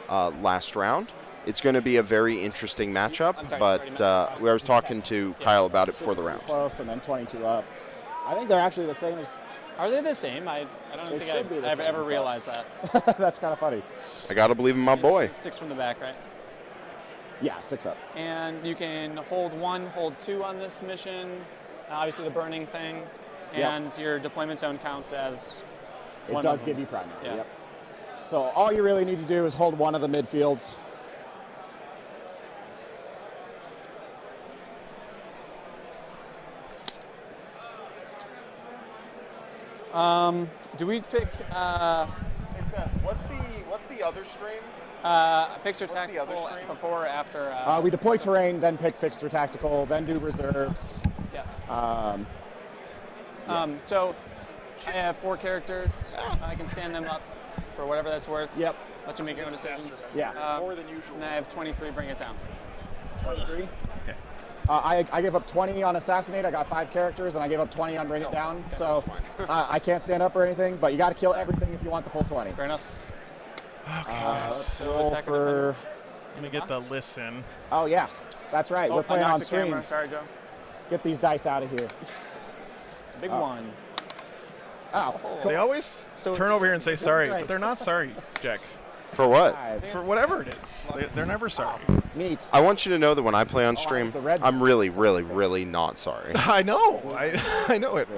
last round. It's going to be a very interesting matchup, but I was talking to Kyle about it before the round. Close, and then 22 up. I think they're actually the same as... Are they the same? I don't think I've ever realized that. That's kind of funny. I got to believe in my boy. 6 from the back, right? Yeah, 6 up. And you can hold 1, hold 2 on this mission. Obviously the burning thing. And your deployment zone counts as It does give you primary, yep. So all you really need to do is hold 1 of the midfields. Do we pick? Hey Seth, what's the other stream? Fixer tactical before or after? We deploy terrain, then pick fixed or tactical, then do reserves. Yeah. So I have 4 characters. I can stand them up for whatever that's worth. Yep. Let you make your own decisions. Yeah. More than usual. And I have 23. Bring it down. 23. Okay. I gave up 20 on Assassinate. I got 5 characters, and I gave up 20 on Bring It Down. So I can't stand up or anything, but you got to kill everything if you want the full 20. Fair enough. Okay. Let's roll for... Let me get the list in. Oh, yeah. That's right. We're playing on stream. Camera. Sorry, Joe. Get these dice out of here. Big one. Oh. They always turn over here and say sorry, but they're not sorry, Jack. For what? For whatever it is. They're never sorry. Neat. I want you to know that when I play on stream, I'm really, really, really not sorry. I know. I know it.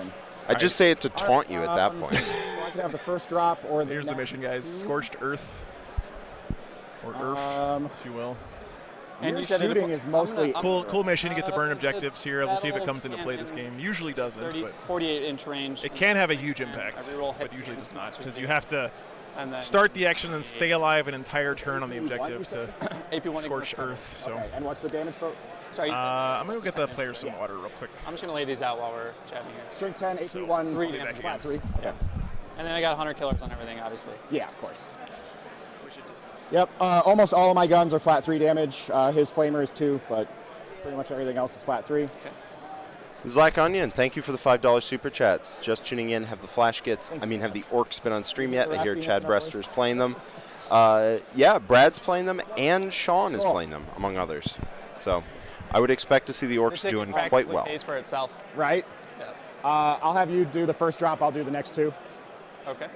I just say it to taunt you at that point. So I can have the first drop or the Here's the mission, guys. Scorched Earth. Or Earth, if you will. And your shooting is mostly... Cool mission. You get to burn objectives here. We'll see if it comes into play this game. Usually doesn't, but 48-inch range. It can have a huge impact, but usually does not, because you have to start the action and stay alive an entire turn on the objective to scorch Earth. So. Okay. And what's the damage for? Sorry. I'm gonna go get the player some water real quick. I'm just gonna lay these out while we're chatting here. Strength 10, AP 1, 3, flat 3. Okay. And then I got 100 killers on everything, obviously. Yeah, of course. Yep, almost all of my guns are flat 3 damage. His flamer is 2, but pretty much everything else is flat 3. Okay. Zach Onion, thank you for the $5 super chats. Just tuning in, have the flash kits. I mean, have the orcs been on stream yet? I hear Chad Brester's playing them. Yeah, Brad's playing them, and Sean is playing them, among others. So I would expect to see the orcs doing quite well. Pays for itself. Right? Yeah. I'll have you do the first drop. I'll do the next 2. Okay.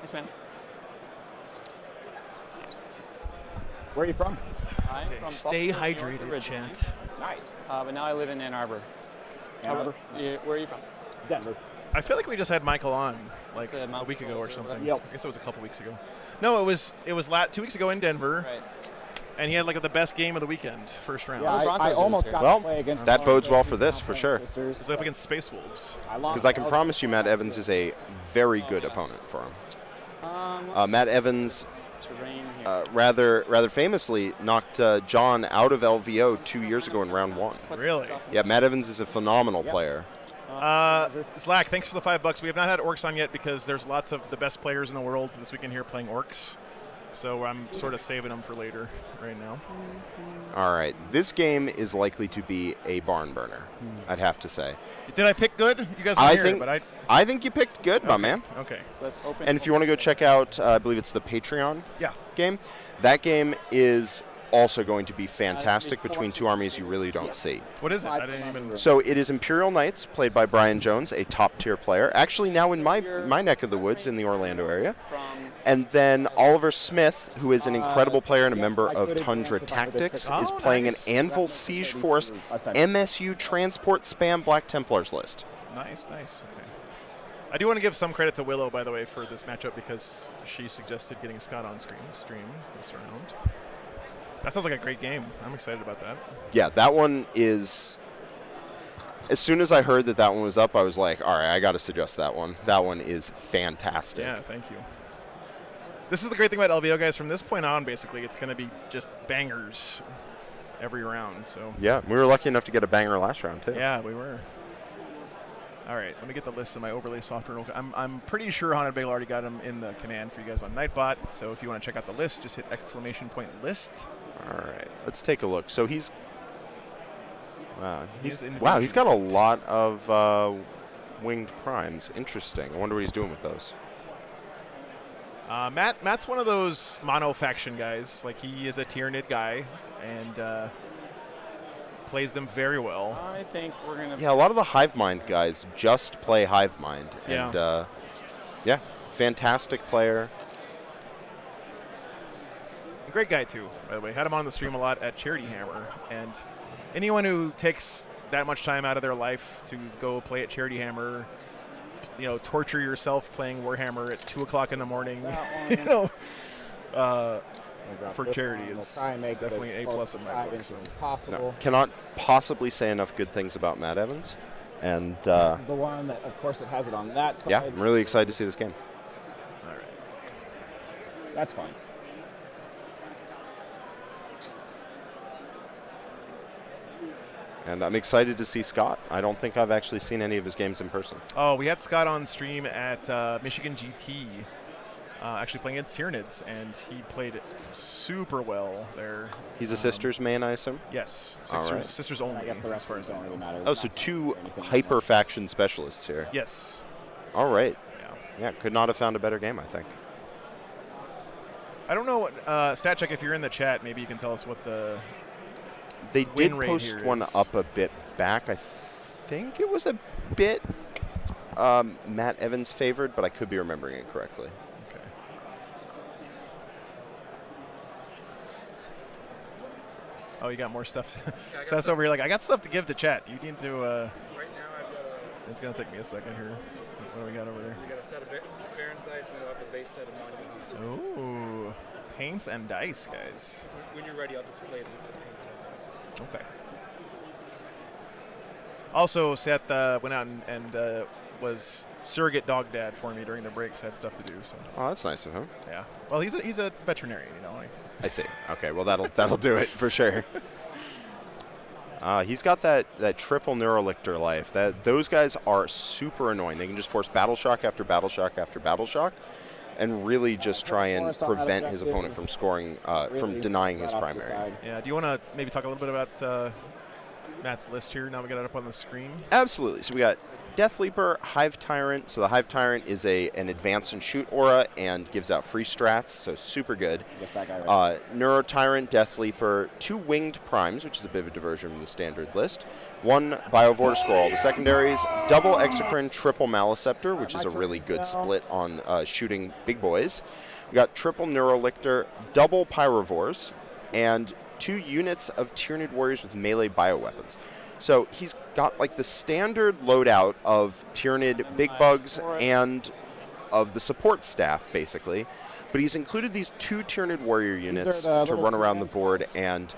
Yes, man. Where are you from? I'm from Stay Buffalo, New York, hydrated, chat. Nice. But now I live in Ann Arbor. Ann Arbor? Where are you from? Denver. I feel like we just had Michael on like a week ago or something. Yep. I guess it was a couple weeks ago. No, it was 2 weeks ago in Denver. Right. And he had like the best game of the weekend, first round. Yeah, I almost got to play against that bodes well for this, for sure. It was up against Space Wolves. Because I can promise you Matt Evans is a very good opponent for him. Matt Evans, terrain here. rather famously, knocked John out of LVO 2 years ago in round 1. Really? Yeah, Matt Evans is a phenomenal player. Slack, thanks for the $5. We have not had orcs on yet because there's lots of the best players in the world this weekend here playing orcs. So I'm sort of saving them for later right now. All right. This game is likely to be a barn burner, I'd have to say. Did I pick good? You guys can hear it, but I think you picked good, my man. Okay. So that's open. And if you want to go check out, I believe it's the Patreon game, that game is also going to be fantastic between two armies you really don't see. What is it? I didn't even... So it is Imperial Knights, played by Brian Jones, a top-tier player, actually now in my neck of the woods in the Orlando area. And then Oliver Smith, who is an incredible player and a member of Tundra Tactics, is playing an Anvil Siege Force MSU Transport Spam Black Templars list. Nice. Okay. I do want to give some credit to Willow, by the way, for this matchup because she suggested getting Scott on stream this round. That sounds like a great game. I'm excited about that. Yeah, that one is... As soon as I heard that one was up, I was like, all right, I got to suggest that one. That one is fantastic. Yeah, thank you. This is the great thing about LVO, guys. From this point on, basically, it's going to be just bangers every round. So yeah, we were lucky enough to get a banger last round, too. Yeah, we were. All right, let me get the list in my overlay software. I'm pretty sure Haunted Bagel already got them in the command for you guys on Nightbot. So if you want to check out the list, just hit !list. All right, let's take a look. So he's he's got a lot of winged primes. Interesting. I wonder what he's doing with those. Matt's one of those mono faction guys. Like he is a Tyranid guy and plays them very well. I think we're gonna. Yeah, a lot of the Hive Mind guys just play Hive Mind, and yeah, fantastic player. Great guy too, by the way. Had him on the stream a lot at Charity Hammer, and anyone who takes that much time out of their life to go play at Charity Hammer, you know, torture yourself playing Warhammer at 2 o'clock in the morning, you know, for charity is definitely an A+ in my book. So. No, cannot possibly say enough good things about Matt Evans, and the one that, of course, it has it on that side. Yeah, I'm really excited to see this game. All right, that's fine. And I'm excited to see Scott. I don't think I've actually seen any of his games in person. Oh, we had Scott on stream at Michigan GT, actually playing against Tyranids, and he played it super well there. He's a Sisters main, I assume? Yes, right. Sisters only. I guess the rest don't really matter. Oh, so 2 hyper faction specialists here. Yes. All right. Yeah, could not have found a better game, I think. I don't know what, Stat Check, if you're in the chat, maybe you can tell us what the They did win rate post here one is. up a bit back. I think it was a bit Matt Evans favored, but I could be remembering it correctly. Okay. Oh, you got more stuff. So that's over here. Like, I got stuff to give to chat. You need to. Right now, I've got a. It's gonna take me a second here. What do we got over there? We got a set of Baron's dice, and we'll have a base set of Monument Hunters. Ooh, paints and dice, guys. When you're ready, I'll display the paints and dice. Okay. Also, Seth went out and was surrogate dog dad for me during the breaks. Had stuff to do. So. Oh, that's nice of him. Yeah. Well, he's a veterinarian, you know. I see. Okay, well that'll do it for sure. He's got that triple Neurolictor life. Those guys are super annoying. They can just force battle shock after battle shock after battle shock, and really just try and prevent his opponent from scoring, from denying his primary. Yeah. Do you want to maybe talk a little bit about Matt's list here? Now we got it up on the screen. Absolutely. So we got Death Leaper, Hive Tyrant. So the Hive Tyrant is an advance and shoot aura and gives out free strats, so super good. Guess that guy right Neuro Tyrant, Death Leaper, 2 winged primes, which is a bit of a diversion from the standard list. 1 Biovorter Scroll. The secondaries, double Exocrine, triple Maleceptor, which is a really good split on shooting big boys. We got triple Neurolictor, double Pyrovores, and 2 units of Tyranid Warriors with melee bioweapons. So he's got like the standard loadout of Tyranid big bugs and of the support staff, basically. But he's included these 2 Tyranid warrior units to run around the board and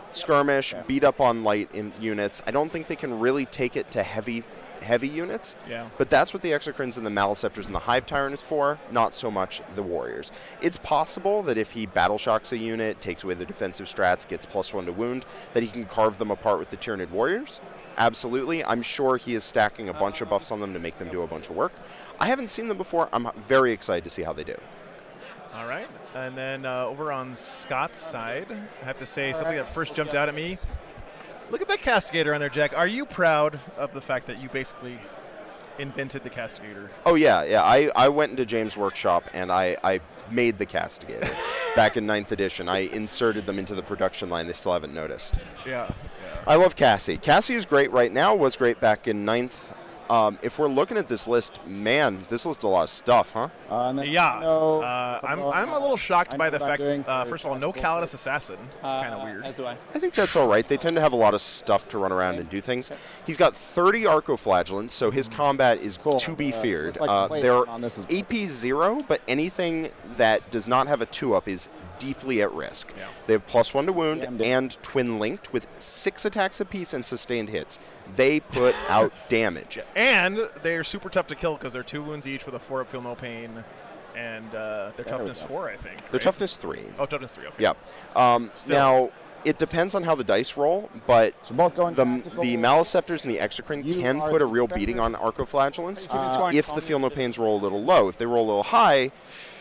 skirmish, beat up on light units. I don't think they can really take it to heavy heavy units. Yeah. But that's what the Exocrines and the Maliceptors and the Hive Tyrant is for, not so much the Warriors. It's possible that if he Battle Shocks a unit, takes away the defensive strats, gets +1 to wound, that he can carve them apart with the Tyranid Warriors. Absolutely. I'm sure he is stacking a bunch of buffs on them to make them do a bunch of work. I haven't seen them before. I'm very excited to see how they do. All right. And then over on Scott's side, I have to say something that first jumped out at me. Look at that Castigator on there, Jack. Are you proud of the fact that you basically invented the Castigator? Oh, yeah. I went into James' workshop, and I made the Castigator. Back in 9th edition. I inserted them into the production line. They still haven't noticed. Yeah. I love Cassie. Cassie is great right now, was great back in 9th. If we're looking at this list, man, this lists a lot of stuff, huh? I'm a little shocked by the fact, first of all, no Calidus Assassin. Kind of weird. As do I. I think that's all right. They tend to have a lot of stuff to run around and do things. He's got 30 Arcoflagellants, so his combat is to be feared. They're AP 0, but anything that does not have a 2-up is deeply at risk. Yeah. They have +1 to wound and twin linked with 6 attacks apiece and sustained hits. They put out damage. And they're super tough to kill because they're 2 wounds each with a 4-up feel no pain. And their toughness 4, I think. Their right? toughness 3. Oh, toughness 3, okay. Yeah. Now, it depends on how the dice roll, but the Maliceptors and the Exocrine can put a real beating on Arcoflagellants if the feel no pains roll a little low. If they roll a little high,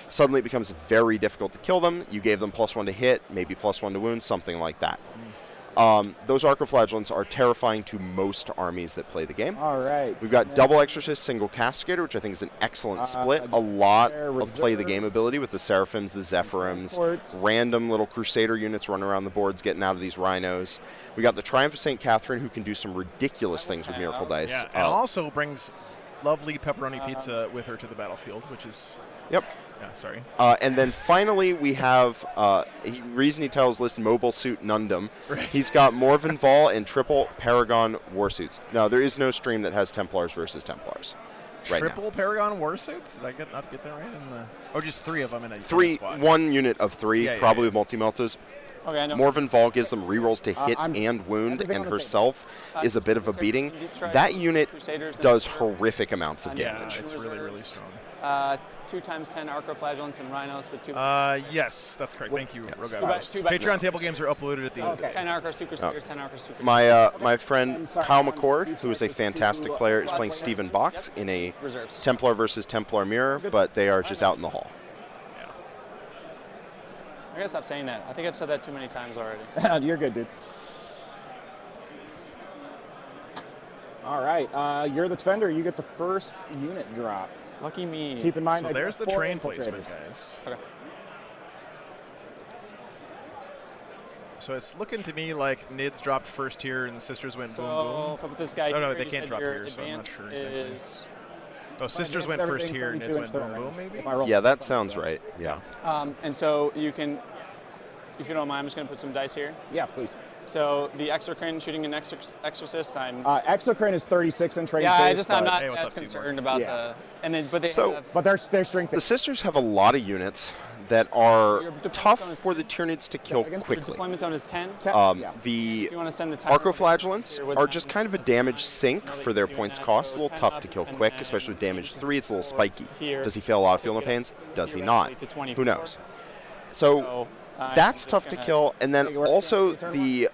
suddenly it becomes very difficult to kill them. You gave them +1 to hit, maybe +1 to wound, something like that. Those Arcoflagellants are terrifying to most armies that play the game. All right. We've got double Exorcist, single Castigator, which I think is an excellent split. A lot of play the game ability with the Seraphims, the Zephyrims, random little Crusader units running around the boards, getting out of these Rhinos. We got the Triumph of St. Catherine, who can do some ridiculous things with Miracle Dice. Yeah, and also brings lovely pepperoni pizza with her to the battlefield, which is... Yep. Yeah, sorry. And then finally we have, reason he tells list Mobile Suit Nundum. Right. He's got Morven Vol and triple Paragon Warsuits. No, there is no stream that has Templars versus Templars. Right Triple Paragon Warsuits? Did I not get that right? Or just 3 of them in a squad? 1 unit of 3, probably with multi-meltas. Okay, I know. Morven Vol gives them rerolls to hit and wound, and herself is a bit of a beating. That unit does horrific amounts of damage. Yeah, it's really, really strong. 2 times 10 Arcoflagellants and Rhinos with 2. Yes, that's correct. Thank you, Rogar. Patreon table games are uploaded at the end of the day. 10 Arco Super Crusaders, 10 Arco Super My friend Kyle McCord, who is a fantastic player, is playing Stephen Box in a Templar versus Templar mirror, but they are just out in the hall. I gotta stop saying that. I think I've said that too many times already. You're good, dude. All right, you're the defender. You get the first unit drop. Lucky me. Keep in mind. So there's the train placement, guys. Okay. So it's looking to me like Nids dropped first here and the Sisters went boom boom. So with this guy, no, they can't drop here, so I'm not sure exactly. Oh, Sisters went first here and Nids went boom boom, maybe? Yeah, that sounds right. Yeah. And so you can, if you don't mind, I'm just going to put some dice here. Yeah, please. So the Exocrine shooting an Exorcist, I'm... Exocrine is 36-inch range. Yeah, I'm not as concerned about the... And then, but their strength... The Sisters have a lot of units that are tough for the Tyranids to kill quickly. Your deployment zone is 10? The you want to send the Arcoflagellants are just kind of a damage sink for their points cost. A little tough to kill quick, especially with damage 3. It's a little spiky. Does he fail a lot of feel no pains? Does he not? Who knows? So that's tough to kill. And then also the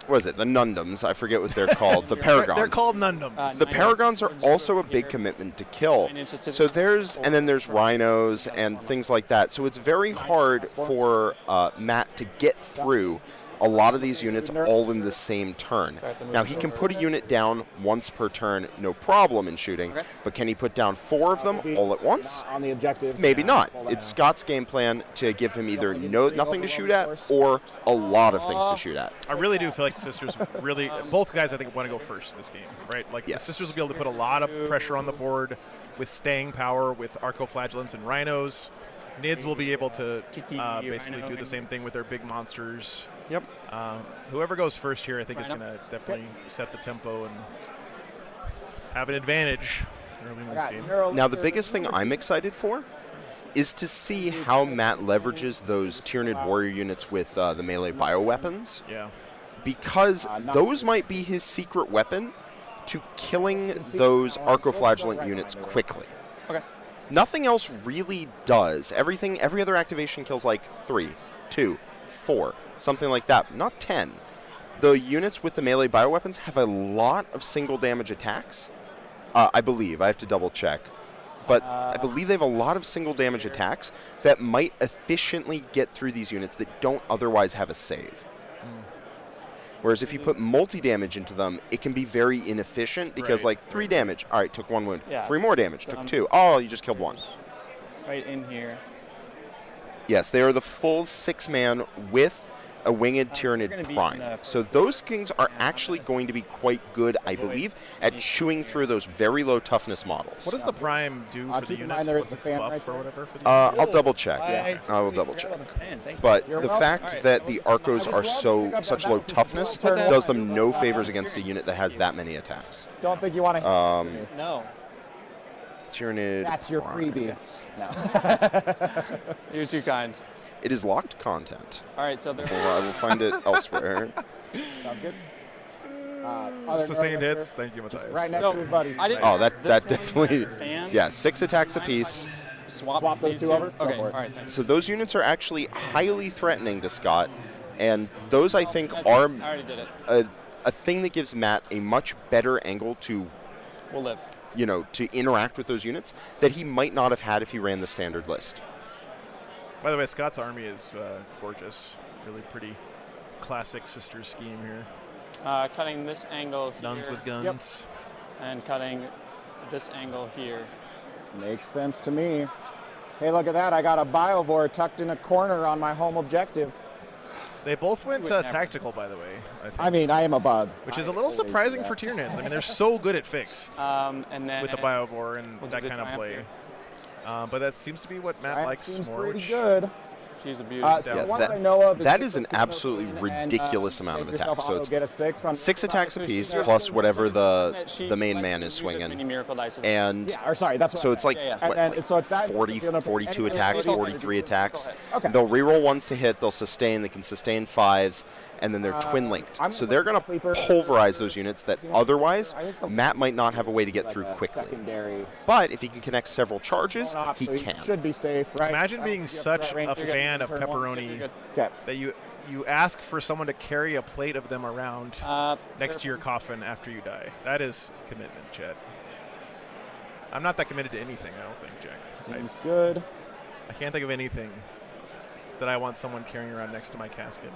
what is it? The Nundums. I forget what they're called. The Paragons. They're called Nundums. The Paragons are also a big commitment to kill. So then there's Rhinos and things like that. So it's very hard for Matt to get through a lot of these units all in the same turn. Now, he can put a unit down once per turn, no problem in shooting, but can he put down 4 of them all at once? On the objective. Maybe not. It's Scott's game plan to give him either nothing to shoot at or a lot of things to shoot at. I really do feel like the Sisters really, both guys I think want to go first this game, right? Like the Sisters will be able to put a lot of pressure on the board with staying power with Arcoflagellants and Rhinos. Nids will be able to basically do the same thing with their big monsters. Yep. Whoever goes first here, I think, is going to definitely set the tempo and have an advantage early in this game. Now, the biggest thing I'm excited for is to see how Matt leverages those Tyranid warrior units with the melee bioweapons. Yeah. because those might be his secret weapon to killing those arcoflagellant units quickly. Okay. Nothing else really does. Every other activation kills like 3, 2, 4, something like that. Not 10. The units with the melee bioweapons have a lot of single damage attacks. I believe. I have to double check. But I believe they have a lot of single damage attacks that might efficiently get through these units that don't otherwise have a save. Whereas if you put multi-damage into them, it can be very inefficient because, like, 3 damage. All right, took 1 wound. Yeah. 3 more damage, So took 2. Oh, you just killed 1. Right in here. Yes, they are the full 6-man with a winged Tyranid Prime. So those things are actually going to be quite good, I believe, at chewing through those very low toughness models. What does the Prime do for the keep in units? mind there is What's the its fan buff right or there. whatever for the I'll double check. Yeah. I will double check. Thank you. But You're the welcome. fact that the Arcos are such low toughness does them no favors against a unit that has that many attacks. Don't think you want to No. Tyranid. That's your Prime. freebie. You're too kind. It is locked content. All right, so there. Well, I will find it elsewhere. Sounds good. Sustained hits. Thank you, Matthias. Right next to his buddy. I didn't. Oh, that definitely. Fan? Yeah, 6 attacks apiece. Swap those these two over? Go Okay. for All it. right. Thanks. So those units are actually highly threatening to Scott, and those I think That's are good. I already did it. a thing that gives Matt a much better angle to, We'll live. to interact with those units that he might not have had if he ran the standard list. By the way, Scott's army is gorgeous. Really pretty classic sister scheme here. Cutting this angle here. Nuns with guns. And cutting this angle here. Makes sense to me. Hey, look at that. I got a Biovore tucked in a corner on my home objective. They both went would never. tactical, by the way. I think. I mean, I am a bug. Which is a little surprising for Tyranids. I mean, they're so good at fixed And then with the Biovore and we'll do that the kind of triumph play. here. But that seems to be what Matt That likes seems more. pretty which- good. She's a beauty. So the one that I know of that just is an put 2 absolutely in ridiculous and, amount of make yourself attacks. So auto it's get a 6 on 6 attacks apiece plus whatever the main man is swinging. And Yeah, or sorry, that's what so I it's meant. like And then, so it's that 40, it's another- 42 any- attacks, any- 43 attacks. Okay. They'll reroll 1s to hit, they'll sustain, they can sustain 5s, and then they're twin linked. So they're going to pulverize those units that otherwise Matt might not have a way to get through quickly. Secondary. But if he can connect several charges, Going off, he so can. should be safe, right? Imagine being such a fan of pepperoni that you ask for someone to carry a plate of them around next to your coffin after you die. That is commitment, Chet. I'm not that committed to anything, I don't think, Jack. Seems good. I can't think of anything that I want someone carrying around next to my casket.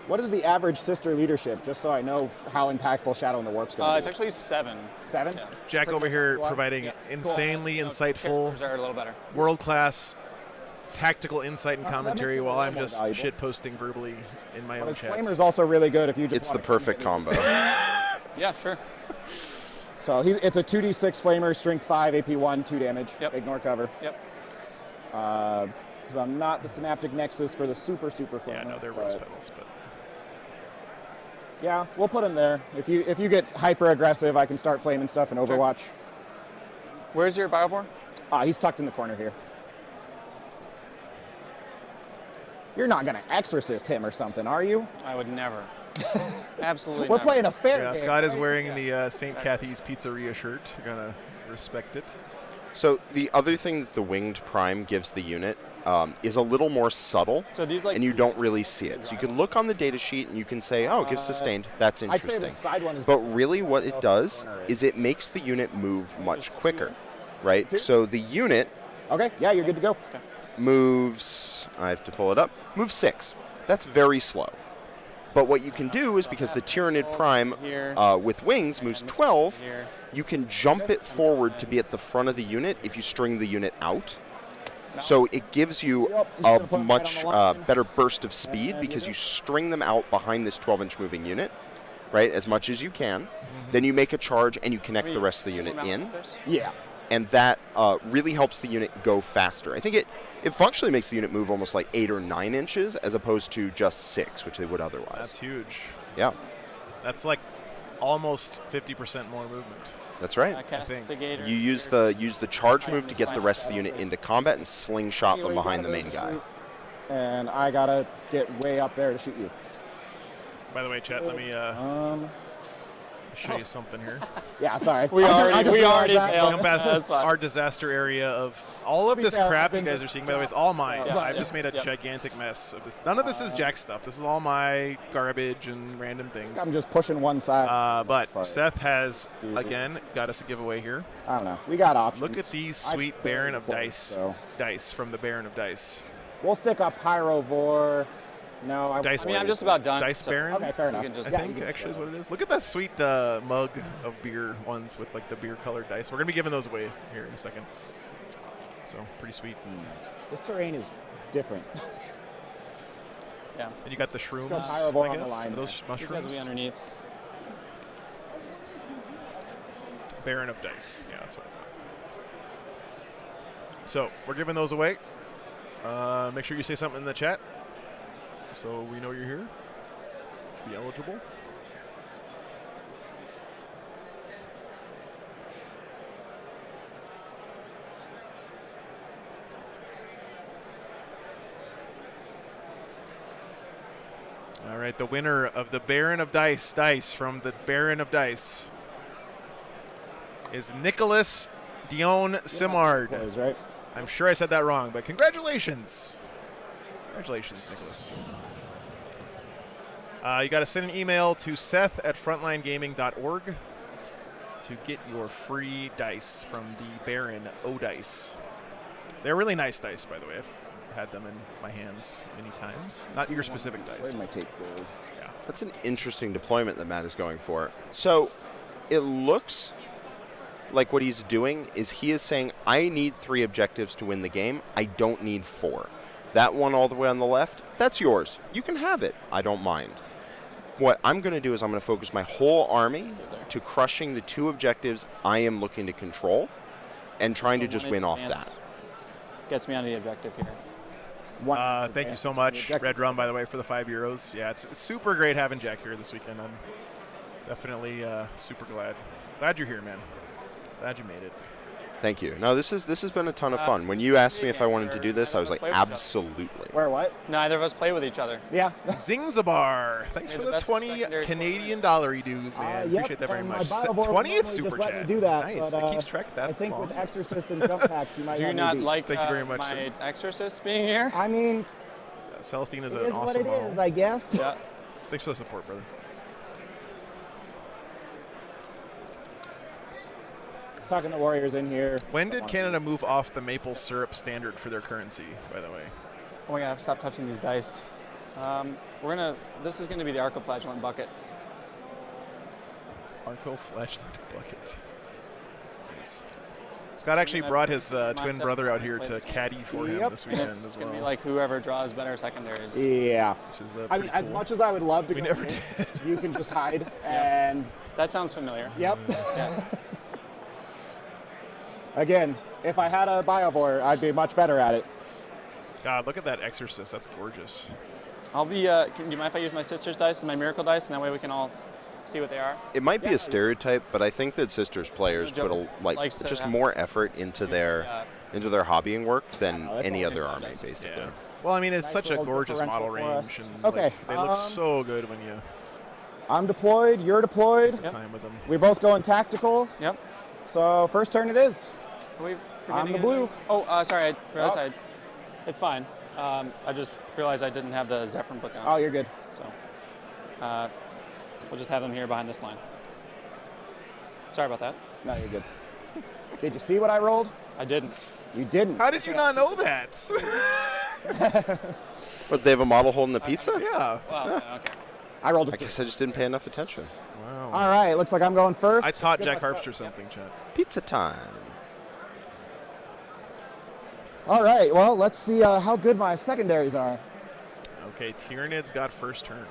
What is the average sister leadership, just so I know how impactful Shadow in the Warp's going to be? It's actually 7. 7? Yeah. Jack over here providing insanely insightful, Characters are a little better. world-class tactical insight and commentary it a while little I'm more just valuable. shit posting verbally in my But own his chat. Flamer's also really good if you just It's the want to perfect combo. Yeah, sure. So it's a 2d6 Flamer, strength 5, AP 1, 2 damage. Yep. Ignore cover. Yep. Because I'm not the Synaptic Nexus for the super Flamer. Yeah, no, they're rose petals, but yeah, we'll put him there. If you get hyper aggressive, I can start flaming stuff in Overwatch. Where's your Biovore? He's tucked in the corner here. You're not gonna exorcist him or something, are you? I would never. Absolutely We're never. playing a fair yeah, game. Scott is right? wearing the St. Kathy's Pizzeria shirt. You're gonna respect it. So the other thing that the Winged Prime gives the unit is a little more subtle, So these, like, and you don't really see it. So you can look on the data sheet and you can say, oh, it gives sustained. That's I'd say the interesting. side one is But really what it does is it makes the unit move much quicker, right? So the unit Okay, yeah, you're good to go. moves, I have to pull it up, moves 6. That's very slow. But what you can do is, because the Tyranid Prime with wings moves 12, you can jump it forward to be at the front of the unit if you string the unit out. So it gives you a much better burst of speed because you string them out behind this 12-inch moving unit, right, as much as you can. Then you make a charge and you connect the rest of the unit in. Yeah. And that really helps the unit go faster. I think it functionally makes the unit move almost like 8 or 9 inches as opposed to just 6, which they would otherwise. That's huge. Yeah. That's like almost 50% more movement. That's right. You use the charge move to get the rest of the unit into combat and slingshot them behind the main guy. and I gotta get way up there to shoot you. By the way, chat, let me show you something here. Yeah, sorry. We already failed. Come past our disaster area of all of this crap you guys are seeing. By the way, it's all mine. I've just made a gigantic mess of this. None of this is Jack stuff. This is all my garbage and random things. I'm just pushing one side. But Seth has, again, got us a giveaway here. I don't know. We got options. Look at these sweet Baron of Dice. Dice from the Baron of Dice. We'll stick a Pyrovore. No, I mean, I'm just about done. Dice Baron? Okay, fair enough. I think actually is what it is. Look at that sweet mug of beer ones with like the beer colored dice. We're going to be giving those away here in a second. So pretty sweet. This terrain is different. Yeah. And you got the shrooms, Let's go Pyrovore I on the guess? line Are those mushrooms? These guys will be underneath. Baron of Dice. Yeah, that's what I thought. So we're giving those away. Make sure you say something in the chat so we know you're here to be eligible. All right, the winner of the Baron of Dice from the Baron of Dice is Nicholas Dion Simard. Right? I'm sure I said that wrong, but congratulations. Congratulations, Nicholas. You got to send an email to seth@frontlinegaming.org to get your free dice from the Baron O Dice. They're really nice dice, by the way. I've had them in my hands many times. Not your specific dice. Where'd my tape go? Yeah. That's an interesting deployment that Matt is going for. So it looks like what he's doing is he is saying, I need 3 objectives to win the game. I don't need 4. That one all the way on the left, that's yours. You can have it. I don't mind. What I'm going to do is I'm going to focus my whole army to crushing the 2 objectives I am looking to control and trying to just win off that. Gets me on the objective here. Thank you so much, Red Rum, by the way, for the €5. Yeah, it's super great having Jack here this weekend. I'm definitely super glad. Glad you're here, man. Glad you made it. Thank you. No, this has been a ton of fun. When you asked me if I wanted to do this, I was like, absolutely. Where what? Neither of us play with each other. Yeah. Zingzabar. Thanks for the 20 Canadian dollar dues, man. Appreciate that very much. 20th super chat. Do that, Nice. but, it keeps track of that. I think with Exorcist and jump packs, you might Do you have not me beat. like Thank you very much, my sir. Exorcist being here? I mean, Celestine is it an is awesome what it model. is, I guess. Yeah. Thanks for the support, brother. Talking the Warriors in here. When did Canada move off the maple syrup standard for their currency, by the way? Oh my god, I've stopped touching these dice. This is gonna be the Arcoflagellant bucket. Arcoflagellant bucket. Nice. Scott actually brought his twin brother out here to caddy for him this weekend It's as gonna well. be like whoever draws better secondaries. Yeah. Which is, I mean, as much as I would love to go never against, you can just hide and... That sounds familiar. Yep. Yeah. Again, if I had a Biovore, I'd be much better at it. God, look at that Exorcist. That's gorgeous. I'll be. Do you mind if I use my sister's dice and my miracle dice, and that way we can all see what they are? It might be a stereotype, but I think that Sisters players put Likes to just have- more effort into their hobbying work than any other army, basically. Yeah. Well, I mean, it's Nice such a little gorgeous model differential range. for us. And, Okay, like, they look so good when you I'm deployed, you're deployed. spend time with them. We're both going tactical. Yep. So first turn it is. Are we I'm forgetting the blue. anything? Oh, sorry. I realized it's fine. I just realized I didn't have the Zephyrin put down. Oh, you're good. So we'll just have them here behind this line. Sorry about that. No, you're good. Did you see what I rolled? I didn't. You didn't. How did you not know that? But they have a model holding the pizza? Yeah. Well, okay. I rolled I guess I just didn't pay enough attention. Wow. All right, looks like I'm going first. I taught Jack Harpster something, Chad. Pizza time. All right, well, let's see how good my secondaries are. Okay, Tyranids got first turn.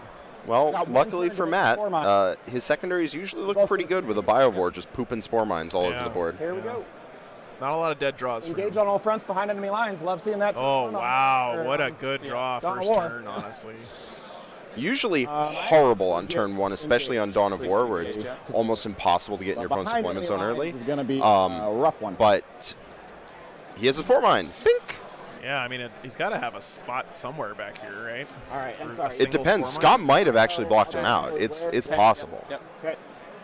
Well, Got one luckily turn for to Matt, spore mine. his secondaries usually look pretty good with a Biovore just pooping spore mines all over Yeah. the board. Here we go. Not a lot of dead draws for Engage him. on all fronts behind enemy lines. Love seeing that. Oh, turn on- wow. or, What a good draw Dawn of first War. turn, honestly. Usually horrible on turn 1, especially on Dawn of War, where it's almost impossible to get in your opponent's behind deployment enemy zone lines early. is going to be a rough one. But he has a spore mine. Bink! Yeah, I mean, he's got to have a spot somewhere back here, right? All right, I'm For sorry. a It single depends. spore Scott mine? might have actually blocked him out. It's possible. Yep. Okay.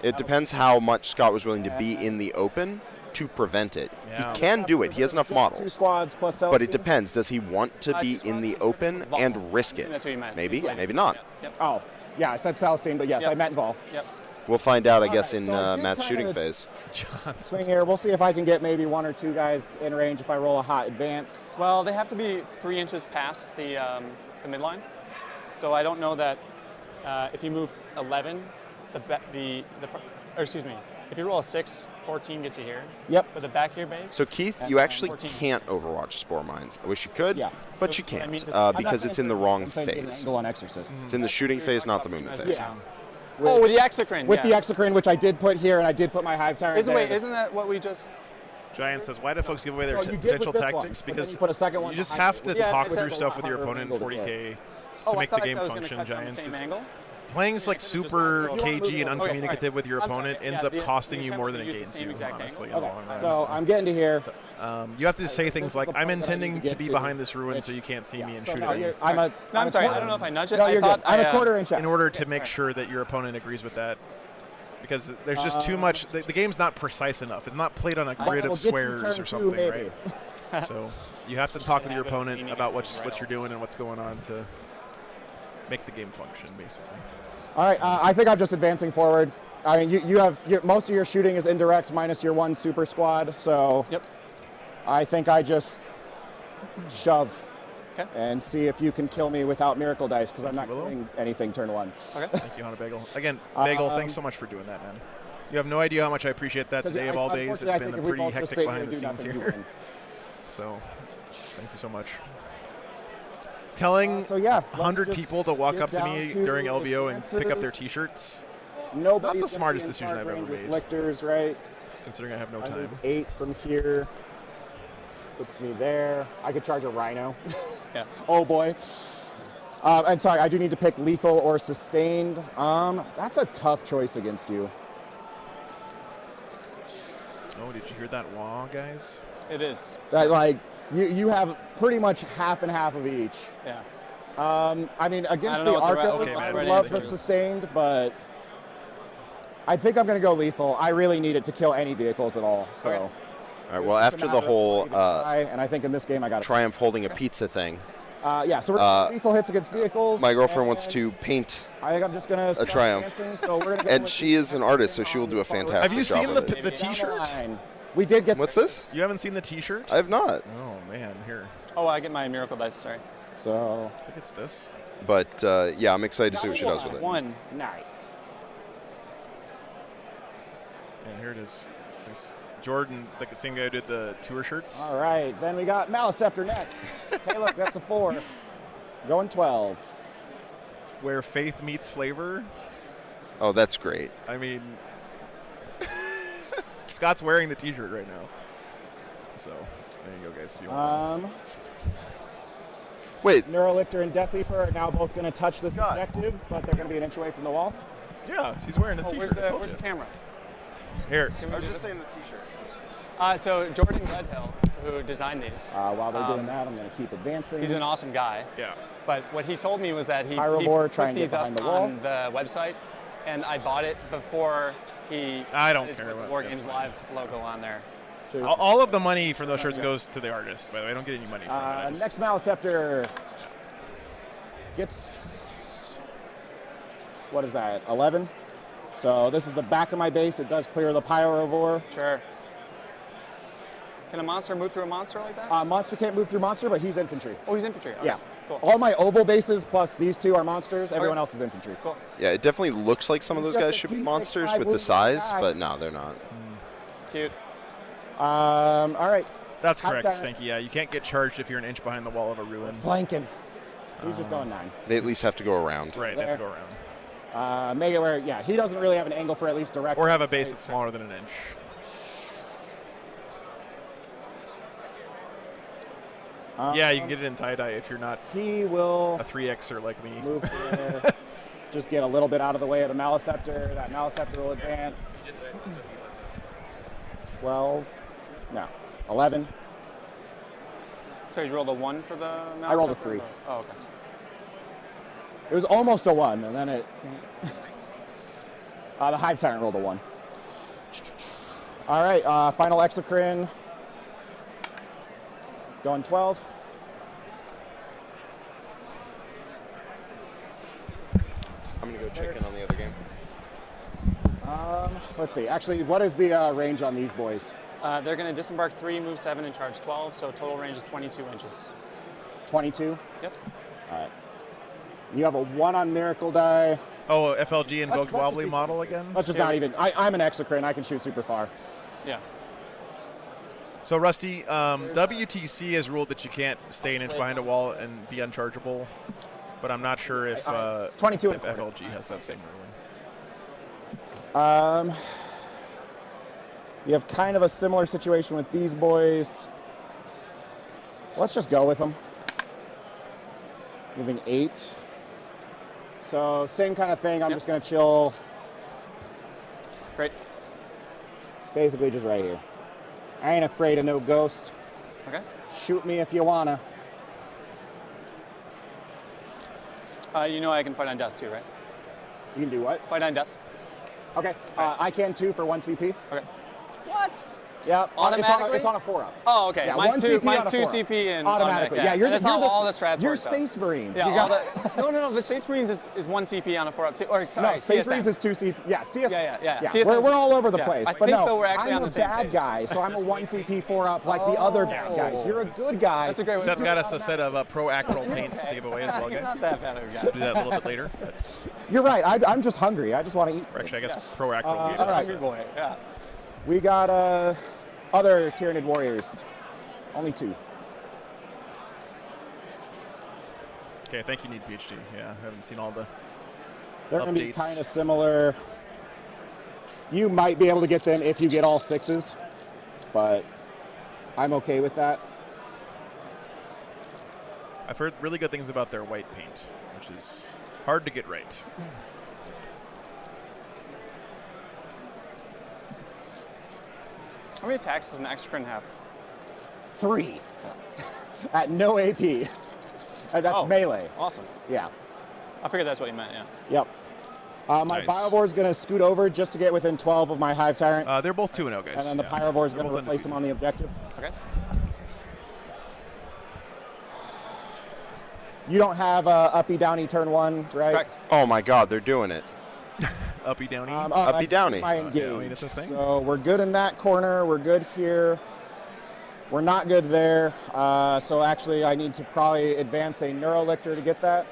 It depends how much Scott was willing to be in the open to prevent it. Yeah. He can do it. He has enough 2 models. squads plus But it Celestine. depends. Does he want to be in the open and risk it? That's what you meant. Maybe, Yeah. maybe not. Yep. Oh, yeah, I said Celestine, but yes, Yep. I meant Vol. Yep. We'll find out, I All guess, right, in so I did Matt's kinda shooting phase. Swing here. We'll see if I can get maybe 1 or 2 guys in range if I roll a hot advance. Well, they have to be 3 inches past the midline. So I don't know that if you move 11, or excuse me, if you roll a 6, 14 gets you here. Yep. With the back of your base. So, Keith, you actually can't overwatch Spore Mines. I wish you could, but you can't because it's in the wrong phase. Angle on Exorcist. It's in the shooting phase, not the movement phase. Yeah. Oh, with the exocrine. With the exocrine, which I did put here, and I did put my Hive Tyrant there. Isn't that what we just... Giant says, why do folks give away their Well, you did potential with this one, tactics? but then Because you put a second one you just behind have it. to Yeah, talk it with says yourself a with your lot harder opponent in angle to 40K Oh, to I make thought the I game was gonna function, cut from the Giants. same It's- angle. Playing like super cagey and Okay, uncommunicative with your I'm sorry. opponent ends Yeah, up the costing you attempt more was than to it use the gains same you, exact honestly, angle. in the long run. So I'm getting to here. You have to say things This is like, the I'm point that I need intending to to get be to. behind this ruin so you can't see me and So shoot no, at me. I'm sorry, I don't know if I nudged it. No, I you're thought good. I'm a I, quarter inch out. In order to make sure that your opponent agrees with that. Because there's just too much. The game's not precise enough. It's not played on a grid will of get you squares turn or 2, something, maybe. right? So you have to talk with your opponent about what you're doing and what's going on to make the game function, basically. All right, I think I'm just advancing forward. I mean, you have most of your shooting is indirect minus your 1 super squad, so I think I just shove and see if you can kill me without miracle dice because I'm not killing anything turn 1. Okay. Thank you, Hana Bagel. Again, Bagel, thanks so much for doing that, man. You have no idea how much I appreciate that today of all days. It's been a pretty hectic behind the scenes here. So, thank you so much. Telling 100 people to walk up to me during LVO and pick up their T-shirts. Not the smartest decision I've ever made. Lictors, right? Considering I have no I time. move 8 from here. Puts me there. I could charge a Rhino. Yeah. Oh boy. And sorry, I do need to pick lethal or sustained. That's a tough choice against you. Oh, did you hear that wah, guys? It is. That like you have pretty much half and half of each. Yeah. I mean, against I the don't know what the Arcos, right- I right love answer the is. sustained, but I think I'm going to go lethal. I really need it to kill any vehicles at all. So. All right, well, after the whole and I think in this game I got Triumph holding a pizza thing, yeah, so we're gonna lethal hits against vehicles. my girlfriend wants to paint I think I'm just going to a Triumph. So we're gonna go And with she is an artist, so she will do a fantastic Have you job seen with it. the T-shirt? We did get. What's this? You haven't seen the T-shirt? I have not. Oh man, here. Oh, I get my miracle dice. Sorry. So I think it's this. But yeah, I'm excited to see what she does with it. One. Nice. And here it is. This Jordan, like the same guy who did the tour shirts. All right, then we got Maliceptor next. Hey, look, that's a 4. Going 12. Where faith meets flavor. Oh, that's great. I mean, Scott's wearing the T-shirt right now. So there you go, guys. If you want. Wait. Neurolictor and Death Leaper are now both going to touch this objective, but they're going to be an inch away from the wall. Yeah, she's wearing a Oh, T-shirt. I told where's you. the camera? Here. Can we I was do just this? saying the T-shirt. So Jordan Redhill, who designed these. While they're doing that, I'm going to keep advancing. He's an awesome guy. Yeah. But what he told me was that he Pyrovore, try put and get these up behind the wall. on the website, and I bought it before he. I don't put care the about- War that's Games fine. Live logo on there. All of the money from those shirts goes to the artist. By the way, I don't get any money from it. I just- Next Maliceptor gets, what is that, 11? So this is the back of my base. It does clear the Pyrovore. Sure. Can a monster move through a monster like that? Monster can't move through monster, but he's infantry. Oh, he's infantry. Okay. Yeah. Cool. All my oval bases plus these 2 are monsters. Everyone else is infantry. Cool. Yeah, it definitely looks like some of those got guys the should be T65 monsters with the moving size, back. but no, they're not. Cute. All right. That's Hot correct, time. Stinky. Yeah, you can't get charged if you're an inch behind the wall of a ruin. Flanking. He's just going 9. They at least have to go around. Right, they have to go around. Make it where, yeah, he doesn't really have an angle for at least direct. Or have a base that's smaller than an inch. Yeah, you can get it in tie-dye if you're not He will a 3Xer like me. move there. Just get a little bit out of the way of the Maliceptor. That Maliceptor will advance. 12. No. 11. So you rolled a 1 for the mouse? I rolled a for 3. the- Oh, okay. It was almost a 1, and then it. The Hive Tyrant rolled a 1. All right, final Exocrine. Going 12. I'm going to go check in on the other game. Let's see. Actually, what is the range on these boys? They're going to disembark 3, move 7, and charge 12, so total range is 22 inches. 22? Yep. All right. You have a 1 on Miracle Die. Oh, FLG invoked wobbly model again? Let's just not even. I'm an Exocrine. I can shoot super far. Yeah. So, Rusty, WTC has ruled that you can't stay an inch behind a wall and be unchargeable, but I'm not sure if, 22 if FLG has that same ruling. You have kind of a similar situation with these boys. Let's just go with them. Moving 8. So same kind of thing. I'm just going to chill. Great. Basically just right here. I ain't afraid of no ghost. Okay. Shoot me if you wanna. You know I can fight on death too, right? You can do what? Fight on death. Okay. I can too for 1 CP. Okay. What? Yeah. Automatically? It's on a 4-up. Oh, okay. Yeah, mine's 1 two, CP mine's on a 2 4-up. CP and Automatically. automatic, Yeah, you're and that's how all the strats You're work, though. Space Marines. Yeah, You got- no. The Space Marines is 1 CP on a 4-up too. Or sorry, No, Space CSM. Marines is 2 CP. Yeah, CS. Yeah. Yeah, CSM. we're all over the Yeah. place. I but think no, though we're actually I'm on a the same bad page. guy, so I'm a 1 CP 4-up like the other bad guys. You're a good guy. That's a great way Seth to got put us a set of pro-acral paints to give away as well, You're guys. not that bad of a guy. We'll do that a little bit later. You're right. I'm just hungry. I just want to eat. Or actually, I guess Yes. pro-acral all paints. right. Good boy. Yeah. We got other Tyranid warriors. Only 2. Okay, I think you need PhD. Yeah, I haven't seen all the They're going to be updates. kind of similar. You might be able to get them if you get all 6s, but I'm okay with that. I've heard really good things about their white paint, which is hard to get right. How many attacks does an Exocrine have? 3 at no AP. That's melee. Awesome. Yeah. I figured that's what you meant, yeah. Yep. My Nice. Biovore is going to scoot over just to get within 12 of my Hive Tyrant. They're both 2-0, guys. And then the Yeah. Pyrovore is They're going to both replace him on the objective. Okay. You don't have uppy downy turn 1, right? Correct. Oh my God, they're doing it. Uppy downy. Uppy downy. My Yeah, engage. that's a thing. So we're good in that corner. We're good here. We're not good there. So actually, I need to probably advance a Neurolictor to get that.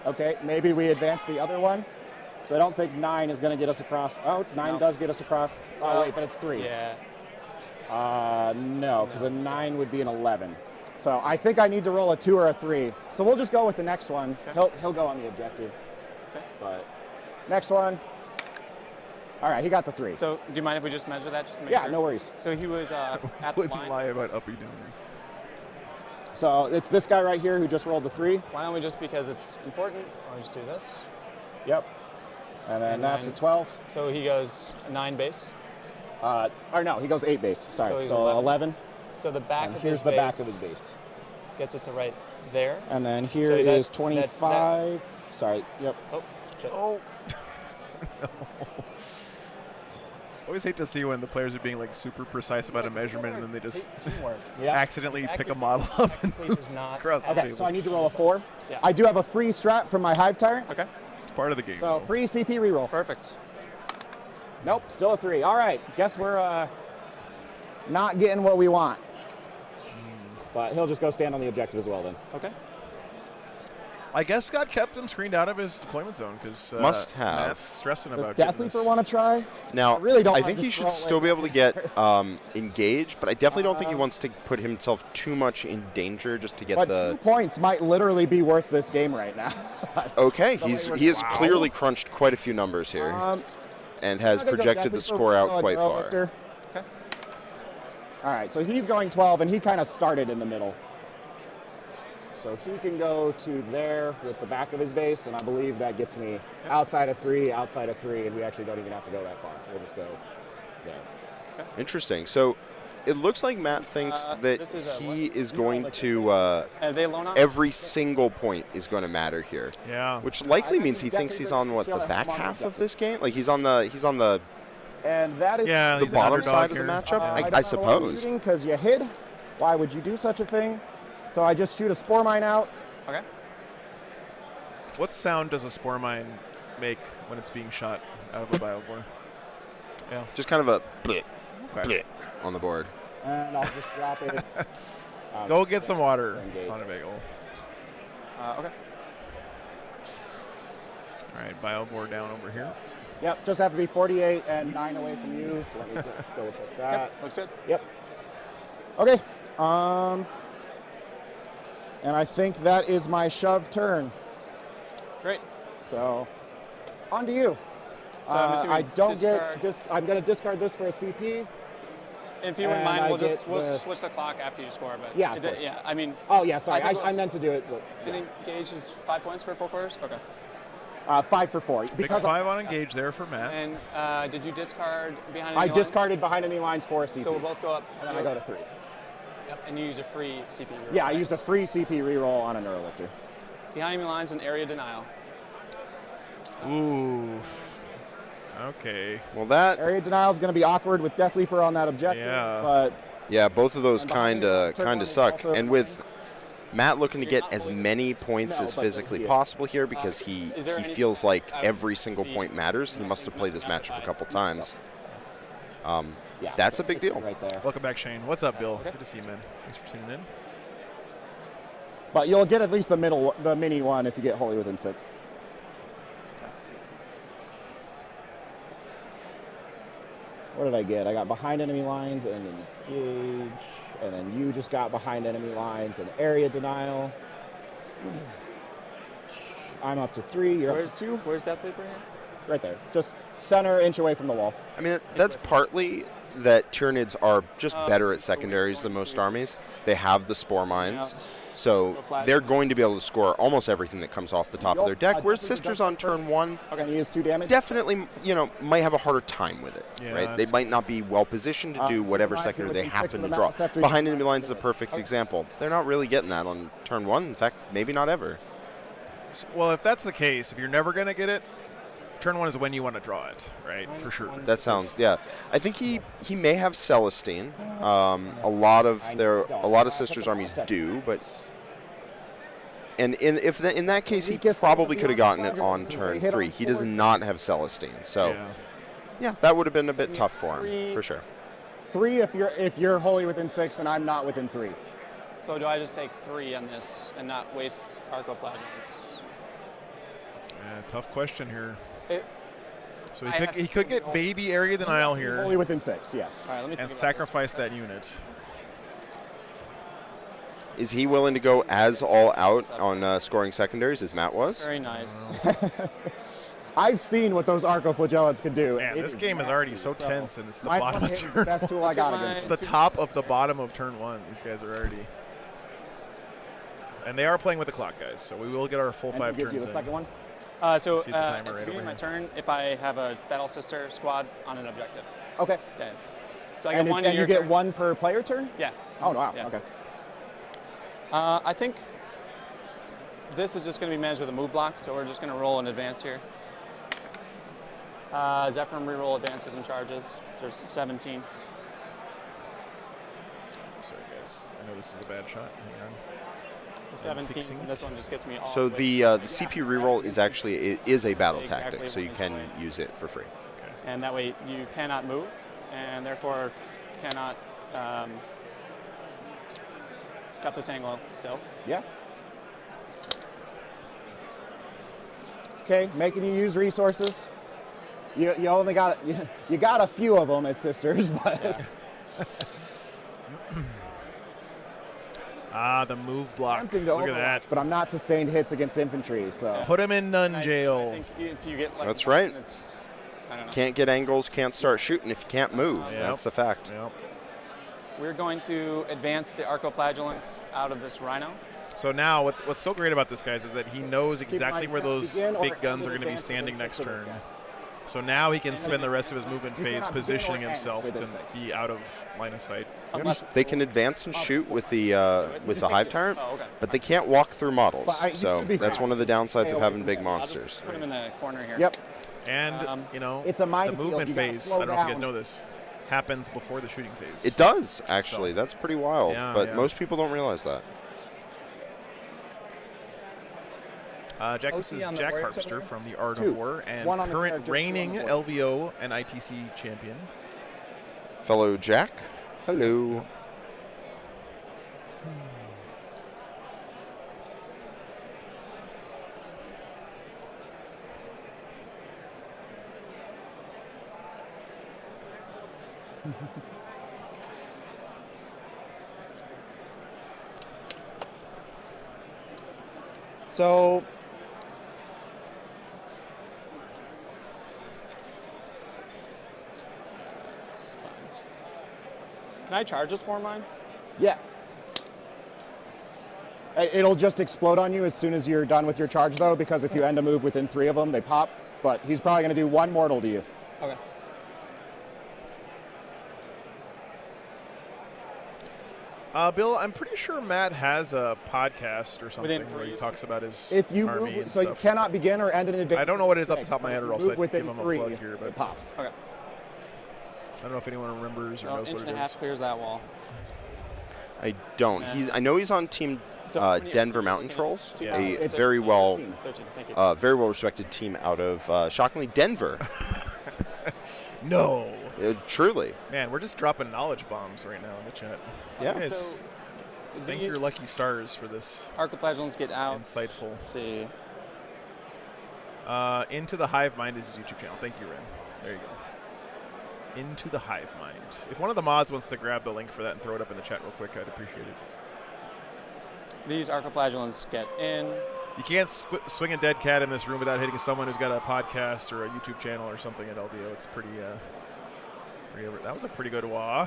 Okay, maybe we advance the other one. So I don't think 9 is going to get us across. Oh, 9 does get us across. Oh, wait, but it's 3. Yeah. No, because a 9 would be an 11. So I think I need to roll a 2 or a 3. So we'll just go with the next one. Okay. He'll go on the objective. Okay. But next one. All right, he got the 3. So do you mind if we just measure that just to make Yeah, sure? no worries. So he was at the Wouldn't line. lie about uppy downy. So it's this guy right here who just rolled the 3. Why don't we just, because it's important, I'll just do this. Yep. And then And that's then- a 12. So he goes 9 base. Or no, he goes 8 base. Sorry. he's So 11. So the back And of here's his the base back of his base. gets it to right there. And then here So is that- 25. Sorry. Yep. Oh, shit. Oh. No. Always hate to see when the players are being like super precise about a measurement and then they just Teamwork. accidentally pick a model up and Is not cross the Okay, table. so I need to roll a 4. Yeah. I do have a free strat from my Hive Tyrant. Okay. It's part of the game. So free CP reroll. Perfect. Nope, still a 3. All right, guess we're not getting what we want. But he'll just go stand on the objective as well then. Okay. I guess Scott kept him screened out of his deployment zone because Must have. Matt's stressing Does about Death getting this. Leaper want to try? Now, I really don't I like think to he should throw still like be able to get engaged, but I definitely don't think he wants to put himself too much in danger just to get But the. 2 points might literally be worth this game right now. Okay, The way we're- he has Wow. clearly crunched quite a few numbers here, and has I'm gonna go projected Death the Leaper, score out roll a quite Neural far. Victor. Okay. All right, so he's going 12, and he kind of started in the middle. So he can go to there with the back of his base, and I believe that gets me outside of 3, and we actually don't even have to go that far. We'll just go there. Interesting. So It looks like Matt thinks that he is going to they loan out? every single point is going to matter here. Yeah. Which likely means he thinks he's on what, the back half of this game? Like he's on the And that is the bottom side of the matchup, I suppose. Because you hid. Why would you do such a thing? So I just shoot a spore mine out. Okay. What sound does a spore mine make when it's being shot out of a biobore? Yeah. Just kind of a bleh, bleh on the board. And I'll just drop it. Go get some water on a bagel. Okay. All right, biobore down over here. Yep, just have to be 48 and 9 away from you. So let me double check that. Yep, looks good. Yep. Okay. And I think that is my shove turn. Great. So, on to you. So I'm assuming I don't discard. get. I'm going to discard this for a CP. If you wouldn't mind, we'll switch the clock after you score. But Yeah, of course. yeah. I mean. Oh yeah, sorry. I think I meant to do it. But, yeah. Engage is 5 points for 4 quarters. Okay. 5 for 4. Big 5 on engage there for Matt. And did you discard behind enemy I lines? discarded behind enemy lines for a CP. So we'll both go up. And then I go to 3. Yep. And you use a free CP reroll. Yeah, I used a free CP reroll on a Neurolictor. Behind enemy lines and area denial. Ooh. Okay. Well, that area denial is going to be awkward with Death Leaper on that objective. Yeah. But yeah, both of those kind of suck. also- And with Matt looking to get as many points as physically possible here because he feels like every single point matters. He must have played this matchup a couple times. That's a big deal. Right there. Welcome back, Shane. What's up, Bill? Good to see you, man. Thanks for tuning in. But you'll get at least the mini one if you get wholly within 6. What did I get? I got behind enemy lines and engage, and then you just got behind enemy lines and area denial. I'm up to 3, you're up to 2. Where's Death Leaper here? Right there, just center inch away from the wall. I mean, that's partly that Tyranids are just better at secondaries than most armies. They have the spore mines, so they're going to be able to score almost everything that comes off the top of their deck. Whereas Sisters on turn 1 use 2 damage. Definitely, might have a harder time with it. Yeah, right? They might not be well positioned to do whatever secondary they happen to draw. Behind enemy lines is a perfect example. They're not really getting that on turn 1. In fact, maybe not ever. Well, if that's the case, if you're never going to get it, turn 1 is when you want to draw it, right? For sure. That sounds, yeah. I think he may have Celestine. A lot of Sisters armies do, but in that case he probably could have gotten it on turn 3. He does not have Celestine, so yeah, that would have been a bit tough for him for sure. 3 if you're wholly within 6 and I'm not within 3. So do I just take 3 on this and not waste Arcoflagellants? Yeah, tough question here. So I he could get baby area denial here. Wholly within 6, yes. All right, let me and sacrifice that unit. Is he willing to go as all out on scoring secondaries as Matt was? Very nice. I've seen what those Arcoflagellants can do. Man, this game is already so tense, and it's the Mine's bottom one of hit, turn. the best tool I got against. It's the top of the bottom of turn 1. These guys are already. And they are playing with the clock, guys, so we will get our full 5 turns you the in. second one? So See the timer at the right beginning of over my turn, if I have a Battle Sister squad on an objective. Okay. Yeah. So I And, get one. and in you your get turn. 1 per player turn? Yeah. Oh, wow. Yeah. Okay. I think this is just going to be managed with a move block, so we're just going to roll in advance here. Zephyr reroll advances and charges. There's 17. Sorry, guys. I know this is a bad shot. Hang on. The 17, and this one just gets me all So the the CP reroll is actually a battle tactic, so you can use it for free. Okay. And that way you cannot move, and therefore cannot got this angle still. Yeah. Okay, making you use resources. You only got you got a few of them as Sisters, but. Ah, the move block. Look at that. But I'm not sustained hits against infantry, so. Put him in nun jail. I think if you get like That's one, right. It's, I don't know. Can't get angles, can't start shooting if you can't move. Yep. That's a fact. Yep. We're going to advance the Arcoflagellants out of this Rhino. So now, what's so great about this, guys, is that he knows exactly where those big guns are going to be standing next turn. So now he can spend the rest of his movement phase positioning himself to be out of line of sight. They can advance and shoot with the Hive Tyrant, but they can't walk through models. So that's one of the downsides of having big monsters. Put him in the corner here. Yep. And, it's a the minefield. movement You gotta phase, I slow don't know if you guys down. know this, happens before the shooting phase. It does, actually. That's pretty wild. Yeah, but yeah. most people don't realize that. Jack, this OC is on the Jack warrior Harpster side? from the Art Two. of War and One on the current character, two on reigning the board. LVO and ITC champion. Fellow Jack, hello. So It's fine. Can I charge this for mine? yeah. It'll just explode on you as soon as you're done with your charge, though, because if you end a move within 3 of them, they pop. But he's probably going to do 1 mortal to you. Okay. Bill, I'm pretty sure Matt has a podcast or something Within where he 3. talks about his If you army move, and so you stuff. cannot begin or end an advance. I don't know what it is off the top of my head, or else Move I'd within give him a 3, plug here, but it pops. Okay. I don't know if anyone remembers or So knows inch what and it a half is. clears that wall. I don't. I know he's on Team So how many Denver episodes Mountain are we Trolls, looking at? a very well, 13, thank you. very well respected team out of shockingly Denver. No. Truly. Man, we're just dropping knowledge bombs right now in the chat. Yeah. You guys, So thank these your lucky stars for this Arcoflagellants get out. insightful. Let's see. Into the Hive Mind is his YouTube channel. Thank you, Ren. There you go. Into the Hive Mind. If one of the mods wants to grab the link for that and throw it up in the chat real quick, I'd appreciate it. These Arcoflagellants get in. You can't swing a dead cat in this room without hitting someone who's got a podcast or a YouTube channel or something at LVO. It's pretty that was a pretty good wah.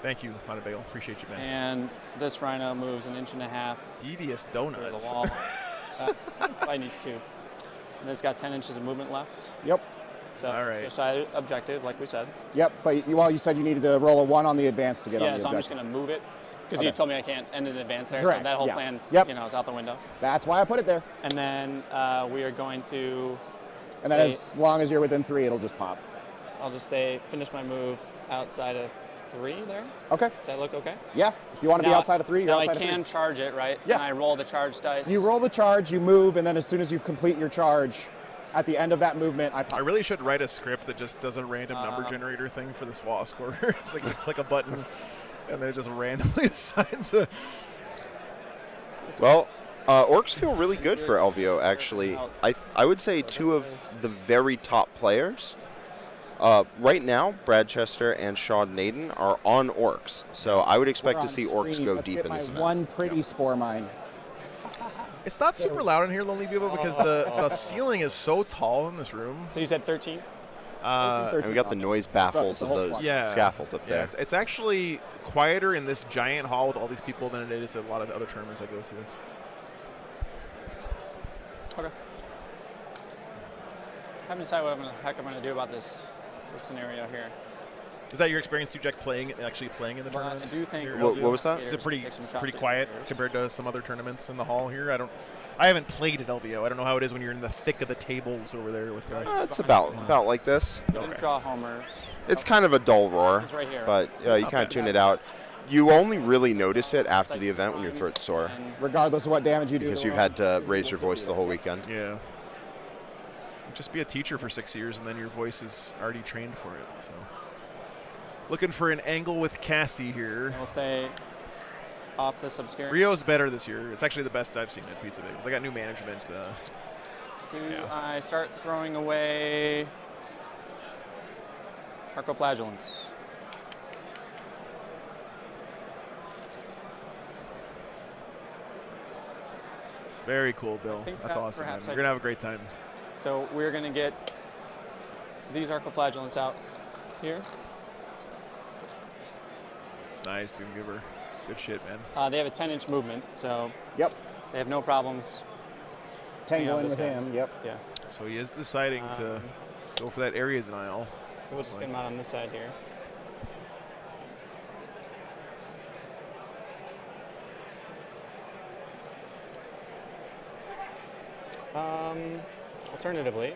Thank you, Hot Bagel. Appreciate you, man. And this rhino moves 1.5 inches Devious through donuts. the wall. Probably needs 2. And it's got 10 inches of movement left. Yep. So, All right. so side objective, like we said. Yep, but you said you needed to roll a 1 on the advance to get on Yeah, the so I'm just objective. going to move it because Okay. you told me I can't end in advance there. Correct, So that whole yeah. plan, Yep. is out the window. That's why I put it there. And then we are going to. And then as long as you're within 3, it'll just pop. I'll just finish my move outside of 3 there. Okay. Does that look okay? Yeah. If you want to be Now- outside of 3, you're now outside I of 3. can charge it, right? Yeah. And I roll the charge dice. You roll the charge, you move, and then as soon as you complete your charge, at the end of that movement, I pop. I really should write a script that just does a random number generator thing for this wall score. It's like just click a button, and then it just randomly assigns a. Well, orcs feel really good for LVO, actually. I would say 2 of the very top players. Right now, Brad Chester and Sean Naden are on orcs, so I would expect to see orcs go deep in this event. One pretty spore mine. It's not super loud in here, Lonely Vivo, because the ceiling is so tall in this room. So you said 13? And we got the noise baffles of those scaffold up there. It's actually quieter in this giant hall with all these people than it is at a lot of the other tournaments I go to. Okay. I haven't decided what the heck I'm going to do about this scenario here. Is that your experience too, Jack, actually playing in the tournament? I do think. What was that? Is it pretty Take some shots at quiet players. compared to some other tournaments in the hall here? I haven't played at LVO. I don't know how it is when you're in the thick of the tables over there with the. It's about like this. Didn't draw homers. It's kind of a dull roar, It's right here. but you kind of tune it out. You only really notice it after the event when your throat's sore. Regardless of what damage you do. Because you've had to raise your voice the whole weekend. Yeah. Just be a teacher for 6 years, and then your voice is already trained for it. So, looking for an angle with Cassie here. We'll stay off this obscure. Rio's better this year. It's actually the best I've seen at Pizza Days. I got new management. Do I start throwing away Arcoflagellants? Very cool, Bill. think That's that awesome, man. perhaps You're I going to have a great time. So we're going to get these Arcoflagellants out here. Nice, Doomgiver. Good shit, man. They have a 10-inch movement, so yep, they have no problems. Tangling this with guy. him, yep. Yeah. So he is deciding to go for that area denial. We'll just get him out on this side here. Alternatively,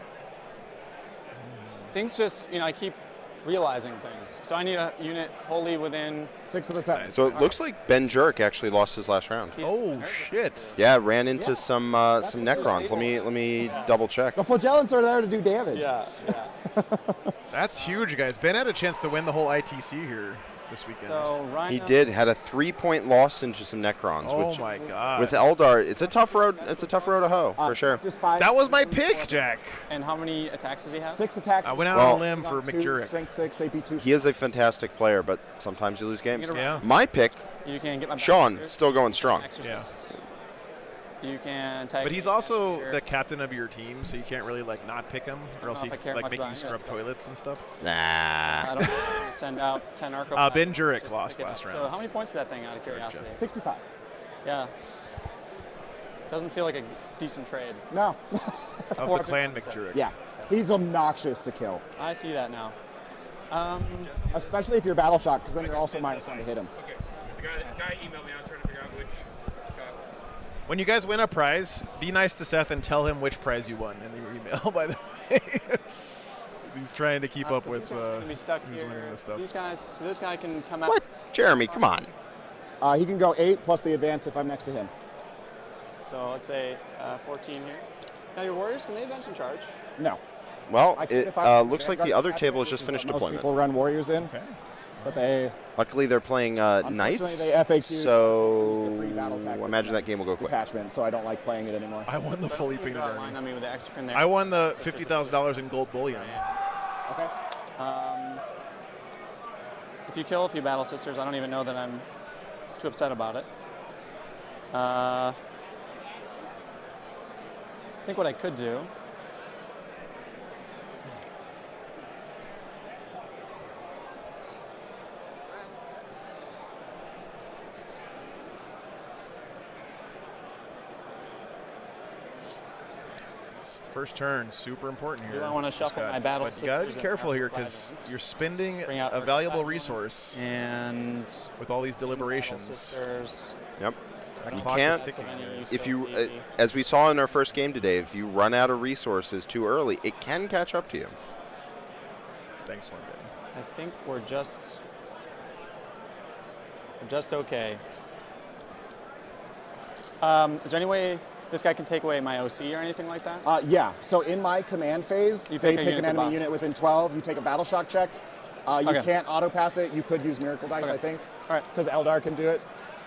things just, I keep realizing things. So I need a unit wholly within 6 of the 7. So it looks like Ben Jurek actually lost his last round. Oh shit! Yeah, ran into some Necrons. Let me double check. The flagellants are there to do damage. Yeah. That's huge, guys. Ben had a chance to win the whole ITC here this weekend. So Rhino, He did had a 3-point loss into some Necrons. Oh which, my god! With Eldar, it's a tough road. It's a tough road to hoe for sure. Just 5. That was my pick, Jack. And how many attacks does he have? 6 attacks. I went out on a limb for McJurek. Strength 6, AP 2. He is a fantastic player, but sometimes you lose games. Yeah. My pick, You can get my Sean, still going strong. Yeah. You can tag. But he's also the captain of your team, so you can't really not pick him, or else if he I care like much make about you any scrub of that stuff. toilets and stuff. Nah. I don't want to send out 10 Arco. Ben Just Jurek to lost pick it last up. round. So how many points did that thing out of curiosity? 65. Yeah. Doesn't feel like a decent trade. No. Of the clan McJurek. Yeah. He's obnoxious to kill. I see that now. Especially if you're battle shock, because then you're also -1 to hit him. Okay. The guy emailed me. I was trying to figure out which. When you guys win a prize, be nice to Seth and tell him which prize you won in your email, by the way. He's trying to keep up So with these guys are gonna be stuck who's here. winning this stuff. These guys, so this guy can come out. What? Jeremy, come on. He can go 8 plus the advance if I'm next to him. So let's say 14 here. Now your warriors, can they advance and charge? No. Well, I can it if I- looks like the other table has just finished Most deployment. people run warriors in, but they Luckily, they're playing Knights, they FAQ'd so the free battle tactic imagine that game will go quick. detachment, so I don't like playing it anymore. I won the fully painted Draw a line army. on me with the exocrine there. I won the $50,000 in gold bullion. Okay. If you kill a few battle sisters, I don't even know that I'm too upset about it. I think what I could do. First turn, super important here. Do I want to shuffle my battle But you gotta be sisters careful and here flag because ones? you're spending Bring out a our valuable flag ones resource and with all these battle deliberations. sisters. Yep. That You clock is can't. ticking, guys. If you, as we saw in our first game today, if you run out of resources too early, it can catch up to you. Thanks, London. I think we're just okay. Is there any way this guy can take away my OC or anything like that? Yeah, so in my command phase, You they pick a pick an unit to enemy box. unit within 12, you take a battle shock check. You Okay. can't auto pass it, you could use miracle dice, Okay. I think. All right. Because Eldar can do it.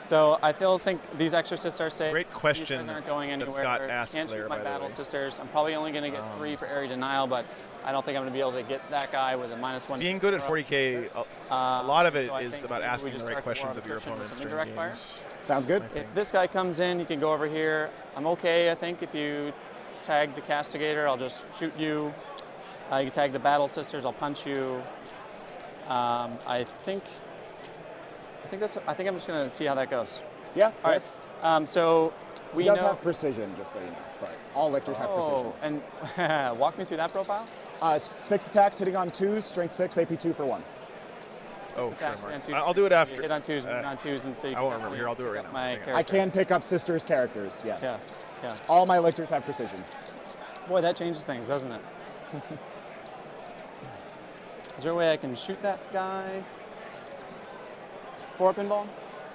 So I still think these exorcists are safe. Great question These guys aren't going that anywhere. Scott asked Can't there, shoot my by the battle way. sisters. I'm probably only going to get 3 for area denial, but I don't think I'm going to be able to get that guy with a -1. Being good at 40K, a lot of it so I is think about maybe we asking the just right start questions more of your attrition with opponents some during indirect fire. games. Sounds good. If this guy comes in, you can go over here. I'm okay, I think, if you tag the castigator, I'll just shoot you. You can tag the battle sisters, I'll punch you. I think I'm just going to see how that goes. Yeah. All right. So we He does know. have precision, just so you know. But all lictors have precision. And walk me through that profile. 6 attacks, hitting on 2s, strength 6, AP 2 for 1. Attacks and 2s. I'll do it after. You hit on 2s, on 2s, and so you I won't remember. Here, I'll do it right now. my Hang on. character. I can pick up sisters' characters, yes. Yeah. All my lictors have precision. Boy, that changes things, doesn't it? Is there a way I can shoot that guy? 4 pinball?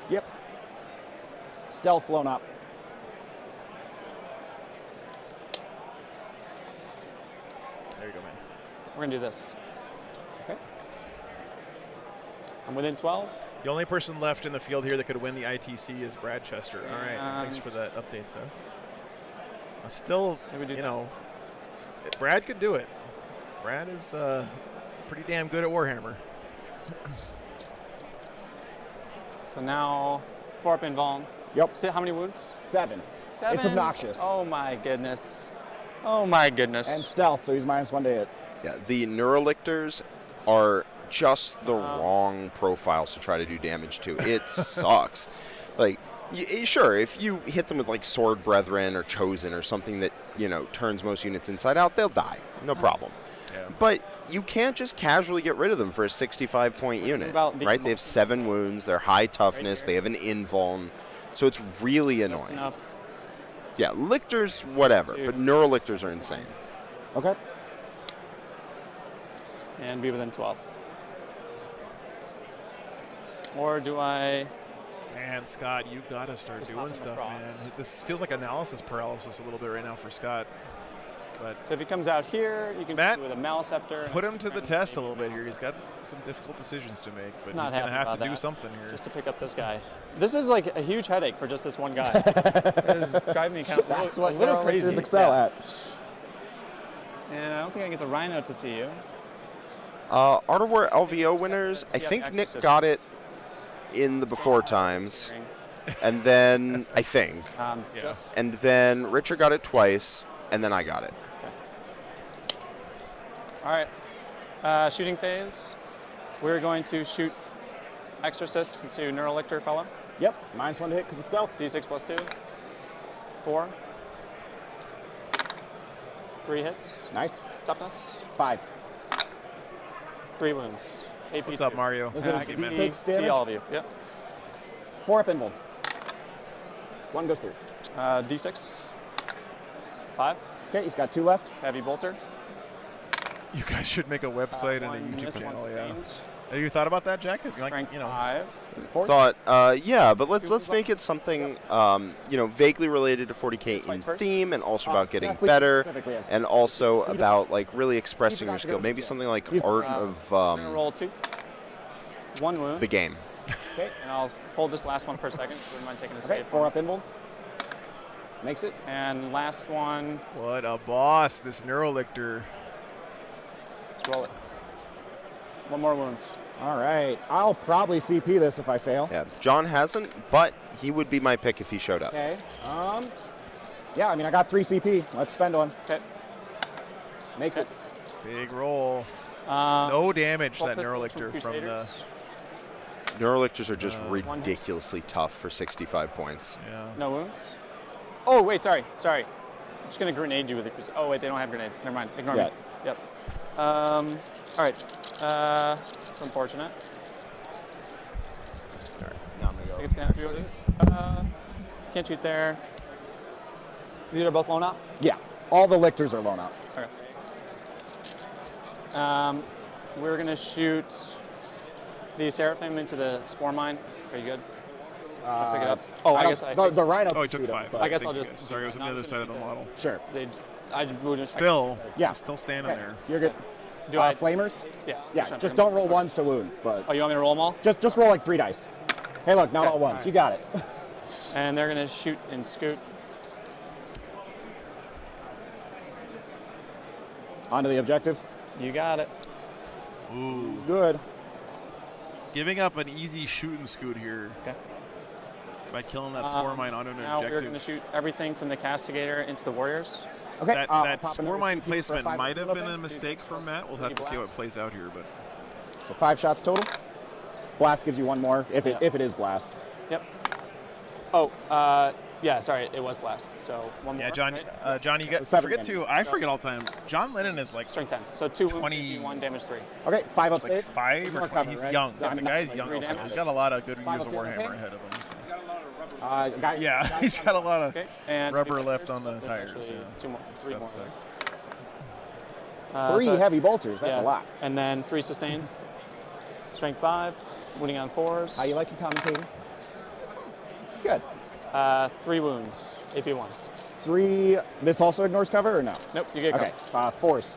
Yep. Stealth flown up. There you go, man. We're gonna do this. Okay. I'm within 12. The only person left in the field here that could win the ITC is Brad Chester. All right, thanks for that update, Seth. Still, you know, Brad could do it. Brad is pretty damn good at Warhammer. So now 4 pinball. Yep. See how many wounds? 7. 7. It's obnoxious. Oh my goodness. Oh my goodness. And stealth, so he's -1 to hit. Yeah, the Neurolictors are just the wrong profiles to try to do damage to. It sucks. Like, sure, if you hit them with like Sword Brethren or Chosen or something that, you know, turns most units inside out, they'll die. No problem. But you can't just casually get rid of them for a 65-point unit, right? They have 7 wounds. They're high toughness. They have an invuln. So it's really annoying. Enough. Yeah, lictors, whatever. But neurolictors are insane. Okay. And be within 12. Or do I... Man, Scott, you got to start doing stuff, man. This feels like analysis paralysis a little bit right now for Scott. But so if he comes out here, you can Matt, do with a Maliceptor. Put him to the test a little bit here. He's got some difficult decisions to make, but Not he's going to have to do that, something here. Just to pick up this guy. This is like a huge headache for just this one guy. It's driving me kind of That's a what little crazy. neurolictors excel at. And I don't think I can get the Rhino to see you. Art of War LVO winners, I think Nick got it in the before times. And then, I think. And then Richard got it twice, and then I got it. All right, shooting phase. We're going to shoot Exorcist into Neurolictor fellow. Yep, -1 to hit because of stealth. D6 plus 2. 4. 3 hits. Nice. Toughness. 5. 3 wounds. AP What's up, Mario? Was it D6 damage? See all of you. Yep. 4 up invuln. 1 goes through. D6. 5. Okay, he's got 2 left. Heavy bolter. You guys should make a website and a YouTube channel. Yeah. Have you thought about that, Jack? Like, 5. Thought, yeah, but let's make it something, vaguely related to 40K in theme, and also about getting better, and also about like really expressing your skill. Maybe something like art of roll 2. 1 wound. the game. Okay, and I'll hold this last one for a second. So you mind taking a save? 4 up invuln. Makes it. And last one. What a boss, this Neurolictor. Let's roll it. 1 more wounds. All right. I'll probably CP this if I fail. Yeah, John hasn't, but he would be my pick if he showed up. Okay. Yeah, I mean, I got 3 CP. Let's spend 1. Okay. Makes it. Big roll. No damage, that Neurolictor from the... Neurolictors are just ridiculously tough for 65 points. Yeah. No wounds? Oh, wait, sorry. I'm just going to grenade you with it. Oh, wait, they don't have grenades. Never mind. Ignore me. Yep. All right. It's unfortunate. All right, now I'm going to go. I think it's going to have to be this. Can't shoot there. These are both loan out? Yeah. All the lictors are loan out. Okay. We're going to shoot the Seraphim into the Spore Mine. Are you good? Pick it up. Oh, I guess I... The Rhino. Oh, he took 5. I guess I'll just... Sorry, it was on the other side of the model. Sure. I moved him. Still. Yeah. Still standing there. You're good. Do I... Flamers? Yeah. Yeah, just don't roll 1s to wound. But oh, you want me to roll them all? Just roll like 3 dice. Hey, look, not all 1s. Right. You got it. And they're going to shoot and scoot. Onto the objective. You got it. Ooh. It's good. Giving up an easy shoot and scoot here. Okay. By killing that Spore Mine onto an now objective. We're going to shoot everything from the Castigator into the Warriors. Okay. That Spore Mine placement might have been a mistake from Matt. We'll have to see how it plays out here. But So 5 shots total. Blast gives you 1 more if it is blast. Yep. Oh, yeah, sorry, it was blast. So 1 more. Yeah, John, right? John, you got I forget all the time. John Lennon is like strength 10. So 2 20, 1 damage 3. Okay, 5 up like save. 5 or 20. He's young. Yeah, the guy's young. Also. He's got a lot of good years of up Warhammer okay. ahead of him. So. Yeah, he's got a lot of and rubber left on the tires. Yeah. 2 more, 3 more. 3 heavy bolters. That's a lot. And then 3 sustained. Strength 5. Wounding on 4s. How you like your commentating? Good. 3 wounds. AP 1. 3. This also ignores cover or no? Nope. You get cover. Okay. 4s.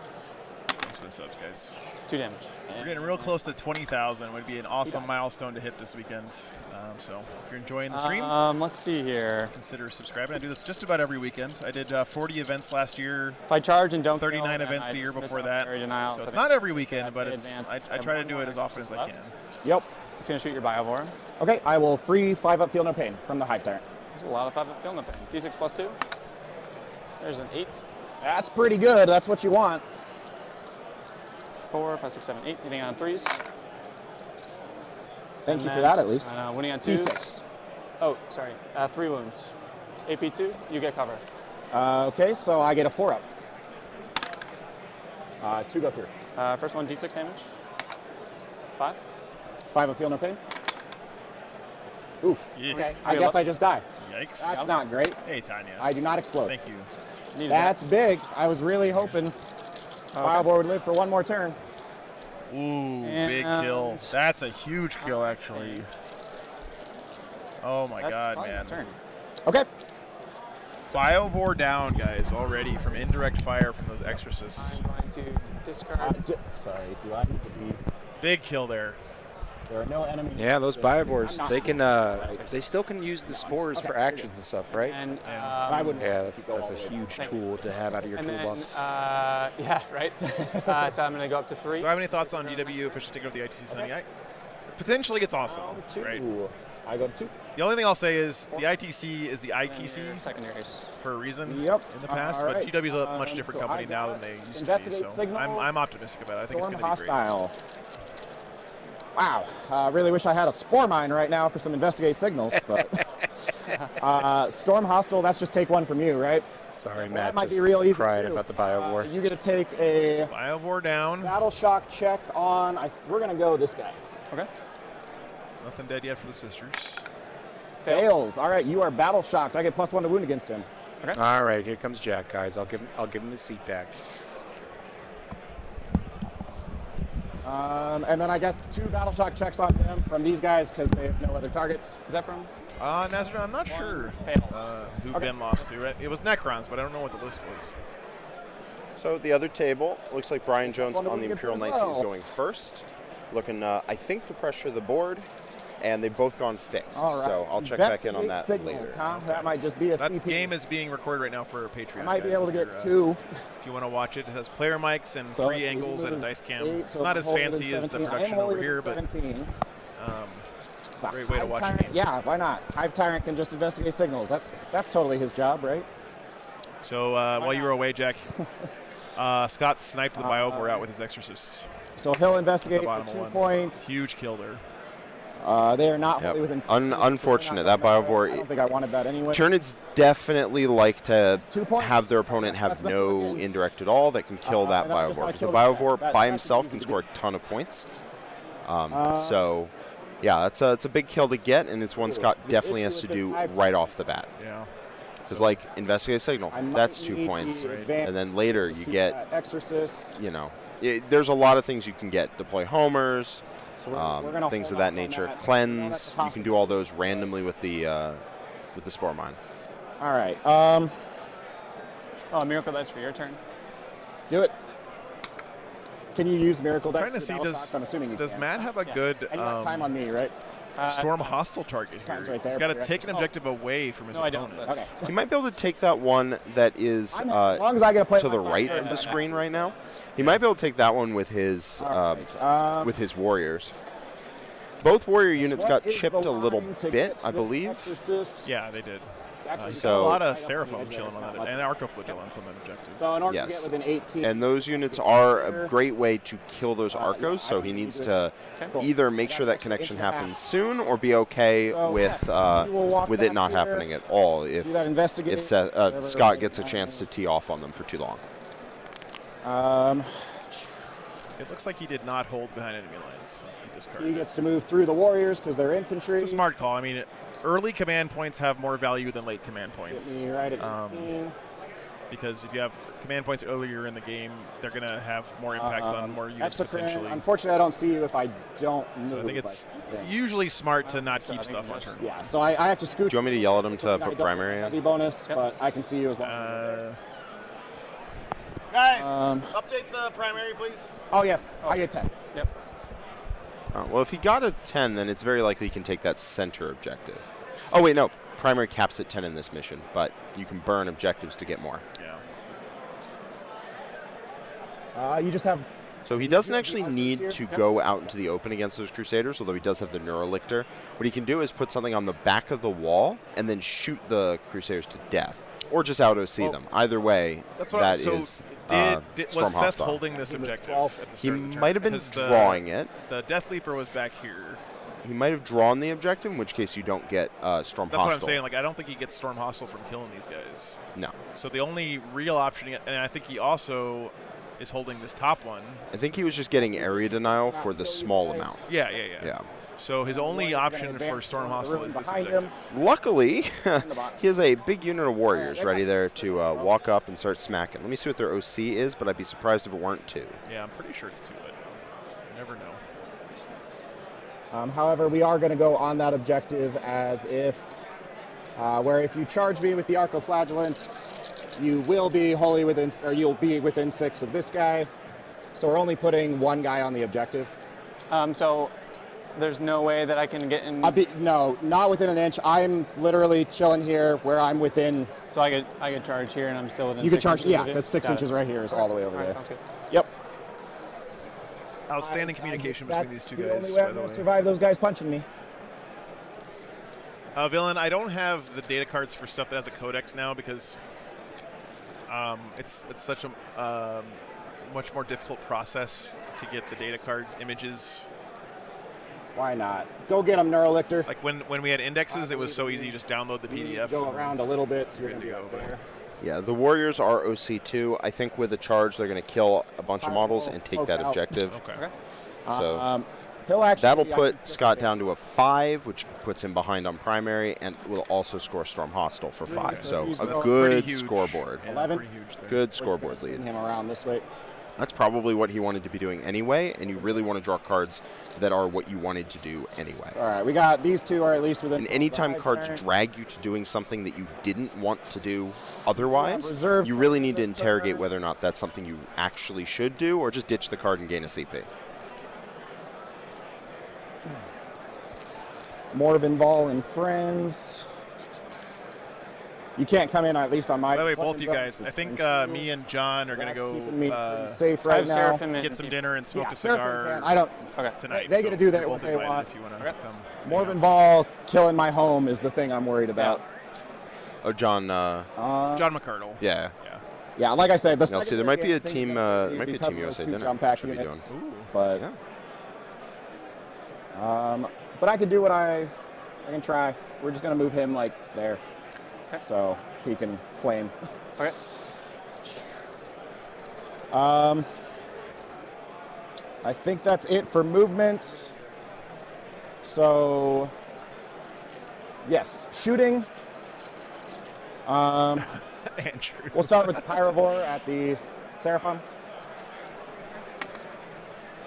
Thanks for the subs, guys. 2 damage. We're getting real close to 20,000. It would be an awesome milestone to hit this weekend. So if you're enjoying the stream, let's see here. Consider subscribing. I do this just about every weekend. I did 40 events last year. If I charge and don't 39 events the year before that. So it's not every weekend, but I try to do it as often as I can. Yep. It's going to shoot your Biovore. Okay, I will free 5 up Feel No Pain from the Hive Tyrant. There's a lot of 5 up Feel No Pain. D6 plus 2. There's an 8. That's pretty good. That's what you want. 4, 5, 6, 7, 8. Hitting on 3s. Thank you for that, at least. Winning on 2s. D6. Oh, sorry. 3 wounds. AP 2, you get cover. Okay, so I get a 4 up. 2 go through. First one, D6 damage. 5. 5 of feel no pain. Oof. Yeah. Okay. I guess I just die. Yikes. That's not great. Hey, Tanya. I do not explode. Thank you. That's big. I was really hoping Biovore would live for one more turn. Ooh, big kill. That's a huge kill, actually. Oh my god, man. Okay. Biovore down, guys, already from indirect fire from those exorcists. I'm going to discard. Sorry, do I need to be? Big kill there. There are no enemies. Yeah, those Biovores, they can, they still can use the spores for actions and stuff, right? And, I wouldn't. Yeah, that's a huge tool to have out of your and toolbox. then, yeah, right. So I'm going to go up to 3. Do I have any thoughts on GW officially taking over the ITC Sunny? Potentially it's awesome, right? I go to 2. The only thing I'll say is the ITC is the ITC secondaries for a reason in Yep. the past, All but right. GW is a much different company now than they used to be, so I'm optimistic about it. I think it's going to be great. Hostile. Wow. Really wish I had a Spore Mine right now for some investigate signals, but Storm Hostile, that's just take 1 from you, right? Sorry, That Matt. might just be real easy crying to do. about the Biovore. You get to take a Biovore down. Battle Shock check on. We're going to go this guy. Okay. Nothing dead yet for the sisters. Fails. All right, you are battle shocked. I get +1 to wound against him. Okay. All right, here comes Jack, guys. I'll give him his seat back. And then I guess 2 battle shock checks on them from these guys because they have no other targets. Is that from? Nazareth, I'm not sure who Ben lost to. It was Necrons, but I don't know what the list was. So the other table, looks like Brian Jones one to on the win against Imperial them as Knights well. is going first. Looking, I think, to pressure the board. And they've both gone fixed. All right. So I'll check back in on that Signals, later. huh? That might just be a That CP. game is being recorded right now for Patreon. I might be guys, able to if get you're, 2. If you want to watch it, it has player mics and So 3 angles and a dice cam. It's not as holy fancy within as the 17. I am production holy over here, within but 17. great way to watch Tyrant, the game. yeah, why not? Hive Tyrant can just investigate signals. That's totally his job, right? So while you were away, Jack, Scott sniped the Biovore out with his Exorcists. So he'll investigate The for bottom 2 one. points. Huge kill there. They are not Yep. wholly within 15. Unfortunate. That I Biovore. don't think I wanted that anyway. Tyranids definitely like to 2 points. have their opponent have no indirect at all that can kill that and then I just Biovore. wanna Because the kill the Biovore cat. by That's himself easy can to score a ton of points. So, yeah, it's a big kill to get, and it's one Scott definitely has to do right off the bat. Yeah. Because, like, investigate signal, I might that's 2 need points. the advanced And then later you shoot get, that Exorcist. you know, there's a lot of things you can get. Deploy homers, So we're gonna things hold of that off on nature. that. Cleanse, That's you can do all those randomly with the Spore Mine. All right. Oh, Miracle Dice for your turn. Do it. Can you use Miracle Dice? Trying to see, Battle Shock? I'm assuming you does can. Matt have a good And you have time on me, right? Storm hostile target here? Time's right there, He's got to but take an you're- objective away from his No, I don't. opponent. Okay. He might be able to take that one that is as long as I get to play to the my right fight. of the screen right now. He might be able to take that one with his with his warriors. Both warrior units what got is chipped the a little line to bit, get I to this believe. Exorcist? Yeah, they did. actually He's So- got a lot right of on the Seraphim edge there, chilling it's on not that, much. and Arcoflagell on some objectives. So in order to get Yes. within 18. And those units are a great way to kill those Arcos, so he needs to either make sure that connection happens soon or be okay So, with yes, you will walk with it back not here, happening at all if do that investigate, Scott gets a chance to tee off on them for too long. It looks like he did not hold behind enemy lines. He discarded. He gets to move through the warriors because they're infantry. It's a smart call. I mean, early command points have more value than late command points. Get me right at 18. Because if you have command points earlier in the game, they're going to have more impact on more units potentially. Unfortunately, I don't see you if I don't move. So I think it's usually smart to not keep stuff on turn. Yeah, so I have to scoot. Do you want me to yell at him to I put don't primary have in? heavy bonus, but I can see you as long. Guys, update the primary, please. Oh yes, I get 10. Yep. Well, if he got a 10, then it's very likely he can take that center objective. Oh, wait, no. Primary caps at 10 in this mission, but you can burn objectives to get more. Yeah. You just have. So he doesn't actually need to go out into the open against those Crusaders, although he does have the Neurolictor. What he can do is put something on the back of the wall and then shoot the Crusaders to death. Or just out OC them. Either way, That's what that so is was Storm Seth Hostile. holding this objective at the He start of the turn? might have been Because drawing it. The Death Leaper was back here. He might have drawn the objective, in which case you don't get Storm That's Hostile. what I'm saying. Like, I don't think he gets Storm Hostile from killing these guys. No. So the only real option, and I think he also is holding this top one. I think he was just getting area denial for the small amount. Yeah. So his only option for Storm Hostile is this objective. Luckily, he has a big unit of warriors ready there to walk up and start smacking. Let me see what their OC is, but I'd be surprised if it weren't 2. Yeah, I'm pretty sure it's 2, but you never know. However, we are going to go on that objective as if, where if you charge me with the Arcoflagellants, you will be wholly within, or you'll be within 6 of this guy. So we're only putting 1 guy on the objective. So there's no way that I can get in. No, not within an inch. I'm literally chilling here where I'm within. So I could charge here and I'm still within. You could charge, 6 inches yeah, of you? because 6 inches right here is all the way over there. Sounds good. Yep. Outstanding communication between these two guys. That's the only way I'm going to survive those guys punching me. Villain, I don't have the data cards for stuff that has a codex now because it's such a much more difficult process to get the data card images. Why not? Go get them, Neurolictor. Like when we had indexes, it was so easy. You just download the PDF. Go around a little bit, so you're going to go there. Yeah, the warriors are OC2. I think with a charge, they're going to kill a bunch of models and take that objective. Okay. So he'll actually, that'll put Scott down to a 5, which puts him behind on primary, and will also score Storm Hostile for 5. So a good scoreboard. 11. Good scoreboard lead. Him around this way. That's probably what he wanted to be doing anyway, and you really want to draw cards that are what you wanted to do anyway. All right, we got these 2 are at least within. And anytime cards drag you to doing something that you didn't want to do otherwise, you really need to interrogate whether or not that's something you actually should do, or just ditch the card and gain a CP. Morbin Ball and friends. You can't come in, at least on my. By the way, both you guys, I think me and John are going to go safe right now. Get some dinner and smoke a cigar. I don't. Tonight. They get to do that what both they invited want. If you want to come. Morbin Ball killing my home is the thing I'm worried about. Oh, John. John McCardle. Yeah. Yeah, like I said, Now, see, there might be a team. Might be a team USA dinner. Jump pack should be doing. But but I could do what I can try. We're just gonna move him like there, so he can flame. Okay. I think that's it for movement. So yes, shooting. Andrew. We'll start with the Pyrovore at the Seraphim.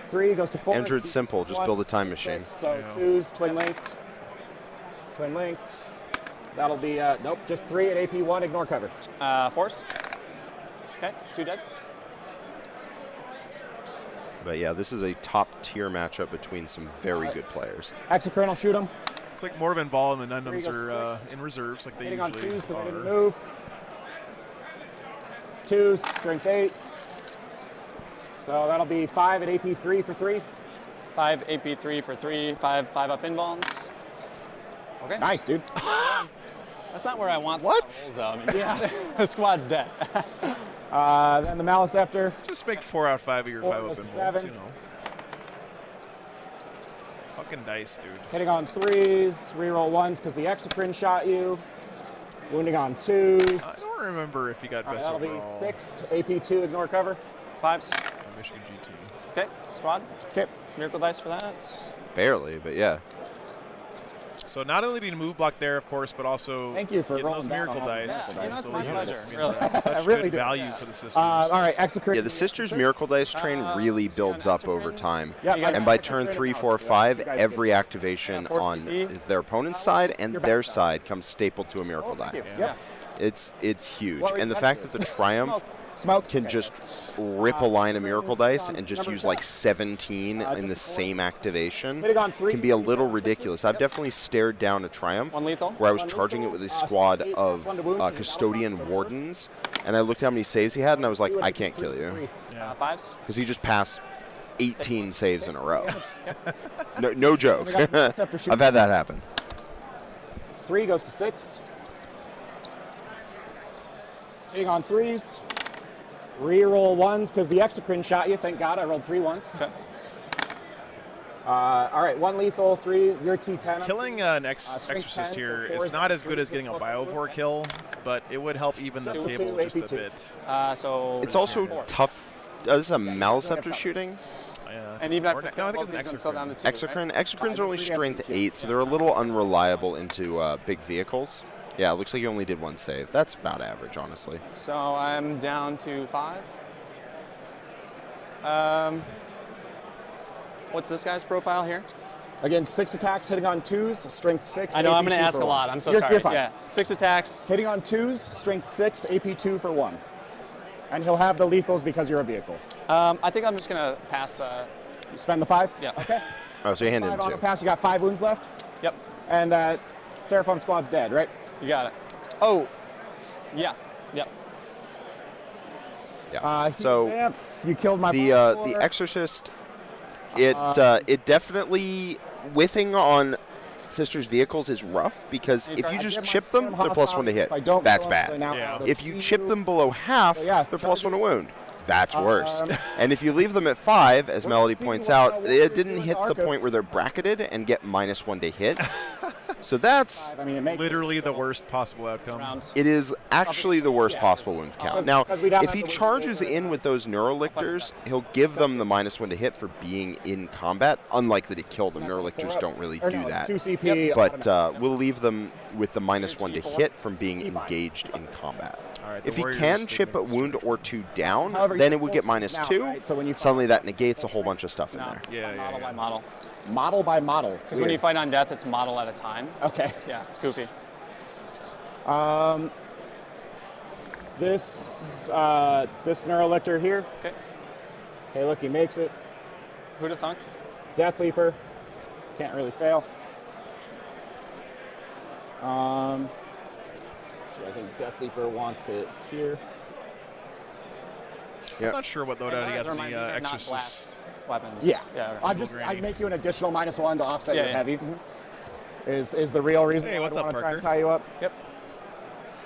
3 goes to 4. Andrew, it's simple. Just build a time machine. So 2's twin linked. Twin linked. That'll be, nope, just 3 at AP 1, ignore cover. Force. Okay, 2 dead. But yeah, this is a top tier matchup between some very good players. Exocrine, shoot him. It's like Morbin Ball and the Nundums are in reserves like they Hitting usually on 2s because I didn't are. move. 2s, strength 8. So that'll be 5 at AP 3 for 3. 5 AP 3 for 3. 5 up inbounds. Okay. Nice, dude. That's not where I want. What? The I mean, yeah. The squad's dead. Then the Maliceptor. Just make 4 out of 5 of your 4 5 goes up to involves, 7. you know. Fucking dice, dude. Hitting on 3s, reroll 1s because the Exocrine shot you. Wounding on 2s. I don't remember if you got best That'll be overall. 6, AP 2, ignore cover. 5s. Michigan GT. Okay, squad. Okay. Miracle dice for that. Barely, but yeah. So not only do you move block there, of course, but also Thank you for getting rolling those down miracle on all the dice. miracle dice. So my it's pleasure, really. really. Such really good do. value for the systems. All right, Exocrine. Yeah, the Sisters Miracle Dice train really builds up over time. Yeah, And by turn 3, 4, 5, every activation on their opponent's side and their side comes stapled to a Miracle Die. Yep. It's huge. And the fact that the Triumph can just rip a line of Miracle Dice and just use like 17 in the same activation can be a little ridiculous. I've definitely stared down a Triumph where I was charging it with a squad of Custodian Wardens, and I looked at how many saves he had, and I was like, I can't kill you. 5s. Because he just passed 18 saves in a row. No joke. I've had that happen. 3 goes to 6. Hitting on 3s. Reroll 1s because the Exocrine shot you. Thank God I rolled 3 1s. Okay. All right, 1 lethal, 3. Your T10. Killing an Exorcist here is not as good as getting a Biovore kill, but it would help even the table just a bit. So It's also tough this is a Maliceptor shooting. And even after no, I think it's an I'm still down to 2. Exocrine. Exocrines are only strength 8, so they're a little unreliable into big vehicles. Yeah, it looks like you only did 1 save. That's about average, honestly. So I'm down to 5. What's this guy's profile here? Again, 6 attacks, hitting on 2s, strength 6. I know, AP I'm going to 2 ask for a 1. lot. I'm so You're sorry. fine. Yeah, 6 attacks. Hitting on 2s, strength 6, AP 2 for 1. And he'll have the lethals because you're a vehicle. I think I'm just going to pass the... Spend the 5? Yeah. Okay. Oh, so you hand him 5 on 2. a pass, you got 5 wounds left? Yep. And that Seraphon squad's dead, right? You got it. Oh, yeah. Yep. Yeah. So you killed my the Exorcist. It definitely whiffing on Sister's vehicles is rough because if you just chip them, they're +1 to hit. That's bad. If you chip them below half, they're +1 to wound. That's worse. And if you leave them at 5, as Melody points out, it didn't hit the point where they're bracketed and get -1 to hit. So that's literally the worst possible outcome. It is actually the worst possible wounds count. Now, if he charges in with those Neurolictors, he'll give them the -1 to hit for being in combat. Unlikely to kill them. Neurolictors don't really do that. But we'll leave them with the -1 to hit from being engaged in combat. If he can chip a wound or 2 down, then it would get -2. Suddenly that negates a whole bunch of stuff in there. Model by model. Model by model. Because when you fight on death, it's model at a time. Okay. Yeah, it's goofy. This Neurolictor here. Okay. Hey, look, he makes it. Who'da thunk? Death Leaper. Can't really fail. I think Death Leaper wants it here. I'm not sure what loadout he has in the Exorcist. Weapons. Yeah. Yeah. I'd make you an additional -1 to offset your Yeah. heavy. Is the real reason Hey, why what's I up, want to try and Parker? tie you up. Yep.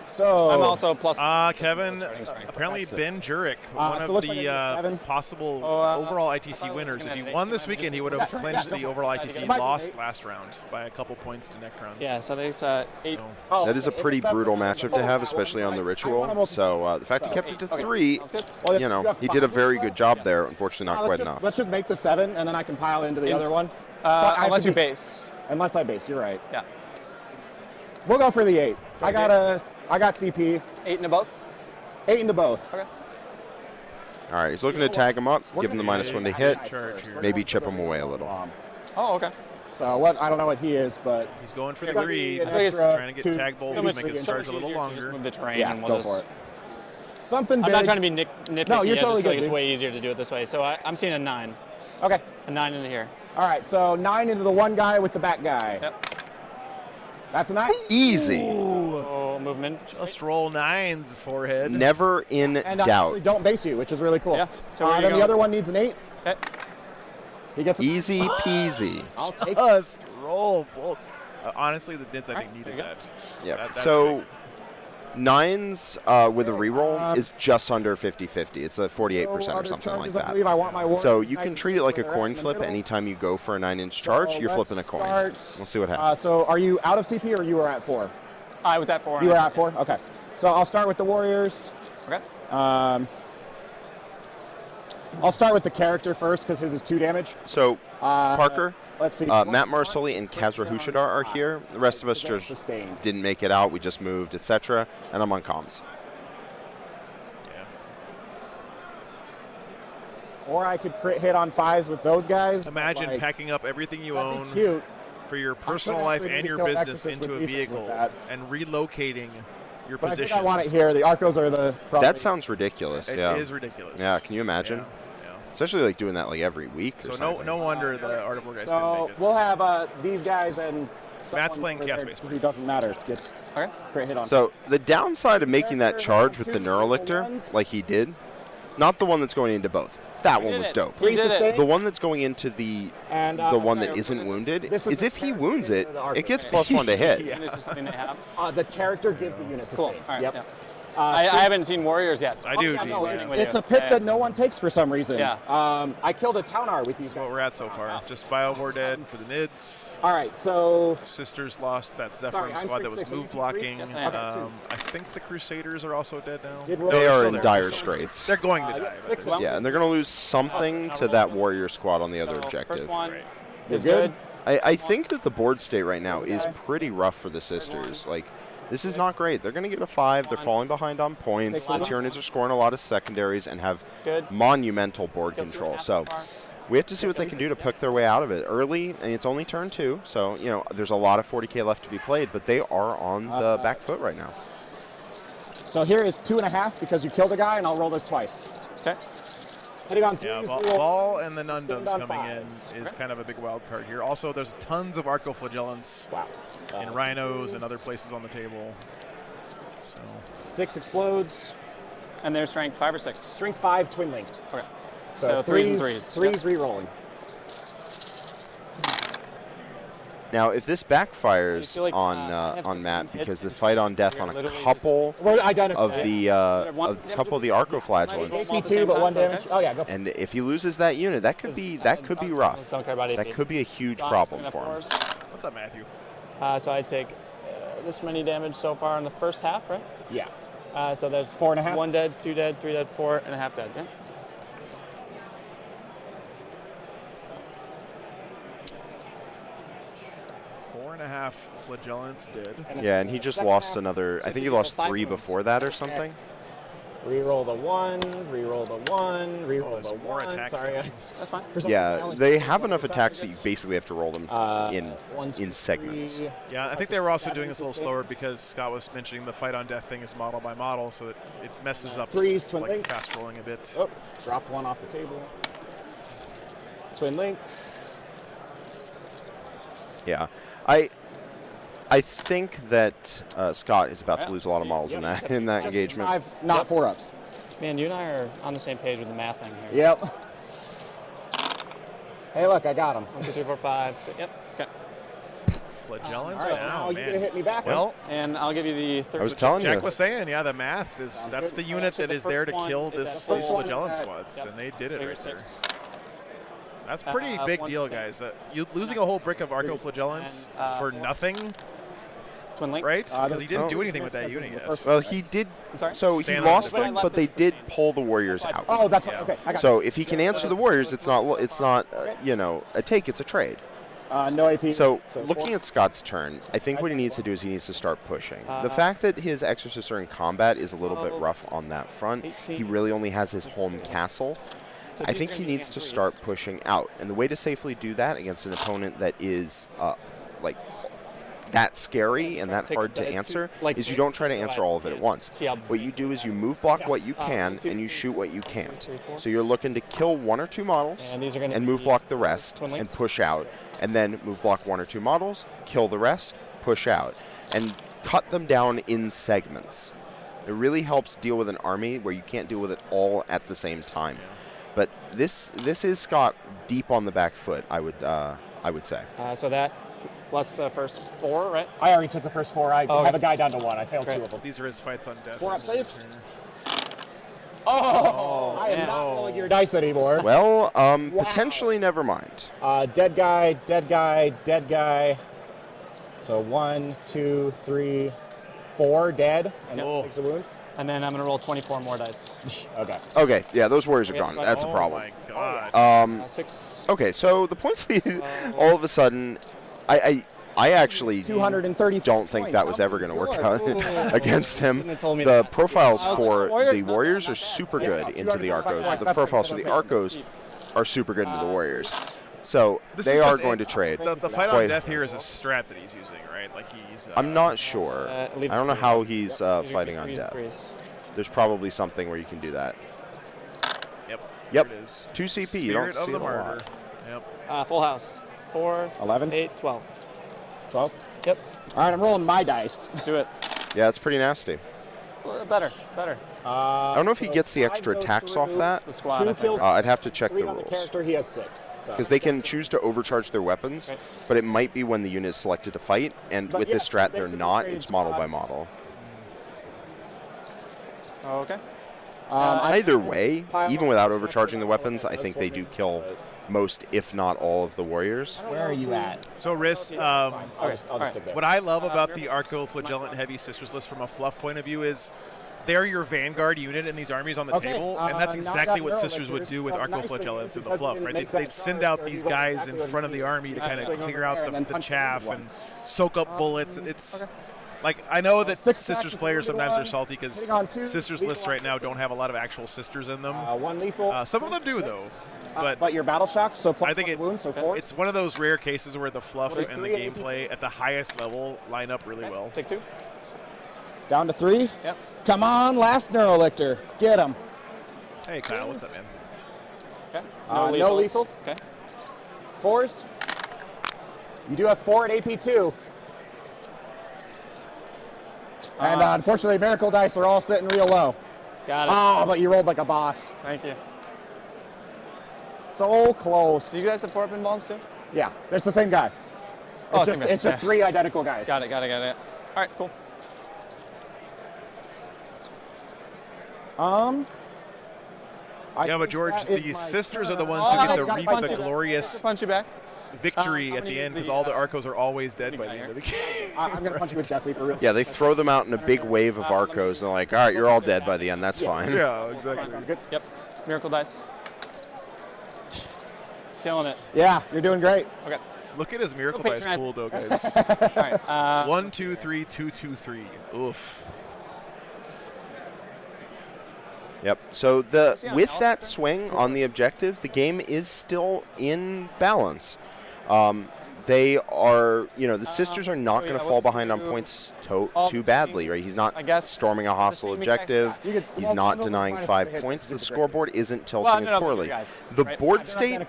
So I'm also plus. Kevin, apparently Ben Jurek, one so of looks like it's the 7. possible overall ITC winners. If he won this weekend, he would have clinched the overall ITC. He lost last round by a couple points to Necrons. Yeah, so I think it's 8. That is a pretty brutal matchup to have, especially on the Ritual. So the fact he kept it to 3, you know, he did a very good job there. Unfortunately, not quite enough. Let's just make the 7, and then I can pile into the other one. Unless you base. Unless I base, you're right. Yeah. We'll go for the 8. I got CP. 8 into both? 8 into both. Okay. All right, he's looking to tag him up, give him the -1 to hit, maybe chip him away a little. Oh, okay. So what? I don't know what he is, but he's going for the greed. Trying to get tag bold, make his charge a little longer. Move the terrain. Yeah, and we'll go just, for it. Something big. I'm not trying to be nitpicky. No, you're I totally just feel like good, it's dude. way easier to do it this way. So I'm seeing a 9. Okay. A 9 into here. All right, so 9 into the one guy with the back guy. Yep. That's a 9. Easy. Oh, movement. Just roll 9s, forehead. Never in And doubt. actually don't base you, which is really cool. Yeah. So where you then the going? other one needs an 8. Okay. He gets Easy peasy. I'll take Just roll both. Honestly, the Nids I think needed that. Yep. That's So big. 9s with a reroll is just under 50-50. It's a 48% or something like that. I want my So you can treat it like a coin flip. Anytime you go for a 9-inch charge, you're flipping a coin. We'll see what happens. So are you out of CP or you were at 4? I was at 4. You were at 4? Okay. So I'll start with the Warriors. Okay. I'll start with the character first because his is 2 damage. So Parker, let's see. Matt Marsoli and Kazra Hushadar are here. The rest of us just didn't make it out. We just moved, etc. And I'm on comms. Or I could crit hit on 5s with those guys. Imagine like, packing up everything you that'd own be cute. for your personal could life actually and your kill business Exorcist into a with lethals vehicle with that. and relocating your But I position. think I want it here. The Arcos are the probably. That sounds ridiculous. It yeah. is ridiculous. Yeah, can you imagine? Yeah. Especially like doing that like every week or So something. no wonder the Art of War guys couldn't So make it. we'll have these guys and Matt's someone playing over Chaos there Space who doesn't matter gets crit hit on. So the downside of making that charge with the Neurolictor, like he did, not the one that's going into both. That one was dope. The one that's going into the one that isn't wounded is if he wounds it, it gets +1 to hit. The character gives the unit sustain. Cool. All right, Yep. yeah. I haven't seen Warriors yet. I do. It's a pit that no one takes for some reason. Yeah. I killed a Townar with these That's what we're at so far. Just Bio War dead for the Nids. All right, so Sisters lost that Sorry, Zephyr I'm squad that was 6, move you 3? blocking. Yes, I am. I think the Crusaders are also dead now. Did No, They they're are still in there. dire straits. They're going to die. but 6 they're- Yeah, and they're going to lose something to that warrior squad on the other objective. First one You're is good? good. I think that the board state right now is pretty rough for the Sisters. Like, this is not great. They're going to get a 5. They're falling behind on points. The Tyranids are scoring a lot of secondaries and have monumental board control. So we have to see what they can do to pick their way out of it early, and it's only turn 2. So, you know, there's a lot of 40K left to be played, but they are on the back foot right now. So here is 2.5 because you killed a guy, and I'll roll this twice. Okay. Hitting on Yeah, 3s, Ball and then sustained Undums on coming in 5s. is kind of a big wild card here. Also, there's tons of Arcoflagellants and Rhinos and other places on the table. So 6 explodes. And their strength 5 or 6? Strength 5, twin linked. Okay. So 3s and 3s. 3s. 3s re-rolling. Now, if this backfires feel like, on Matt, because the fight on death on a couple We're of identical. the Arcoflagellants, AP2, but 1 damage. Oh yeah, go for and if he loses that unit, that could be rough. Don't care about That AP. could be a huge problem for him. what's up, Matthew? So I take this many damage so far in the first half, right? Yeah. So there's 4.5? 1 dead, 2 dead, 3 dead, 4.5 dead. Yeah. 4.5 flagellants did. Yeah, and he just lost another. I think he lost 3 before that or something. Reroll the 1, reroll the 1, reroll the 1. attacks Sorry, going. That's fine. for some reason, I Yeah, only they saw have one enough per time. attacks that you basically have to roll them 1, 2, in segments. 3. Yeah, I think they were also doing this a little slower because Scott was mentioning the fight on death thing is model by model, so it messes up 3s, twin like link. fast rolling a bit. Oh, dropped 1 off the table. Twin link. Yeah, I think that Scott is about to lose a lot of models in that engagement. 5, not 4-ups. Man, you and I are on the same page with the math thing here. Yep. Hey, look, I got him. 1, 2, 3, 4, 5, 6. Yep. Okay. Flagellants? All right, now you're gonna hit me back. Well, And I'll give you the third. I was telling Jack you. was saying, yeah, the math is that's the unit that is there to kill these flagellant squads, Yep. and they did it Figure right there. 6. That's a pretty big deal, 1 guys. You losing a whole brick of Arcoflagellants for nothing, Twin link. right? Because he didn't do anything with that unit yet. Well, he did. I'm sorry? So he Stand lost on them, the but they did pull the warriors out. Oh, that's right. Okay, I got So if he can answer the warriors, it's not you know, a take. It's a trade. No AP. So So looking 4. at Scott's turn, I think what he needs to do is he needs to start pushing. The fact that his exorcists are in combat is a little bit rough on that front. 18. He really only has his home castle. So I these think are he gonna be needs to threes. start pushing out. And the way to safely do that against an opponent that is like that scary and that Take hard to dice answer like is you don't try to so answer I all of it at once. see how What you do is you move block what you can and you shoot what you can't. So you're looking to kill 1 or 2 models And these are gonna and move be block the rest twin and links? push out. And then move block 1 or 2 models, kill the rest, push out. And cut them down in segments. It really helps deal with an army where you can't deal with it all at the same time. But this is Scott deep on the back foot, I would say. So that plus the first 4, right? I already took the first 4. I Oh, have okay. a guy down to 1. I failed Great. 2 of them. These are his fights on death. 4-up save. Oh, I am not rolling your dice anymore. Well, potentially never mind. Dead guy, dead guy, dead guy. So 1, 2, 3, 4 dead, and Yep. it takes a wound. And then I'm going to roll 24 more dice. Okay. Okay, yeah, those warriors are Okay, gone. fine. That's a Oh problem. my god. 6. Okay, so the points lead, all of a sudden, I actually 230 don't think that was ever going to work out against him. Shouldn't have told me The that. profiles I was for like, the Warriors are super good into the Arcos, but the profiles for the Arcos are super good into the Warriors. So This they is are just going to trade. The fight on Quite- death here is a strat that he's using, right? Like he's. I'm not sure. I leave don't know it how three. he's Yep, these are fighting gonna on be death. threes. There's probably something where you can do that. Yep. Yep. There it is. 2 CP. You don't Spirit of see the it a lot. Martyr. Yep. Full house. 4, 11, 8, 12. 12. Yep. All right, I'm rolling my dice. Do it. Yeah, it's pretty nasty. Better. I don't know if he gets the extra attacks off that. The squad. 2 I think. kills, I'd have to check 3 the on the rules. character. He has 6. Because they can choose to overcharge their weapons, Right. but it might be when the unit is selected to fight, and But with this yes, strat, they're basically not. traded It's model by squads. model. Okay. Either way, even without overcharging the weapons, I think they do kill most, if not all, of the warriors. Where are you at? So, Riss, I'll just stick there. what I love about the Arco Flagellant Heavy Sisters list from a fluff point of view is they're your vanguard unit in these armies on the table, and that's exactly what Sisters would do with Arco Flagellants in the fluff, right? They'd send out these guys in front of the army to kind of clear out the chaff and soak up bullets. It's like, I know that Sisters players sometimes are salty because Sisters lists right now don't have a lot of actual Sisters in them. One lethal. Some of them do, though. But your battle shock, so plus I think wounds, so 4. it's one of those rare cases where the fluff and the gameplay at the highest level line up really well. Take 2. Down to 3. Yep. Come on, last Neurolictor. Get him. Hey, Kyle, what's up, man? Okay. No lethal. Okay. 4s. You do have 4 at AP2. And unfortunately, Miracle Dice are all sitting real low. Got it. Oh, but you rolled like a boss. Thank you. So close. Do you guys have 4-pin bonds too? Yeah, it's the same guy. It's just 3 identical guys. Got it. All right, cool. Yeah, but George, the Sisters are the ones who get to reap the glorious punch you back. victory at the end because all the Arcos are always dead by the end of the game. I'm going to punch you with Death Leap real quick. Yeah, they throw them out in a big wave of Arcos, and they're like, all right, you're all dead by the end. That's fine. Yeah, exactly. Sounds good. Yep. Miracle Dice. Killing it. Yeah, you're doing great. Okay. Look at his Miracle Dice pool, though, guys. All right. 1, 2, 3, 2, 2, 3. Oof. Yep. So with that swing on the objective, the game is still in balance. They are, the Sisters are not going to fall behind on points too badly, right? He's not storming a hostile objective. He's not denying 5 points. The scoreboard isn't tilting as poorly. The board state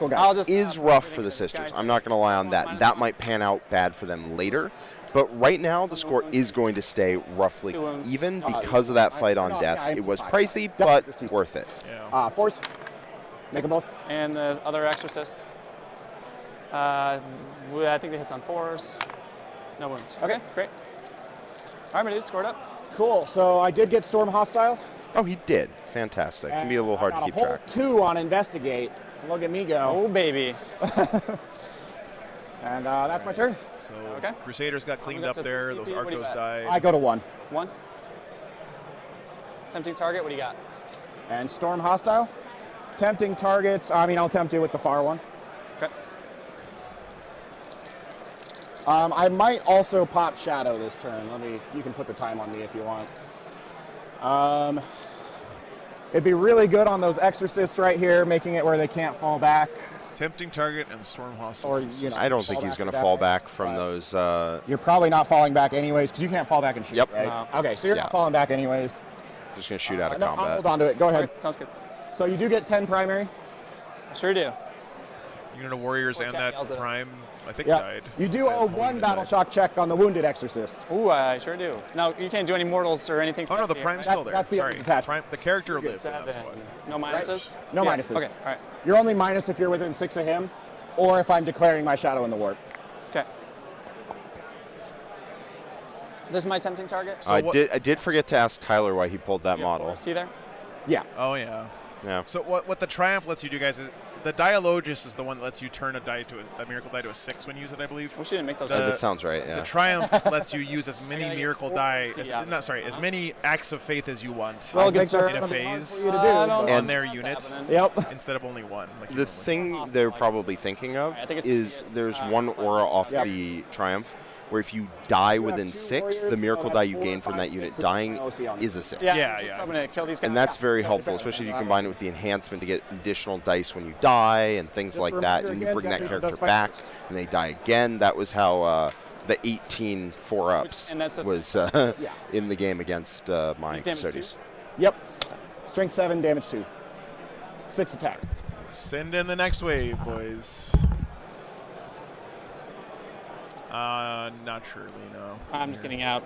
is rough for the Sisters. I'm not going to lie on that. That might pan out bad for them later. But right now, the score is going to stay roughly even because of that fight on death. It was pricey, but worth it. Yeah. 4s. Make them both. And the other Exorcist. I think they hits on 4s. No wounds. Okay, great. All right, my dude, scored up. Cool. So I did get Storm Hostile. Oh, he did. Fantastic. Can be a little hard to keep track. 2 on Investigate. Look at me go. Oh, baby. And that's my turn. So Crusaders got cleaned up there. Those Arcos died. I go to 1. 1. Tempting target, what do you got? And Storm Hostile. Tempting target. I'll tempt you with the far one. Okay. I might also pop Shadow this turn. You can put the time on me if you want. It'd be really good on those Exorcists right here, making it where they can't fall back. Tempting target and Storm Hostile. Or, I don't think he's going to fall back from those. You're probably not falling back anyways, because you can't fall back and shoot, right? No. Okay, so you're not falling back anyways. Just going to shoot out of No, combat. I'll hold on to it. Go ahead. Okay, sounds good. So you do get 10 primary? I sure do. Unit of Warriors and that Prime, I think, Yeah. died. You do owe 1 battle shock check on the Wounded Exorcist. Ooh, I sure do. No, you can't do any mortals or anything. Oh, no, the Prime's still there. That's the Sorry. attachment. The character lived in that squad. No minuses? No Yeah. minuses. Okay, all right. You're only minus if you're within 6 of him, or if I'm declaring my Shadow in the Warp. Okay. This is my tempting target? I did forget to ask Tyler why he pulled that model. See there? Yeah. Oh, yeah. Yeah. So what the Triumph lets you do, guys, is the Dialogus is the one that lets you turn a die to a miracle die to a 6 when you use it, I believe. We shouldn't make those. That sounds right. Yeah. The Triumph lets you use as many miracle die, as many acts of faith as you want. Well, good sir. In a phase And their unit. Yep. Instead of only 1. The thing they're probably thinking of is there's one aura off the Triumph where if you die within 6, the miracle die you gain from that unit dying is a 6. Yeah. I'm going to kill these guys. And that's very helpful, especially if you combine it with the enhancement to get additional dice when you die and things like that. And you bring that character back and they die again. That was how the 18 4-ups was in the game against my Custodies. Yep. Strength 7, damage 2. 6 attacks. Send in the next wave, boys. Not surely, no. I'm just getting out.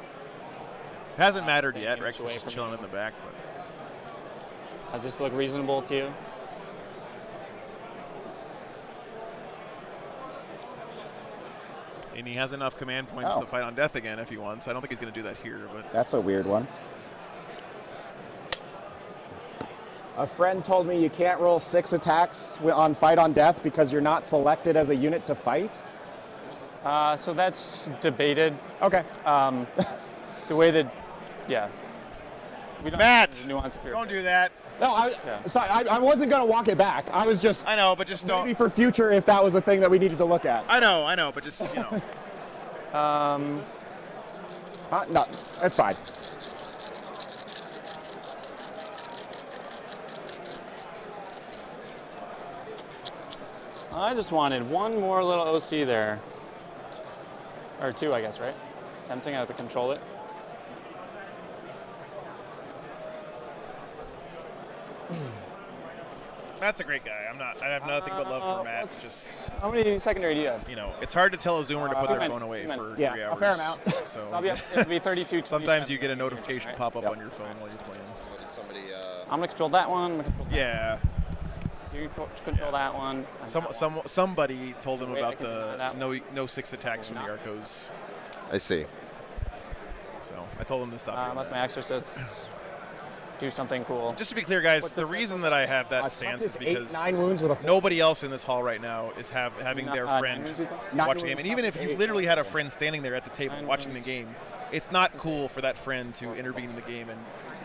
Hasn't mattered yet. Rex is just chilling in the back. But. Does this look reasonable to you? And he has enough command points to fight on death again if he wants. I don't think he's going to do that here, but that's a weird one. A friend told me you can't roll 6 attacks on Fight on Death because you're not selected as a unit to fight. So that's debated. Okay. The way that, yeah. We don't Matt, nuance if you're don't do that. No, sorry, I wasn't going to walk it back. I was just... I know, but just don't. Maybe for future if that was a thing that we needed to look at. I know, but just, you know. No, that's fine. I just wanted one more little OC there. Or 2, I guess, right? Tempting, I have to control it. Matt's a great guy. I have nothing but love for Matt. It's just, how many secondary do you have? you know, it's hard to tell a Zoomer to put their phone away for 3 hours. a fair amount. So, So it'll be 32. sometimes you get a notification pop up on your phone while you're playing. I'm gonna control that one. I'm gonna control that Yeah. one. You control that one. Somebody told him Wait, I about can do that. the no 6 attacks from the Arcos. I see. So I told him to stop doing Unless that. my exorcist do something cool. Just to be clear, guys, What's the this reason that I have that Tuck stance is is because 9 wounds with a nobody else in this hall right now is having their friend 9 wounds, you said? watch the game. And even if you literally had a friend standing there at the table 9 watching the wounds. game, it's not cool for that friend to intervene in the game and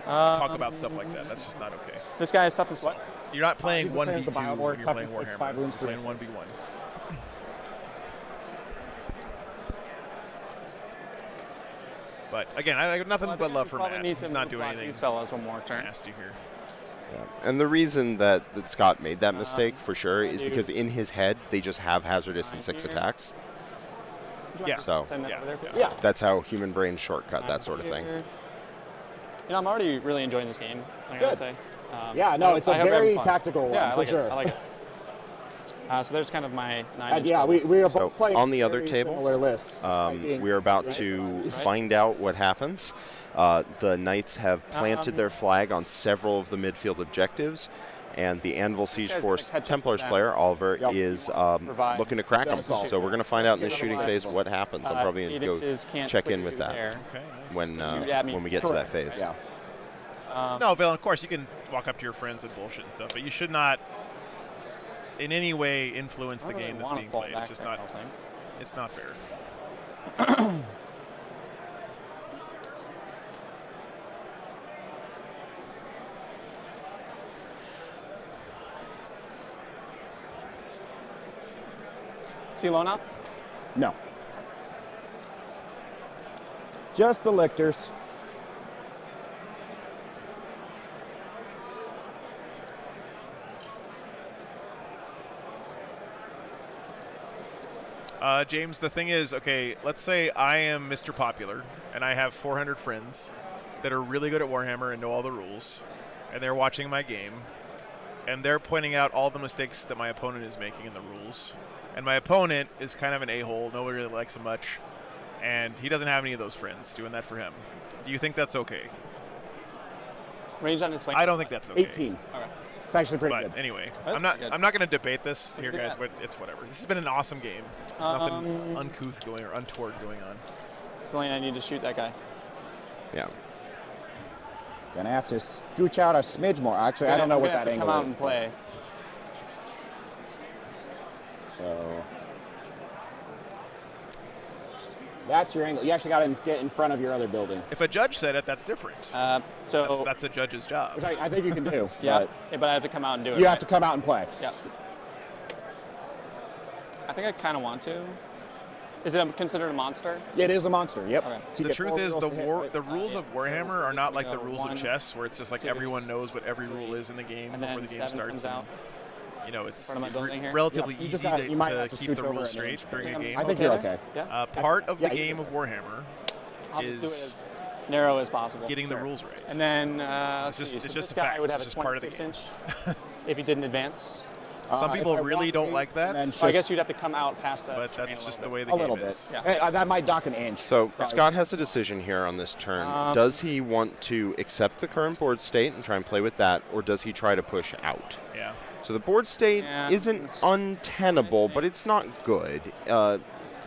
talk about stuff like that. That's just not okay. This guy is tough as what? You're not playing he's the same as the 1v2 Biowar, when you're playing toughness 6, Warhammer. 5 wounds, You're playing 3 1v1. But again, I have nothing but love for Matt. He's not doing anything These fellows one more turn. nasty here. Yeah. And the reason that Scott made that mistake for sure is because in his head they just have hazardous and 6 attacks. Yeah. So Send that over there, please? Yeah. that's how human brains shortcut that sort of thing. You know, I'm already really enjoying this game, I gotta Good. say. Yeah, no, it's a I hope you're very having fun. tactical one, Yeah, I for like sure. it. I like it. So there's kind of my 9 And inch. yeah, we are both So playing on the other very table, similar lists. we are about to find out what happens. The Knights have planted their flag on several of the midfield objectives, and the Anvil Siege guy's Force gonna catch up Templars with them. player, Oliver, Yep. is Provide. looking to crack them. assault. So we're going to find out in the shooting phase what happens. I'm probably going 8 to go inches can't check put in you with that there. Okay, nice. when we get to that phase. Yeah. No, Valen, of course, you can walk up to your friends and bullshit and stuff, but you should not in any way influence I the don't game really that's wanna being fall played. It's back just there, not, I don't think. it's not fair. Is he low now? No. Just the lictors. James, the thing is, okay, let's say I am Mr. Popular, and I have 400 friends that are really good at Warhammer and know all the rules, and they're watching my game, and they're pointing out all the mistakes that my opponent is making in the rules. And my opponent is kind of an a-hole, nobody really likes him much, and he doesn't have any of those friends doing that for him. Do you think that's okay? Range on his flank? I don't think that's okay. 18. Okay. It's actually pretty But good. anyway, That's I'm not pretty good. I'm not going to debate this here, Look at guys, that. but it's whatever. This has been an awesome game. There's nothing uncouth going or untoward going on. It's the lane I need to shoot that guy. Yeah. Gonna have to scooch out a smidge more. Actually, I don't know We're what gonna that have to angle come out is. and play. So that's your angle. You actually got to get in front of your other building. If a judge said it, that's different. So that's a judge's job. Which I think you can do. Yeah, but but I have to come out and do it. you right? have to come out and play. Yeah. I think I kind of want to. Is it considered a monster? It is a monster. Yep. Okay. So you The get truth 4 is, rolls to hit, right? the rules of Warhammer are not like the go rules 1, of chess, where it's just like 2, everyone knows what every rule is in the game and before then the game 7 starts. comes And, out. you know, it's Front of my building here? relatively Yeah, you just easy gotta- you might have to to keep the scooch over rules and then- straight during a game. I think you're okay. Yeah. Part of Yeah, the you game can of Warhammer I'll just do it is as narrow as possible. getting the rules right. And then It's just- so it's this just a guy fact. would have It's a just part of the 26 inch if he didn't advance. Some If people I really walk don't in like that, and then So I guess just you'd have to come out past that. but terrain that's a just the little way the a game little is. bit. Yeah. Hey, that might dock an inch. So Probably. Scott has a decision here on this turn. Does he want to accept the current board state and try and play with that, or does he try to push out? Yeah. So the board state Yeah, isn't untenable, but it's not good.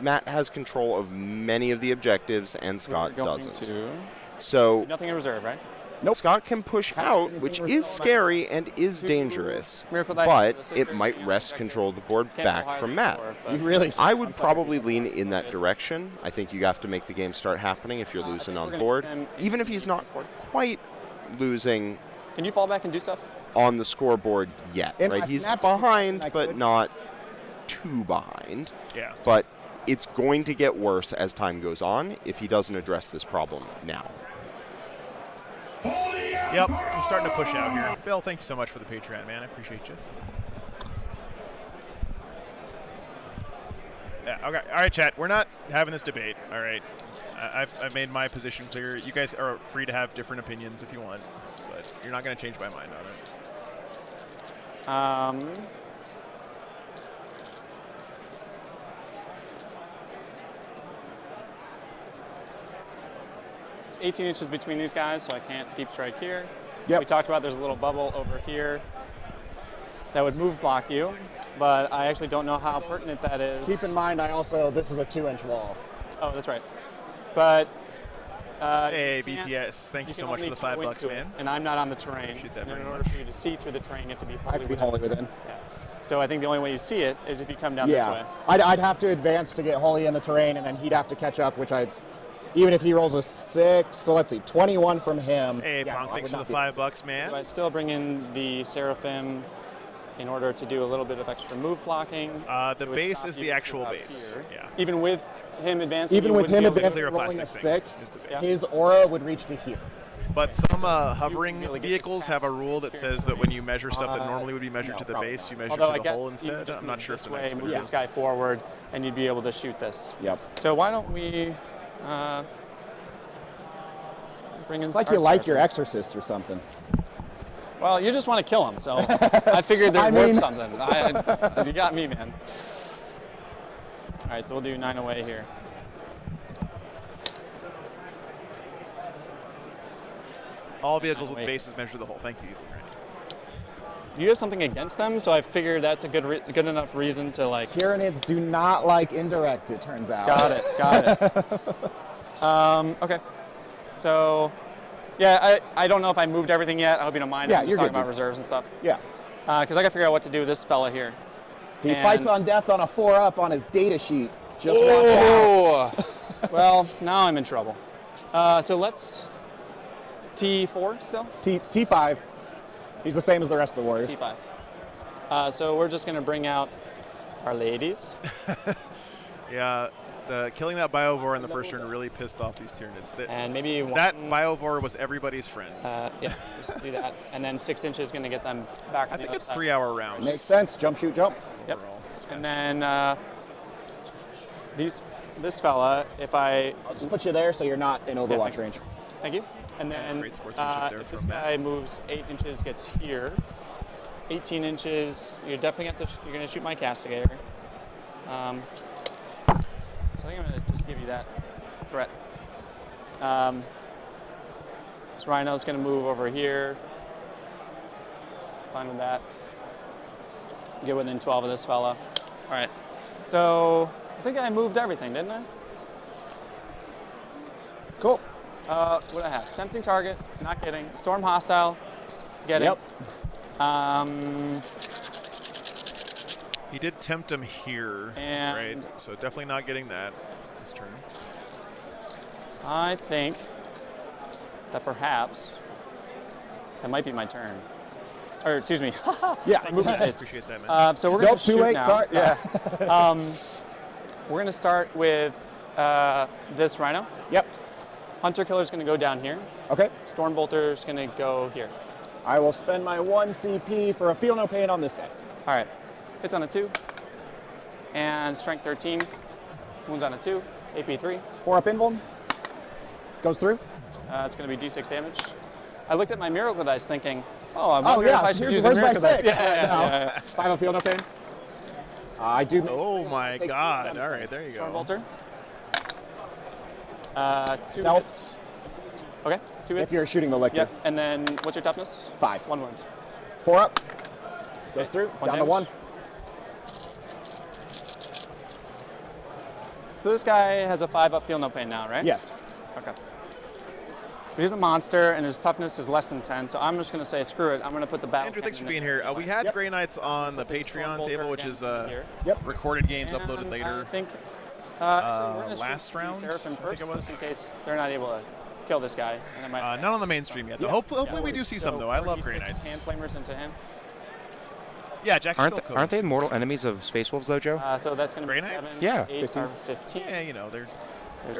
Matt has control of many of the objectives, and Scott We're going doesn't. to So nothing in reserve, right? Nope. Scott can push out, which is scary and is dangerous, but it might wrest control of the board back from Matt. I would probably lean in that direction. I think you have to make the game start happening if you're losing on board, even if he's not quite losing. Can you fall back and do stuff? On the scoreboard yet, right? He's behind, but not too behind. Yeah. But it's going to get worse as time goes on if he doesn't address this problem now. Yep, I'm starting to push out here. Bill, thank you so much for the Patreon, man. I appreciate you. Yeah, okay. All right, chat. We're not having this debate. All right. I've made my position clear. You guys are free to have different opinions if you want, but you're not going to change my mind on it. 18 inches between these guys, so I can't deep strike here. Yep. We talked about there's a little bubble over here that would move block you, but I actually don't know how pertinent that is. Keep in mind, this is a 2-inch wall. Oh, that's right. But hey, BTS, thank you so much for the $5, man. And I'm not on the terrain. And in order for you to see through the terrain, you have to be wholly wholly within. Yeah. So I think the only way you see it is if you come down this way. I'd have to advance to get wholly in the terrain, and then he'd have to catch up, which even if he rolls a 6, so let's see, 21 from him. Hey, Pong, thanks for the $5, man. So I still bring in the Seraphim in order to do a little bit of extra move blocking. The base is the actual base. Yeah. Even with him advancing, even with him advancing, clear rolling a plastic 6, his aura would reach to here. But some hovering vehicles have a rule that says that when you measure stuff that normally would be measured to the base, you measure to the hole instead. I'm not sure if the next move this guy forward, and you'd be able to shoot this. Yep. So why don't we bring in? It's like you like your Exorcist or something. Well, you just want to kill him, so I figured there'd work something. You got me, man. All right, so we'll do 9 away here. All vehicles with bases measure the hole. Thank you. You have something against them, so I figured that's a good enough reason to like. Tyranids do not like indirect, it turns out. Got it. Okay. So, yeah, I don't know if I moved everything yet. I hope you don't mind. Yeah, I'm just you're talking good. about reserves and stuff. Yeah. Because I got to figure out what to do with this fella here. He fights on death on a 4-up on his data sheet. Just watch out. Well, now I'm in trouble. So let's T4 still? T5. He's the same as the rest of the Warriors. T5. So we're just going to bring out our ladies. Yeah, killing that Biovore in the first turn really pissed off these Tyranids. And maybe that Biovore was everybody's friend. Yeah, just do that. And then 6 inches is going to get them back. I think it's 3-hour rounds. Makes sense. Jump, shoot, jump. Yep. And then this fella, I'll just put you there so you're not in Overwatch range. Thank you. And then if this guy moves 8 inches, gets here. 18 inches, you're definitely you're going to shoot my Castigator. So I think I'm going to just give you that threat. This Rhino's going to move over here. Fine with that. Get within 12 of this fella. All right. So I think I moved everything, didn't I? Cool. What do I have? Tempting target. Not getting. Storm hostile. Getting. Yep. He did tempt him here, right? So definitely not getting that this turn. I think that perhaps that might be my turn. Or excuse me. Yeah. I appreciate that, man. So we're going to shoot too late. now. Sorry. Yeah. We're going to start with this Rhino. Yep. Hunter Killer's going to go down here. Okay. Stormbolter's going to go here. I will spend my 1 CP for a feel no pain on this guy. All right. Hits on a 2. And strength 13. Wounds on a 2. AP 3. 4-up invuln. Goes through. It's going to be D6 damage. I looked at my miracle dice thinking, I wonder if I should use a where's my miracle dice. 6? Yeah. Final feel no pain. I do. Oh my God! All right, there you go. Stormbolter. 2 Stealth. hits. Okay, 2 hits. If you're shooting the lictor. Yep. And then what's your toughness? 5. 1 wound. 4-up. Goes through. Down damage. to 1. So this guy has a 5-up feel no pain now, right? Yes. Okay. He's a monster, and his toughness is less than 10, so I'm just going to say, screw it. I'm going to put the battle. Andrew, thanks for being here. We had Grey Knights on the Patreon table, which is recorded games uploaded later. I think last round, I think it was. Just in case they're not able to kill this guy. And not on the mainstream yet. Though. Hopefully we do see some, though. I love Grey Knights. Hand flamers into him. Yeah, Jack's aren't they mortal enemies of Space Wolves, though, Joe? So that's going to be 7, yeah. 8, 15. Yeah, you know, they're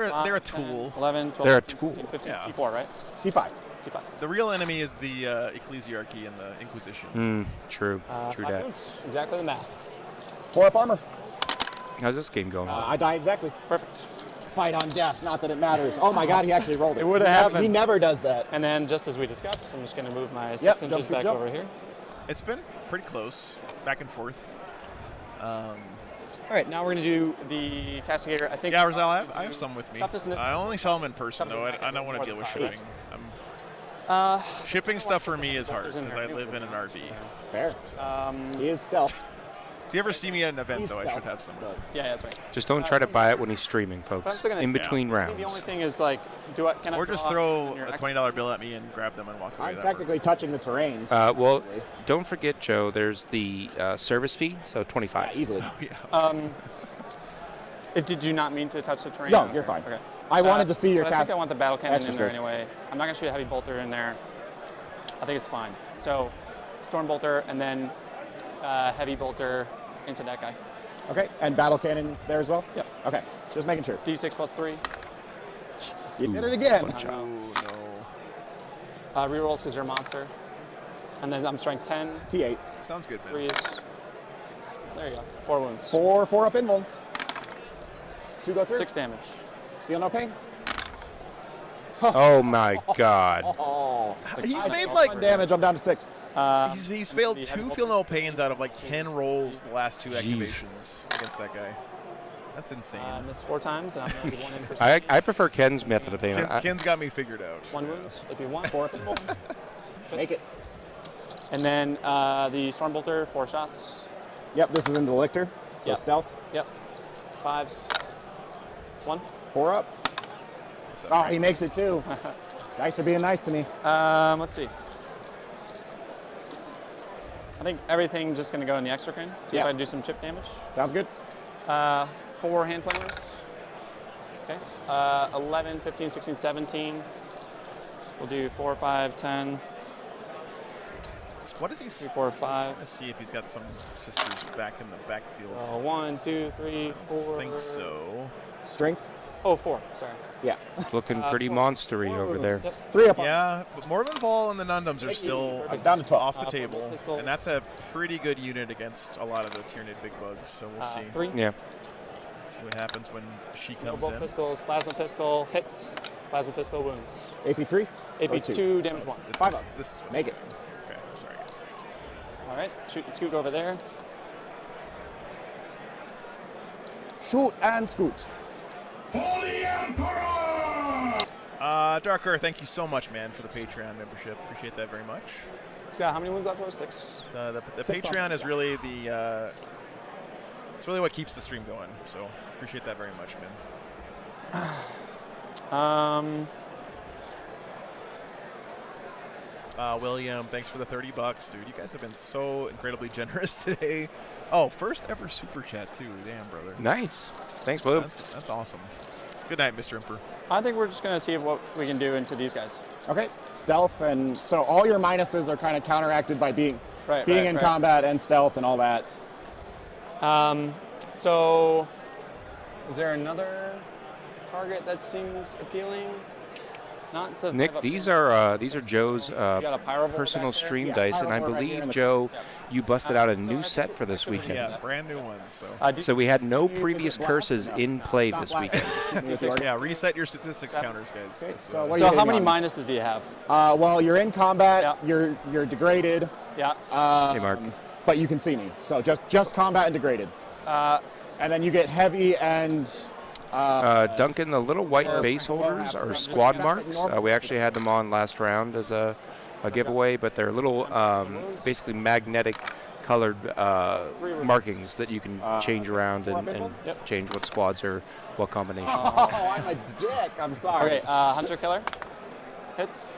a 5, tool. 10, 11, 12, They're a 13, 14, 15, Yeah. T4, right? T5. T5. The real enemy is the Ecclesiarchy and the Inquisition. True. True 5 that. wounds. Exactly the math. 4 up armor. How's this game going? I die exactly. Perfect. Fight on death, not that it matters. Oh my god, he actually rolled it. It would have happened. He never does that. And then, just as we discussed, I'm just going to move my 6 inches back over here. It's been pretty close, back and forth. All right, now we're going to do the Castigator. I think. Yeah, Rosal, I have some with me. Toughness in this I only sell them in person, though. I don't want to deal with shipping. Shipping stuff for me is hard because I live in an RV. Fair. He is stealth. If you ever see me at an event, though, I should have some. Yeah, that's right. Just don't try to buy it when he's streaming, folks. In between rounds. The only thing is, like, can I or just throw a $20 bill at me and grab them and walk away. I'm technically touching the terrains. Well, don't forget, Joe, there's the service fee, so $25. Yeah, easily. Did you not mean to touch the terrain? No, you're fine. Okay. I wanted to see your I think I want the battle cannon in there exorcist. anyway. I'm not going to shoot a heavy bolter in there. I think it's fine. So, storm bolter and then heavy bolter into that guy. Okay, and battle cannon there as well? Yep. Okay, just making sure. D6 plus 3. You did it again. Rerolls because you're a monster. And then I'm strength 10. T8. Sounds good, man. 3 is. There you go. 4 wounds. 4 up in wounds. 2 go through. 6 damage. Feeling okay? Oh my god. Oh. He's made like 1 damage. I'm down to 6. He's failed 2 feel no pains out of like 10 rolls the last 2 activations against that guy. That's insane. Missed 4 times, and I'm going to be 1 in for I prefer Ken's method of payment. Ken's got me figured out. 1 wound. If you want, 4 people. Make it. And then the storm bolter, 4 shots. Yep, this is into the lictor. So stealth. Yep. 5s. 1. 4 up. Oh, he makes it too. Dice are being nice to me. Let's see. I think everything just going to go in the exocrine. See if I can do some chip damage. Sounds good. 4 hand flamers. Okay. 11, 15, 16, 17. We'll do 4, 5, 10. What is he? 3, 4, 5. Let's see if he's got some sisters back in the backfield. 1, 2, 3, 4. I think so. Strength? Oh, 4. Sorry. Yeah. It's looking pretty monstery over there. 3 up. Yeah, but Mormon Ball and the Nundums are still down to 12. off the table, and that's a pretty good unit against a lot of the Tyranid big bugs. So we'll see. 3. Yeah. See what happens when she comes Both in. pistols, plasma pistol, hits, plasma pistol, wounds. AP 3? AP 2, damage 1. 5 up. This is Make it. Okay, sorry guys. All right, shoot and scoot over there. Shoot and scoot. Darker, thank you so much, man, for the Patreon membership. Appreciate that very much. So how many wounds left for? 6. The Patreon is really the it's really what keeps the stream going. So appreciate that very much, man. William, thanks for the $30, dude. You guys have been so incredibly generous today. Oh, first ever super chat too. Damn, brother. Nice. Thanks, Blue. That's awesome. Good night, Mr. Emperor. I think we're just going to see what we can do into these guys. Okay. Stealth, and so all your minuses are kind of counteracted by being in combat and stealth and all that. So is there another target that seems appealing? Not to Nick, these are Joe's personal back there? stream Yeah, dice, and I pyro right here in believe, the Joe, you busted out a new set for this weekend. Yeah, brand new ones. So we had no previous curses in play this weekend. Yeah, reset your statistics counters, guys. Okay, So what are you how many hitting on? minuses do you have? Well, you're in combat. You're degraded. Yeah. Hey, Mark. But you can see me. So just combat and degraded. And then you get heavy and. Duncan, the little white base holders are squad marks. We actually had them on last round as a giveaway, but they're little, basically magnetic colored markings that you can change around and change what squads are what combination. Oh, I'm a dick. I'm sorry. Okay, Hunter Killer. Hits.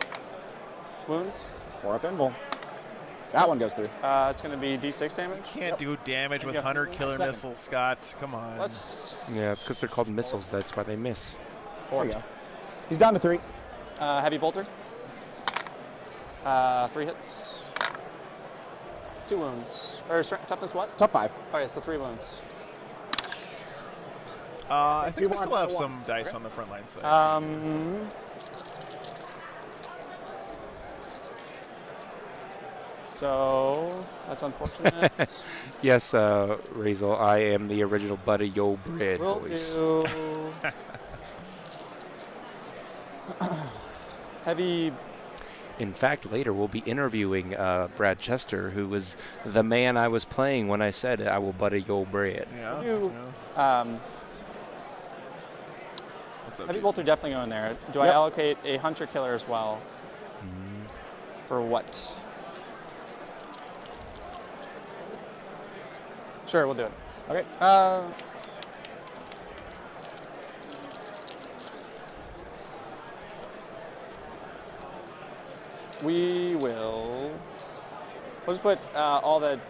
Wounds. 4 up invul. That one goes through. It's going to be D6 damage. Can't do damage with 100 killer missiles, Scott. Come on. Yeah, it's because they're called missiles. That's why they miss. There you go. He's down to 3. Heavy bolter. 3 hits. 2 wounds. Or toughness what? Tough 5. Okay, so 3 wounds. I think we still have some dice on the front line side. So that's unfortunate. Yes, Razel, I am the original butter yo bread Will voice. do. Heavy. In fact, later we'll be interviewing Brad Chester, who was the man I was playing when I said I will butter your bread. Yeah. Heavy bolter definitely going there. Do I allocate a hunter killer as well? For what? Sure, we'll do it. Okay. We will. We'll just put all the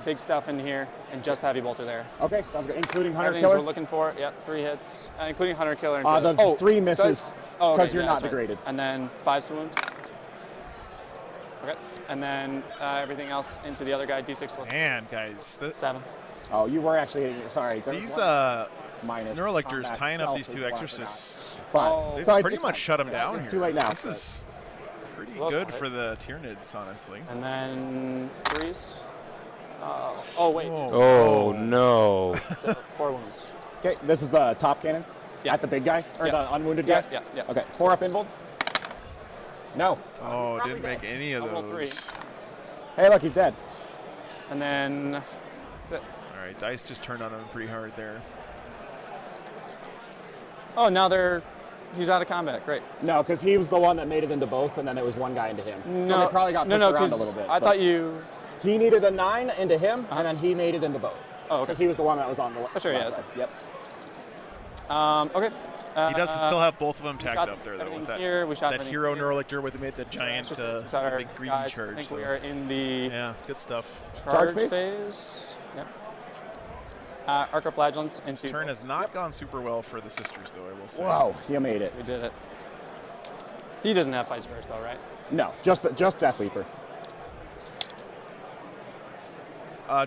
big stuff in here and just heavy bolter there. Okay, sounds good. Including hunter Everything's killer. we're looking for. Yep, 3 hits, including hunter killer. The 3 misses because okay, you're yeah, not that's right. degraded. And then 5 wound. Okay, and then everything else into the other guy. D6 plus. Man, guys. 7. Oh, you were actually hitting. Sorry. These minus Neurolictors combat tying up stealth these is 2 blocked or exorcists. But They've so pretty it's much fine. shut them down It's here. too late now. This is pretty good for the Tyranids, honestly. And then 3s. Oh wait. Oh, no. So 4 wounds. Okay, this is the top cannon. Yeah. At the big guy or Yeah. the unwounded Yeah, guy. yeah. Okay, 4 up invul. No. Oh, didn't make any of I'll roll those. 3. Hey, look, he's dead. And then that's it. All right, dice just turned on him pretty hard there. Oh, now he's out of combat. Great. No, because he was the one that made it into both, and then it was one guy into him. So they probably got pushed around a little bit. I thought you. He needed a 9 into him, and then he made it into both. Oh, okay. Because he was the one that was on the left. Sure, yeah. Side. Yep. Okay. He does still have both of them tagged shot up there, though, with everything that, here, we shot that everything hero here. Neurolictor with the giant, Shot our big green guys. charge. I think so. we are in the good stuff. Charge phase. Yep. Arcoflagellants into. This turn has not gone super well for the sisters, though, I will say. Wow, you made it. We did it. He doesn't have fights first, though, right? No, just Death Leaper.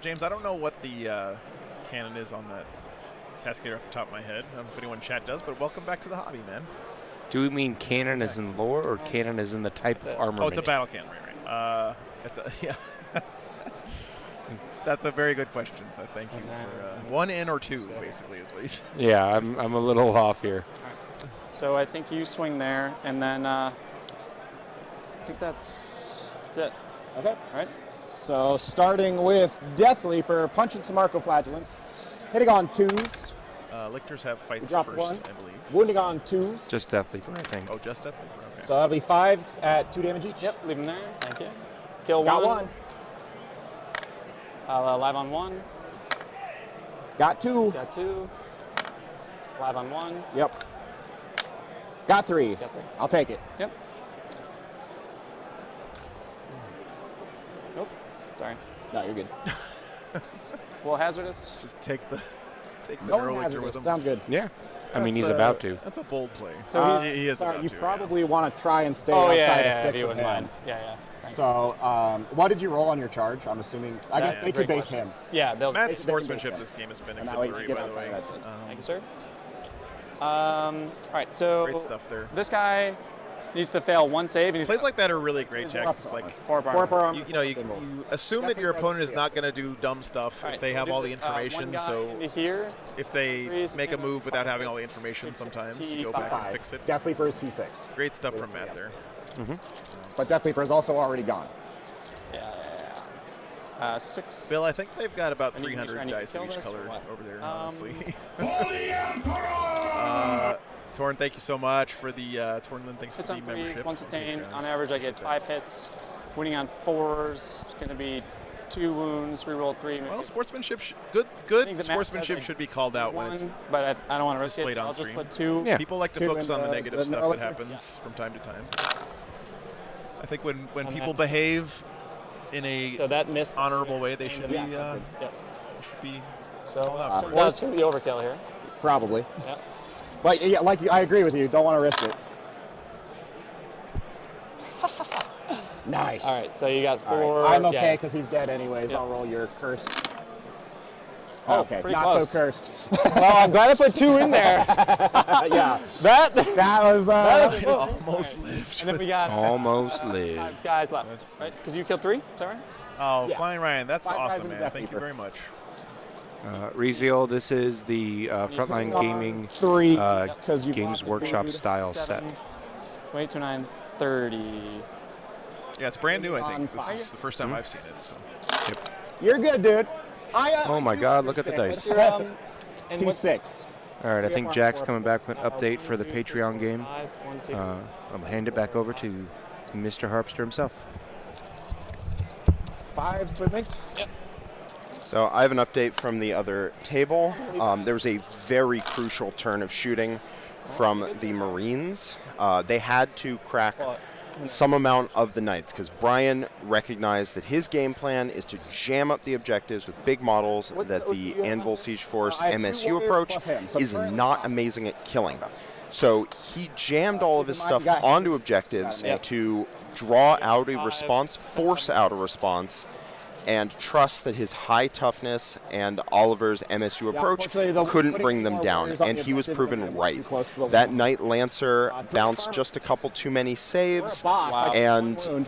James, I don't know what the cannon is on that Cascade off the top of my head. I don't know if anyone in chat does, but welcome back to the hobby, man. Do we mean canon as in lore or canon as in the type of armor? Oh, it's a battle cannon, right. It's a, yeah. That's a very good question, so thank you for 1 in or 2, basically, is what he said. Yeah, I'm a little off here. So I think you swing there, and then I think that's it. Okay. All right. So starting with Death Leaper, punching some Arcoflagellants, hitting on 2s. Lictors have fights Dropped first, 1. I believe. Wounding on 2s. Just Death Leaper, I think. Oh, just Death Leaper, okay. So that'll be 5 at 2 damage each. Yep, leave him there. Thank you. Kill Got one. 1. Live on 1. Got 2. Got 2. Live on 1. Yep. Got 3. Got 3. I'll take it. Yep. Nope. Sorry. No, you're good. Well, hazardous. Just take the No Neurolictor hazardous. with him. Sounds good. Yeah. I mean, That's he's about to. That's a bold play. So he is sorry, about you to, probably want to try and stay Oh, yeah, outside yeah, of if 6 you of wouldn't him. mind. Yeah, yeah. Thanks. So what did you roll on your charge? I'm assuming. I guess That's they a great could base question. him. Yeah, they'll. Matt's They can base sportsmanship him. this game has been And that way you exemplary, get by the outside way. of that 6. Thank you, sir. All right, so Great stuff there. this guy needs to fail 1 save, and he's Plays like that are really great, Jax. It's like 4 bar. 4 per arm. you assume that your opponent is not going to do dumb stuff All if right, they we'll have do all the one information. guy So into here. if they Freeze, make a and move without having all the it's information, sometimes you go T5. back and fix it. Death Leaper is T6. Great stuff from Matt there. But Death Leaper is also already gone. Yeah. 6. Bill, I think they've got about I need to make 300 sure I need to dice of kill each this or color what? over there, honestly. Torn, thank you so much for the Tornland. Thanks for Hits the on 3s, membership. 1 sustain. On average, I get 5 hits. Winning on 4s. It's going to be 2 wounds. Reroll 3. Well, sportsmanship, I good think the sportsmanship math says should be called out when it's but I don't want to risk it. displayed So on I'll just stream. put 2. Yeah. People like to 2 focus and, on the negative the stuff that Neurolictor. happens from time to time. think when people behave in a honorable way, they should be. Should be. So that's the overkill here. Probably. Yeah. But yeah, I agree with you. Don't want to risk it. Nice. All right, so you got 4. Right. I'm okay because he's dead anyways. I'll roll your cursed. Oh, okay, pretty not close. so cursed. Well, I'm glad I put 2 in there. Yeah. That was almost lived. And then we got almost lived. 5 guys left, right? Because you killed 3, is that right? Oh, Flying Ryan, that's 5 guys awesome, in the man. Death Thank you Keeper. very much. Rezeal, this is the Frontline Gaming 3 Games Workshop style set. 28, 29, 30. Yeah, it's brand new, I think. This is the first time I've seen it. So. Yep. You're good, dude. Oh my God, look at the dice. And T6. All right, I think Jack's coming back with an update for the Patreon game. I'll hand it back over to Mr. Harpster himself. 5s with me? Yep. So I have an update from the other table. There was a very crucial turn of shooting from the Marines. They had to crack some amount of the Knights because Brian recognized that his game plan is to jam up the objectives with big models that the Anvil Siege Force MSU approach is not amazing at killing. So he jammed all of his stuff onto objectives to draw out a response, force out a response, and trust that his high toughness and Oliver's MSU approach couldn't bring them down, and he was proven right. That Knight Lancer bounced just a couple too many saves, and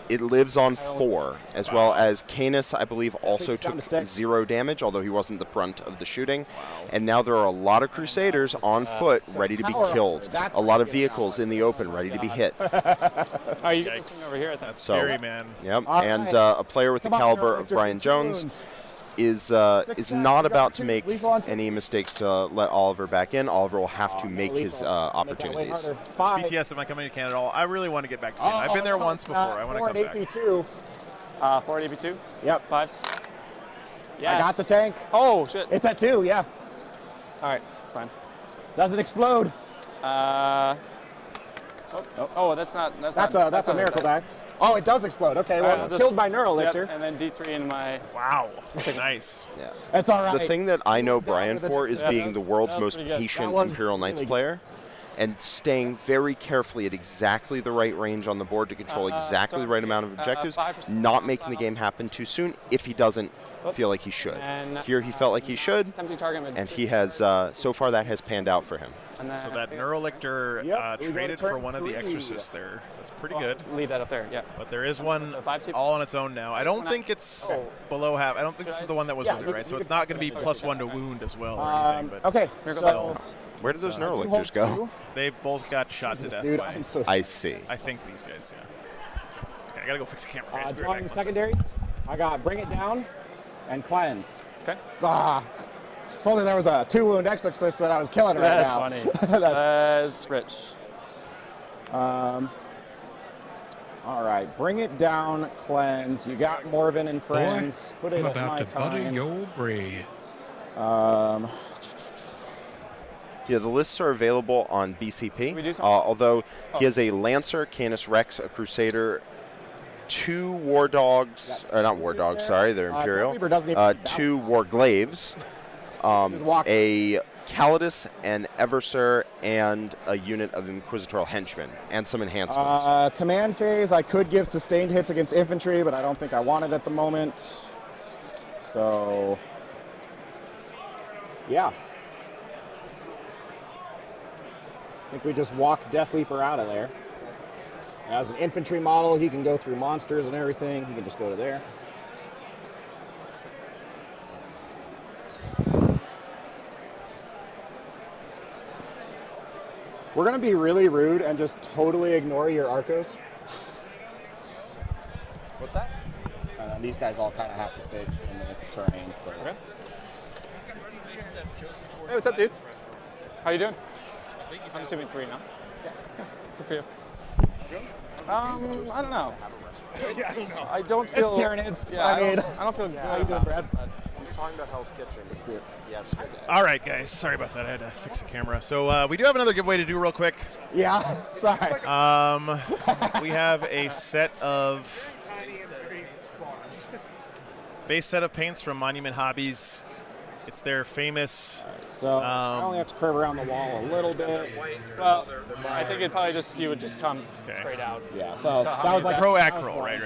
it lives on 4, as well as Canis, I believe, also took 0 damage, although he wasn't the brunt of the shooting. And now there are a lot of Crusaders on foot ready to be killed. A lot of vehicles in the open ready to be hit. Are you listening over here? That's scary, man. Yep, and a player with the caliber of Brian Jones is not about to make any mistakes to let Oliver back in. Oliver will have to make his opportunities. BTS, am I coming to Canada at all? I really want to get back to Canada. I've been there once before. I want to come back. 4 4 at AP2? Yep. 5s? Yes. I got the tank. Oh, shit. It's at 2, yeah. All right, it's fine. Does it explode? That's a miracle die. Oh, it does explode. Okay, well, killed by Neural Lictor. Yep, and then D3 into my... Wow, nice. Yeah. That's all right. The thing that I know Brian for is being the world's most patient Imperial Knights player and staying very carefully at exactly the right range on the board to control exactly the right amount of objectives, not making the game happen too soon if he doesn't feel like he should. Here he felt like he should, and he has, so far that has panned out for him. So that Neural Lictor traded for one of the Exorcists there. That's pretty good. Leave that up there, yeah. But there is one all on its own now. I don't think it's below half. I don't think this is the one that was wounded, right? So it's not going to be +1 to wound as well or anything. But okay, so... Where did those Neural Lictors go? They both got shot to death dude, by... I see. I think these guys, yeah. So, okay, I got to go fix the camera. Guys. Drawing secondaries. I got Bring It Down and Cleanse. Okay. If only there was a 2-wound Exorcist that I was killing right now. That's funny. That's rich. All right, Bring It Down, Cleanse. You got Morven and Friends. Boy, Put it I'm at about my to butter time. your bread. Yeah, the lists are available on BCP, although he has a Lancer, Canis Rex, a Crusader, 2 War Dogs, not War Dogs, sorry, they're Imperial, 2 Warglaves, a Calidus, an Eversur, and a unit of Inquisitorial Henchmen, and some enhancements. Command phase, I could give sustained hits against infantry, but I don't think I want it at the moment. So, yeah. I think we just walk Death Leaper out of there. As an infantry model, he can go through monsters and everything. He can just go to there. We're going to be really rude and just totally ignore your Arcos. What's that? These guys all kind of have to sit in the terrain. Okay. Hey, what's up, dude? How you doing? I'm assuming 3 now. Yeah. Good for you. I don't know. I don't feel. It's Tyranids. Yeah, I mean, I don't feel good. how you doing, Brad? talking about Hell's Kitchen yesterday. All right, guys. Sorry about that. I had to fix the camera. So we do have another giveaway to do real quick. Yeah, sorry. We have a set of base set of paints from Monument Hobbies. It's their famous. So I only have to curve around the wall a little bit. Well, I think it probably you would just come straight out. Yeah. So that was like Pro Acryl, right.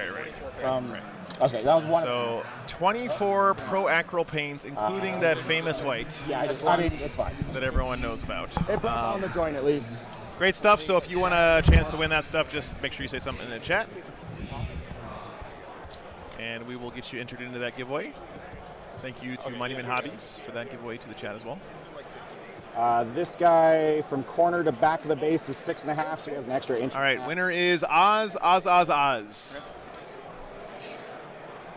Okay, that was one. So 24 Pro Acryl paints, including that famous white. Yeah, I mean it's fine. That everyone knows about. It broke on the joint at least. Great stuff. So if you want a chance to win that stuff, just make sure you say something in the chat, and we will get you entered into that giveaway. Thank you to Monument Hobbies for that giveaway to the chat as well. This guy from corner to back of the base is 6.5, so he has an extra inch. All right, winner is Oz.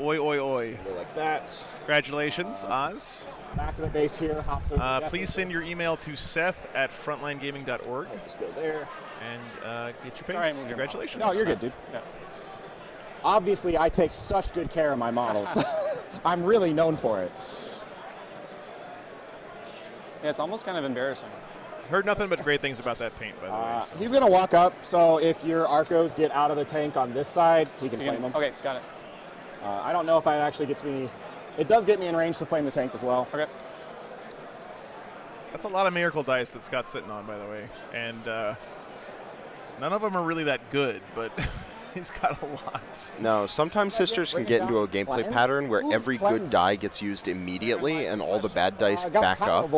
Oi, oi, oi. Like that. Congratulations, Oz. Back of the base here. Hops over please send your email to seth@frontlinegaming.org. Just go there. And get your paints. Congratulations. No, you're good, dude. Yeah. Obviously, I take such good care of my models. I'm really known for it. Yeah, it's almost kind of embarrassing. Heard nothing but great things about that paint, by the way. So. He's going to walk up, so if your Arcos get out of the tank on this side, he can flame them. Okay, got it. I don't know if that actually gets me... It does get me in range to flame the tank as well. Okay. That's a lot of Miracle Dice that Scott's sitting on, by the way. And none of them are really that good, but... He's got a lot. No, sometimes Sisters can get into a gameplay pattern where every good die gets used immediately and all the bad dice back up.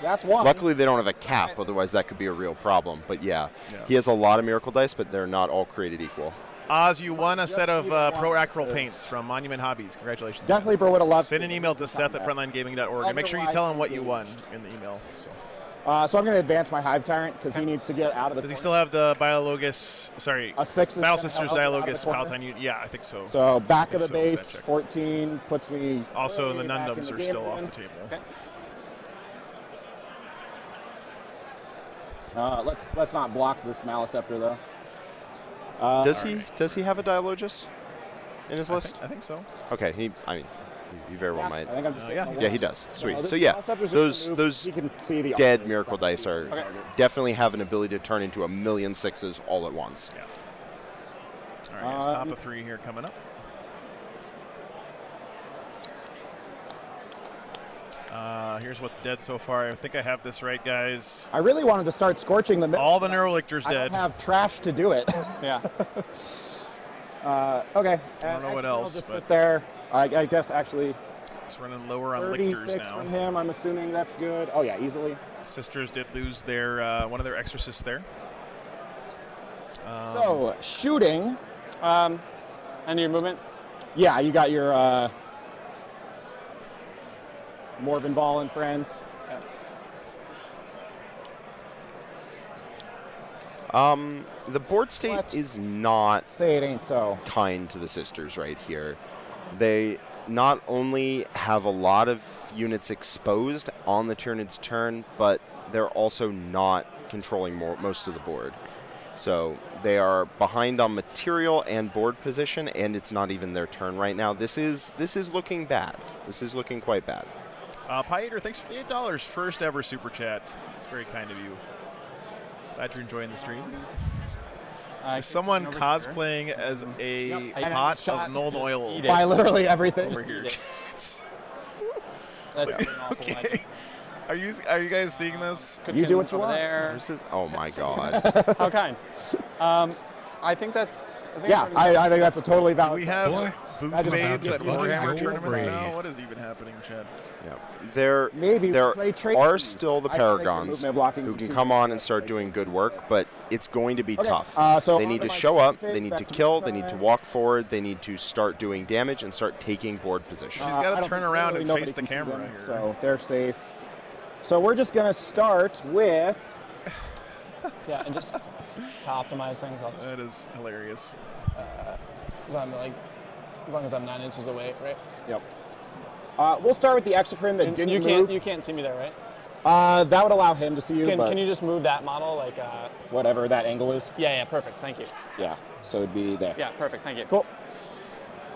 That's one. Luckily, they don't have a cap, otherwise that could be a real problem. But yeah, he has a lot of Miracle Dice, but they're not all created equal. Oz, you won a set of Pro Acryl paints from Monument Hobbies. Congratulations. Definitely, bro, would have loved. Send an email to Seth@frontlinegaming.org and make sure you tell him what you won in the email. So I'm going to advance my Hive Tyrant because he needs to get out of the. Does he still have the Biologus? Sorry, a 6 Battle Sisters Dialogus Palatine unit? Yeah, I think so. So back of the base, 14 puts me. Also, the Nundums are still off the table. Okay. Let's not block this Maliceptor though. Does he have a Dialogus in his list? I think so. Okay, he very well might. I think I'm just yeah, he does. Sweet. So yeah, those dead Miracle Dice are definitely have an ability to turn into a million 6s all at once. Yeah. All right, top of 3 here coming up. Here's what's dead so far. I think I have this right, guys. I really wanted to start scorching the middle. All the Neurolictors dead. I don't have trash to do it. Yeah. Okay. I don't know what else. Just sit there. I guess actually. It's running lower on 36 lictors now. from him. I'm assuming that's good. Oh yeah, easily. Sisters did lose their one of their exorcists there. So shooting. And your movement. Yeah, you got your Morven Ball and friends. The board state is not say it ain't so kind to the Sisters right here. They not only have a lot of units exposed on the Tyranid's turn, but they're also not controlling most of the board. So they are behind on material and board position, and it's not even their turn right now. This is looking bad. This is looking quite bad. Pie Eater, thanks for the $8 first ever super chat. It's very kind of you. Glad you're enjoying the stream. There's someone cosplaying as a pot of Nuln Oil. By literally everything. Over here. That's okay. Are you guys seeing this? You do what you want. Where's this? Oh my God. How kind. I think that's. I think that's a totally valid. We have booth babes at Warhammer tournaments now. What is even happening, Chad? Yeah, there are still the Paragons who can come on and start doing good work, but it's going to be tough. They need to show up, they need to kill, they need to walk forward, they need to start doing damage and start taking board position. She's got to turn around and face the camera here. So they're safe. So we're just going to start with... Yeah, and just to optimize things. That is hilarious. As long as I'm 9 inches away, right? Yep. We'll start with the Exocrine that didn't move. You can't see me there, right? That would allow him to see you. Can you just move that model, like? Whatever that angle is. Yeah, perfect. Thank you. Yeah, so it'd be there. Yeah, perfect. Thank you. Cool.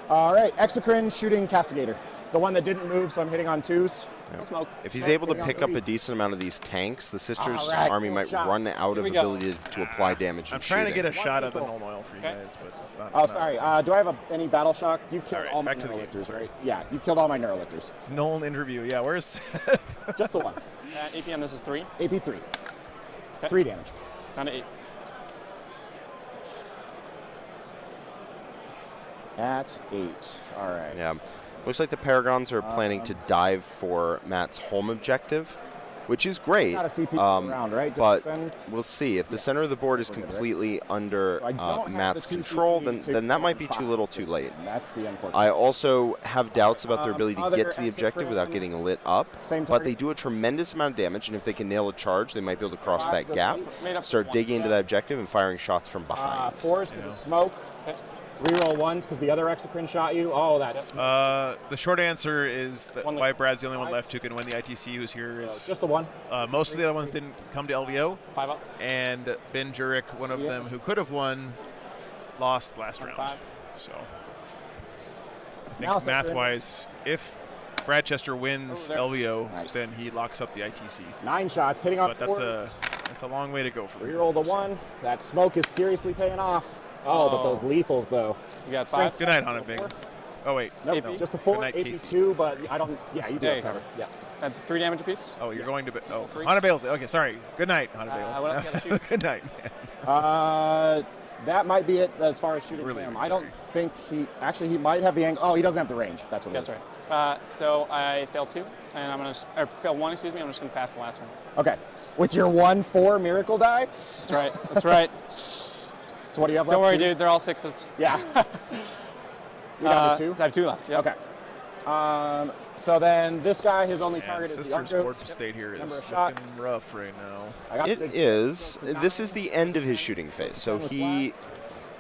All right, Exocrine shooting Castigator. the one that didn't move, so I'm hitting on 2s. Yeah. If he's able to pick up a decent amount of these tanks, the Sisters Alright, army might run out of ability to apply damage. I'm and trying to shooting. get a shot of the null oil for you guys, but it's not. Oh, sorry. Do I have any battle shock? You've killed all my back to the game. Neurolictors, right? Yeah, you've killed all my Neurolictors. Null interview. Yeah, where's? Just the one. AP on this is 3. AP 3. 3 damage. Down to 8. At 8. All right. Yeah. Looks like the Paragons are planning to dive for Matt's home objective, which is great. Gotta see people around, right? But we'll see. If the center of the board is completely under Matt's control, then that might be too little too late. That's the unfortunate. I also have doubts about their ability to get to the objective without getting lit up, but they do a tremendous amount of damage, and if they can nail a charge, they might be able to cross that gap, start digging into that objective and firing shots from behind. 4s because of smoke. Reroll 1s because the other Exocrine shot you. Oh, that's. The short answer is that why Brad's the only one left who can win the ITC who's here is just the one. Most of the other ones didn't come to LVO. 5 up. And Ben Jurek, one of them who could have won, lost last round. 5. So I think math-wise, if Bradchester wins LVO, then he locks up the ITC. 9 shots, hitting on but 4s. that's a long way to go for me. Reroll the 1. That smoke is seriously paying off. Oh, but those lethals, though. You got 5. Good night, Hana Bing. Oh, wait. Nope, No. just the 4, Good night, Casey. AP2, but I don't. Yeah, you do There have you cover. Yeah. That's 3 damage apiece. Oh, you're going to. Hana Bale's. Okay, sorry. Good night, Hana Bale. What else you gotta shoot? Good night. That might be it as far as shooting him. I don't think he. Actually, he might have the angle. Oh, he doesn't have the range. That's what it is. That's right. So I failed 2, and I'm going to. Or failed 1, excuse me. I'm just going to pass the last one. Okay. With your 1/4 miracle die? That's right. That's right. So what do you have left? Don't worry, 2? dude. They're all 6s. Yeah. You got the 2? I have 2 left. Yep. Okay. So then this guy, his only target is the Sisters Arcos. Sports State here Number is of looking shots. rough right now. It is. This is the end of his shooting phase, so he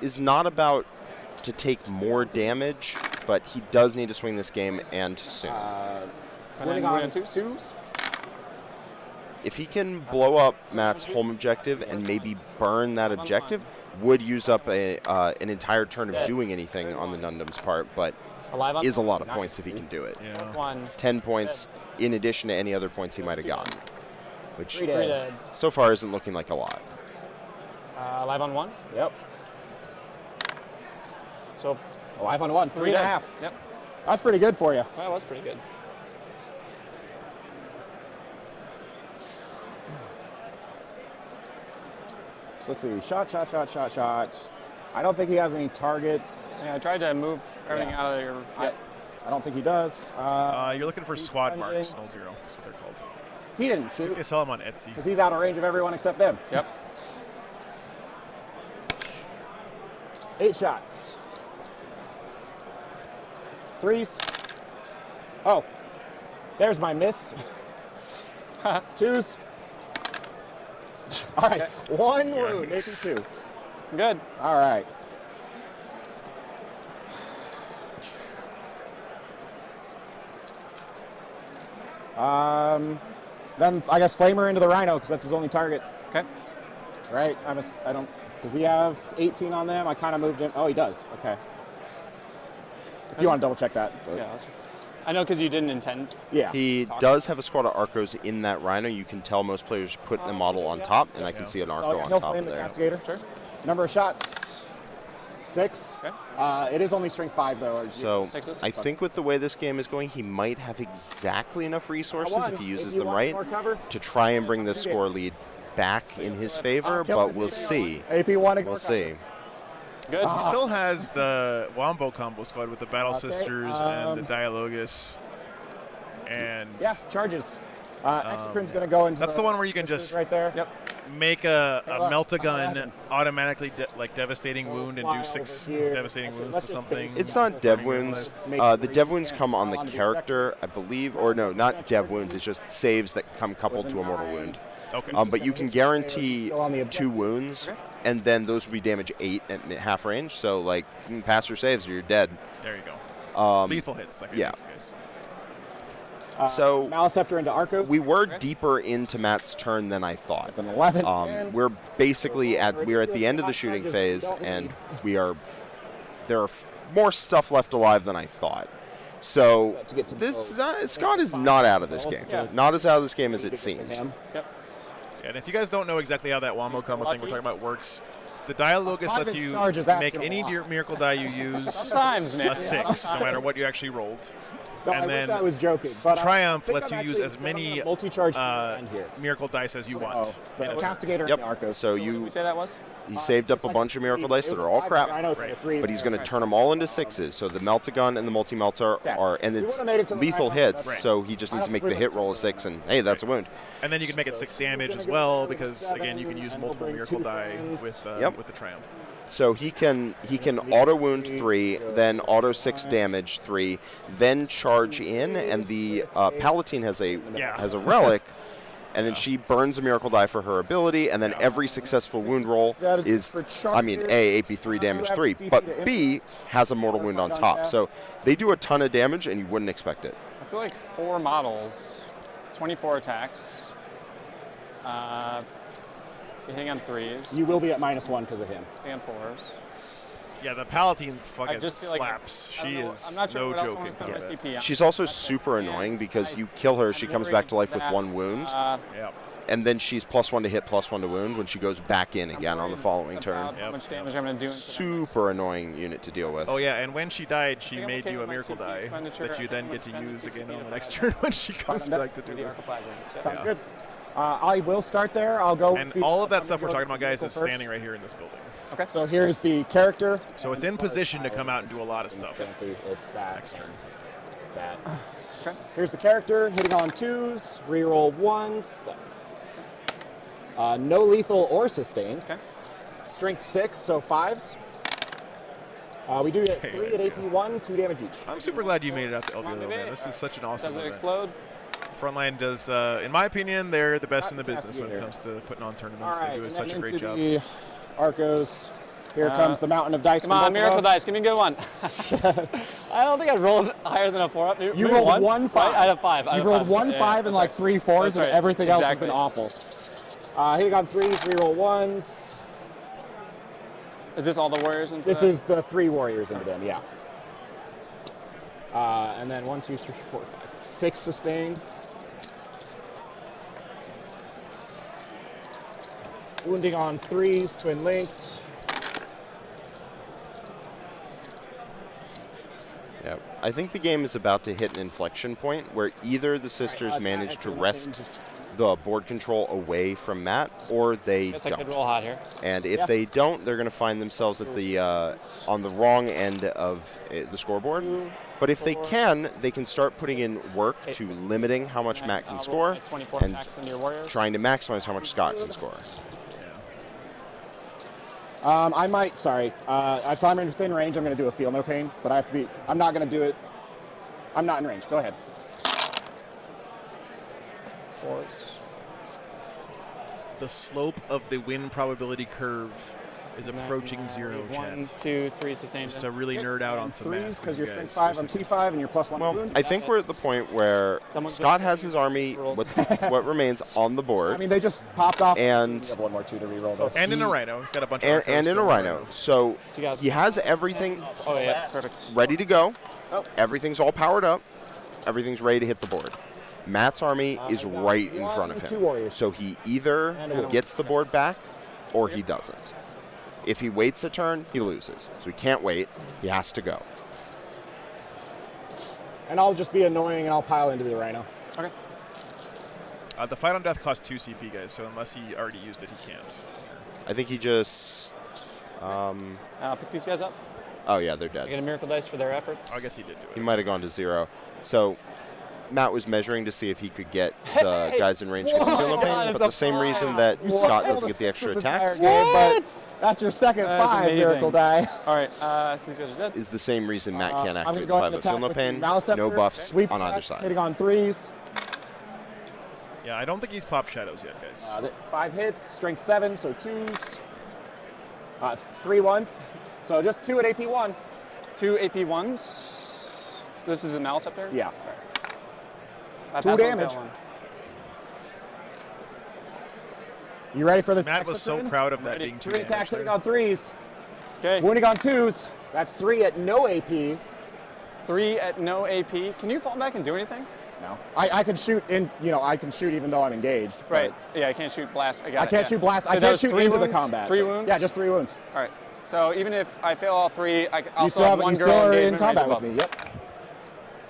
is not about to take more damage, but he does need to swing this game and soon. Winning on 2s. If he can blow up Matt's home objective and maybe burn that objective, would use up an entire turn of doing anything on the Nundum's part, but is a lot of points if he can do it. Yeah. It's 10 points in addition to any other points he might have gotten, which 3 dead. so far isn't looking like a lot. Live on 1. Yep. So Live on 1. 3.5. Yep. That's pretty good for you. That was pretty good. So let's see. Shot. I don't think he has any targets. Yeah, I tried to move everything out of your. I don't think he does. You're looking for SWAT marks, 0-0. That's what they're called. He didn't shoot. They sell them on Etsy. Because he's out of range of everyone except them. Yep. 8 shots. 3s. Oh, there's my miss. 2s. All right, 1 wound, maybe 2. Good. All right. Then I guess Flamer into the Rhino because that's his only target. Okay. Right. I don't. Does he have 18 on them? I kind of moved in. Oh, he does. Okay. If you want to double check that. But. Yeah. I know because you didn't intend. Yeah. He does have a squad of Arcos in that Rhino. You can tell most players put the model on top, and I can see an Arco on he'll top flame of the there. Castigator. Sure. Number of shots. 6. Okay. It is only strength 5 though. So I think with the way this game is going, he might have exactly enough resources if he uses them right to try and bring this score lead back in his favor, but we'll see. AP1. We'll see. Good. He still has the Wombo combo squad with the Battle Sisters and the Dialogus. And yeah, charges. Exocrine's going to go into. That's the one where you can just right there. Yep. Make a melt-a-gun automatically devastating wound and do 6 devastating wounds to something. It's not dev wounds. The dev wounds come on the character, I believe, or no, not dev wounds. It's just saves that come coupled to a mortal wound. Okay. But you can guarantee 2 wounds, and then those would be damage 8 at half range. So like, pass your saves or you're dead. There you go. Lethal hits. Like yeah. So Maliceptor into Arcos. We were deeper into Matt's turn than I thought. An 11. We're basically at the end of the shooting phase, and there are more stuff left alive than I thought. So Scott is not out of this game. Not as out of this game as it seemed. Yeah, and if you guys don't know exactly how that wombo combo thing we're talking about works, the Dialogus lets you make any miracle die you use a 6, no matter what you actually rolled. No, and I then wish I was joking, but Triumph I lets you use as many miracle dice as you want. The Castigator Yep. and the Arcos. So you say that was? He saved up a bunch of miracle dice that are all crap, I know it's like a 3, but he's going to turn them all into 6s. So the Meltagun and the multi-melter are, and it's lethal hits. So he just needs to make the hit roll a 6, and hey, that's a wound. And then you can make it 6 damage as well, because again, you can use multiple miracle die with the Triumph. So he can auto wound 3, then auto 6 damage 3, then charge in, and the Palatine has a relic, and then she burns a miracle die for her ability, and then every successful wound roll is, I mean, A, AP3 damage 3, but B has a mortal wound on top. So they do a ton of damage, and you wouldn't expect it. I feel like 4 models, 24 attacks. You're hitting on 3s. You will be at -1 because of him. Hitting on 4s. Yeah, the Palatine fucking just feel like- slaps. She is I'm not sure no what else I joke. want to spend my CP on. She's also super annoying because you kill her, she comes back to life with 1 wound, and then she's +1 to hit, +1 to wound when she goes back in again on the following turn. How much damage I'm going to do. Super annoying unit to deal with. Oh yeah, and when she died, she made you a miracle die that you then get to use again on the next turn when she comes back to do it. Sounds good. I will start there. I'll go. And all of that stuff we're talking about, guys, is standing right here in this building. Okay. So here's the character. So it's in position to come out and do a lot of stuff. It's that. Next turn. That. Okay. Here's the character hitting on 2s, reroll 1s. No lethal or sustained. Okay. Strength 6, so 5s. We do get 3 at AP1, 2 damage each. I'm super glad you made it out to LVO, man. This is such an awesome Does it event. explode? Frontline does, in my opinion, they're the best in the business when it comes to putting on tournaments. All right, They do and such then a great into job. the Arcos. Here comes the mountain of dice. Come on, miracle dice. Give me a good one. I don't think I rolled higher than a 4 up. You rolled once, 1 5. Right? I had a 5. You rolled 1 5 and like 3 4s, and everything else has been awful. Hitting on 3s, reroll 1s. Is this all the warriors? This is the 3 warriors into them, yeah. And then 1, 2, 3, 4, 5, 6 sustained. Wounding on 3s, twin linked. Yeah, I think the game is about to hit an inflection point where either the sisters manage to wrest the board control away from Matt, or they Guess I don't. could roll hot here. And if they don't, they're going to find themselves at the on the wrong end of the scoreboard. But if they can start putting in work to limiting how much Matt can score and trying to maximize how much Scott can score. I might, if I'm in within range, I'm going to do a feel no pain, but I have to be, I'm not going to do it. I'm not in range. Go ahead. 4s. The slope of the win probability curve is approaching 0. 1, 2, 3 sustained. Just to really nerd out on some math. Because you're strength 5 on T5 and you're +1 wound. I think we're at the point where Scott has his army with what remains on the board. I mean, they just popped off. And you have 1 more 2 to reroll though. And in a rhino. He's got a bunch of and in a rhino. So he has everything ready to go. Everything's all powered up. Everything's ready to hit the board. Matt's army is right in front of him. So he either gets the board back or he doesn't. If he waits a turn, he loses. So he can't wait. He has to go. And I'll just be annoying and I'll pile into the rhino. Okay. The fight on death costs 2 CP, guys, so unless he already used it, he can't. I think he just... pick these guys up. Oh, yeah, they're dead. I get a miracle dice for their efforts. I guess he did do it. He might have gone to 0. So Matt was measuring to see if he could get the guys in range to feel no pain, but the same reason that Scott doesn't get the extra attacks But that's your second 5 miracle die. All right, so these guys are dead. is the same reason Matt can't I'm activate going the to 5 go of feel ahead and no attack with pain, the no Maliceptor, buffs sweep on either attacks, side. Hitting on 3s. Yeah, I don't think he's popped shadows yet, guys. 5 hits, strength 7, so 2s. 3 1s. So just 2 at AP1. 2 AP1s. This is a Maliceptor? Yeah. I 2 pass on damage. that one. You ready for this? Matt was so proud of that being 2 3 damage. attacks hitting on 3s. Okay. Wounding on 2s. That's 3 at no AP. 3 at no AP. Can you fall back and do anything? No. I can shoot in, I can shoot even though I'm engaged. Right. Yeah, I can't shoot blast. I can't shoot blast. So I that can't was shoot 3 into wounds? the combat. 3 wounds? Yeah, just 3 wounds. All right. So even if I fail all 3, I'll You still have 1 you girl still are in engagement combat raised with me. above. Yep.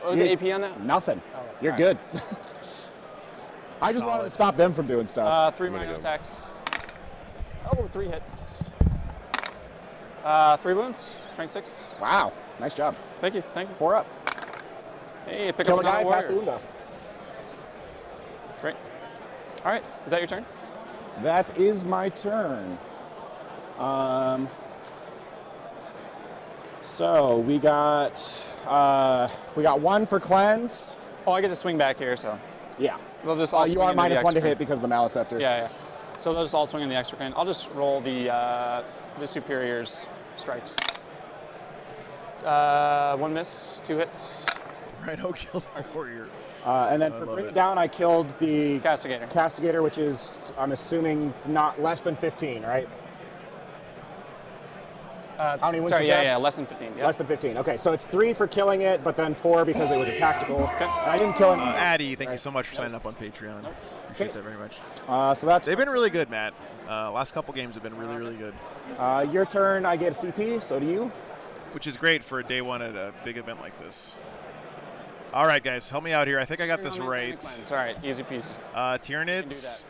What was the AP on that? Nothing. You're all good. I just wanted to stop them from doing stuff. 3 minor attacks. Oh, 3 hits. 3 wounds. Strength 6. Wow. Nice job. Thank you. Thank you. 4 up. Hey, pick Kill up a guy, another pass the warrior. wound off. Great. All right. Is that your turn? That is my turn. So we got 1 for cleanse. Oh, I get to swing back here, so. Yeah. They'll just all You swing are into the -1 to extra hit crane. because of the Maliceptor. Yeah, yeah. So they'll just all swing in the extra crane. I'll just roll the superior's strikes. 1 miss, 2 hits. Rhino killed our warrior. And then for bring it down, I killed the Castigator. Which is, I'm assuming, not less than 15, right? How many wounds Sorry, does that? yeah, less than 15. Yep. Less than 15. Okay, so it's 3 for killing it, but then 4 because it was a tactical. And I didn't kill him. Addy, thank you so much for signing up on Patreon. Appreciate that very much. So that's. They've been really good, Matt. Last couple games have been really, really good. Your turn, I get a CP, so do you. Which is great for a day 1 at a big event like this. All right, guys, help me out here. I think I got this right. All right, easy peasy. Tyranids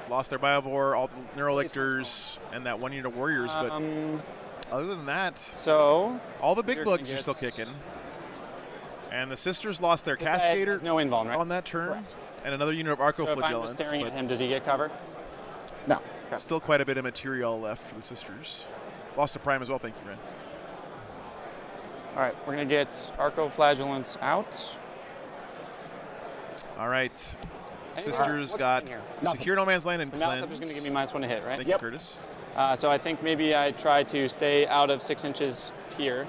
lost their Biovore, all the Neurolictors, and that 1 unit of Warriors, but other than that, so all the big bugs are still kicking. And the Sisters lost their Castigator no invuln, right? on that turn, and another unit of Arcoflagellants. So if I'm staring at him, does he get cover? No. Okay. Still quite a bit of material left for the Sisters. Lost a Prime as well, thank you, Ren. All right, we're going to get Arcoflagellants out. All right. Sisters got Secure No Man's Land and The Cleanse. Maliceptor's going to give me -1 to hit, right? Thank you, Curtis. So I think maybe I try to stay out of 6 inches here.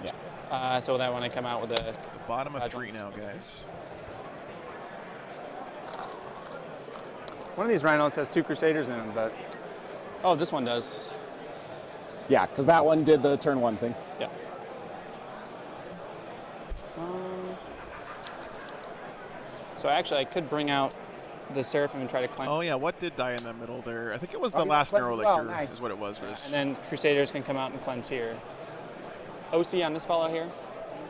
Yeah. So that when I come out with the bottom of 3 now, guys. One of these rhinos has 2 Crusaders in them, but this one does. Yeah, because that one did the turn 1 thing. Yeah. So actually, I could bring out the Seraphim and try to cleanse. Oh yeah, what did die in the middle there? I think it was the last Neurolictor is what it was. And then Crusaders can come out and cleanse here. OC on this fellow here?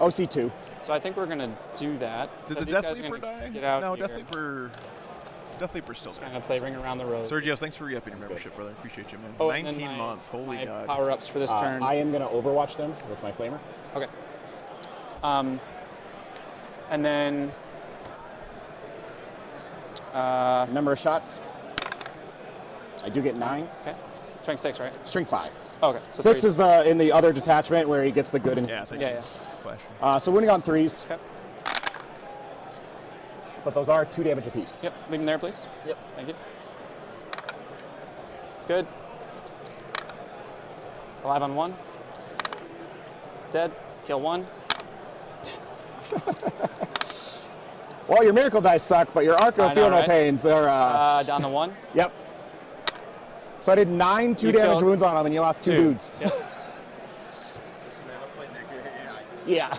OC2. So I think we're going to do that. Did so the Death Leaper die? Get out No, here. Death Leaper's still Just there. kind of play Ring Around the Road. Sergio, thanks for re-upping your membership, brother. Appreciate you, man. Oh, 19 months, holy my God. Power-ups for this turn. I am going to Overwatch them with my Flamer. Okay. And then... number of shots. I do get 9. Okay. Strength 6, right? Strength 5. Okay. So 6 3. is the in the other detachment where he gets the good. Yeah. So winning on 3s. Okay. But those are 2 damage apiece. Yep. Leave them there, please. Yep. Thank you. Good. Alive on 1. Dead. Kill 1. Well, your miracle dice suck, but your Arco feel no pains. They're down to 1. Yep. So I did 9 2 damage wounds on him, and you lost 2 dudes. Yep. Yeah.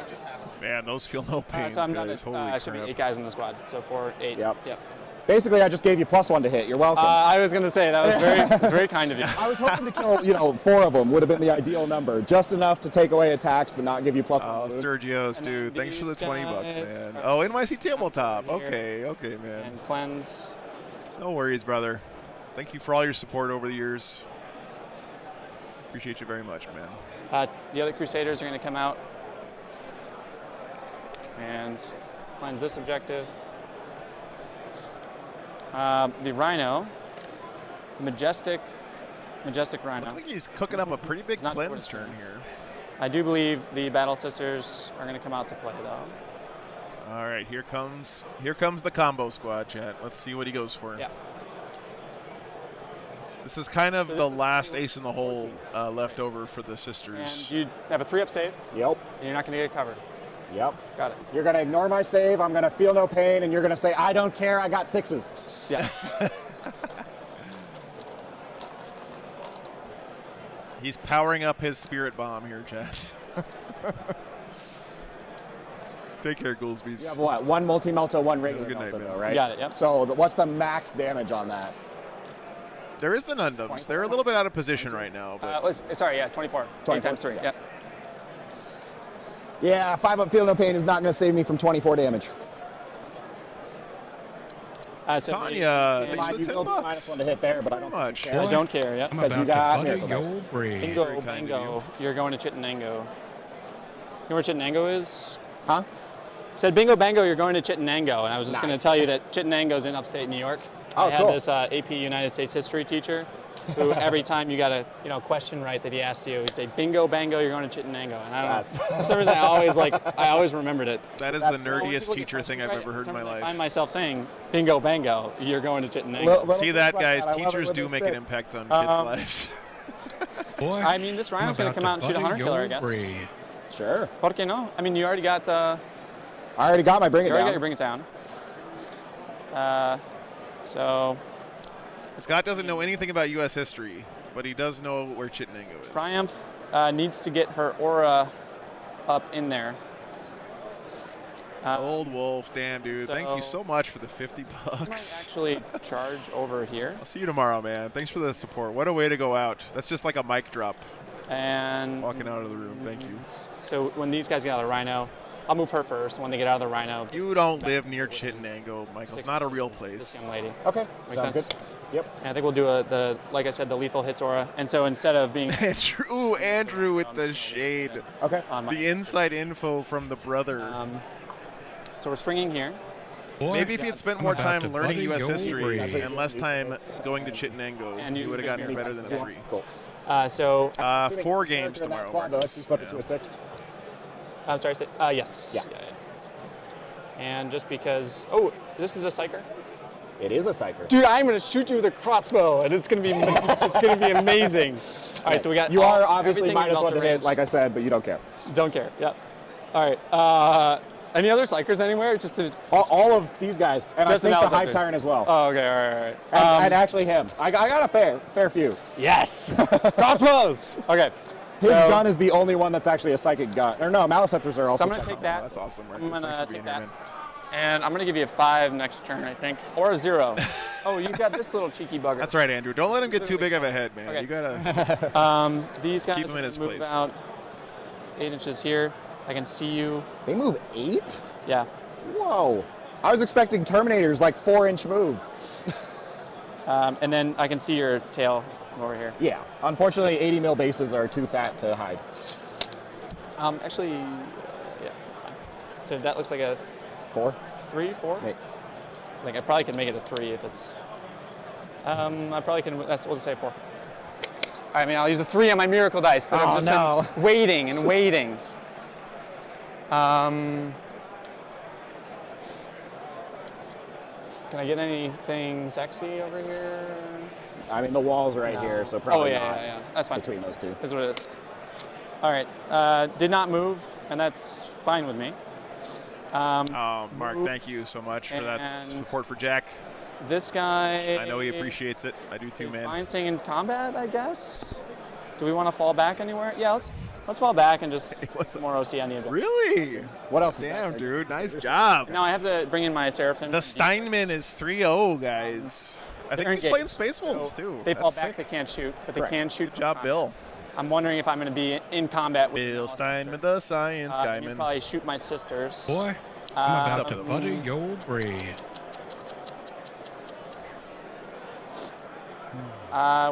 Man, those feel no pains, so I'm guys. done. Holy Should be crap. 8 guys in the squad. So 4, 8. Yep. Yep. Basically, I just gave you +1 to hit. You're welcome. I was going to say, that was very kind of you. I was hoping to kill, 4 of them would have been the ideal number. Just enough to take away attacks, but not give you +1. Oh, Sergio's, dude. Thanks for the 20 bucks, man. Oh, NYC Tabletop. Okay, man. And cleanse. No worries, brother. Thank you for all your support over the years. Appreciate you very much, man. The other Crusaders are going to come out and cleanse this objective. The Rhino, Majestic Rhino. I think he's cooking up a pretty big cleanse turn here. I do believe the Battle Sisters are going to come out to play, though. All right, here comes the combo squad, chat. Let's see what he goes for. Yeah. This is kind of the last ace in the hole left over for the Sisters. And you have a 3-up save. Yep. And you're not going to get covered. Yep. Got it. You're going to ignore my save. I'm going to feel no pain, and you're going to say, I don't care. I got 6s. Yeah. He's powering up his spirit bomb here, chat. Take care, Goolsbees. You have what? One multi-melta, one regular good night, melta, man. though, right? You got it, yep. So what's the max damage on that? There is the Nundums. They're a little bit out of position right now. But Sorry, yeah, 24. 8 times 3, yeah. Yeah, 5-up feel no pain is not going to save me from 24 damage. Tanya, thanks for the $10. -1 to hit there, but I don't much. care. I don't care, yeah. Because you got Miracle Dice. Bingo, bingo. You're going to Chittenango. You know where Chittenango is? Huh? Said bingo, bango, you're going to Chittenango. And I was just going to Nice. tell you that Chittenango's in upstate New York. Oh, I had cool. this AP United States history teacher who every time you got a question right that he asked you, he'd say, bingo, bango, you're going to Chittenango. And I don't know. For some reason, I always remembered it. that is the nerdiest teacher thing I've ever heard in my I life. find myself saying, bingo, bango, you're going to Chittenango. See that, like guys? that. I love it Teachers with do a make an stick. impact on kids' lives. Boy, I mean, this rhino's going to come out and shoot a hunter killer, I guess. Sure. Por qué no? I mean, you already got... I already got my Bring It you already got Down. your Bring It Down. So... Scott doesn't know anything about U.S. history, but he does know where Chittenango is. Triumph needs to get her aura up in there. Old Wolf, damn, dude. Thank you so much for the $50. I might actually charge over here. I'll see you tomorrow, man. Thanks for the support. What a way to go out. That's just like a mic drop. And walking out of the room. Thank you. So when these guys get out of the rhino, I'll move her first. When they get out of the rhino, you don't live near Chittenango, Michael. It's not a real place. This young lady. Okay, Makes sounds sense? good. Yep. And I think we'll do like I said, the lethal hits aura. And so instead of being Andrew with the shade. Okay. The inside info from the brother. So we're stringing here. Maybe if he had spent more time learning U.S. history and less time going to Chittenango, he would have gotten better than a 3. Cool. So 4 games tomorrow. Let's flip it to a 6. I'm sorry. Yes. Yeah. And just because, this is a psyker. It is a psyker. Dude, I'm gonna shoot you with a crossbow, and it's gonna be amazing. All right, so we got. You are obviously everything in -1 to hit, range. like I said, but you don't care. Don't care. Yep. All right. Any other psychers anywhere? Just to all of these guys, and just I think the Hive Psykers. Tyrant as well. Oh, okay. All right. And actually him. I got a fair few. Yes. Crossbows. Okay. His gun is the only one that's actually a psychic gun. Or no, Maliceptors are also. So I'm gonna take that. That's awesome. I'm gonna take that. And I'm gonna give you a 5 next turn, I think, or a 0. Oh, you got this little cheeky bugger. That's right, Andrew. Don't let him get too big of a head, man. Okay. You gotta these guys keep him in his move place. about 8 inches here. I can see you. They move 8? Yeah. Whoa. I was expecting Terminators like 4-inch move. And then I can see your tail from over here. Yeah. Unfortunately, 80 mil bases are too fat to hide. Actually, yeah, that's fine. So that looks like a 4? 3, 4? Wait. Like I probably could make it a 3 if it's. I probably can. We'll just say 4. I mean, I'll use the 3 on my miracle dice that I've just been waiting and waiting. Can I get anything sexy over here? I mean, the wall's right here, so probably not. Yeah. That's fine. Between those two. Is what it is. All right. Did not move, and that's fine with me. Mark, thank you so much for that support for Jack. This guy. I know he appreciates it. I do too, man. Fine staying in combat, I guess. Do we want to fall back anywhere? Yeah, let's fall back and just more OC on the objective. Really? What else? Damn, dude. Nice job. Now I have to bring in my Seraphim. The Steinman is 3-0, guys. I think he's playing Space Wolves, too. They fall That's back, sick. they can't shoot, but Correct. they can shoot. Good job, Bill. I'm wondering if I'm going to be in combat with Bill Steinman, the science guy, you man. probably shoot my sisters. Boy, I'm about to butter your bread.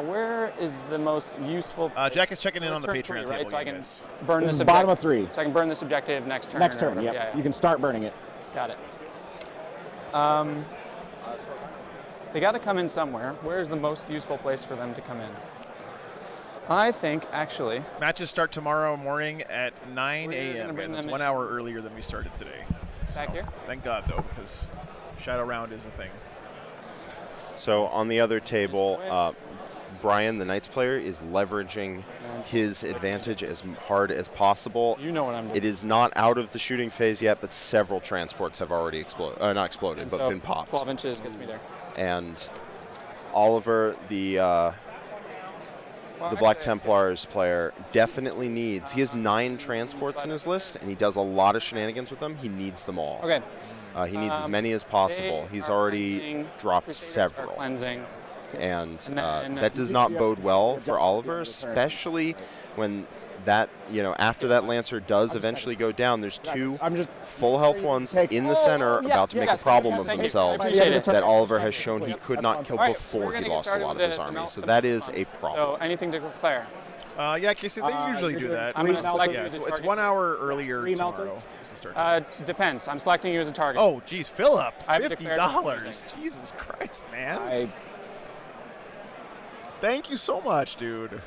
Where is the most useful? Jack is checking in on the Turn Patreon 3, table. right? So I can guys. burn This this is bottom of 3. So I can burn this objective next turn. Next or turn, whatever. yep. Yeah. You can start burning it. Got it. They got to come in somewhere. Where's the most useful place for them to come in? I think, actually. Matches start tomorrow morning at 9 We're gonna a.m. bring That's them 1 in. hour earlier than we started today. Back here? Thank God, though, because Shadow Round is a thing. So on the other table, Brian, the Knights player, is leveraging his advantage as hard as possible. You know what I'm doing. It is not out of the shooting phase yet, but several transports have already exploded, not exploded, And but so been popped. 12 inches gets me there. And Oliver, the Well, the Black Templars player definitely needs. He has 9 transports in his list, and he does a lot of shenanigans with them. He needs them all. Okay. He needs as many as possible. He's already dropped several. Cleansing. And that does not bode well for Oliver, especially when that, after that Lancer does eventually go down, there's 2 full health ones in the center about to make a problem of themselves that Oliver has shown he could not kill before he lost a lot of his army. So that is a problem. So anything to declare? Yeah, Casey, they usually do that. I'm going to select you Yeah, as a it's target. 1 hour earlier tomorrow. Is the start. Depends. I'm selecting you as a target. Oh, geez, Philip, I have declared $50. Jesus Christ, man. Thank you so much, dude.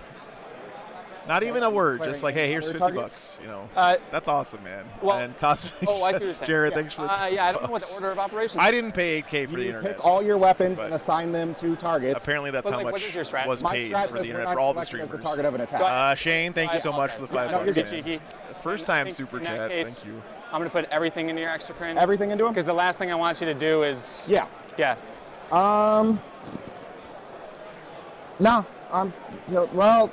Not even a word, just like, hey, here's $50. That's awesome, man. Well, and Cosmic, I see what you're saying. Jared, thanks for the $10. Yeah, I don't know what the order of operations. I didn't pay 8K for the internet. Pick all your weapons and assign them to targets. Apparently, that's how much what is your strat? was My paid strat for says the we're internet not for all the selected as streamers. the target of an attack. Shane, thank you so much for the $5. No, you're man. cheeky. First time I think super in that chat. case, Thank you. I'm going to put everything into your exocrine. Everything into them? Because the last thing I want you to do is... Yeah. Yeah. No. Well...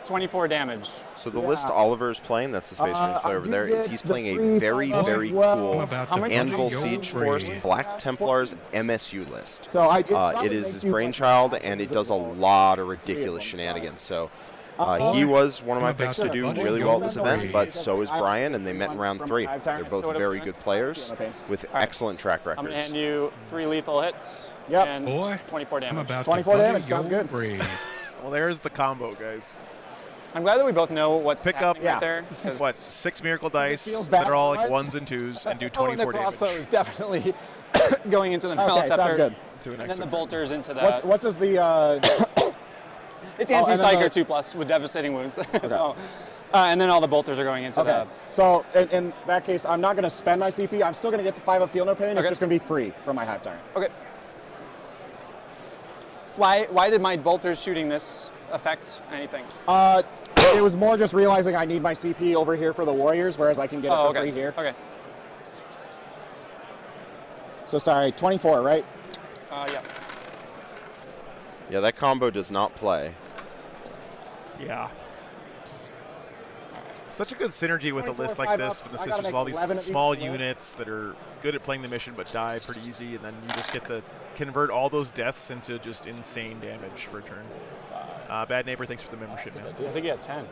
24 damage. So the list Oliver's playing, that's the Space Marine player over there, is he's playing a very, very cool Anvil Siege Force Black Templars MSU list. So it is his brainchild, and it does a lot of ridiculous shenanigans. So he was one of my picks to do really well at this event, but so is Brian, and they met in round 3. They're both very good players with excellent track I'm going to records. hand you 3 lethal hits Yep. and 24 damage. I'm about 24 damage, sounds good. Well, there's the combo, guys. I'm glad that we both know what's Pick up happening right there. 'cause- what 6 miracle dice feels that bad are all like otherwise? 1s and 2s and do Oh, and the 24 crossbow damage. is definitely going into the Okay, Maliceptor. sounds good. To an And then the exocrine. bolters into the... What does the... It's and then anti-psyker the- 2+ with devastating wounds. So, and then all the bolters are going into Okay. So in that case, I'm not going to spend my CP. I'm still going to get the 5 of Feel No Pain. It's Okay. just going to be free from my Hive Tyrant. Okay. Why did my bolters shooting this affect anything? It was more just realizing I need my CP over here for the Warriors, whereas I can get it for okay. free here. Okay. So sorry, 24, right? Yeah. Yeah, that combo does not play. Yeah. Such a good synergy with a 24, list like 5 this ups. with the I gotta sisters, with make all these 11 of each small as well. units that are good at playing the mission but die pretty easy, and then you just get to convert all those deaths into just insane damage for a turn. Bad Neighbor, thanks for the membership, man. I think you had 10.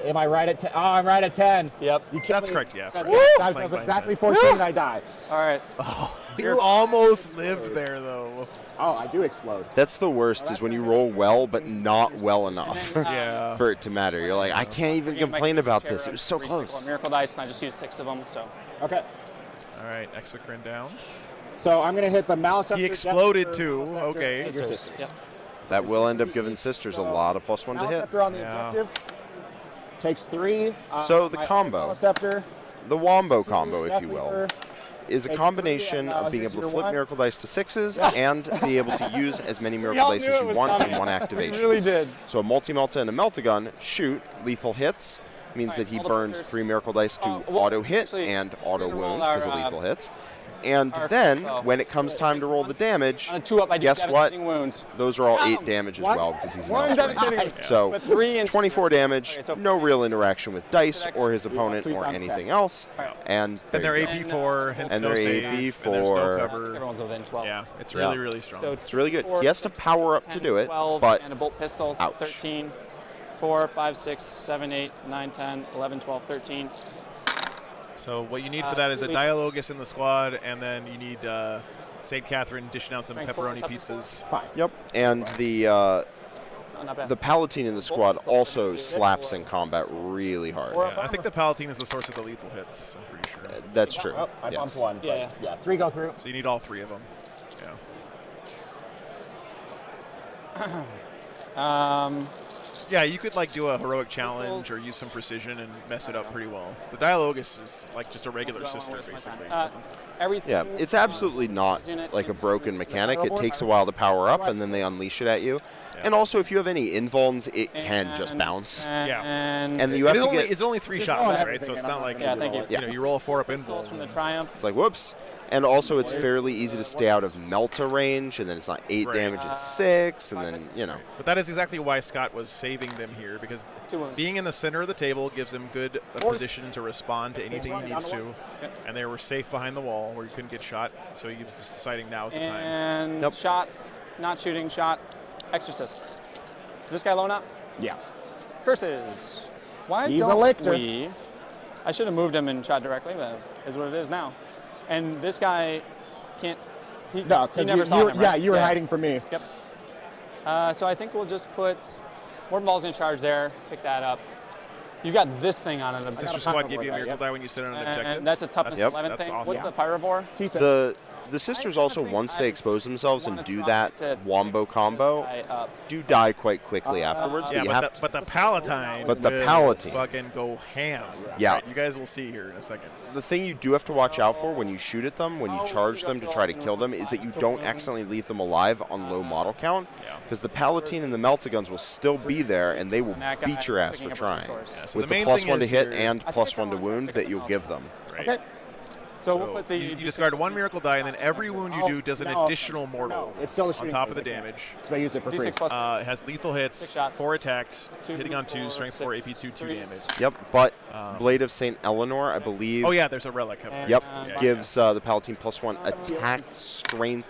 Am I right at 10? Oh, I'm right at 10. Yep. That's correct, yeah. That was exactly 14 and I die. All right. Oh, you almost lived there, though. Oh, I do explode. That's the worst, is when you roll well, but not well enough Yeah. for it to matter. You're like, I can't even complain about this. It was so close. Miracle dice, and I just used 6 of them. So. Okay. All right, exocrine down. So I'm going to hit the Maliceptor. He exploded Death too. Maliceptor, Okay. and your sisters. Yep. That will end up giving sisters a lot of +1 to hit. Maliceptor on the Yeah. objective. Takes 3. So the my combo, Maliceptor. the Wombo combo, if Death you will, Leaper. is a Takes combination 3, and, of being here's able to your flip 1. miracle dice to 6s and be able to use as many miracle all dice knew as it you was want coming. in one We activation. really did. So a multi-melta and a meltagun shoot lethal hits, means that he all the burns bolters. 3 miracle dice to Well, auto hit actually, and auto we're gonna roll wound our, because of lethal hits. And our- then, oh. when it comes time to roll the damage, On a 2-up, I do guess what? devastating wounds. Those are all 8 damage as What? well because he's One an devastating wound. So With 3 and 24 damage, Okay, so- no real interaction with dice or his opponent so he's or down to anything 10. else. Right. And And there they're you go. AP4, hence And no they're save, and there's no AP4. cover. Everyone's within 12. Yeah, it's Yeah. really, really strong. So It's really good. 4, He has to 6, power up 10, to do it, 12, but and a bolt pistol, so ouch. 13, 4, 5, 6, 7, 8, 9, 10, 11, 12, 13. So what you need for that is a Dialogus in the squad, and then you need St. Catherine dishing out some Frank, pepperoni top pizzas. Yep. And the Not bad. the Palatine in the squad also slaps in combat really hard. Yeah, I think the Palatine is the source of the lethal hits, I'm pretty sure. That's true. Oh, I bumped Yes. one. but Yeah. Yeah, 3 go through. So you need all 3 of them. Yeah. Yeah, you could like do a heroic challenge or use some precision and mess it up pretty well. The Dialogus is like just a regular sister, basically. everything. Yeah, it's absolutely not like a broken mechanic. It takes a while to power up, and then they unleash it at you. And also, if you have any invulns, it can just bounce. And you have to get. It's only 3 shots, right? So it's not like you roll a 4-up invuln. From the Triumph. It's like whoops. And also, it's fairly easy to stay out of Melta range, and then it's not 8 damage, it's 6, and then But that is exactly why Scott was saving them here, because being in the center of the table gives him good position to respond to anything he needs to, and they were safe behind the wall where you couldn't get shot. So he was just deciding now is the time. And shot, not shooting, shot, Exorcist. This guy low up? Yeah. Curses. Why He's a don't lictor. we? I should have moved him and shot directly, but it is what it is now. And this guy can't. No, because you were hiding from me. Yep. So I think we'll just put Morton Ball's in charge there. Pick that up. You've got this thing on it. Sister Squad give you a miracle die when you sit on an objective. And that's a toughness 11 thing. Awesome. What's the Pyrovore? The sisters also, once they expose themselves and do that wombo combo, do die quite quickly afterwards. Yeah, but the Palatine will fucking go ham. Yeah. Right, you guys will see here in a second. The thing you do have to watch out for when you shoot at them, when you charge them to try to kill them, is that you don't accidentally leave them alive on low model count, because the Palatine and the Meltaguns will still be there, and they will beat your ass for trying. So with the main the +1 thing to is hit here- and +1 to wound that you'll give them. Right. Okay. So we'll put the. You discard 1 miracle die, and then every wound you do does an additional mortal it's still a on shooting top of the phase, okay. damage. Because I used it for free. It has lethal hits, 4 attacks, hitting on 2, strength 4, AP 2, 2 damage. Yep, but Blade of St. Eleanor, I believe. Oh yeah, there's a relic. Yep, gives the Palatine +1 attack, strength,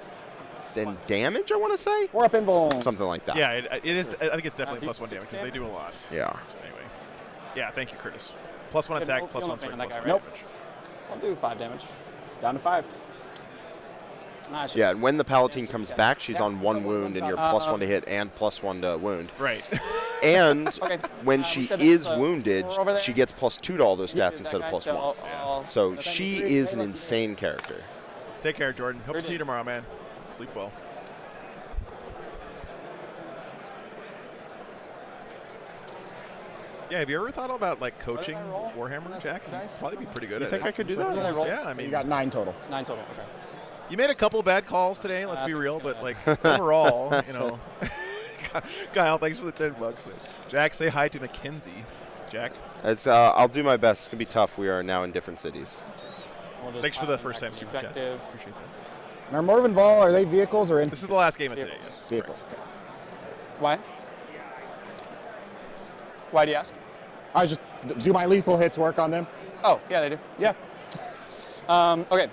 and damage, I want to say? 4-up invuln. Something like that. Yeah, it is. I think it's definitely +1 damage because they do a lot. Yeah. Anyway. Yeah, thank you, Curtis. +1 attack, +1 strength, +1 damage. Nope. I'll do 5 damage. Down to 5. Yeah, and when the Palatine comes back, she's on 1 wound, and you're +1 to hit and +1 to wound. Right. And when she is wounded, she gets +2 to all those stats instead of +1. So she is an insane character. Take care, Jordan. Hope to see you tomorrow, man. Sleep well. Yeah, have you ever thought about like coaching Warhammer, Jack? You'd probably be pretty good You at think it. I could do that? Yeah, I mean, you got 9 total. 9 total. Okay. You made a couple bad calls today. Let's be real, but like overall, Kyle, thanks for the $10. Jack, say hi to Mackenzie. Jack. It's, I'll do my best. It's gonna be tough. We are now in different cities. Thanks for the first time super chat. Appreciate that. And are Morven Ball, are they vehicles or in? This is the last game of today. Yes. Vehicles. Okay. Why? Why do you ask? I was just, do my lethal hits work on them? Oh, yeah, they do. Yeah. Okay.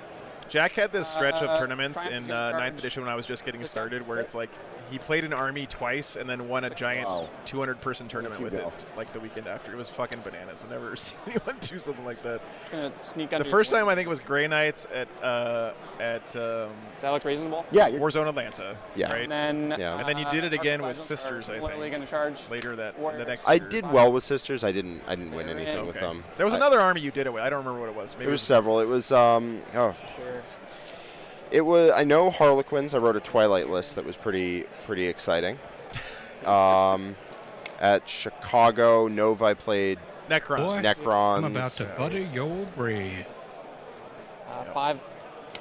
Jack had this stretch of tournaments in 9th edition when I was just getting started where it's like he played an army twice and then won a giant 200-person tournament with it like the weekend after. It was fucking bananas. I've never seen anyone do something like that. Gonna sneak The under first your- time I think it was Grey Knights at That looks reasonable. Yeah. Warzone Atlanta. Yeah. Right? And then, Yeah. And then you did it again with Sisters, I What are they think. going to charge? Later the next I year. did well with Sisters. I didn't win anything with them. There was another army you did it with. I don't remember what it was. Maybe There was several. It was Sure. It was. I know Harlequins. I wrote a Twilight list that was pretty exciting. At Chicago, Nova, I played Necrons. Necrons. I'm about to butter your bread. 5.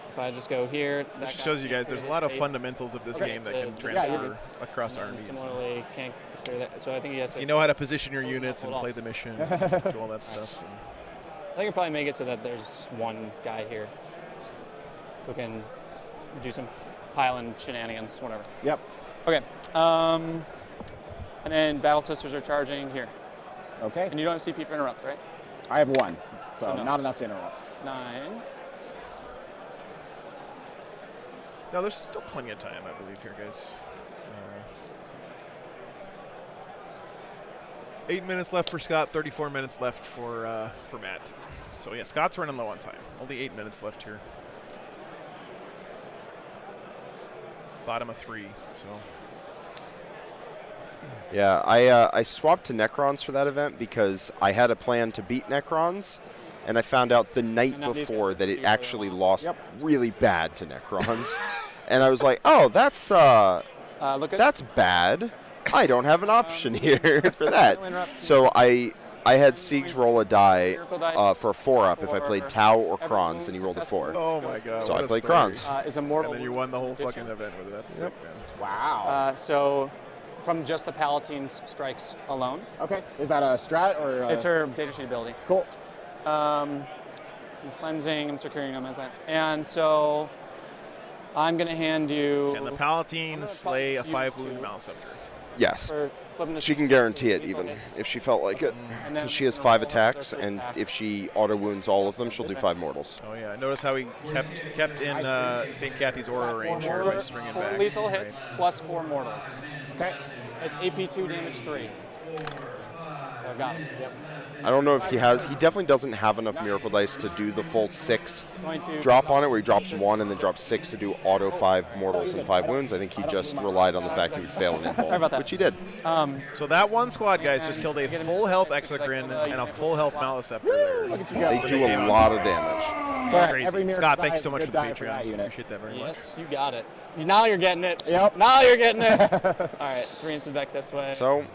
So I just go here. This just shows you guys there's a lot of fundamentals of this game that can transfer across And armies. similarly, can't clear that. So I think he has to. You know how to position your units and play the mission, and do all that stuff. I think I'll probably make it so that there's one guy here who can do some piling shenanigans, whatever. Yep. Okay. And then Battle Sisters are charging here. Okay. And you don't have CP for interrupt, right? I have 1, so no. not enough to interrupt. 9. No, there's still plenty of time, I believe, here, guys. 8 minutes left for Scott, 34 minutes left for Matt. So yeah, Scott's running low on time. Only 8 minutes left here. Bottom of 3. So. Yeah, I swapped to Necrons for that event because I had a plan to beat Necrons, and I found out the night before that it actually lost really bad to Necrons, and I was like, oh, that's bad. I don't have an option here for that. So I I had Siege roll a die for a 4-up if I played Tau or Krons, and he rolled a 4. Oh my god. So what I a played story. Krons. Is a mortal And then you won the whole fucking event with it. That's sick, man. Wow. So from just the Palatine's strikes alone. Okay. Is that a strat or? It's her data sheet ability. Cool. I'm cleansing, I'm securing no man's land. And so I'm going to hand you. Can the Palatine slay a 5-wound Maliceptor? Yes. For flipping the She can guarantee it even if she felt like it. Because she has 5 attacks, and if she auto wounds all of them, she'll do 5 mortals. Oh yeah, notice how he kept in St. Kathy's aura range here by stringing 4 back. lethal hits plus 4 mortals. Okay. It's AP 2, damage 3. So I've got him. Yep. I don't know if he has. He definitely doesn't have enough miracle dice to do the full 6 Going to drop on it, where he drops 1 and then drops 6 to do auto 5 mortals and 5 wounds. I think he just relied on the fact he would fail an impulse, Sorry about that. which he did. So that one squad, guys, just killed a full health Exocrine and a full health Maliceptor there. They do a lot of damage. It's all right. Crazy. Every miracle Scott, die thank you is so a much good for the die for that Patreon. unit. Appreciate that very much. Yes, you got it. Now you're getting it. Yep. Now you're getting it. All right, 3 inches back this way. So,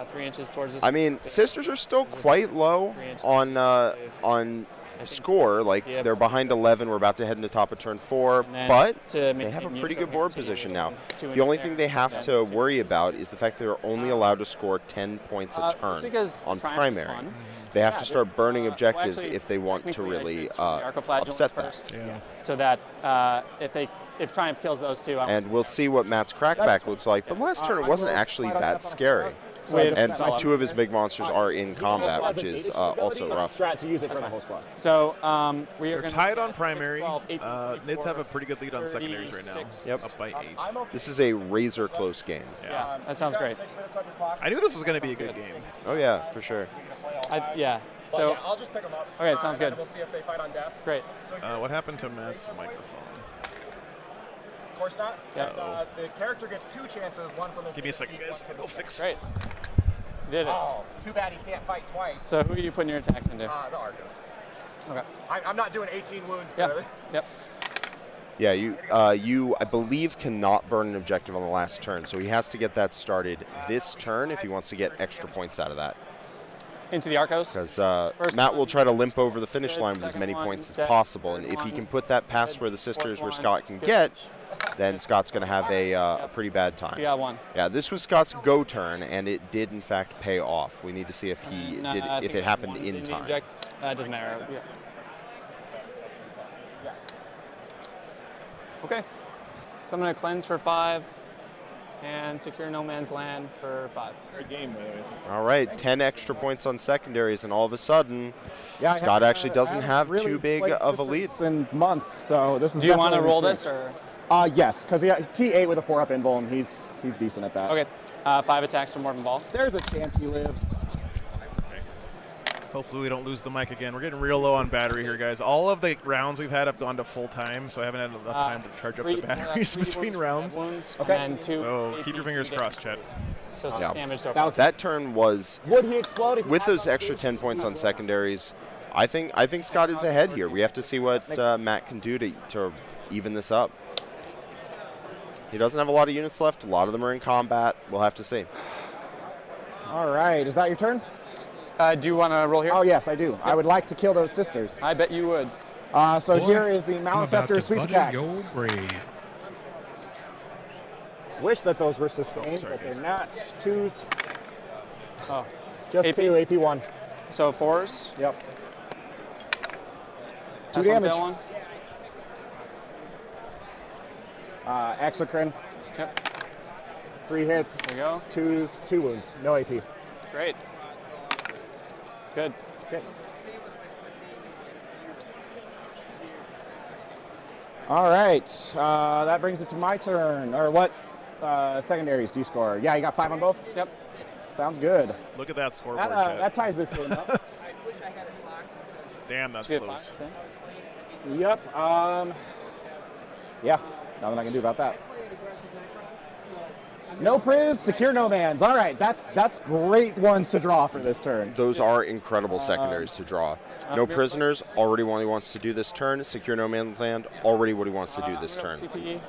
3 inches towards this. I mean, Sisters are still quite low on score. Like, they're behind 11. We're about to head into top of turn 4. But they have a pretty good board position now. The only thing they have to worry about is the fact that they're only allowed to score 10 points a turn on primary. They have to start burning objectives if they want to really upset that. So that if Triumph kills those 2, And we'll see what Matt's crackback looks like. But last turn, it wasn't actually that scary. And 2 of his big monsters are in combat, which is also rough. Strat to use it for the whole squad. So we are They're tied on primary. Nids have a pretty good lead on secondaries right now. Yep. Up by 8. This is a razor close game. Yeah, that sounds great. I knew this was going to be a good game. Oh yeah, for sure. Yeah. So I'll just pick them up. Okay, sounds good. We'll see if they fight on death. Great. What happened to Matt's microphone? Of course not. Yeah. And, the character gets 2 chances, one from his. Give me a second, guys. Go fix. Great. You did it. Oh, too bad he can't fight twice. So who are you putting your attacks into? The Arcus. Okay. I'm not doing 18 wounds Yep. to Yep. Yeah, you I believe cannot burn an objective on the last turn, so he has to get that started this turn if he wants to get extra points out of that. Into the Arcos? Because Matt will try to limp over the finish line with as many points as possible, and if he can put that past where the Sisters, where Scott can get, then Scott's going to have a pretty bad time. So you got 1. Yeah, this was Scott's go turn, and it did in fact pay off. We need to see if he did, if it happened in time. It doesn't matter. Yeah. Okay. So I'm going to cleanse for 5 and secure no man's land for 5. Great game, by the way. All right, 10 extra points on secondaries, and all of a sudden, Yeah, Scott actually doesn't have really too big played of a lead. in months, so this is. Do you want to definitely roll an this or? Yes, because he got T8 with a 4-up invul, and he's decent at that. Okay. 5 attacks from Morton Ball. There's a chance he lives. Hopefully we don't lose the mic again. We're getting real low on battery here, guys. All of the rounds we've had have gone to full time, so I haven't had enough time to charge up the batteries between rounds. Okay. And 2 So keep your fingers crossed, Chet. So 6 damage so far. That turn was, Would he explode if he with had those extra 10 points on secondaries, I think Scott is ahead here. We have to see what Matt can do to even this up. He doesn't have a lot of units left. A lot of them are in combat. We'll have to see. All right, is that your turn? Do you want to roll here? Oh yes, I do. I would like to kill those Sisters. I bet you would. So here is the Maliceptor sweep attacks. Wish that those were sustained, but they're not. 2s. Oh. Just AP? 2, AP 1. So 4s? Yep. 2 Pass on damage. fail 1. Exocrine. Yep. 3 hits. There you go. 2s, 2 wounds. No AP. Great. Good. Okay. All right. That brings it to my turn. Or what secondaries do you score? Yeah, you got 5 on both? Yep. Sounds good. Look at that scoreboard, That, Chet. that ties this game up. Damn, that's So you have close. Yep.5, Yeah, nothing I can do about that. No Priz, secure no mans. All right, that's great ones to draw for this turn. Those are incredible secondaries to draw. No prisoners, already what he wants to do this turn. Secure no man's land, already what he wants to do this turn. CPE.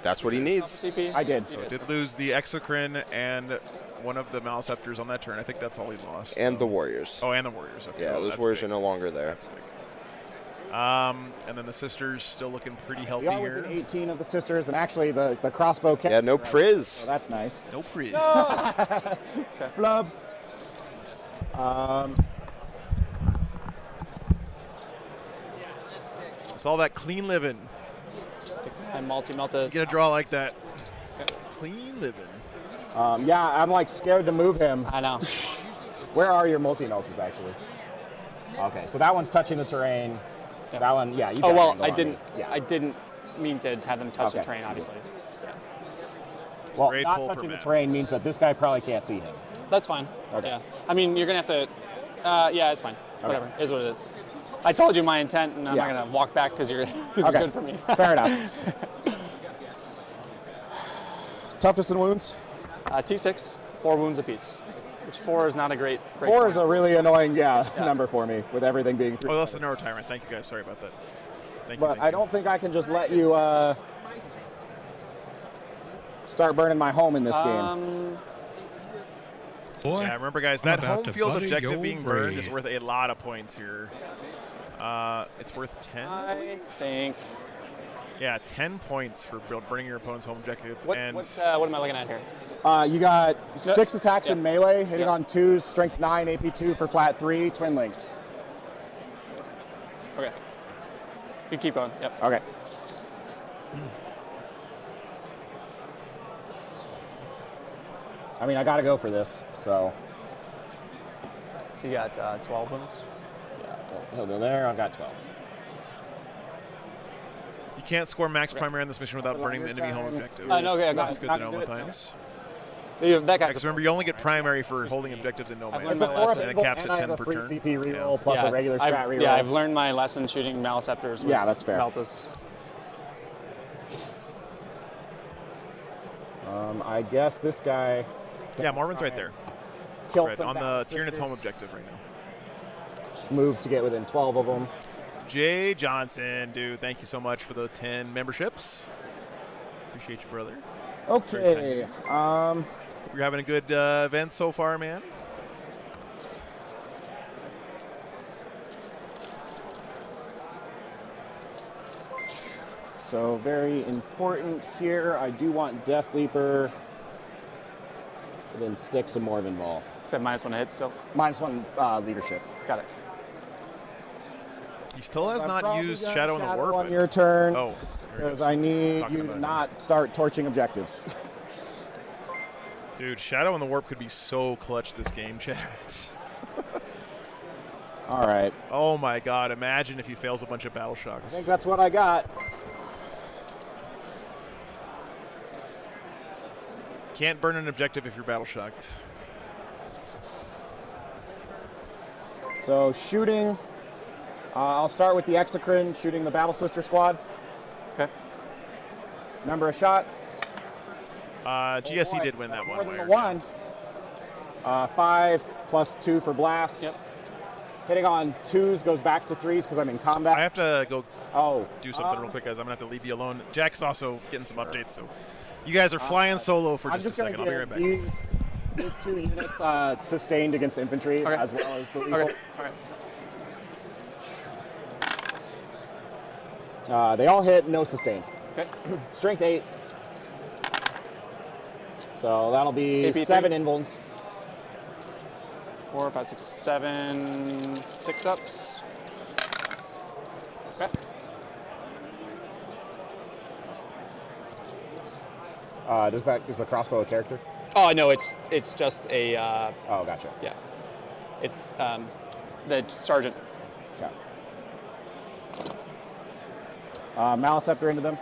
That's what he needs. CP. I did. So did lose the Exocrine and one of the Maliceptors on that turn. I think that's all he lost. And the Warriors. Oh, and the Warriors. Okay. Yeah, Oh, those that's Warriors big. are no longer there. That's big. And then the Sisters still looking pretty healthy We are here. within 18 of the Sisters, and actually the crossbow. Yeah, no priz. So that's nice. No priz. Flub. It's all that clean living. And multi-melt Get a draw like that. Clean living. Yeah, I'm like scared to move him. I know. Where are your multi-melts actually? Okay, so that one's touching the terrain. Yep. That one, yeah. You Oh got well, angle I on didn't. me. Yeah. I didn't mean to have them touch the Okay. terrain, obviously. Yeah. Well, Great not pull from touching the Matt. terrain means that this guy probably can't see him. That's fine. Okay. Yeah. I mean, you're gonna have to. Yeah, it's fine. Whatever. It is what it is. I told you my intent, and I'm not gonna walk back because you're. Cause it's Okay. good for me. Fair enough. Toughness and wounds. T6, 4 wounds apiece. Which 4 is not a great. 4 is a really annoying, number for me with everything being 3. Oh, that's the neurotimer. Thank you guys. Sorry about that. Thank you. But I don't think I can just let you start burning my home in this game. Boy, Yeah, remember, guys, I'm that about home to field butter objective your being burned is brain. worth a lot of points here. It's worth 10. I think. Yeah, 10 points for burning your opponent's home objective. What and what am I looking at here? You got 6 attacks Yep. in melee, hitting Yep. on 2s, strength 9, AP2 for flat 3, twin linked. Okay. You keep going. Yep. Okay. I mean, I got to go for this, so. You got 12 wounds. Yeah, he'll go there. I've got 12. you can't score max primary on this mission without burning the enemy home objective. No, okay, I got That's it. good Not to know do both it. times. That guy's Because remember, you only get primary for holding objectives in no I've man's learned my land, lesson. and it caps And at I have 10 a per free turn. CP reroll plus a regular strat reroll. Yeah, I've learned my lesson shooting Maliceptors with Yeah, that's fair. Meltas. I guess this guy. Yeah, Marvin's right there. Killed Right, some on the Battle Tyranids home Sisters. objective right now. Just moved to get within 12 of them. Jay Johnson, dude, thank you so much for the 10 memberships. Appreciate you, brother. Okay. You're having a good event so far, man. So very important here. I do want Death Leaper within 6 and more of involved. So -1 hit still. -1 leadership. Got it. He still has I've not probably used got Shadow in the Warp. on your turn. Oh, because I need Talking you about to him. not start torching objectives. Dude, Shadow in the Warp could be so clutch this game, chat. All right. Oh my God! Imagine if he fails a bunch of battle I shocks. think that's what I got. Can't burn an objective if you're battle shocked. So shooting, I'll start with the Exocrine shooting the Battle Sister squad. Okay. Number of shots. GSE boy, did win that more one. than way the or one. 5 plus 2 for blast. Yep. Hitting on 2s goes back to 3s because I'm in combat. I have to go do something um, real quick, guys. I'm going to have to leave you alone. Jack's also getting some updates, so you guys are flying solo for I'm just just a going second. I'll to be right give back. these 2 units sustained against infantry Okay. as well as the lethal. Okay. All right. They all hit, no sustained. Okay. Strength 8. So that'll be AP3. 7 invulns. 4, 5, 6, 7, 6 ups. Okay. Is the crossbow a character? Oh no, it's just a. Oh, gotcha. Yeah. It's the sergeant. Okay. Maliceptor into them.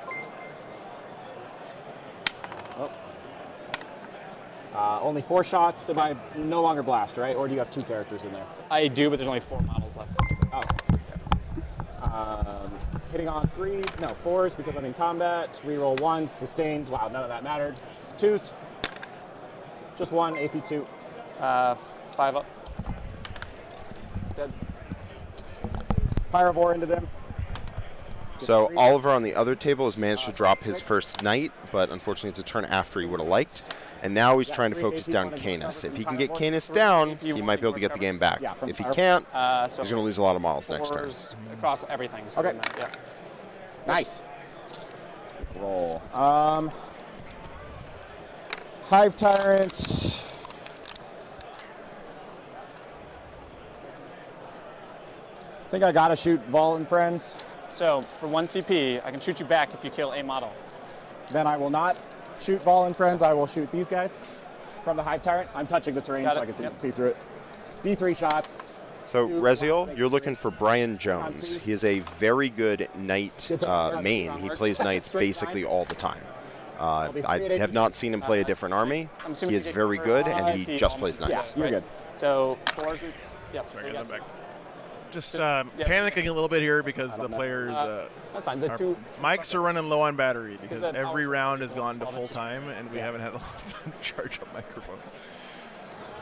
Only 4 shots. Am I no longer blast, right? Or do you have 2 characters in there? I do, but there's only 4 models left. Oh. Hitting on 3s, no 4s because I'm in combat. Reroll 1s, sustained. Wow, none of that mattered. 2s. Just 1, AP2. 5 up. Dead. Pyrovore into them. So Oliver on the other table has managed to drop his first knight, but unfortunately it's a turn after he would have liked. And now he's trying to focus down Canis. If he can get Canis down, he might be able to get the game back. If he can't, he's going to lose a lot of models next turn. Across everything. So Okay. Yeah. Nice. Roll. Hive Tyrant. I think I gotta shoot Vol and friends. So for 1 CP, I can shoot you back if you kill a model. Then I will not shoot Vol and friends. I will shoot these guys from the Hive Tyrant. I'm touching the terrain Got so it. I can Yep. see through it. D3 shots. So Reziel, you're looking for Brian Jones. He is a very good knight main. He plays knights basically all the time. I have not seen him play a different army. He is very good, and he just plays knights. You're good. So yeah. Sorry, guys, I'm back. Just panicking a little bit here because the players, that's fine. The our two mics are running low on battery because that every round has gone to full time and we haven't had a lot of time to charge up microphones.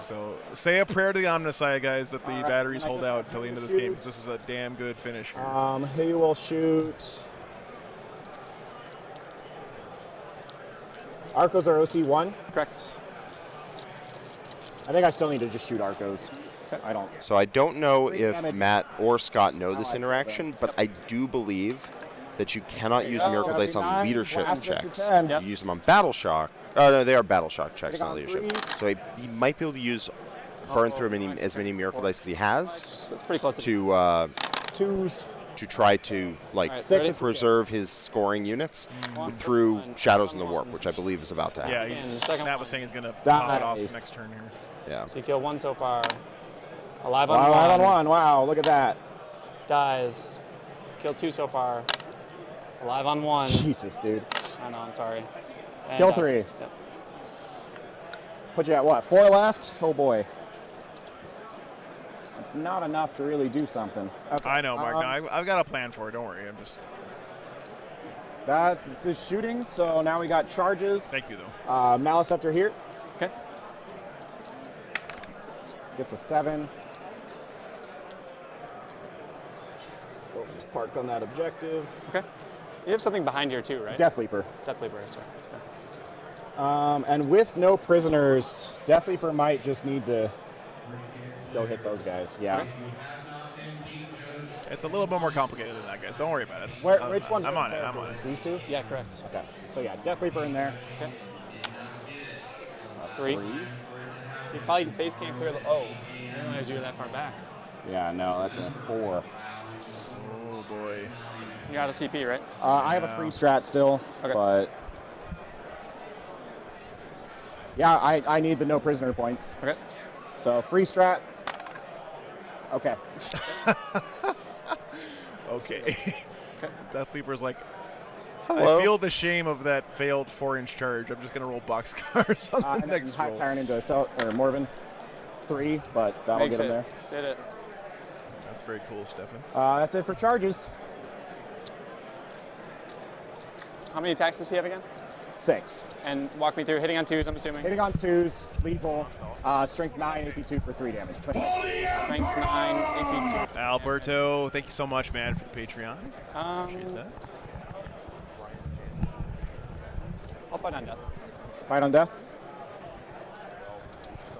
So say a prayer to the Omnissiah, guys, that the batteries hold out until the end of this game, because this is a damn good finish here. He will shoot. Arcos are OC1? Correct. I think I still need to just shoot Arcos. I don't. So I don't know if Matt or Scott know this interaction, but I do believe that you cannot use Miracle Dice on leadership checks. You use them on Battle Shock. Oh, no, they are Battle Shock checks, not leadership. So he might be able to burn through as many Miracle Dice as he has. That's pretty close to twos. To try to preserve his scoring units through Shadows in the Warp, which I believe is about to happen. Yeah, Matt was saying he's going to pop it off next turn here. Yeah. So you kill 1 so far. Alive on 1. Alive on 1. Wow, look at that. Dies. Kill 2 so far. Alive on 1. Jesus, dude. I know, I'm sorry. And Kill dies. 3. Yep. Put you at what? 4 left? Oh boy. It's not enough to really do something. Okay. I know, Mark. No, I've got a plan for it. Don't worry. I'm just. That is shooting. So now we got charges. Thank you, though. Maliceptor here. Okay. Gets a 7. We'll just park on that objective. Okay. You have something behind here too, right? Death Leaper. Death Leaper, sorry. And with no prisoners, Death Leaper might just need to go hit those guys. Yeah. Okay. It's a little bit more complicated than that, guys. Don't worry about it. Which ones? I'm on it. I'm on it. These two? Yeah, correct. Okay. So yeah, Death Leaper in there. Okay. 3. So you probably base can't clear the. Oh, I didn't realize you were that far back. Yeah, no, that's a 4. Oh boy. You're out of CP, right? I have a free strat still, but yeah, I need the no prisoner points. Okay. So free strat. Okay. Okay. Death Leaper's like, Hello? I feel the shame of that failed 4-inch charge. I'm just going to roll boxcars on the And then next Hive roll. Tyrant into Morven 3, but that'll Makes get him it. there. Did it. That's very cool, Stefan. That's it for charges. How many attacks does he have again? 6. And walk me through hitting on 2s, I'm assuming. Hitting on 2s, lethal, strength 9, AP 2 for 3 damage. Strength 9, AP 2. Alberto, thank you so much, man, for the Patreon. Appreciate that. I'll fight on death. Fight on death?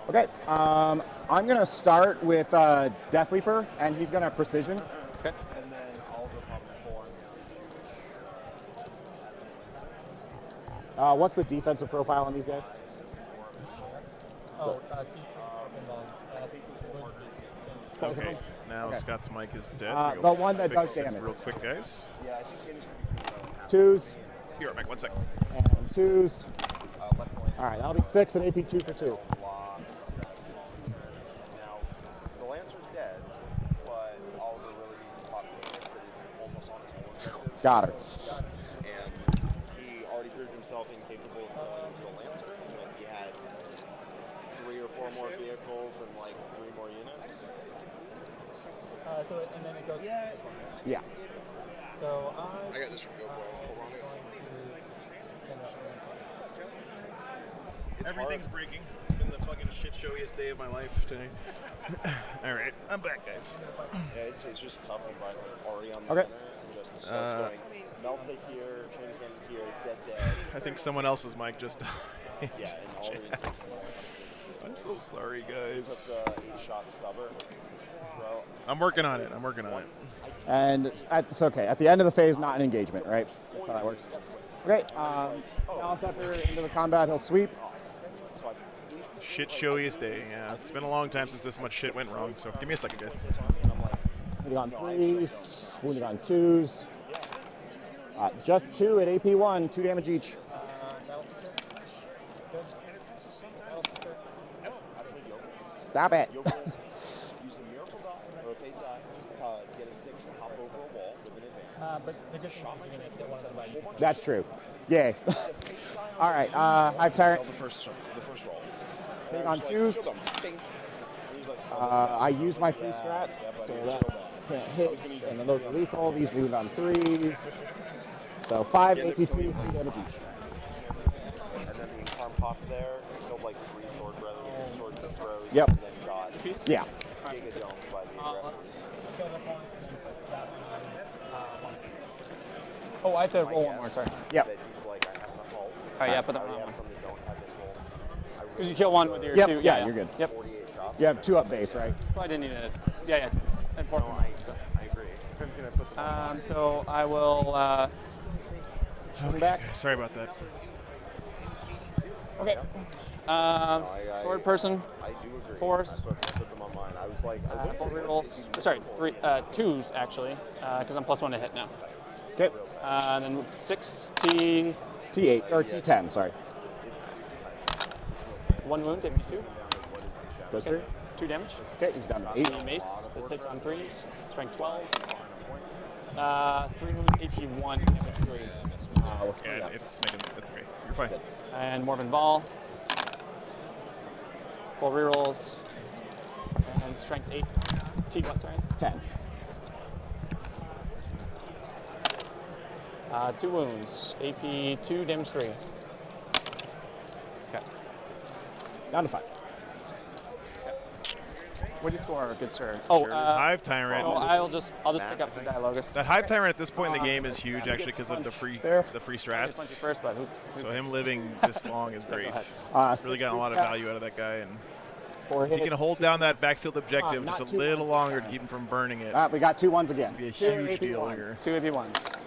Okay, I'm going to start with Death Leaper, and he's going to precision. Okay. What's the defensive profile on these guys? Okay, now Scott's mic is dead. We'll the one that fix does it damage. real quick, guys. 2s. Be right back, 1 second. And 2s. All right, that'll be 6 and AP 2 for 2. The Lancer's dead, but Oliver really needs to pop Canis that is almost on his own. Got her. And he already proved himself incapable of killing the Lancer when he had 3 or 4 more vehicles and like 3 more units. And then it goes. Yeah. So I got this from GoPro. Everything's breaking. It's been the fucking shit showiest day of my life today. All right, I'm back, guys. Yeah, it's just tough when Brian's like already on the Okay. center and just starts going Melta here, Training Cannon here, Dead. I think someone else's mic just died. Yeah, and all these takes more. I'm so sorry, guys. Took the 8-shot stubber. Throw. I'm working on it. And it's okay. At the end of the phase, not an engagement, right? That's how that works. Okay. Now after into the combat, he'll sweep. Shit showiest day. Yeah, it's been a long time since this much shit went wrong. So give me a second, guys. Wounding on 3s, wounding on 2s. Just 2 at AP1, 2 damage each. Stop it. Use a miracle die or a fate die to get a 6 to hop over a wall with an advance. But the good thing is you're going to get one of the That's true. Yay. All right. I have Tyrant. The first roll. Hitting on 2s. I use my 3 strat, so that can't hit. And then those are lethal. These wound on 3s. So 5 AP2, 3 damage each. And then the arm pop there, killed like 3 sword brothers, swords and throws. Yep. And then dodge. Yeah. Giga dome by the aggressor. Oh, I have to roll one more, sorry. Yep. He's like, I have enough hulk. All right, yeah, put that one on. Some that don't have invulns. Because you kill one with your Yep. 2. Yeah, you're good. Yep. You have 2 up base, right? Probably didn't need it. Yeah. And 4 so. I agree. So I will. Back. Sorry about that. Okay. Sword person. I do agree. Force. I put them on mine. I was like, 4 rerolls. Sorry, 2s actually, because I'm +1 to hit now. Okay. And then 6 T8 or T10, sorry. 1 wound, damage 2. Goes through. 2 damage. Okay, he's down to 8. The mace that hits on 3s. Strength 12. 3 wounds, AP 1, damage 3. Yeah, it's okay. You're fine. And Morven Ball. 4 rerolls. And strength 8. T what, sorry? 10. 2 wounds. AP 2, damage 3. Okay. Down to 5. What do you score, good sir? Oh, Hive Tyrant. So I'll just pick up the Dialogus. That Hive Tyrant at this point in the game is huge, actually, because of the free strats. First, but so him living this long is great. Really gotten a lot of value out of that guy, and if you can hold down that backfield objective just a little longer to keep him from burning it. We got 2 1s again. It'd be a huge deal here. 2 AP1s.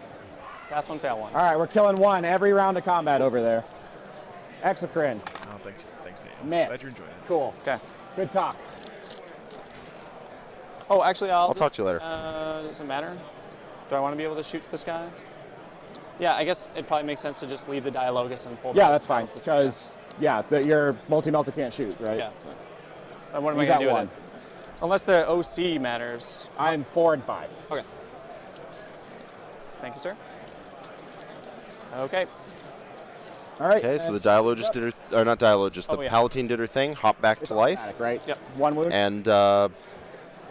Pass 1, fail 1. All right, we're killing 1 every round of combat over there. Exocrine. Oh, thanks, Dave. Missed. Glad you're enjoying it. Cool. Okay. Good talk. Oh, actually, I'll talk to you later. Does it matter? Do I want to be able to shoot this guy? Yeah, I guess it probably makes sense to just leave the Dialogus and pull. Yeah, that's fine, because, your multi-melta can't shoot, right? Yeah. What am I He's going to at do 1. with it? Unless the OC matters. I'm 4 and 5. Okay. Thank you, sir. Okay. All right. Okay, so the Dialogist did her, or not Dialogist, the Palatine did her thing, hop back to life. Right? Yep. 1 wound. And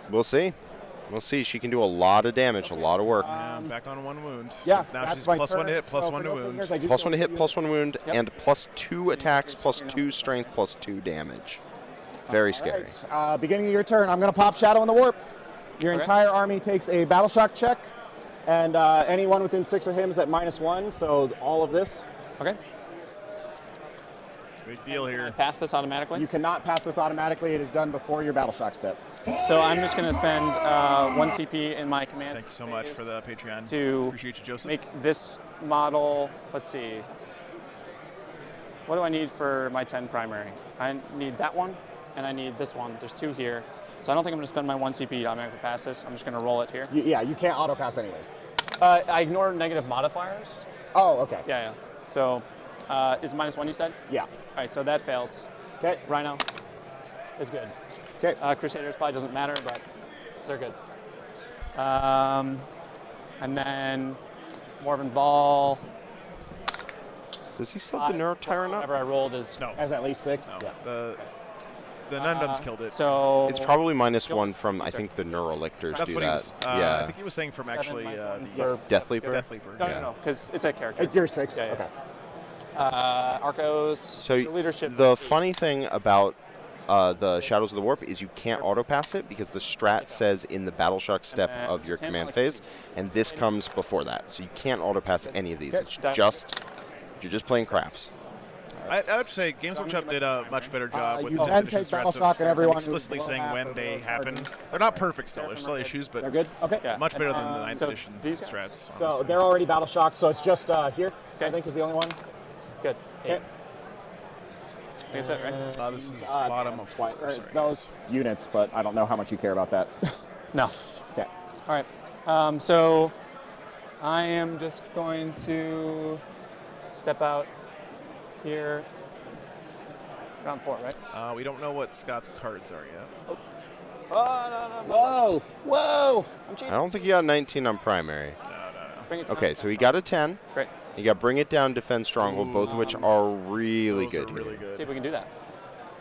we'll see. We'll see. She can do a lot of damage, a lot of work. I'm back on 1 wound. Yeah, now that's she's my +1 turn. to hit, So +1 for to no wound. prisoners, I do +1 to hit, kill +1 wound, and +2 attacks, +2 strength, +2 damage. Very scary. Right. Beginning of your turn, I'm going to pop Shadow in the Warp. Your entire army takes a Battle Shock check, and anyone within 6 of him is at -1, so all of this. Okay. Big deal here. Pass this automatically? You cannot pass this automatically. It is done before your Battle Shock step. So I'm just going to spend 1 CP in my command. Thank you so much for the Patreon. To appreciate you, Joseph. make this model, let's see. What do I need for my 10 primary? I need that one, and I need this one. There's 2 here. So I don't think I'm going to spend my 1 CP to automatically pass this. I'm just going to roll it here. Yeah, you can't auto pass anyways. I ignore negative modifiers. Oh, okay. Yeah. So is it -1 you said? Yeah. All right, so that fails. Okay. Rhino is good. Okay. Crusaders probably doesn't matter, but they're good. And then Morven Ball. Does he still have the Neuro Tyrant up? Whatever I rolled is Has at least 6. No. Yeah. The Nundums killed it. So It's probably -1 from, I think, the Neurolictors That's do what he that. was. Yeah. I think he was saying from actually for Death Leaper? Death Leaper. No, because it's a character. You're 6. Yeah, yeah. Okay. Arcos. So leadership. the funny thing about the Shadows of the Warp is you can't auto pass it because the strat says in the Battle Shock step of your command phase, and this comes before that, so you can't auto pass any of these. It's just you're just playing craps. I would say Games Workshop did a much better job with you the can definition take Battle strats Shock and everyone explicitly who's saying below when half they of those happen. are- They're not perfect still. There's still issues, but They're good? Okay. much better than the 9th edition these guys- strats. So honestly. they're already Battle Shocked, so it's just here, I think is the only one. Good. Okay. I think that's it, right? This is bottom of 4. Sorry. Those units, but I don't know how much you care about that. No. Okay. All right. So I am just going to step out here. Round 4, right? We don't know what Scott's cards are yet. Whoa! Whoa! I'm I cheating. don't think you got 19 on primary. Bring it down. Okay, so he got a 10. Great. You got Bring It Down, Defend Stronghold, both of which are really good here. See if we can do that.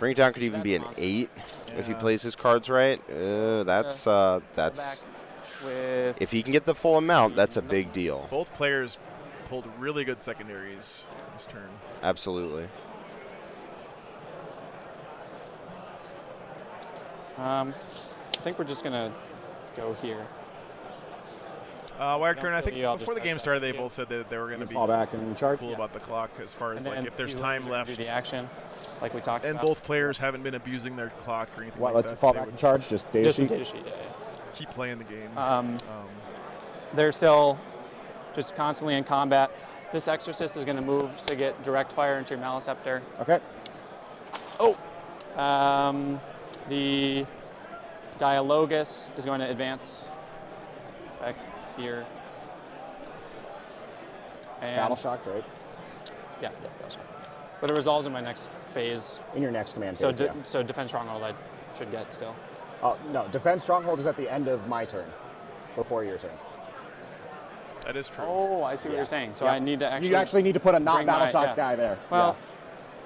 Bring It Down could even be an 8 if he plays his cards right. That's With if he can get the full amount, that's a big deal. Both players pulled really good secondaries this turn. Absolutely. I think we're just gonna go here. Wired Kern, I think I'll before the just game back started, they up. both said that they were going to be fall back and charge. cool about the clock as far as And like then if there's you time do left. the action, like we talked And about. both players haven't been abusing their clock or anything What, like let that. you fall They back would and charge? Just data Just sheet? data sheet, yeah. keep playing the game. They're still just constantly in combat. This Exorcist is going to move to get direct fire into your Maliceptor. Okay. The Dialogus is going to advance back here. It's Battle Shocked, right? Yeah, that's Battle Shocked. But it resolves in my next phase. In your next command So, phase, yeah. so Defense Stronghold I should get still. Oh, no, Defense Stronghold is at the end of my turn, before your turn. That is true. Oh, I see what you're saying. So I need to actually. You actually need to put a not bring Battle my- Shocked yeah. guy there. Well,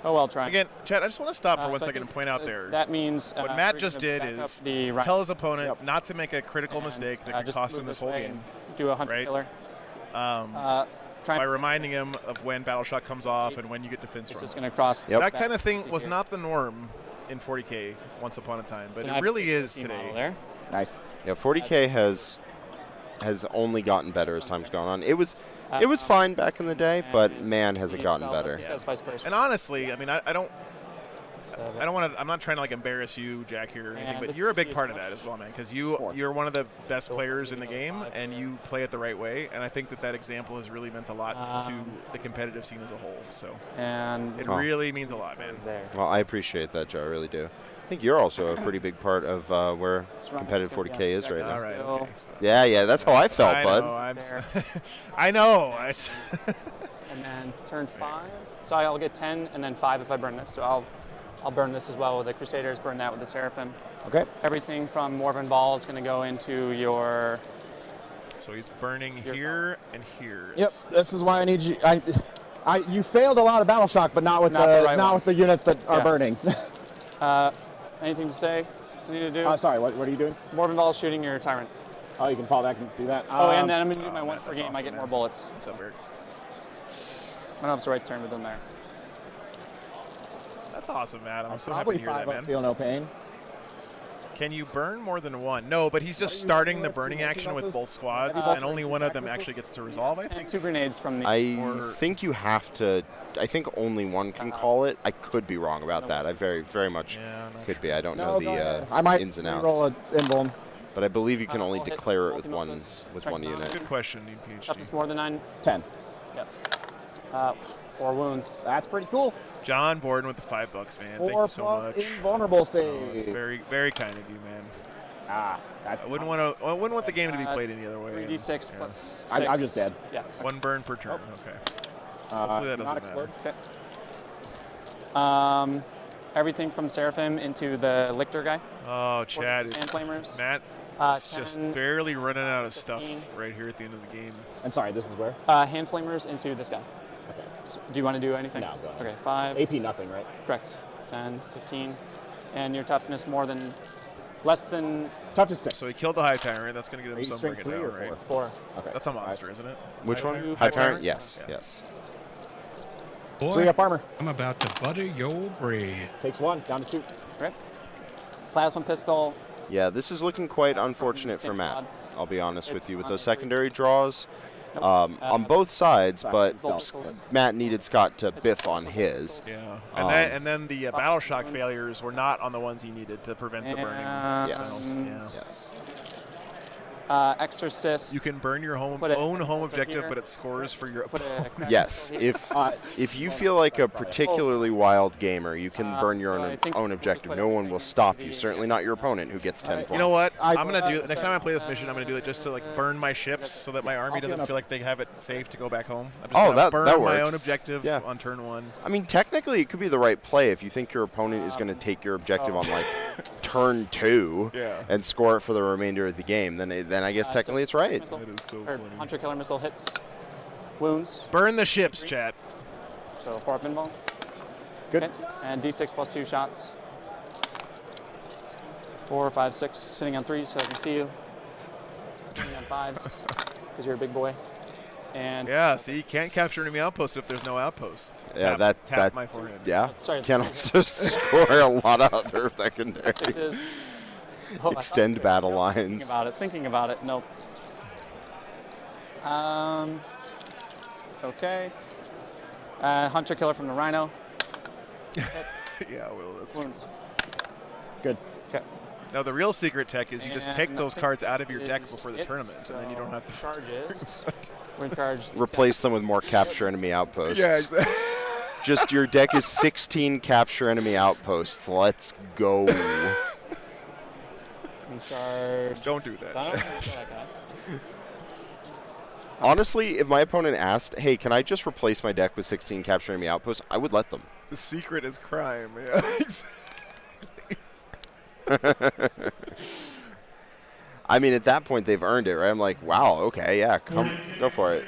oh well, try. Again, Chad, I just want to stop for 1 so I second and think point out there. that means what Matt we're just gonna did back up is the right. tell his opponent not to make a critical mistake that could just cost move him this this whole way game. and do a hunter right? killer. By reminding him of when Battle Shock comes off and when you get defense It's from. just going to cross. That kind of thing was not the norm in 40K once upon a time, but it really is today. There. Nice. Yeah, 40K has only gotten better as time's gone on. It was fine back in the day, but man, has it gotten better. And honestly, I mean, I don't want to. I'm not trying to like embarrass you, Jack, here or anything, but you're a big part of that as well, man. Because you're one of the best players in the game, and you play it the right way. And I think that example has really meant a lot to the competitive scene as a whole. So it really means a lot, man. Well, I appreciate that, Joe. I really do. I think you're also a pretty big part of where competitive 40K is right now. All right, okay. Yeah, that's how I felt, bud. I know. And then turn 5. So I'll get 10 and then 5 if I burn this. So I'll burn this as well with the Crusaders, burn that with the Seraphim. Okay. Everything from Morven Ball is going to go into your... So he's burning here and here. Yep, this is why I need you. You failed a lot of Battle Shock, but not with with the units that are burning. Anything to say? I need to do? Sorry, what are you doing? Morven Ball is shooting your Tyrant. Oh, you can fall back and do that. And then I'm going to do my once per game. I get more bullets. So weird. I don't know if it's the right turn with them there. That's awesome, Matt. I'm so happy Probably to hear that, 5 man. up, feel no pain. Can you burn more than one? No, but he's just starting the burning action with both squads, and only one of them actually gets to resolve, I think. And 2 grenades from the... I think you have to. I think only one can call it. I could be wrong about that. I very, very much could be. I don't know the I might ins and outs. roll an invuln. But I believe you can only declare it with one unit. Good question, PhD. Toughness more than 9? 10. Yep. 4 wounds. That's pretty cool. John Borden with the $5, man. 4 Thank you so much. invulnerable save. Oh, it's very, very kind of you, man. That's. I wouldn't want the game to be played any other way. 3d6 plus 6. I'm just dead. Yeah. 1 burn per turn. Okay. Hopefully that doesn't matter. Okay. Everything from Seraphim into the Lictor guy. Oh, Chad. Hand Flamers. Matt is just barely running out of stuff right here at the end of the game. I'm sorry, this is where? Hand Flamers into this guy. Okay. So, do you want to do anything? No, go ahead. Okay, 5. AP nothing, right? Correct. 10, 15. And your toughness less than... Toughness 6. So he killed the High Tyrant. That's going to get him some bring it 3 down, or right? 4. Okay. That's a monster, isn't it? Which High one? Tyrant? High Tyrant? Yes. Yeah. Yes. Boy, 3 up armor. I'm about to butter your bread. Takes 1, down to 2. Correct. Plasma pistol. Yeah, this is looking quite unfortunate for Matt. I'll be honest with you with those secondary draws. On both sides, but Matt needed Scott to biff on his. Yeah, and then the battle shock failures were not on the ones he needed to prevent the burning. Yes. Yes. Exorcist. You can burn your own home objective, but it scores for your opponent. Yes, if you feel like a particularly wild gamer, you can burn your own objective. No one will stop you. Certainly not your opponent, who gets 10 points. You know what? I'm gonna do next time I play this mission. I'm gonna do it just to like burn my ships, so that my army doesn't feel like they have it safe to go back home. I'm just gonna burn that works. my own objective on turn 1. I mean, technically, it could be the right play if you think your opponent is going to take your objective on like turn 2 and score it for the remainder of the game. Then I guess technically it's right. That is so funny. Hunter killer missile hits. Wounds. Burn the ships, chat. So 4 up pinball. Good. Okay. And D6 plus 2 shots. 4, 5, 6. Sitting on 3 so I can see you. Sitting on 5s because you're a big boy. And yeah, see, you can't capture enemy outposts if there's no outposts. Yeah, tap my forehead. Yeah, sorry, can also score a lot of other secondary. Extend battle lines. Thinking about it. Nope. Okay. Hunter killer from the Rhino. Yeah, well, that's wounds. Good. Okay. Now the real secret tech is you just take those cards out of your deck before the tournament, so and then you don't have to charge it. We're in charge. Replace them with more capture enemy outposts. Yeah, exactly. Just your deck is 16 capture enemy outposts. Let's go. Charge. Don't do that. Honestly, if my opponent asked, hey, can I just replace my deck with 16 capture enemy outposts, I would let them. The secret is crime. Yeah. I mean, at that point, they've earned it, right? I'm like, wow, okay, yeah, go for it.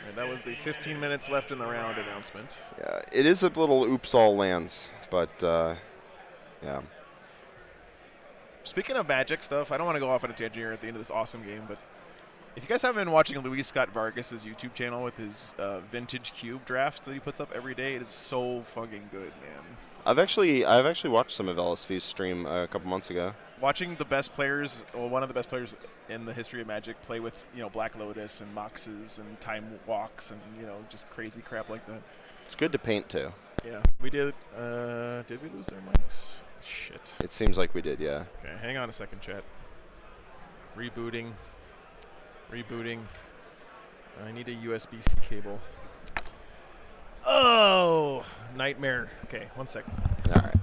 And that was the 15 minutes left in the round announcement. Yeah, it is a little oops all lands, but yeah. Speaking of Magic stuff, I don't want to go off on a tangent here at the end of this awesome game, but if you guys haven't been watching Luis Scott Vargas' YouTube channel with his vintage cube drafts that he puts up every day, it is so fucking good, man. I've actually watched some of LSV's stream a couple months ago. Watching the best players, or one of the best players in the history of Magic, play with Black Lotus and Moxes and Time Walks and just crazy crap like that. It's good to paint too. Yeah, we did. Did we lose their mics? Shit. It seems like we did, yeah. Okay, hang on a second, chat. Rebooting. I need a USB-C cable. Oh, nightmare. Okay, 1 second. All right.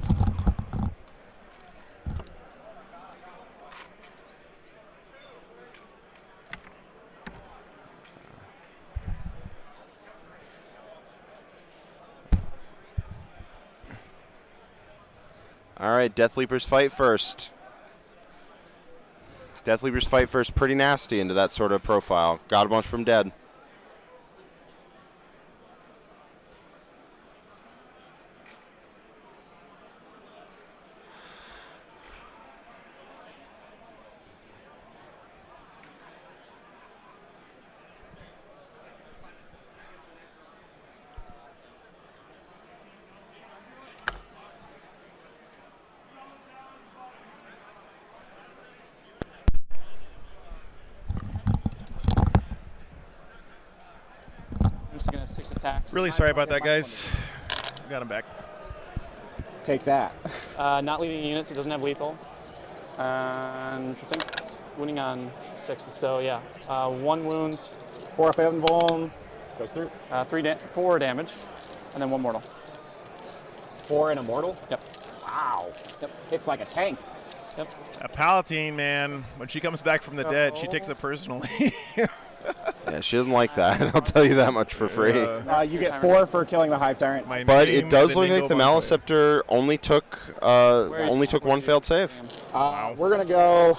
All right, Death Leapers fight first. Death Leapers fight first, pretty nasty into that sort of profile. Got a bunch from dead. Gonna have 6 attacks. Really sorry about that, guys. Got him back. Take that. Not leading units. It doesn't have lethal. And I think it's wounding on 6. So yeah, 1 wound. 4 up invuln. Goes through. 4 damage, and then 1 mortal. 4 and a mortal? Yep. Wow. Yep. Hits like a tank. Yep. A Palatine, man, when she comes back from the dead, she takes it personally. Yeah, she doesn't like that. I'll tell you that much for free. You get 4 for killing the Hive Tyrant. But it does look like the Maliceptor only took 1 failed save. We're gonna go.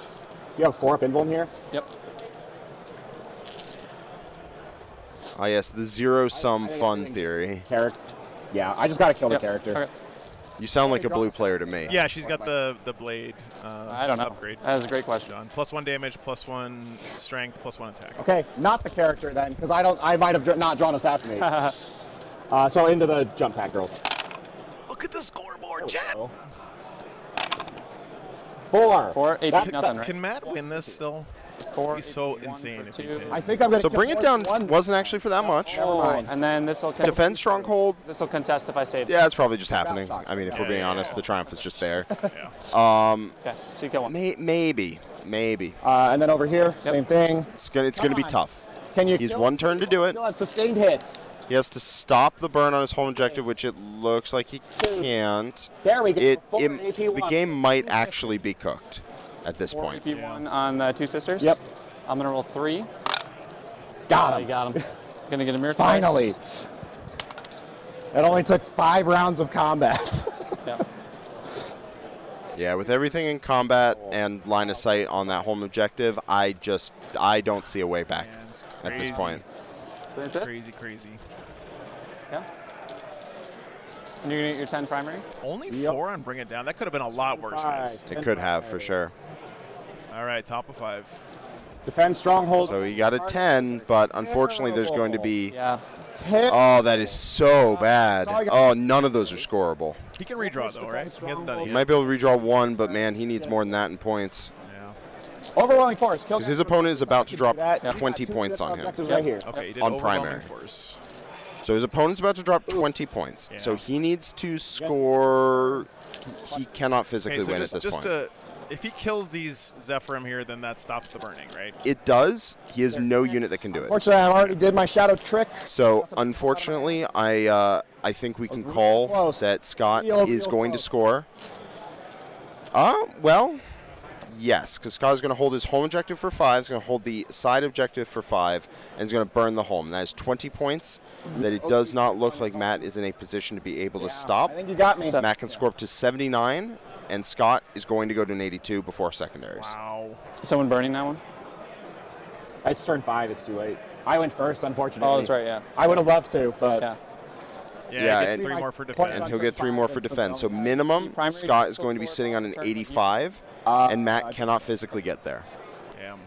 You have 4 up invuln here. Yep. Ah, yes, the zero-sum fun theory. Character. Yeah, I just gotta kill the character. Okay. You sound like a blue player to me. Yeah, she's got the blade I don't know. upgrade. That is a great question. +1 damage, +1 strength, +1 attack. Okay, not the character then, because I might have not drawn Assassinate. So into the jump pack, girls. Look at this Chat. 4. 4, 8, That's nothing, right? Can Matt win this still? 4, It'd be so insane if he did. I think I'm going to So bring it down wasn't actually for that much. Never mind. And then this will Defend stronghold. This will contest if I save. Yeah, it's probably just happening. I mean, if we're being honest, the triumph is just there. Okay, so you kill one. Maybe. And then over here, same thing. It's gonna be tough. Can you? He's kill one it? turn to do it. Still have sustained hits. He has to stop the burn on his home objective, which it looks like he can't. There we go. The game might actually be cooked at this point. AP1 on the 2 sisters. Yep. I'm gonna roll 3. Got him. You got him. Gonna get a mirror. Finally. It only took 5 rounds of combat. Yep. Yeah, with everything in combat and line of sight on that home objective, I don't see a way back at this point. So that's it. Crazy. Yeah. And you're gonna get your 10 primary. Only 4 on Bring It Down. That could have been a lot worse, guys. It could have for sure. All right, top of 5. Defend stronghold. So he got a 10, but unfortunately there's going to be... Yeah. 10. Oh, that is so bad. Oh, none of those are scoreable. He can redraw, though, right? He hasn't done it He yet. might be able to redraw 1, but man, he needs more than that in points. Overwhelming force. Kill Because his opponent is about to drop that. 20 points on him. Objectives right here. Okay, he did On overwhelming primary. force. So his opponent's about to drop 20 points. So he needs to score... He cannot physically Okay, so win at this point. If he kills these Zephyrim here, then that stops the burning, right? It does. He has no unit that can do it. Fortunately, I already did my shadow trick. So unfortunately, I think we can call that Scott is going to score. Well, yes, because Scott is going to hold his home objective for 5. He's going to hold the side objective for 5, and he's going to burn the home. That is 20 points that it does not look like Matt is in a position to be able to stop. I think you got me. Matt can score up to 79, and Scott is going to go to an 82 before secondaries. Wow. Someone burning that one? It's turn 5. It's too late. I went first, unfortunately. Oh, that's right, yeah. I would have loved to, but... Yeah, he gets and 3 more for defense. And he'll get 3 more for defense. So minimum, Scott is going to be sitting on an 85, and Matt cannot physically get there. Damn.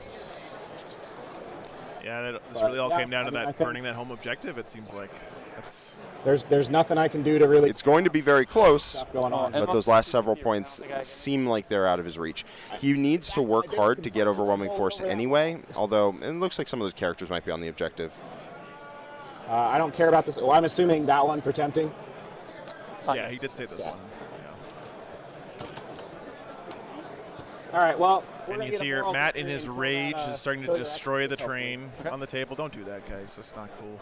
Yeah, this really all came down to that burning that home objective, it seems like. That's... There's nothing I can do to really... It's going to be very close, going on. but those last several points seem like they're out of his reach. He needs to work hard to get overwhelming force anyway, although it looks like some of those characters might be on the objective. I don't care about this. Well, I'm assuming that one for tempting. Yeah, he did say this one. All right, well... And you see here, Matt in his rage is starting to destroy the train on the table. Don't do that, guys. That's not cool.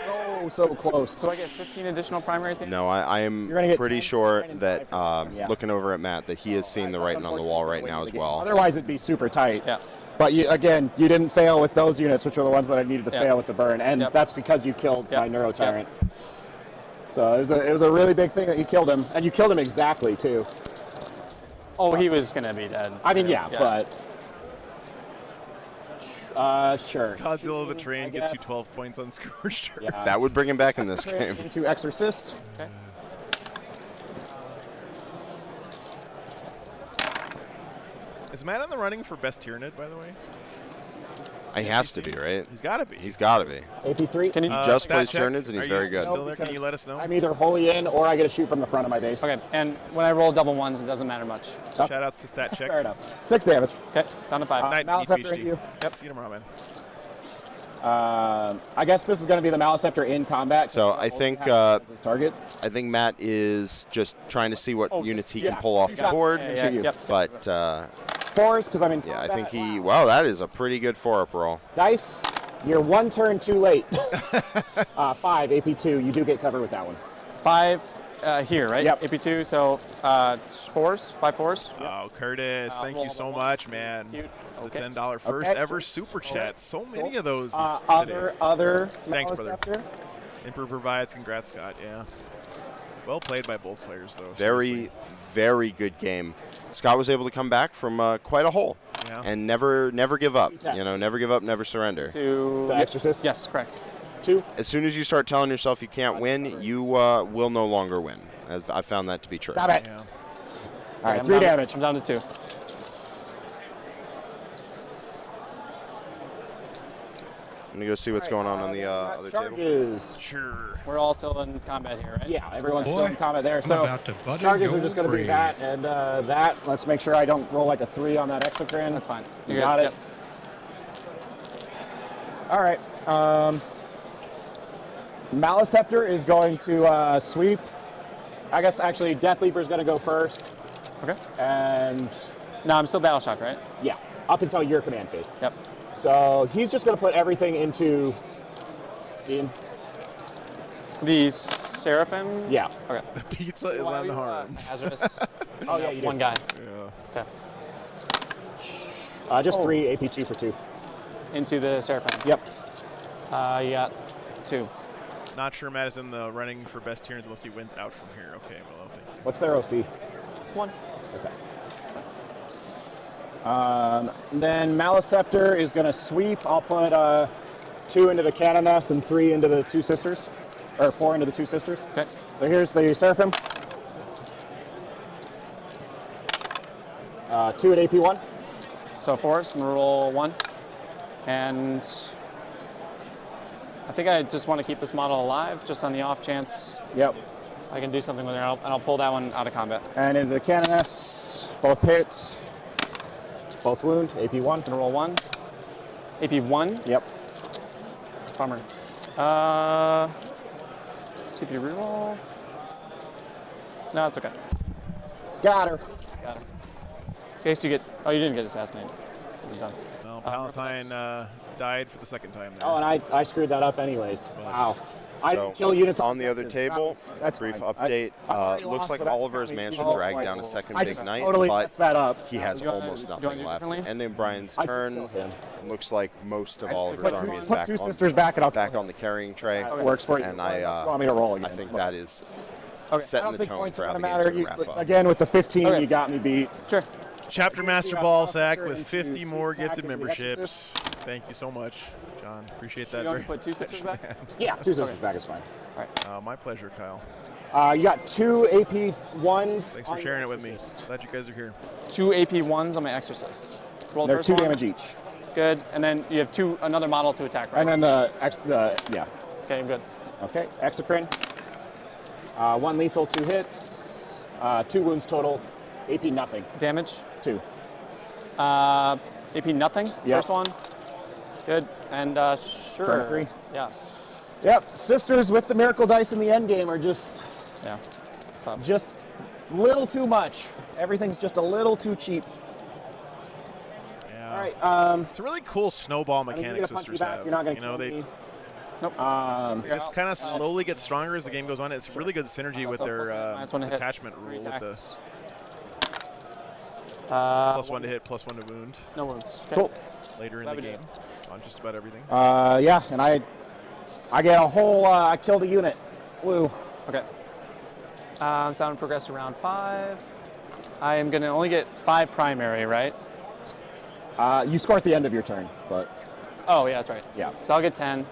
Oh, so close. So I get 15 additional primary things? No, I am pretty sure that looking over at Matt that he is seeing the writing on the wall right now as well. Otherwise, it'd be super tight. Yeah. But again, you didn't fail with those units, which are the ones that I needed to fail with the burn, and that's because you killed my Neuro Tyrant. So it was a really big thing that you killed him, and you killed him exactly too. Oh, he was gonna be dead. I mean, but sure. Godzilla the Train gets you 12 points on Scorched Earth. Yeah. That would bring him back in this game. Into Exorcist. Okay. Is Matt in the running for best Tyranid, by the way? He has to be, right? He's got to be. He's got to be. AP3. He just plays Tyranids, and he's very good. Still there? Can you let us know? I'm either wholly in or I get to shoot from the front of my base. Okay, and when I roll double ones, it doesn't matter much. Shout outs to stat check. Fair enough. 6 damage. Okay, down to 5. Night, Maliceptor PhD. hit you. Yep, see you tomorrow, man. I guess this is going to be the Maliceptor in combat. So I think target. I think Matt is just trying to see what units he can pull off the board. But 4s because I'm in. Yeah, I think he. Wow, that is a pretty good 4-up roll. Dice, you're 1 turn too late. 5 AP2. You do get covered with that one. 5 here, right? Yep. AP2. So 4s, 5 4s. Oh, Curtis, thank you so much, man. The $10 first ever super chat. So many of those. Other. Thanks, brother. Maliceptor. Improve provides. Congrats, Scott. Yeah. Well played by both players, though. Very, very good game. Scott was able to come back from quite a hole and never give up. You know, never give up, never surrender. To the Exorcist? Yes, correct. 2. As soon as you start telling yourself you can't win, you will no longer win. I found that to be true. Stop it. Yeah. All right, 3 damage. I'm down to 2. I'm gonna go see what's going on the other table. Sure. We're all still in combat here, right? Yeah, everyone's still Boy, in combat there. I'm So about to butter charges are your just going to be bread. that and that. Let's make sure I don't roll like a 3 on that exocrine. That's fine. You You're got good. it. All right. Maliceptor is going to sweep. I guess actually Death Leaper is going to go first. Okay. And no, I'm still battle shocked, right? Yeah, up until your command phase. Yep. So he's just going to put everything into the Seraphim. Yeah. Okay. The pizza is unharmed. Hazardous. Oh yeah, you do. One guy. Yeah. Okay. Just 3 AP 2 for 2. Into the Seraphim. Yep. You got 2. Not sure Matt is in the running for best Tyranids unless he wins out from here. Okay, well, thank you. What's their OC? 1. Okay. Then Maliceptor is going to sweep. I'll put 2 into the Canoness and 3 into the 2 sisters. Or 4 into the 2 sisters. Okay. So here's the Seraphim. 2 at AP 1. So force, I'm gonna roll 1. And I think I just want to keep this model alive, just on the off chance. Yep. I can do something with it, and I'll pull that one out of combat. And into the Canoness, both hit, both wound, AP 1. Gonna roll 1. AP 1? Yep. Bummer. CP reroll. No, it's okay. Got her. Got her. In case you get, oh, you didn't get assassinated. You're done. Well, Palatine died for the second time there. Oh, and I screwed that up anyways. Wow. I So didn't kill units on the other table. That's brief fine. update. I already Looks lost, like but I Oliver has finally managed to beat drag all down a points. second I big just knight, totally but messed that up. he has You wanna- almost do you wanna nothing do left. differently? And in Brian's I just turn, killed him. looks like most of Oliver's put army is put back 2 on, sisters back and I'll back on the carrying tray. Works for you. And Unless you want me to roll again. I think that is I setting don't the think tone points for are how going the to game's matter. going to wrap up. Again, with the 15, Okay. you got me beat. Sure. Chapter Master Balzac with 50 more gifted the memberships. Thank you so much, John. Appreciate that. You want very to put 2 sisters back? Yeah, 2 sisters back is fine. My pleasure, Kyle. You got 2 AP 1s. Thanks for sharing it with me. Glad you guys are here. 2 AP 1s on my Exorcist. Roll They're first 2 one. damage each. Good. And then you have another model to attack, right? And then yeah. Okay, I'm good. Okay, Exocrine. 1 lethal, 2 hits. 2 wounds total. AP nothing. Damage? 2. AP nothing. Yep. First one. Good. And sure. Burn 3. Yeah. Yep, sisters with the miracle dice in the end game are just just little too much. Everything's just a little too cheap. Yeah. All right. It's a really cool snowball I mean, mechanic you're gonna punch me sisters back, have. you're not gonna You know, kill they me. Nope. just kind of slowly get stronger as the game goes on. It's really good synergy with so their minus 1 to hit. attachment 3 rule with the attacks. +1 to hit, +1 to wound. No wounds. Okay. Cool. Later in the game on just about everything. Yeah, and I get a whole. I killed a unit. Woo. Okay. So I'm going to progress to round 5. I am going to only get 5 primary, right? You score at the end of your turn, but. Oh, yeah, that's right. Yeah. So I'll get 10.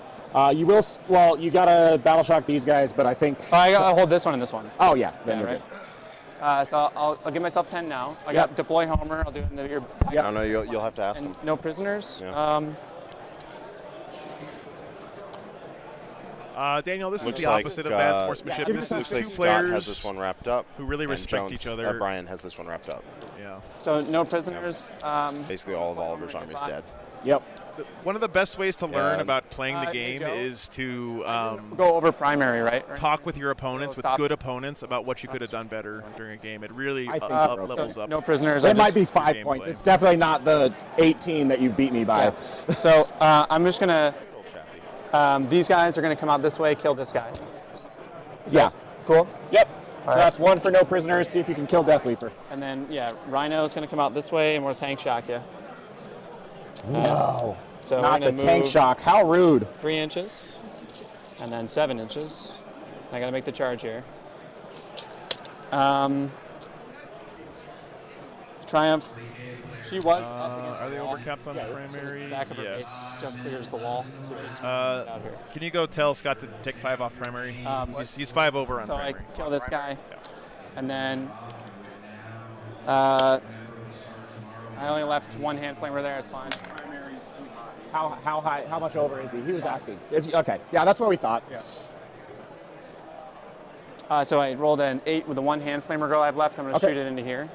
You will. Well, you gotta battle shock these guys, but I think. Oh, I gotta hold this one and this one. Oh yeah, then you're right? good. So I'll give myself 10 now. I got deploy Homer. I'll do it into your. I don't know. You'll have to ask him. No prisoners. Yeah. Daniel, this is Looks the opposite of bad sportsmanship. Yeah, this looks is like 2 Scott players has this one wrapped up, who really and respect Jones, each other. Brian has this one wrapped up. Yeah. So no prisoners. Basically, all of Oliver's army is dead. Yep. One of the best ways to learn Yeah. about playing the Hey, game Joe. is to Go over primary, right? talk with your opponents, with stop. good opponents, about what you could have done better during a game. It really I think levels up. No prisoners. It might be 5 points. It's definitely not the 18 that you've beat me by. Yeah. So I'm just gonna. These guys are gonna come out this way, kill this guy. Yeah. Cool. Yep. All So right. that's 1 for no prisoners. See if you can kill Death Leaper. And then Rhino's gonna come out this way, and we'll tank shock you. No. So we're Not gonna the tank move shock. How rude. 3 inches, and then 7 inches. I gotta make the charge here. Triumph. She was up against Are the they wall. overcapped on primary? Back of her base just clears the wall. So she's just out here. Can you go tell Scott to take 5 off primary? He's 5 over on So primary. I kill this guy, and then I only left one hand flamer there. It's fine. How high? How much over is he? He was asking. Is he, okay. Yeah, that's what we thought. Yeah. So I rolled an 8 with the one hand flamer girl I have left. I'm going to shoot it into here.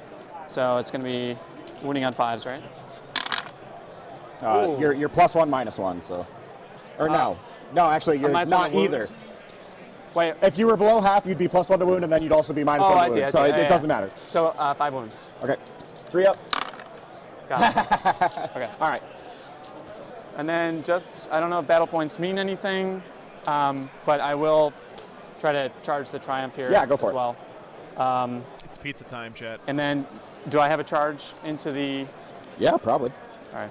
So it's going to be wounding on 5s, right? You're +1, -1, so. Or no. No, actually, you're not either. Wait. If you were below half, you'd be +1 to wound, and then you'd also be -1 to wound. I so see. it doesn't matter. So 5 wounds. Okay. 3 up. Got it. Okay. All right. And then just, I don't know if battle points mean anything, but I will try to charge the Triumph here go for as well. It's pizza time, chat. And then, do I have a charge into the... Yeah, probably. All right.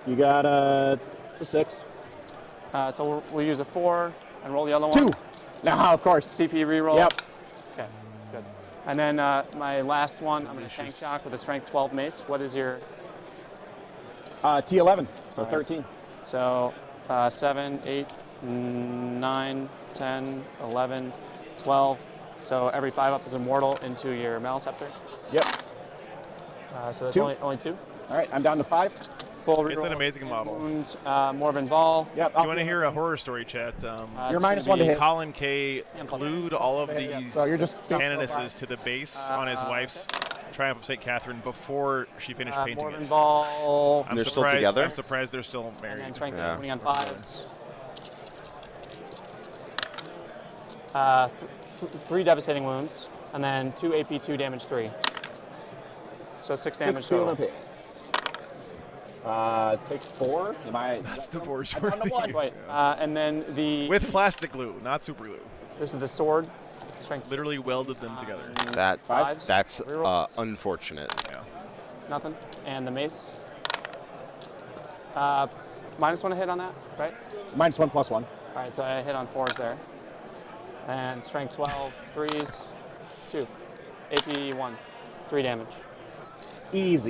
You got it's a 6. So we'll use a 4 and roll the other one. 2. Now, of course. CP reroll. Yep. Okay, good. And then my last one, I'm going to tank shock with a strength 12 mace. What is your... T11, so 13. So 7, 8, 9, 10, 11, 12. So every 5 up is immortal into your Maliceptor. Yep. So that's 2. only 2. All right, I'm down to 5. Full reroll. It's an amazing model. Wound, Morven Ball. Yep. If you want to hear a horror story, chat? You're -1 to hit. Colin K glued all of these So you're just Canonnesses to the base on his wife's Triumph of St. Catherine before she finished painting Morven it. Ball. They're still together? I'm surprised they're still married. And then strength Yeah. wounding on 5s. 3 devastating wounds, and then 2 AP, 2 damage 3. So 6 damage 6 total. hits. Take 4. Am I? That's the worst. Wait, and then the... With plastic glue, not super glue. This is the sword. Strength Literally welded them together. That's unfortunate. Yeah. Nothing. And the mace. -1 to hit on that, right? -1 +1. All right, so I hit on 4s there. And strength 12, 3s, 2. AP 1, 3 damage. Easy.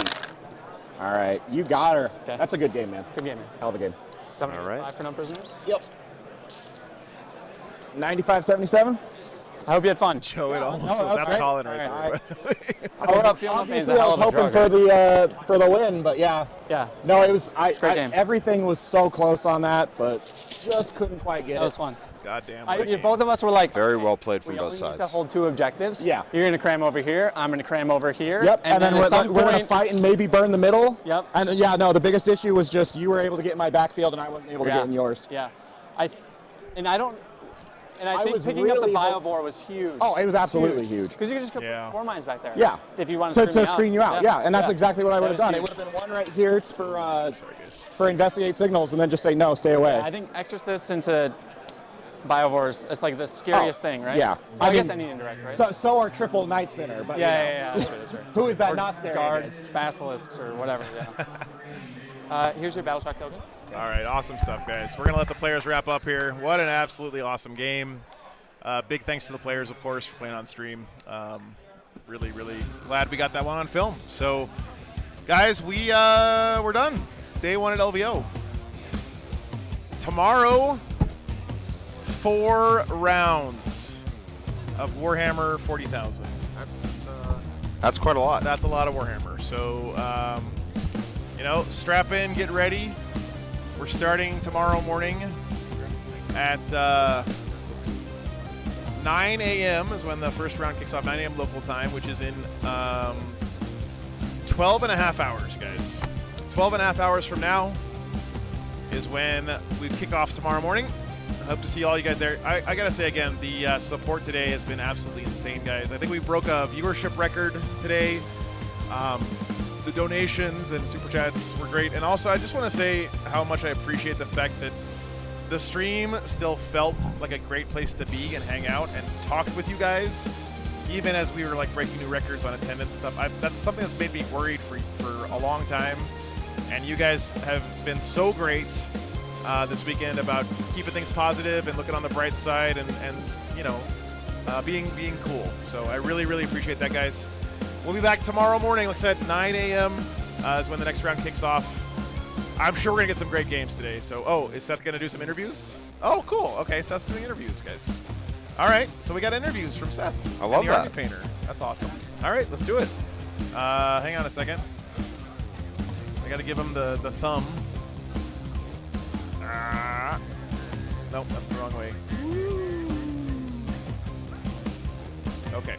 All right, you got her. Okay. That's a good game, man. Good game, man. Hell of a game. 75 for no prisoners. Yep. 95-77. I hope you had fun. Joe, it almost that's great. Colin right All there. Obviously, I was hoping for the win, but yeah. Yeah. No, it was. Great game. Everything was so close on that, but just couldn't quite get it. That was fun. God damn. Both of us were like, Very well played from we both only need sides. to hold 2 objectives. Yeah. You're going to cram over here. I'm going to cram over here. Yep. And then we're going to fight and maybe burn the middle. Yep. And yeah, no, the biggest issue was just you were able to get in my backfield and I wasn't able to get in yours. Yeah. I think was picking up the really Biovore was huge. Oh, it was absolutely huge. Because you could just put 4 mines back there. Yeah. If you wanted to screen you out. Yeah. And that's exactly what I would have done. Huge. It would have been 1 right here for investigate signals and then just say no, stay away. Yeah, I think Exorcist into Biovores, it's like the scariest thing, right? Yeah. I guess any indirect, right? So are triple Night Spinner. But Yeah. That's right. Who is that Or not scary Guards, against? Basilisks, or whatever, here's your Battle Shock tokens. All right, awesome stuff, guys. We're going to let the players wrap up here. What an absolutely awesome game. Big thanks to the players, of course, for playing on stream. Really, really glad we got that one on film. So, guys, we're done. Day 1 at LVO. Tomorrow, 4 rounds of Warhammer 40,000. That's quite a lot. That's a lot of Warhammer. So, strap in, get ready. We're starting tomorrow morning at 9 a.m. is when the first round kicks off, 9 a.m. local time, which is in 12 and a half hours, guys. 12 and a half hours from now is when we kick off tomorrow morning. I hope to see all you guys there. I got to say again, the support today has been absolutely insane, guys. I think we broke a viewership record today. The donations and super chats were great. And also, I just want to say how much I appreciate the fact that the stream still felt like a great place to be and hang out and talk with you guys, even as we were like breaking new records on attendance and stuff. That's something that's made me worried for a long time. And you guys have been so great this weekend about keeping things positive and looking on the bright side and being cool. So I really, really appreciate that, guys. We'll be back tomorrow morning. Like I said, 9 a.m. Is when the next round kicks off. I'm sure we're going to get some great games today. So, is Seth going to do some interviews? Oh, cool. Okay, Seth's doing interviews, guys. All right, so we got interviews from Seth. I love the that. Army Painter. That's awesome. All right, let's do it. Hang on a second. got to give him the thumb. Nope, that's the wrong way. Okay.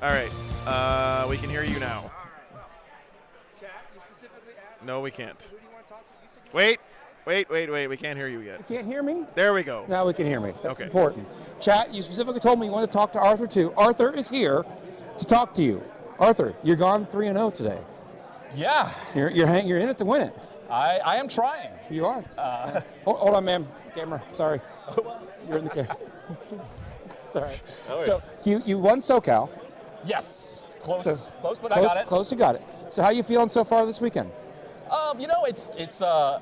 All right. We can hear you now. No, we can't. Wait. We can't hear you yet. You can't hear me? There we go. Now we can hear me. That's okay. important. Chat, you specifically told me you wanted to talk to Arthur too. Arthur is here to talk to you. Arthur, you're gone 3-0 today. Yeah. You're in it to win it. I am trying. You are. Hold on, ma'am. Camera. Sorry. You're in the camera. Sorry. So you won SoCal. Yes. Close, but I got it. Close, you got it. So how you feeling so far this weekend? It's a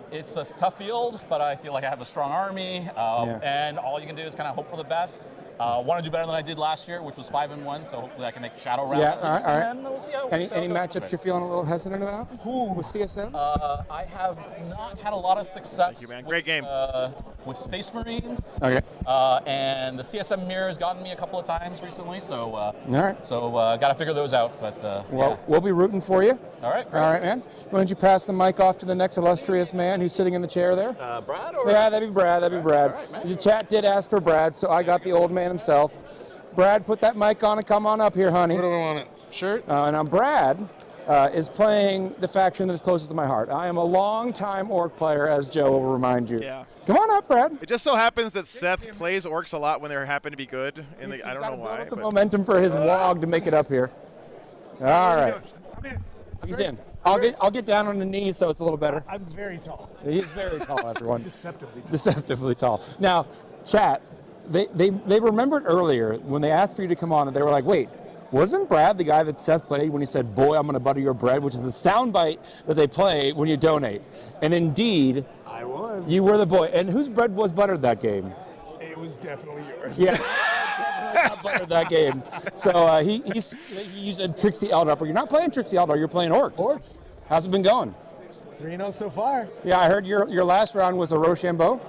tough field, but I feel like I have a strong army, and all you can do is kind of hope for the best. Want to do better than I did last year, which was 5-1. So hopefully I can make Shadow round. Yeah, at least, all right. And we'll see how. Any matchups you're feeling a little hesitant about? With CSM? I have not had a lot of success. Thank you, man. Great game. With Space Marines. Okay. And the CSM mirror has gotten me a couple of times recently, so all right. So got to figure those out. But we'll be rooting for you. All right. Great. All right, man. Why don't you pass the mic off to the next illustrious man who's sitting in the chair there? Brad? Or? Yeah, that'd be Brad. That'd be Brad. All right, man. The chat did ask for Brad, so I got the old man himself. Brad, put that mic on and come on up here, honey. What do we want it? Shirt? Now, Brad is playing the faction that is closest to my heart. I am a long-time Orc player, as Joe will remind you. Yeah. Come on up, Brad. It just so happens that Seth plays Orcs a lot when they happen to be good. I don't know why. Build up the momentum for his wog to make it up here. All right. He's in. I'll get down on the knees so it's a little better. I'm very tall. He's very tall, everyone. Deceptively tall. Deceptively tall. Now, chat, they remembered earlier when they asked for you to come on, and they were like, wait, wasn't Brad the guy that Seth played when he said, boy, I'm going to butter your bread, which is the soundbite that they play when you donate. And indeed, I was. You were the boy. And whose bread was buttered that game? It was definitely yours. Yeah. Got buttered that game. So he used Trixie Eldar, but you're not playing Trixie Eldar, you're playing Orcs. Orcs. How's it been going? 3-0 so far. Yeah, I heard your last round was a Rochambeau.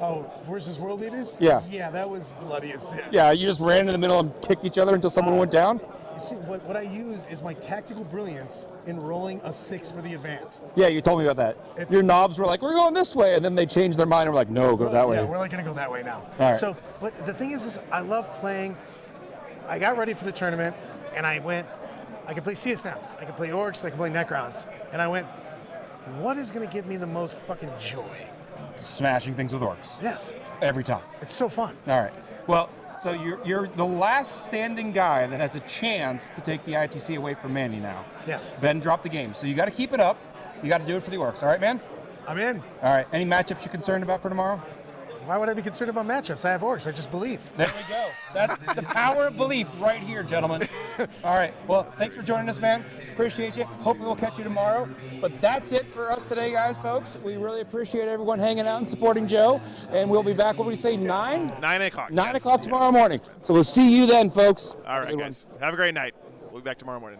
Oh, versus World Leaders? Yeah. Yeah, that was bloody as sin. Yeah, you just ran in the middle and kicked each other until someone went down? See, what I used is my tactical brilliance in rolling a 6 for the advance. Yeah, you told me about that. Your knobs were like, we're going this way, and then they changed their mind and were like, no, go that way. Yeah, we're like going to go that way now. All right. So, but the thing is I love playing. I got ready for the tournament, and I went, I can play CSM, I can play Orcs, I can play Necrons. And I went, what is going to give me the most fucking joy? Smashing things with Orcs. Yes. Every time. It's so fun. All right. Well, so you're the last standing guy that has a chance to take the ITC away from Manny now. Yes. Ben dropped the game, so you got to keep it up. You got to do it for the Orcs. All right, man? I'm in. All right. Any matchups you're concerned about for tomorrow? Why would I be concerned about matchups? I have Orcs. I just believe. There we go. That's the power of belief right here, gentlemen. All right. Well, thanks for joining us, man. Appreciate you. Hopefully we'll catch you tomorrow. But that's it for us today, guys, folks. We really appreciate everyone hanging out and supporting Joe. And we'll be back, what did we say, 9? 9 o'clock. 9 o'clock tomorrow morning. So we'll see you then, folks. All right, guys. Have a great night. We'll be back tomorrow morning.